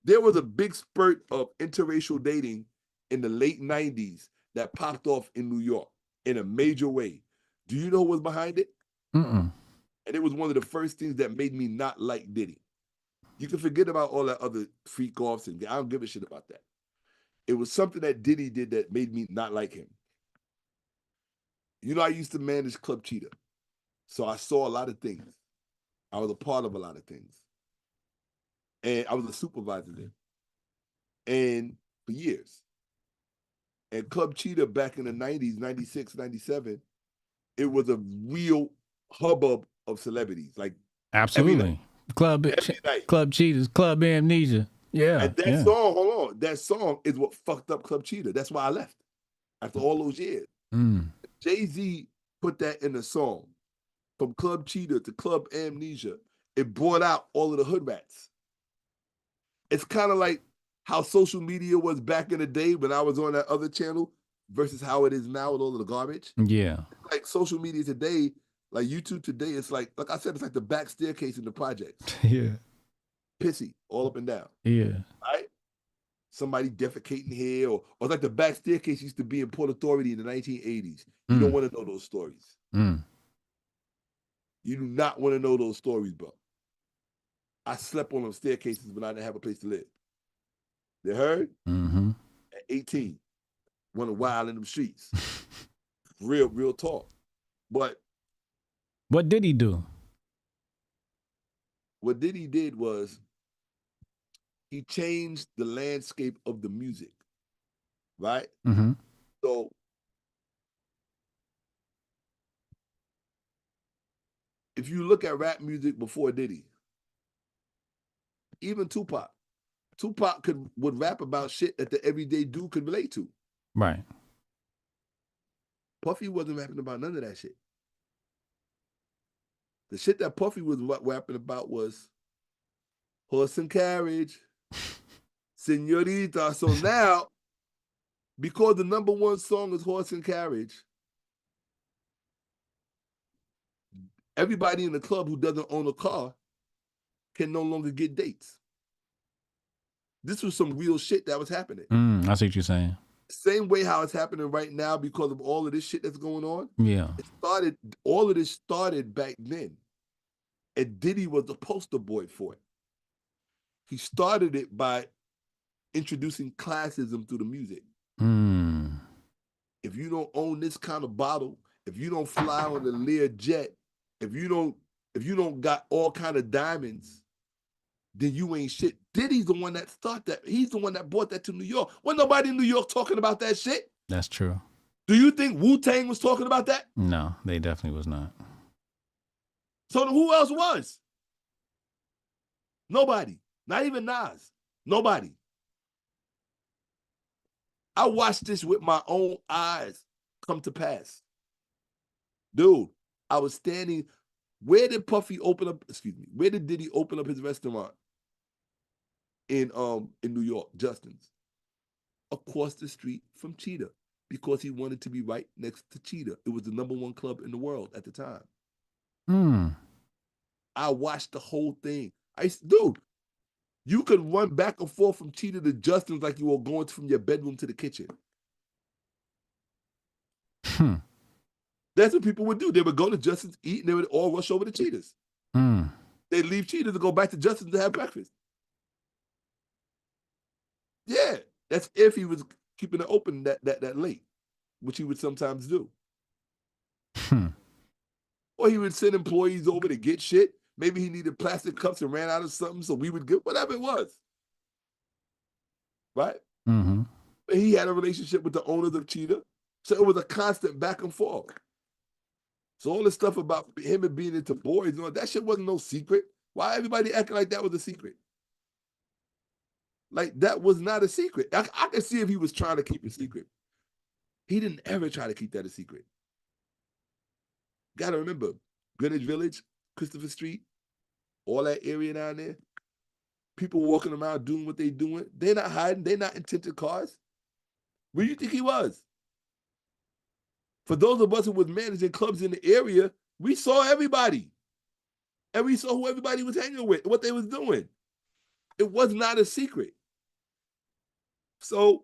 There was a big spurt of interracial dating in the late 90s that popped off in New York in a major way. Do you know what was behind it? Mm-mm. And it was one of the first things that made me not like Diddy. You can forget about all that other freak offs, and I don't give a shit about that. It was something that Diddy did that made me not like him. You know, I used to manage Club Cheetah, so I saw a lot of things. I was a part of a lot of things. And I was a supervisor there. And for years. And Club Cheetah back in the 90s, 96, 97, it was a real hubbub of celebrities. Like Absolutely. Club Cheetahs, Club Amnesia. Yeah. And that song, hold on, that song is what fucked up Club Cheetah. That's why I left after all those years. Jay-Z put that in the song. From Club Cheetah to Club Amnesia, it brought out all of the hood rats. It's kind of like how social media was back in the day when I was on that other channel versus how it is now with all of the garbage. Yeah. Like social media today, like YouTube today, it's like I said, it's like the back staircase in the projects. Yeah. Pissy, all up and down. Yeah. Right? Somebody defecating here, or like the back staircase used to be in Port Authority in the 1980s. You don't want to know those stories. You do not want to know those stories, bro. I slept on them staircases when I didn't have a place to live. They heard? At 18, running wild in them streets. Real talk. But what did he do? What Diddy did was he changed the landscape of the music, right? So if you look at rap music before Diddy, even Tupac would rap about shit that the everyday dude could relate to. Right. Puffy wasn't rapping about none of that shit. The shit that Puffy was rapping about was horse and carriage, señorita. So now, because the number one song is horse and carriage, everybody in the club who doesn't own a car can no longer get dates. This was some real shit that was happening. I see what you're saying. Same way how it's happening right now because of all of this shit that's going on. Yeah. All of this started back then. And Diddy was the poster boy for it. He started it by introducing classism through the music. If you don't own this kind of bottle, if you don't fly on the Lear jet, if you don't got all kind of diamonds, then you ain't shit. Diddy's the one that started that. He's the one that brought that to New York. Wasn't nobody in New York talking about that shit. That's true. Do you think Wu-Tang was talking about that? No, they definitely was not. So who else was? Nobody. Not even Nas. Nobody. I watched this with my own eyes come to pass. Dude, I was standing. Where did Puffy open up? Excuse me. Where did Diddy open up his restaurant? In New York, Justin's. Across the street from Cheetah, because he wanted to be right next to Cheetah. It was the number one club in the world at the time. I watched the whole thing. Dude, you could run back and forth from Cheetah to Justin's like you were going from your bedroom to the kitchen. That's what people would do. They would go to Justin's, eat, and they would all rush over to Cheetah's. They'd leave Cheetah's to go back to Justin's to have breakfast. Yeah, that's if he was keeping it open that late, which he would sometimes do. Or he would send employees over to get shit. Maybe he needed plastic cups and ran out of something, so we would get whatever it was. Right? But he had a relationship with the owners of Cheetah, so it was a constant back and forth. So all this stuff about him and being into boys, that shit wasn't no secret. Why everybody acting like that was a secret? Like, that was not a secret. I could see if he was trying to keep it secret. He didn't ever try to keep that a secret. Got to remember, Greenwich Village, Christopher Street, all that area down there, people walking around doing what they're doing. They're not hiding. They're not in tinted cars. Where do you think he was? For those of us who was managing clubs in the area, we saw everybody. And we saw who everybody was hanging with, what they was doing. It was not a secret. So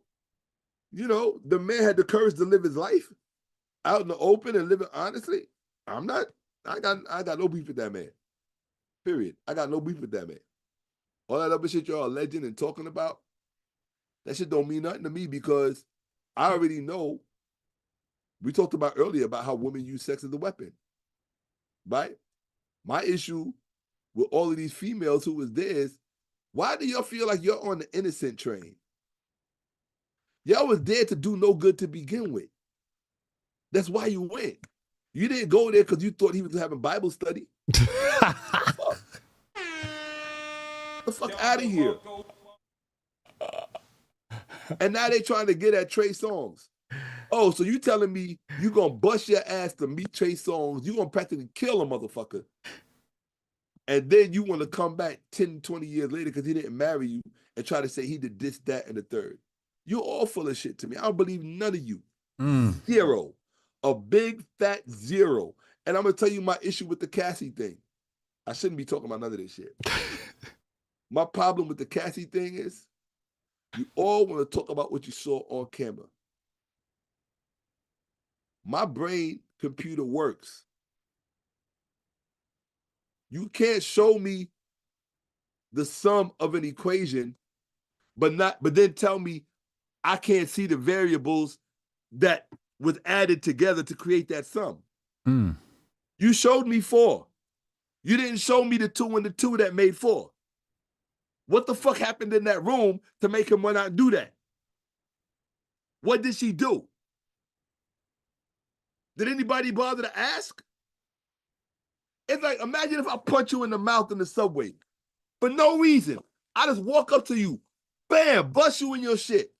You know, the man had the courage to live his life out in the open and live it honestly. I got no beef with that man. Period. I got no beef with that man. All that other shit y'all alleging and talking about, that shit don't mean nothing to me because I already know. We talked about earlier about how women use sex as a weapon, right? My issue with all of these females who was there is, why do y'all feel like you're on the innocent train? Y'all was there to do no good to begin with. That's why you went. You didn't go there because you thought he was having Bible study. Fuck. The fuck out of here. And now they trying to get at Trey Songz. Oh, so you telling me you gonna bust your ass to meet Trey Songz, you gonna practically kill a motherfucker, and then you want to come back 10, 20 years later because he didn't marry you and try to say he did this, that, and the third. You're all full of shit to me. I don't believe none of you. Zero. A big fat zero. And I'm gonna tell you my issue with the Cassie thing. I shouldn't be talking about none of this shit. My problem with the Cassie thing is you all want to talk about what you saw on camera. My brain computer works. You can't show me the sum of an equation, but then tell me I can't see the variables that was added together to create that sum. You showed me 4. You didn't show me the 2 and the 2 that made 4. What the fuck happened in that room to make him run out and do that? What did she do? Did anybody bother to ask? It's like, imagine if I punch you in the mouth in the subway for no reason. I just walk up to you, bam, bust you in your shit.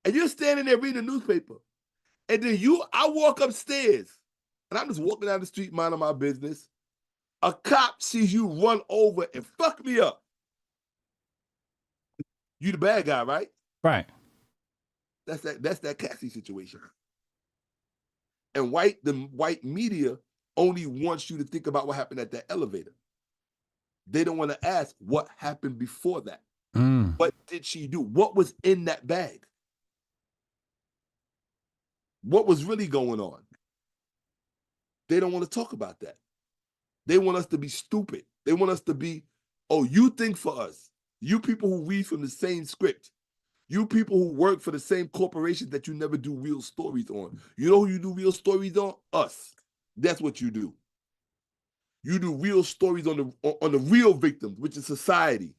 And you're standing there reading the newspaper. And then I walk upstairs, and I'm just walking down the street minding my business. A cop sees you run over and fuck me up. You the bad guy, right? Right. That's that Cassie situation. And the white media only wants you to think about what happened at that elevator. They don't want to ask what happened before that. What did she do? What was in that bag? What was really going on? They don't want to talk about that. They want us to be stupid. They want us to be, oh, you think for us. You people who read from the same script. You people who work for the same corporations that you never do real stories on. You know who you do real stories on? Us. That's what you do. You do real stories on the real victims, which is society.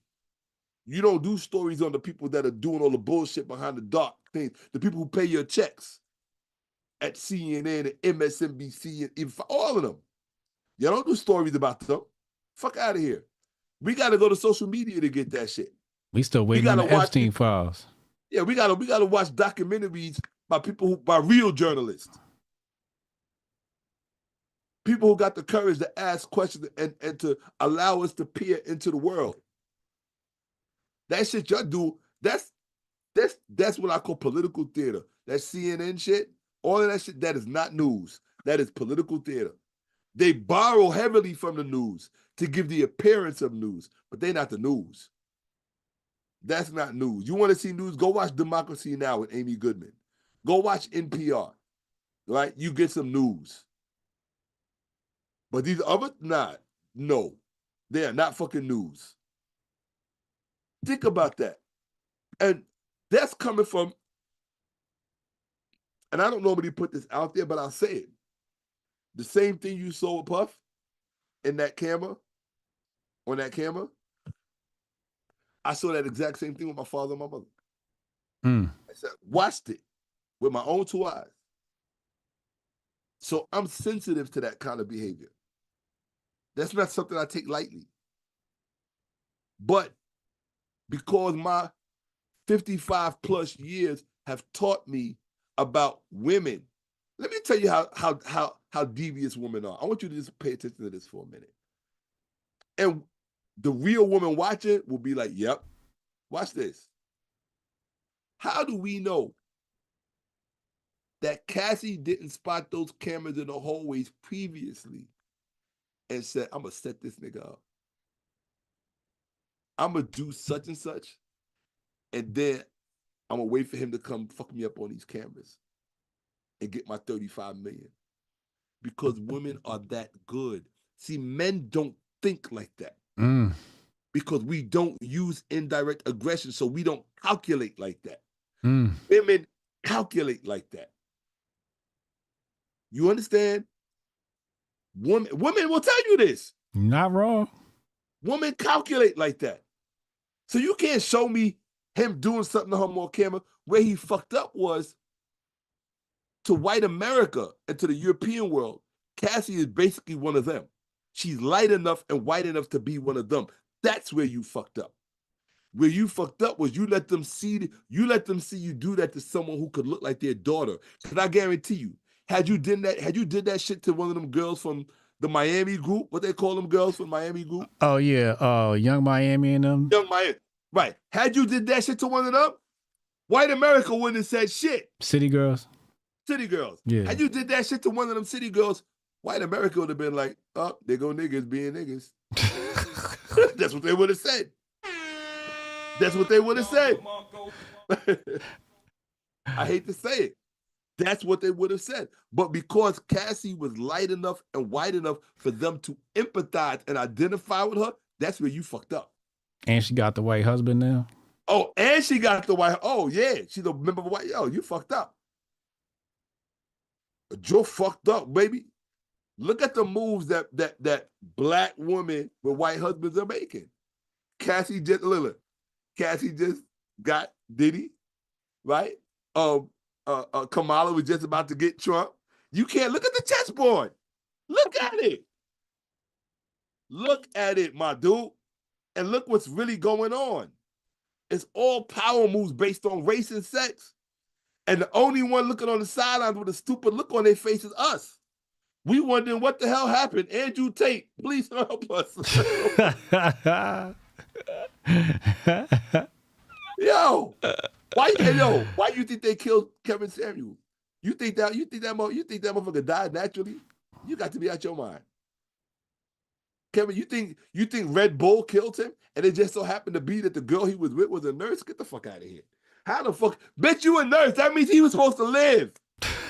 You don't do stories on the people that are doing all the bullshit behind the dark things, the people who pay your checks at CNN and MSNBC and even all of them. You don't do stories about them. Fuck out of here. We got to go to social media to get that shit. We still waiting on the Epstein files. Yeah, we gotta watch documentaries by real journalists. People who got the courage to ask questions and to allow us to peer into the world. That shit y'all do, that's what I call political theater. That CNN shit, all of that shit, that is not news. That is political theater. They borrow heavily from the news to give the appearance of news, but they're not the news. That's not news. You want to see news? Go watch Democracy Now! With Amy Goodman. Go watch NPR, right? You get some news. But these other, no. They are not fucking news. Think about that. And that's coming from, and I don't normally put this out there, but I'll say it. The same thing you saw with Puff in that camera, on that camera, I saw that exact same thing with my father and my mother. I said, watched it with my own 2 eyes. So I'm sensitive to that kind of behavior. That's not something I take lightly. But because my 55 plus years have taught me about women, let me tell you how devious women are. I want you to just pay attention to this for a minute. And the real woman watching will be like, yep, watch this. How do we know that Cassie didn't spot those cameras in the hallways previously and said, I'm going to set this nigga up. I'm going to do such and such, and then I'm gonna wait for him to come fuck me up on these cameras and get my 35 million. Because women are that good. See, men don't think like that. Because we don't use indirect aggression, so we don't calculate like that. Women calculate like that. You understand? Women will tell you this. Not wrong. Women calculate like that. So you can't show me him doing something to her on camera. Where he fucked up was to white America and to the European world. Cassie is basically one of them. She's light enough and white enough to be one of them. That's where you fucked up. Where you fucked up was you let them see you do that to someone who could look like their daughter. Because I guarantee you, had you did that shit to one of them girls from the Miami group, what they call them girls from Miami group? Oh yeah, Young Miami and them. Young Miami. Right. Had you did that shit to one of them, white America wouldn't have said shit. City girls. City girls. Yeah. Had you did that shit to one of them city girls, white America would have been like, oh, there go niggas being niggas. That's what they would have said. That's what they would have said. I hate to say it. That's what they would have said. But because Cassie was light enough and white enough for them to empathize and identify with her, that's where you fucked up. And she got the white husband now. Oh, and she got the white. Oh, yeah. She's a member of white. Yo, you fucked up. Joe fucked up, baby. Look at the moves that black women with white husbands are making. Cassie just got Diddy, right? Kamala was just about to get Trump. You can't look at the chessboard. Look at it. Look at it, my dude. And look what's really going on. It's all power moves based on race and sex. And the only one looking on the sidelines with a stupid look on their face is us. We wondering what the hell happened. Andrew Tate, please help us. Yo, why you think they killed Kevin Samuels? You think that motherfucker died naturally? You got to be out your mind. Kevin, you think Red Bull killed him and it just so happened to be that the girl he was with was a nurse? Get the fuck out of here. How the fuck? Bet you a nurse. That means he was supposed to live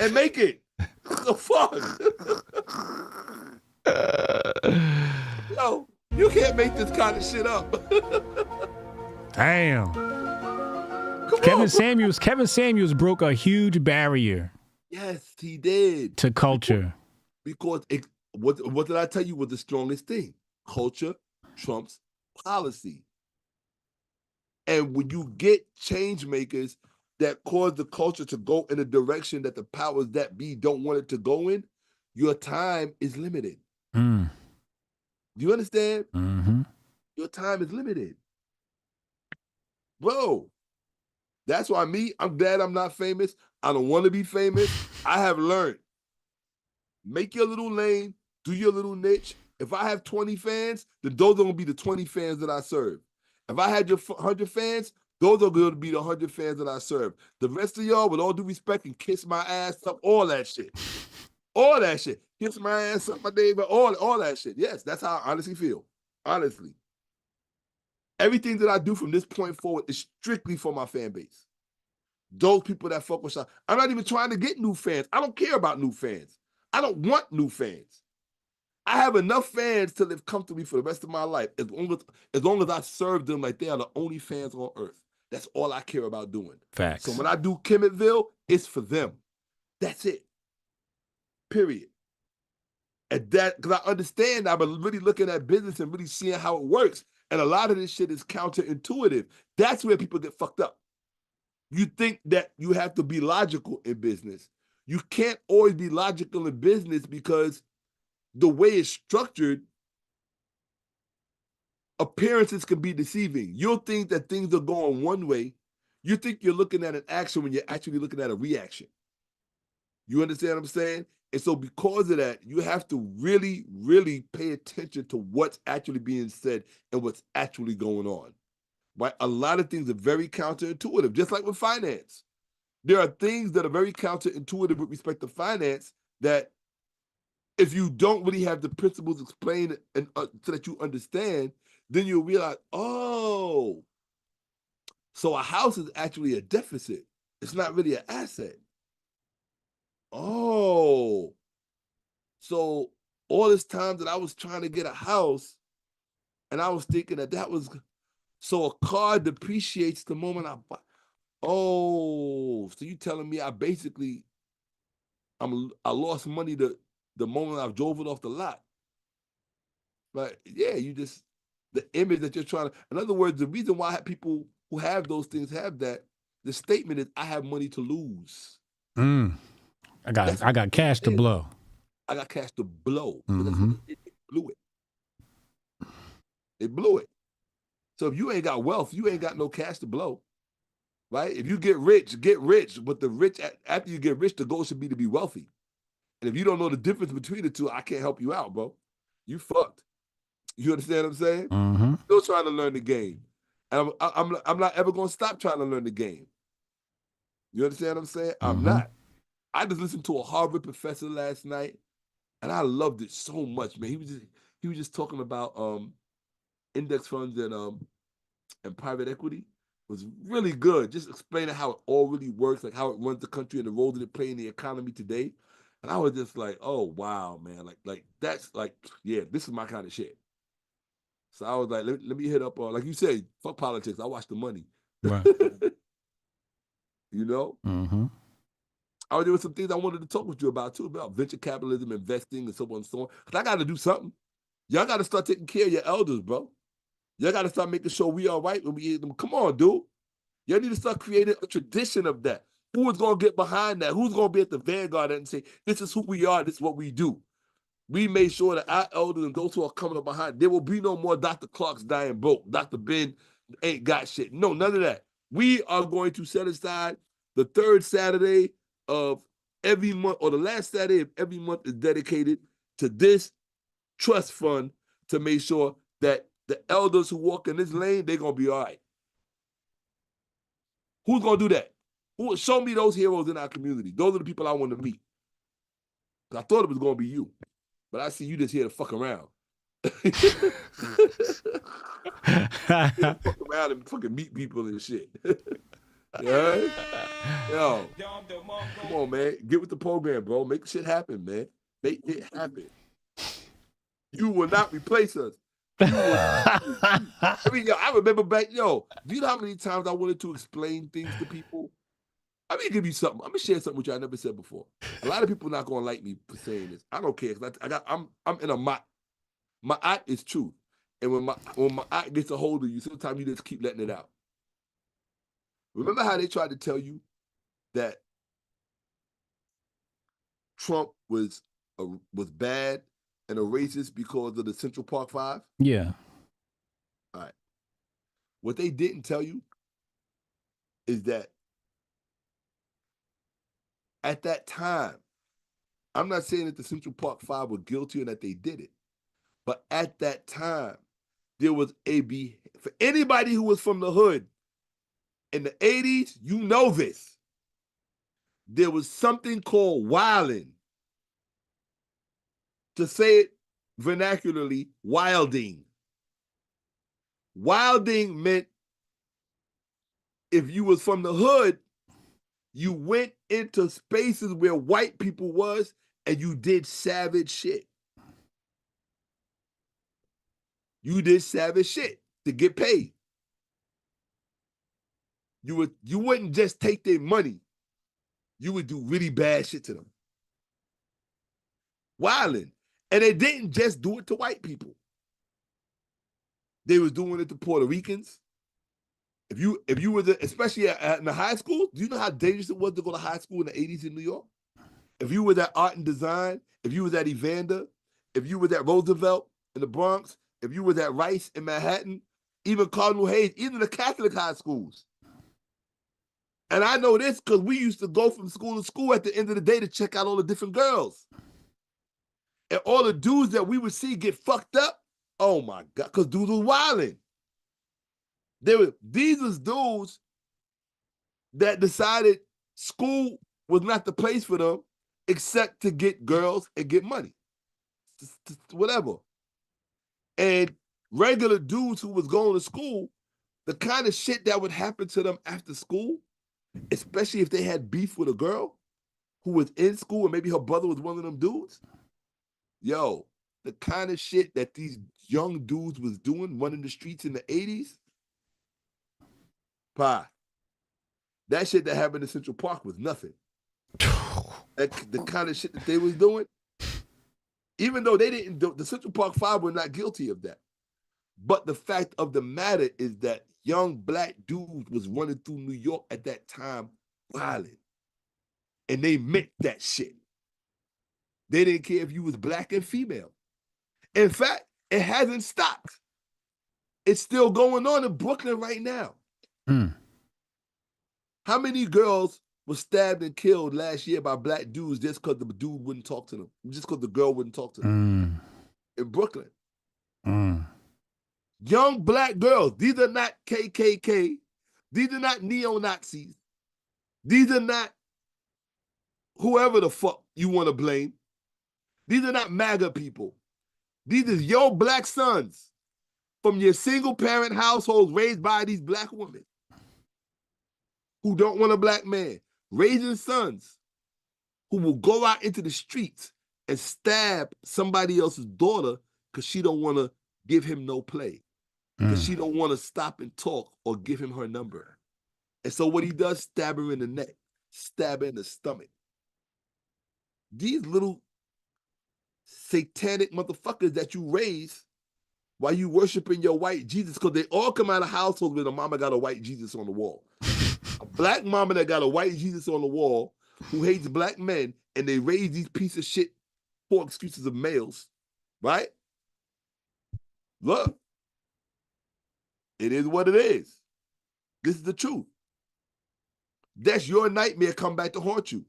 and make it. What the fuck? Yo, you can't make this kind of shit up. Damn. Kevin Samuels broke a huge barrier. Yes, he did. To culture. Because what did I tell you was the strongest thing? Culture trumps policy. And when you get change makers that cause the culture to go in a direction that the powers that be don't want it to go in, your time is limited. Do you understand? Mm-hmm. Your time is limited. Bro, that's why I'm glad I'm not famous. I don't want to be famous. I have learned. Make your little lane, do your little niche. If I have 20 fans, then those are going to be the 20 fans that I serve. If I had your 100 fans, those are going to be the 100 fans that I serve. The rest of y'all, with all due respect, can kiss my ass up, all that shit. All that shit. Kiss my ass up, my neighbor, all that shit. Yes, that's how I honestly feel. Honestly. Everything that I do from this point forward is strictly for my fan base. Those people that fuck with y'all. I'm not even trying to get new fans. I don't care about new fans. I don't want new fans. I have enough fans to live comfortably for the rest of my life as long as I serve them like they are the only fans on earth. That's all I care about doing. Facts. So when I do Kemetville, it's for them. That's it. Period. And that, because I understand, I've been really looking at business and really seeing how it works. And a lot of this shit is counterintuitive. That's where people get fucked up. You think that you have to be logical in business. You can't always be logical in business because the way it's structured, appearances can be deceiving. You'll think that things are going one way. You think you're looking at an action when you're actually looking at a reaction. You understand what I'm saying? And so because of that, you have to really, really pay attention to what's actually being said and what's actually going on. Right? A lot of things are very counterintuitive, just like with finance. There are things that are very counterintuitive with respect to finance that if you don't really have the principles explained and so that you understand, then you'll realize, oh, So a house is actually a deficit. It's not really an asset. Oh, so all this time that I was trying to get a house, and I was thinking that was, so a car depreciates the moment I buy. Oh, so you telling me I lost money the moment I drove it off the lot. But yeah, the image that you're trying to, in other words, the reason why people who have those things have that, the statement is, I have money to lose. I got cash to blow. I got cash to blow. So Mm-hmm. it blew it. It blew it. So if you ain't got wealth, you ain't got no cash to blow. Right? If you get rich. But the rich, after you get rich, the goal should be to be wealthy. And if you don't know the difference between the two, I can't help you out, bro. You fucked. You understand what I'm saying? Mm-hmm. Still trying to learn the game. And I'm not ever going to stop trying to learn the game. You understand what I'm saying? Mm-hmm. I'm not. I just listened to a Harvard professor last night, and I loved it so much, man. He was just talking about index funds and private equity. It was really good. Just explaining how it all really works, like how it runs the country and the role that it plays in the economy today. And I was just like, oh wow, man. Like that's like, yeah, this is my kind of shit. So I was like, let me hit up like you said, fuck politics. I watch the money. Right. You know? Mm-hmm. There were some things I wanted to talk with you about too, about venture capitalism, investing, and so on and so on. Because I got to do something. Y'all got to start taking care of your elders, bro. Y'all got to start making sure we all right when we eat them. Come on, dude. Y'all need to start creating a tradition of that. Who is going to get behind that? Who's going to be at the vanguard and say, this is who we are, this is what we do. We made sure that our elders and those who are coming up behind, there will be no more Dr. Clark's dying broke. Dr. Ben ain't got shit. No, none of that. We are going to set aside the third Saturday of every month, or the last Saturday of every month is dedicated to this trust fund to make sure that the elders who walk in this lane, they're going to be all right. Who's going to do that? Who show me those heroes in our community? Those are the people I want to meet. I thought it was going to be you, but I see you just here to fuck around. Fuck around and fucking meet people and shit. Yeah. Yo, come on, man. Get with the program, bro. Make shit happen, man. Make it happen. You will not replace us. I remember back, do you know how many times I wanted to explain things to people? I'm gonna give you something. I'm gonna share something with you I never said before. A lot of people are not gonna like me for saying this. I don't care. I'm in a my art is truth. And when my art gets a hold of you, sometimes you just keep letting it out. Remember how they tried to tell you that Trump was bad and a racist because of the Central Park Five? Yeah. All right. What they didn't tell you is that at that time, I'm not saying that the Central Park Five were guilty and that they did it, but at that time, there was for anybody who was from the hood in the 80s, you know this. There was something called wilding. To say it vernacularly, wilding. Wilding meant if you was from the hood, you went into spaces where white people was and you did savage shit. You did savage shit to get paid. You wouldn't just take their money. You would do really bad shit to them. Wilding. And they didn't just do it to white people. They was doing it to Puerto Ricans. If you were especially in the high school, do you know how dangerous it was to go to high school in the 80s in New York? If you were at Art and Design, if you was at Evander, if you was at Roosevelt in the Bronx, if you was at Rice in Manhattan, even Cardinal Hayes, even the Catholic high schools. And I know this because we used to go from school to school at the end of the day to check out all the different girls. And all the dudes that we would see get fucked up, oh my God, because dudes was wilding. These was dudes that decided school was not the place for them except to get girls and get money. Whatever. And regular dudes who was going to school the kind of shit that would happen to them after school, especially if they had beef with a girl who was in school and maybe her brother was one of them dudes. Yo, the kind of shit that these young dudes was doing, running the streets in the 80s, that shit that happened in Central Park was nothing. The kind of shit that they was doing, even though they didn't do, the Central Park Five were not guilty of that. But the fact of the matter is that young black dudes was running through New York at that time violent. And they meant that shit. They didn't care if you was black and female. In fact, it hasn't stopped. It's still going on in Brooklyn right now. How many girls were stabbed and killed last year by black dudes just because the dude wouldn't talk to them, just because the girl wouldn't talk to them in Brooklyn? Young black girls, these are not KKK, these are not neo-Nazis, these are not whoever the fuck you want to blame. These are not MAGA people. These are your black sons from your single parent households raised by these black women who don't want a black man, raising sons who will go out into the streets and stab somebody else's daughter because she don't want to give him no play, because she don't want to stop and talk or give him her number. And so what he does, stab her in the neck, stab her in the stomach. These little satanic motherfuckers that you raise while you worshiping your white Jesus, because they all come out of households where the mama got a white Jesus on the wall. A black mama that got a white Jesus on the wall who hates black men, and they raise these piece of shit poor excuses of males, right? Look, it is what it is. This is the truth. That's your nightmare come back to haunt you.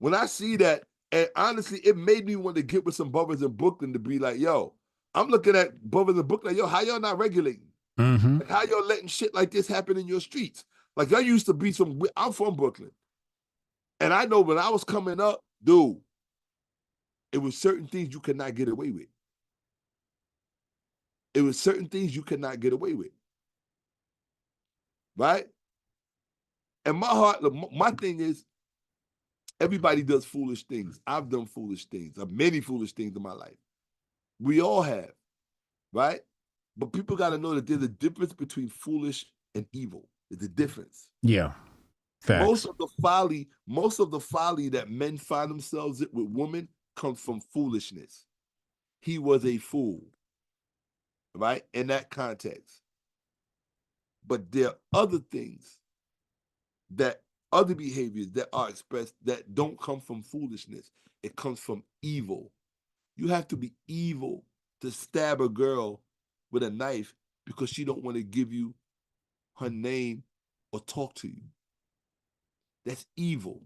When I see that, and honestly, it made me want to get with some brothers in Brooklyn to be like, yo, I'm looking at brothers in Brooklyn, yo, how y'all not regulating? Like, how y'all letting shit like this happen in your streets? Like, I used to be I'm from Brooklyn. And I know when I was coming up, dude, it was certain things you could not get away with. It was certain things you could not get away with. Right? And my heart, my thing is, everybody does foolish things. I've done foolish things. I've many foolish things in my life. We all have, right? But people got to know that there's a difference between foolish and evil. There's a difference. Yeah. Facts. Most of the folly that men find themselves in with women comes from foolishness. He was a fool, right? In that context. But there are other things, other behaviors that are expressed that don't come from foolishness. It comes from evil. You have to be evil to stab a girl with a knife because she don't want to give you her name or talk to you. That's evil.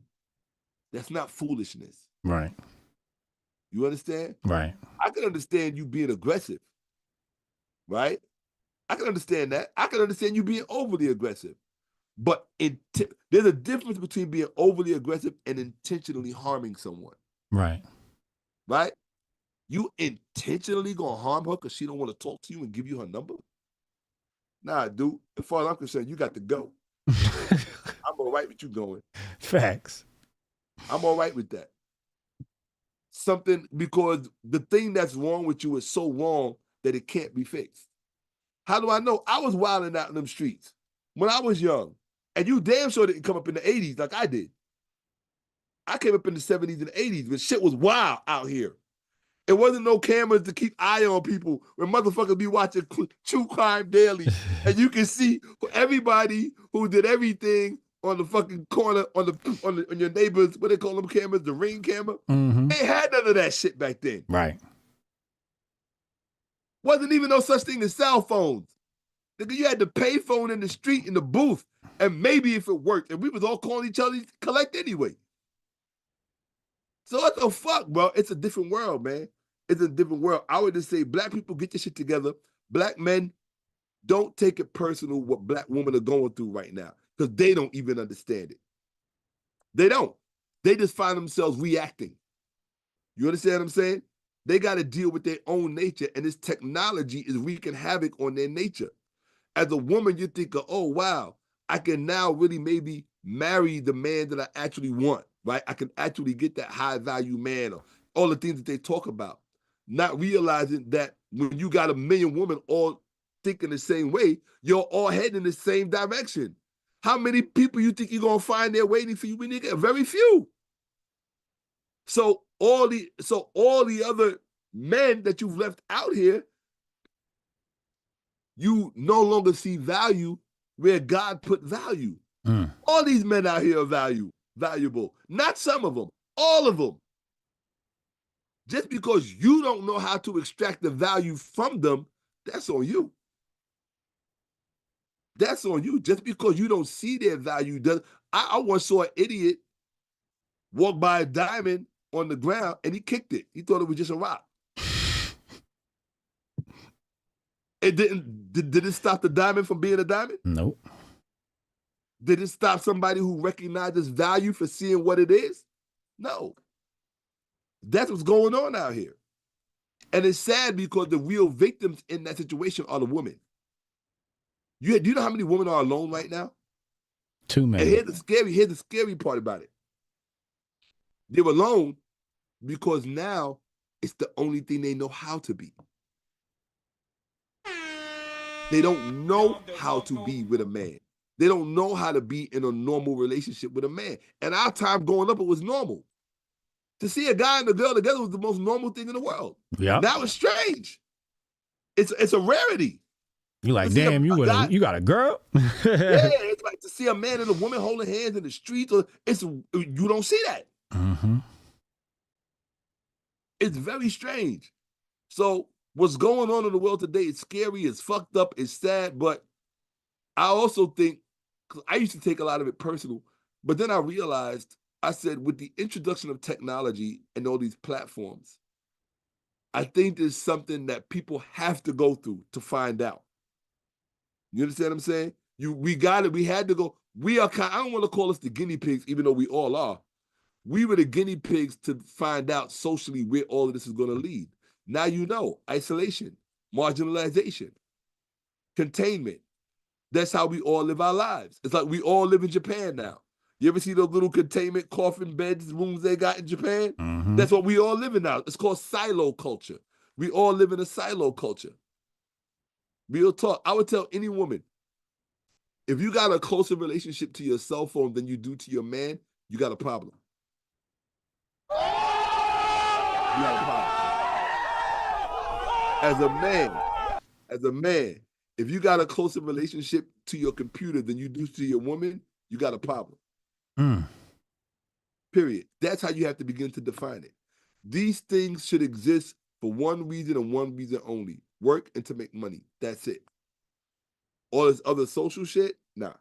That's not foolishness. Right. You understand? Right. I can understand you being aggressive, right? I can understand that. I can understand you being overly aggressive. But there's a difference between being overly aggressive and intentionally harming someone. Right. Right? You intentionally gonna harm her because she don't want to talk to you and give you her number? Nah, dude. As far as I'm concerned, you got to go. I'm all right with you going. Facts. I'm all right with that. Because the thing that's wrong with you is so wrong that it can't be fixed. How do I know? I was wilding out in them streets when I was young. And you damn sure didn't come up in the 80s like I did. I came up in the 70s and 80s when shit was wild out here. It wasn't no cameras to keep eye on people when motherfuckers be watching True Crime Daily. And you can see everybody who did everything on the fucking corner, on your neighbors, what they call them cameras, the Ring camera. They had none of that shit back then. Right. Wasn't even no such thing as cell phones. Nigga, you had the pay phone in the street, in the booth, and maybe if it worked. And we was all calling each other to collect anyway. So what the fuck, bro? It's a different world, man. It's a different world. I would just say, black people, get your shit together. Black men, don't take it personal what black women are going through right now, because they don't even understand it. They don't. They just find themselves reacting. You understand what I'm saying? They got to deal with their own nature, and this technology is wreaking havoc on their nature. As a woman, you're thinking, oh, wow, I can now really maybe marry the man that I actually want, right? I can actually get that high value man, or all the things that they talk about. Not realizing that when you got a million women all thinking the same way, you're all heading in the same direction. How many people you think you're gonna find there waiting for you when you get? Very few. So all the other men that you've left out here, you no longer see value where God put value. All these men out here are valuable. Not some of them, all of them. Just because you don't know how to extract the value from them, that's on you. That's on you. Just because you don't see their value does. I once saw an idiot walk by a diamond on the ground and he kicked it. He thought it was just a rock. It didn't. Did it stop the diamond from being a diamond? Nope. Did it stop somebody who recognizes value for seeing what it is? No. That's what's going on out here. And it's sad because the real victims in that situation are the women. Do you know how many women are alone right now? Too many. And here's the scary part about it. They're alone because now it's the only thing they know how to be. They don't know how to be with a man. They don't know how to be in a normal relationship with a man. And our time growing up, it was normal. To see a guy and a girl together was the most normal thing in the world. Yeah. Now it's strange. It's a rarity. You like, damn, you got a girl? Yeah, it's like to see a man and a woman holding hands in the streets. You don't see that. Mm-hmm. It's very strange. So what's going on in the world today is scary, it's fucked up, it's sad, but I also think, because I used to take a lot of it personal, but then I realized, I said, with the introduction of technology and all these platforms, I think there's something that people have to go through to find out. You understand what I'm saying? We had to go. I don't want to call us the guinea pigs, even though we all are. We were the guinea pigs to find out socially where all of this is going to lead. Now you know, isolation, marginalization, containment. That's how we all live our lives. It's like we all live in Japan now. You ever see those little containment coffin beds, rooms they got in Japan? Mm-hmm. That's what we all live in now. It's called silo culture. We all live in a silo culture. Real talk. I would tell any woman, if you got a closer relationship to your cell phone than you do to your man, you got a problem. You got a problem. As a man, if you got a closer relationship to your computer than you do to your woman, you got a problem. Period. That's how you have to begin to define it. These things should exist for one reason and one reason only: work and to make money. That's it. All this other social shit, nah.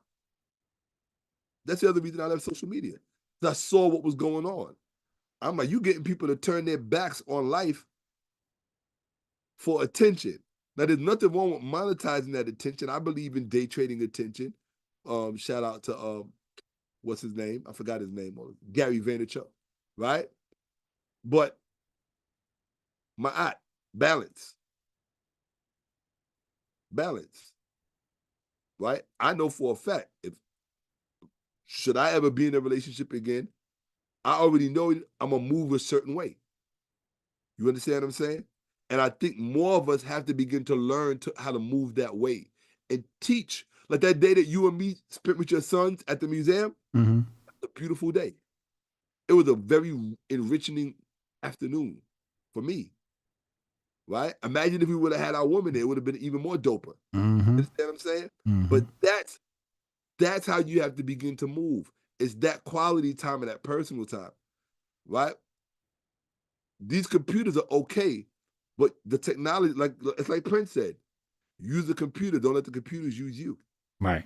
That's the other reason I left social media. I saw what was going on. I'm like, you getting people to turn their backs on life for attention. Now, there's nothing wrong with monetizing that attention. I believe in day trading attention. Shout out to what's his name? I forgot his name. Gary Vaynerchuk, right? But balance, right? I know for a fact, should I ever be in a relationship again, I already know I'm gonna move a certain way. You understand what I'm saying? And I think more of us have to begin to learn how to move that way and teach. Like that day that you and me spent with your sons at the museum, Mm-hmm. a beautiful day. It was a very enriching afternoon for me, right? Imagine if we would have had our woman there, it would have been even more doper. Mm-hmm. You understand what I'm saying? Mm-hmm. But that's how you have to begin to move. It's that quality time and that personal time, right? These computers are okay, but the technology, it's like Prince said, use the computer, don't let the computers use you. Right.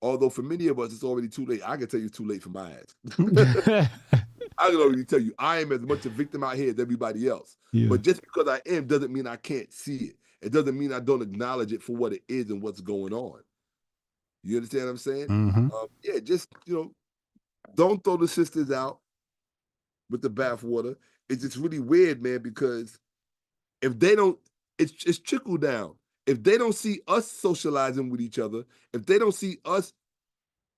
Although for many of us, it's already too late. I can tell you it's too late for my ass. I can already tell you, I am as much a victim out here as everybody else. Yeah. But just because I am doesn't mean I can't see it. It doesn't mean I don't acknowledge it for what it is and what's going on. You understand what I'm saying? Mm-hmm. Just, don't throw the sisters out with the bathwater. It's just really weird, man, because if they don't, it's trickle down. If they don't see us socializing with each other, if they don't see us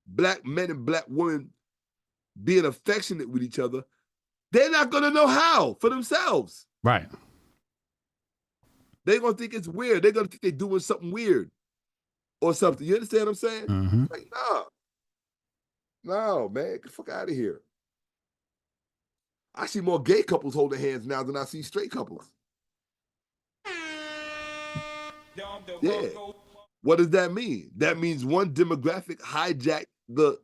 black men and black women being affectionate with each other, they're not going to know how for themselves. Right. They're going to think it's weird. They're going to think they're doing something weird or something. You understand what I'm saying? Mm-hmm. Like, nah. No, man, get the fuck out of here. I see more gay couples holding hands now than I see straight couples. Yeah. What does that mean? That means one demographic hijacked the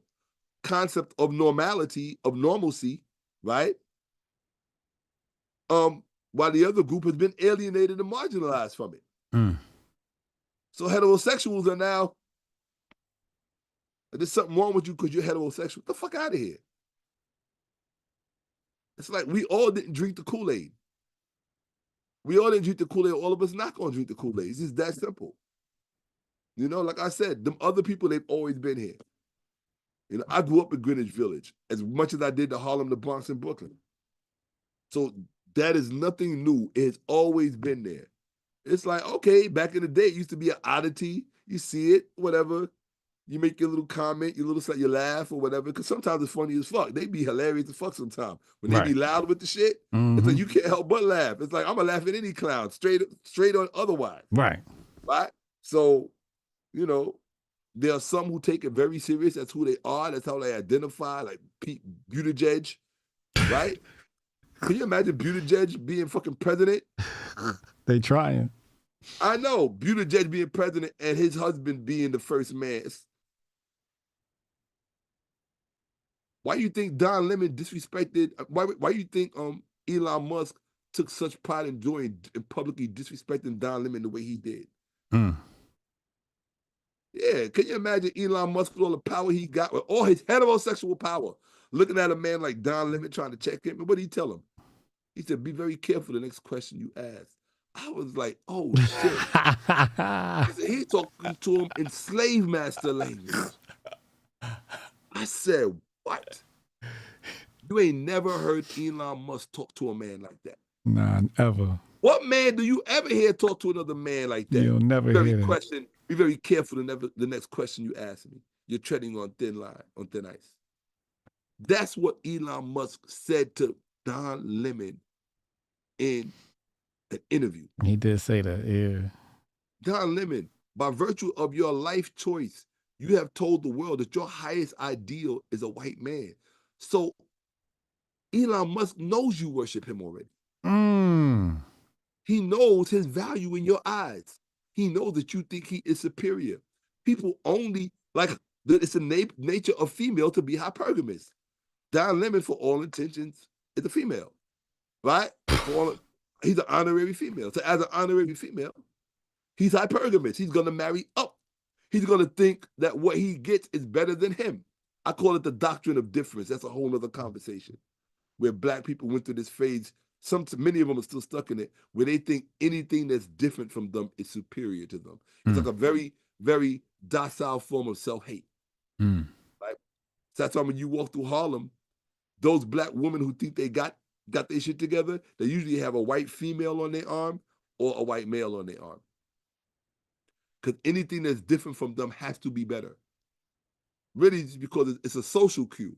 concept of normality, of normalcy, right? While the other group has been alienated and marginalized from it. So heterosexuals are now, there's something wrong with you because you're heterosexual. Get the fuck out of here. It's like we all didn't drink the Kool-Aid. We all didn't drink the Kool-Aid. All of us not going to drink the Kool-Aid. It's just that simple. You know, like I said, them other people, they've always been here. You know, I grew up in Greenwich Village as much as I did the Harlem, the Bronx, and Brooklyn. So that is nothing new. It's always been there. It's like, okay, back in the day, it used to be an oddity. You see it, whatever. You make your little comment, you laugh or whatever, because sometimes it's funny as fuck. They be hilarious as fuck sometimes. When they be loud with the shit, it's like you can't help but laugh. It's like, I'm going to laugh at any clown, straight on otherwise. Right. Right? So, you know, there are some who take it very serious. That's who they are. That's how they identify, like Pete Buttigieg, right? Can you imagine Buttigieg being fucking president? They trying. I know, Buttigieg being president and his husband being the first man. Why do you think Don Lemon disrespected? Why do you think Elon Musk took such pride in doing and publicly disrespecting Don Lemon the way he did? Yeah, can you imagine Elon Musk with all the power he got, with all his heterosexual power, looking at a man like Don Lemon trying to check him? And what did he tell him? He said, "Be very careful the next question you ask." I was like, "Oh shit!" He talking to him in slave master language. I said, "What? You ain't never heard Elon Musk talk to a man like that?" Nah, ever. What man do you ever hear talk to another man like that? You'll never hear that. Be very careful the next question you ask me. You're treading on thin ice. That's what Elon Musk said to Don Lemon in an interview. He did say that, yeah. Don Lemon, by virtue of your life choice, you have told the world that your highest ideal is a white man. So Elon Musk knows you worship him already. He knows his value in your eyes. He knows that you think he is superior. People only, like, it's the nature of female to be hypergamous. Don Lemon, for all intentions, is a female, right? He's an honorary female. So as an honorary female, he's hypergamous. He's going to marry up. He's going to think that what he gets is better than him. I call it the doctrine of difference. That's a whole other conversation where black people went through this phase. Many of them are still stuck in it, where they think anything that's different from them is superior to them. It's like a very, very docile form of self-hate. Right? So that's why when you walk through Harlem, those black women who think they got their shit together, they usually have a white female on their arm or a white male on their arm. Because anything that's different from them has to be better. Really, just because it's a social cue.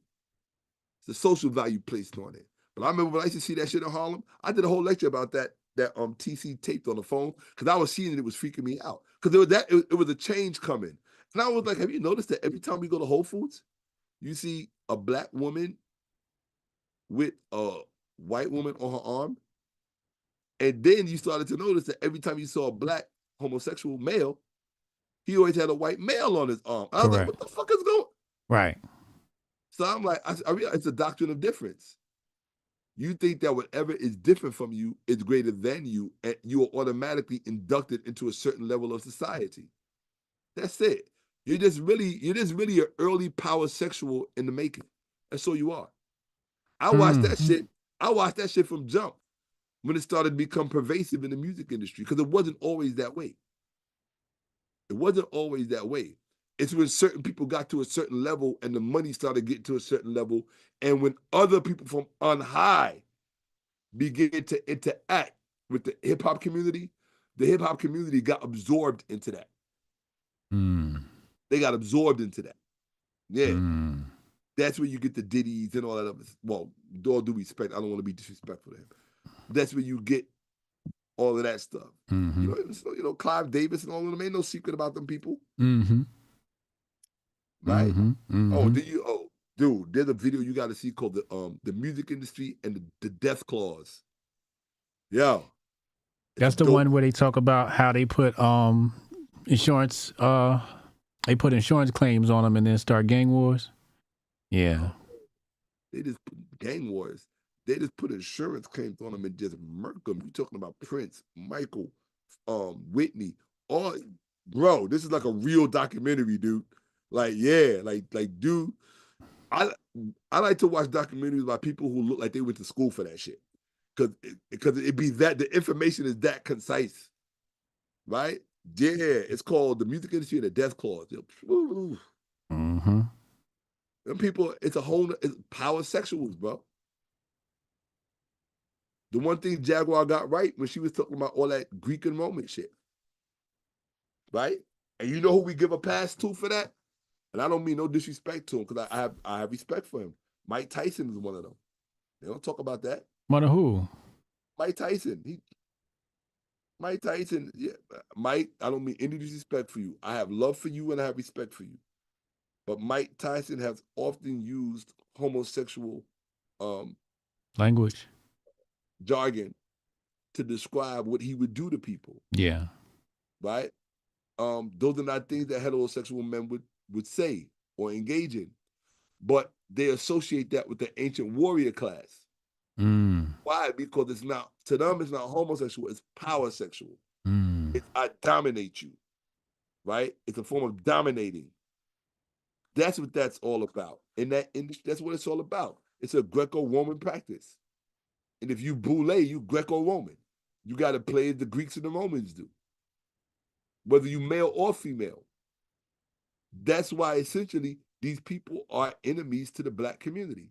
It's a social value placed on it. But I remember when I used to see that shit in Harlem, I did a whole lecture about that TC taped on the phone, because I was seeing it was freaking me out. Because it was a change coming. And I was like, have you noticed that every time we go to Whole Foods, you see a black woman with a white woman on her arm? And then you started to notice that every time you saw a black homosexual male, he always had a white male on his arm. I was like, what the fuck is going on? Right. So I'm like, I realize it's a doctrine of difference. You think that whatever is different from you is greater than you, and you are automatically inducted into a certain level of society. That's it. You're just really an early power sexual in the making. And so you are. I watched that shit. I watched that shit from jump when it started to become pervasive in the music industry, because it wasn't always that way. It wasn't always that way. It's when certain people got to a certain level and the money started getting to a certain level, and when other people from on high began to interact with the hip-hop community, The hip hop community got absorbed into that. Mm. They got absorbed into that. Yeah. Mm. That's where you get the ditties and all that other. Well, with all due respect, I don't want to be disrespectful to him. That's where you get all of that stuff. Mm-hmm. You know, Clive Davis and all of them. Ain't no secret about them people, Mm-hmm. right? Mm-hmm. Mm-hmm. Oh, dude, there's a video you got to see called the music industry and the death clause. Yo, That's the one where they talk about how they put insurance claims on them and then start gang wars. Yeah. They just put gang wars. They just put insurance claims on them and just murk them. You talking about Prince, Michael, Whitney, all, bro. This is like a real documentary, dude. Like, yeah, like, dude. I like to watch documentaries about people who look like they went to school for that shit, because it be that the information is that concise, right? Yeah, it's called The Music Industry and the Death Clause. Mm-hmm. Them people, it's power sexuals, bro. The one thing Jaguar got right when she was talking about all that Greek and Roman shit, right? And you know who we give a pass to for that? And I don't mean no disrespect to him, because I have respect for him. Mike Tyson is one of them. They don't talk about that. One of who? Mike Tyson. Mike Tyson. Yeah, Mike. I don't mean any disrespect for you. I have love for you and I have respect for you. But Mike Tyson has often used homosexual language, jargon to describe what he would do to people. Yeah. Right? Those are not things that heterosexual men would say or engage in. But they associate that with the ancient warrior class. Mm. Why? Because it's not, to them, it's not homosexual, it's power sexual. Mm. I dominate you, right? It's a form of dominating. That's what that's all about. In that industry, that's what it's all about. It's a Greco-Roman practice. And if you boule, you Greco-Roman. You got to play as the Greeks and the Romans do, whether you male or female. That's why essentially these people are enemies to the Black community,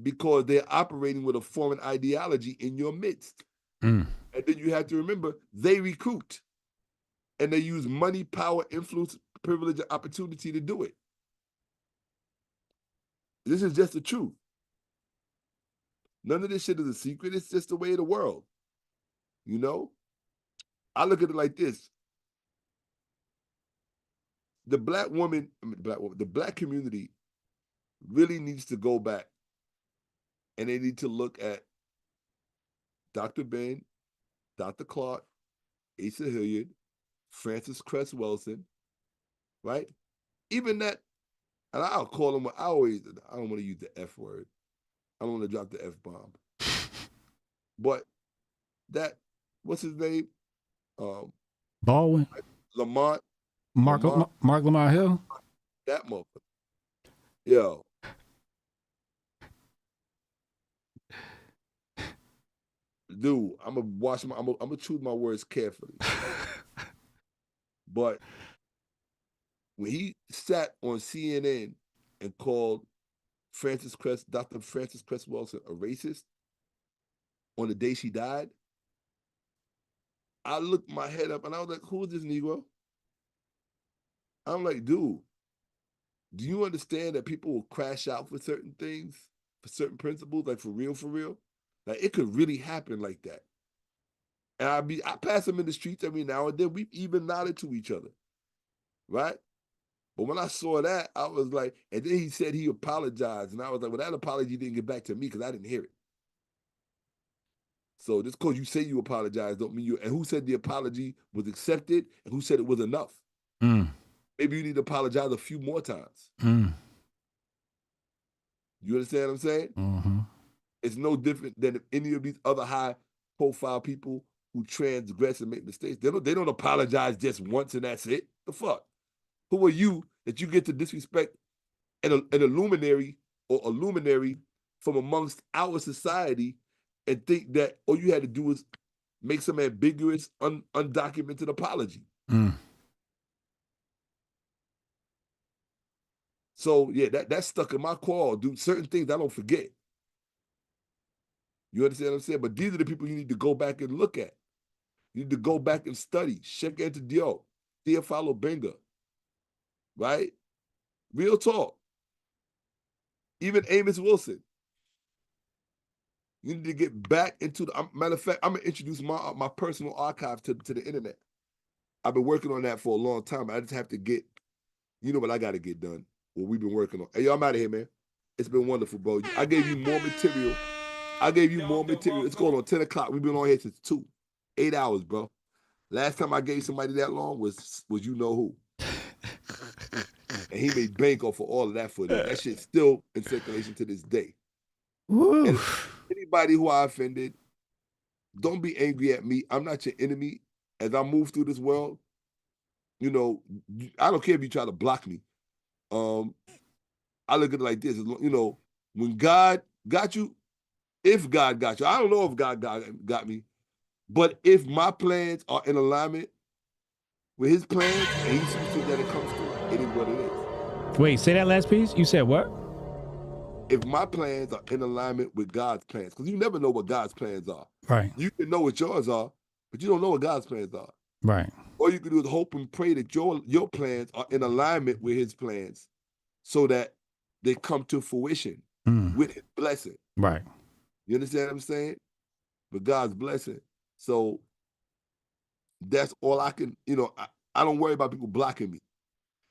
because they're operating with a foreign ideology in your midst. Mm. And then you have to remember, they recruit. And they use money, power, influence, privilege, and opportunity to do it. This is just the truth. None of this shit is a secret. It's just the way of the world. You know? I look at it like this. The Black community really needs to go back, and they need to look at Dr. Ben, Dr. Clark, Asa Hilliard, Francis Cress Wilson, right? Even that, and I'll call them, I don't want to use the F word. I don't want to drop the F-bomb. But that, what's his name? Baldwin? Lamont. Mark Lamont Hill? That motherfucker. Yo. Dude, I'm gonna choose my words carefully. But when he sat on CNN and called Dr. Francis Cress Wilson a racist on the day she died, I looked my head up and I was like, who is this Negro? I'm like, dude, do you understand that people will crash out for certain things, for certain principles, like for real? Like, it could really happen like that. And I pass them in the streets every now and then. We even nodded to each other, right? But when I saw that, I was like, and then he said he apologized. And I was like, well, that apology didn't get back to me because I didn't hear it. So just because you say you apologize don't mean you, and who said the apology was accepted and who said it was enough? Mm. Maybe you need to apologize a few more times. Mm. You understand what I'm saying? Mm-hmm. It's no different than if any of these other high profile people who transgress and make mistakes. They don't apologize just once and that's it. The fuck? Who are you that you get to disrespect an luminary or a luminary from amongst our society and think that all you had to do is make some ambiguous, undocumented apology? Mm. So yeah, that's stuck in my craw, dude. Certain things I don't forget. You understand what I'm saying? But these are the people you need to go back and look at. You need to go back and study. Shakka Ahmose, Theophilo Benga, right? Real talk. Even Amos Wilson. You need to get back into the, matter of fact, I'm gonna introduce my personal archive to the internet. I've been working on that for a long time. I just have to get, you know what I gotta get done. What we've been working on. Hey, yo, I'm out of here, man. It's been wonderful, bro. I gave you more material. It's going on 10 o'clock. We've been on here since 2. 8 hours, bro. Last time I gave somebody that long was you know who. And he made bank off of all of that footage. That shit's still in circulation to this day. Woo. And anybody who I offended, don't be angry at me. I'm not your enemy. As I move through this world, you know, I don't care if you try to block me. I look at it like this, you know, when God got you, if God got you, I don't know if God got me, but if my plans are in alignment with his plans and he sees to that it comes to, it is what it is. Wait, say that last piece. You said what? If my plans are in alignment with God's plans, because you never know what God's plans are. Right. You can know what yours are, but you don't know what God's plans are. Right. All you can do is hope and pray that your plans are in alignment with his plans so that they come to fruition with his blessing. Right. You understand what I'm saying? With God's blessing. So that's all I can, you know, I don't worry about people blocking me.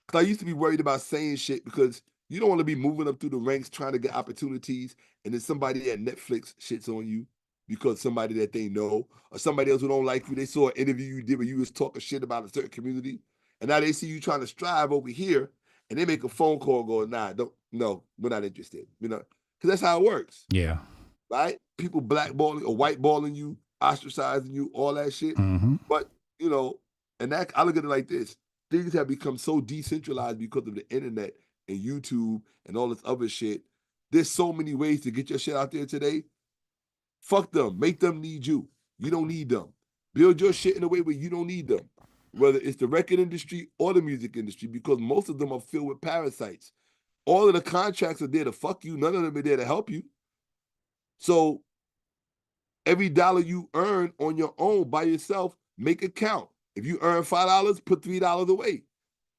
Because I used to be worried about saying shit because you don't want to be moving up through the ranks trying to get opportunities and then somebody at Netflix shits on you because somebody that they know or somebody else who don't like you, they saw an interview you did where you was talking shit about a certain community and now they see you trying to strive over here and they make a phone call going, nah, no, we're not interested, you know, because that's how it works. Yeah. Right? People blackballing or whiteballing you, ostracizing you, all that shit. But, you know, and that I look at it like this. Things have become so decentralized because of the internet and YouTube and all this other shit. There's so many ways to get your shit out there today. Fuck them. Make them need you. You don't need them. Build your shit in a way where you don't need them. Whether it's the record industry or the music industry, because most of them are filled with parasites. All of the contracts are there to fuck you. None of them are there to help you. So every dollar you earn on your own by yourself, make it count. If you earn $5, put $3 away.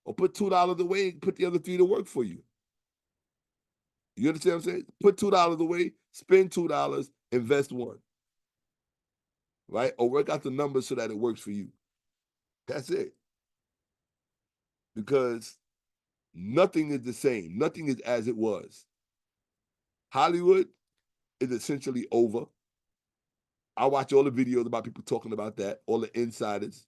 Or put $2 away and put the other $3 to work for you. You understand what I'm saying? Put $2 away, spend $2, invest $1. Right? Or work out the numbers so that it works for you. That's it. Because nothing is the same. Nothing is as it was. Hollywood is essentially over. I watch all the videos about people talking about that, all the insiders,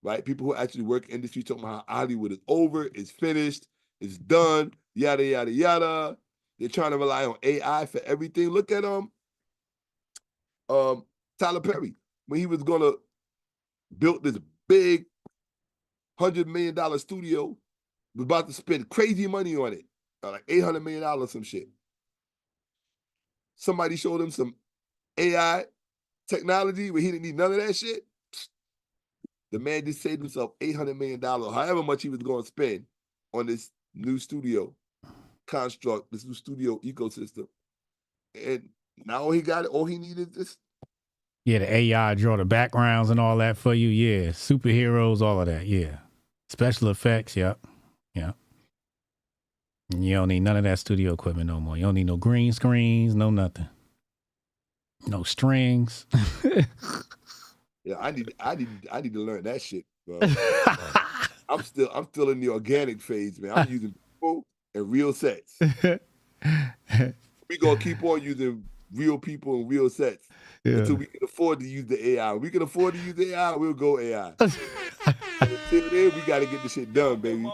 right? People who actually work in industry talking about how Hollywood is over, it's finished, it's done, yada, yada, yada. They're trying to rely on AI for everything. Look at Tyler Perry, when he was gonna build this big $100 million studio, was about to spend crazy money on it, like $800 million, some shit. Somebody showed him some AI technology where he didn't need none of that shit. The man just saved himself $800 million, however much he was going to spend on this new studio construct, this new studio ecosystem. And now all he needed is Yeah, the AI draw the backgrounds and all that for you. Yeah, superheroes, all of that. Yeah, special effects. Yep. You don't need none of that studio equipment no more. You don't need no green screens, no nothing, no strings. Yeah, I need to learn that shit, bro. I'm still in the organic phase, man. I'm using people and real sets. We gonna keep on using real people and real sets until we can afford to use the AI. When we can afford to use the AI, we'll go AI. Until then, we gotta get the shit done, baby.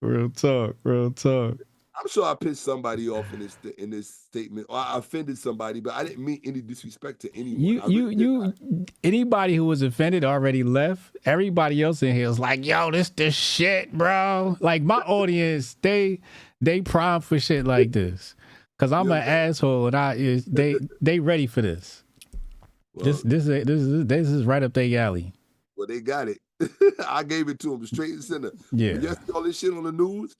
Real talk. I'm sure I pissed somebody off in this statement, or I offended somebody, but I didn't mean any disrespect to anyone. Anybody who was offended already left. Everybody else in here was like, "Yo, this shit, bro." Like my audience, they prime for shit like this, cause I'm an asshole and they ready for this. Well, this is right up their alley. Well, they got it. I gave it to them straight and center. Yeah. When you see all this shit on the news,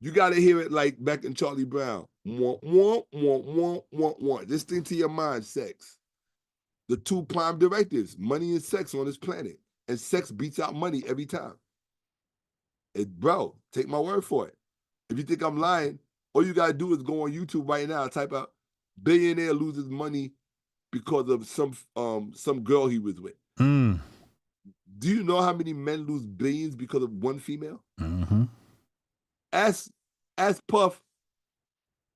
you got to hear it like back in Charlie Brown. Want. This thing to your mind, sex. the two prime directives, money and sex on this planet. And sex beats out money every time. Bro, take my word for it. If you think I'm lying, all you gotta do is go on YouTube right now, type out billionaire loses money because of some girl he was with. Mm. Do you know how many men lose billions because of one female? Mm-hmm. Ask Puff,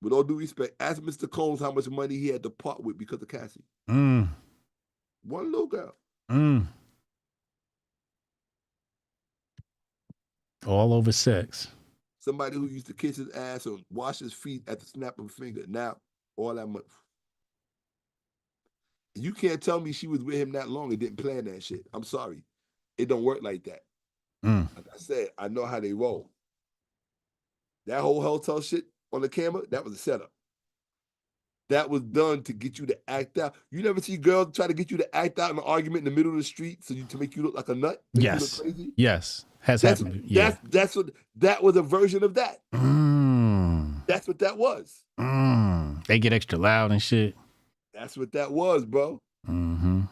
with all due respect, ask Mr. Combs how much money he had to part with because of Cassie. Mm. One little girl. Mm. All over sex. Somebody who used to kiss his ass or wash his feet at the snap of a finger. Now, all that money. You can't tell me she was with him that long and didn't plan that shit. I'm sorry. It don't work like that. Mm. Like I said, I know how they roll. That whole hotel shit on the camera, that was a setup. That was done to get you to act out. You never see girls try to get you to act out in an argument in the middle of the street to make you look like a nut? Yes. You look crazy? Yes. Has happened. Yeah. That was a version of that. Mm. That's what that was. Mm. They get extra loud and shit. That's what that was, bro. Mm-hmm.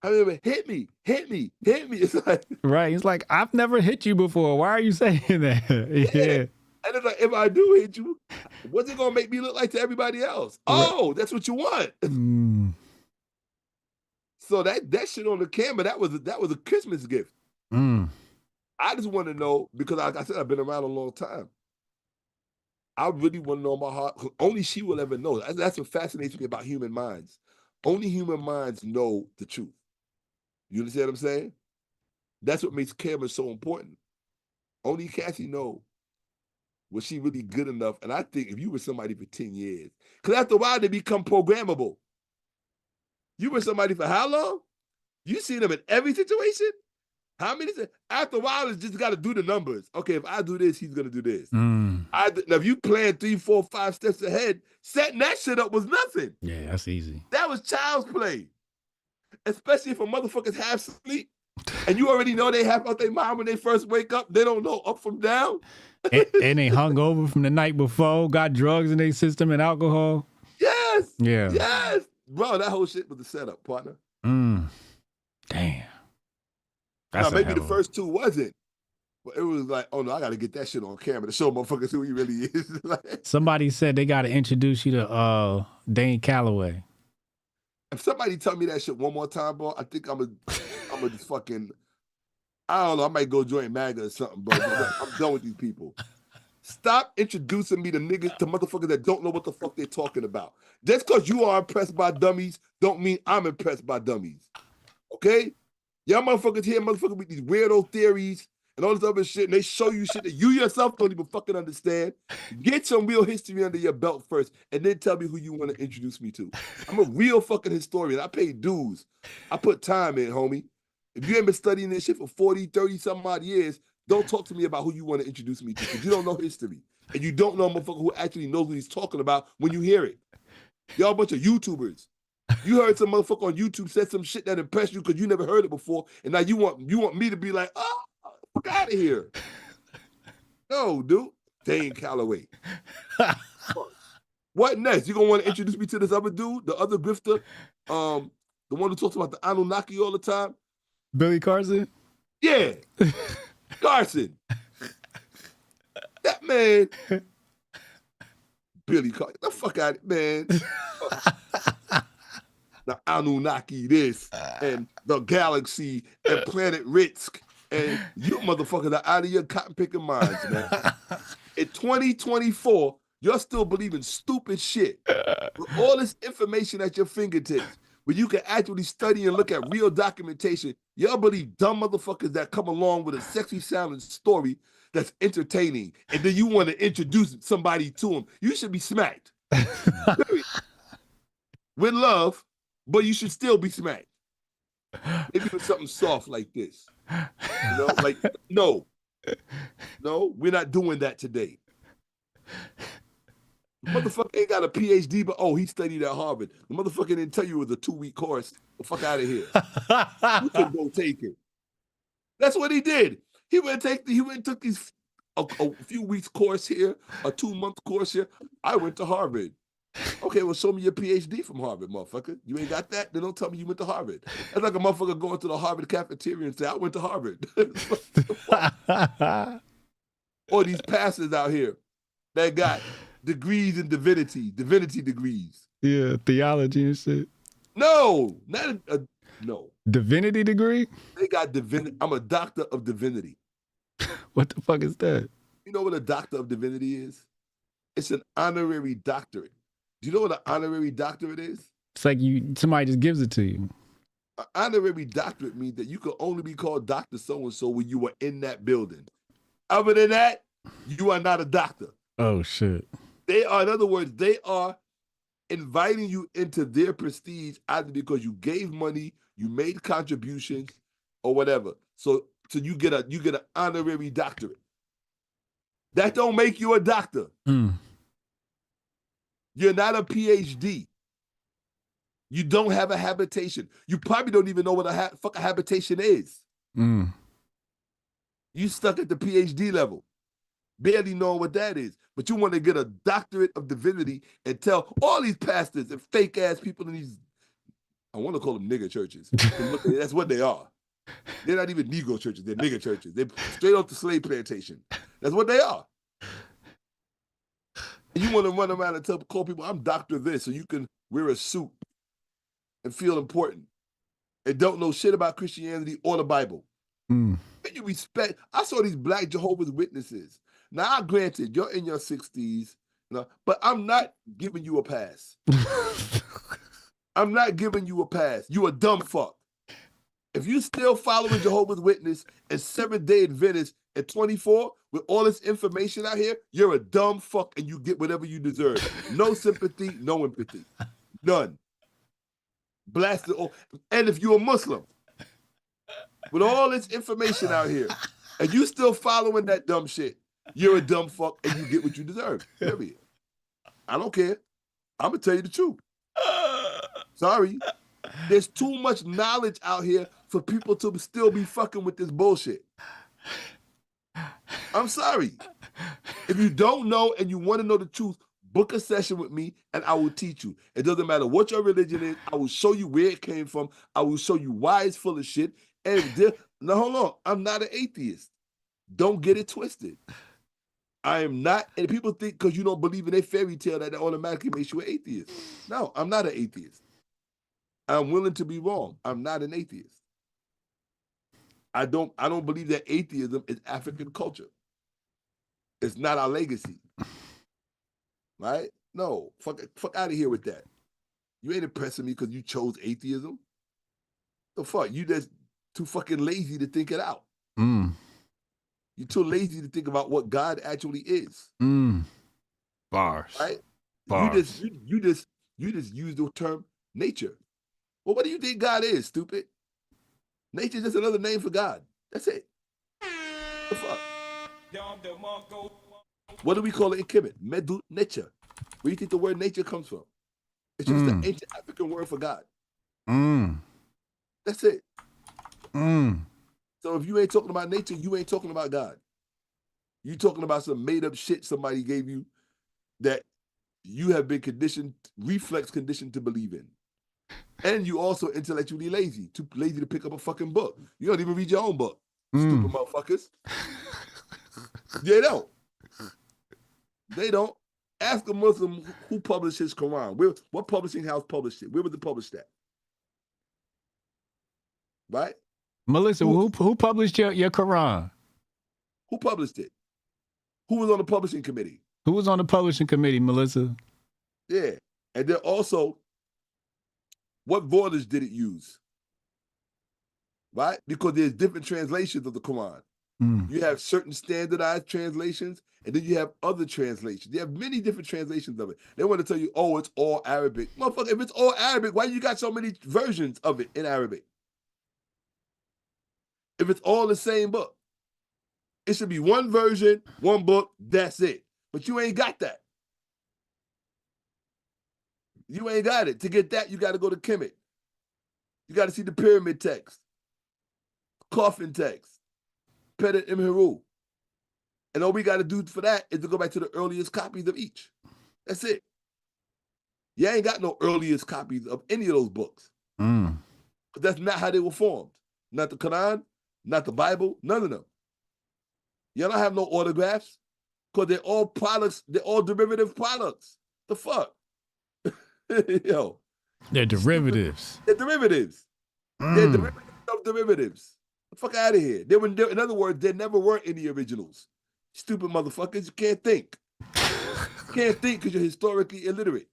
I mean, hit me. It's like, right. It's like, I've never hit you before. Why are you saying that? Yeah. And it's like, if I do hit you, what's it gonna make me look like to everybody else? Right. Oh, that's what you want. Mm. So that shit on the camera, that was a Christmas gift. Mm. I just want to know, because like I said, I've been around a long time. I really want to know my heart. Only she will ever know. That's what fascinates me about human minds. Only human minds know the truth. You understand what I'm saying? That's what makes cameras so important. Only Cassie know, was she really good enough? And I think if you were somebody for 10 years, because after a while they become programmable. You were somebody for how long? You see them in every situation? How many? After a while, it's just got to do the numbers. Okay, if I do this, he's going to do this. Mm. Now, if you plan 3, 4, 5 steps ahead, setting that shit up was nothing. Yeah, that's easy. That was child's play. Especially if a motherfucker's half asleep and you already know they half out their mind when they first wake up. They don't know up from down. and they hung over from the night before, got drugs in their system and alcohol. Yes. Yeah. Yes. Bro, that whole shit was a setup, partner. Mm. Damn. Now, maybe the first 2 wasn't. But it was like, oh no, I got to get that shit on camera to show motherfuckers who he really is. Somebody said they got to introduce you to Dane Calloway. If somebody tell me that shit one more time, bro, I think I'm a just fucking, I don't know, I might go join MAGA or something, bro. I'm done with these people. Stop introducing me to niggas, to motherfuckers that don't know what the fuck they're talking about. Just because you are impressed by dummies don't mean I'm impressed by dummies. Okay? Y'all motherfuckers here, motherfuckers with these weirdo theories and all this other shit, and they show you shit that you yourself don't even fucking understand. Get some real history under your belt first, and then tell me who you want to introduce me to. I'm a real fucking historian. I pay dues. I put time in, homie. If you ain't been studying this shit for 40, 30 some odd years, don't talk to me about who you want to introduce me to, because you don't know history. And you don't know a motherfucker who actually knows what he's talking about when you hear it. Y'all a bunch of YouTubers. You heard some motherfucker on YouTube said some shit that impressed you because you never heard it before, and now you want me to be like, oh, fuck out of here. No, dude. Dane Calloway. What next? You gonna want to introduce me to this other dude, the other grifter, the one who talks about the Anunnaki all the time? Billy Carson? Yeah. Carson. That man. Billy Carson. The fuck out of it, man. The Anunnaki this and the galaxy and planet Ritsk, and you motherfuckers are out of your cotton picking minds, man. In 2024, you're still believing stupid shit with all this information at your fingertips, where you can actually study and look at real documentation. Y'all believe dumb motherfuckers that come along with a sexy sounding story that's entertaining, and then you want to introduce somebody to them. You should be smacked. With love, but you should still be smacked. Maybe with something soft like this. You know, like, no, we're not doing that today. The motherfucker ain't got a PhD, but he studied at Harvard. The motherfucker didn't tell you it was a 2-week course. The fuck out of here. You can go take it. That's what he did. He went and took these a few weeks course here, a 2-month course here. I went to Harvard. Okay, well, show me your PhD from Harvard, motherfucker. You ain't got that? Then don't tell me you went to Harvard. That's like a motherfucker going to the Harvard cafeteria and say, I went to Harvard. Or these pastors out here that got degrees in divinity degrees. Yeah, theology and shit. No, not no. Divinity degree? They got divinity. I'm a doctor of divinity. What the fuck is that? You know what a doctor of divinity is? It's an honorary doctorate. Do you know what an honorary doctorate is? It's like somebody just gives it to you. An honorary doctorate means that you can only be called Dr. So-and-so when you were in that building. Other than that, you are not a doctor. Oh, shit. They are, in other words, they are inviting you into their prestige either because you gave money, you made contributions, or whatever. So you get an honorary doctorate. That don't make you a doctor. You're not a PhD. You don't have a habitation. You probably don't even know what a fuck a habitation is. You stuck at the PhD level, barely knowing what that is. But you want to get a doctorate of divinity and tell all these pastors and fake ass people in these, I want to call them nigger churches. That's what they are. They're not even Negro churches. They're nigger churches. They're straight off the slave plantation. That's what they are. And you want to run around and call people, I'm Dr. This, so you can wear a suit and feel important and don't know shit about Christianity or the Bible. And you respect. I saw these black Jehovah's Witnesses. Now, granted, you're in your 60s, but I'm not giving you a pass. I'm not giving you a pass. You a dumb fuck. If you still following Jehovah's Witness and Seventh-day Adventist at 24 with all this information out here, you're a dumb fuck and you get whatever you deserve. No sympathy, no empathy. None. Blasted. And if you're a Muslim, with all this information out here, and you still following that dumb shit, you're a dumb fuck and you get what you deserve. Period. I don't care. I'm going to tell you the truth. Sorry. There's too much knowledge out here for people to still be fucking with this bullshit. I'm sorry. If you don't know and you want to know the truth, book a session with me and I will teach you. It doesn't matter what your religion is. I will show you where it came from. I will show you why it's full of shit. And now hold on. I'm not an atheist. Don't get it twisted. I am not. And people think because you don't believe in a fairy tale that automatically makes you an atheist. No, I'm not an atheist. I'm willing to be wrong. I'm not an atheist. I don't believe that atheism is African culture. It's not our legacy. Right? No, fuck out of here with that. You ain't impressing me because you chose atheism. The fuck? You just too fucking lazy to think it out. You're too lazy to think about what God actually is. Bars. Right? Bars. You just use the term nature. Well, what do you think God is, stupid? Nature is just another name for God. That's it. The fuck? What do we call it in Kemet? Medu nature. Where do you think the word nature comes from? It's just an ancient African word for God. That's it. So if you ain't talking about nature, you ain't talking about God. You talking about some made up shit somebody gave you that you have been reflex conditioned to believe in. And you also intellectually lazy, too lazy to pick up a fucking book. You don't even read your own book, stupid motherfuckers. They don't. They don't. Ask a Muslim who published his Quran. What publishing house published it? Where was it published at? Right? Melissa, who published your Quran? Who published it? Who was on the publishing committee? Who was on the publishing committee, Melissa? Yeah. And then also, what vortage did it use? Right? Because there's different translations of the Quran. You have certain standardized translations, and then you have other translations. You have many different translations of it. They want to tell you, oh, it's all Arabic. Motherfucker, if it's all Arabic, why you got so many versions of it in Arabic? If it's all the same book, it should be one version, one book, that's it. But you ain't got that. You ain't got it. To get that, you got to go to Kemet. You got to see the pyramid text, coffin text, Petit Imheru. And all we got to do for that is to go back to the earliest copies of each. That's it. You ain't got no earliest copies of any of those books. Mm. But that's not how they were formed. Not the Quran, not the Bible, none of them. You don't have no autographs because they're all products, they're all derivative products. The fuck? Yo. They're derivatives. They're derivatives. They're derivatives of derivatives. The fuck out of here. In other words, there never were any originals. Stupid motherfuckers, you can't think. You can't think because you're historically illiterate.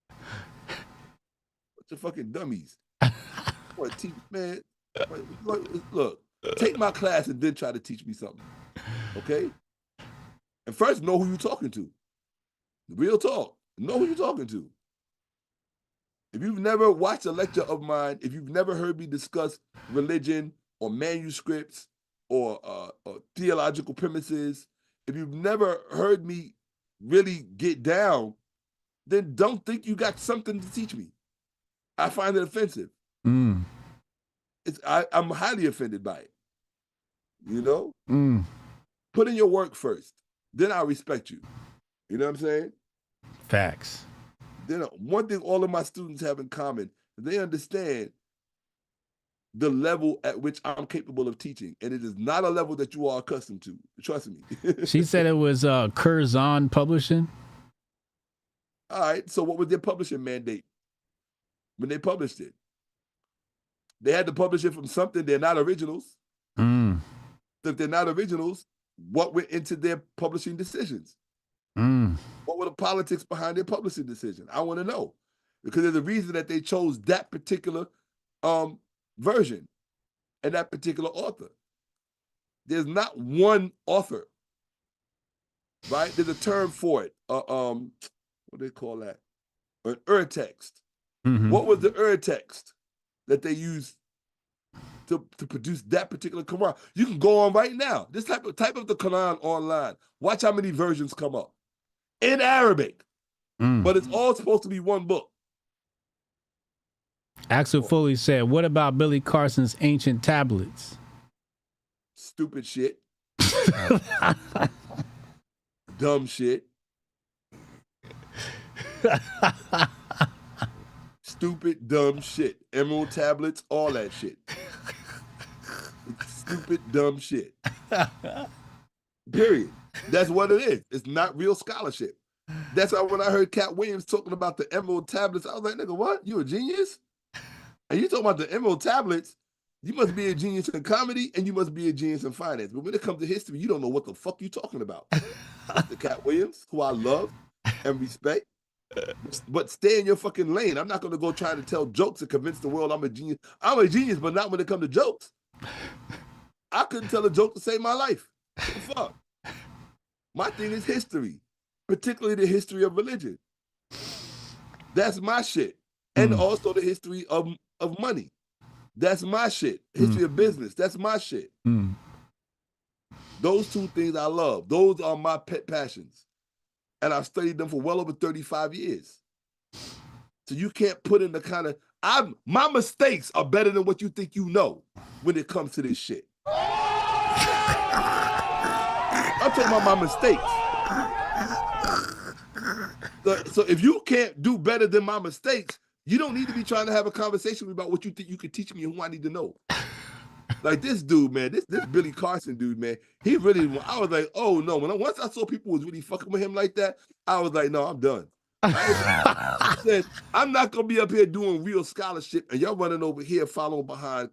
Bunch of fucking dummies. What teach, man? Look, take my class and then try to teach me something. Okay? And first, know who you're talking to. Real talk. Know who you're talking to. If you've never watched a lecture of mine, if you've never heard me discuss religion or manuscripts or theological premises, if you've never heard me really get down, then don't think you got something to teach me. I find it offensive. I'm highly offended by it. You know? Put in your work first. Then I'll respect you. You know what I'm saying? Facts. Then one thing all of my students have in common, they understand the level at which I'm capable of teaching. And it is not a level that you are accustomed to. Trust me. She said it was Curzon Publishing. All right. So what was their publishing mandate when they published it? They had to publish it from something. They're not originals. So if they're not originals, what went into their publishing decisions? What were the politics behind their publishing decision? I want to know. Because there's a reason that they chose that particular version and that particular author. There's not one author, right? There's a term for it. What do they call that? An ur-text. What was the ur-text that they used to produce that particular Quran? You can go on right now. This type of the Quran online. Watch how many versions come up. In Arabic. But it's all supposed to be one book. Axel Foley said, what about Billy Carson's ancient tablets? Stupid shit. Dumb shit. Stupid, dumb shit. Emerald tablets, all that shit. It's stupid, dumb shit. Period. That's what it is. It's not real scholarship. That's why when I heard Cat Williams talking about the emerald tablets, I was like, nigga, what? You a genius? And you talking about the emerald tablets, you must be a genius in comedy and you must be a genius in finance. But when it comes to history, you don't know what the fuck you talking about. The Cat Williams, who I love and respect, but stay in your fucking lane. I'm not going to go try to tell jokes and convince the world I'm a genius. I'm a genius, but not when it comes to jokes. I couldn't tell a joke to save my life. What the fuck? My thing is history, particularly the history of religion. That's my shit. And also the history of money. That's my shit. History of business. That's my shit. Those two things I love. Those are my pet passions. And I've studied them for well over 35 years. So you can't put in the kind of, my mistakes are better than what you think you know when it comes to this shit. I'm talking about my mistakes. So if you can't do better than my mistakes, you don't need to be trying to have a conversation about what you think you could teach me and who I need to know. Like this dude, man, this Billy Carson dude, man, he really, I was like, oh no. Once I saw people was really fucking with him like that, I was like, no, I'm done. I said, I'm not going to be up here doing real scholarship and y'all running over here following behind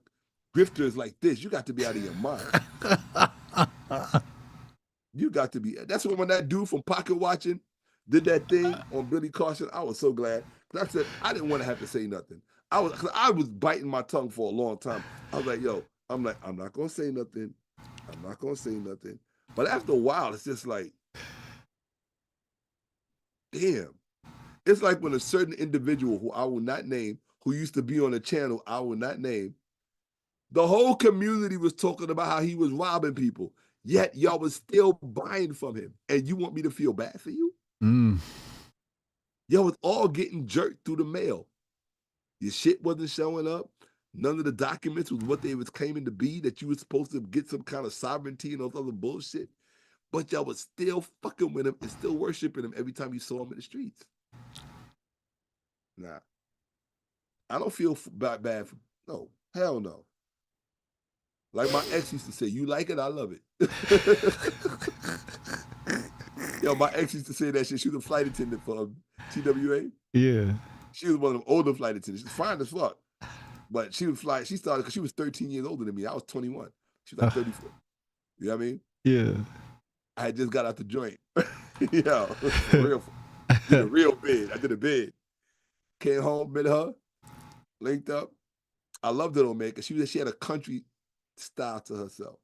grifters like this. You got to be out of your mind. You got to be. That's when that dude from Pocket Watching did that thing on Billy Carson. I was so glad. I said, I didn't want to have to say nothing. I was biting my tongue for a long time. I was like, yo, I'm not going to say nothing. I'm not going to say nothing. But after a while, it's just like, damn. It's like when a certain individual who I will not name, who used to be on a channel I will not name, the whole community was talking about how he was robbing people, yet y'all was still buying from him. And you want me to feel bad for you? Y'all was all getting jerked through the mail. Your shit wasn't showing up. None of the documents was what they was claiming to be, that you were supposed to get some kind of sovereignty and all other bullshit. But y'all was still fucking with him and still worshiping him every time you saw him in the streets. Nah. I don't feel bad for, no, hell no. Like my ex used to say, you like it, I love it. Yo, my ex used to say that shit. She was a flight attendant for TWA. Yeah. She was one of them older flight attendants. She's fine as fuck. But she would fly, she started because she was 13 years older than me. I was 21. She was like 34. You know what I mean? Yeah. I had just got out the joint. Yo, for real. Did a real bid. I did a bid. Came home, met her, linked up. I loved it on man because she had a country style to herself.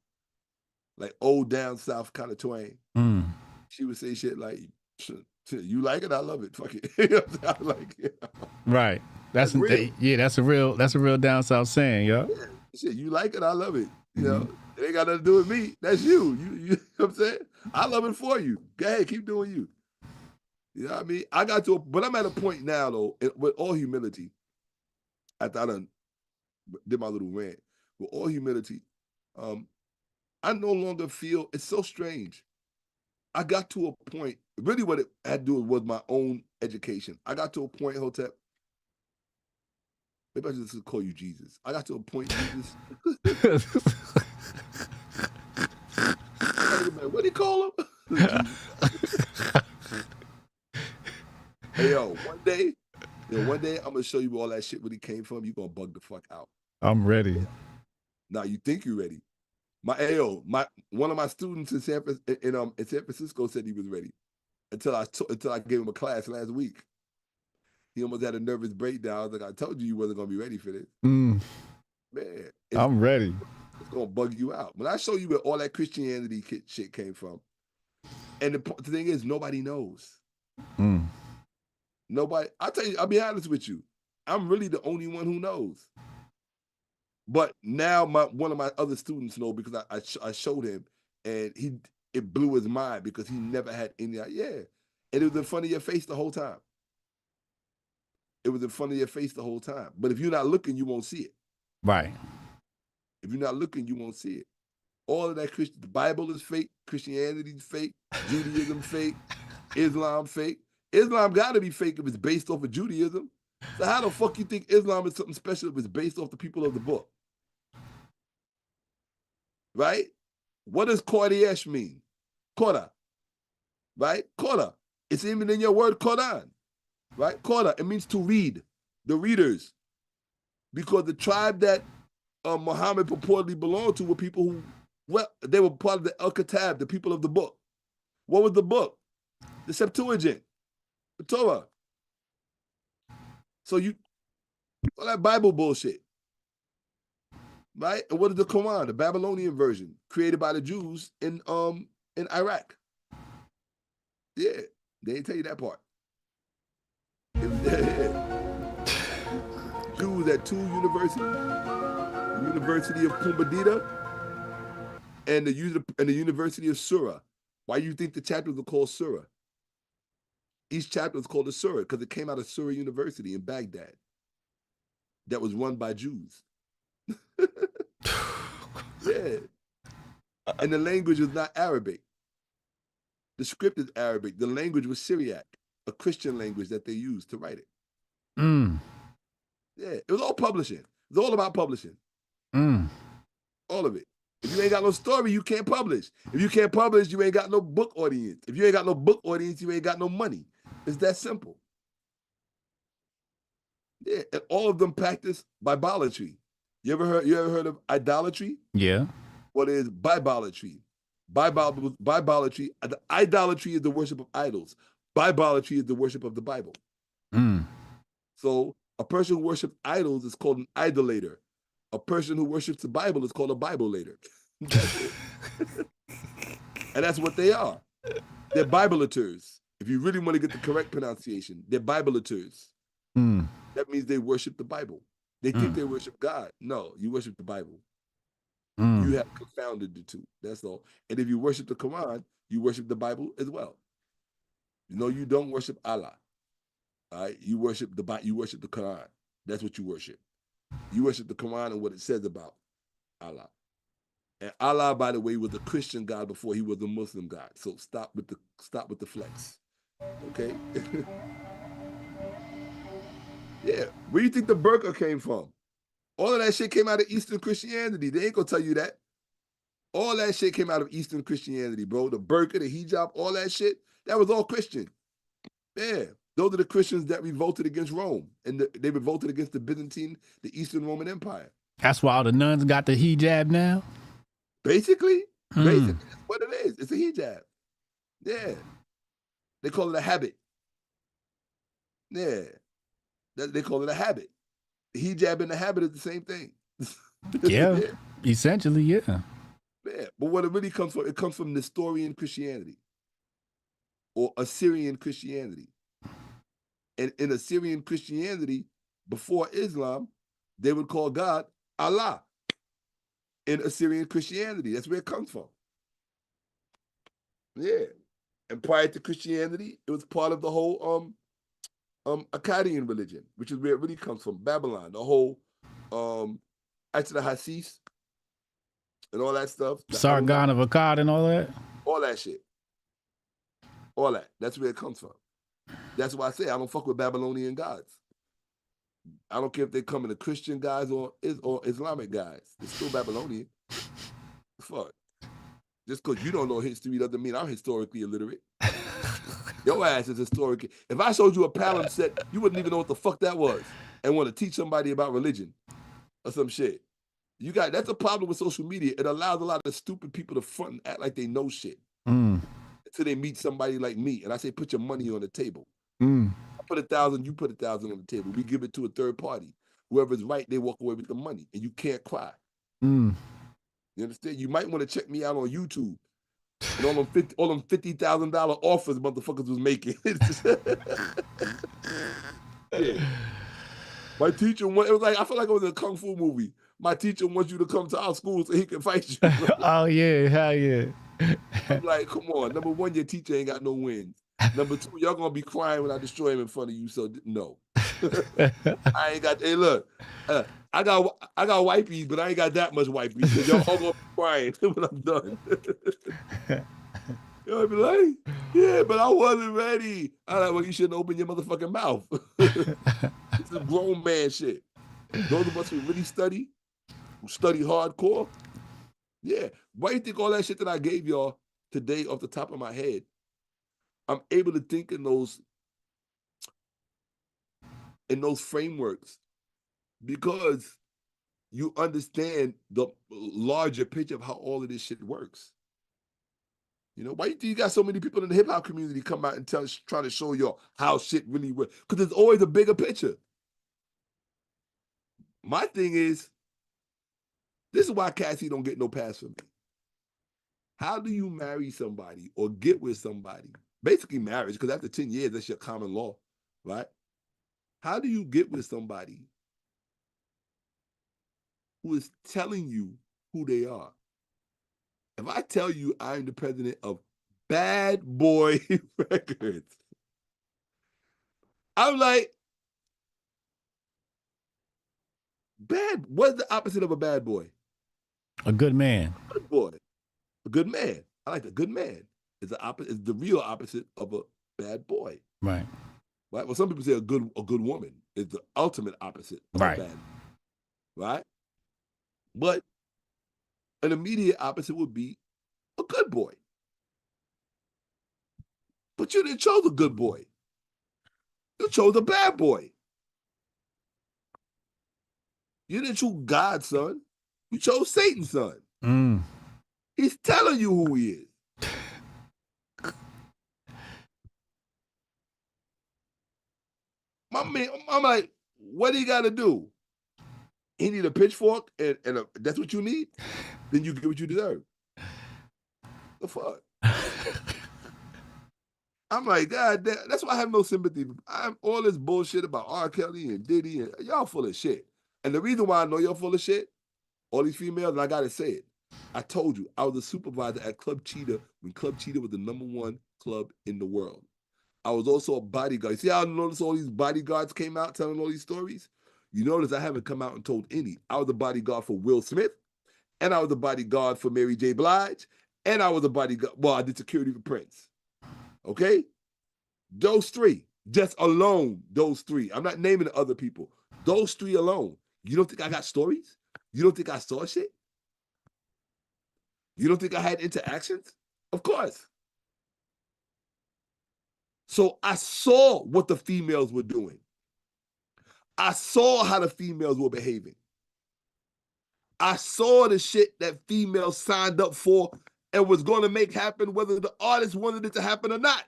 Like old down south kind of twang. Mm. She would say shit like, you like it, I love it. Fuck it. You know what I'm saying? Like, yeah. Right. That's real. That's a real down south saying, yo. Yeah. Shit, you like it, I love it. You know, it ain't got nothing to do with me. That's you. You know what I'm saying? I love it for you. Go ahead, keep doing you. You know what I mean? But I'm at a point now though, with all humility. After I done did my little rant, with all humility, I no longer feel, it's so strange. I got to a point, really what it had to do was my own education. I got to a point, Hotep, maybe I should just call you Jesus. I got to a point, Jesus. What do you call him? Hey, yo, one day I'm going to show you where all that shit really came from. You're going to bug the fuck out. I'm ready. Now, you think you're ready. One of my students in San Francisco said he was ready until I gave him a class last week. He almost had a nervous breakdown. I was like, I told you wasn't gonna be ready for this. Man, I'm ready. It's gonna bug you out. When I show you where all that Christianity shit came from, and the thing is, nobody knows. Nobody. I'll be honest with you. I'm really the only one who knows. But now one of my other students know because I showed him, and it blew his mind because he never had any idea. And it was in front of your face the whole time. It was in front of your face the whole time. But if you're not looking, you won't see it. Right. If you're not looking, you won't see it. All of that the Bible is fake, Christianity is fake, Judaism fake, Islam fake. Islam got to be fake if it's based off of Judaism. So how the fuck you think Islam is something special if it's based off the people of the book? Right? What does Qur'an mean? Qura. Right? Qura. It's even in your word Quran. Right? Qura. It means to read. The readers. Because the tribe that Muhammad purportedly belonged to were people who, they were part of the Al-Kitab, the people of the book. What was the book? The Septuagint. The Torah. So all that Bible bullshit. Right? And what is the Quran? The Babylonian version, created by the Jews in Iraq. Yeah, they didn't tell you that part. Jews at two universities, the University of Pumbedita and the University of Surah. Why do you think the chapters are called Surah? Each chapter is called a Surah because it came out of Surah University in Baghdad that was run by Jews. Yeah. And the language was not Arabic. The script is Arabic. The language was Syriac, a Christian language that they used to write it. Yeah, it was all publishing. It was all about publishing. All of it. If you ain't got no story, you can't publish. If you can't publish, you ain't got no book audience. If you ain't got no book audience, you ain't got no money. It's that simple. Yeah, and all of them practice Bibolatry. You ever heard of idolatry? Yeah. What is Bibolatry? Bibolatry. The idolatry is the worship of idols. Bibolatry is the worship of the Bible. So a person who worships idols is called an idolater. A person who worships the Bible is called a Bible-later. And that's what they are. They're Bibolaters. If you really want to get the correct pronunciation, they're Bibolaters. That means they worship the Bible. They think they worship God. No, you worship the Bible. You have confounded the two. That's all. And if you worship the Quran, you worship the Bible as well. No, you don't worship Allah. All right, you worship the Quran. That's what you worship. You worship the Quran and what it says about Allah. And Allah, by the way, was a Christian God before he was a Muslim God. So stop with the flex. Okay? Yeah. Where do you think the burqa came from? All of that shit came out of Eastern Christianity. They ain't gonna tell you that. All that shit came out of Eastern Christianity, bro. The burqa, the hijab, all that shit, that was all Christian. Yeah. Those are the Christians that revolted against Rome. And they revolted against the Byzantine, the Eastern Roman Empire. That's why all the nuns got the hijab now? Basically, that's what it is. It's a hijab. Yeah. They call it a habit. Yeah. They call it a habit. The hijab and the habit is the same thing. Yeah. Essentially, yeah. Yeah. But what it really comes from, it comes from Nestorian Christianity or Assyrian Christianity. And in Assyrian Christianity, before Islam, they would call God Allah. In Assyrian Christianity, that's where it comes from. Yeah. And prior to Christianity, it was part of the whole Akkadian religion, which is where it really comes from, Babylon, the whole Ashtra Hasis and all that stuff. Sargon of Akkad and all that? All that shit. All that. That's where it comes from. That's why I say I don't fuck with Babylonian gods. I don't care if they come in the Christian guys or Islamic guys. It's still Babylonian. Fuck. Just because you don't know history doesn't mean I'm historically illiterate. Your ass is historically. If I showed you a palimpsest, you wouldn't even know what the fuck that was and want to teach somebody about religion or some shit. That's a problem with social media. It allows a lot of stupid people to front and act like they know shit until they meet somebody like me. And I say, put your money on the table. I put 1,000, you put 1,000 on the table. We give it to a third party. Whoever's right, they walk away with the money, and you can't cry. You understand? You might want to check me out on YouTube. And all them $50,000 offers motherfuckers was making. Yeah. My teacher, it was like, I feel like it was a kung fu movie. My teacher wants you to come to our school so he can fight you. Oh yeah, hell yeah. I'm like, come on. Number one, your teacher ain't got no wins. Number two, y'all gonna be crying when I destroy him in front of you. So no, I ain't got. Hey, look, I got wipies, but I ain't got that much wipies. So y'all all gonna be crying when I'm done. Y'all be like, yeah, but I wasn't ready. I'm like, well, you shouldn't open your motherfucking mouth. This is grown man shit. Those of us who really study hardcore, yeah. Why do you think all that shit that I gave y'all today off the top of my head, I'm able to think in those frameworks because you understand the larger picture of how all of this shit works. You know, why do you think you got so many people in the hip hop community come out and trying to show y'all how shit really works? Because there's always a bigger picture. My thing is, this is why Cassie don't get no pass from me. How do you marry somebody or get with somebody? Basically marriage, because after 10 years, that's your common law, right? How do you get with somebody who is telling you who they are? If I tell you I'm the president of Bad Boy Records, I'm like, what's the opposite of a bad boy? A good man. A good boy. A good man. I like a good man. It's the real opposite of a bad boy. Right. Right. Well, some people say a good woman is the ultimate opposite of a bad. Right. But an immediate opposite would be a good boy. But you didn't choose a good boy. You chose a bad boy. You didn't choose God's son. You chose Satan's son. He's telling you who he is. My man, I'm like, what do you got to do? He need a pitchfork, and that's what you need? Then you get what you deserve. The fuck? I'm like, God damn, that's why I have no sympathy. I'm all this bullshit about R. Kelly and Diddy, and y'all full of shit. And the reason why I know y'all full of shit, all these females, and I gotta say it, I told you, I was a supervisor at Club Cheetah when Club Cheetah was the #1 club in the world. I was also a bodyguard. You see how I noticed all these bodyguards came out telling all these stories? You notice I haven't come out and told any. I was a bodyguard for Will Smith, and I was a bodyguard for Mary J. Blige, and I was a bodyguard. Well, I did security for Prince. Okay? Those three. Just alone, those three. I'm not naming the other people. Those three alone. You don't think I got stories? You don't think I saw shit? You don't think I had interactions? Of course. So I saw what the females were doing. I saw how the females were behaving. I saw the shit that females signed up for and was going to make happen whether the artist wanted it to happen or not.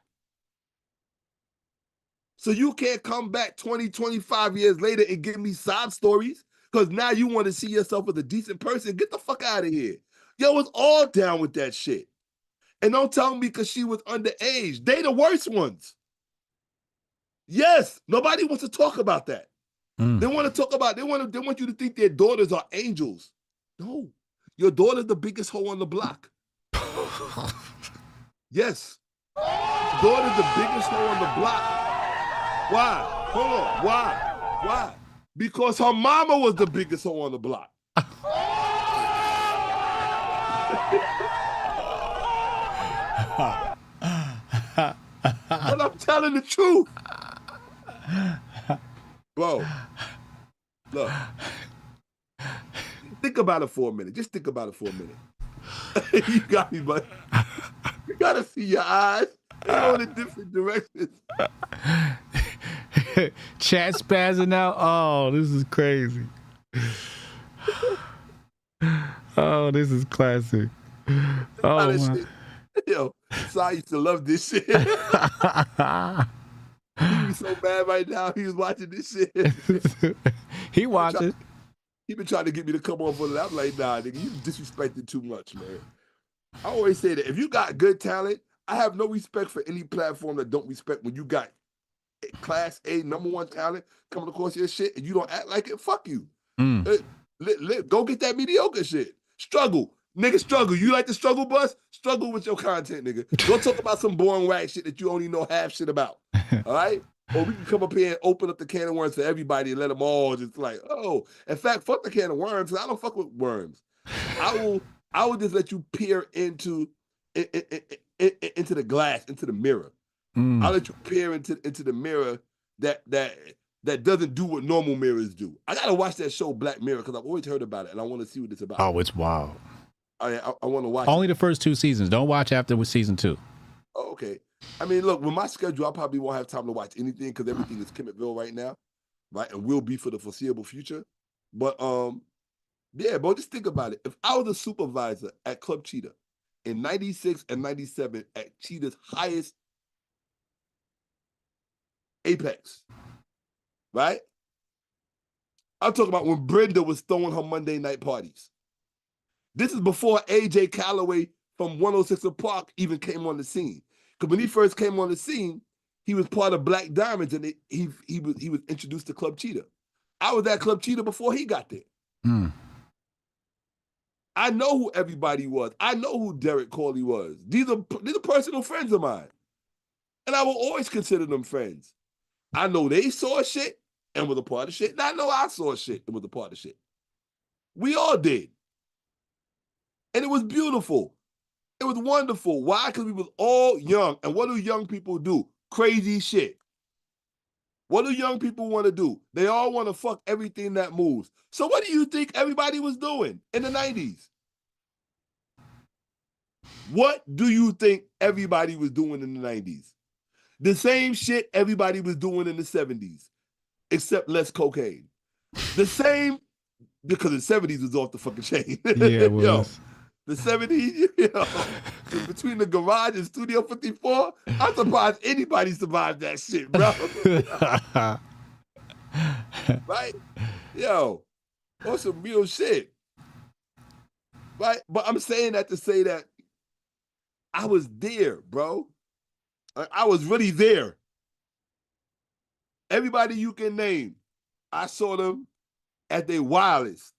So you can't come back 20, 25 years later and give me sob stories because now you want to see yourself as a decent person. Get the fuck out of here. Yo, it's all down with that shit. And don't tell me because she was underage. They the worst ones. Yes, nobody wants to talk about that. They want to talk about, they want you to think their daughters are angels. No, your daughter's the biggest hoe on the block. Yes, your daughter's the biggest hoe on the block. Why? Hold on. Why? Because her mama was the biggest hoe on the block. But I'm telling the truth. Bro, look. Think about it for a minute. Just think about it for a minute. You got me, buddy. You gotta see your eyes. They're going in different directions. Chat spazzing out. Oh, this is crazy. Oh, this is classic. Oh, my. Yo, Sai used to love this shit. He be so bad right now. He was watching this shit. He watching. He been trying to get me to come on for that. I'm like, nah, nigga, you disrespected too much, man. I always say that if you got good talent, I have no respect for any platform that don't respect when you got class A #1 talent coming across your shit and you don't act like it. Fuck you. Go get that mediocre shit. Struggle. Nigga, struggle. You like the struggle bus? Struggle with your content, nigga. Don't talk about some boring whack shit that you only know half shit about. All right? Or we can come up here and open up the can of worms for everybody and let them all just like, oh. In fact, fuck the can of worms. I don't fuck with worms. I will just let you peer into the glass, into the mirror. I'll let you peer into the mirror that doesn't do what normal mirrors do. I gotta watch that show Black Mirror because I've always heard about it and I want to see what it's about. Oh, it's wild. I want to watch only the first 2 seasons. Don't watch after with season 2. Oh, okay. I mean, look, with my schedule, I probably won't have time to watch anything because everything is Kemetville right now, right? And will be for the foreseeable future. But yeah, bro, just think about it. If I was a supervisor at Club Cheetah in 96 and 97 at Cheetah's highest apex, right? I'm talking about when Brenda was throwing her Monday night parties. This is before AJ Calloway from 106 Park even came on the scene. Because when he first came on the scene, he was part of Black Diamonds and he was introduced to Club Cheetah. I was at Club Cheetah before he got there. I know who everybody was. I know who Derek Corley was. These are personal friends of mine. And I will always consider them friends. I know they saw shit and was a part of shit. And I know I saw shit and was a part of shit. We all did. And it was beautiful. It was wonderful. Why? Because we was all young. And what do young people do? Crazy shit. What do young people want to do? They all want to fuck everything that moves. So what do you think everybody was doing in the 90s? What do you think everybody was doing in the 90s? The same shit everybody was doing in the 70s, except less cocaine. The same, because the 70s was off the fucking chain. Yeah, it was. Yo, the 70s, between the garage and Studio 54, I'm surprised anybody survived that shit, bro. Right? Yo, on some real shit. Right? But I'm saying that to say that I was there, bro. I was really there. Everybody you can name, I saw them at their wildest.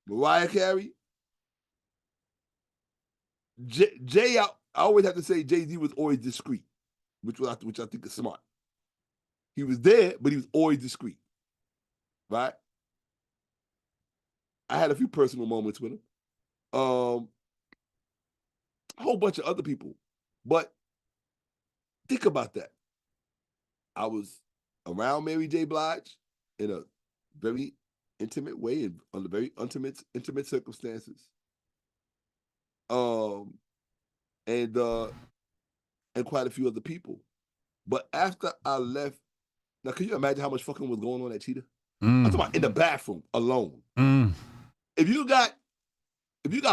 Mariah Carey, Jay, I always have to say Jay-Z was always discreet, which I think is smart. He was there, but he was always discreet, right? I had a few personal moments with him. A whole bunch of other people. But think about that. I was around Mary J. Blige in a very intimate way and under very intimate circumstances. And quite a few other people. But after I left, now can you imagine how much fucking was going on at Cheetah? I'm talking about in the bathroom alone. If you got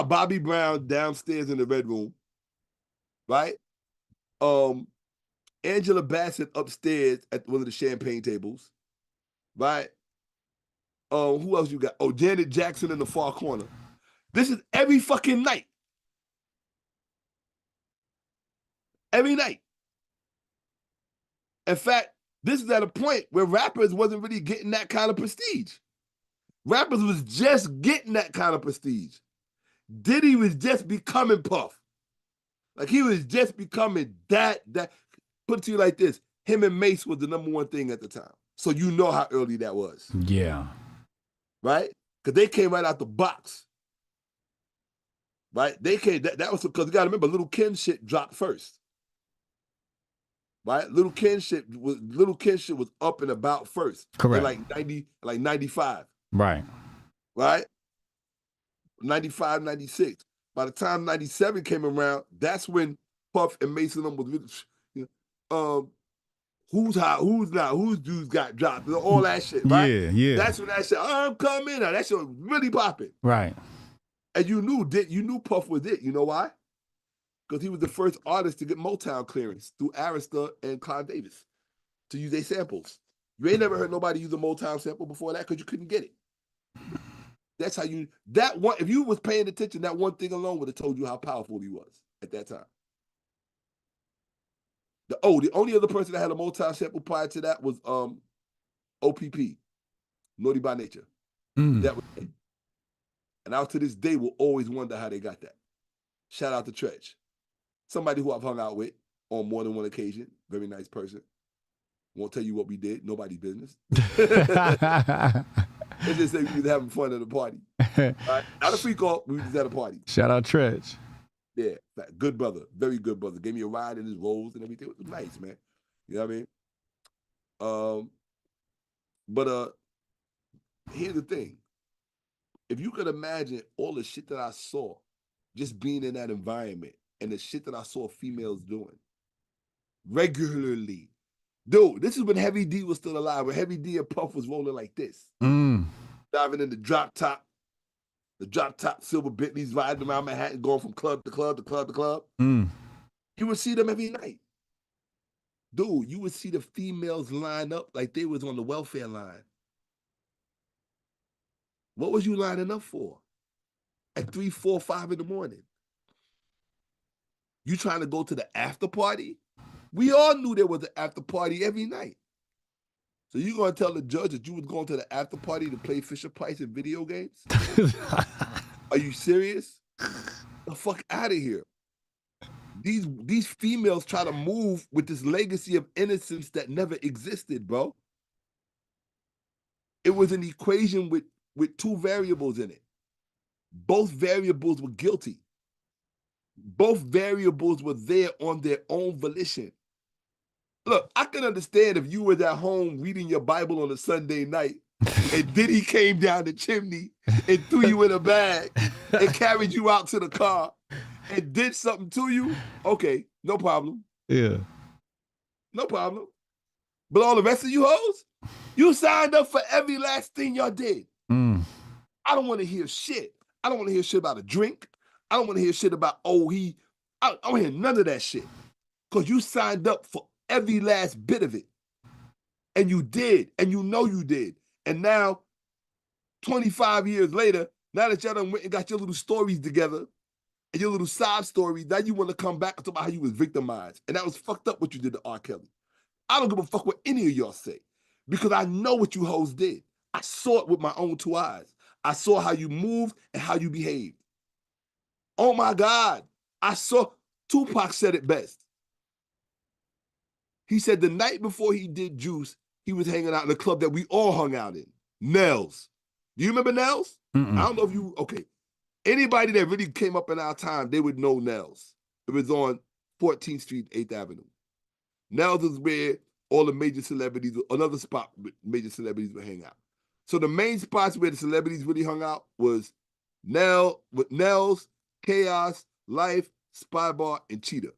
Bobby Brown downstairs in the red room, right? Angela Bassett upstairs at one of the champagne tables, right? Who else you got? Oh, Janet Jackson in the far corner. This is every fucking night. Every night. In fact, this is at a point where rappers wasn't really getting that kind of prestige. Rappers was just getting that kind of prestige. Diddy was just becoming Puff. Like he was just becoming that. Put it to you like this, him and Mace was the number one thing at the time. So you know how early that was. Yeah. Right? Because they came right out the box. Right? They came, that was because you got to remember, Little Kim shit dropped first. Right? Little Kim shit was up and about first. Correct. In like 95. Right. Right? 95, 96. By the time 97 came around, that's when Puff and Mason was, who's hot, who's not, whose dudes got dropped, all that shit, right? Yeah. That's when that shit, I'm coming. That shit was really popping. Right. And you knew Puff was it. You know why? Because he was the first artist to get Motown clearance through Arista and Clive Davis to use their samples. You ain't never heard nobody use a Motown sample before that because you couldn't get it. That's how if you was paying attention, that one thing alone would have told you how powerful he was at that time. The only other person that had a Motown sample prior to that was OPP, Naughty by Nature. That was it. And I to this day will always wonder how they got that. Shout out to Tretch. Somebody who I've hung out with on more than one occasion. Very nice person. Won't tell you what we did. Nobody's business. Let's just say we was having fun at a party. Right? Not a freak off, we was just at a party. Shout out Tretch. Yeah, good brother, very good brother. Gave me a ride in his Rolls and everything. It was nice, man. You know what I mean? But here's the thing. If you could imagine all the shit that I saw just being in that environment and the shit that I saw females doing regularly. Dude, this is when Heavy D was still alive, when Heavy D and Puff was rolling like this. Diving in the drop top silver Bentleys, riding around Manhattan, going from club to club to club to club. You would see them every night. Dude, you would see the females line up like they was on the welfare line. What was you lining up for? At 3, 4, 5 in the morning? You trying to go to the after party? We all knew there was an after party every night. So you gonna tell the judge that you was going to the after party to play Fisher Price in video games? Are you serious? The fuck out of here. These females try to move with this legacy of innocence that never existed, bro. It was an equation with two variables in it. Both variables were guilty. Both variables were there on their own volition. Look, I can understand if you was at home reading your Bible on a Sunday night and Diddy came down the chimney and threw you in a bag and carried you out to the car and did something to you. Okay, no problem. Yeah. No problem. But all the rest of you hoes, you signed up for every last thing y'all did. I don't want to hear shit. I don't want to hear shit about a drink. I don't want to hear shit about, I don't want to hear none of that shit. Because you signed up for every last bit of it. And you did. And you know you did. And now, 25 years later, now that y'all done went and got your little stories together and your little side stories, now you want to come back and talk about how you was victimized. And that was fucked up what you did to R. Kelly. I don't give a fuck what any of y'all say. Because I know what you hoes did. I saw it with my own 2 eyes. I saw how you moved and how you behaved. Oh my God. Tupac said it best. He said the night before he did Juice, he was hanging out in a club that we all hung out in. Nels. Do you remember Nels? I don't know if okay. Anybody that really came up in our time, they would know Nels. It was on 14th Street, 8th Avenue. Nels is where all the major celebrities, another spot with major celebrities would hang out. So the main spots where the celebrities really hung out was Nels, Chaos, Life, Spy Bar, and Cheetah.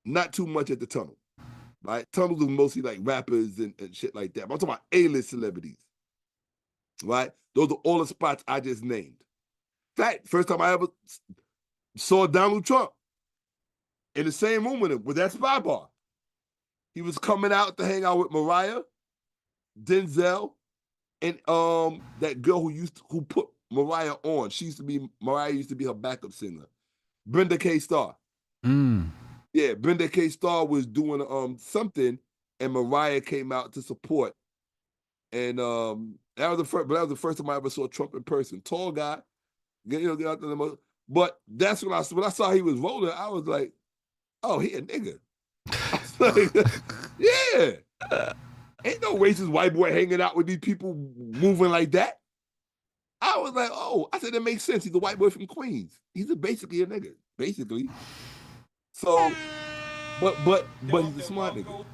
Not too much at the Tunnel, right? Tunnels was mostly like rappers and shit like that. But I'm talking about A-list celebrities, right? Those are all the spots I just named. In fact, first time I ever saw Donald Trump in the same room with him was that Spy Bar. He was coming out to hang out with Mariah, Denzel, and that girl who put Mariah on. Mariah used to be her backup singer, Brenda K. Starr. Yeah, Brenda K. Starr was doing something, and Mariah came out to support. And that was the first time I ever saw Trump in person. Tall guy, get out there. But that's when I saw he was rolling. I was like, oh, he a nigga. I was like, yeah. Ain't no racist white boy hanging out with these people moving like that. I was like, oh, I said that makes sense. He's a white boy from Queens. He's basically a nigga, basically. So, but he's a smart nigga.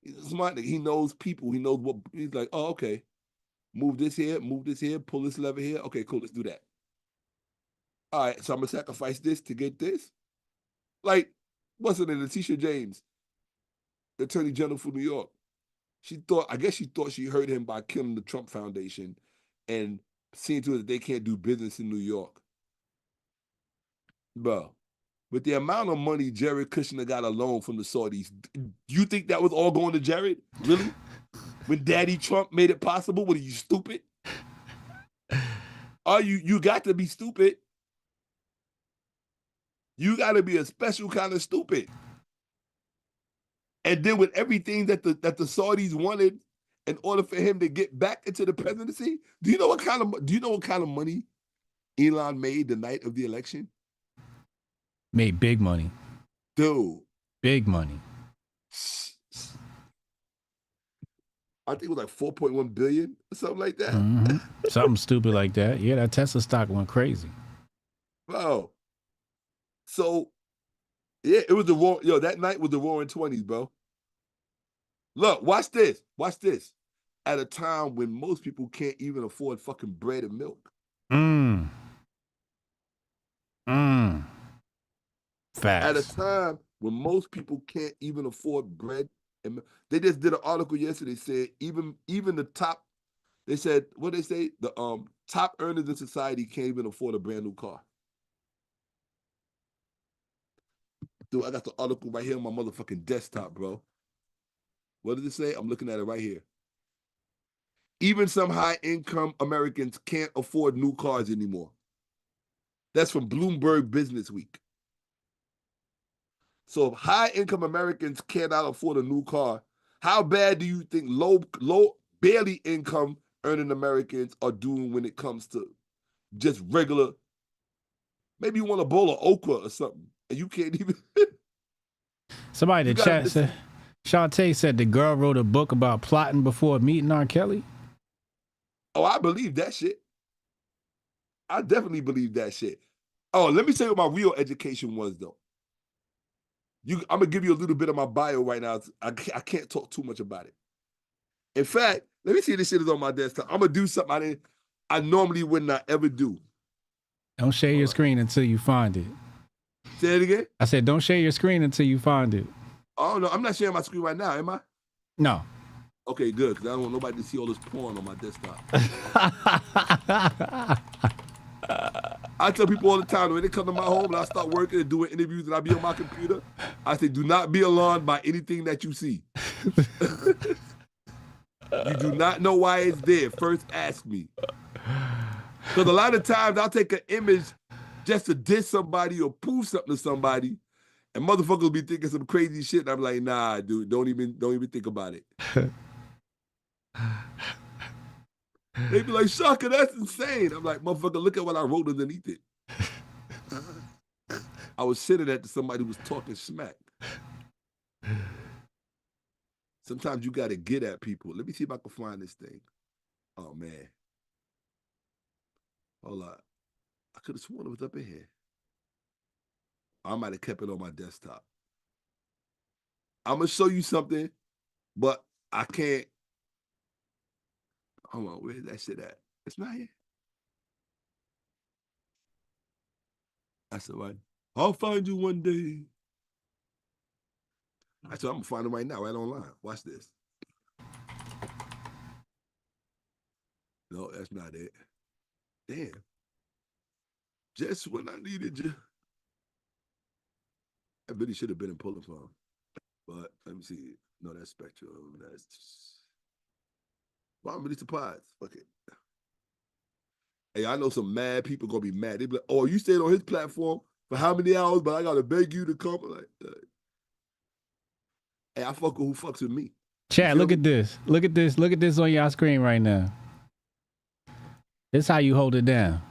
He's a smart nigga. He knows people. He knows what. He's like, oh, okay. Move this here, pull this lever here. Okay, cool, let's do that. All right, so I'm gonna sacrifice this to get this. Like, what's her name? Letitia James, the Attorney General for New York. I guess she thought she hurt him by killing the Trump Foundation and seeing to it that they can't do business in New York. Bro, with the amount of money Jared Kushner got alone from the Saudis, you think that was all going to Jared? Really? When Daddy Trump made it possible? What are you, stupid? You got to be stupid. You got to be a special kind of stupid. And then with everything that the Saudis wanted in order for him to get back into the presidency, do you know what kind of money Elon made the night of the election? Made big money. Dude. Big money. I think it was like 4.1 billion or something like that. Mm-hmm. Something stupid like that. Yeah, that Tesla stock went crazy. Bro. So, yeah, it was the war. Yo, that night was the roaring 20s, bro. Look, watch this. Watch this. At a time when most people can't even afford fucking bread and milk. Facts. At a time when most people can't even afford bread and milk. They just did an article yesterday said even the top, they said, what they say? The top earners in society can't even afford a brand new car. Dude, I got the article right here on my motherfucking desktop, bro. What does it say? I'm looking at it right here. Even some high-income Americans can't afford new cars anymore. That's from Bloomberg Business Week. So if high-income Americans cannot afford a new car, how bad do you think low, barely income earning Americans are doing when it comes to just regular? Maybe you want a bowl of okra or something, and you can't even. Somebody in the chat said, Shantae said the girl wrote a book about plotting before meeting R. Kelly. Oh, I believe that shit. I definitely believe that shit. Oh, let me tell you what my real education was, though. I'm going to give you a little bit of my bio right now. I can't talk too much about it. In fact, let me see if this shit is on my desktop. I'm going to do something I normally would not ever do. Don't share your screen until you find it. Say it again? I said, don't share your screen until you find it. Oh, no, I'm not sharing my screen right now, am I? No. Okay, good, because I don't want nobody to see all this porn on my desktop. I tell people all the time, when they come to my home and I start working and doing interviews and I be on my computer, I say, do not be alarmed by anything that you see. You do not know why it's there. First, ask me. Because a lot of times I'll take an image just to diss somebody or prove something to somebody, and motherfuckers will be thinking some crazy shit, and I'm like, nah, dude, don't even think about it. They be like, Shakka, that's insane. I'm like, motherfucker, look at what I wrote underneath it. I was sitting that to somebody who was talking smack. Sometimes you got to get at people. Let me see if I can find this thing. Oh, man. Hold on. I could have sworn it was up in here. I might have kept it on my desktop. I'm gonna show you something, but I can't. Hold on, where's that shit at? It's not here. That's all right. I'll find you one day. I said, I'm gonna find him right now, right online. Watch this. No, that's not it. Damn. Just when I needed you. I really should have been in Pulling Farm. But let me see. No, that's Spectrum. That's. Well, I'm really surprised. Fuck it. Hey, I know some mad people gonna be mad. They be like, "Oh, you stayed on his platform for how many hours? But I gotta beg you to come." Like, hey, I fuck with who fucks with me. Chad, look at this. Look at this. Look at this on y'all screen right now. This is how you hold it down.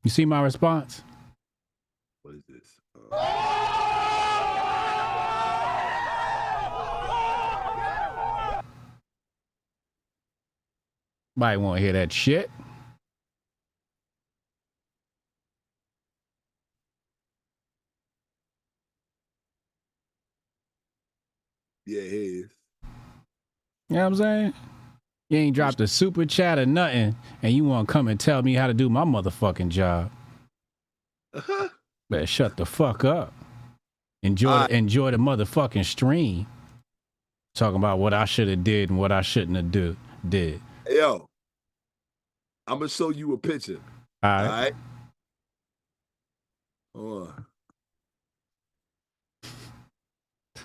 You see my response? What is this? Might want to hear that shit. Yeah, it is. You know what I'm saying? You ain't dropped a super chat or nothing, and you want to come and tell me how to do my motherfucking job. Better shut the fuck up. Enjoy the motherfucking stream. Talking about what I should have did and what I shouldn't have did. Hey, yo, I'm gonna show you a picture. All right. Hold on.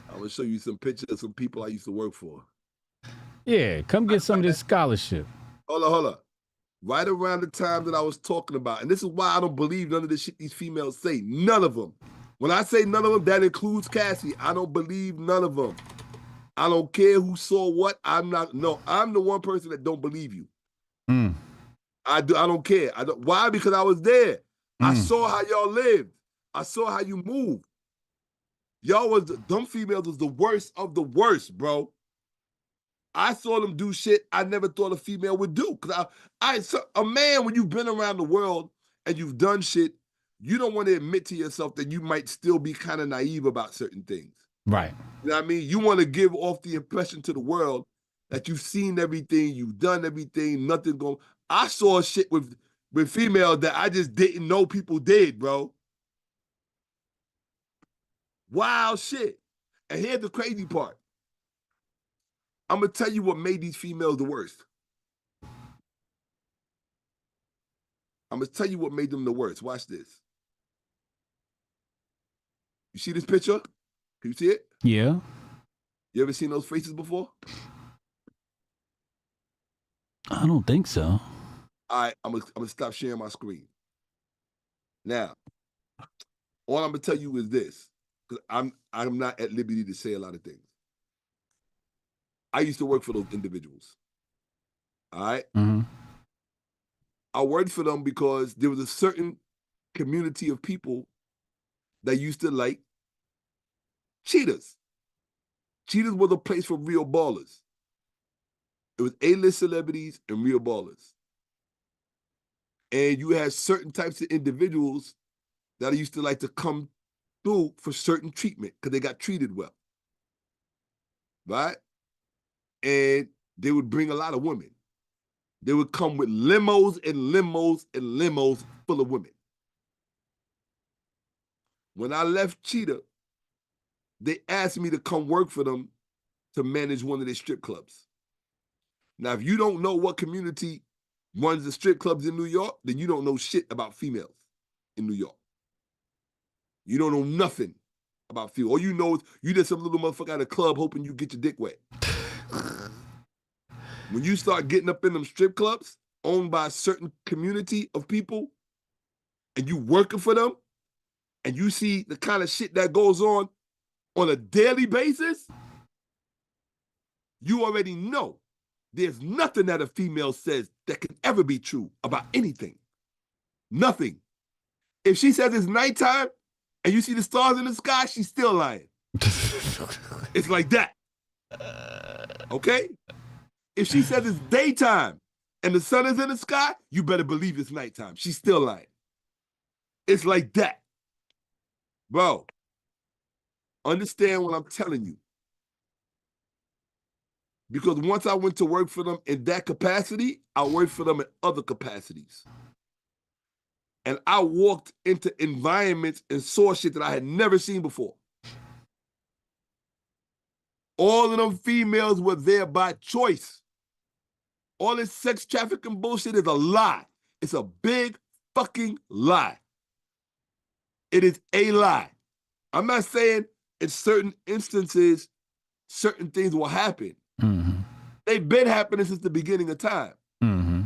I'm gonna show you some pictures of some people I used to work for. Yeah, come get some of this scholarship. Hold on. Right around the time that I was talking about, and this is why I don't believe none of the shit these females say. None of them. When I say none of them, that includes Cassie. I don't believe none of them. I don't care who saw what. I'm the one person that don't believe you. I don't care. Why? Because I was there. I saw how y'all lived. I saw how you moved. Them females was the worst of the worst, bro. I saw them do shit I never thought a female would do. Cause a man, when you've been around the world and you've done shit, you don't want to admit to yourself that you might still be kind of naive about certain things. Right. You know what I mean? You want to give off the impression to the world that you've seen everything, you've done everything, nothing going. I saw shit with females that I just didn't know people did, bro. Wild shit. And here's the crazy part. I'm going to tell you what made these females the worst. I'm going to tell you what made them the worst. Watch this. You see this picture? Can you see it? Yeah. You ever seen those faces before? I don't think so. All right, I'm gonna stop sharing my screen. Now, all I'm gonna tell you is this, because I'm not at liberty to say a lot of things. I used to work for those individuals. All right? I worked for them because there was a certain community of people that used to like cheaters. Cheaters was a place for real ballers. It was A-list celebrities and real ballers. And you had certain types of individuals that used to like to come through for certain treatment because they got treated well. Right? And they would bring a lot of women. They would come with limos and limos and limos full of women. When I left Cheetah, they asked me to come work for them to manage one of their strip clubs. Now, if you don't know what community runs the strip clubs in New York, then you don't know shit about females in New York. You don't know nothing about females. All you know is you just some little motherfucker at a club hoping you get your dick wet. When you start getting up in them strip clubs owned by a certain community of people and you working for them and you see the kind of shit that goes on a daily basis, you already know there's nothing that a female says that can ever be true about anything. Nothing. If she says it's nighttime and you see the stars in the sky, she's still lying. It's like that. Okay? If she says it's daytime and the sun is in the sky, you better believe it's nighttime. She's still lying. It's like that. Bro, understand what I'm telling you. Because once I went to work for them in that capacity, I worked for them in other capacities. And I walked into environments and saw shit that I had never seen before. All of them females were there by choice. All this sex trafficking bullshit is a lie. It's a big fucking lie. It is a lie. I'm not saying in certain instances, certain things will happen. Mm-hmm. They've been happening since the beginning of time. Mm-hmm.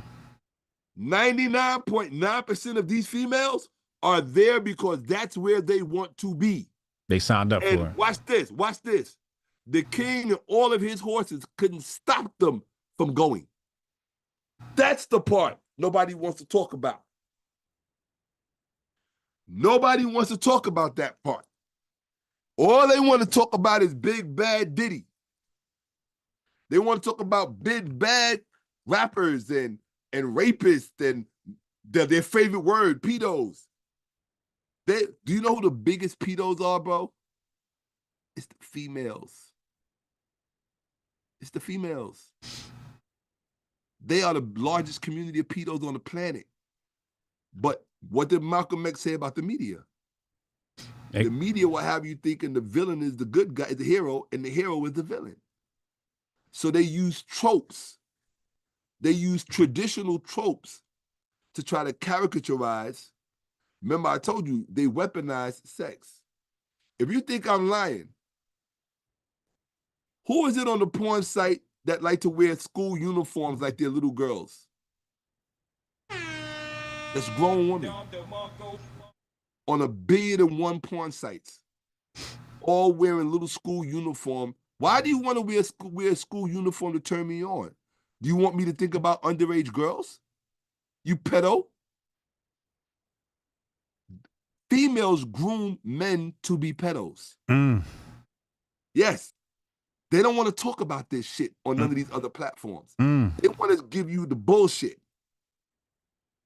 99.9% of these females are there because that's where they want to be. They signed up And for it. watch this, watch this. The king and all of his horses couldn't stop them from going. That's the part nobody wants to talk about. Nobody wants to talk about that part. All they want to talk about is big bad Diddy. They want to talk about big bad rappers and rapists and their favorite word, pedos. Do you know who the biggest pedos are, bro? It's the females. It's the females. They are the largest community of pedos on the planet. But what did Malcolm X say about the media? The media will have you thinking the villain is the good guy, the hero, and the hero is the villain. So they use tropes. They use traditional tropes to try to caricaturize. Remember, I told you, they weaponize sex. If you think I'm lying, who is it on the porn site that like to wear school uniforms like they're little girls? That's grown women. On 1,000,000,001 porn sites, all wearing little school uniform. Why do you want to wear a school uniform to turn me on? Do you want me to think about underage girls? You pedo? Females groom men to be pedos. Yes. They don't want to talk about this shit on none of these other platforms. They want to give you the bullshit.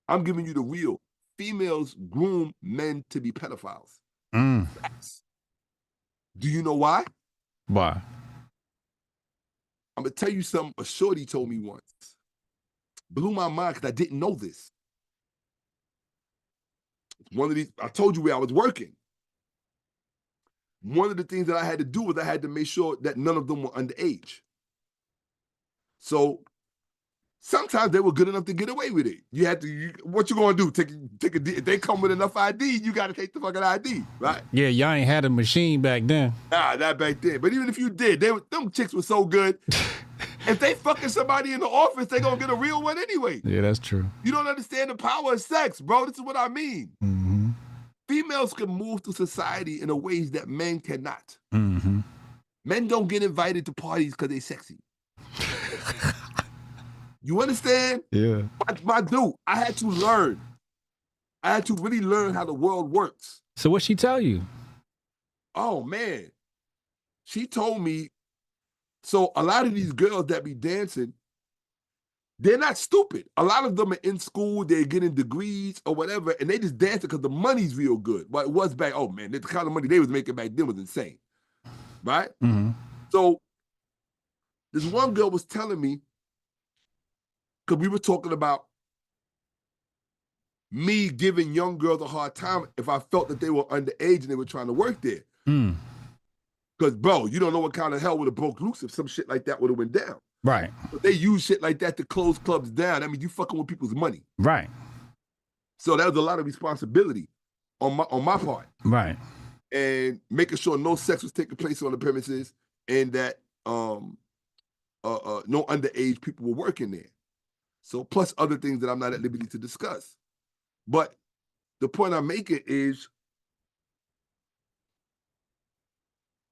I'm giving you the real. Females groom men to be pedophiles. Facts. Do you know why? Why? I'm going to tell you something a shorty told me once. Blew my mind because I didn't know this. One of these, I told you where I was working. One of the things that I had to do was I had to make sure that none of them were underage. So sometimes they were good enough to get away with it. You had to, what you gonna do? Take a, if they come with enough ID, you gotta take the fucking ID, right? Yeah, y'all ain't had a machine back then. Nah, not back then. But even if you did, them chicks were so good. If they fucking somebody in the office, they gonna get a real one anyway. Yeah, that's true. You don't understand the power of sex, bro. This is what I mean. Mm-hmm. Females can move through society in a ways that men cannot. Mm-hmm. Men don't get invited to parties because they sexy. You understand? Yeah. My dude, I had to learn. I had to really learn how the world works. So what she tell you? Oh, man. She told me, so a lot of these girls that be dancing, they're not stupid. A lot of them are in school, they're getting degrees or whatever, and they just dancing because the money's real good. But it was back, oh, man, the kind of money they was making back then was insane. Right? Mm-hmm. So this one girl was telling me, because we were talking about me giving young girls a hard time if I felt that they were underage and they were trying to work there. Because, bro, you don't know what kind of hell would have broke loose if some shit like that would have went down. Right. But they use shit like that to close clubs down. I mean, you fucking with people's money. Right. So that was a lot of responsibility on my part. Right. And making sure no sex was taking place on the premises and that no underage people were working there. So plus other things that I'm not at liberty to discuss. But the point I'm making is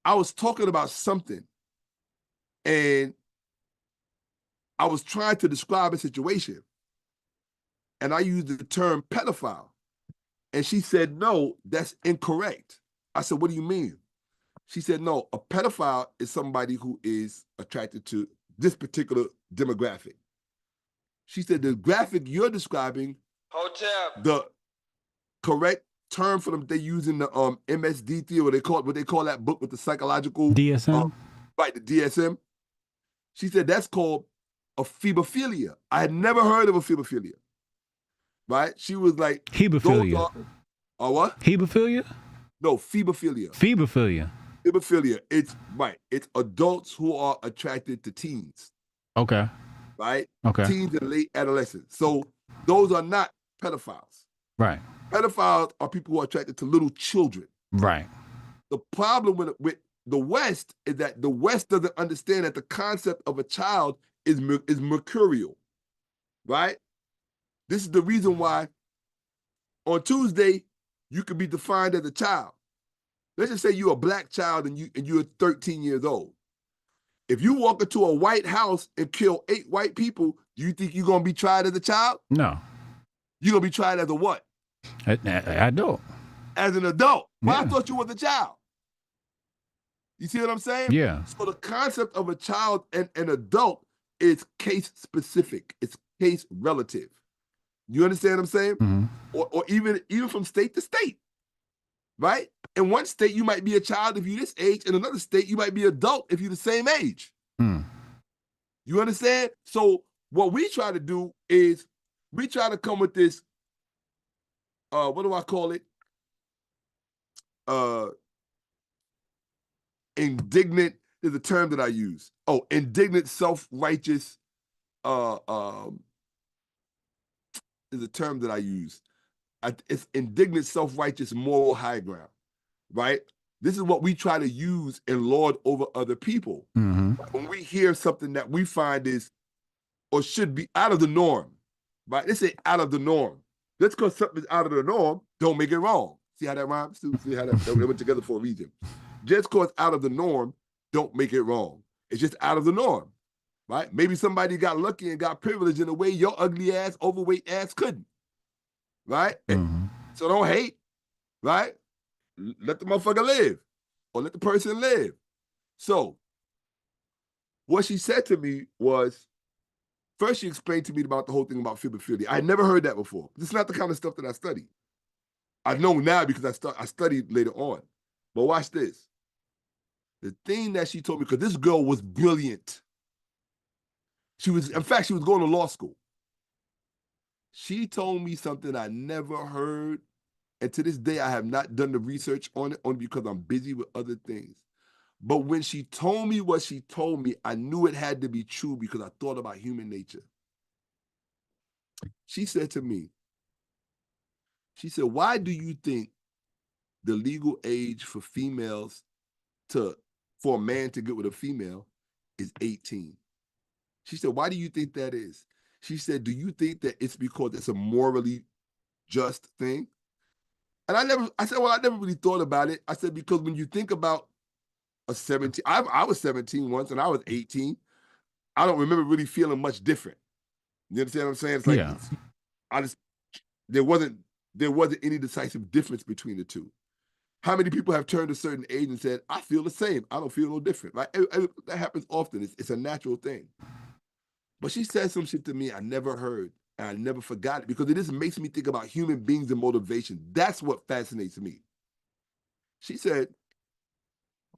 I was talking about something and I was trying to describe a situation and I used the term pedophile. And she said, no, that's incorrect. I said, what do you mean? She said, no, a pedophile is somebody who is attracted to this particular demographic. She said, the graphic you're describing, Hotep. the correct term for them, they use in the MSD theory, what they call that book with the psychological DSM? Right, the DSM. She said that's called a phebophilia. I had never heard of a phebophilia. Right? She was like, Hebophilia. What? Hebophilia? No, phebophilia. Phebophilia. Phebophilia. It's right. It's adults who are attracted to teens. Okay. Right? Okay. Teens and late adolescents. So those are not pedophiles. Right. Pedophiles are people who are attracted to little children. Right. The problem with the West is that the West doesn't understand that the concept of a child is mercurial. Right? This is the reason why on Tuesday you could be defined as a child. Let's just say you're a black child and you're 13 years old. If you walk into a white house and kill 8 white people, do you think you're gonna be tried as a child? No. You're gonna be tried as a what? Adult. As an adult. Well, Yeah. I thought you was a child. You see what I'm saying? Yeah. So the concept of a child and an adult is case specific. It's case relative. You understand what I'm saying? Mm-hmm. Or even from state to state. Right? In one state, you might be a child if you're this age. In another state, you might be adult if you're the same age. Mm. You understand? So what we try to do is we try to come with this, what do I call it? Indignant is the term that I use. Oh, indignant, self-righteous is a term that I use. It's indignant, self-righteous, moral high ground, right? This is what we try to use and lord over other people. Mm-hmm. When we hear something that we find is or should be out of the norm, right? They say out of the norm. Just because something is out of the norm, don't make it wrong. See how that rhymes? See how that they went together for a reason. Just because out of the norm, don't make it wrong. It's just out of the norm, right? Maybe somebody got lucky and got privileged in a way your ugly ass, overweight ass couldn't, right? Mm-hmm. So don't hate, right? Let the motherfucker live or let the person live. So what she said to me was, first she explained to me about the whole thing about phebophilia. I had never heard that before. This is not the kind of stuff that I study. I know now because I studied later on. But watch this. The thing that she told me, because this girl was brilliant. In fact, she was going to law school. She told me something I never heard. And to this day, I have not done the research on it, only because I'm busy with other things. But when she told me what she told me, I knew it had to be true because I thought about human nature. She said to me, she said, why do you think the legal age for females for a man to get with a female is 18? She said, why do you think that is? She said, do you think that it's because it's a morally just thing? And I said, well, I never really thought about it. I said, because when you think about a 17, I was 17 once and I was 18. I don't remember really feeling much different. You understand what I'm saying? It's like, yeah. There wasn't any decisive difference between the two. How many people have turned a certain age and said, I feel the same. I don't feel no different, right? That happens often. It's a natural thing. But she said some shit to me I never heard, and I never forgot it because it just makes me think about human beings and motivation. That's what fascinates me. She said,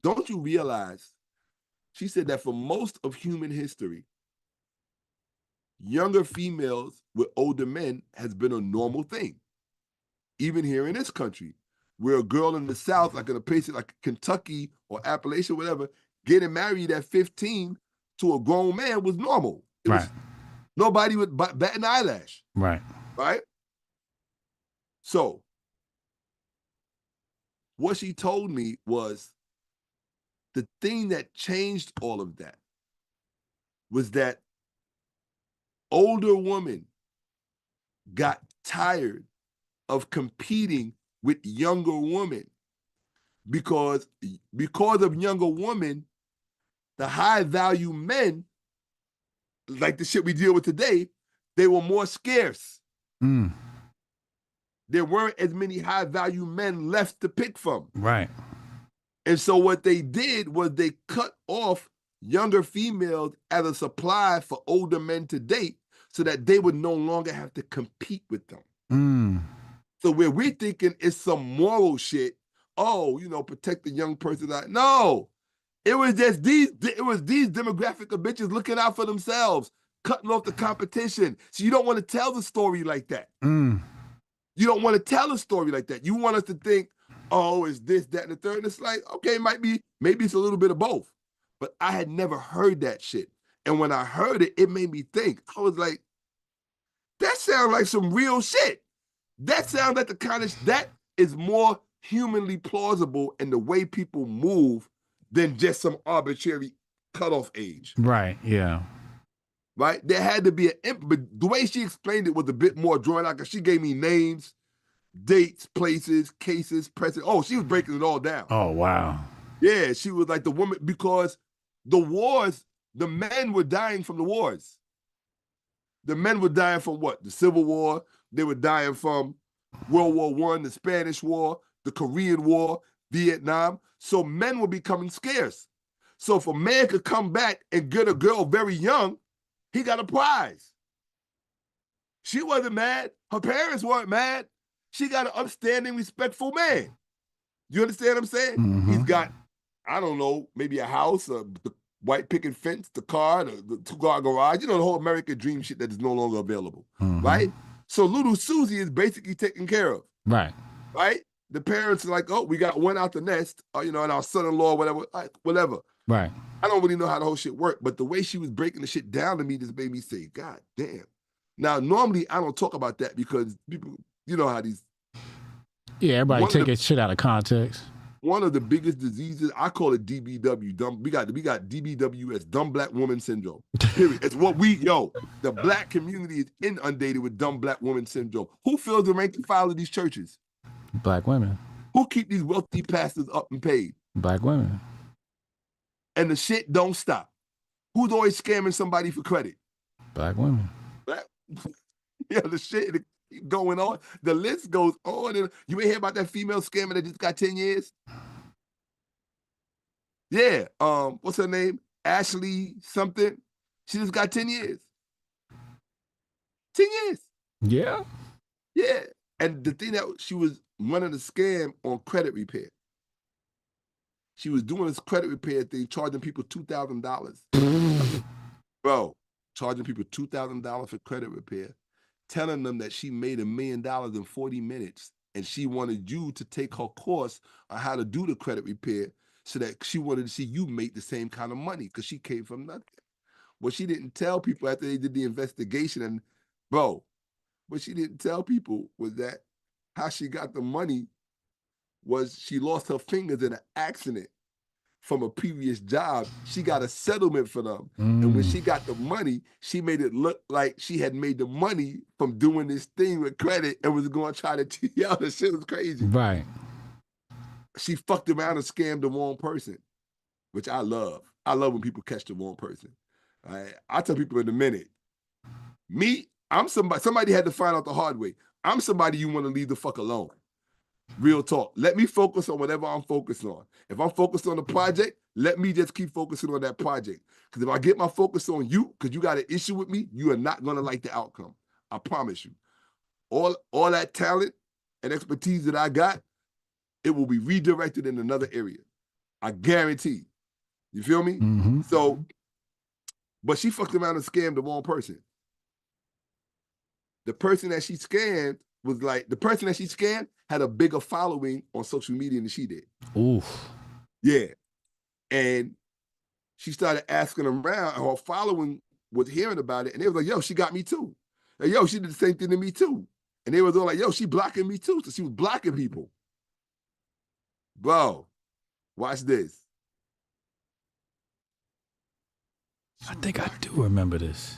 don't you realize, she said that for most of human history, younger females with older men has been a normal thing. Even here in this country, where a girl in the South, like in a place like Kentucky or Appalachia, whatever, getting married at 15 to a grown man was normal. Right. Nobody would bat an eyelash. Right. Right? So, what she told me was the thing that changed all of that was that older women got tired of competing with younger women because of younger women, the high value men, like the shit we deal with today, they were more scarce. Mm. There weren't as many high value men left to pick from. Right. And so what they did was they cut off younger females as a supply for older men to date so that they would no longer have to compete with them. Mm. So where we're thinking it's some moral shit, protect the young person. No, It was just these demographic of bitches looking out for themselves, cutting off the competition. So you don't want to tell the story like that. Mm. You don't want to tell a story like that. You want us to think, oh, it's this, that, and the third. And it's like, okay, maybe it's a little bit of both. But I had never heard that shit. And when I heard it, it made me think. I was like, that sounds like some real shit. That sounds like the kind of, that is more humanly plausible in the way people move than just some arbitrary cutoff age. Right, yeah. Right? There had to be but the way she explained it was a bit more drawn out because she gave me names, dates, places, cases, president. Oh, she was breaking it all down. Oh, wow. Yeah, she was like the woman, because the wars, the men were dying from the wars. The men were dying from what? The Civil War. They were dying from World War I, the Spanish War, the Korean War, Vietnam. So men were becoming scarce. So if a man could come back and get a girl very young, he got a prize. She wasn't mad. Her parents weren't mad. She got an upstanding, respectful man. You understand what I'm saying? Mm-hmm. He's got, I don't know, maybe a house, the white picket fence, the car, the two-car garage. You know, the whole American dream shit that is no longer available, right? So little Susie is basically taken care of. Right. Right? The parents are like, oh, we got one out the nest, and our son-in-law, whatever, whatever. Right. I don't really know how the whole shit worked, but the way she was breaking the shit down to me just made me say, God damn. Now, normally I don't talk about that because people, you know how these. Yeah, everybody taking shit out of context. One of the biggest diseases, I call it DBW. We got DBW as dumb black woman syndrome. Period. It's what the black community is inundated with dumb black woman syndrome. Who fills the rank and file of these churches? Black women. Who keep these wealthy pastors up and paid? Black women. And the shit don't stop. Who's always scamming somebody for credit? Black women. The shit going on. The list goes on. And you ain't hear about that female scammer that just got 10 years? Yeah. What's her name? Ashley something. She just got 10 years. 10 years. Yeah. Yeah. And the thing that she was running a scam on credit repair. She was doing this credit repair thing, charging people $2,000. Bro, charging people $2,000 for credit repair, telling them that she made $1 million in 40 minutes, and she wanted you to take her course on how to do the credit repair so that she wanted to see you make the same kind of money because she came from nothing. What she didn't tell people after they did the investigation, and bro, what she didn't tell people was that how she got the money was she lost her fingers in an accident from a previous job. She got a settlement for them. And when she got the money, she made it look like she had made the money from doing this thing with credit and was going to try to cheat out. The shit was crazy. Right. She fucked around and scammed the wrong person, which I love. I love when people catch the wrong person. I tell people in a minute, I'm somebody had to find out the hard way. I'm somebody you want to leave the fuck alone. Real talk. Let me focus on whatever I'm focused on. If I'm focused on the project, let me just keep focusing on that project. Because if I get my focus on you, because you got an issue with me, you are not going to like the outcome. I promise you. All that talent and expertise that I got, it will be redirected in another area. I guarantee. You feel me? Mm-hmm. So, but she fucked around and scammed the wrong person. The person that she scammed had a bigger following on social media than she did. Oof. Yeah. And she started asking around, and her following was hearing about it, and they was like, yo, she got me too. Like, yo, she did the same thing to me too. And they was all like, yo, she blocking me too. So she was blocking people. Bro, watch this. I think I do remember this.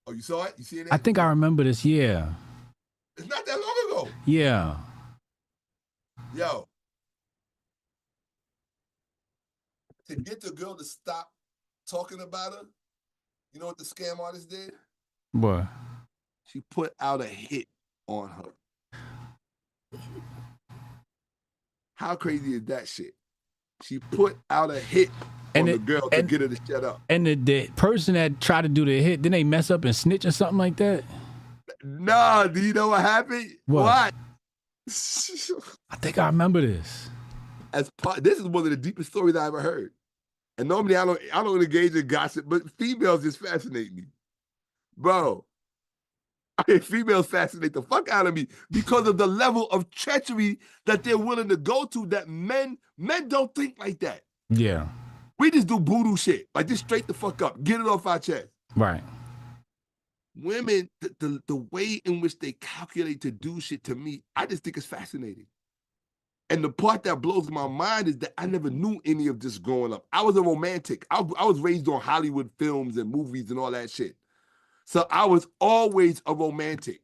Oh, you saw it? You see it? I think I remember this, yeah. It's not that long ago. Yeah. Yo. To get the girl to stop talking about her, you know what the scam artist did? What? She put out a hit on her. How crazy is that shit? She put out a hit on the girl to get her to shut up. And the person that tried to do the hit, didn't they mess up and snitch or something like that? Nah, do you know what happened? What? I think I remember this. This is one of the deepest stories I ever heard. And normally I don't engage in gossip, but females just fascinate me. Bro, females fascinate the fuck out of me because of the level of treachery that they're willing to go to that men don't think like that. Yeah. We just do voodoo shit. Like, just straight the fuck up. Get it off our chest. Right. Women, the way in which they calculate to do shit, to me, I just think it's fascinating. And the part that blows my mind is that I never knew any of this growing up. I was a romantic. I was raised on Hollywood films and movies and all that shit. So I was always a romantic.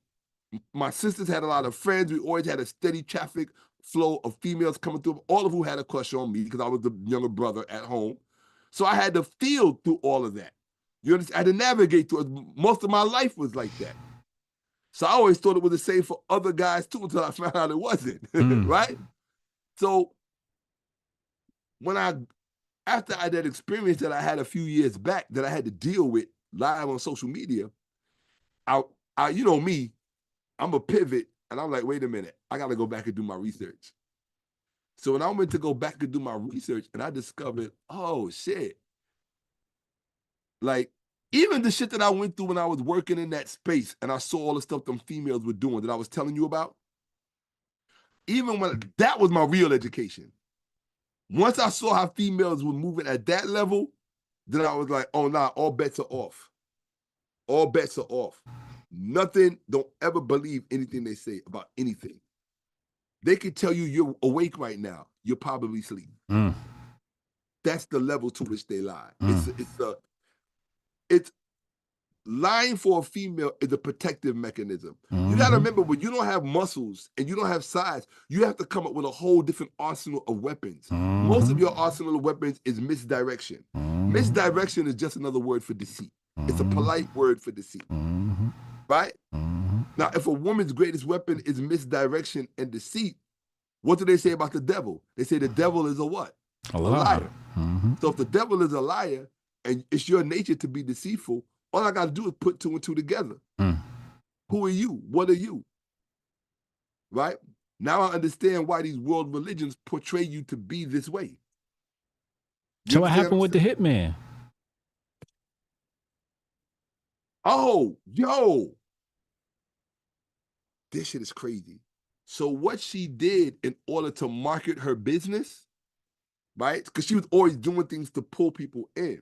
My sisters had a lot of friends. We always had a steady traffic flow of females coming through, all of who had a crush on me because I was the younger brother at home. So I had to feel through all of that. You understand? I had to navigate through it. Most of my life was like that. So I always thought it was the same for other guys too until I found out it wasn't, right? So after I had that experience that I had a few years back that I had to deal with live on social media, I you know me, I'm a pivot, and I'm like, wait a minute, I got to go back and do my research. So when I went to go back and do my research, and I discovered, oh shit, like even the shit that I went through when I was working in that space, and I saw all the stuff them females were doing that I was telling you about, even when that was my real education. Once I saw how females were moving at that level, then I was like, oh nah, all bets are off. All bets are off. Nothing, don't ever believe anything they say about anything. They could tell you you're awake right now. You're probably asleep. That's the level to which they lie. It's lying for a female is a protective mechanism. You got to remember, when you don't have muscles and you don't have size, you have to come up with a whole different arsenal of weapons. Most of your arsenal of weapons is misdirection. Misdirection is just another word for deceit. It's a polite word for deceit. Right? Now, if a woman's greatest weapon is misdirection and deceit, what do they say about the devil? They say the devil is a what? A liar. So if the devil is a liar and it's your nature to be deceitful, all I got to do is put two and two together. Who are you? What are you? Right? Now I understand why these world religions portray you to be this way. So what happened with the hitman? Oh, yo. This shit is crazy. So what she did in order to market her business, right? Because she was always doing things to pull people in.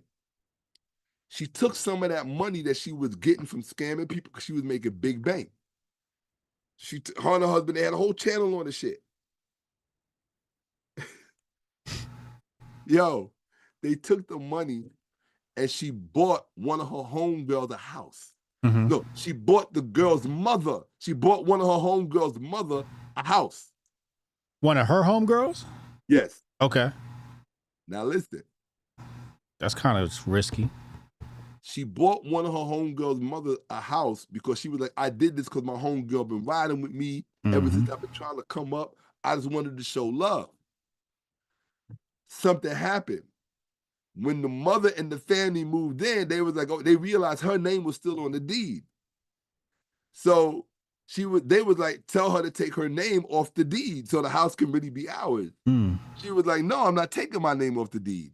She took some of that money that she was getting from scamming people because she was making big bank. Her and her husband, they had a whole channel on the shit. Yo, they took the money and she bought one of her homegirls a house. No, she bought the girl's mother. She bought one of her homegirls' mother a house. One of her homegirls? Yes. Okay. Now listen. That's kind of risky. She bought one of her homegirls' mother a house because she was like, I did this because my homegirl been riding with me ever since I've been trying to come up. I just wanted to show love. Something happened. When the mother and the family moved in, they was like, oh, they realized her name was still on the deed. So they was like, tell her to take her name off the deed so the house can really be ours. She was like, no, I'm not taking my name off the deed.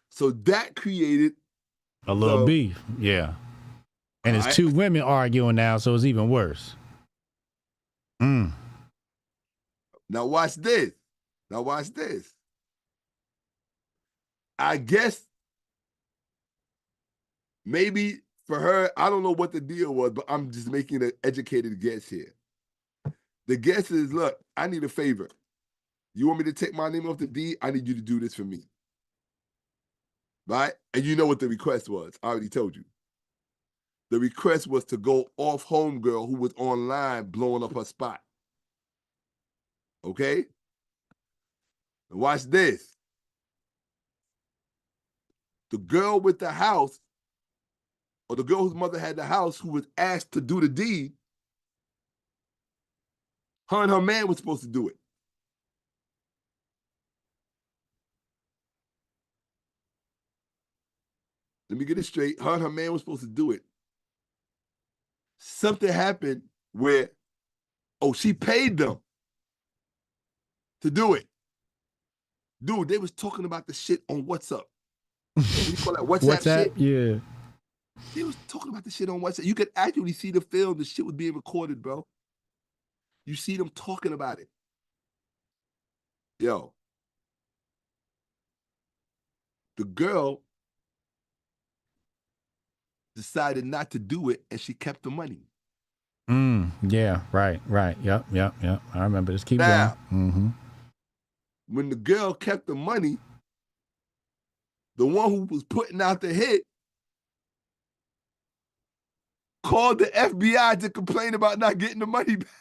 So that created a little beef. Yeah. And it's two women arguing now, so it's even worse. Now watch this. Now watch this. I guess maybe for her, I don't know what the deal was, but I'm just making an educated guess here. The guess is, look, I need a favor. You want me to take my name off the deed? I need you to do this for me. Right? And you know what the request was. I already told you. The request was to go off homegirl who was online blowing up her spot. Okay? And watch this. The girl with the house, or the girl whose mother had the house, who was asked to do the deed, her and her man was supposed to do it. Let me get it straight. Her and her man was supposed to do it. Something happened where, she paid them to do it. Dude, they was talking about the shit on WhatsApp. What do you call that? WhatsApp shit? Yeah. They was talking about the shit on WhatsApp. You could actually see the film. The shit was being recorded, bro. You see them talking about it. Yo. The girl decided not to do it, and she kept the money. Yeah, right. Yep. I remember this. Keep Now, going. when the girl kept the money, the one who was putting out the hit called the FBI to complain about not getting the money back.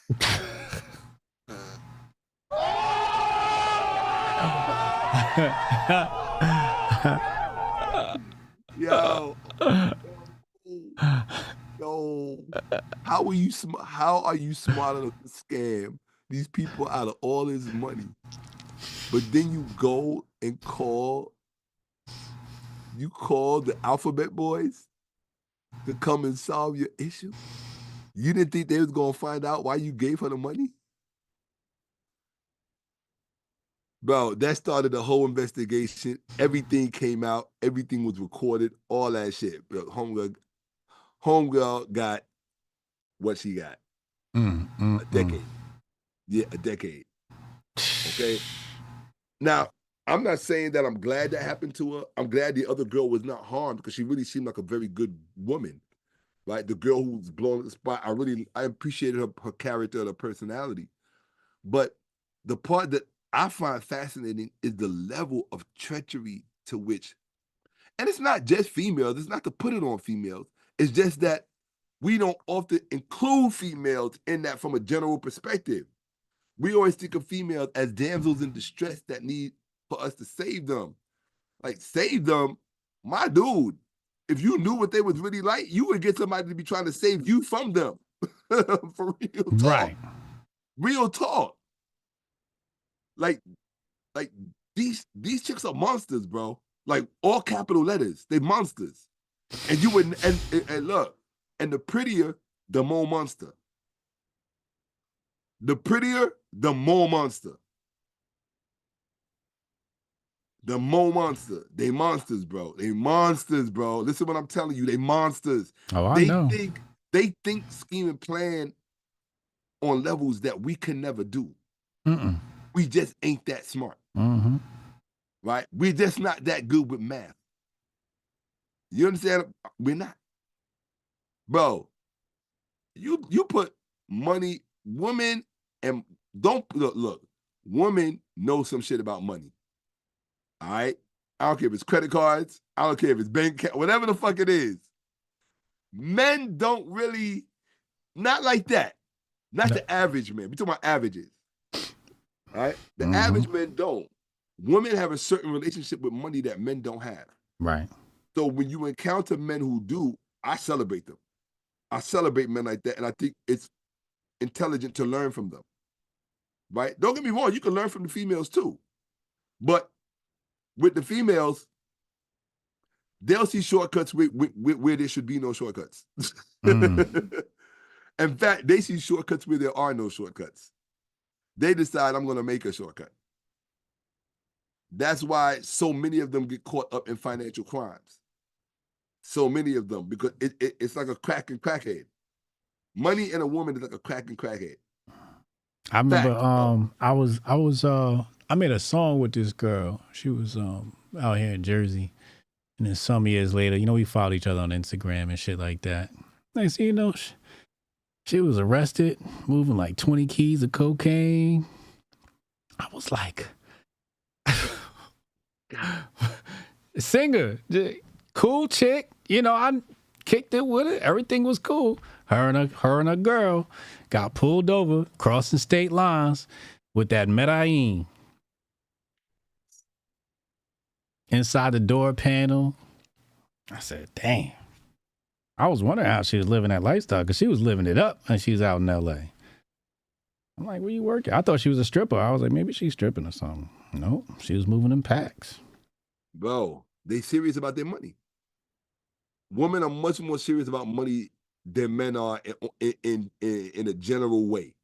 Yo, how are you smart enough to scam these people out of all this money, but then you go and call the alphabet boys to come and solve your issue? You didn't think they was gonna find out why you gave her the money? Bro, that started the whole investigation. Everything came out. Everything was recorded. All that shit. Bro, homegirl got what she got. A decade. Yeah, a decade. Okay. Now, I'm not saying that I'm glad that happened to her. I'm glad the other girl was not harmed because she really seemed like a very good woman. Right? The girl who was blown at the spot, I appreciated her character and her personality. But the part that I find fascinating is the level of treachery to which, and it's not just females, it's not to put it on females, it's just that we don't often include females in that from a general perspective. We always think of females as damsels in distress that need for us to save them. Like, save them, my dude. If you knew what they was really like, you would get somebody to be trying to save you from them. For real talk. Right. Real talk. Like these chicks are monsters, bro. Like, all capital letters. They monsters. And you would and look, and the prettier, the more monster. The prettier, the more monster. The more monster. They monsters, bro. They monsters, bro. Listen what I'm telling you. They monsters. Oh, I know. They think, scheme, and plan on levels that we can never do. We just ain't that smart. Right? We're just not that good with math. You understand? We're not. Bro, you put money, women, and don't look, women know some shit about money. All right? I don't care if it's credit cards, I don't care if it's bank account, whatever the fuck it is. Men don't really, not like that. Not the average man. We're talking about averages. All right? The average men don't. Women have a certain relationship with money that men don't have. Right. So when you encounter men who do, I celebrate them. I celebrate men like that, and I think it's intelligent to learn from them. Right? Don't get me wrong, you can learn from the females too. But with the females, they'll see shortcuts where there should be no shortcuts. In fact, they see shortcuts where there are no shortcuts. They decide, I'm going to make a shortcut. That's why so many of them get caught up in financial crimes. So many of them, because it's like a crack and crackhead. Money in a woman is like a crack and crackhead. I remember I made a song with this girl. She was out here in Jersey. And then some years later, we followed each other on Instagram and shit like that. Next thing you know, she was arrested, moving like 20 keys of cocaine. I was like, singer, cool chick. I kicked it with her. Everything was cool. Her and her girl got pulled over, crossing state lines with that Medellin inside the door panel. I said, damn. I was wondering how she was living that lifestyle because she was living it up and she was out in L.A. I'm like, where you working? I thought she was a stripper. I was like, maybe she's stripping or something. No, she was moving in packs. Bro, they serious about their money. Women are much more serious about money than men are in a general way.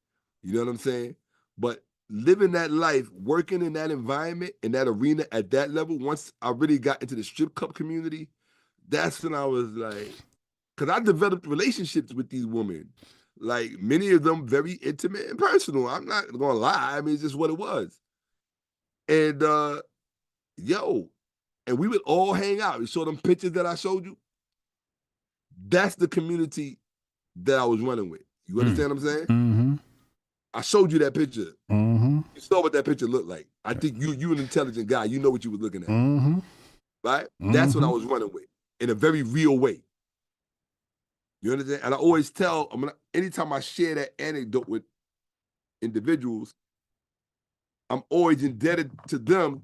You know what I'm saying? But living that life, working in that environment, in that arena at that level, once I really got into the strip club community, that's when I was like, because I developed relationships with these women. Like many of them very intimate and personal. I'm not gonna lie. I mean, it's just what it was. And and we would all hang out. You saw them pictures that I showed you? That's the community that I was running with. You understand what I'm saying? Mm-hmm. I showed you that picture. Mm-hmm. You saw what that picture looked like. I think you an intelligent guy. You know what you were looking at. Mm-hmm. Right? That's what I was running with in a very real way. You understand? And I always tell, anytime I share that anecdote with individuals, I'm always indebted to them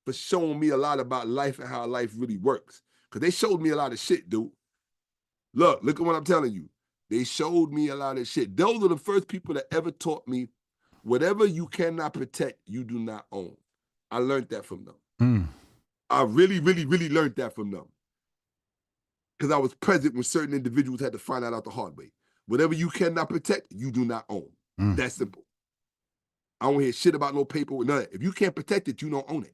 for showing me a lot about life and how life really works. Because they showed me a lot of shit, dude. Look at what I'm telling you. They showed me a lot of shit. Those are the first people that ever taught me whatever you cannot protect, you do not own. I learned that from them. I really, really, really learned that from them. Because I was present when certain individuals had to find out the hard way. Whatever you cannot protect, you do not own. That's simple. I don't hear shit about no paper with none. If you can't protect it, you don't own it.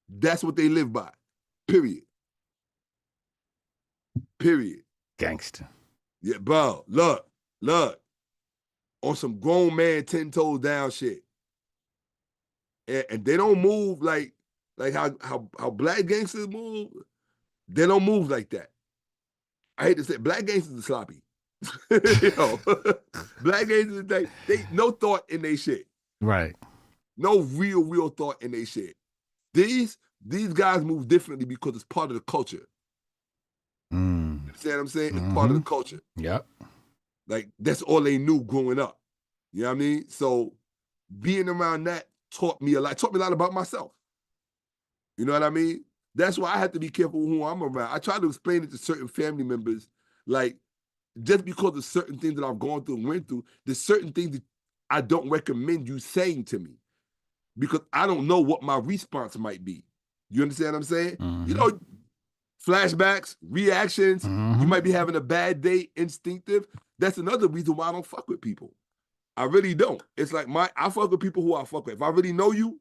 That's what they live by. Period. Gangster. Yeah, bro. Look. On some grown man 10 toes down shit. And they don't move like how black gangsters move. They don't move like that. I hate to say, black gangsters are sloppy. Black gangsters, they no thought in they shit. Right. No real thought in they shit. These guys move differently because it's part of the culture. You understand what I'm saying? It's part of the culture. Yep. Like, that's all they knew growing up. You know what I mean? So being around that taught me a lot about myself. You know what I mean? That's why I have to be careful who I'm around. I try to explain it to certain family members, like, just because of certain things that I've gone through and went through, there's certain things that I don't recommend you saying to me because I don't know what my response might be. You understand what I'm saying? You know, flashbacks, reactions, you might be having a bad day, instinctive. That's another reason why I don't fuck with people. I really don't. It's like I fuck with people who I fuck with. If I really know you,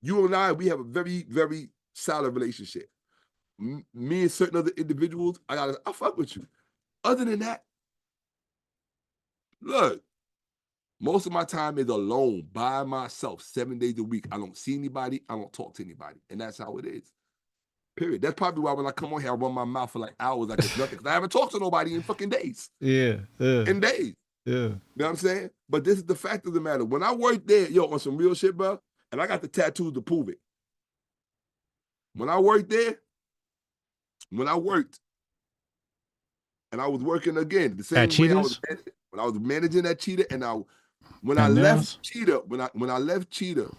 you and I, we have a very, very solid relationship. Me and certain other individuals, I fuck with you. Other than that, look, most of my time is alone, by myself, 7 days a week. I don't see anybody. I don't talk to anybody. And that's how it is. Period. That's probably why when I come on here, I run my mouth for like hours like it's nothing. Because I haven't talked to nobody in fucking days. Yeah. In days. Yeah. You know what I'm saying? But this is the fact of the matter. When I worked there, on some real shit, bro, and I got the tattoos to prove it. When I worked there, and I was working again, the same way when I was managing that Cheetah, and when I left Cheetah,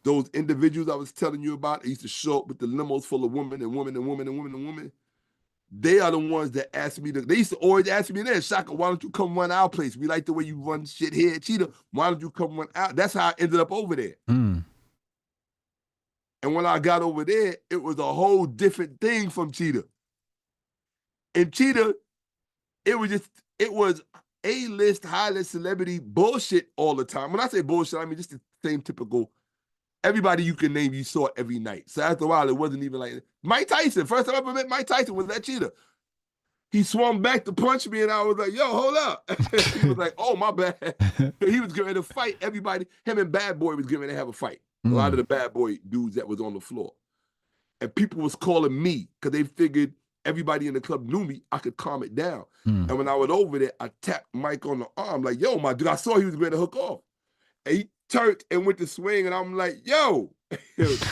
those individuals I was telling you about, I used to show up with the limos full of women. They are the ones that asked me they used to always ask me then, Shaka, why don't you come run our place? We like the way you run shit here at Cheetah. Why don't you come run out? That's how I ended up over there. And when I got over there, it was a whole different thing from Cheetah. In Cheetah, it was A-list, high-list celebrity bullshit all the time. When I say bullshit, I mean just the same typical, everybody you can name you saw every night. So after a while, it wasn't even like Mike Tyson. First time I ever met Mike Tyson was at Cheetah. He swung back to punch me, and I was like, yo, hold up. He was like, oh, my bad. He was getting ready to fight everybody. Him and Bad Boy was getting ready to have a fight. A lot of the Bad Boy dudes that was on the floor. And people was calling me because they figured everybody in the club knew me. I could calm it down. And when I was over there, I tapped Mike on the arm like, yo, my dude, I saw he was going to hook off. And he turned and went to swing, and I'm like, yo.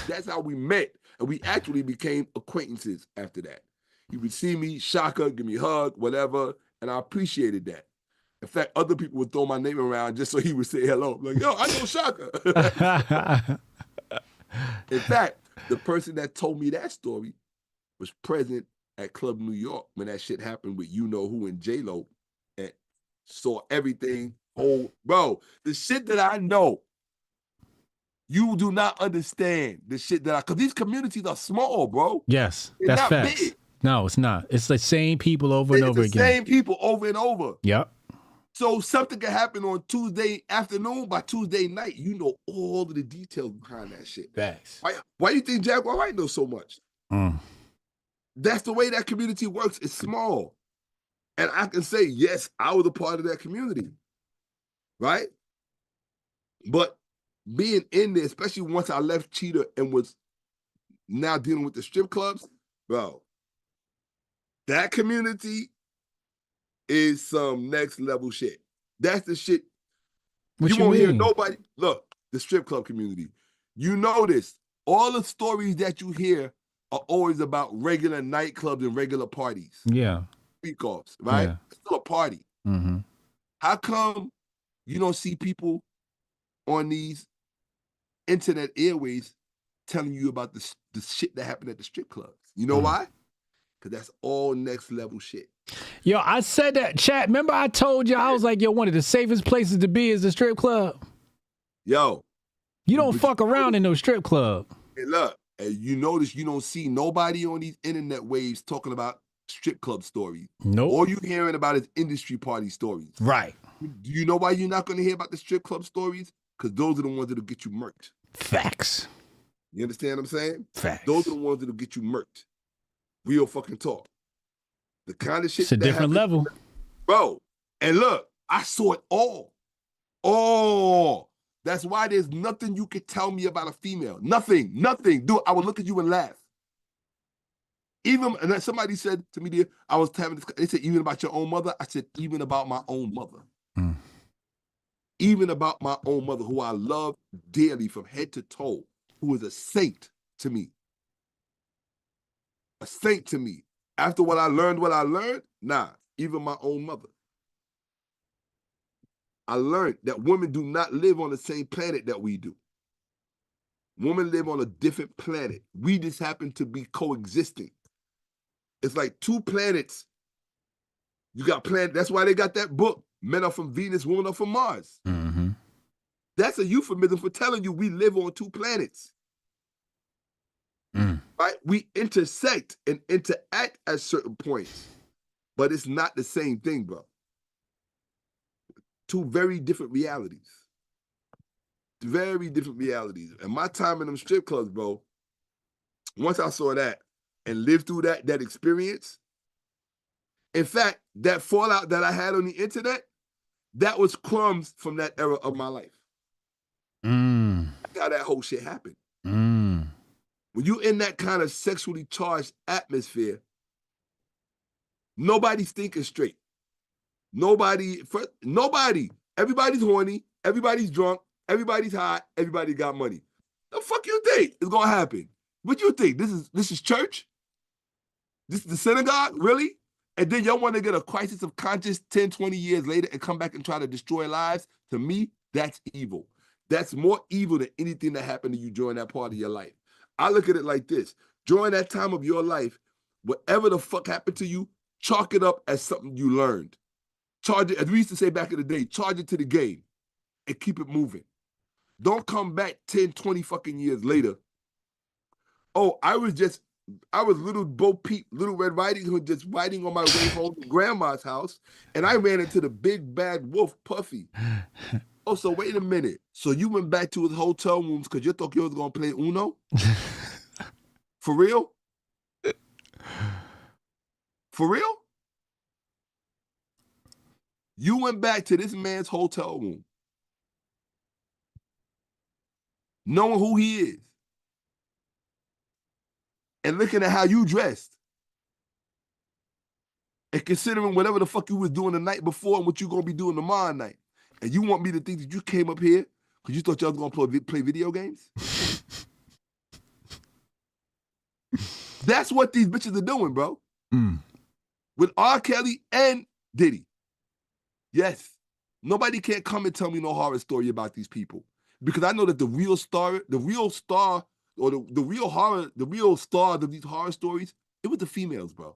That's how we met. And we actually became acquaintances after that. He would see me, Shaka, give me a hug, whatever, and I appreciated that. In fact, other people would throw my name around just so he would say hello. I'm like, yo, I know Shaka. In fact, the person that told me that story was present at Club New York when that shit happened with you know who and J-Lo, and saw everything. Oh, bro, the shit that I know, you do not understand the shit that because these communities are small, bro. Yes, They're that's not facts. big. No, it's not. It's the same people over and over again. Same people over and over. Yep. So something can happen on Tuesday afternoon. By Tuesday night, you know all of the details behind that shit. Facts. Why you think Jaguar Wright knows so much? That's the way that community works. It's small. And I can say, yes, I was a part of that community. Right? But being in there, especially once I left Cheetah and was now dealing with the strip clubs, bro, that community is some next level shit. That's the shit. What you won't hear mean? nobody. Look, the strip club community. You notice all the stories that you hear are always about regular nightclubs and regular parties. Yeah. Week-offs, right? Yeah. It's still a party. Mm-hmm. How come you don't see people on these internet airways telling you about the shit that happened at the strip clubs? You know why? Because that's all next level shit. Yo, I said that, chat. Remember I told you, I was like, yo, one of the safest places to be is the strip club. Yo. You don't fuck around in no strip club. Hey, look, and you notice you don't see nobody on these internet waves talking about strip club stories. Nope. All you hearing about is industry party stories. Right. Do you know why you're not going to hear about the strip club stories? Because those are the ones that'll get you murked. Facts. You understand what I'm saying? Facts. Those are the ones that'll get you murked. Real fucking talk. The kind of shit It's a that different happens, level. bro. And look, I saw it all. All. That's why there's nothing you could tell me about a female. Nothing. Dude, I would look at you and laugh. Even, and then somebody said to me, dear, I was having this, they said, even about your own mother? I said, even about my own mother. Even about my own mother, who I love dearly from head to toe, who is a saint to me. A saint to me. After what I learned, nah, even my own mother. I learned that women do not live on the same planet that we do. Women live on a different planet. We just happen to be coexisting. It's like two planets. You got planet. That's why they got that book, Men Are From Venus, Women Are From Mars. Mm-hmm. That's a euphemism for telling you we live on two planets. Right? We intersect and interact at certain points, but it's not the same thing, bro. Two very different realities. Very different realities. And my time in them strip clubs, bro, once I saw that and lived through that experience, in fact, that fallout that I had on the internet, that was crumbs from that era of my life. That's how that whole shit happened. When you're in that kind of sexually charged atmosphere, nobody's thinking straight. Nobody. Everybody's horny. Everybody's drunk. Everybody's hot. Everybody got money. The fuck you think is gonna happen? What you think? This is church? This is the synagogue? Really? And then y'all want to get a crisis of conscience 10, 20 years later and come back and try to destroy lives? To me, that's evil. That's more evil than anything that happened to you during that part of your life. I look at it like this. During that time of your life, whatever the fuck happened to you, chalk it up as something you learned. Charge it, as we used to say back in the day, charge it to the game and keep it moving. Don't come back 10, 20 fucking years later. Oh, I was little Bo Peep, Little Red Riding Hood, just riding on my way home to grandma's house, and I ran into the big bad wolf, Puffy. Oh, so wait a minute. So you went back to his hotel rooms because you thought you was going to play Uno? For real? For real? You went back to this man's hotel room, knowing who he is, and looking at how you dressed, and considering whatever the fuck you was doing the night before and what you going to be doing tomorrow night. And you want me to think that you came up here because you thought y'all was going to play video games? That's what these bitches are doing, bro. With R. Kelly and Diddy. Yes. Nobody can't come and tell me no horror story about these people. Because I know that the real star of these horror stories, it was the females, bro.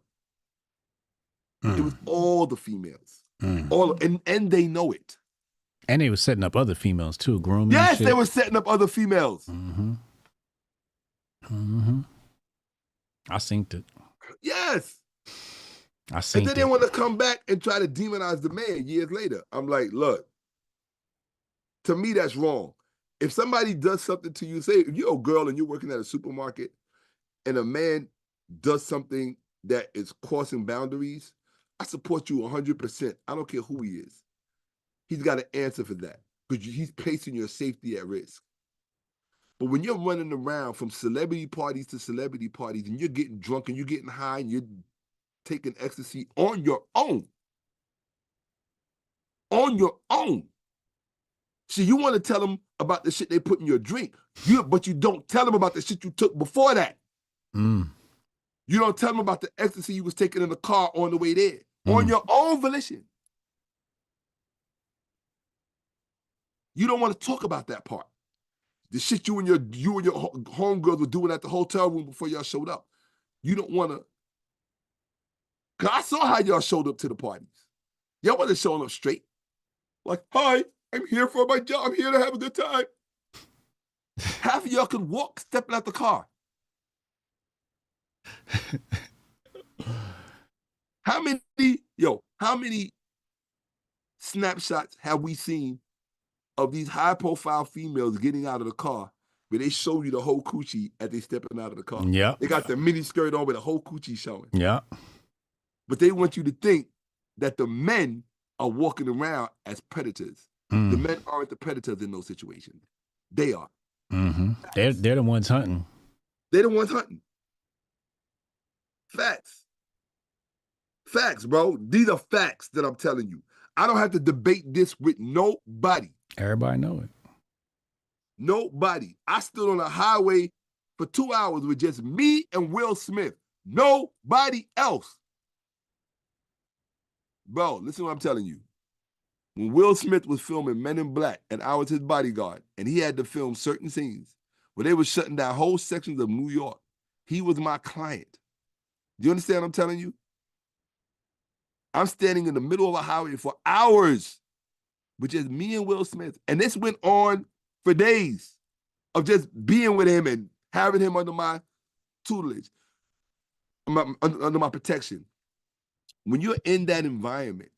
It was all the females. All and they know it. And they were setting up other females too, grooming. Yes, and shit. they were setting up other females. I synced it. Yes. I And seen then they it. want to come back and try to demonize the man years later. I'm like, look, to me, that's wrong. If somebody does something to you, say if you're a girl and you're working at a supermarket and a man does something that is crossing boundaries, I support you 100%. I don't care who he is. He's got to answer for that because he's placing your safety at risk. But when you're running around from celebrity parties to celebrity parties and you're getting drunk and you're getting high and you're taking ecstasy on your own, see, you want to tell them about the shit they put in your drink, but you don't tell them about the shit you took before that. Mm. You don't tell them about the ecstasy you was taking in the car on the way there, on your own volition. You don't want to talk about that part. The shit you and your homegirls were doing at the hotel room before y'all showed up. You don't want to. Because I saw how y'all showed up to the parties. Y'all wasn't showing up straight. Like, hi, I'm here for my job. I'm here to have a good time. Half of y'all could walk stepping out the car. How many snapshots have we seen of these high-profile females getting out of the car where they show you the whole coochie as they stepping out of the car? Yeah. They got the mini skirt on with the whole coochie showing. Yeah. But they want you to think that the men are walking around as predators. The men aren't the predators in those situations. They are. Mm-hmm. They're the ones hunting. They're the ones hunting. Facts. Facts, bro. These are facts that I'm telling you. I don't have to debate this with nobody. Everybody know it. Nobody. I stood on a highway for 2 hours with just me and Will Smith. Nobody else. Bro, listen to what I'm telling you. When Will Smith was filming Men in Black and I was his bodyguard and he had to film certain scenes where they were shutting down whole sections of New York, he was my client. Do you understand what I'm telling you? I'm standing in the middle of a highway for hours with just me and Will Smith. And this went on for days of just being with him and having him under my tutelage, under my protection. When you're in that environment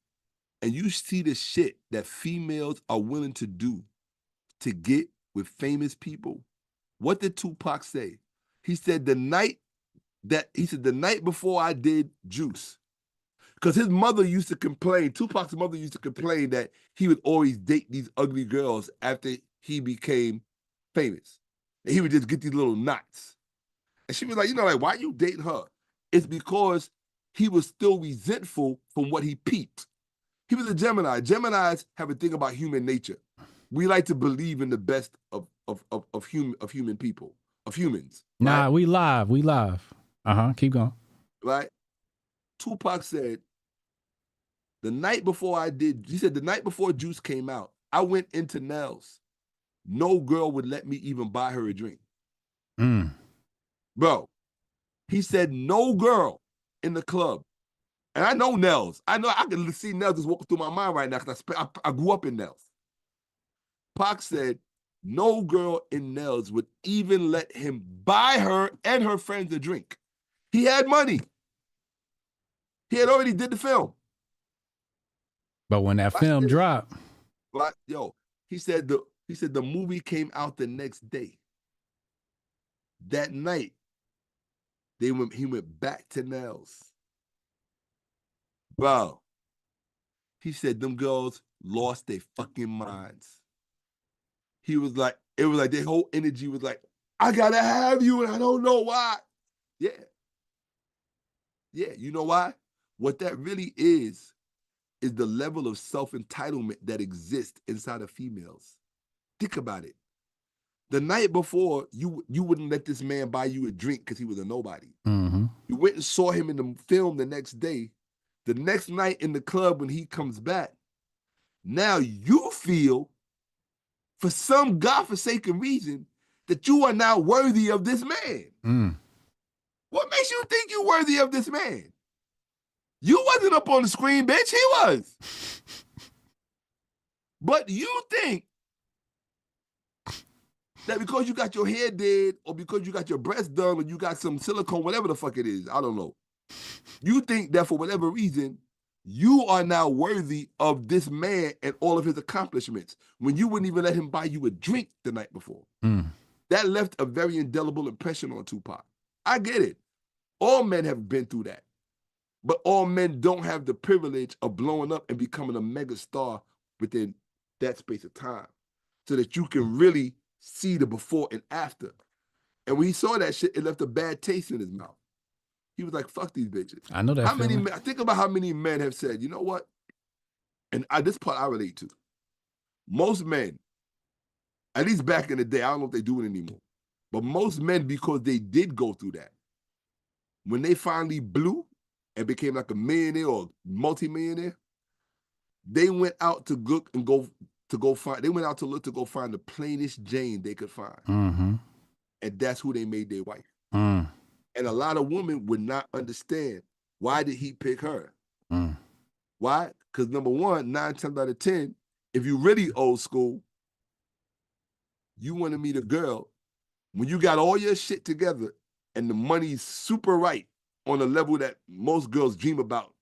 and you see the shit that females are willing to do to get with famous people, what did Tupac say? He said the night before I did Juice, because his mother used to complain, Tupac's mother used to complain that he would always date these ugly girls after he became famous. And he would just get these little knots. And she was like, why are you dating her? It's because he was still resentful from what he peeped. He was a Gemini. Geminis have a thing about human nature. We like to believe in the best of human people, of humans. Nah, right? we live. Keep going. Right? Tupac said, the night before Juice came out, I went into Nell's. No girl would let me even buy her a drink. Bro, he said no girl in the club. And I know Nell's. I can see Nell's just walking through my mind right now because I grew up in Nell's. Pac said no girl in Nell's would even let him buy her and her friends a drink. He had money. He had already did the film. But when that film dropped, he said the movie came out the next day. That night, he went back to Nell's. Bro, he said them girls lost their fucking minds. It was like their whole energy was like, I gotta have you and I don't know why. Yeah, you know why? What that really is the level of self-entitlement that exists inside of females. Think about it. The night before, you wouldn't let this man buy you a drink because he was a nobody. Mm-hmm. You went and saw him in the film the next day. The next night in the club when he comes back, now you feel, for some godforsaken reason, that you are now worthy of this man. What makes you think you're worthy of this man? You wasn't up on the screen, bitch. He was. But you think that because you got your hair did or because you got your breasts done or you got some silicone, whatever the fuck it is, I don't know. You think that for whatever reason, you are now worthy of this man and all of his accomplishments when you wouldn't even let him buy you a drink the night before. That left a very indelible impression on Tupac. I get it. All men have been through that. But all men don't have the privilege of blowing up and becoming a mega star within that space of time so that you can really see the before and after. And when he saw that shit, it left a bad taste in his mouth. He was like, fuck these bitches. I know that How many feeling. men, think about how many men have said, you know what? And this part I relate to. Most men, at least back in the day, I don't know if they do it anymore, but most men, because they did go through that, when they finally blew and became like a millionaire or multi-millionaire, they went out to look and go find, they went out to look to go find the plainest Jane they could find. Mm-hmm. And that's who they made their wife. Mm. And a lot of women would not understand, why did he pick her? Why? Because number one, 9 times out of 10, if you really old school, you want to meet a girl when you got all your shit together and the money's super right on a level that most girls dream about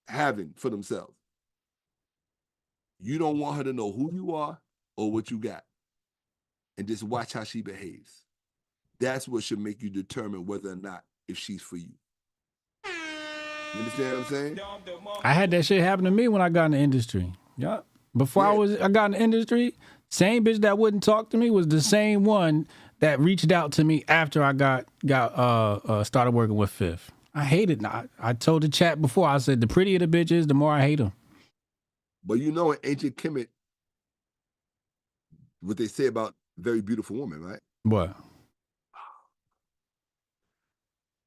having for themselves. You don't want her to know who you are or what you got. And just watch how she behaves. That's what should make you determine whether or not if she's for you. You understand what I'm saying? I had that shit happen to me when I got in the industry. Yeah. Before I got in the industry, same bitch that wouldn't talk to me was the same one that reached out to me after I started working with Fifth. I hated it. I told the chat before, I said the prettier the bitch is, the more I hate them. But you know in ancient Kemet, what they say about very beautiful women, right? What?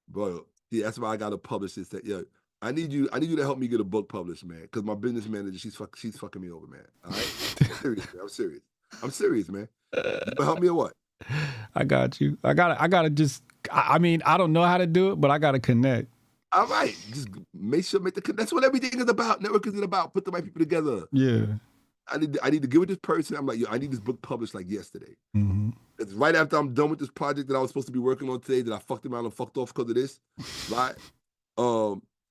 Bro, yeah, that's why I gotta publish this. That I need you to help me get a book published, man. Because my business manager, she's fucking me over, man. All right, I'm serious, man. You gonna help me or what? I got you. I gotta just. I mean, I don't know how to do it, but I gotta connect. All right, just make the. That's what everything is about. Network is about. Put the right people together. Yeah. I need to give it this person. I'm like, I need this book published like yesterday. Mm-hmm. It's right after I'm done with this project that I was supposed to be working on today that I fucked around and fucked off because of this. Right?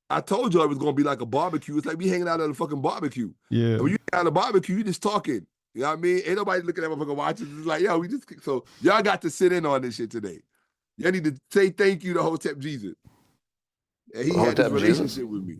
I told you it was gonna be like a barbecue. It's like we hanging out at a fucking barbecue. Yeah. And when you at a barbecue, you just talking. You know what I mean? Ain't nobody looking at motherfucking watches. It's like, we just so y'all got to sit in on this shit today. Y'all need to say thank you to Hotep Jesus. And he had this relationship with me.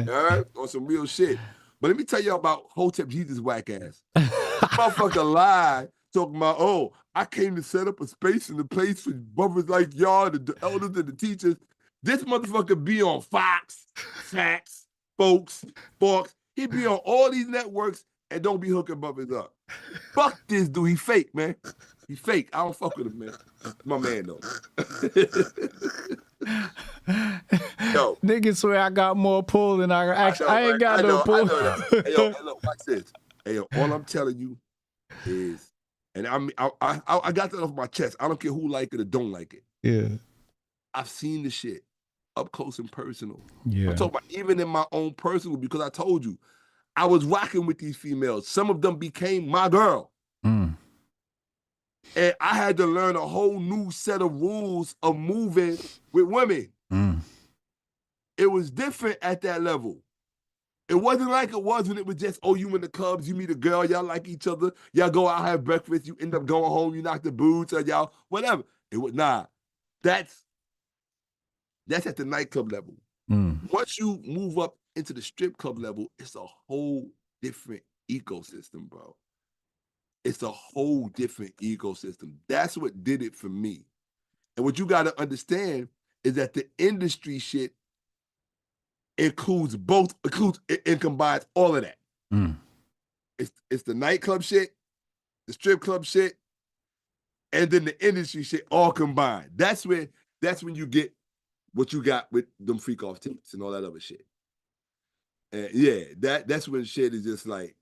All right? On some real shit. But let me tell y'all about Hotep Jesus' whack ass. Motherfucker lied, talking about, I came to set up a space and a place for brothers like y'all, the elders and the teachers. This motherfucker be on Fox, Facts, Folks, Fox. He be on all these networks and don't be hooking brothers up. Fuck this dude. He fake, man. He fake. I don't fuck with him, man. My man, though. Yo. Niggas swear I got more pull than I actually. I ain't got no pull. Hey, look, watch this. Hey, all I'm telling you is, and I got that off my chest. I don't care who like it or don't like it. Yeah. I've seen the shit up close and personal. Yeah. I'm talking about even in my own personal, because I told you, I was rocking with these females. Some of them became my girl. And I had to learn a whole new set of rules of moving with women. It was different at that level. It wasn't like it was when it was just, you in the clubs, you meet a girl, y'all like each other, y'all go out, have breakfast, you end up going home, you knock the boots, or y'all, whatever. It was, that's at the nightclub level. Once you move up into the strip club level, it's a whole different ecosystem, bro. It's a whole different ecosystem. That's what did it for me. And what you got to understand is that the industry shit includes and combines all of that. It's the nightclub shit, the strip club shit, and then the industry shit all combined. That's when you get what you got with them freak off tapes and all that other shit. And that's when shit is just like,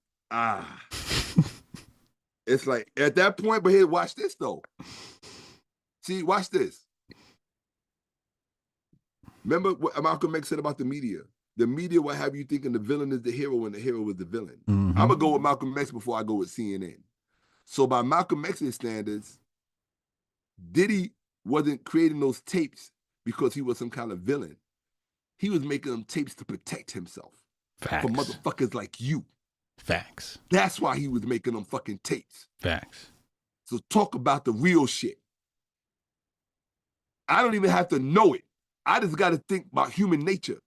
It's like, at that point, but here, watch this, though. See, watch this. Remember what Malcolm X said about the media? The media will have you thinking the villain is the hero and the hero is the villain. I'm going to go with Malcolm X before I go with CNN. So by Malcolm X's standards, Diddy wasn't creating those tapes because he was some kind of villain. He was making them tapes to protect himself Facts. from motherfuckers like you. Facts. That's why he was making them fucking tapes. Facts. So talk about the real shit. I don't even have to know it. I just got to think about human nature.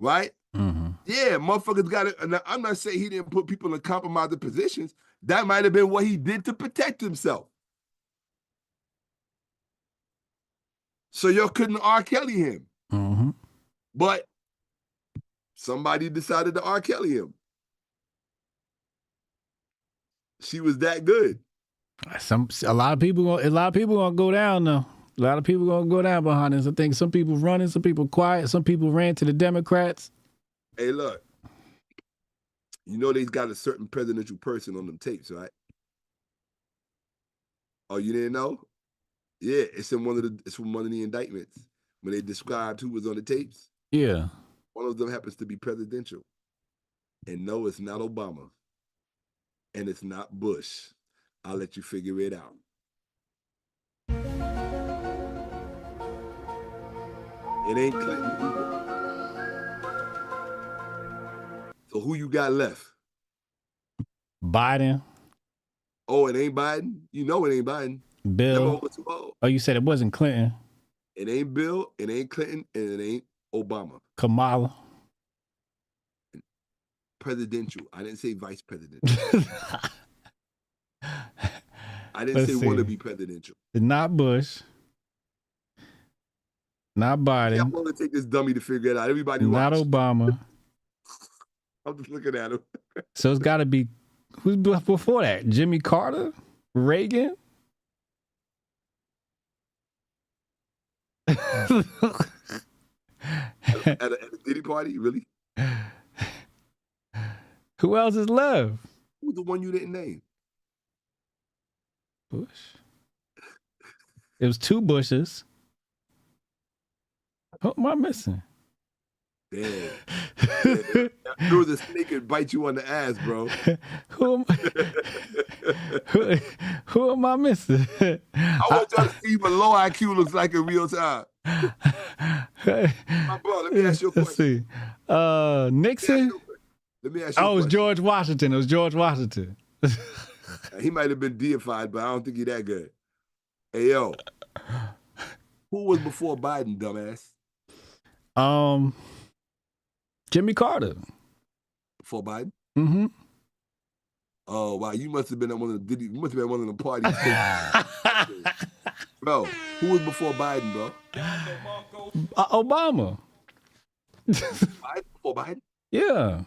Right? Mm-hmm. Yeah, motherfuckers got it. And I'm not saying he didn't put people in compromising positions. That might have been what he did to protect himself. So y'all couldn't R. Kelly him. Mm-hmm. But somebody decided to R. Kelly him. She was that good. A lot of people gonna go down though. A lot of people gonna go down behind this. I think some people running, some people quiet, some people ran to the Democrats. Hey, look. You know they've got a certain presidential person on them tapes, right? Oh, you didn't know? Yeah, it's from one of the indictments when they described who was on the tapes. Yeah. One of them happens to be presidential. And no, it's not Obama. And it's not Bush. I'll let you figure it out. It ain't Clinton either. So who you got left? Biden. Oh, it ain't Biden? You know it ain't Biden. Bill. Oh, you said it wasn't Clinton. It ain't Bill, it ain't Clinton, and it ain't Obama. Kamala. Presidential. I didn't say vice presidential. I didn't say want to be presidential. Not Bush. Not Biden. I'm going to take this dummy to figure it out. Everybody not watch. Obama. I'm just looking at him. So it's got to be, who's before that? Jimmy Carter? Reagan? at a Diddy party? Really? Who else is left? Who's the one you didn't name? Bush. It was two Bushes. Who am I missing? Damn. There was a snake and bite you on the ass, bro. who am I missing? I want y'all to see what low IQ looks like in real time. My bro, let me ask you a question. Let's see. Nixon? Let me ask you a question. Oh, it was George Washington. It was George Washington. He might have been deified, but I don't think he's that good. Hey, yo. Who was before Biden, dumbass? Jimmy Carter. Before Biden? Mm-hmm. Oh, wow. You must have been at one of the parties. Bro, who was before Biden, bro? Obama. Biden before Biden? Yeah.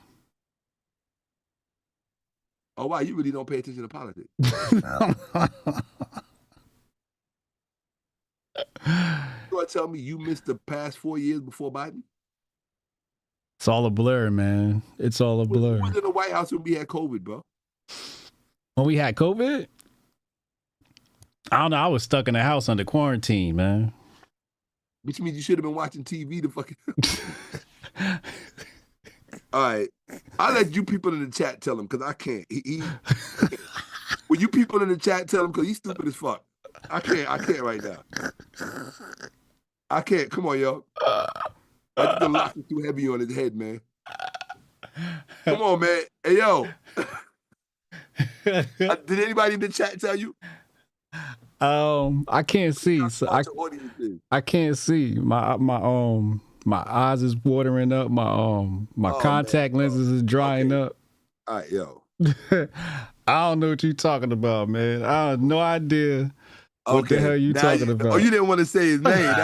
Oh, wow. You really don't pay attention to politics. You want to tell me you missed the past 4 years before Biden? It's all a blur, man. It's all a blur. Who was in the White House when we had COVID, bro? When we had COVID? I don't know. I was stuck in the house under quarantine, man. Which means you should have been watching TV to fucking... All right. I'll let you people in the chat tell him, because I can't. Will you people in the chat tell him, because he's stupid as fuck. I can't right now. I can't. Come on, yo. I think the lock is too heavy on his head, man. Come on, man. Hey, yo. Did anybody in the chat tell you? I can't see. So I can't see. My eyes is watering up. My contact lenses is drying up. All right, yo. I don't know what you're talking about, man. I have no idea what the hell you talking about. Oh, you didn't want to say his name.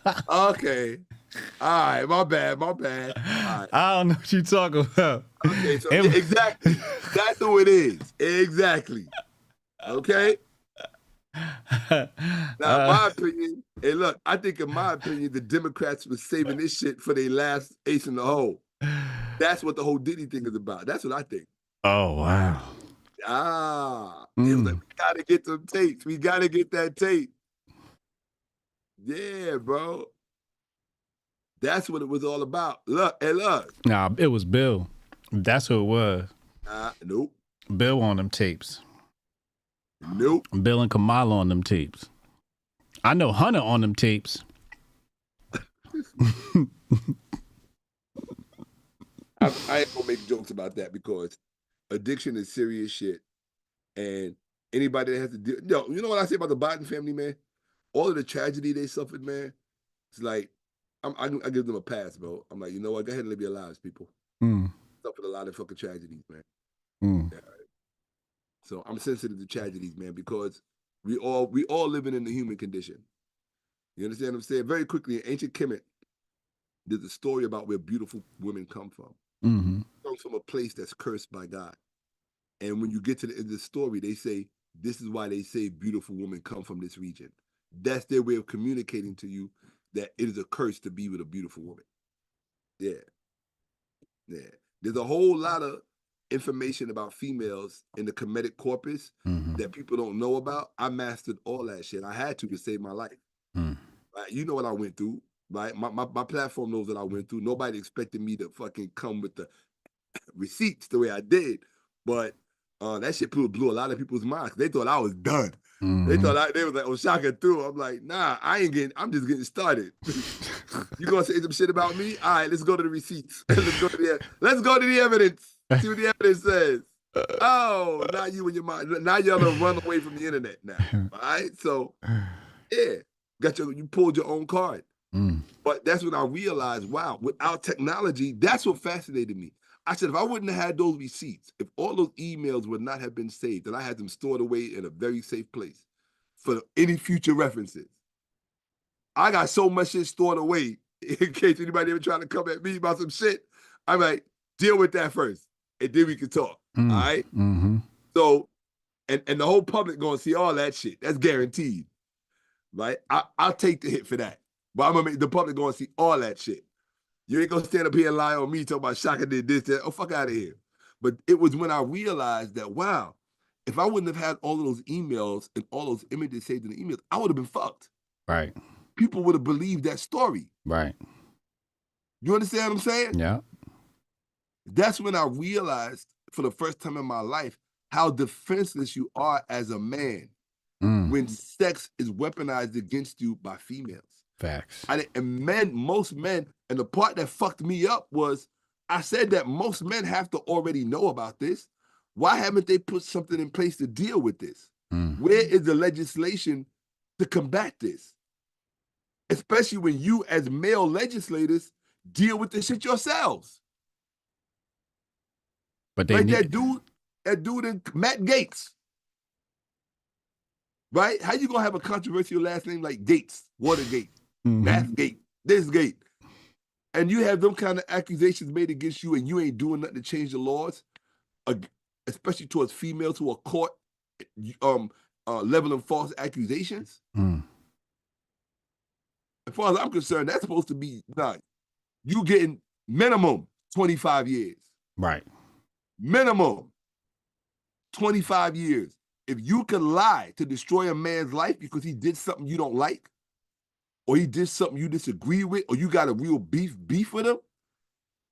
That's okay. All right, my bad. All right. I don't know what you're talking about. Okay, so exactly. That's who it is. Exactly. Okay? Now, my opinion, hey, look, I think in my opinion, the Democrats were saving this shit for their last ace in the hole. That's what the whole Diddy thing is about. That's what I think. Oh, wow. It was like, we got to get them tapes. We got to get that tape. Yeah, bro. That's what it was all about. Look. Nah, it was Bill. That's who it was. Nope. Bill on them tapes. Nope. Bill and Kamala on them tapes. I know Hunter on them tapes. I ain't gonna make jokes about that because addiction is serious shit. And anybody that has to deal, you know what I say about the Biden family, man? All of the tragedy they suffered, man. It's like I give them a pass, bro. I'm like, you know what? Go ahead and live your lives, people. Suffered a lot of fucking tragedies, man. Yeah. So I'm sensitive to tragedies, man, because we all living in the human condition. You understand what I'm saying? Very quickly, in ancient Kemet, there's a story about where beautiful women come from. It comes from a place that's cursed by God. And when you get to the end of the story, they say, this is why they say beautiful women come from this region. That's their way of communicating to you that it is a curse to be with a beautiful woman. Yeah. Yeah. There's a whole lot of information about females in the Kemetic corpus that people don't know about. I mastered all that shit. I had to save my life. Right? You know what I went through, right? My platform knows what I went through. Nobody expected me to fucking come with the receipts the way I did. But that shit blew a lot of people's minds. They thought I was done. They thought they was like, oh, Shakka through. I'm like, nah, I'm just getting started. You gonna say some shit about me? All right, let's go to the receipts. let's go to the evidence. See what the evidence says. Oh, now you and your mind. Now you're gonna run away from the internet now. All right. So yeah, you pulled your own card. But that's when I realized, wow, without technology, that's what fascinated me. I said, if I wouldn't have had those receipts, if all those emails would not have been saved, and I had them stored away in a very safe place for any future references, I got so much shit stored away in case anybody ever trying to come at me about some shit. I'm like, deal with that first, and then we can talk. All right. So, and the whole public gonna see all that shit. That's guaranteed, right? I'll take the hit for that, but I'm gonna make the public gonna see all that shit. You ain't gonna stand up here and lie on me talking about Shakka did this, that. Oh, fuck out of here. But it was when I realized that, wow, if I wouldn't have had all of those emails and all those images saved in the emails, I would have been fucked. Right. People would have believed that story. Right. You understand what I'm saying? Yeah. That's when I realized for the first time in my life how defenseless you are as a man when sex is weaponized against you by females. Facts. And most men, and the part that fucked me up was I said that most men have to already know about this. Why haven't they put something in place to deal with this? Where is the legislation to combat this? Especially when you as male legislators deal with this shit yourselves. But they like need that dude in Matt Gates. Right? How you gonna have a controversial last name like Gates, Watergate, Matt Gate, this gate, and you have them kind of accusations made against you, and you ain't doing nothing to change the laws, especially towards females who are caught leveling false accusations. As far as I'm concerned, that's supposed to be you getting minimum 25 years. Right. Minimum 25 years. If you can lie to destroy a man's life because he did something you don't like, or he did something you disagree with, or you got a real beef with him,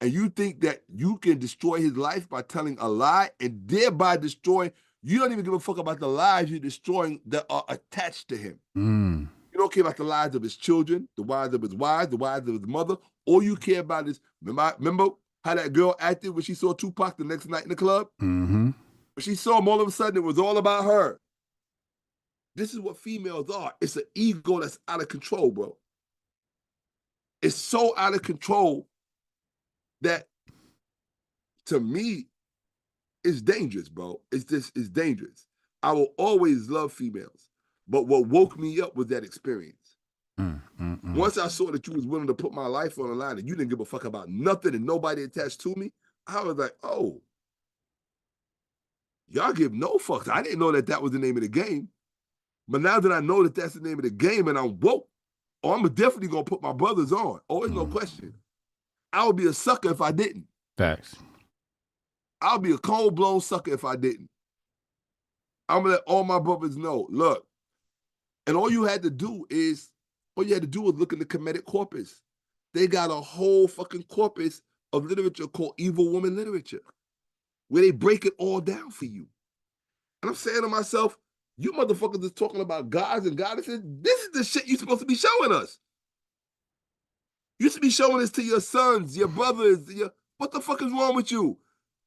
and you think that you can destroy his life by telling a lie and thereby destroying, you don't even give a fuck about the lives you're destroying that are attached to him. You don't care about the lives of his children, the wives of his wives, the wives of his mother. All you care about is, remember how that girl acted when she saw Tupac the next night in the club? When she saw him, all of a sudden, it was all about her. This is what females are. It's an ego that's out of control, bro. It's so out of control that, to me, it's dangerous, bro. It's dangerous. I will always love females. But what woke me up was that experience. Once I saw that you was willing to put my life on the line and you didn't give a fuck about nothing and nobody attached to me, I was like, oh, y'all give no fucks. I didn't know that was the name of the game. But now that I know that that's the name of the game and I'm woke, I'm definitely going to put my brothers on. Oh, there's no question. I would be a sucker if I didn't. Facts. I'll be a cold-blown sucker if I didn't. I'm going to let all my brothers know, look, and all you had to do was look in the Kemetic corpus. They got a whole fucking corpus of literature called evil woman literature, where they break it all down for you. And I'm saying to myself, you motherfuckers is talking about gods and goddesses. This is the shit you're supposed to be showing us. You should be showing this to your sons, your brothers. What the fuck is wrong with you?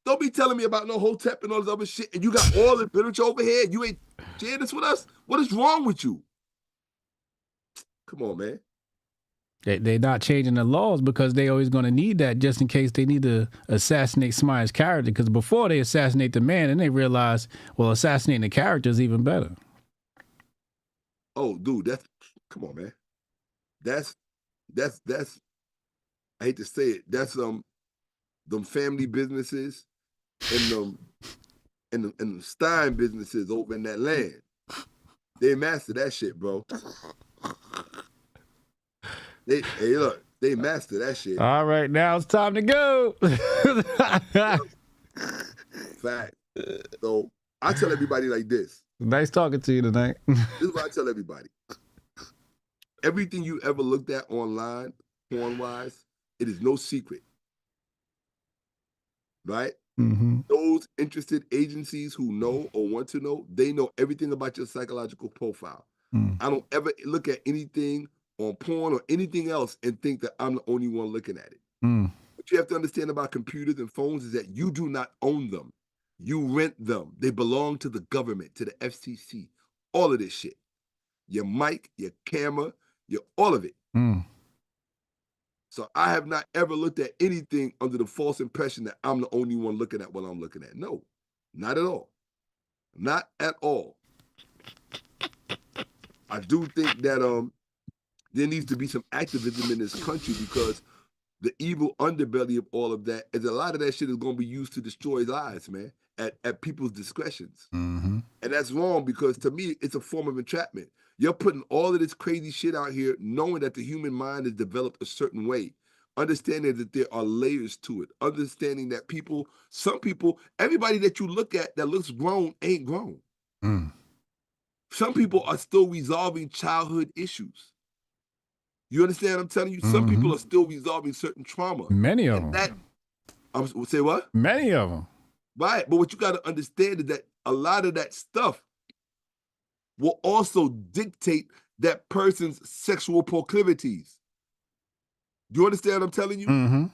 Don't be telling me about no Hotep and all this other shit, and you got all the literature over here. You ain't sharing this with us? What is wrong with you? Come on, man. They're not changing the laws because they always going to need that just in case they need to assassinate somebody's character. Because before they assassinate the man, and they realize, well, assassinating the character is even better. Oh, dude, come on, man. That's I hate to say it. That's them family businesses and them Stein businesses over in that land. They master that shit, bro. Hey, look, they master that shit. All right, now it's time to go. Fact. So I tell everybody like this. Nice talking to you tonight. This is what I tell everybody. Everything you ever looked at online, porn-wise, it is no secret. Right? Mm-hmm. Those interested agencies who know or want to know, they know everything about your psychological profile. I don't ever look at anything on porn or anything else and think that I'm the only one looking at it. What you have to understand about computers and phones is that you do not own them. You rent them. They belong to the government, to the FCC, all of this shit. Your mic, your camera, all of it. So I have not ever looked at anything under the false impression that I'm the only one looking at what I'm looking at. No, not at all. Not at all. I do think that there needs to be some activism in this country because the evil underbelly of all of that is a lot of that shit is going to be used to destroy lives, man, at people's discretions. And that's wrong because to me, it's a form of entrapment. You're putting all of this crazy shit out here knowing that the human mind is developed a certain way, understanding that there are layers to it, understanding that some people, everybody that you look at that looks grown ain't grown. Some people are still resolving childhood issues. You understand what I'm telling you? Some people are still resolving certain trauma. Many of them. Say what? Many of them. Right. But what you got to understand is that a lot of that stuff will also dictate that person's sexual proclivities. Do you understand what I'm telling you?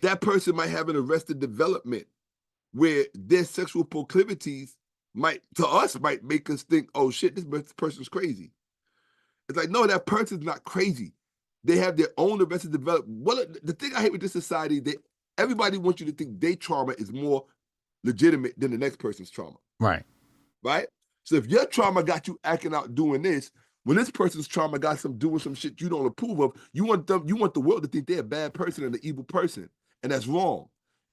That person might have an arrested development where their sexual proclivities might make us think, oh shit, this person's crazy. It's like, no, that person's not crazy. They have their own arrested development. Well, the thing I hate with this society, everybody wants you to think their trauma is more legitimate than the next person's trauma. Right. Right? So if your trauma got you acting out doing this, when this person's trauma got some doing some shit you don't approve of, you want the world to think they're a bad person and an evil person. And that's wrong.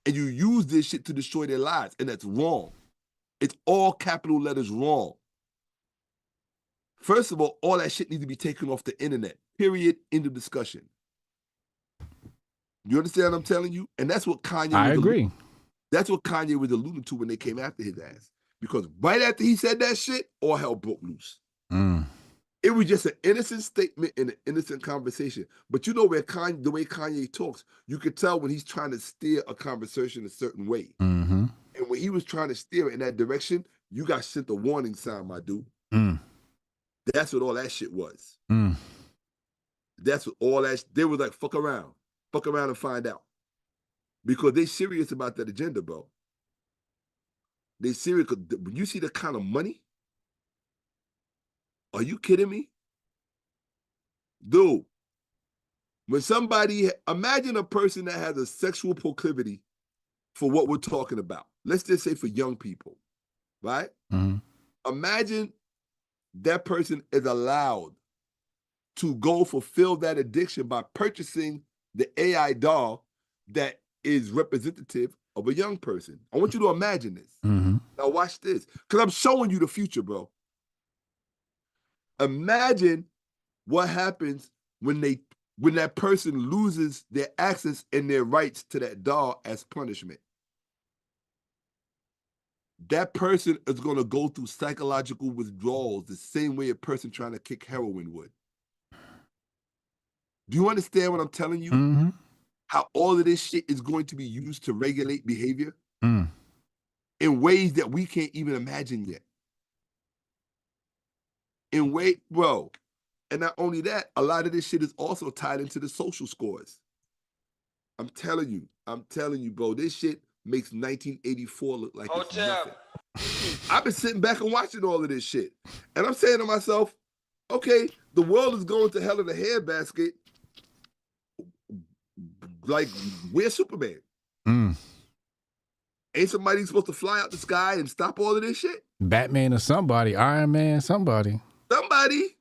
And you use this shit to destroy their lives, and that's wrong. It's all capital letters wrong. First of all that shit needs to be taken off the internet. Period. End of discussion. You understand what I'm telling you? And that's what Kanye I agree. That's what Kanye was alluding to when they came after his ass. Because right after he said that shit, all hell broke loose. It was just an innocent statement and an innocent conversation. But you know the way Kanye talks, you could tell when he's trying to steer a conversation a certain way. And when he was trying to steer it in that direction, you got sent a warning sign, my dude. That's what all that shit was. That's what all that, they were like, fuck around and find out. Because they serious about that agenda, bro. They serious, because when you see the kind of money, are you kidding me? Dude, when imagine a person that has a sexual proclivity for what we're talking about. Let's just say for young people, right? Imagine that person is allowed to go fulfill that addiction by purchasing the AI doll that is representative of a young person. I want you to imagine this. Now watch this, because I'm showing you the future, bro. Imagine what happens when that person loses their access and their rights to that doll as punishment. That person is going to go through psychological withdrawals the same way a person trying to kick heroin would. Do you understand what I'm telling you? How all of this shit is going to be used to regulate behavior in ways that we can't even imagine yet. Bro, And not only that, a lot of this shit is also tied into the social scores. I'm telling you, bro, this shit makes 1984 look like it's nothing. I've been sitting back and watching all of this shit. And I'm saying to myself, okay, the world is going to hell in a handbasket. Like, where's Superman? Ain't somebody supposed to fly out the sky and stop all of this shit? Batman or somebody, Iron Man, somebody. Somebody.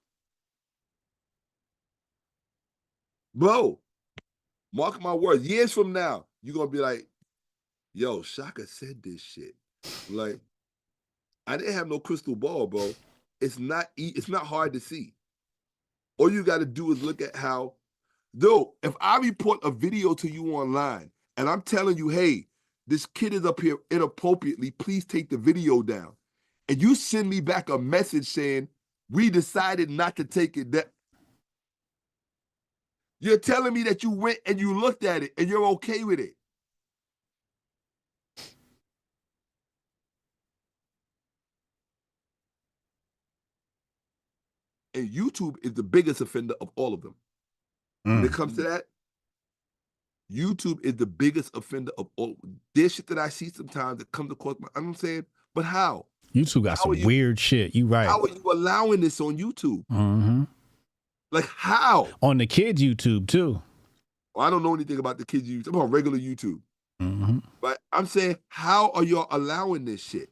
Bro, mark my words, years from now, you're going to be like, yo, Shakka said this shit. Like, I didn't have no crystal ball, bro. It's not hard to see. All you got to do is look at how, though, if I report a video to you online and I'm telling you, hey, this kid is up here inappropriately, please take the video down. And you send me back a message saying, we decided not to take it down. You're telling me that you went and you looked at it and you're okay with it. And YouTube is the biggest offender of all of them. When it comes to that, YouTube is the biggest offender of all. There's shit that I see sometimes that comes across my, I'm saying, but how? YouTube got some weird shit. You right. How are you allowing this on YouTube? Like, how? On the kids' YouTube, too. Well, I don't know anything about the kids' YouTube. I'm on regular YouTube. But I'm saying, how are y'all allowing this shit?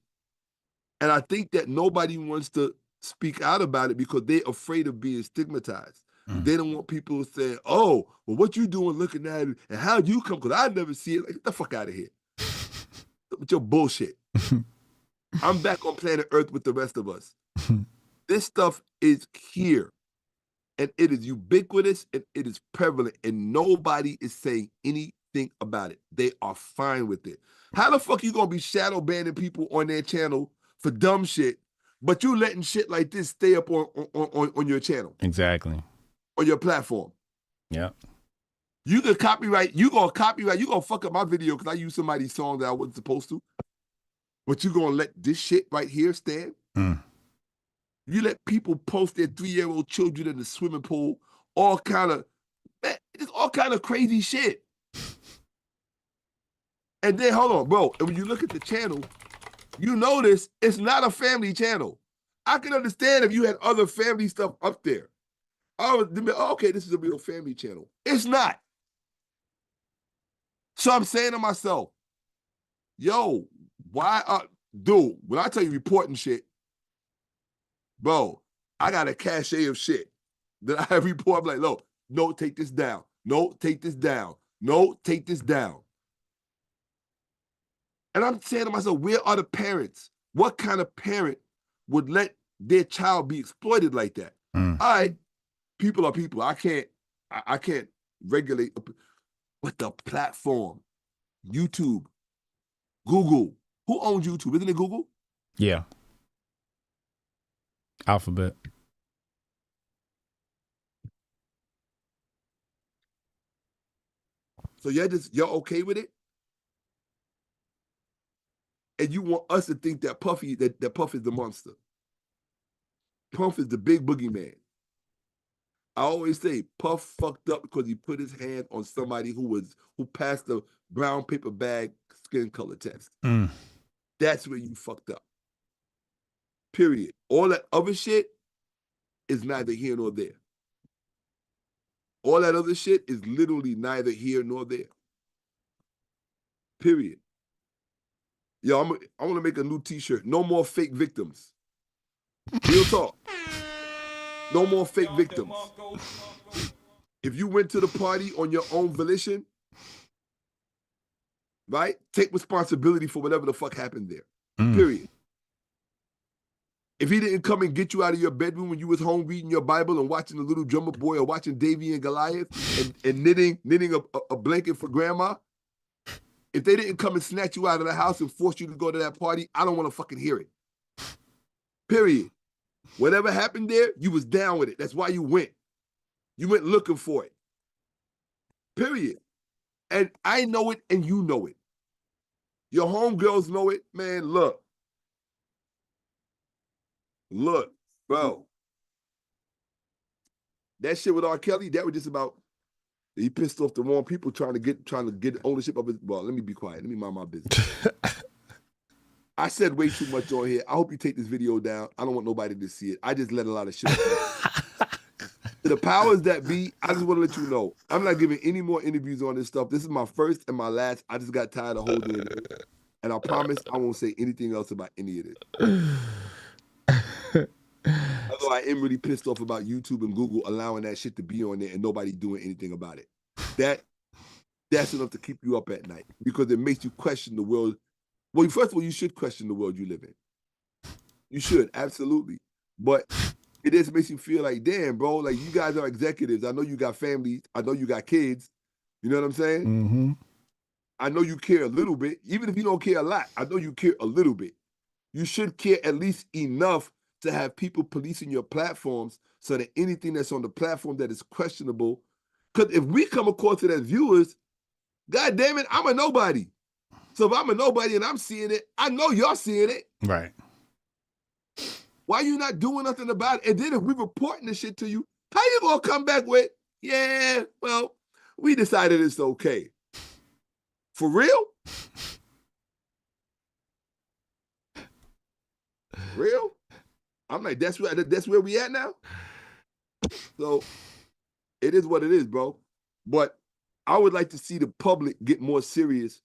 And I think that nobody wants to speak out about it because they're afraid of being stigmatized. They don't want people saying, oh, well, what you doing looking at it and how you come, because I never see it. Like, get the fuck out of here. With your bullshit. I'm back on planet Earth with the rest of us. This stuff is here. And it is ubiquitous and it is prevalent. And nobody is saying anything about it. They are fine with it. How the fuck you gonna be shadow banning people on their channel for dumb shit, but you letting shit like this stay up on your channel? Exactly. On your platform. Yeah. You can copyright, you gonna fuck up my video because I used somebody's song that I wasn't supposed to. But you gonna let this shit right here stand? You let people post their 3-year-old children in the swimming pool, all kind of crazy shit. And then, hold on, bro, and when you look at the channel, you notice it's not a family channel. I can understand if you had other family stuff up there. Oh, okay, this is a real family channel. It's not. So I'm saying to myself, yo, dude, when I tell you reporting shit, bro, I got a cachet of shit that I report. I'm like, no, take this down. No, take this down. No, take this down. And I'm saying to myself, where are the parents? What kind of parent would let their child be exploited like that? All right, people are people. I can't regulate, but the platform, YouTube, Google. Who owns YouTube? Isn't it Google? Yeah. Alphabet. So you're okay with it? And you want us to think that Puff is the monster. Puff is the big boogeyman. I always say Puff fucked up because he put his hand on somebody who passed the brown paper bag skin color test. That's where you fucked up. Period. All that other shit is neither here nor there. All that other shit is literally neither here nor there. Period. Yo, I want to make a new t-shirt. No more fake victims. Real talk. No more fake victims. If you went to the party on your own volition, right? Take responsibility for whatever the fuck happened there. Period. If he didn't come and get you out of your bedroom when you was home reading your Bible and watching the Little Drummer Boy or watching Davy and Goliath and knitting a blanket for grandma, if they didn't come and snatch you out of the house and force you to go to that party, I don't want to fucking hear it. Period. Whatever happened there, you was down with it. That's why you went. You went looking for it. Period. And I know it and you know it. Your homegirls know it. Man, look, bro. That shit with R. Kelly, that was just about he pissed off the wrong people trying to get ownership of it. Well, let me be quiet. Let me mind my business. I said way too much on here. I hope you take this video down. I don't want nobody to see it. I just let a lot of shit. To the powers that be, I just want to let you know, I'm not giving any more interviews on this stuff. This is my first and my last. I just got tired of holding it. And I promise I won't say anything else about any of this. Although I am really pissed off about YouTube and Google allowing that shit to be on there and nobody doing anything about it. That's enough to keep you up at night because it makes you question the world. Well, first of all, you should question the world you live in. You should, absolutely. But it just makes you feel like, damn, bro, like you guys are executives. I know you got families. I know you got kids. You know what I'm saying? Mm-hmm. I know you care a little bit. Even if you don't care a lot, I know you care a little bit. You should care at least enough to have people policing your platforms so that anything that's on the platform that is questionable, because if we come across it as viewers, God damn it, I'm a nobody. So if I'm a nobody and I'm seeing it, I know y'all seeing it. Right. Why you not doing nothing about it? And then if we reporting this shit to you, how you gonna come back with, yeah, well, we decided it's okay. For real? Real? I'm like, that's where we at now? So it is what it is, bro. But I would like to see the public get more serious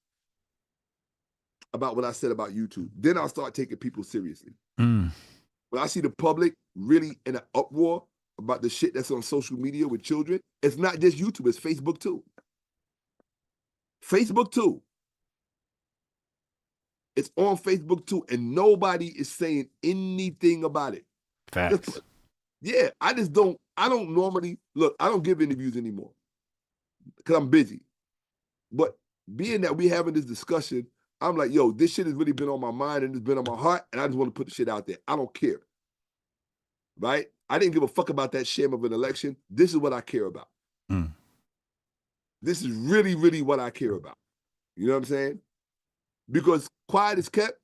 about what I said about YouTube. Then I'll start taking people seriously. Mm. When I see the public really in an uproar about the shit that's on social media with children, it's not just YouTube, it's Facebook too. Facebook too. It's on Facebook too, and nobody is saying anything about it. Facts. Yeah, I don't normally, look, I don't give interviews anymore because I'm busy. But being that we having this discussion, I'm like, yo, this shit has really been on my mind and it's been on my heart, and I just want to put the shit out there. I don't care. Right? I didn't give a fuck about that sham of an election. This is what I care about. Mm. This is really, really what I care about. You know what I'm saying? Because quiet is kept.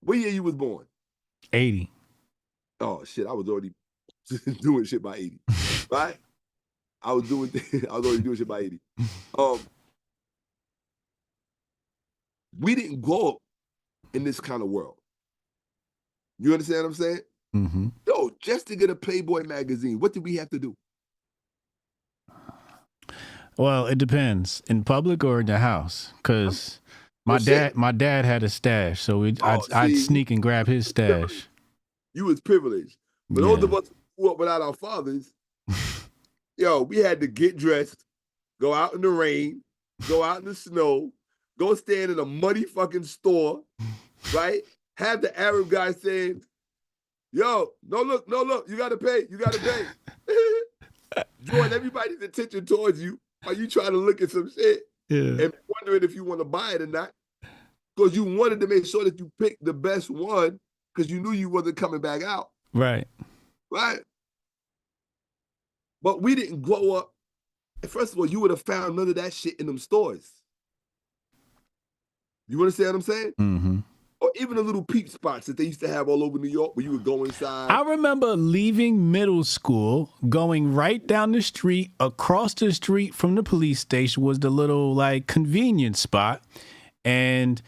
What year you was born? 80. Oh shit, I was already doing shit by 80. Right? I was already doing shit by 80. We didn't grow up in this kind of world. You understand what I'm saying? Mm-hmm. Yo, just to get a Playboy magazine, what did we have to do? Well, it depends. In public or in the house? Because my dad had a stash, so I'd sneak and grab his stash. You was privileged. But those of us who grew up without our fathers, yo, we had to get dressed, go out in the rain, go out in the snow, go stand in a muddy fucking store, right? Have the Arab guy saying, yo, no look, you gotta pay. Drawing everybody's attention towards you while you trying to look at some shit and wondering if you want to buy it or not. Because you wanted to make sure that you picked the best one because you knew you wasn't coming back out. Right. Right? But we didn't grow up. First of all, you would have found none of that shit in them stores. You understand what I'm saying? Mm-hmm. Or even the little peep spots that they used to have all over New York where you would go inside. I remember leaving middle school, going right down the street, across the street from the police station was the little like convenience spot. And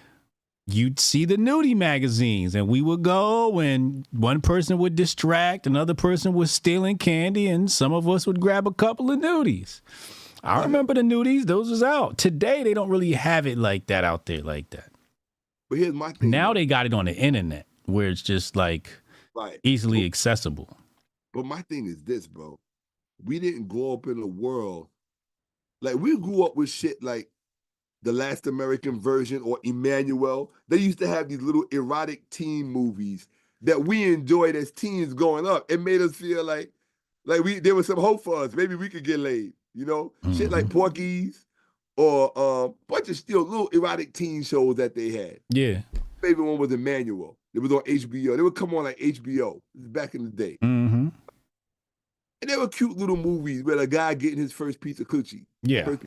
you'd see the nudie magazines and we would go and one person would distract, another person was stealing candy, and some of us would grab a couple of nudies. I remember the nudies, those was out. Today, they don't really have it like that out there like that. But here's my thing. Now they got it on the internet where it's just like easily accessible. But my thing is this, bro. We didn't grow up in a world, like we grew up with shit like The Last American Virgin or Emmanuel. They used to have these little erotic teen movies that we enjoyed as teens growing up. It made us feel like there was some hope for us. Maybe we could get laid, you know? Mm-hmm. Shit like Porky's or a bunch of still little erotic teen shows that they had. Yeah. My favorite one was Emmanuel. It was on HBO. They would come on like HBO. This is back in the day. Mm-hmm. And they were cute little movies where a guy getting his first piece of coochie. Yeah.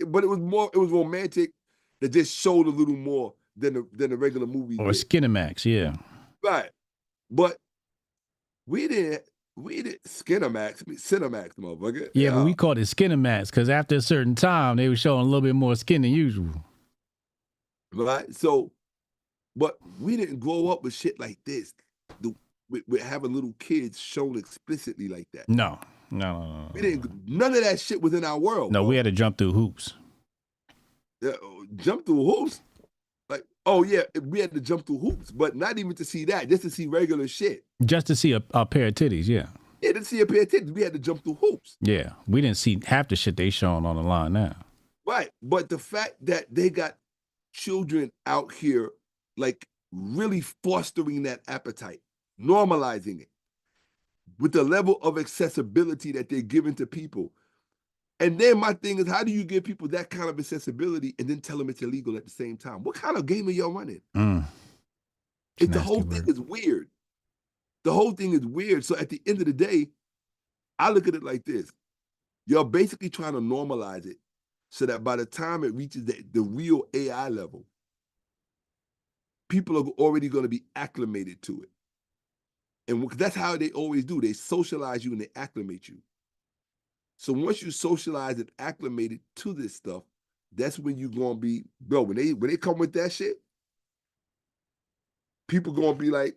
But it was romantic that just showed a little more than the regular movies. Or Skinamax, yeah. Right. But we We did Cinemax, motherfucker. Yeah, but we called it Skinemax because after a certain time, they were showing a little bit more skin than usual. Right. So, but we didn't grow up with shit like this. With having little kids shown explicitly like that. No. We didn't. None of that shit was in our world. No, bro. we had to jump through hoops. Jump through hoops. Like, oh yeah, we had to jump through hoops, but not even to see that, just to see regular shit. Just to see a pair of titties, yeah. Yeah, to see a pair of titties, we had to jump through hoops. Yeah, we didn't see half the shit they showing on the line now. Right, but the fact that they got children out here, like really fostering that appetite, normalizing it, with the level of accessibility that they're giving to people. And then my thing is, how do you give people that kind of accessibility and then tell them it's illegal at the same time? What kind of game are y'all running? The whole thing is weird. The whole thing is weird. So at the end of the day, I look at it like this. You're basically trying to normalize it so that by the time it reaches the real AI level, people are already going to be acclimated to it. And that's how they always do. They socialize you and they acclimate you. So once you socialize and acclimated to this stuff, that's when you're gonna be, bro, when they come with that shit, people gonna be like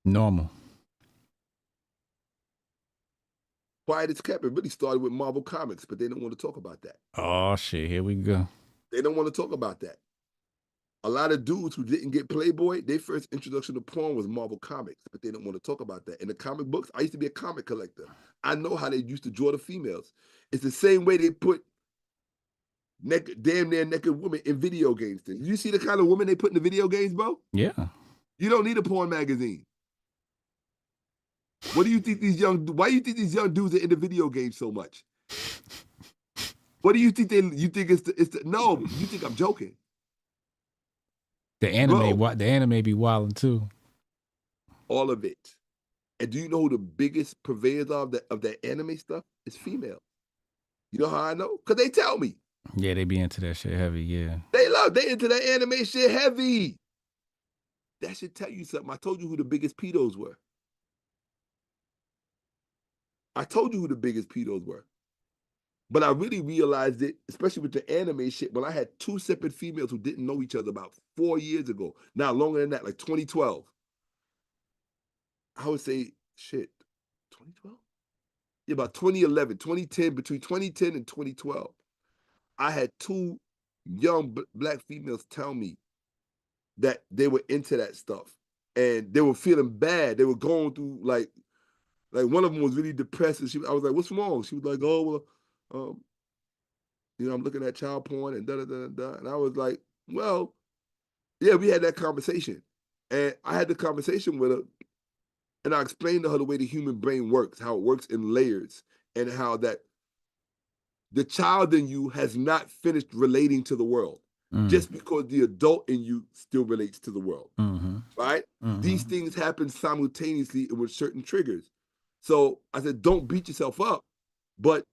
normal. Quiet as kept. It really started with Marvel Comics, but they don't want to talk about that. Oh shit, here we go. They don't want to talk about that. A lot of dudes who didn't get Playboy, their first introduction to porn was Marvel Comics, but they don't want to talk about that. In the comic books, I used to be a comic collector. I know how they used to draw the females. It's the same way they put damn near naked women in video games. You see the kind of women they put in the video games, bro? Yeah. You don't need a porn magazine. What do you think why do you think these young dudes are in the video games so much? What do you think you think no, you think I'm joking. The anime be wilding too. All of it. And do you know who the biggest purveyors of that anime stuff is? Female. You know how I know? Because they tell me. Yeah, they be into that shit heavy, yeah. They into that anime shit heavy. That should tell you something. I told you who the biggest pedos were. But I really realized it, especially with the anime shit, when I had two separate females who didn't know each other about 4 years ago. Now, longer than that, like 2012. I would say, 2012? Yeah, about 2011, 2010, between 2010 and 2012. I had two young black females tell me that they were into that stuff. And they were feeling bad. They were going through, like one of them was really depressed. And I was like, what's wrong? She was like, oh, well, I'm looking at child porn and da-da-da-da. And I was like, well, yeah, we had that conversation. And I had the conversation with her, and I explained to her the way the human brain works, how it works in layers, and how that the child in you has not finished relating to the world just because the adult in you still relates to the world, right? These things happen simultaneously with certain triggers. So I said, don't beat yourself up, but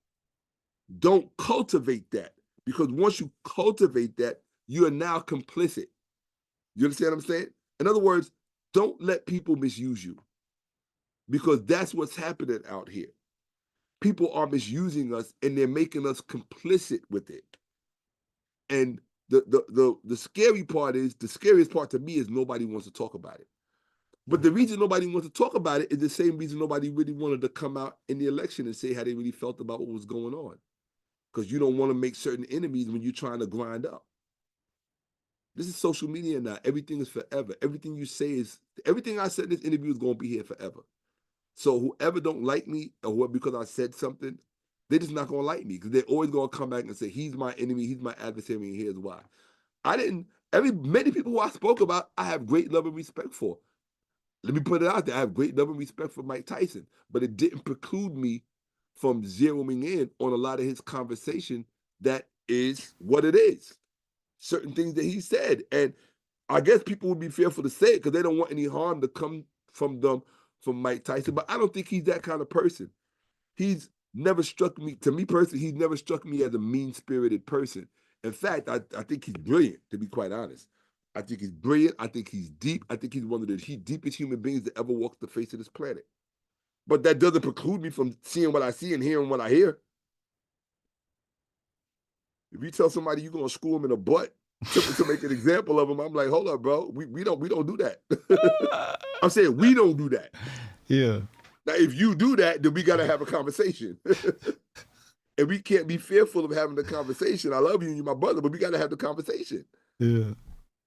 don't cultivate that, because once you cultivate that, you are now complicit. You understand what I'm saying? In other words, don't let people misuse you, because that's what's happening out here. People are misusing us and they're making us complicit with it. And the scary part is, the scariest part to me is nobody wants to talk about it. But the reason nobody wants to talk about it is the same reason nobody really wanted to come out in the election and say how they really felt about what was going on. Because you don't want to make certain enemies when you're trying to grind up. This is social media now. Everything is forever. Everything you say everything I said in this interview is going to be here forever. So whoever don't like me, or because I said something, they're just not going to like me, because they're always going to come back and say, he's my enemy, he's my adversary, and here's why. Many people who I spoke about, I have great love and respect for. Let me put it out there. I have great love and respect for Mike Tyson, but it didn't preclude me from zeroing in on a lot of his conversation that is what it is. Certain things that he said. And I guess people would be fearful to say it because they don't want any harm to come from Mike Tyson. But I don't think he's that kind of person. He's never struck me, to me personally, he's never struck me as a mean-spirited person. In fact, I think he's brilliant, to be quite honest. I think he's brilliant. I think he's deep. I think he's one of the deepest human beings that ever walked the face of this planet. But that doesn't preclude me from seeing what I see and hearing what I hear. If you tell somebody you're gonna screw him in the butt to make an example of him, I'm like, hold up, bro. We don't do that. I'm saying we don't do that. Yeah. Now, if you do that, then we gotta have a conversation. And we can't be fearful of having the conversation. I love you, you're my brother, but we gotta have the conversation. Yeah.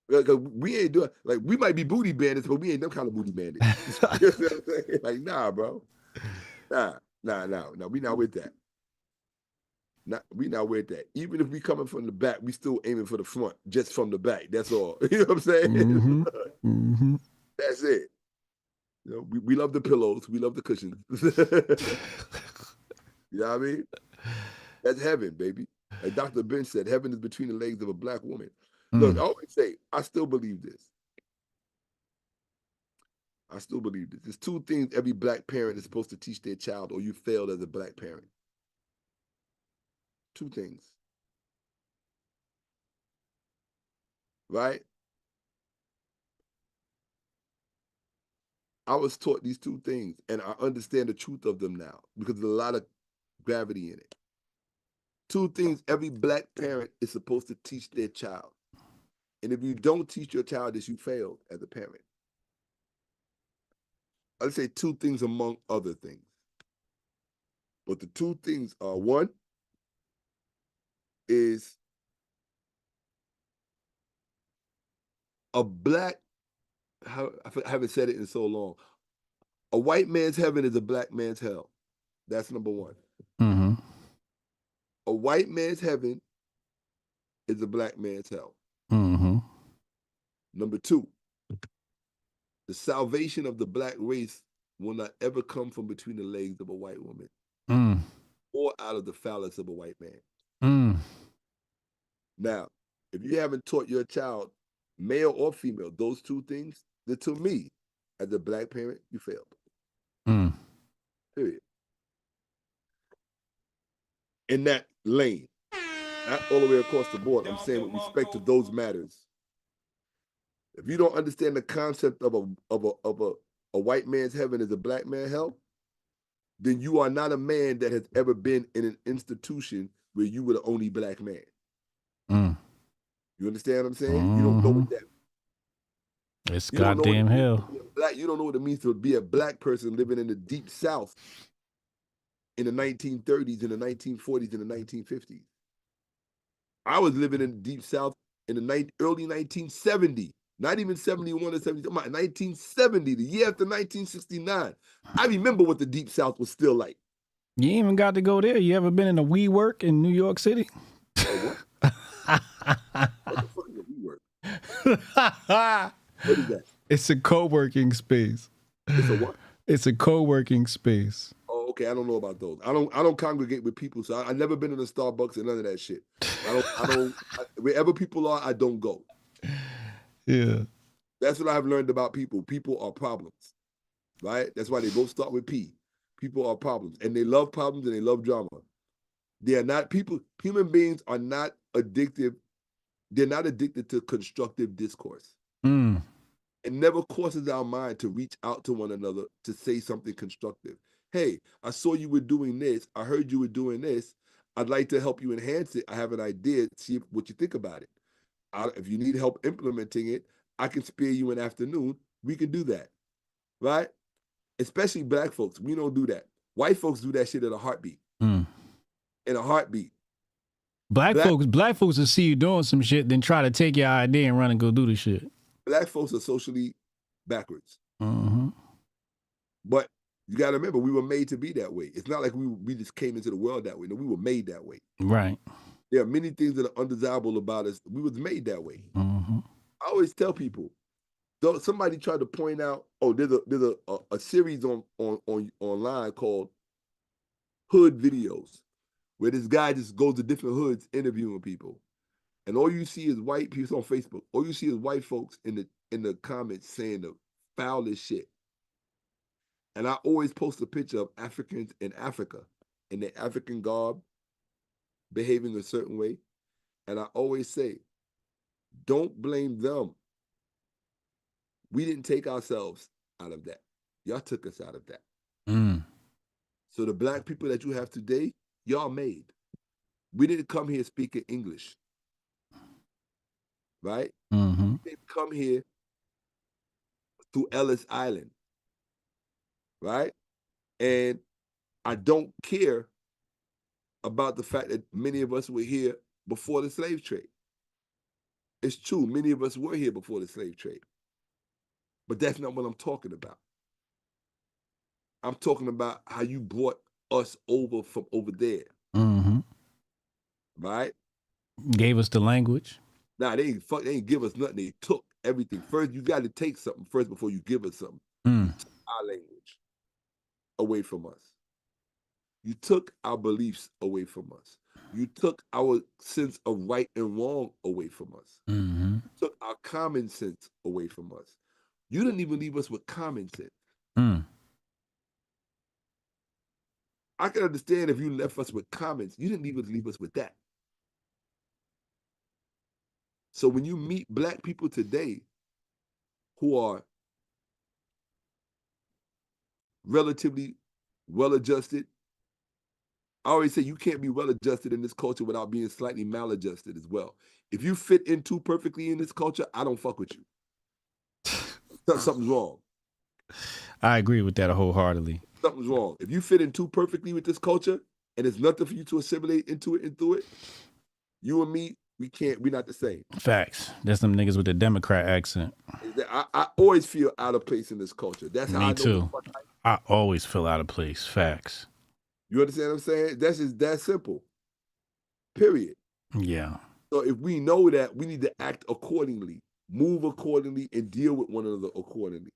Because we ain't doing, like, we might be booty bandits, but we ain't them kind of booty bandits. You know what I'm saying? Like, nah, bro. Nah, we not with that. We not with that. Even if we coming from the back, we still aiming for the front, just from the back. That's all. You know what I'm saying? Mm-hmm. Mm-hmm. That's it. You know, we love the pillows, we love the cushions. You know what I mean? That's heaven, baby. Like Dr. Ben said, heaven is between the legs of a black woman. Look, I always say, I still believe this. There's two things every black parent is supposed to teach their child, or you failed as a black parent. Two things. Right? I was taught these two things, and I understand the truth of them now because there's a lot of gravity in it. Two things every black parent is supposed to teach their child. And if you don't teach your child this, you failed as a parent. I'd say two things among other things. But the two things are, one is a black, I haven't said it in so long. A white man's heaven is a black man's hell. That's number one. Mm-hmm. A white man's heaven is a black man's hell. Mm-hmm. Number two, the salvation of the black race will not ever come from between the legs of a white woman or out of the phallus of a white man. Now, if you haven't taught your child, male or female, those two things, then to me, as a black parent, you failed. Period. In that lane, not all the way across the board. I'm saying with respect to those matters. If you don't understand the concept of a white man's heaven is a black man's hell, then you are not a man that has ever been in an institution where you were the only black man. You understand what I'm saying? You don't know what that. It's goddamn hell. You don't know what it means to be a black person living in the deep South in the 1930s, in the 1940s, in the 1950s. I was living in the deep South in the early 1970s. Not even 71 or 70, 1970, the year after 1969. I remember what the Deep South was still like. You ain't even got to go there. You ever been in a WeWork in New York City? Oh, what? What the fuck is a WeWork? What is that? It's a co-working space. It's a what? It's a co-working space. Oh, okay. I don't know about those. I don't congregate with people, so I never been in a Starbucks and none of that shit. Wherever people are, I don't go. Yeah. That's what I've learned about people. People are problems, right? That's why they both start with P. People are problems, and they love problems and they love drama. They are not people. Human beings are not addictive. They're not addicted to constructive discourse. It never crosses our mind to reach out to one another to say something constructive. Hey, I saw you were doing this. I heard you were doing this. I'd like to help you enhance it. I have an idea. See what you think about it. If you need help implementing it, I can spare you an afternoon. We can do that, right? Especially black folks. We don't do that. White folks do that shit in a heartbeat. In a heartbeat. Black folks will see you doing some shit, then try to take your idea and run and go do the shit. Black folks are socially backwards. But you got to remember, we were made to be that way. It's not like we just came into the world that way. No, we were made that way. Right. There are many things that are undesirable about us. We was made that way. I always tell people, though somebody tried to point out, there's a series on online called Hood Videos, where this guy just goes to different hoods interviewing people. And all you see is white people on Facebook. All you see is white folks in the comments saying the foulest shit. And I always post a picture of Africans in Africa, in their African garb, behaving a certain way. And I always say, don't blame them We didn't take ourselves out of that. Y'all took us out of that. Mm. So the black people that you have today, y'all made. We didn't come here speaking English, right? Mm-hmm. We didn't come here through Ellis Island, right? And I don't care about the fact that many of us were here before the slave trade. It's true, many of us were here before the slave trade. But that's not what I'm talking about. I'm talking about how you brought us over from over there, Mm-hmm. right? Gave us the language. Nah, they ain't give us nothing. They took everything. First, you got to take something first before you give us something. Mm. You took our language away from us. You took our beliefs away from us. You took our sense of right and wrong away from us. Mm-hmm. You took our common sense away from us. You didn't even leave us with common sense. Mm. I can understand if you left us with comments. You didn't even leave us with that. So when you meet black people today who are relatively well-adjusted, I always say you can't be well-adjusted in this culture without being slightly maladjusted as well. If you fit in too perfectly in this culture, I don't fuck with you. Something's wrong. I agree with that wholeheartedly. Something's wrong. If you fit in too perfectly with this culture and there's nothing for you to assimilate into it and through it, you and me, we're not the same. Facts. That's them niggas with the Democrat accent. I always feel out of place in this culture. That's how I Me know too. I always feel out of place. Facts. You understand what I'm saying? That's just that simple. Period. Yeah. So if we know that, we need to act accordingly, move accordingly, and deal with one another accordingly.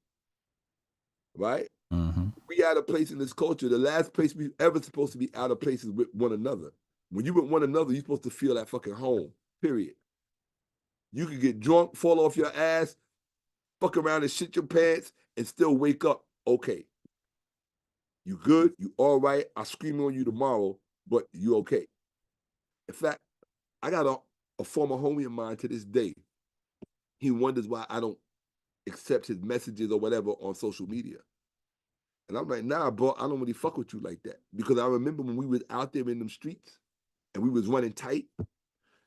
Right? Mm-hmm. We out of place in this culture. The last place we ever supposed to be out of place is with one another. When you with one another, you're supposed to feel that fucking home. Period. You can get drunk, fall off your ass, fuck around and shit your pants, and still wake up okay. You good? You all right? I'll scream on you tomorrow, but you okay. In fact, I got a former homie of mine to this day. He wonders why I don't accept his messages or whatever on social media. And I'm like, nah, bro, I don't really fuck with you like that. Because I remember when we was out there in them streets and we was running tight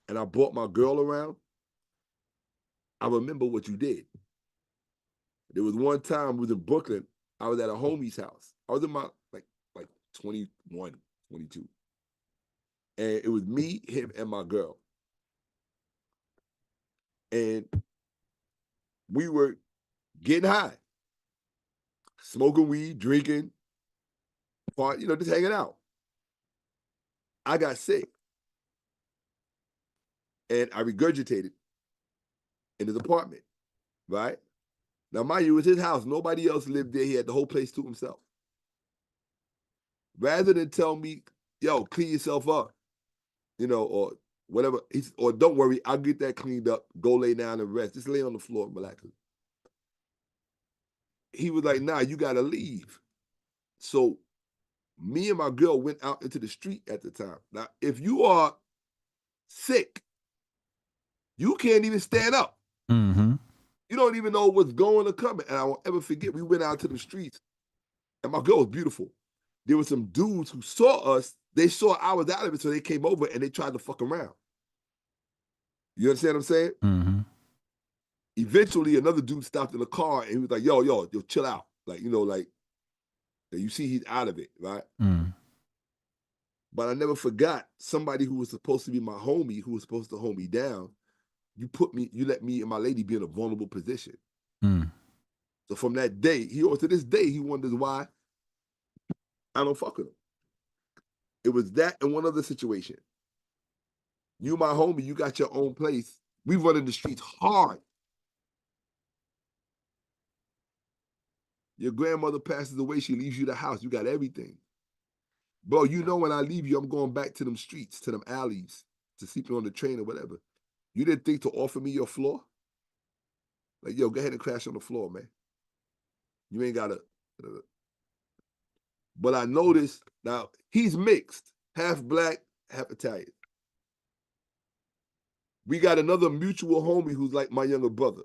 and I brought my girl around, I remember what you did. There was one time we was in Brooklyn, I was at a homie's house. I was in my like 21, 22. And it was me, him, and my girl. And we were getting high, smoking weed, drinking, just hanging out. I got sick. And I regurgitated in his apartment, right? Now, mind you, it was his house. Nobody else lived there. He had the whole place to himself. Rather than tell me, yo, clean yourself up, or whatever, or don't worry, I'll get that cleaned up. Go lay down and rest. Just lay on the floor and relax. He was like, nah, you got to leave. So me and my girl went out into the street at the time. Now, if you are sick, you can't even stand up. Mm-hmm. You don't even know what's going or coming. And I won't ever forget, we went out to the streets, and my girl was beautiful. There were some dudes who saw us. They saw I was out of it, so they came over and they tried to fuck around. You understand what I'm saying? Mm-hmm. Eventually, another dude stopped in the car, and he was like, yo, chill out. Like, you see he's out of it, right? Mm. But I never forgot somebody who was supposed to be my homie, who was supposed to hold me down. You let me and my lady be in a vulnerable position. Mm. So from that day, to this day, he wonders why I don't fuck with him. It was that and one other situation. You, my homie, you got your own place. We run in the streets hard. Your grandmother passes away, she leaves you the house. You got everything. Bro, when I leave you, I'm going back to them streets, to them alleys, to sleeping on the train or whatever. You didn't think to offer me your floor? Like, yo, go ahead and crash on the floor, man. You ain't got to. But I noticed, now, he's mixed, half black, half Italian. We got another mutual homie who's like my younger brother.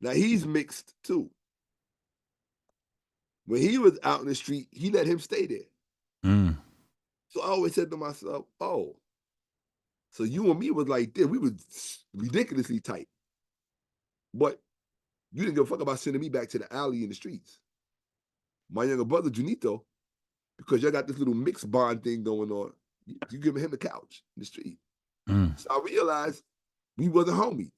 Now he's mixed too. When he was out in the street, he let him stay there. Mm. So I always said to myself, oh, so you and me was like this. We was ridiculously tight. But you didn't give a fuck about sending me back to the alley in the streets. My younger brother, Junito, because y'all got this little mixed bond thing going on, you giving him the couch in the street. Mm. So I realized we wasn't homie.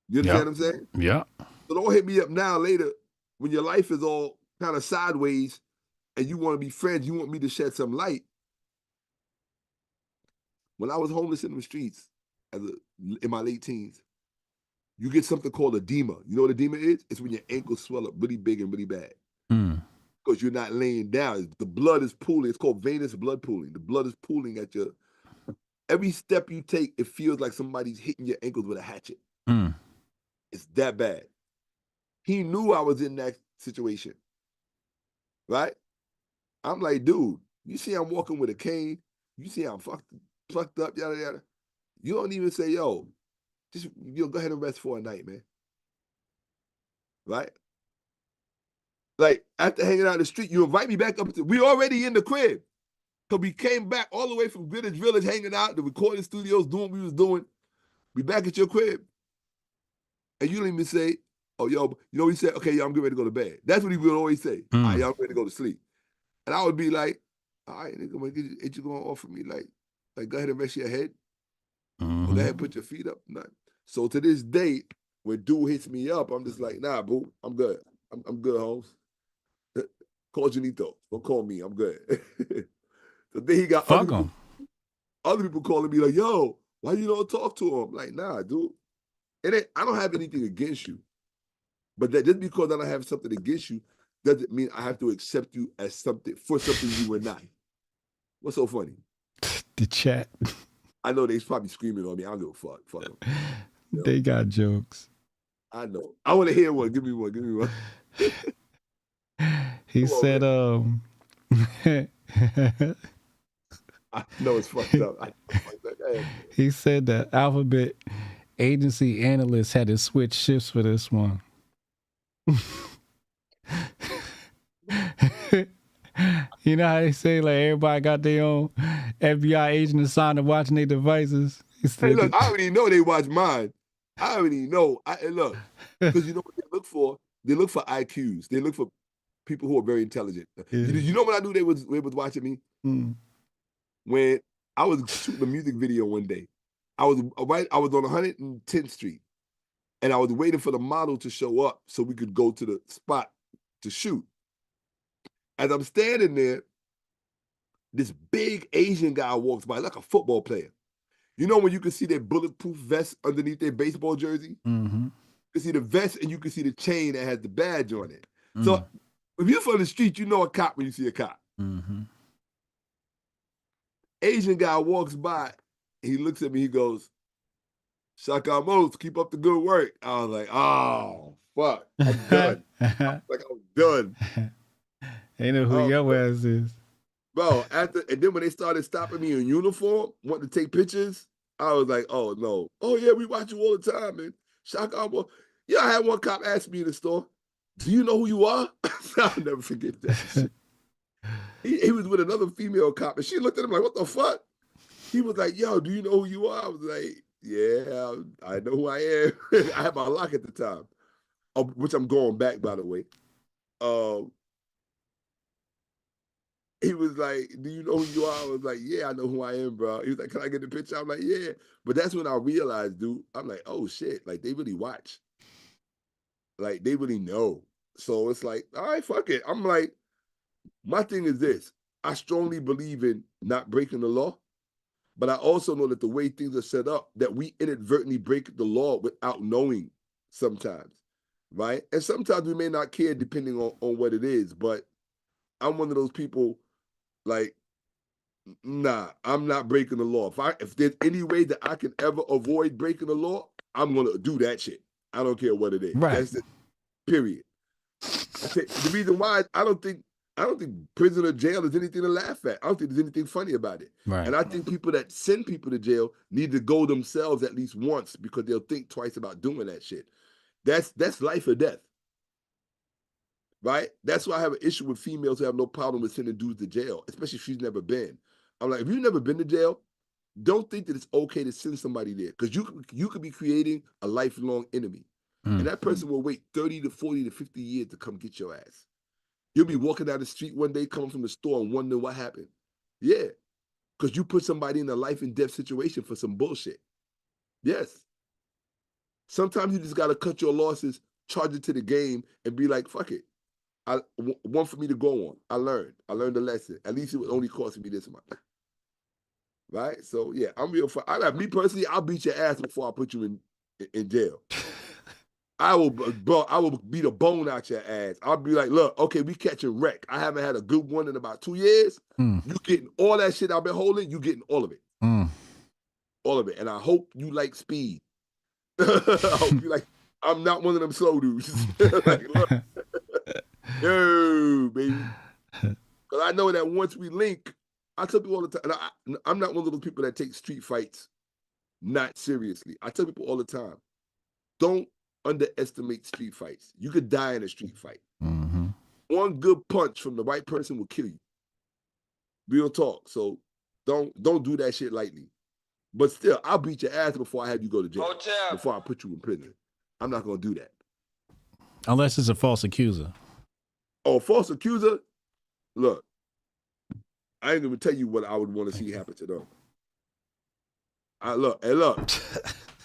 You understand what I'm saying? Yeah. So don't hit me up now later when your life is all kind of sideways and you want to be friends, you want me to shed some light. When I was homeless in the streets in my late teens, you get something called edema. You know what edema is? It's when your ankles swell up really big and really bad. Because you're not laying down. The blood is pooling. It's called venous blood pooling. The blood is pooling at your... Every step you take, it feels like somebody's hitting your ankles with a hatchet. It's that bad. He knew I was in that situation. Right? I'm like, dude, you see I'm walking with a cane. You see I'm fucked up, yada, yada. You don't even say, yo, just go ahead and rest for a night, man. Right? Like, after hanging out in the street, you invite me back up. We already in the crib. So we came back all the way from Greenwich Village, hanging out, the recording studios, doing what we was doing. We back at your crib. And you don't even say, oh, yo, you know, he said, okay, yo, I'm getting ready to go to bed. That's what he would always say. All right, yo, I'm ready to go to sleep. And I would be like, all right, nigga, ain't you going to offer me, like, go ahead and rest your head? Or go ahead and put your feet up? Nothing. So to this day, when dude hits me up, I'm just like, nah, boo, I'm good. I'm good, Holmes. Call Janito. Don't call me. I'm good. So then he got other people calling me like, yo, why you don't talk to him? Like, nah, dude. I don't have anything against you. But that just because I don't have something against you doesn't mean I have to accept you as something you were not. What's so funny? The chat. I know they're probably screaming on me. I don't give a fuck. Fuck them. You know? They got jokes. I know. I want to hear one. Give me one. Give me one. He said, I know it's fucked up. He said that Alphabet agency analysts had to switch shifts for this one. You know how they say, like, everybody got their own FBI agent assigned to watching their devices? Hey, look, I already know they watch mine. I already know. Look, because you know what they look for? They look for IQs. They look for people who are very intelligent. Yeah. You know when I knew they was watching me? When I was shooting a music video one day. I was on 110th Street, and I was waiting for the model to show up so we could go to the spot to shoot. As I'm standing there, this big Asian guy walks by, like a football player. You know when you can see their bulletproof vest underneath their baseball jersey? You can see the vest and you can see the chain that has the badge on it. So if you're from the street, you know a cop when you see a cop. Asian guy walks by, he looks at me, he goes, Shakka Ahmose, keep up the good work. I was like, oh, fuck, I'm done. I'm done. They know who your ass is. Bro, and then when they started stopping me in uniform, wanting to take pictures, I was like, oh, no. Oh, yeah, we watch you all the time, man. Shakka Ahmose. Yeah, I had one cop ask me in the store, do you know who you are? I'll never forget that shit. He was with another female cop, and she looked at him like, what the fuck? He was like, yo, do you know who you are? I was like, yeah, I know who I am. I had my lock at the time, which I'm going back, by the way. He was like, do you know who you are? I was like, yeah, I know who I am, bro. He was like, can I get the picture? I'm like, yeah. But that's when I realized, dude, I'm like, oh, shit. Like, they really watch. Like, they really know. So it's like, all right, fuck it. I'm like, my thing is this. I strongly believe in not breaking the law. But I also know that the way things are set up, that we inadvertently break the law without knowing sometimes, right? And sometimes we may not care depending on what it is. But I'm one of those people, like, nah, I'm not breaking the law. If there's any way that I can ever avoid breaking the law, I'm gonna do that shit. I don't care what it is. Right. That's it. Period. The reason why I don't think prison or jail is anything to laugh at. I don't think there's anything funny about it. Right. And I think people that send people to jail need to go themselves at least once because they'll think twice about doing that shit. That's life or death. Right? That's why I have an issue with females who have no problem with sending dudes to jail, especially if she's never been. I'm like, if you've never been to jail, don't think that it's okay to send somebody there, because you could be creating a lifelong enemy. And that person will wait 30 to 40 to 50 years to come get your ass. You'll be walking down the street one day, coming from the store, and wondering what happened. Yeah, because you put somebody in a life and death situation for some bullshit. Yes. Sometimes you just got to cut your losses, charge it to the game, and be like, fuck it. One for me to go on. I learned the lesson. At least it was only costing me this much. Right? So yeah, I'm real for me personally, I'll beat your ass before I put you in jail. I will beat a bone out your ass. I'll be like, look, okay, we catching wreck. I haven't had a good one in about 2 years. You getting all that shit I've been holding, you getting all of it. All of it. And I hope you like speed. I hope you like, I'm not one of them slow dudes. Like, look, yo, baby. Because I know that once we link, I tell people all the time, and I'm not one of those people that take street fights not seriously. I tell people all the time, don't underestimate street fights. You could die in a street fight. One good punch from the right person will kill you. Real talk. So don't do that shit lightly. But still, I'll beat your ass before I have you go to jail. Hotep. Before I put you in prison. I'm not going to do that. Unless it's a false accuser. Oh, false accuser? Look, I ain't going to tell you what I would want to see happen to them. Look,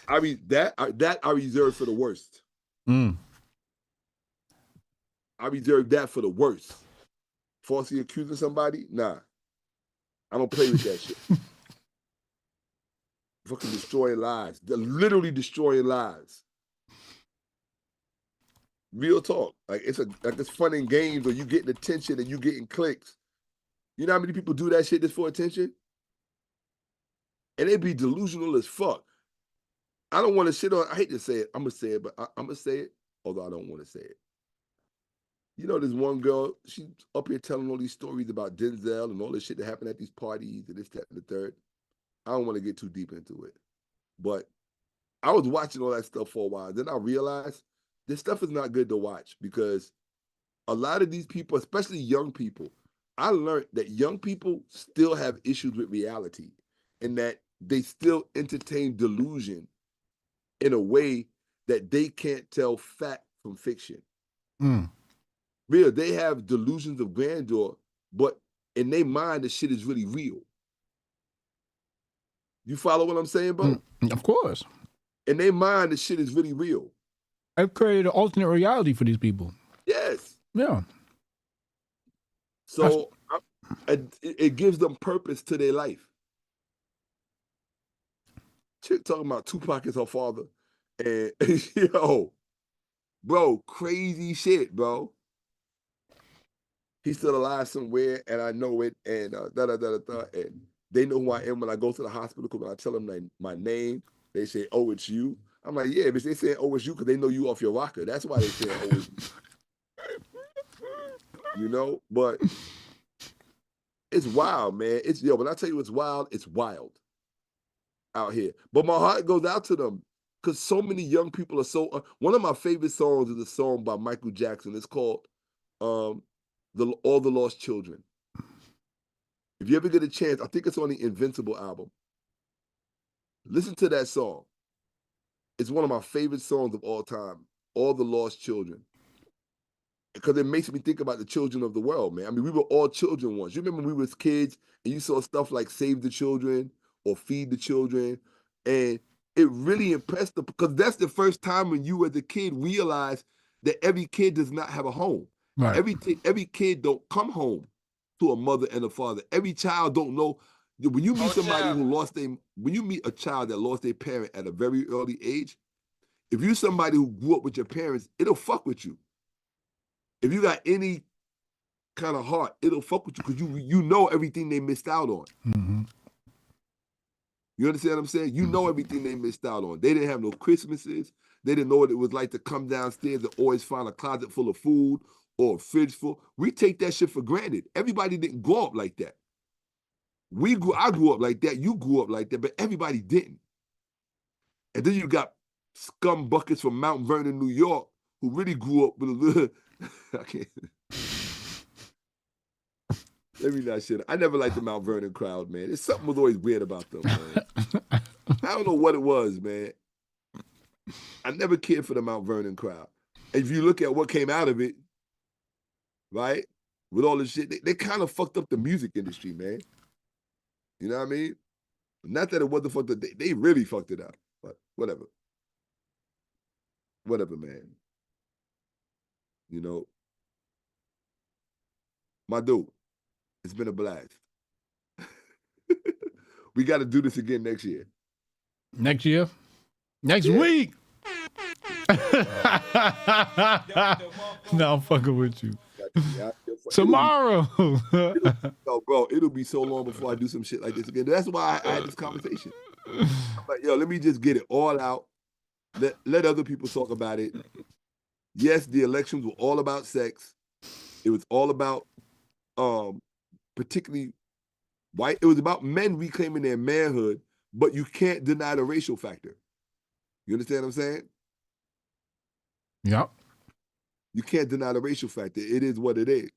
I mean, that I reserve for the worst. I reserve that for the worst. Falsely accusing somebody? Nah. I don't play with that shit. Fucking destroying lives. They're literally destroying lives. Real talk. Like it's fun in games where you getting attention and you getting clicks. You know how many people do that shit just for attention? And they be delusional as fuck. I don't want to shit on, I hate to say it, I'm going to say it, but I'm going to say it, although I don't want to say it. You know, there's one girl, she's up here telling all these stories about Denzel and all this shit that happened at these parties and this, that, and the third. I don't want to get too deep into it. But I was watching all that stuff for a while. Then I realized this stuff is not good to watch, because a lot of these people, especially young people, I learned that young people still have issues with reality, and that they still entertain delusion in a way that they can't tell fact from fiction. Real, they have delusions of grandeur, but in their mind, the shit is really real. You follow what I'm saying, bro? Of course. In their mind, the shit is really real. I've created an alternate reality for these people. Yes. Yeah. So it gives them purpose to their life. Chick talking about Tupac is her father. And, yo, bro, crazy shit, bro. He's still alive somewhere, and I know it, and and they know who I am when I go to the hospital, because when I tell them my name, they say, oh, it's you. I'm like, yeah, but they say, oh, it's you, because they know you off your rocker. That's why they say, oh, it's you. You know? But it's wild, man. When I tell you it's wild out here. But my heart goes out to them, because so many young people are so... one of my favorite songs is a song by Michael Jackson. It's called All the Lost Children. If you ever get a chance, I think it's on the Invincible album. Listen to that song. It's one of my favorite songs of all time, All the Lost Children. Because it makes me think about the children of the world, man. I mean, we were all children once. You remember when we were kids and you saw stuff like Save the Children or Feed the Children, and it really impressed them, because that's the first time when you as a kid realized that every kid does not have a home. Right. Every kid don't come home to a mother and a father. Every child don't know. When you meet somebody when you meet a child that lost their parent at a very early age, if you're somebody who grew up with your parents, it'll fuck with you. If you got any kind of heart, it'll fuck with you, because you know everything they missed out on. You understand what I'm saying? You know everything they missed out on. They didn't have no Christmases. They didn't know what it was like to come downstairs and always find a closet full of food or a fridge full. We take that shit for granted. Everybody didn't grow up like that. I grew up like that. You grew up like that, but everybody didn't. And then you got scum buckets from Mount Vernon, New York, who really grew up with a little. I can't. Let me not shit. I never liked the Mount Vernon crowd, man. There's something was always weird about them, man. I don't know what it was, man. I never cared for the Mount Vernon crowd. And if you look at what came out of it, right, with all this shit, they kind of fucked up the music industry, man. You know what I mean? Not that it wasn't fucked up. They really fucked it up. But whatever. Whatever, man. You know, my dude, it's been a blast. We got to do this again next year. Next year? Next week? No, I'm fucking with you. Tomorrow. No, bro, it'll be so long before I do some shit like this again. That's why I had this conversation. I'm like, yo, let me just get it all out. Let other people talk about it. Yes, the elections were all about sex. It was all about particularly white. It was about men reclaiming their manhood, but you can't deny the racial factor. You understand what I'm saying? Yep. You can't deny the racial factor. It is what it is.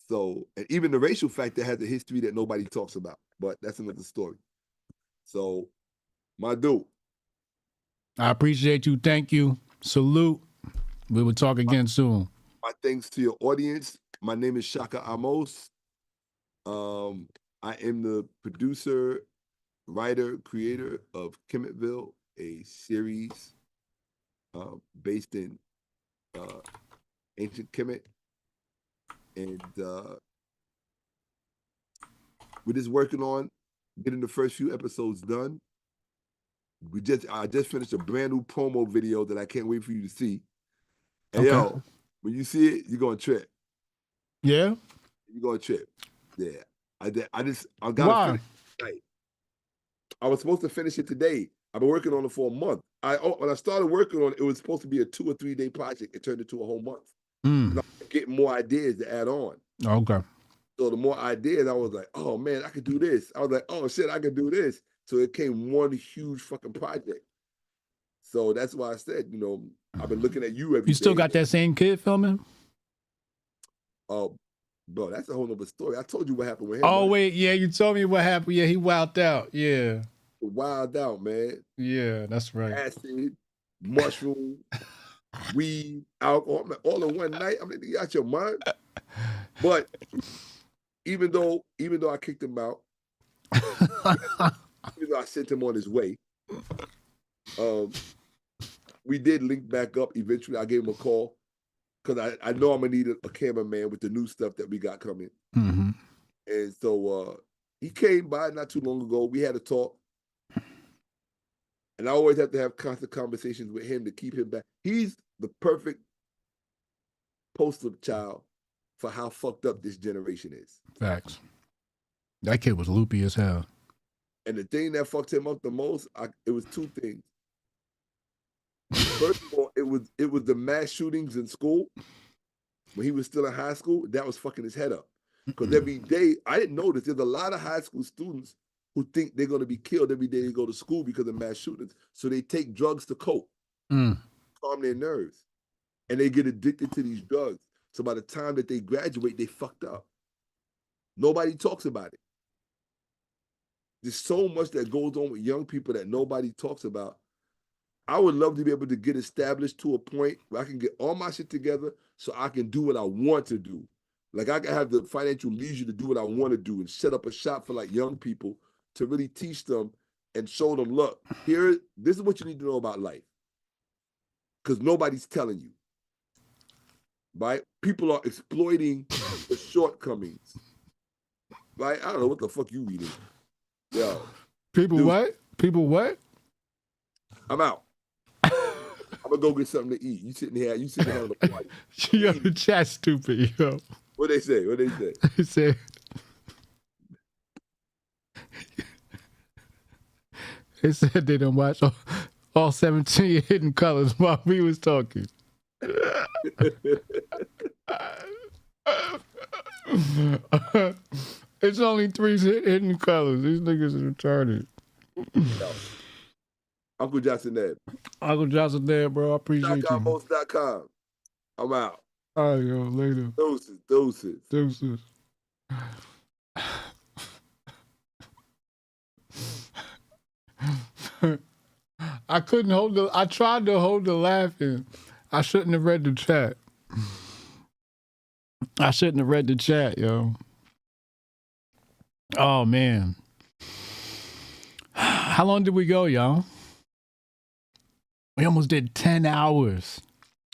So, and even the racial factor has a history that nobody talks about, but that's another story. So, my dude. I appreciate you. Thank you. Salute. We will talk again soon. My thanks to your audience. My name is Shakka Ahmose. I am the producer, writer, creator of Kemetville, a series based in ancient Kemet. And we're just working on getting the first few episodes done. I just finished a brand new promo video that I can't wait for you to see. And yo, when you see it, you're gonna trip. Yeah? You're gonna trip. Yeah. I gotta Why? finish it tonight. I was supposed to finish it today. I've been working on it for a month. When I started working on it, it was supposed to be a 2 or 3 day project. It turned into a whole month. I'm getting more ideas to add on. Okay. So the more ideas, I was like, oh man, I could do this. I was like, oh shit, I could do this. So it came one huge fucking project. So that's why I said, you know, I've been looking at you every day. You still got that same kid filming? Oh, bro, that's a whole nother story. I told you what happened with him. Oh, wait, yeah, you told me what happened. Yeah, he wilded out. Yeah. Wild out, man. Yeah, that's right. Acid, mushroom, weed, alcohol, all in one night. I mean, you got your mind. But even though I kicked him out, even though I sent him on his way, we did link back up eventually. I gave him a call because I know I'm gonna need a cameraman with the new stuff that we got coming. Mm-hmm. And so he came by not too long ago. We had a talk. And I always have to have constant conversations with him to keep him back. He's the perfect poster child for how fucked up this generation is. Facts. That kid was loopy as hell. And the thing that fucked him up the most, it was two things. First of all, it was the mass shootings in school when he was still in high school. That was fucking his head up. Because every day, I didn't notice, there's a lot of high school students who think they're going to be killed every day they go to school because of mass shootings. So they take drugs to cope, calm their nerves. And they get addicted to these drugs. So by the time that they graduate, they fucked up. Nobody talks about it. There's so much that goes on with young people that nobody talks about. I would love to be able to get established to a point where I can get all my shit together so I can do what I want to do. Like I can have the financial leisure to do what I want to do and set up a shop for like young people to really teach them and show them, look, this is what you need to know about life. Because nobody's telling you. Right? People are exploiting the shortcomings. Right? I don't know what the fuck you reading. Yo. People what? People what? I'm out. I'm gonna go get something to eat. You sitting here on the party. Yo, the chat's stupid, yo. What they say? They say they said they didn't watch all 17 Hidden Colors while we was talking. It's only 3 Hidden Colors. These niggas are retarded. Uncle Johnson Ned. Uncle Johnson there, bro. I appreciate you. ShakkaAhmose.com. I'm out. All right, yo, later. Deuces. Deuces. I couldn't hold the. I tried to hold the laughing. I shouldn't have read the chat. I shouldn't have read the chat, yo. Oh man. How long did we go, y'all? We almost did 10 hours.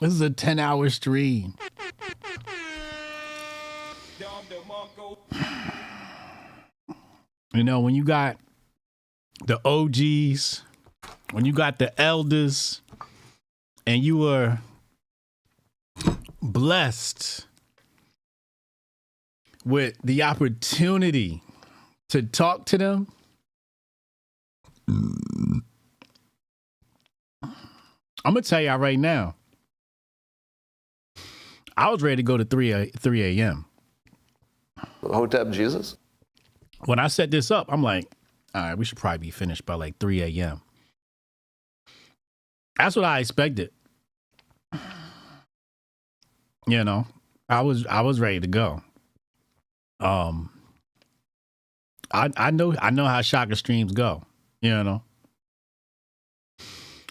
This is a 10-hour stream. You know, when you got the OGs, when you got the elders, and you were blessed with the opportunity to talk to them, I'm going to tell y'all right now, I was ready to go to 3 a.m. Hotep Jesus? When I set this up, I'm like, all right, we should probably be finished by like 3 a.m. That's what I expected. You know, I was ready to go. I know how Shakka streams go, you know.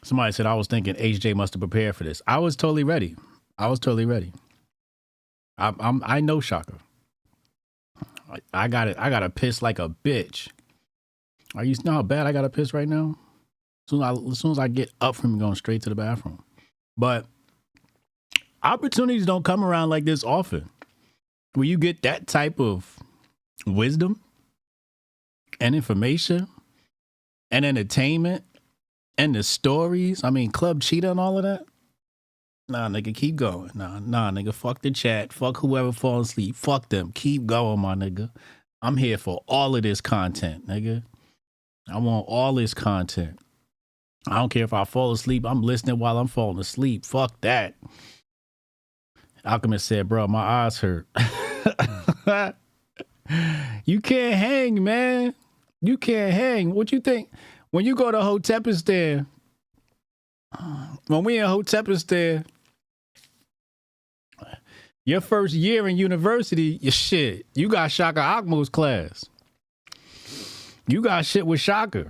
Somebody said I was thinking HJ must have prepared for this. I was totally ready. I know Shakka. I got it. I got to piss like a bitch. Are you know how bad I got to piss right now? As soon as I get up from going straight to the bathroom. But opportunities don't come around like this often. Where you get that type of wisdom and information and entertainment and the stories. I mean, Club Cheetah and all of that. Nah, nigga, keep going. Nah, nigga, fuck the chat. Fuck whoever falls asleep. Fuck them. Keep going, my nigga. I'm here for all of this content, nigga. I want all this content. I don't care if I fall asleep. I'm listening while I'm falling asleep. Fuck that. Alchemist said, bro, my eyes hurt. You can't hang, man. You can't hang. What you think? When you go to Hotepistan, when we in Hotepistan, your first year in university, your shit, you got Shakka Ahmose class. You got shit with Shakka.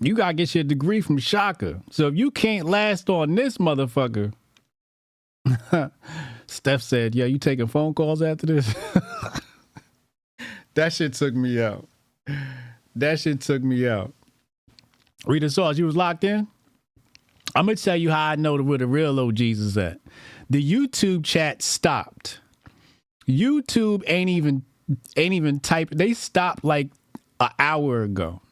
You got to get your degree from Shakka. So if you can't last on this motherfucker, Steph said, yeah, you taking phone calls after this? That shit took me out. Rita Sauce, you was locked in? I'm going to tell you how I know where the real OGs is at. The YouTube chat stopped. YouTube ain't even typing. They stopped like an hour ago.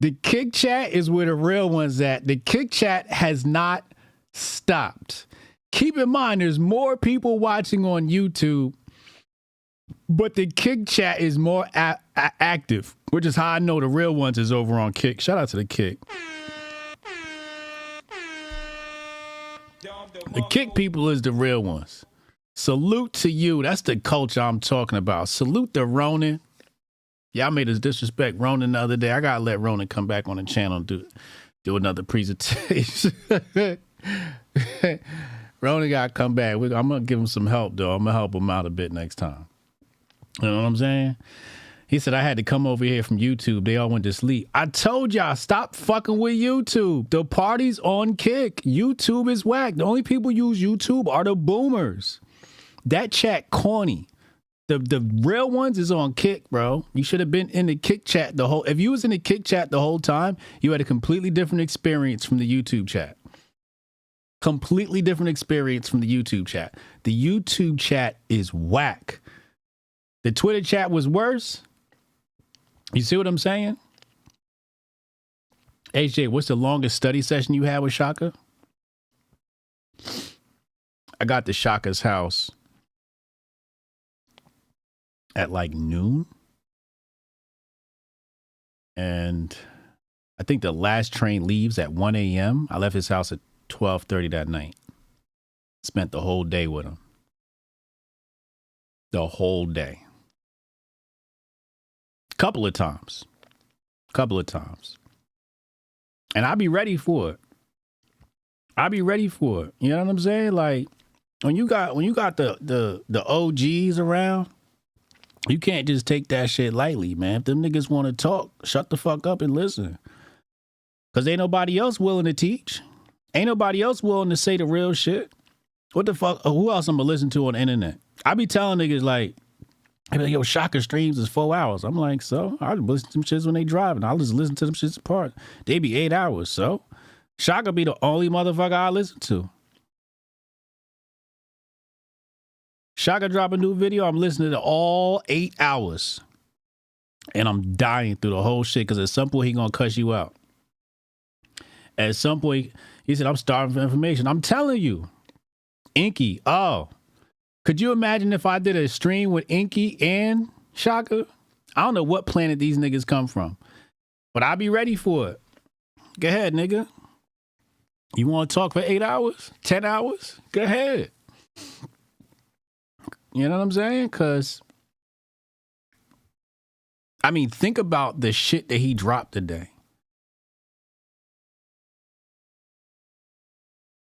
The Kick Chat is where the real one's at. The Kick Chat has not stopped. Keep in mind, there's more people watching on YouTube, but the Kick Chat is more active, which is how I know the real ones is over on Kick. Shout out to the Kick. The Kick people is the real ones. Salute to you. That's the culture I'm talking about. Salute to Ronan. Y'all made us disrespect Ronan the other day. I gotta let Ronan come back on the channel and do another presentation. Ronan gotta come back. I'm gonna give him some help though. I'm gonna help him out a bit next time. You know what I'm saying? He said I had to come over here from YouTube. They all went to sleep. I told y'all, stop fucking with YouTube. The party's on Kick. YouTube is whack. The only people use YouTube are the boomers. That chat corny. The real ones is on Kick, bro. You should have been in the Kick chat if you was in the Kick chat the whole time, you had a completely different experience from the YouTube chat. Completely different experience from the YouTube chat. The YouTube chat is whack. The Twitter chat was worse. You see what I'm saying? HJ, what's the longest study session you had with Shakka? I got to Shakka's house at like noon. And I think the last train leaves at 1 a.m. I left his house at 12:30 that night. Spent the whole day with him. The whole day. Couple of times. couple of times. And I'll be ready for it. I'll be ready for it. You know what I'm saying? Like when you got the OGs around, you can't just take that shit lightly, man. If them niggas want to talk, shut the fuck up and listen. Cause ain't nobody else willing to teach. Ain't nobody else willing to say the real shit. What the fuck? Who else I'm gonna listen to on the internet? I be telling niggas like, yo, Shakka streams is 4 hours. I'm like, so I listen to them shits when they driving. I'll just listen to them shits apart. They be 8 hours. So Shakka be the only motherfucker I listen to. Shakka drop a new video, I'm listening to all 8 hours. And I'm dying through the whole shit because at some point he gonna cuss you out. At some point, he said, I'm starving for information. I'm telling you. Inky, could you imagine if I did a stream with Inky and Shakka? I don't know what planet these niggas come from, but I'll be ready for it. Go ahead, nigga. You want to talk for 8 hours, 10 hours? Go ahead. You know what I'm saying? Because, I mean, think about the shit that he dropped today.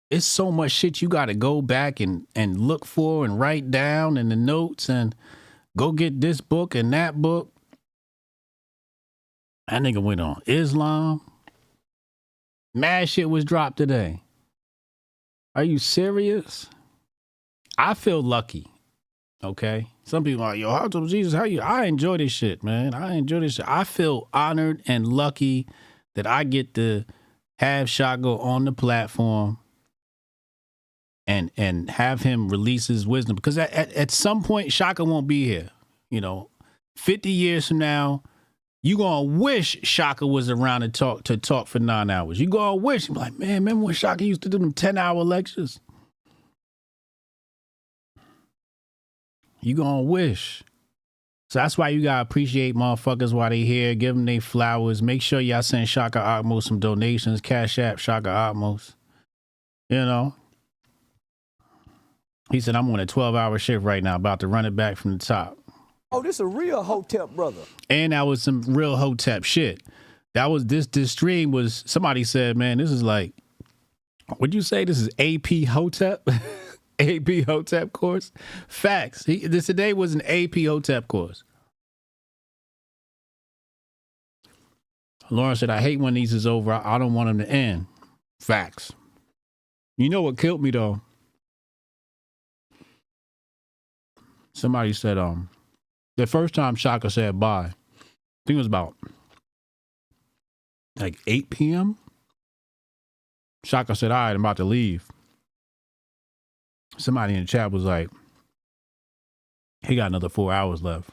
It's so much shit you got to go back and look for and write down in the notes and go get this book and that book. That nigga went on Islam. Mad shit was dropped today. Are you serious? I feel lucky. Okay. Some people are like, yo, how to Jesus? How you? I enjoy this shit, man. I enjoy this shit. I feel honored and lucky that I get to have Shakka on the platform. And have him release his wisdom. Because at some point, Shakka won't be here. You know, 50 years from now, you going to wish Shakka was around to talk for 9 hours. You going to wish. You're like, man, remember when Shakka used to do them 10-hour lectures? You going to wish. So that's why you got to appreciate motherfuckers while they here. Give them their flowers. Make sure y'all send Shakka Ahmose some donations. Cash App, Shakka Ahmose. You know. He said, I'm on a 12-hour shift right now, about to run it back from the top. Oh, this a real Hotep brother. And that was some real Hotep shit. That was this stream was, somebody said, man, this is like, what'd you say? This is AP Hotep? AP Hotep course? Facts. This today was an AP Hotep course. Lauren said, I hate when these is over. I don't want them to end. Facts. You know what killed me though? Somebody said, the first time Shakka said bye, I think it was about like 8 p.m. Shakka said, all right, I'm about to leave. Somebody in the chat was like, he got another 4 hours left.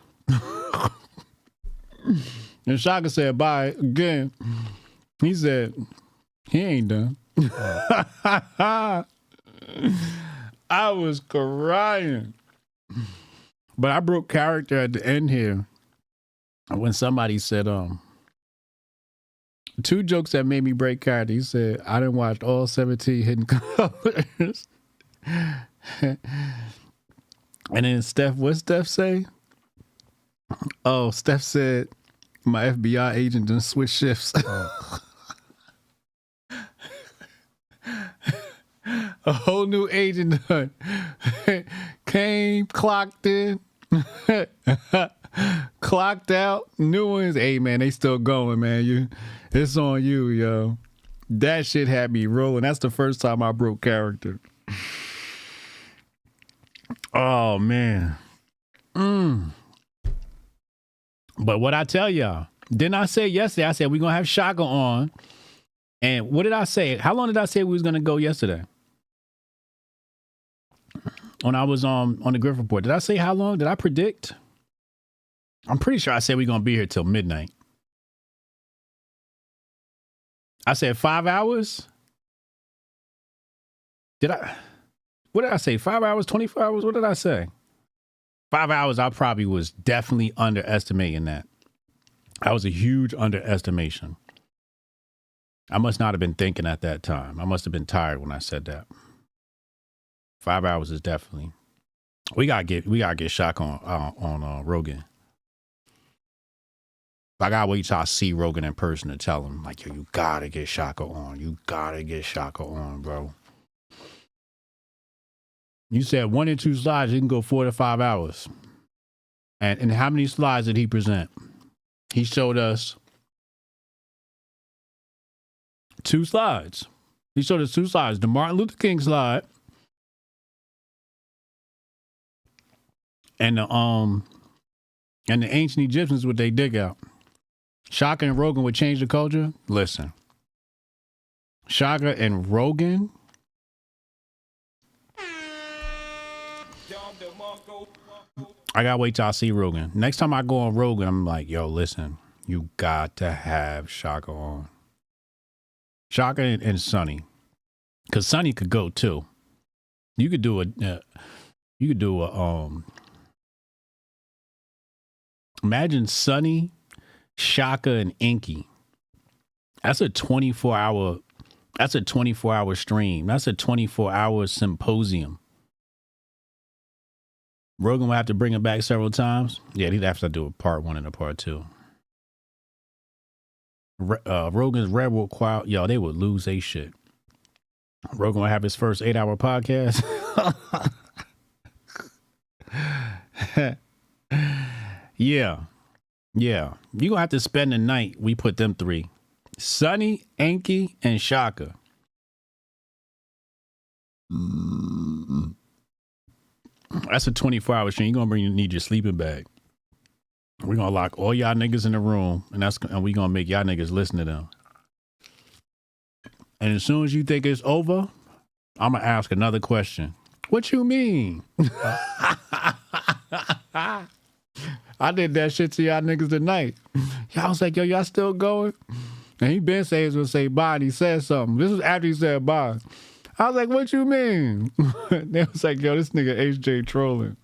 And Shakka said bye again. He said, he ain't done. I was crying. But I broke character at the end here when somebody said, 2 jokes that made me break character. He said, I didn't watch all 17 Hidden Colors. And then Steph, what Steph say? Oh, Steph said, my FBI agent done switch shifts. A whole new agent done came, clocked in, clocked out, new ones. Hey man, they still going, man. It's on you, yo. That shit had me rolling. That's the first time I broke character. Oh man. But what I tell y'all, didn't I say yesterday? I said we're gonna have Shakka on. And what did I say? How long did I say we was gonna go yesterday? When I was on the Griff Report, did I say how long? Did I predict? I'm pretty sure I said we're gonna be here till midnight. I said 5 hours. What did I say? 5 hours, 24 hours? What did I say? 5 hours, I probably was definitely underestimating that. That was a huge underestimation. I must not have been thinking at that time. I must have been tired when I said that. 5 hours is definitely. We gotta get Shakka on Rogan. I gotta wait till I see Rogan in person to tell him, like, yo, you gotta get Shakka on. You gotta get Shakka on, bro. You said 1 and 2 slides, you can go 4 to 5 hours. And how many slides did he present? He showed us 2 slides. He showed us 2 slides. The Martin Luther King slide and the ancient Egyptians what they dig out. Shakka and Rogan would change the culture. Listen, Shakka and Rogan. I gotta wait till I see Rogan. Next time I go on Rogan, I'm like, yo, listen, you got to have Shakka on. Shakka and Sonny, because Sonny could go too. You could do imagine Sonny, Shakka, and Inky. That's a 24-hour stream. That's a 24-hour symposium. Rogan will have to bring it back several times. Yeah, he'd have to do a part 1 and a part 2. Rogan's Red Wolf Choir, yo, they would lose their shit. Rogan will have his first 8-hour podcast. Yeah. You're going to have to spend the night. We put them 3. Sonny, Enki, and Shakka. That's a 24-hour stream. You're going to need your sleeping bag. We're going to lock all y'all niggas in the room, and we're going to make y'all niggas listen to them. And as soon as you think it's over, I'm going to ask another question. What you mean? I did that shit to y'all niggas tonight. Y'all was like, yo, y'all still going? And he been saying he was going to say bye, and he said something. This was after he said bye. I was like, what you mean? They was like, yo, this nigga HJ trolling.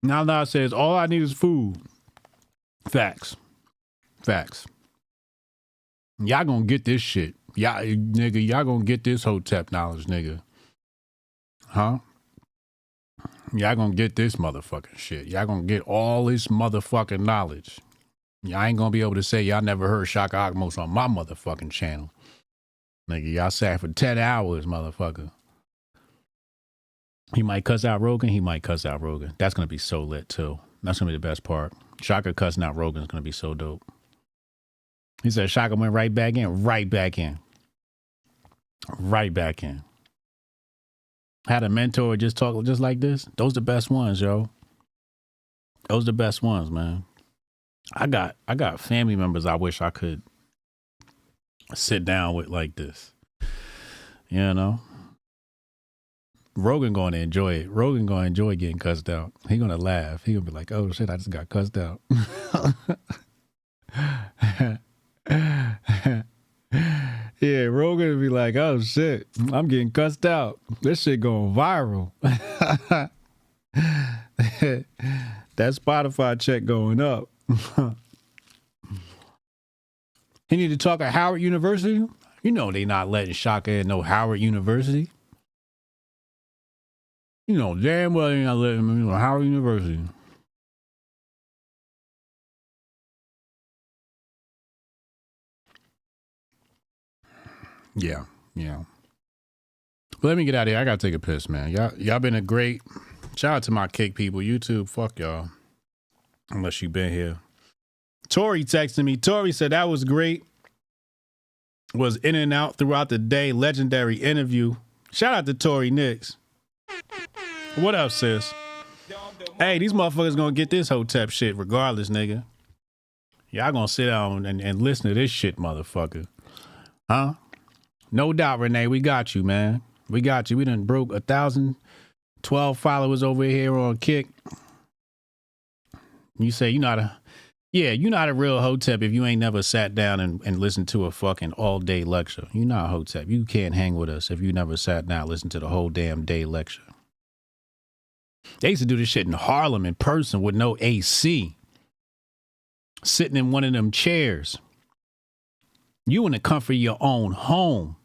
Now says, all I need is food. Facts. Y'all gonna get this shit. Y'all gonna get this Hotep knowledge, nigga. Huh? Y'all gonna get this motherfucking shit. Y'all gonna get all this motherfucking knowledge. Y'all ain't gonna be able to say y'all never heard Shakka Ahmose on my motherfucking channel. Nigga, y'all sat for 10 hours, motherfucker. He might cuss out Rogan. That's gonna be so lit too. That's gonna be the best part. Shakka cussing out Rogan is gonna be so dope. He said Shakka went right back in. Had a mentor just talk just like this. Those the best ones, yo. Those the best ones, man. I got family members I wish I could sit down with like this. You know? Rogan going to enjoy it. Rogan going to enjoy getting cussed out. He going to laugh. He going to be like, oh shit, I just got cussed out. Yeah, Rogan will be like, oh shit, I'm getting cussed out. This shit going viral. That Spotify check going up. He need to talk at Howard University. You know they not letting Shakka in no Howard University. You know damn well they not letting him in Howard University. Yeah. But let me get out of here. I gotta take a piss, man. Y'all been a great. Shout out to my cake people. YouTube, fuck y'all. Unless you been here. Tori texted me. Tori said that was great. Was in and out throughout the day. Legendary interview. Shout out to Tori Nix. What up, sis? Hey, these motherfuckers gonna get this Hotep shit regardless, nigga. Y'all gonna sit down and listen to this shit, motherfucker. Huh? No doubt, Renee. We got you, man. We got you. We done broke 1,012 followers over here on Kick. You say you're not a real Hotep if you ain't never sat down and listened to a fucking all-day lecture. You're not a Hotep. You can't hang with us if you never sat down and listened to the whole damn day lecture. They used to do this shit in Harlem in person with no AC. Sitting in one of them chairs. You in the comfort of your own home.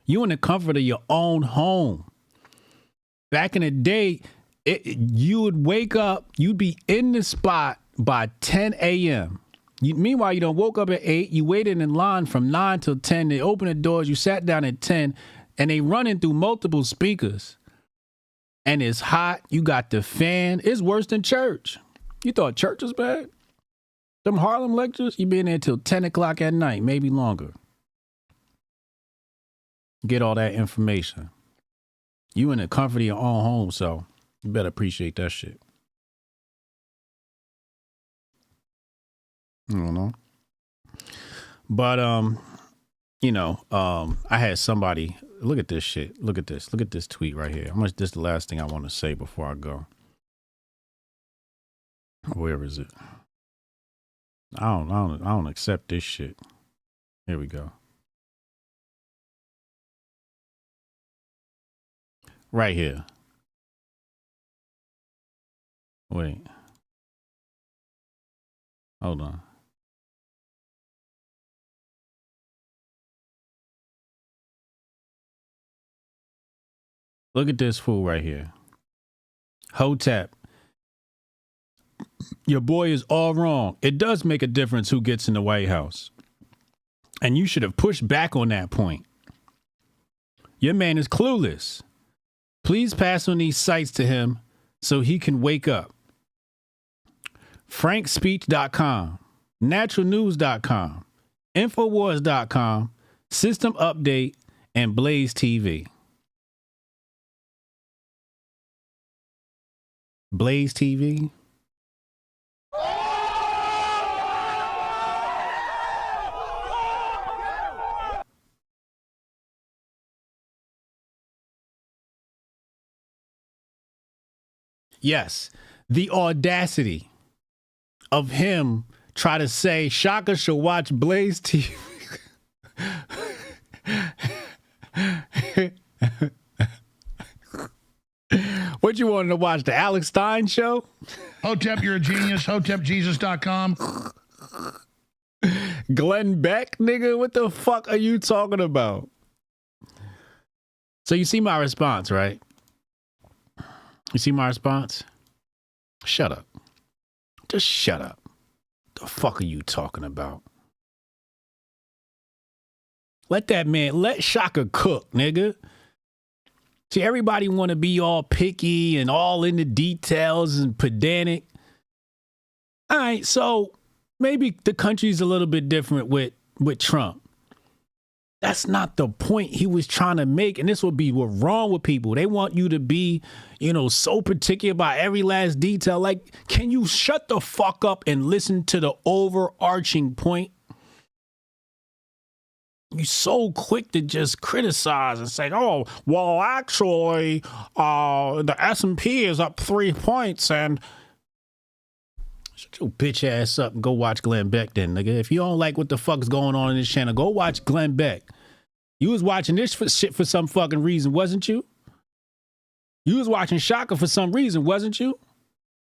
You in the comfort of your own home. Back in the day, you would wake up, you'd be in the spot by 10 a.m. Meanwhile, you done woke up at 8, you waited in line from 9 till 10, they open the doors, you sat down at 10, and they running through multiple speakers. And it's hot, you got the fan, it's worse than church. You thought church was bad? Them Harlem lectures, you been there till 10 o'clock at night, maybe longer. Get all that information. You in the comfort of your own home, so you better appreciate that shit. I don't know. But, I had somebody, look at this shit. Look at this tweet right here. This is the last thing I want to say before I go. Where is it? I don't accept this shit. Here we go. Right here. Wait. Hold on. Look at this fool right here. Hotep. Your boy is all wrong. It does make a difference who gets in the White House. And you should have pushed back on that point. Your man is clueless. Please pass on these sites to him so he can wake up. FrankSpeech.com, NaturalNews.com, Infowars.com, System Update, and Blaze TV. Blaze TV? Yes, the audacity of him try to say Shakka should watch Blaze TV. What you wanted to watch, the Alex Stein show? Hotep, you're a genius. HotepJesus.com. Glenn Beck, nigga, what the fuck are you talking about? So you see my response, right? You see my response? Shut up. Just shut up. The fuck are you talking about? Let Shakka cook, nigga. See, everybody want to be all picky and all in the details and pedantic. All right, so maybe the country's a little bit different with Trump. That's not the point he was trying to make. And this would be what's wrong with people. They want you to be, so particular about every last detail. Like, can you shut the fuck up and listen to the overarching point? You're so quick to just criticize and say, oh, well, actually, the S&P is up 3 points and shut your bitch ass up and go watch Glenn Beck then, nigga. If you don't like what the fuck's going on in this channel, go watch Glenn Beck. You was watching this shit for some fucking reason, wasn't you? You was watching Shakka for some reason, wasn't you?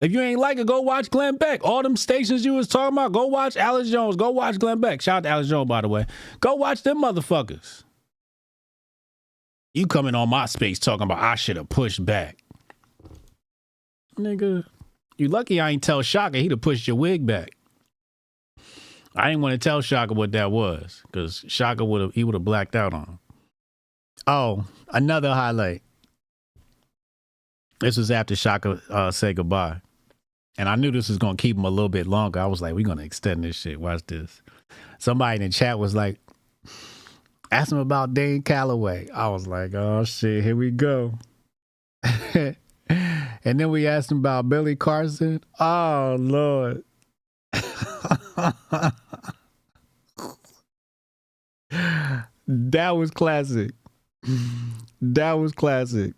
If you ain't like it, go watch Glenn Beck. All them stations you was talking about, go watch Alex Jones. Go watch Glenn Beck. Shout out to Alex Jones, by the way. Go watch them motherfuckers. You coming on my space talking about I should have pushed back. Nigga, you lucky I ain't tell Shakka he'd have pushed your wig back. I didn't want to tell Shakka what that was because Shakka would have blacked out on him. Oh, another highlight. This was after Shakka said goodbye. And I knew this was going to keep him a little bit longer. I was like, we're going to extend this shit. Watch this. Somebody in the chat was like, ask him about Dane Calloway. I was like, oh, shit, here we go. And then we asked him about Billy Carson. Oh, Lord. That was classic. That was classic.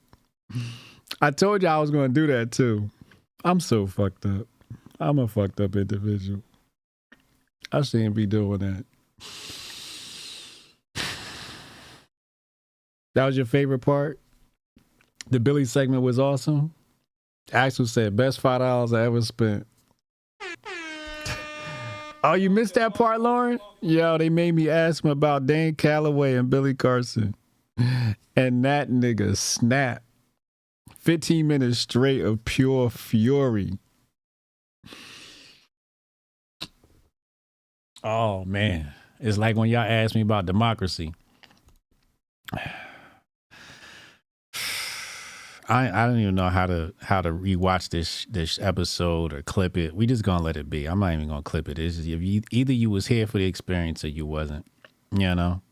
I told you I was going to do that, too. I'm so fucked up. I'm a fucked up individual. I shouldn't be doing that. That was your favorite part? The Billy segment was awesome? Axel said, best $5 I ever spent. Oh, you missed that part, Lauren? Yo, they made me ask him about Dane Calloway and Billy Carson. And that nigga snapped. 15 minutes straight of pure fury. Oh, man. It's like when y'all asked me about democracy. I don't even know how to rewatch this episode or clip it. We just gonna let it be. I'm not even gonna clip it. It's just, if either you was here for the experience or you wasn't. You know,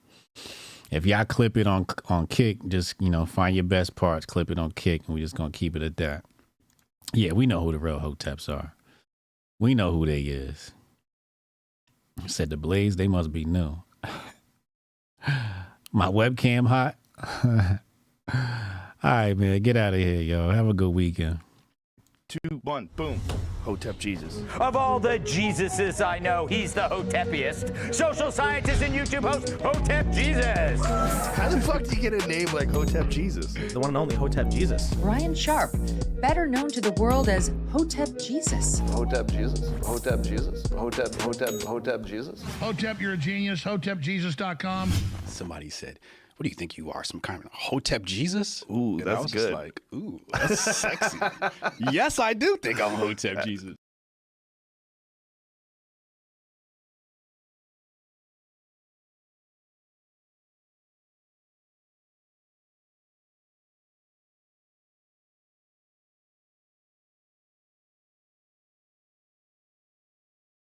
if y'all clip it on Kick, just find your best parts, clip it on Kick, and we just gonna keep it at that. Yeah, we know who the real Hoteps are. We know who they is. Said the Blaze, they must be new. My webcam hot. All right, man, get out of here, yo. Have a good weekend. 2, 1, boom. Hotep Jesus. Of all the Jesuses I know, he's the Hotepiest. Social scientist and YouTube host, Hotep Jesus. How the fuck do you get a name like Hotep Jesus? The one and only Hotep Jesus. Ryan Sharp, better known to the world as Hotep Jesus. Hotep Jesus? Hotep Jesus? Hotep Jesus? Hotep, you're a genius. HotepJesus.com. Somebody said, what do you think you are, some kind of Hotep Jesus? Ooh, and that's I was good. just like, ooh, that's sexy. Yes, I do think I'm Hotep Jesus.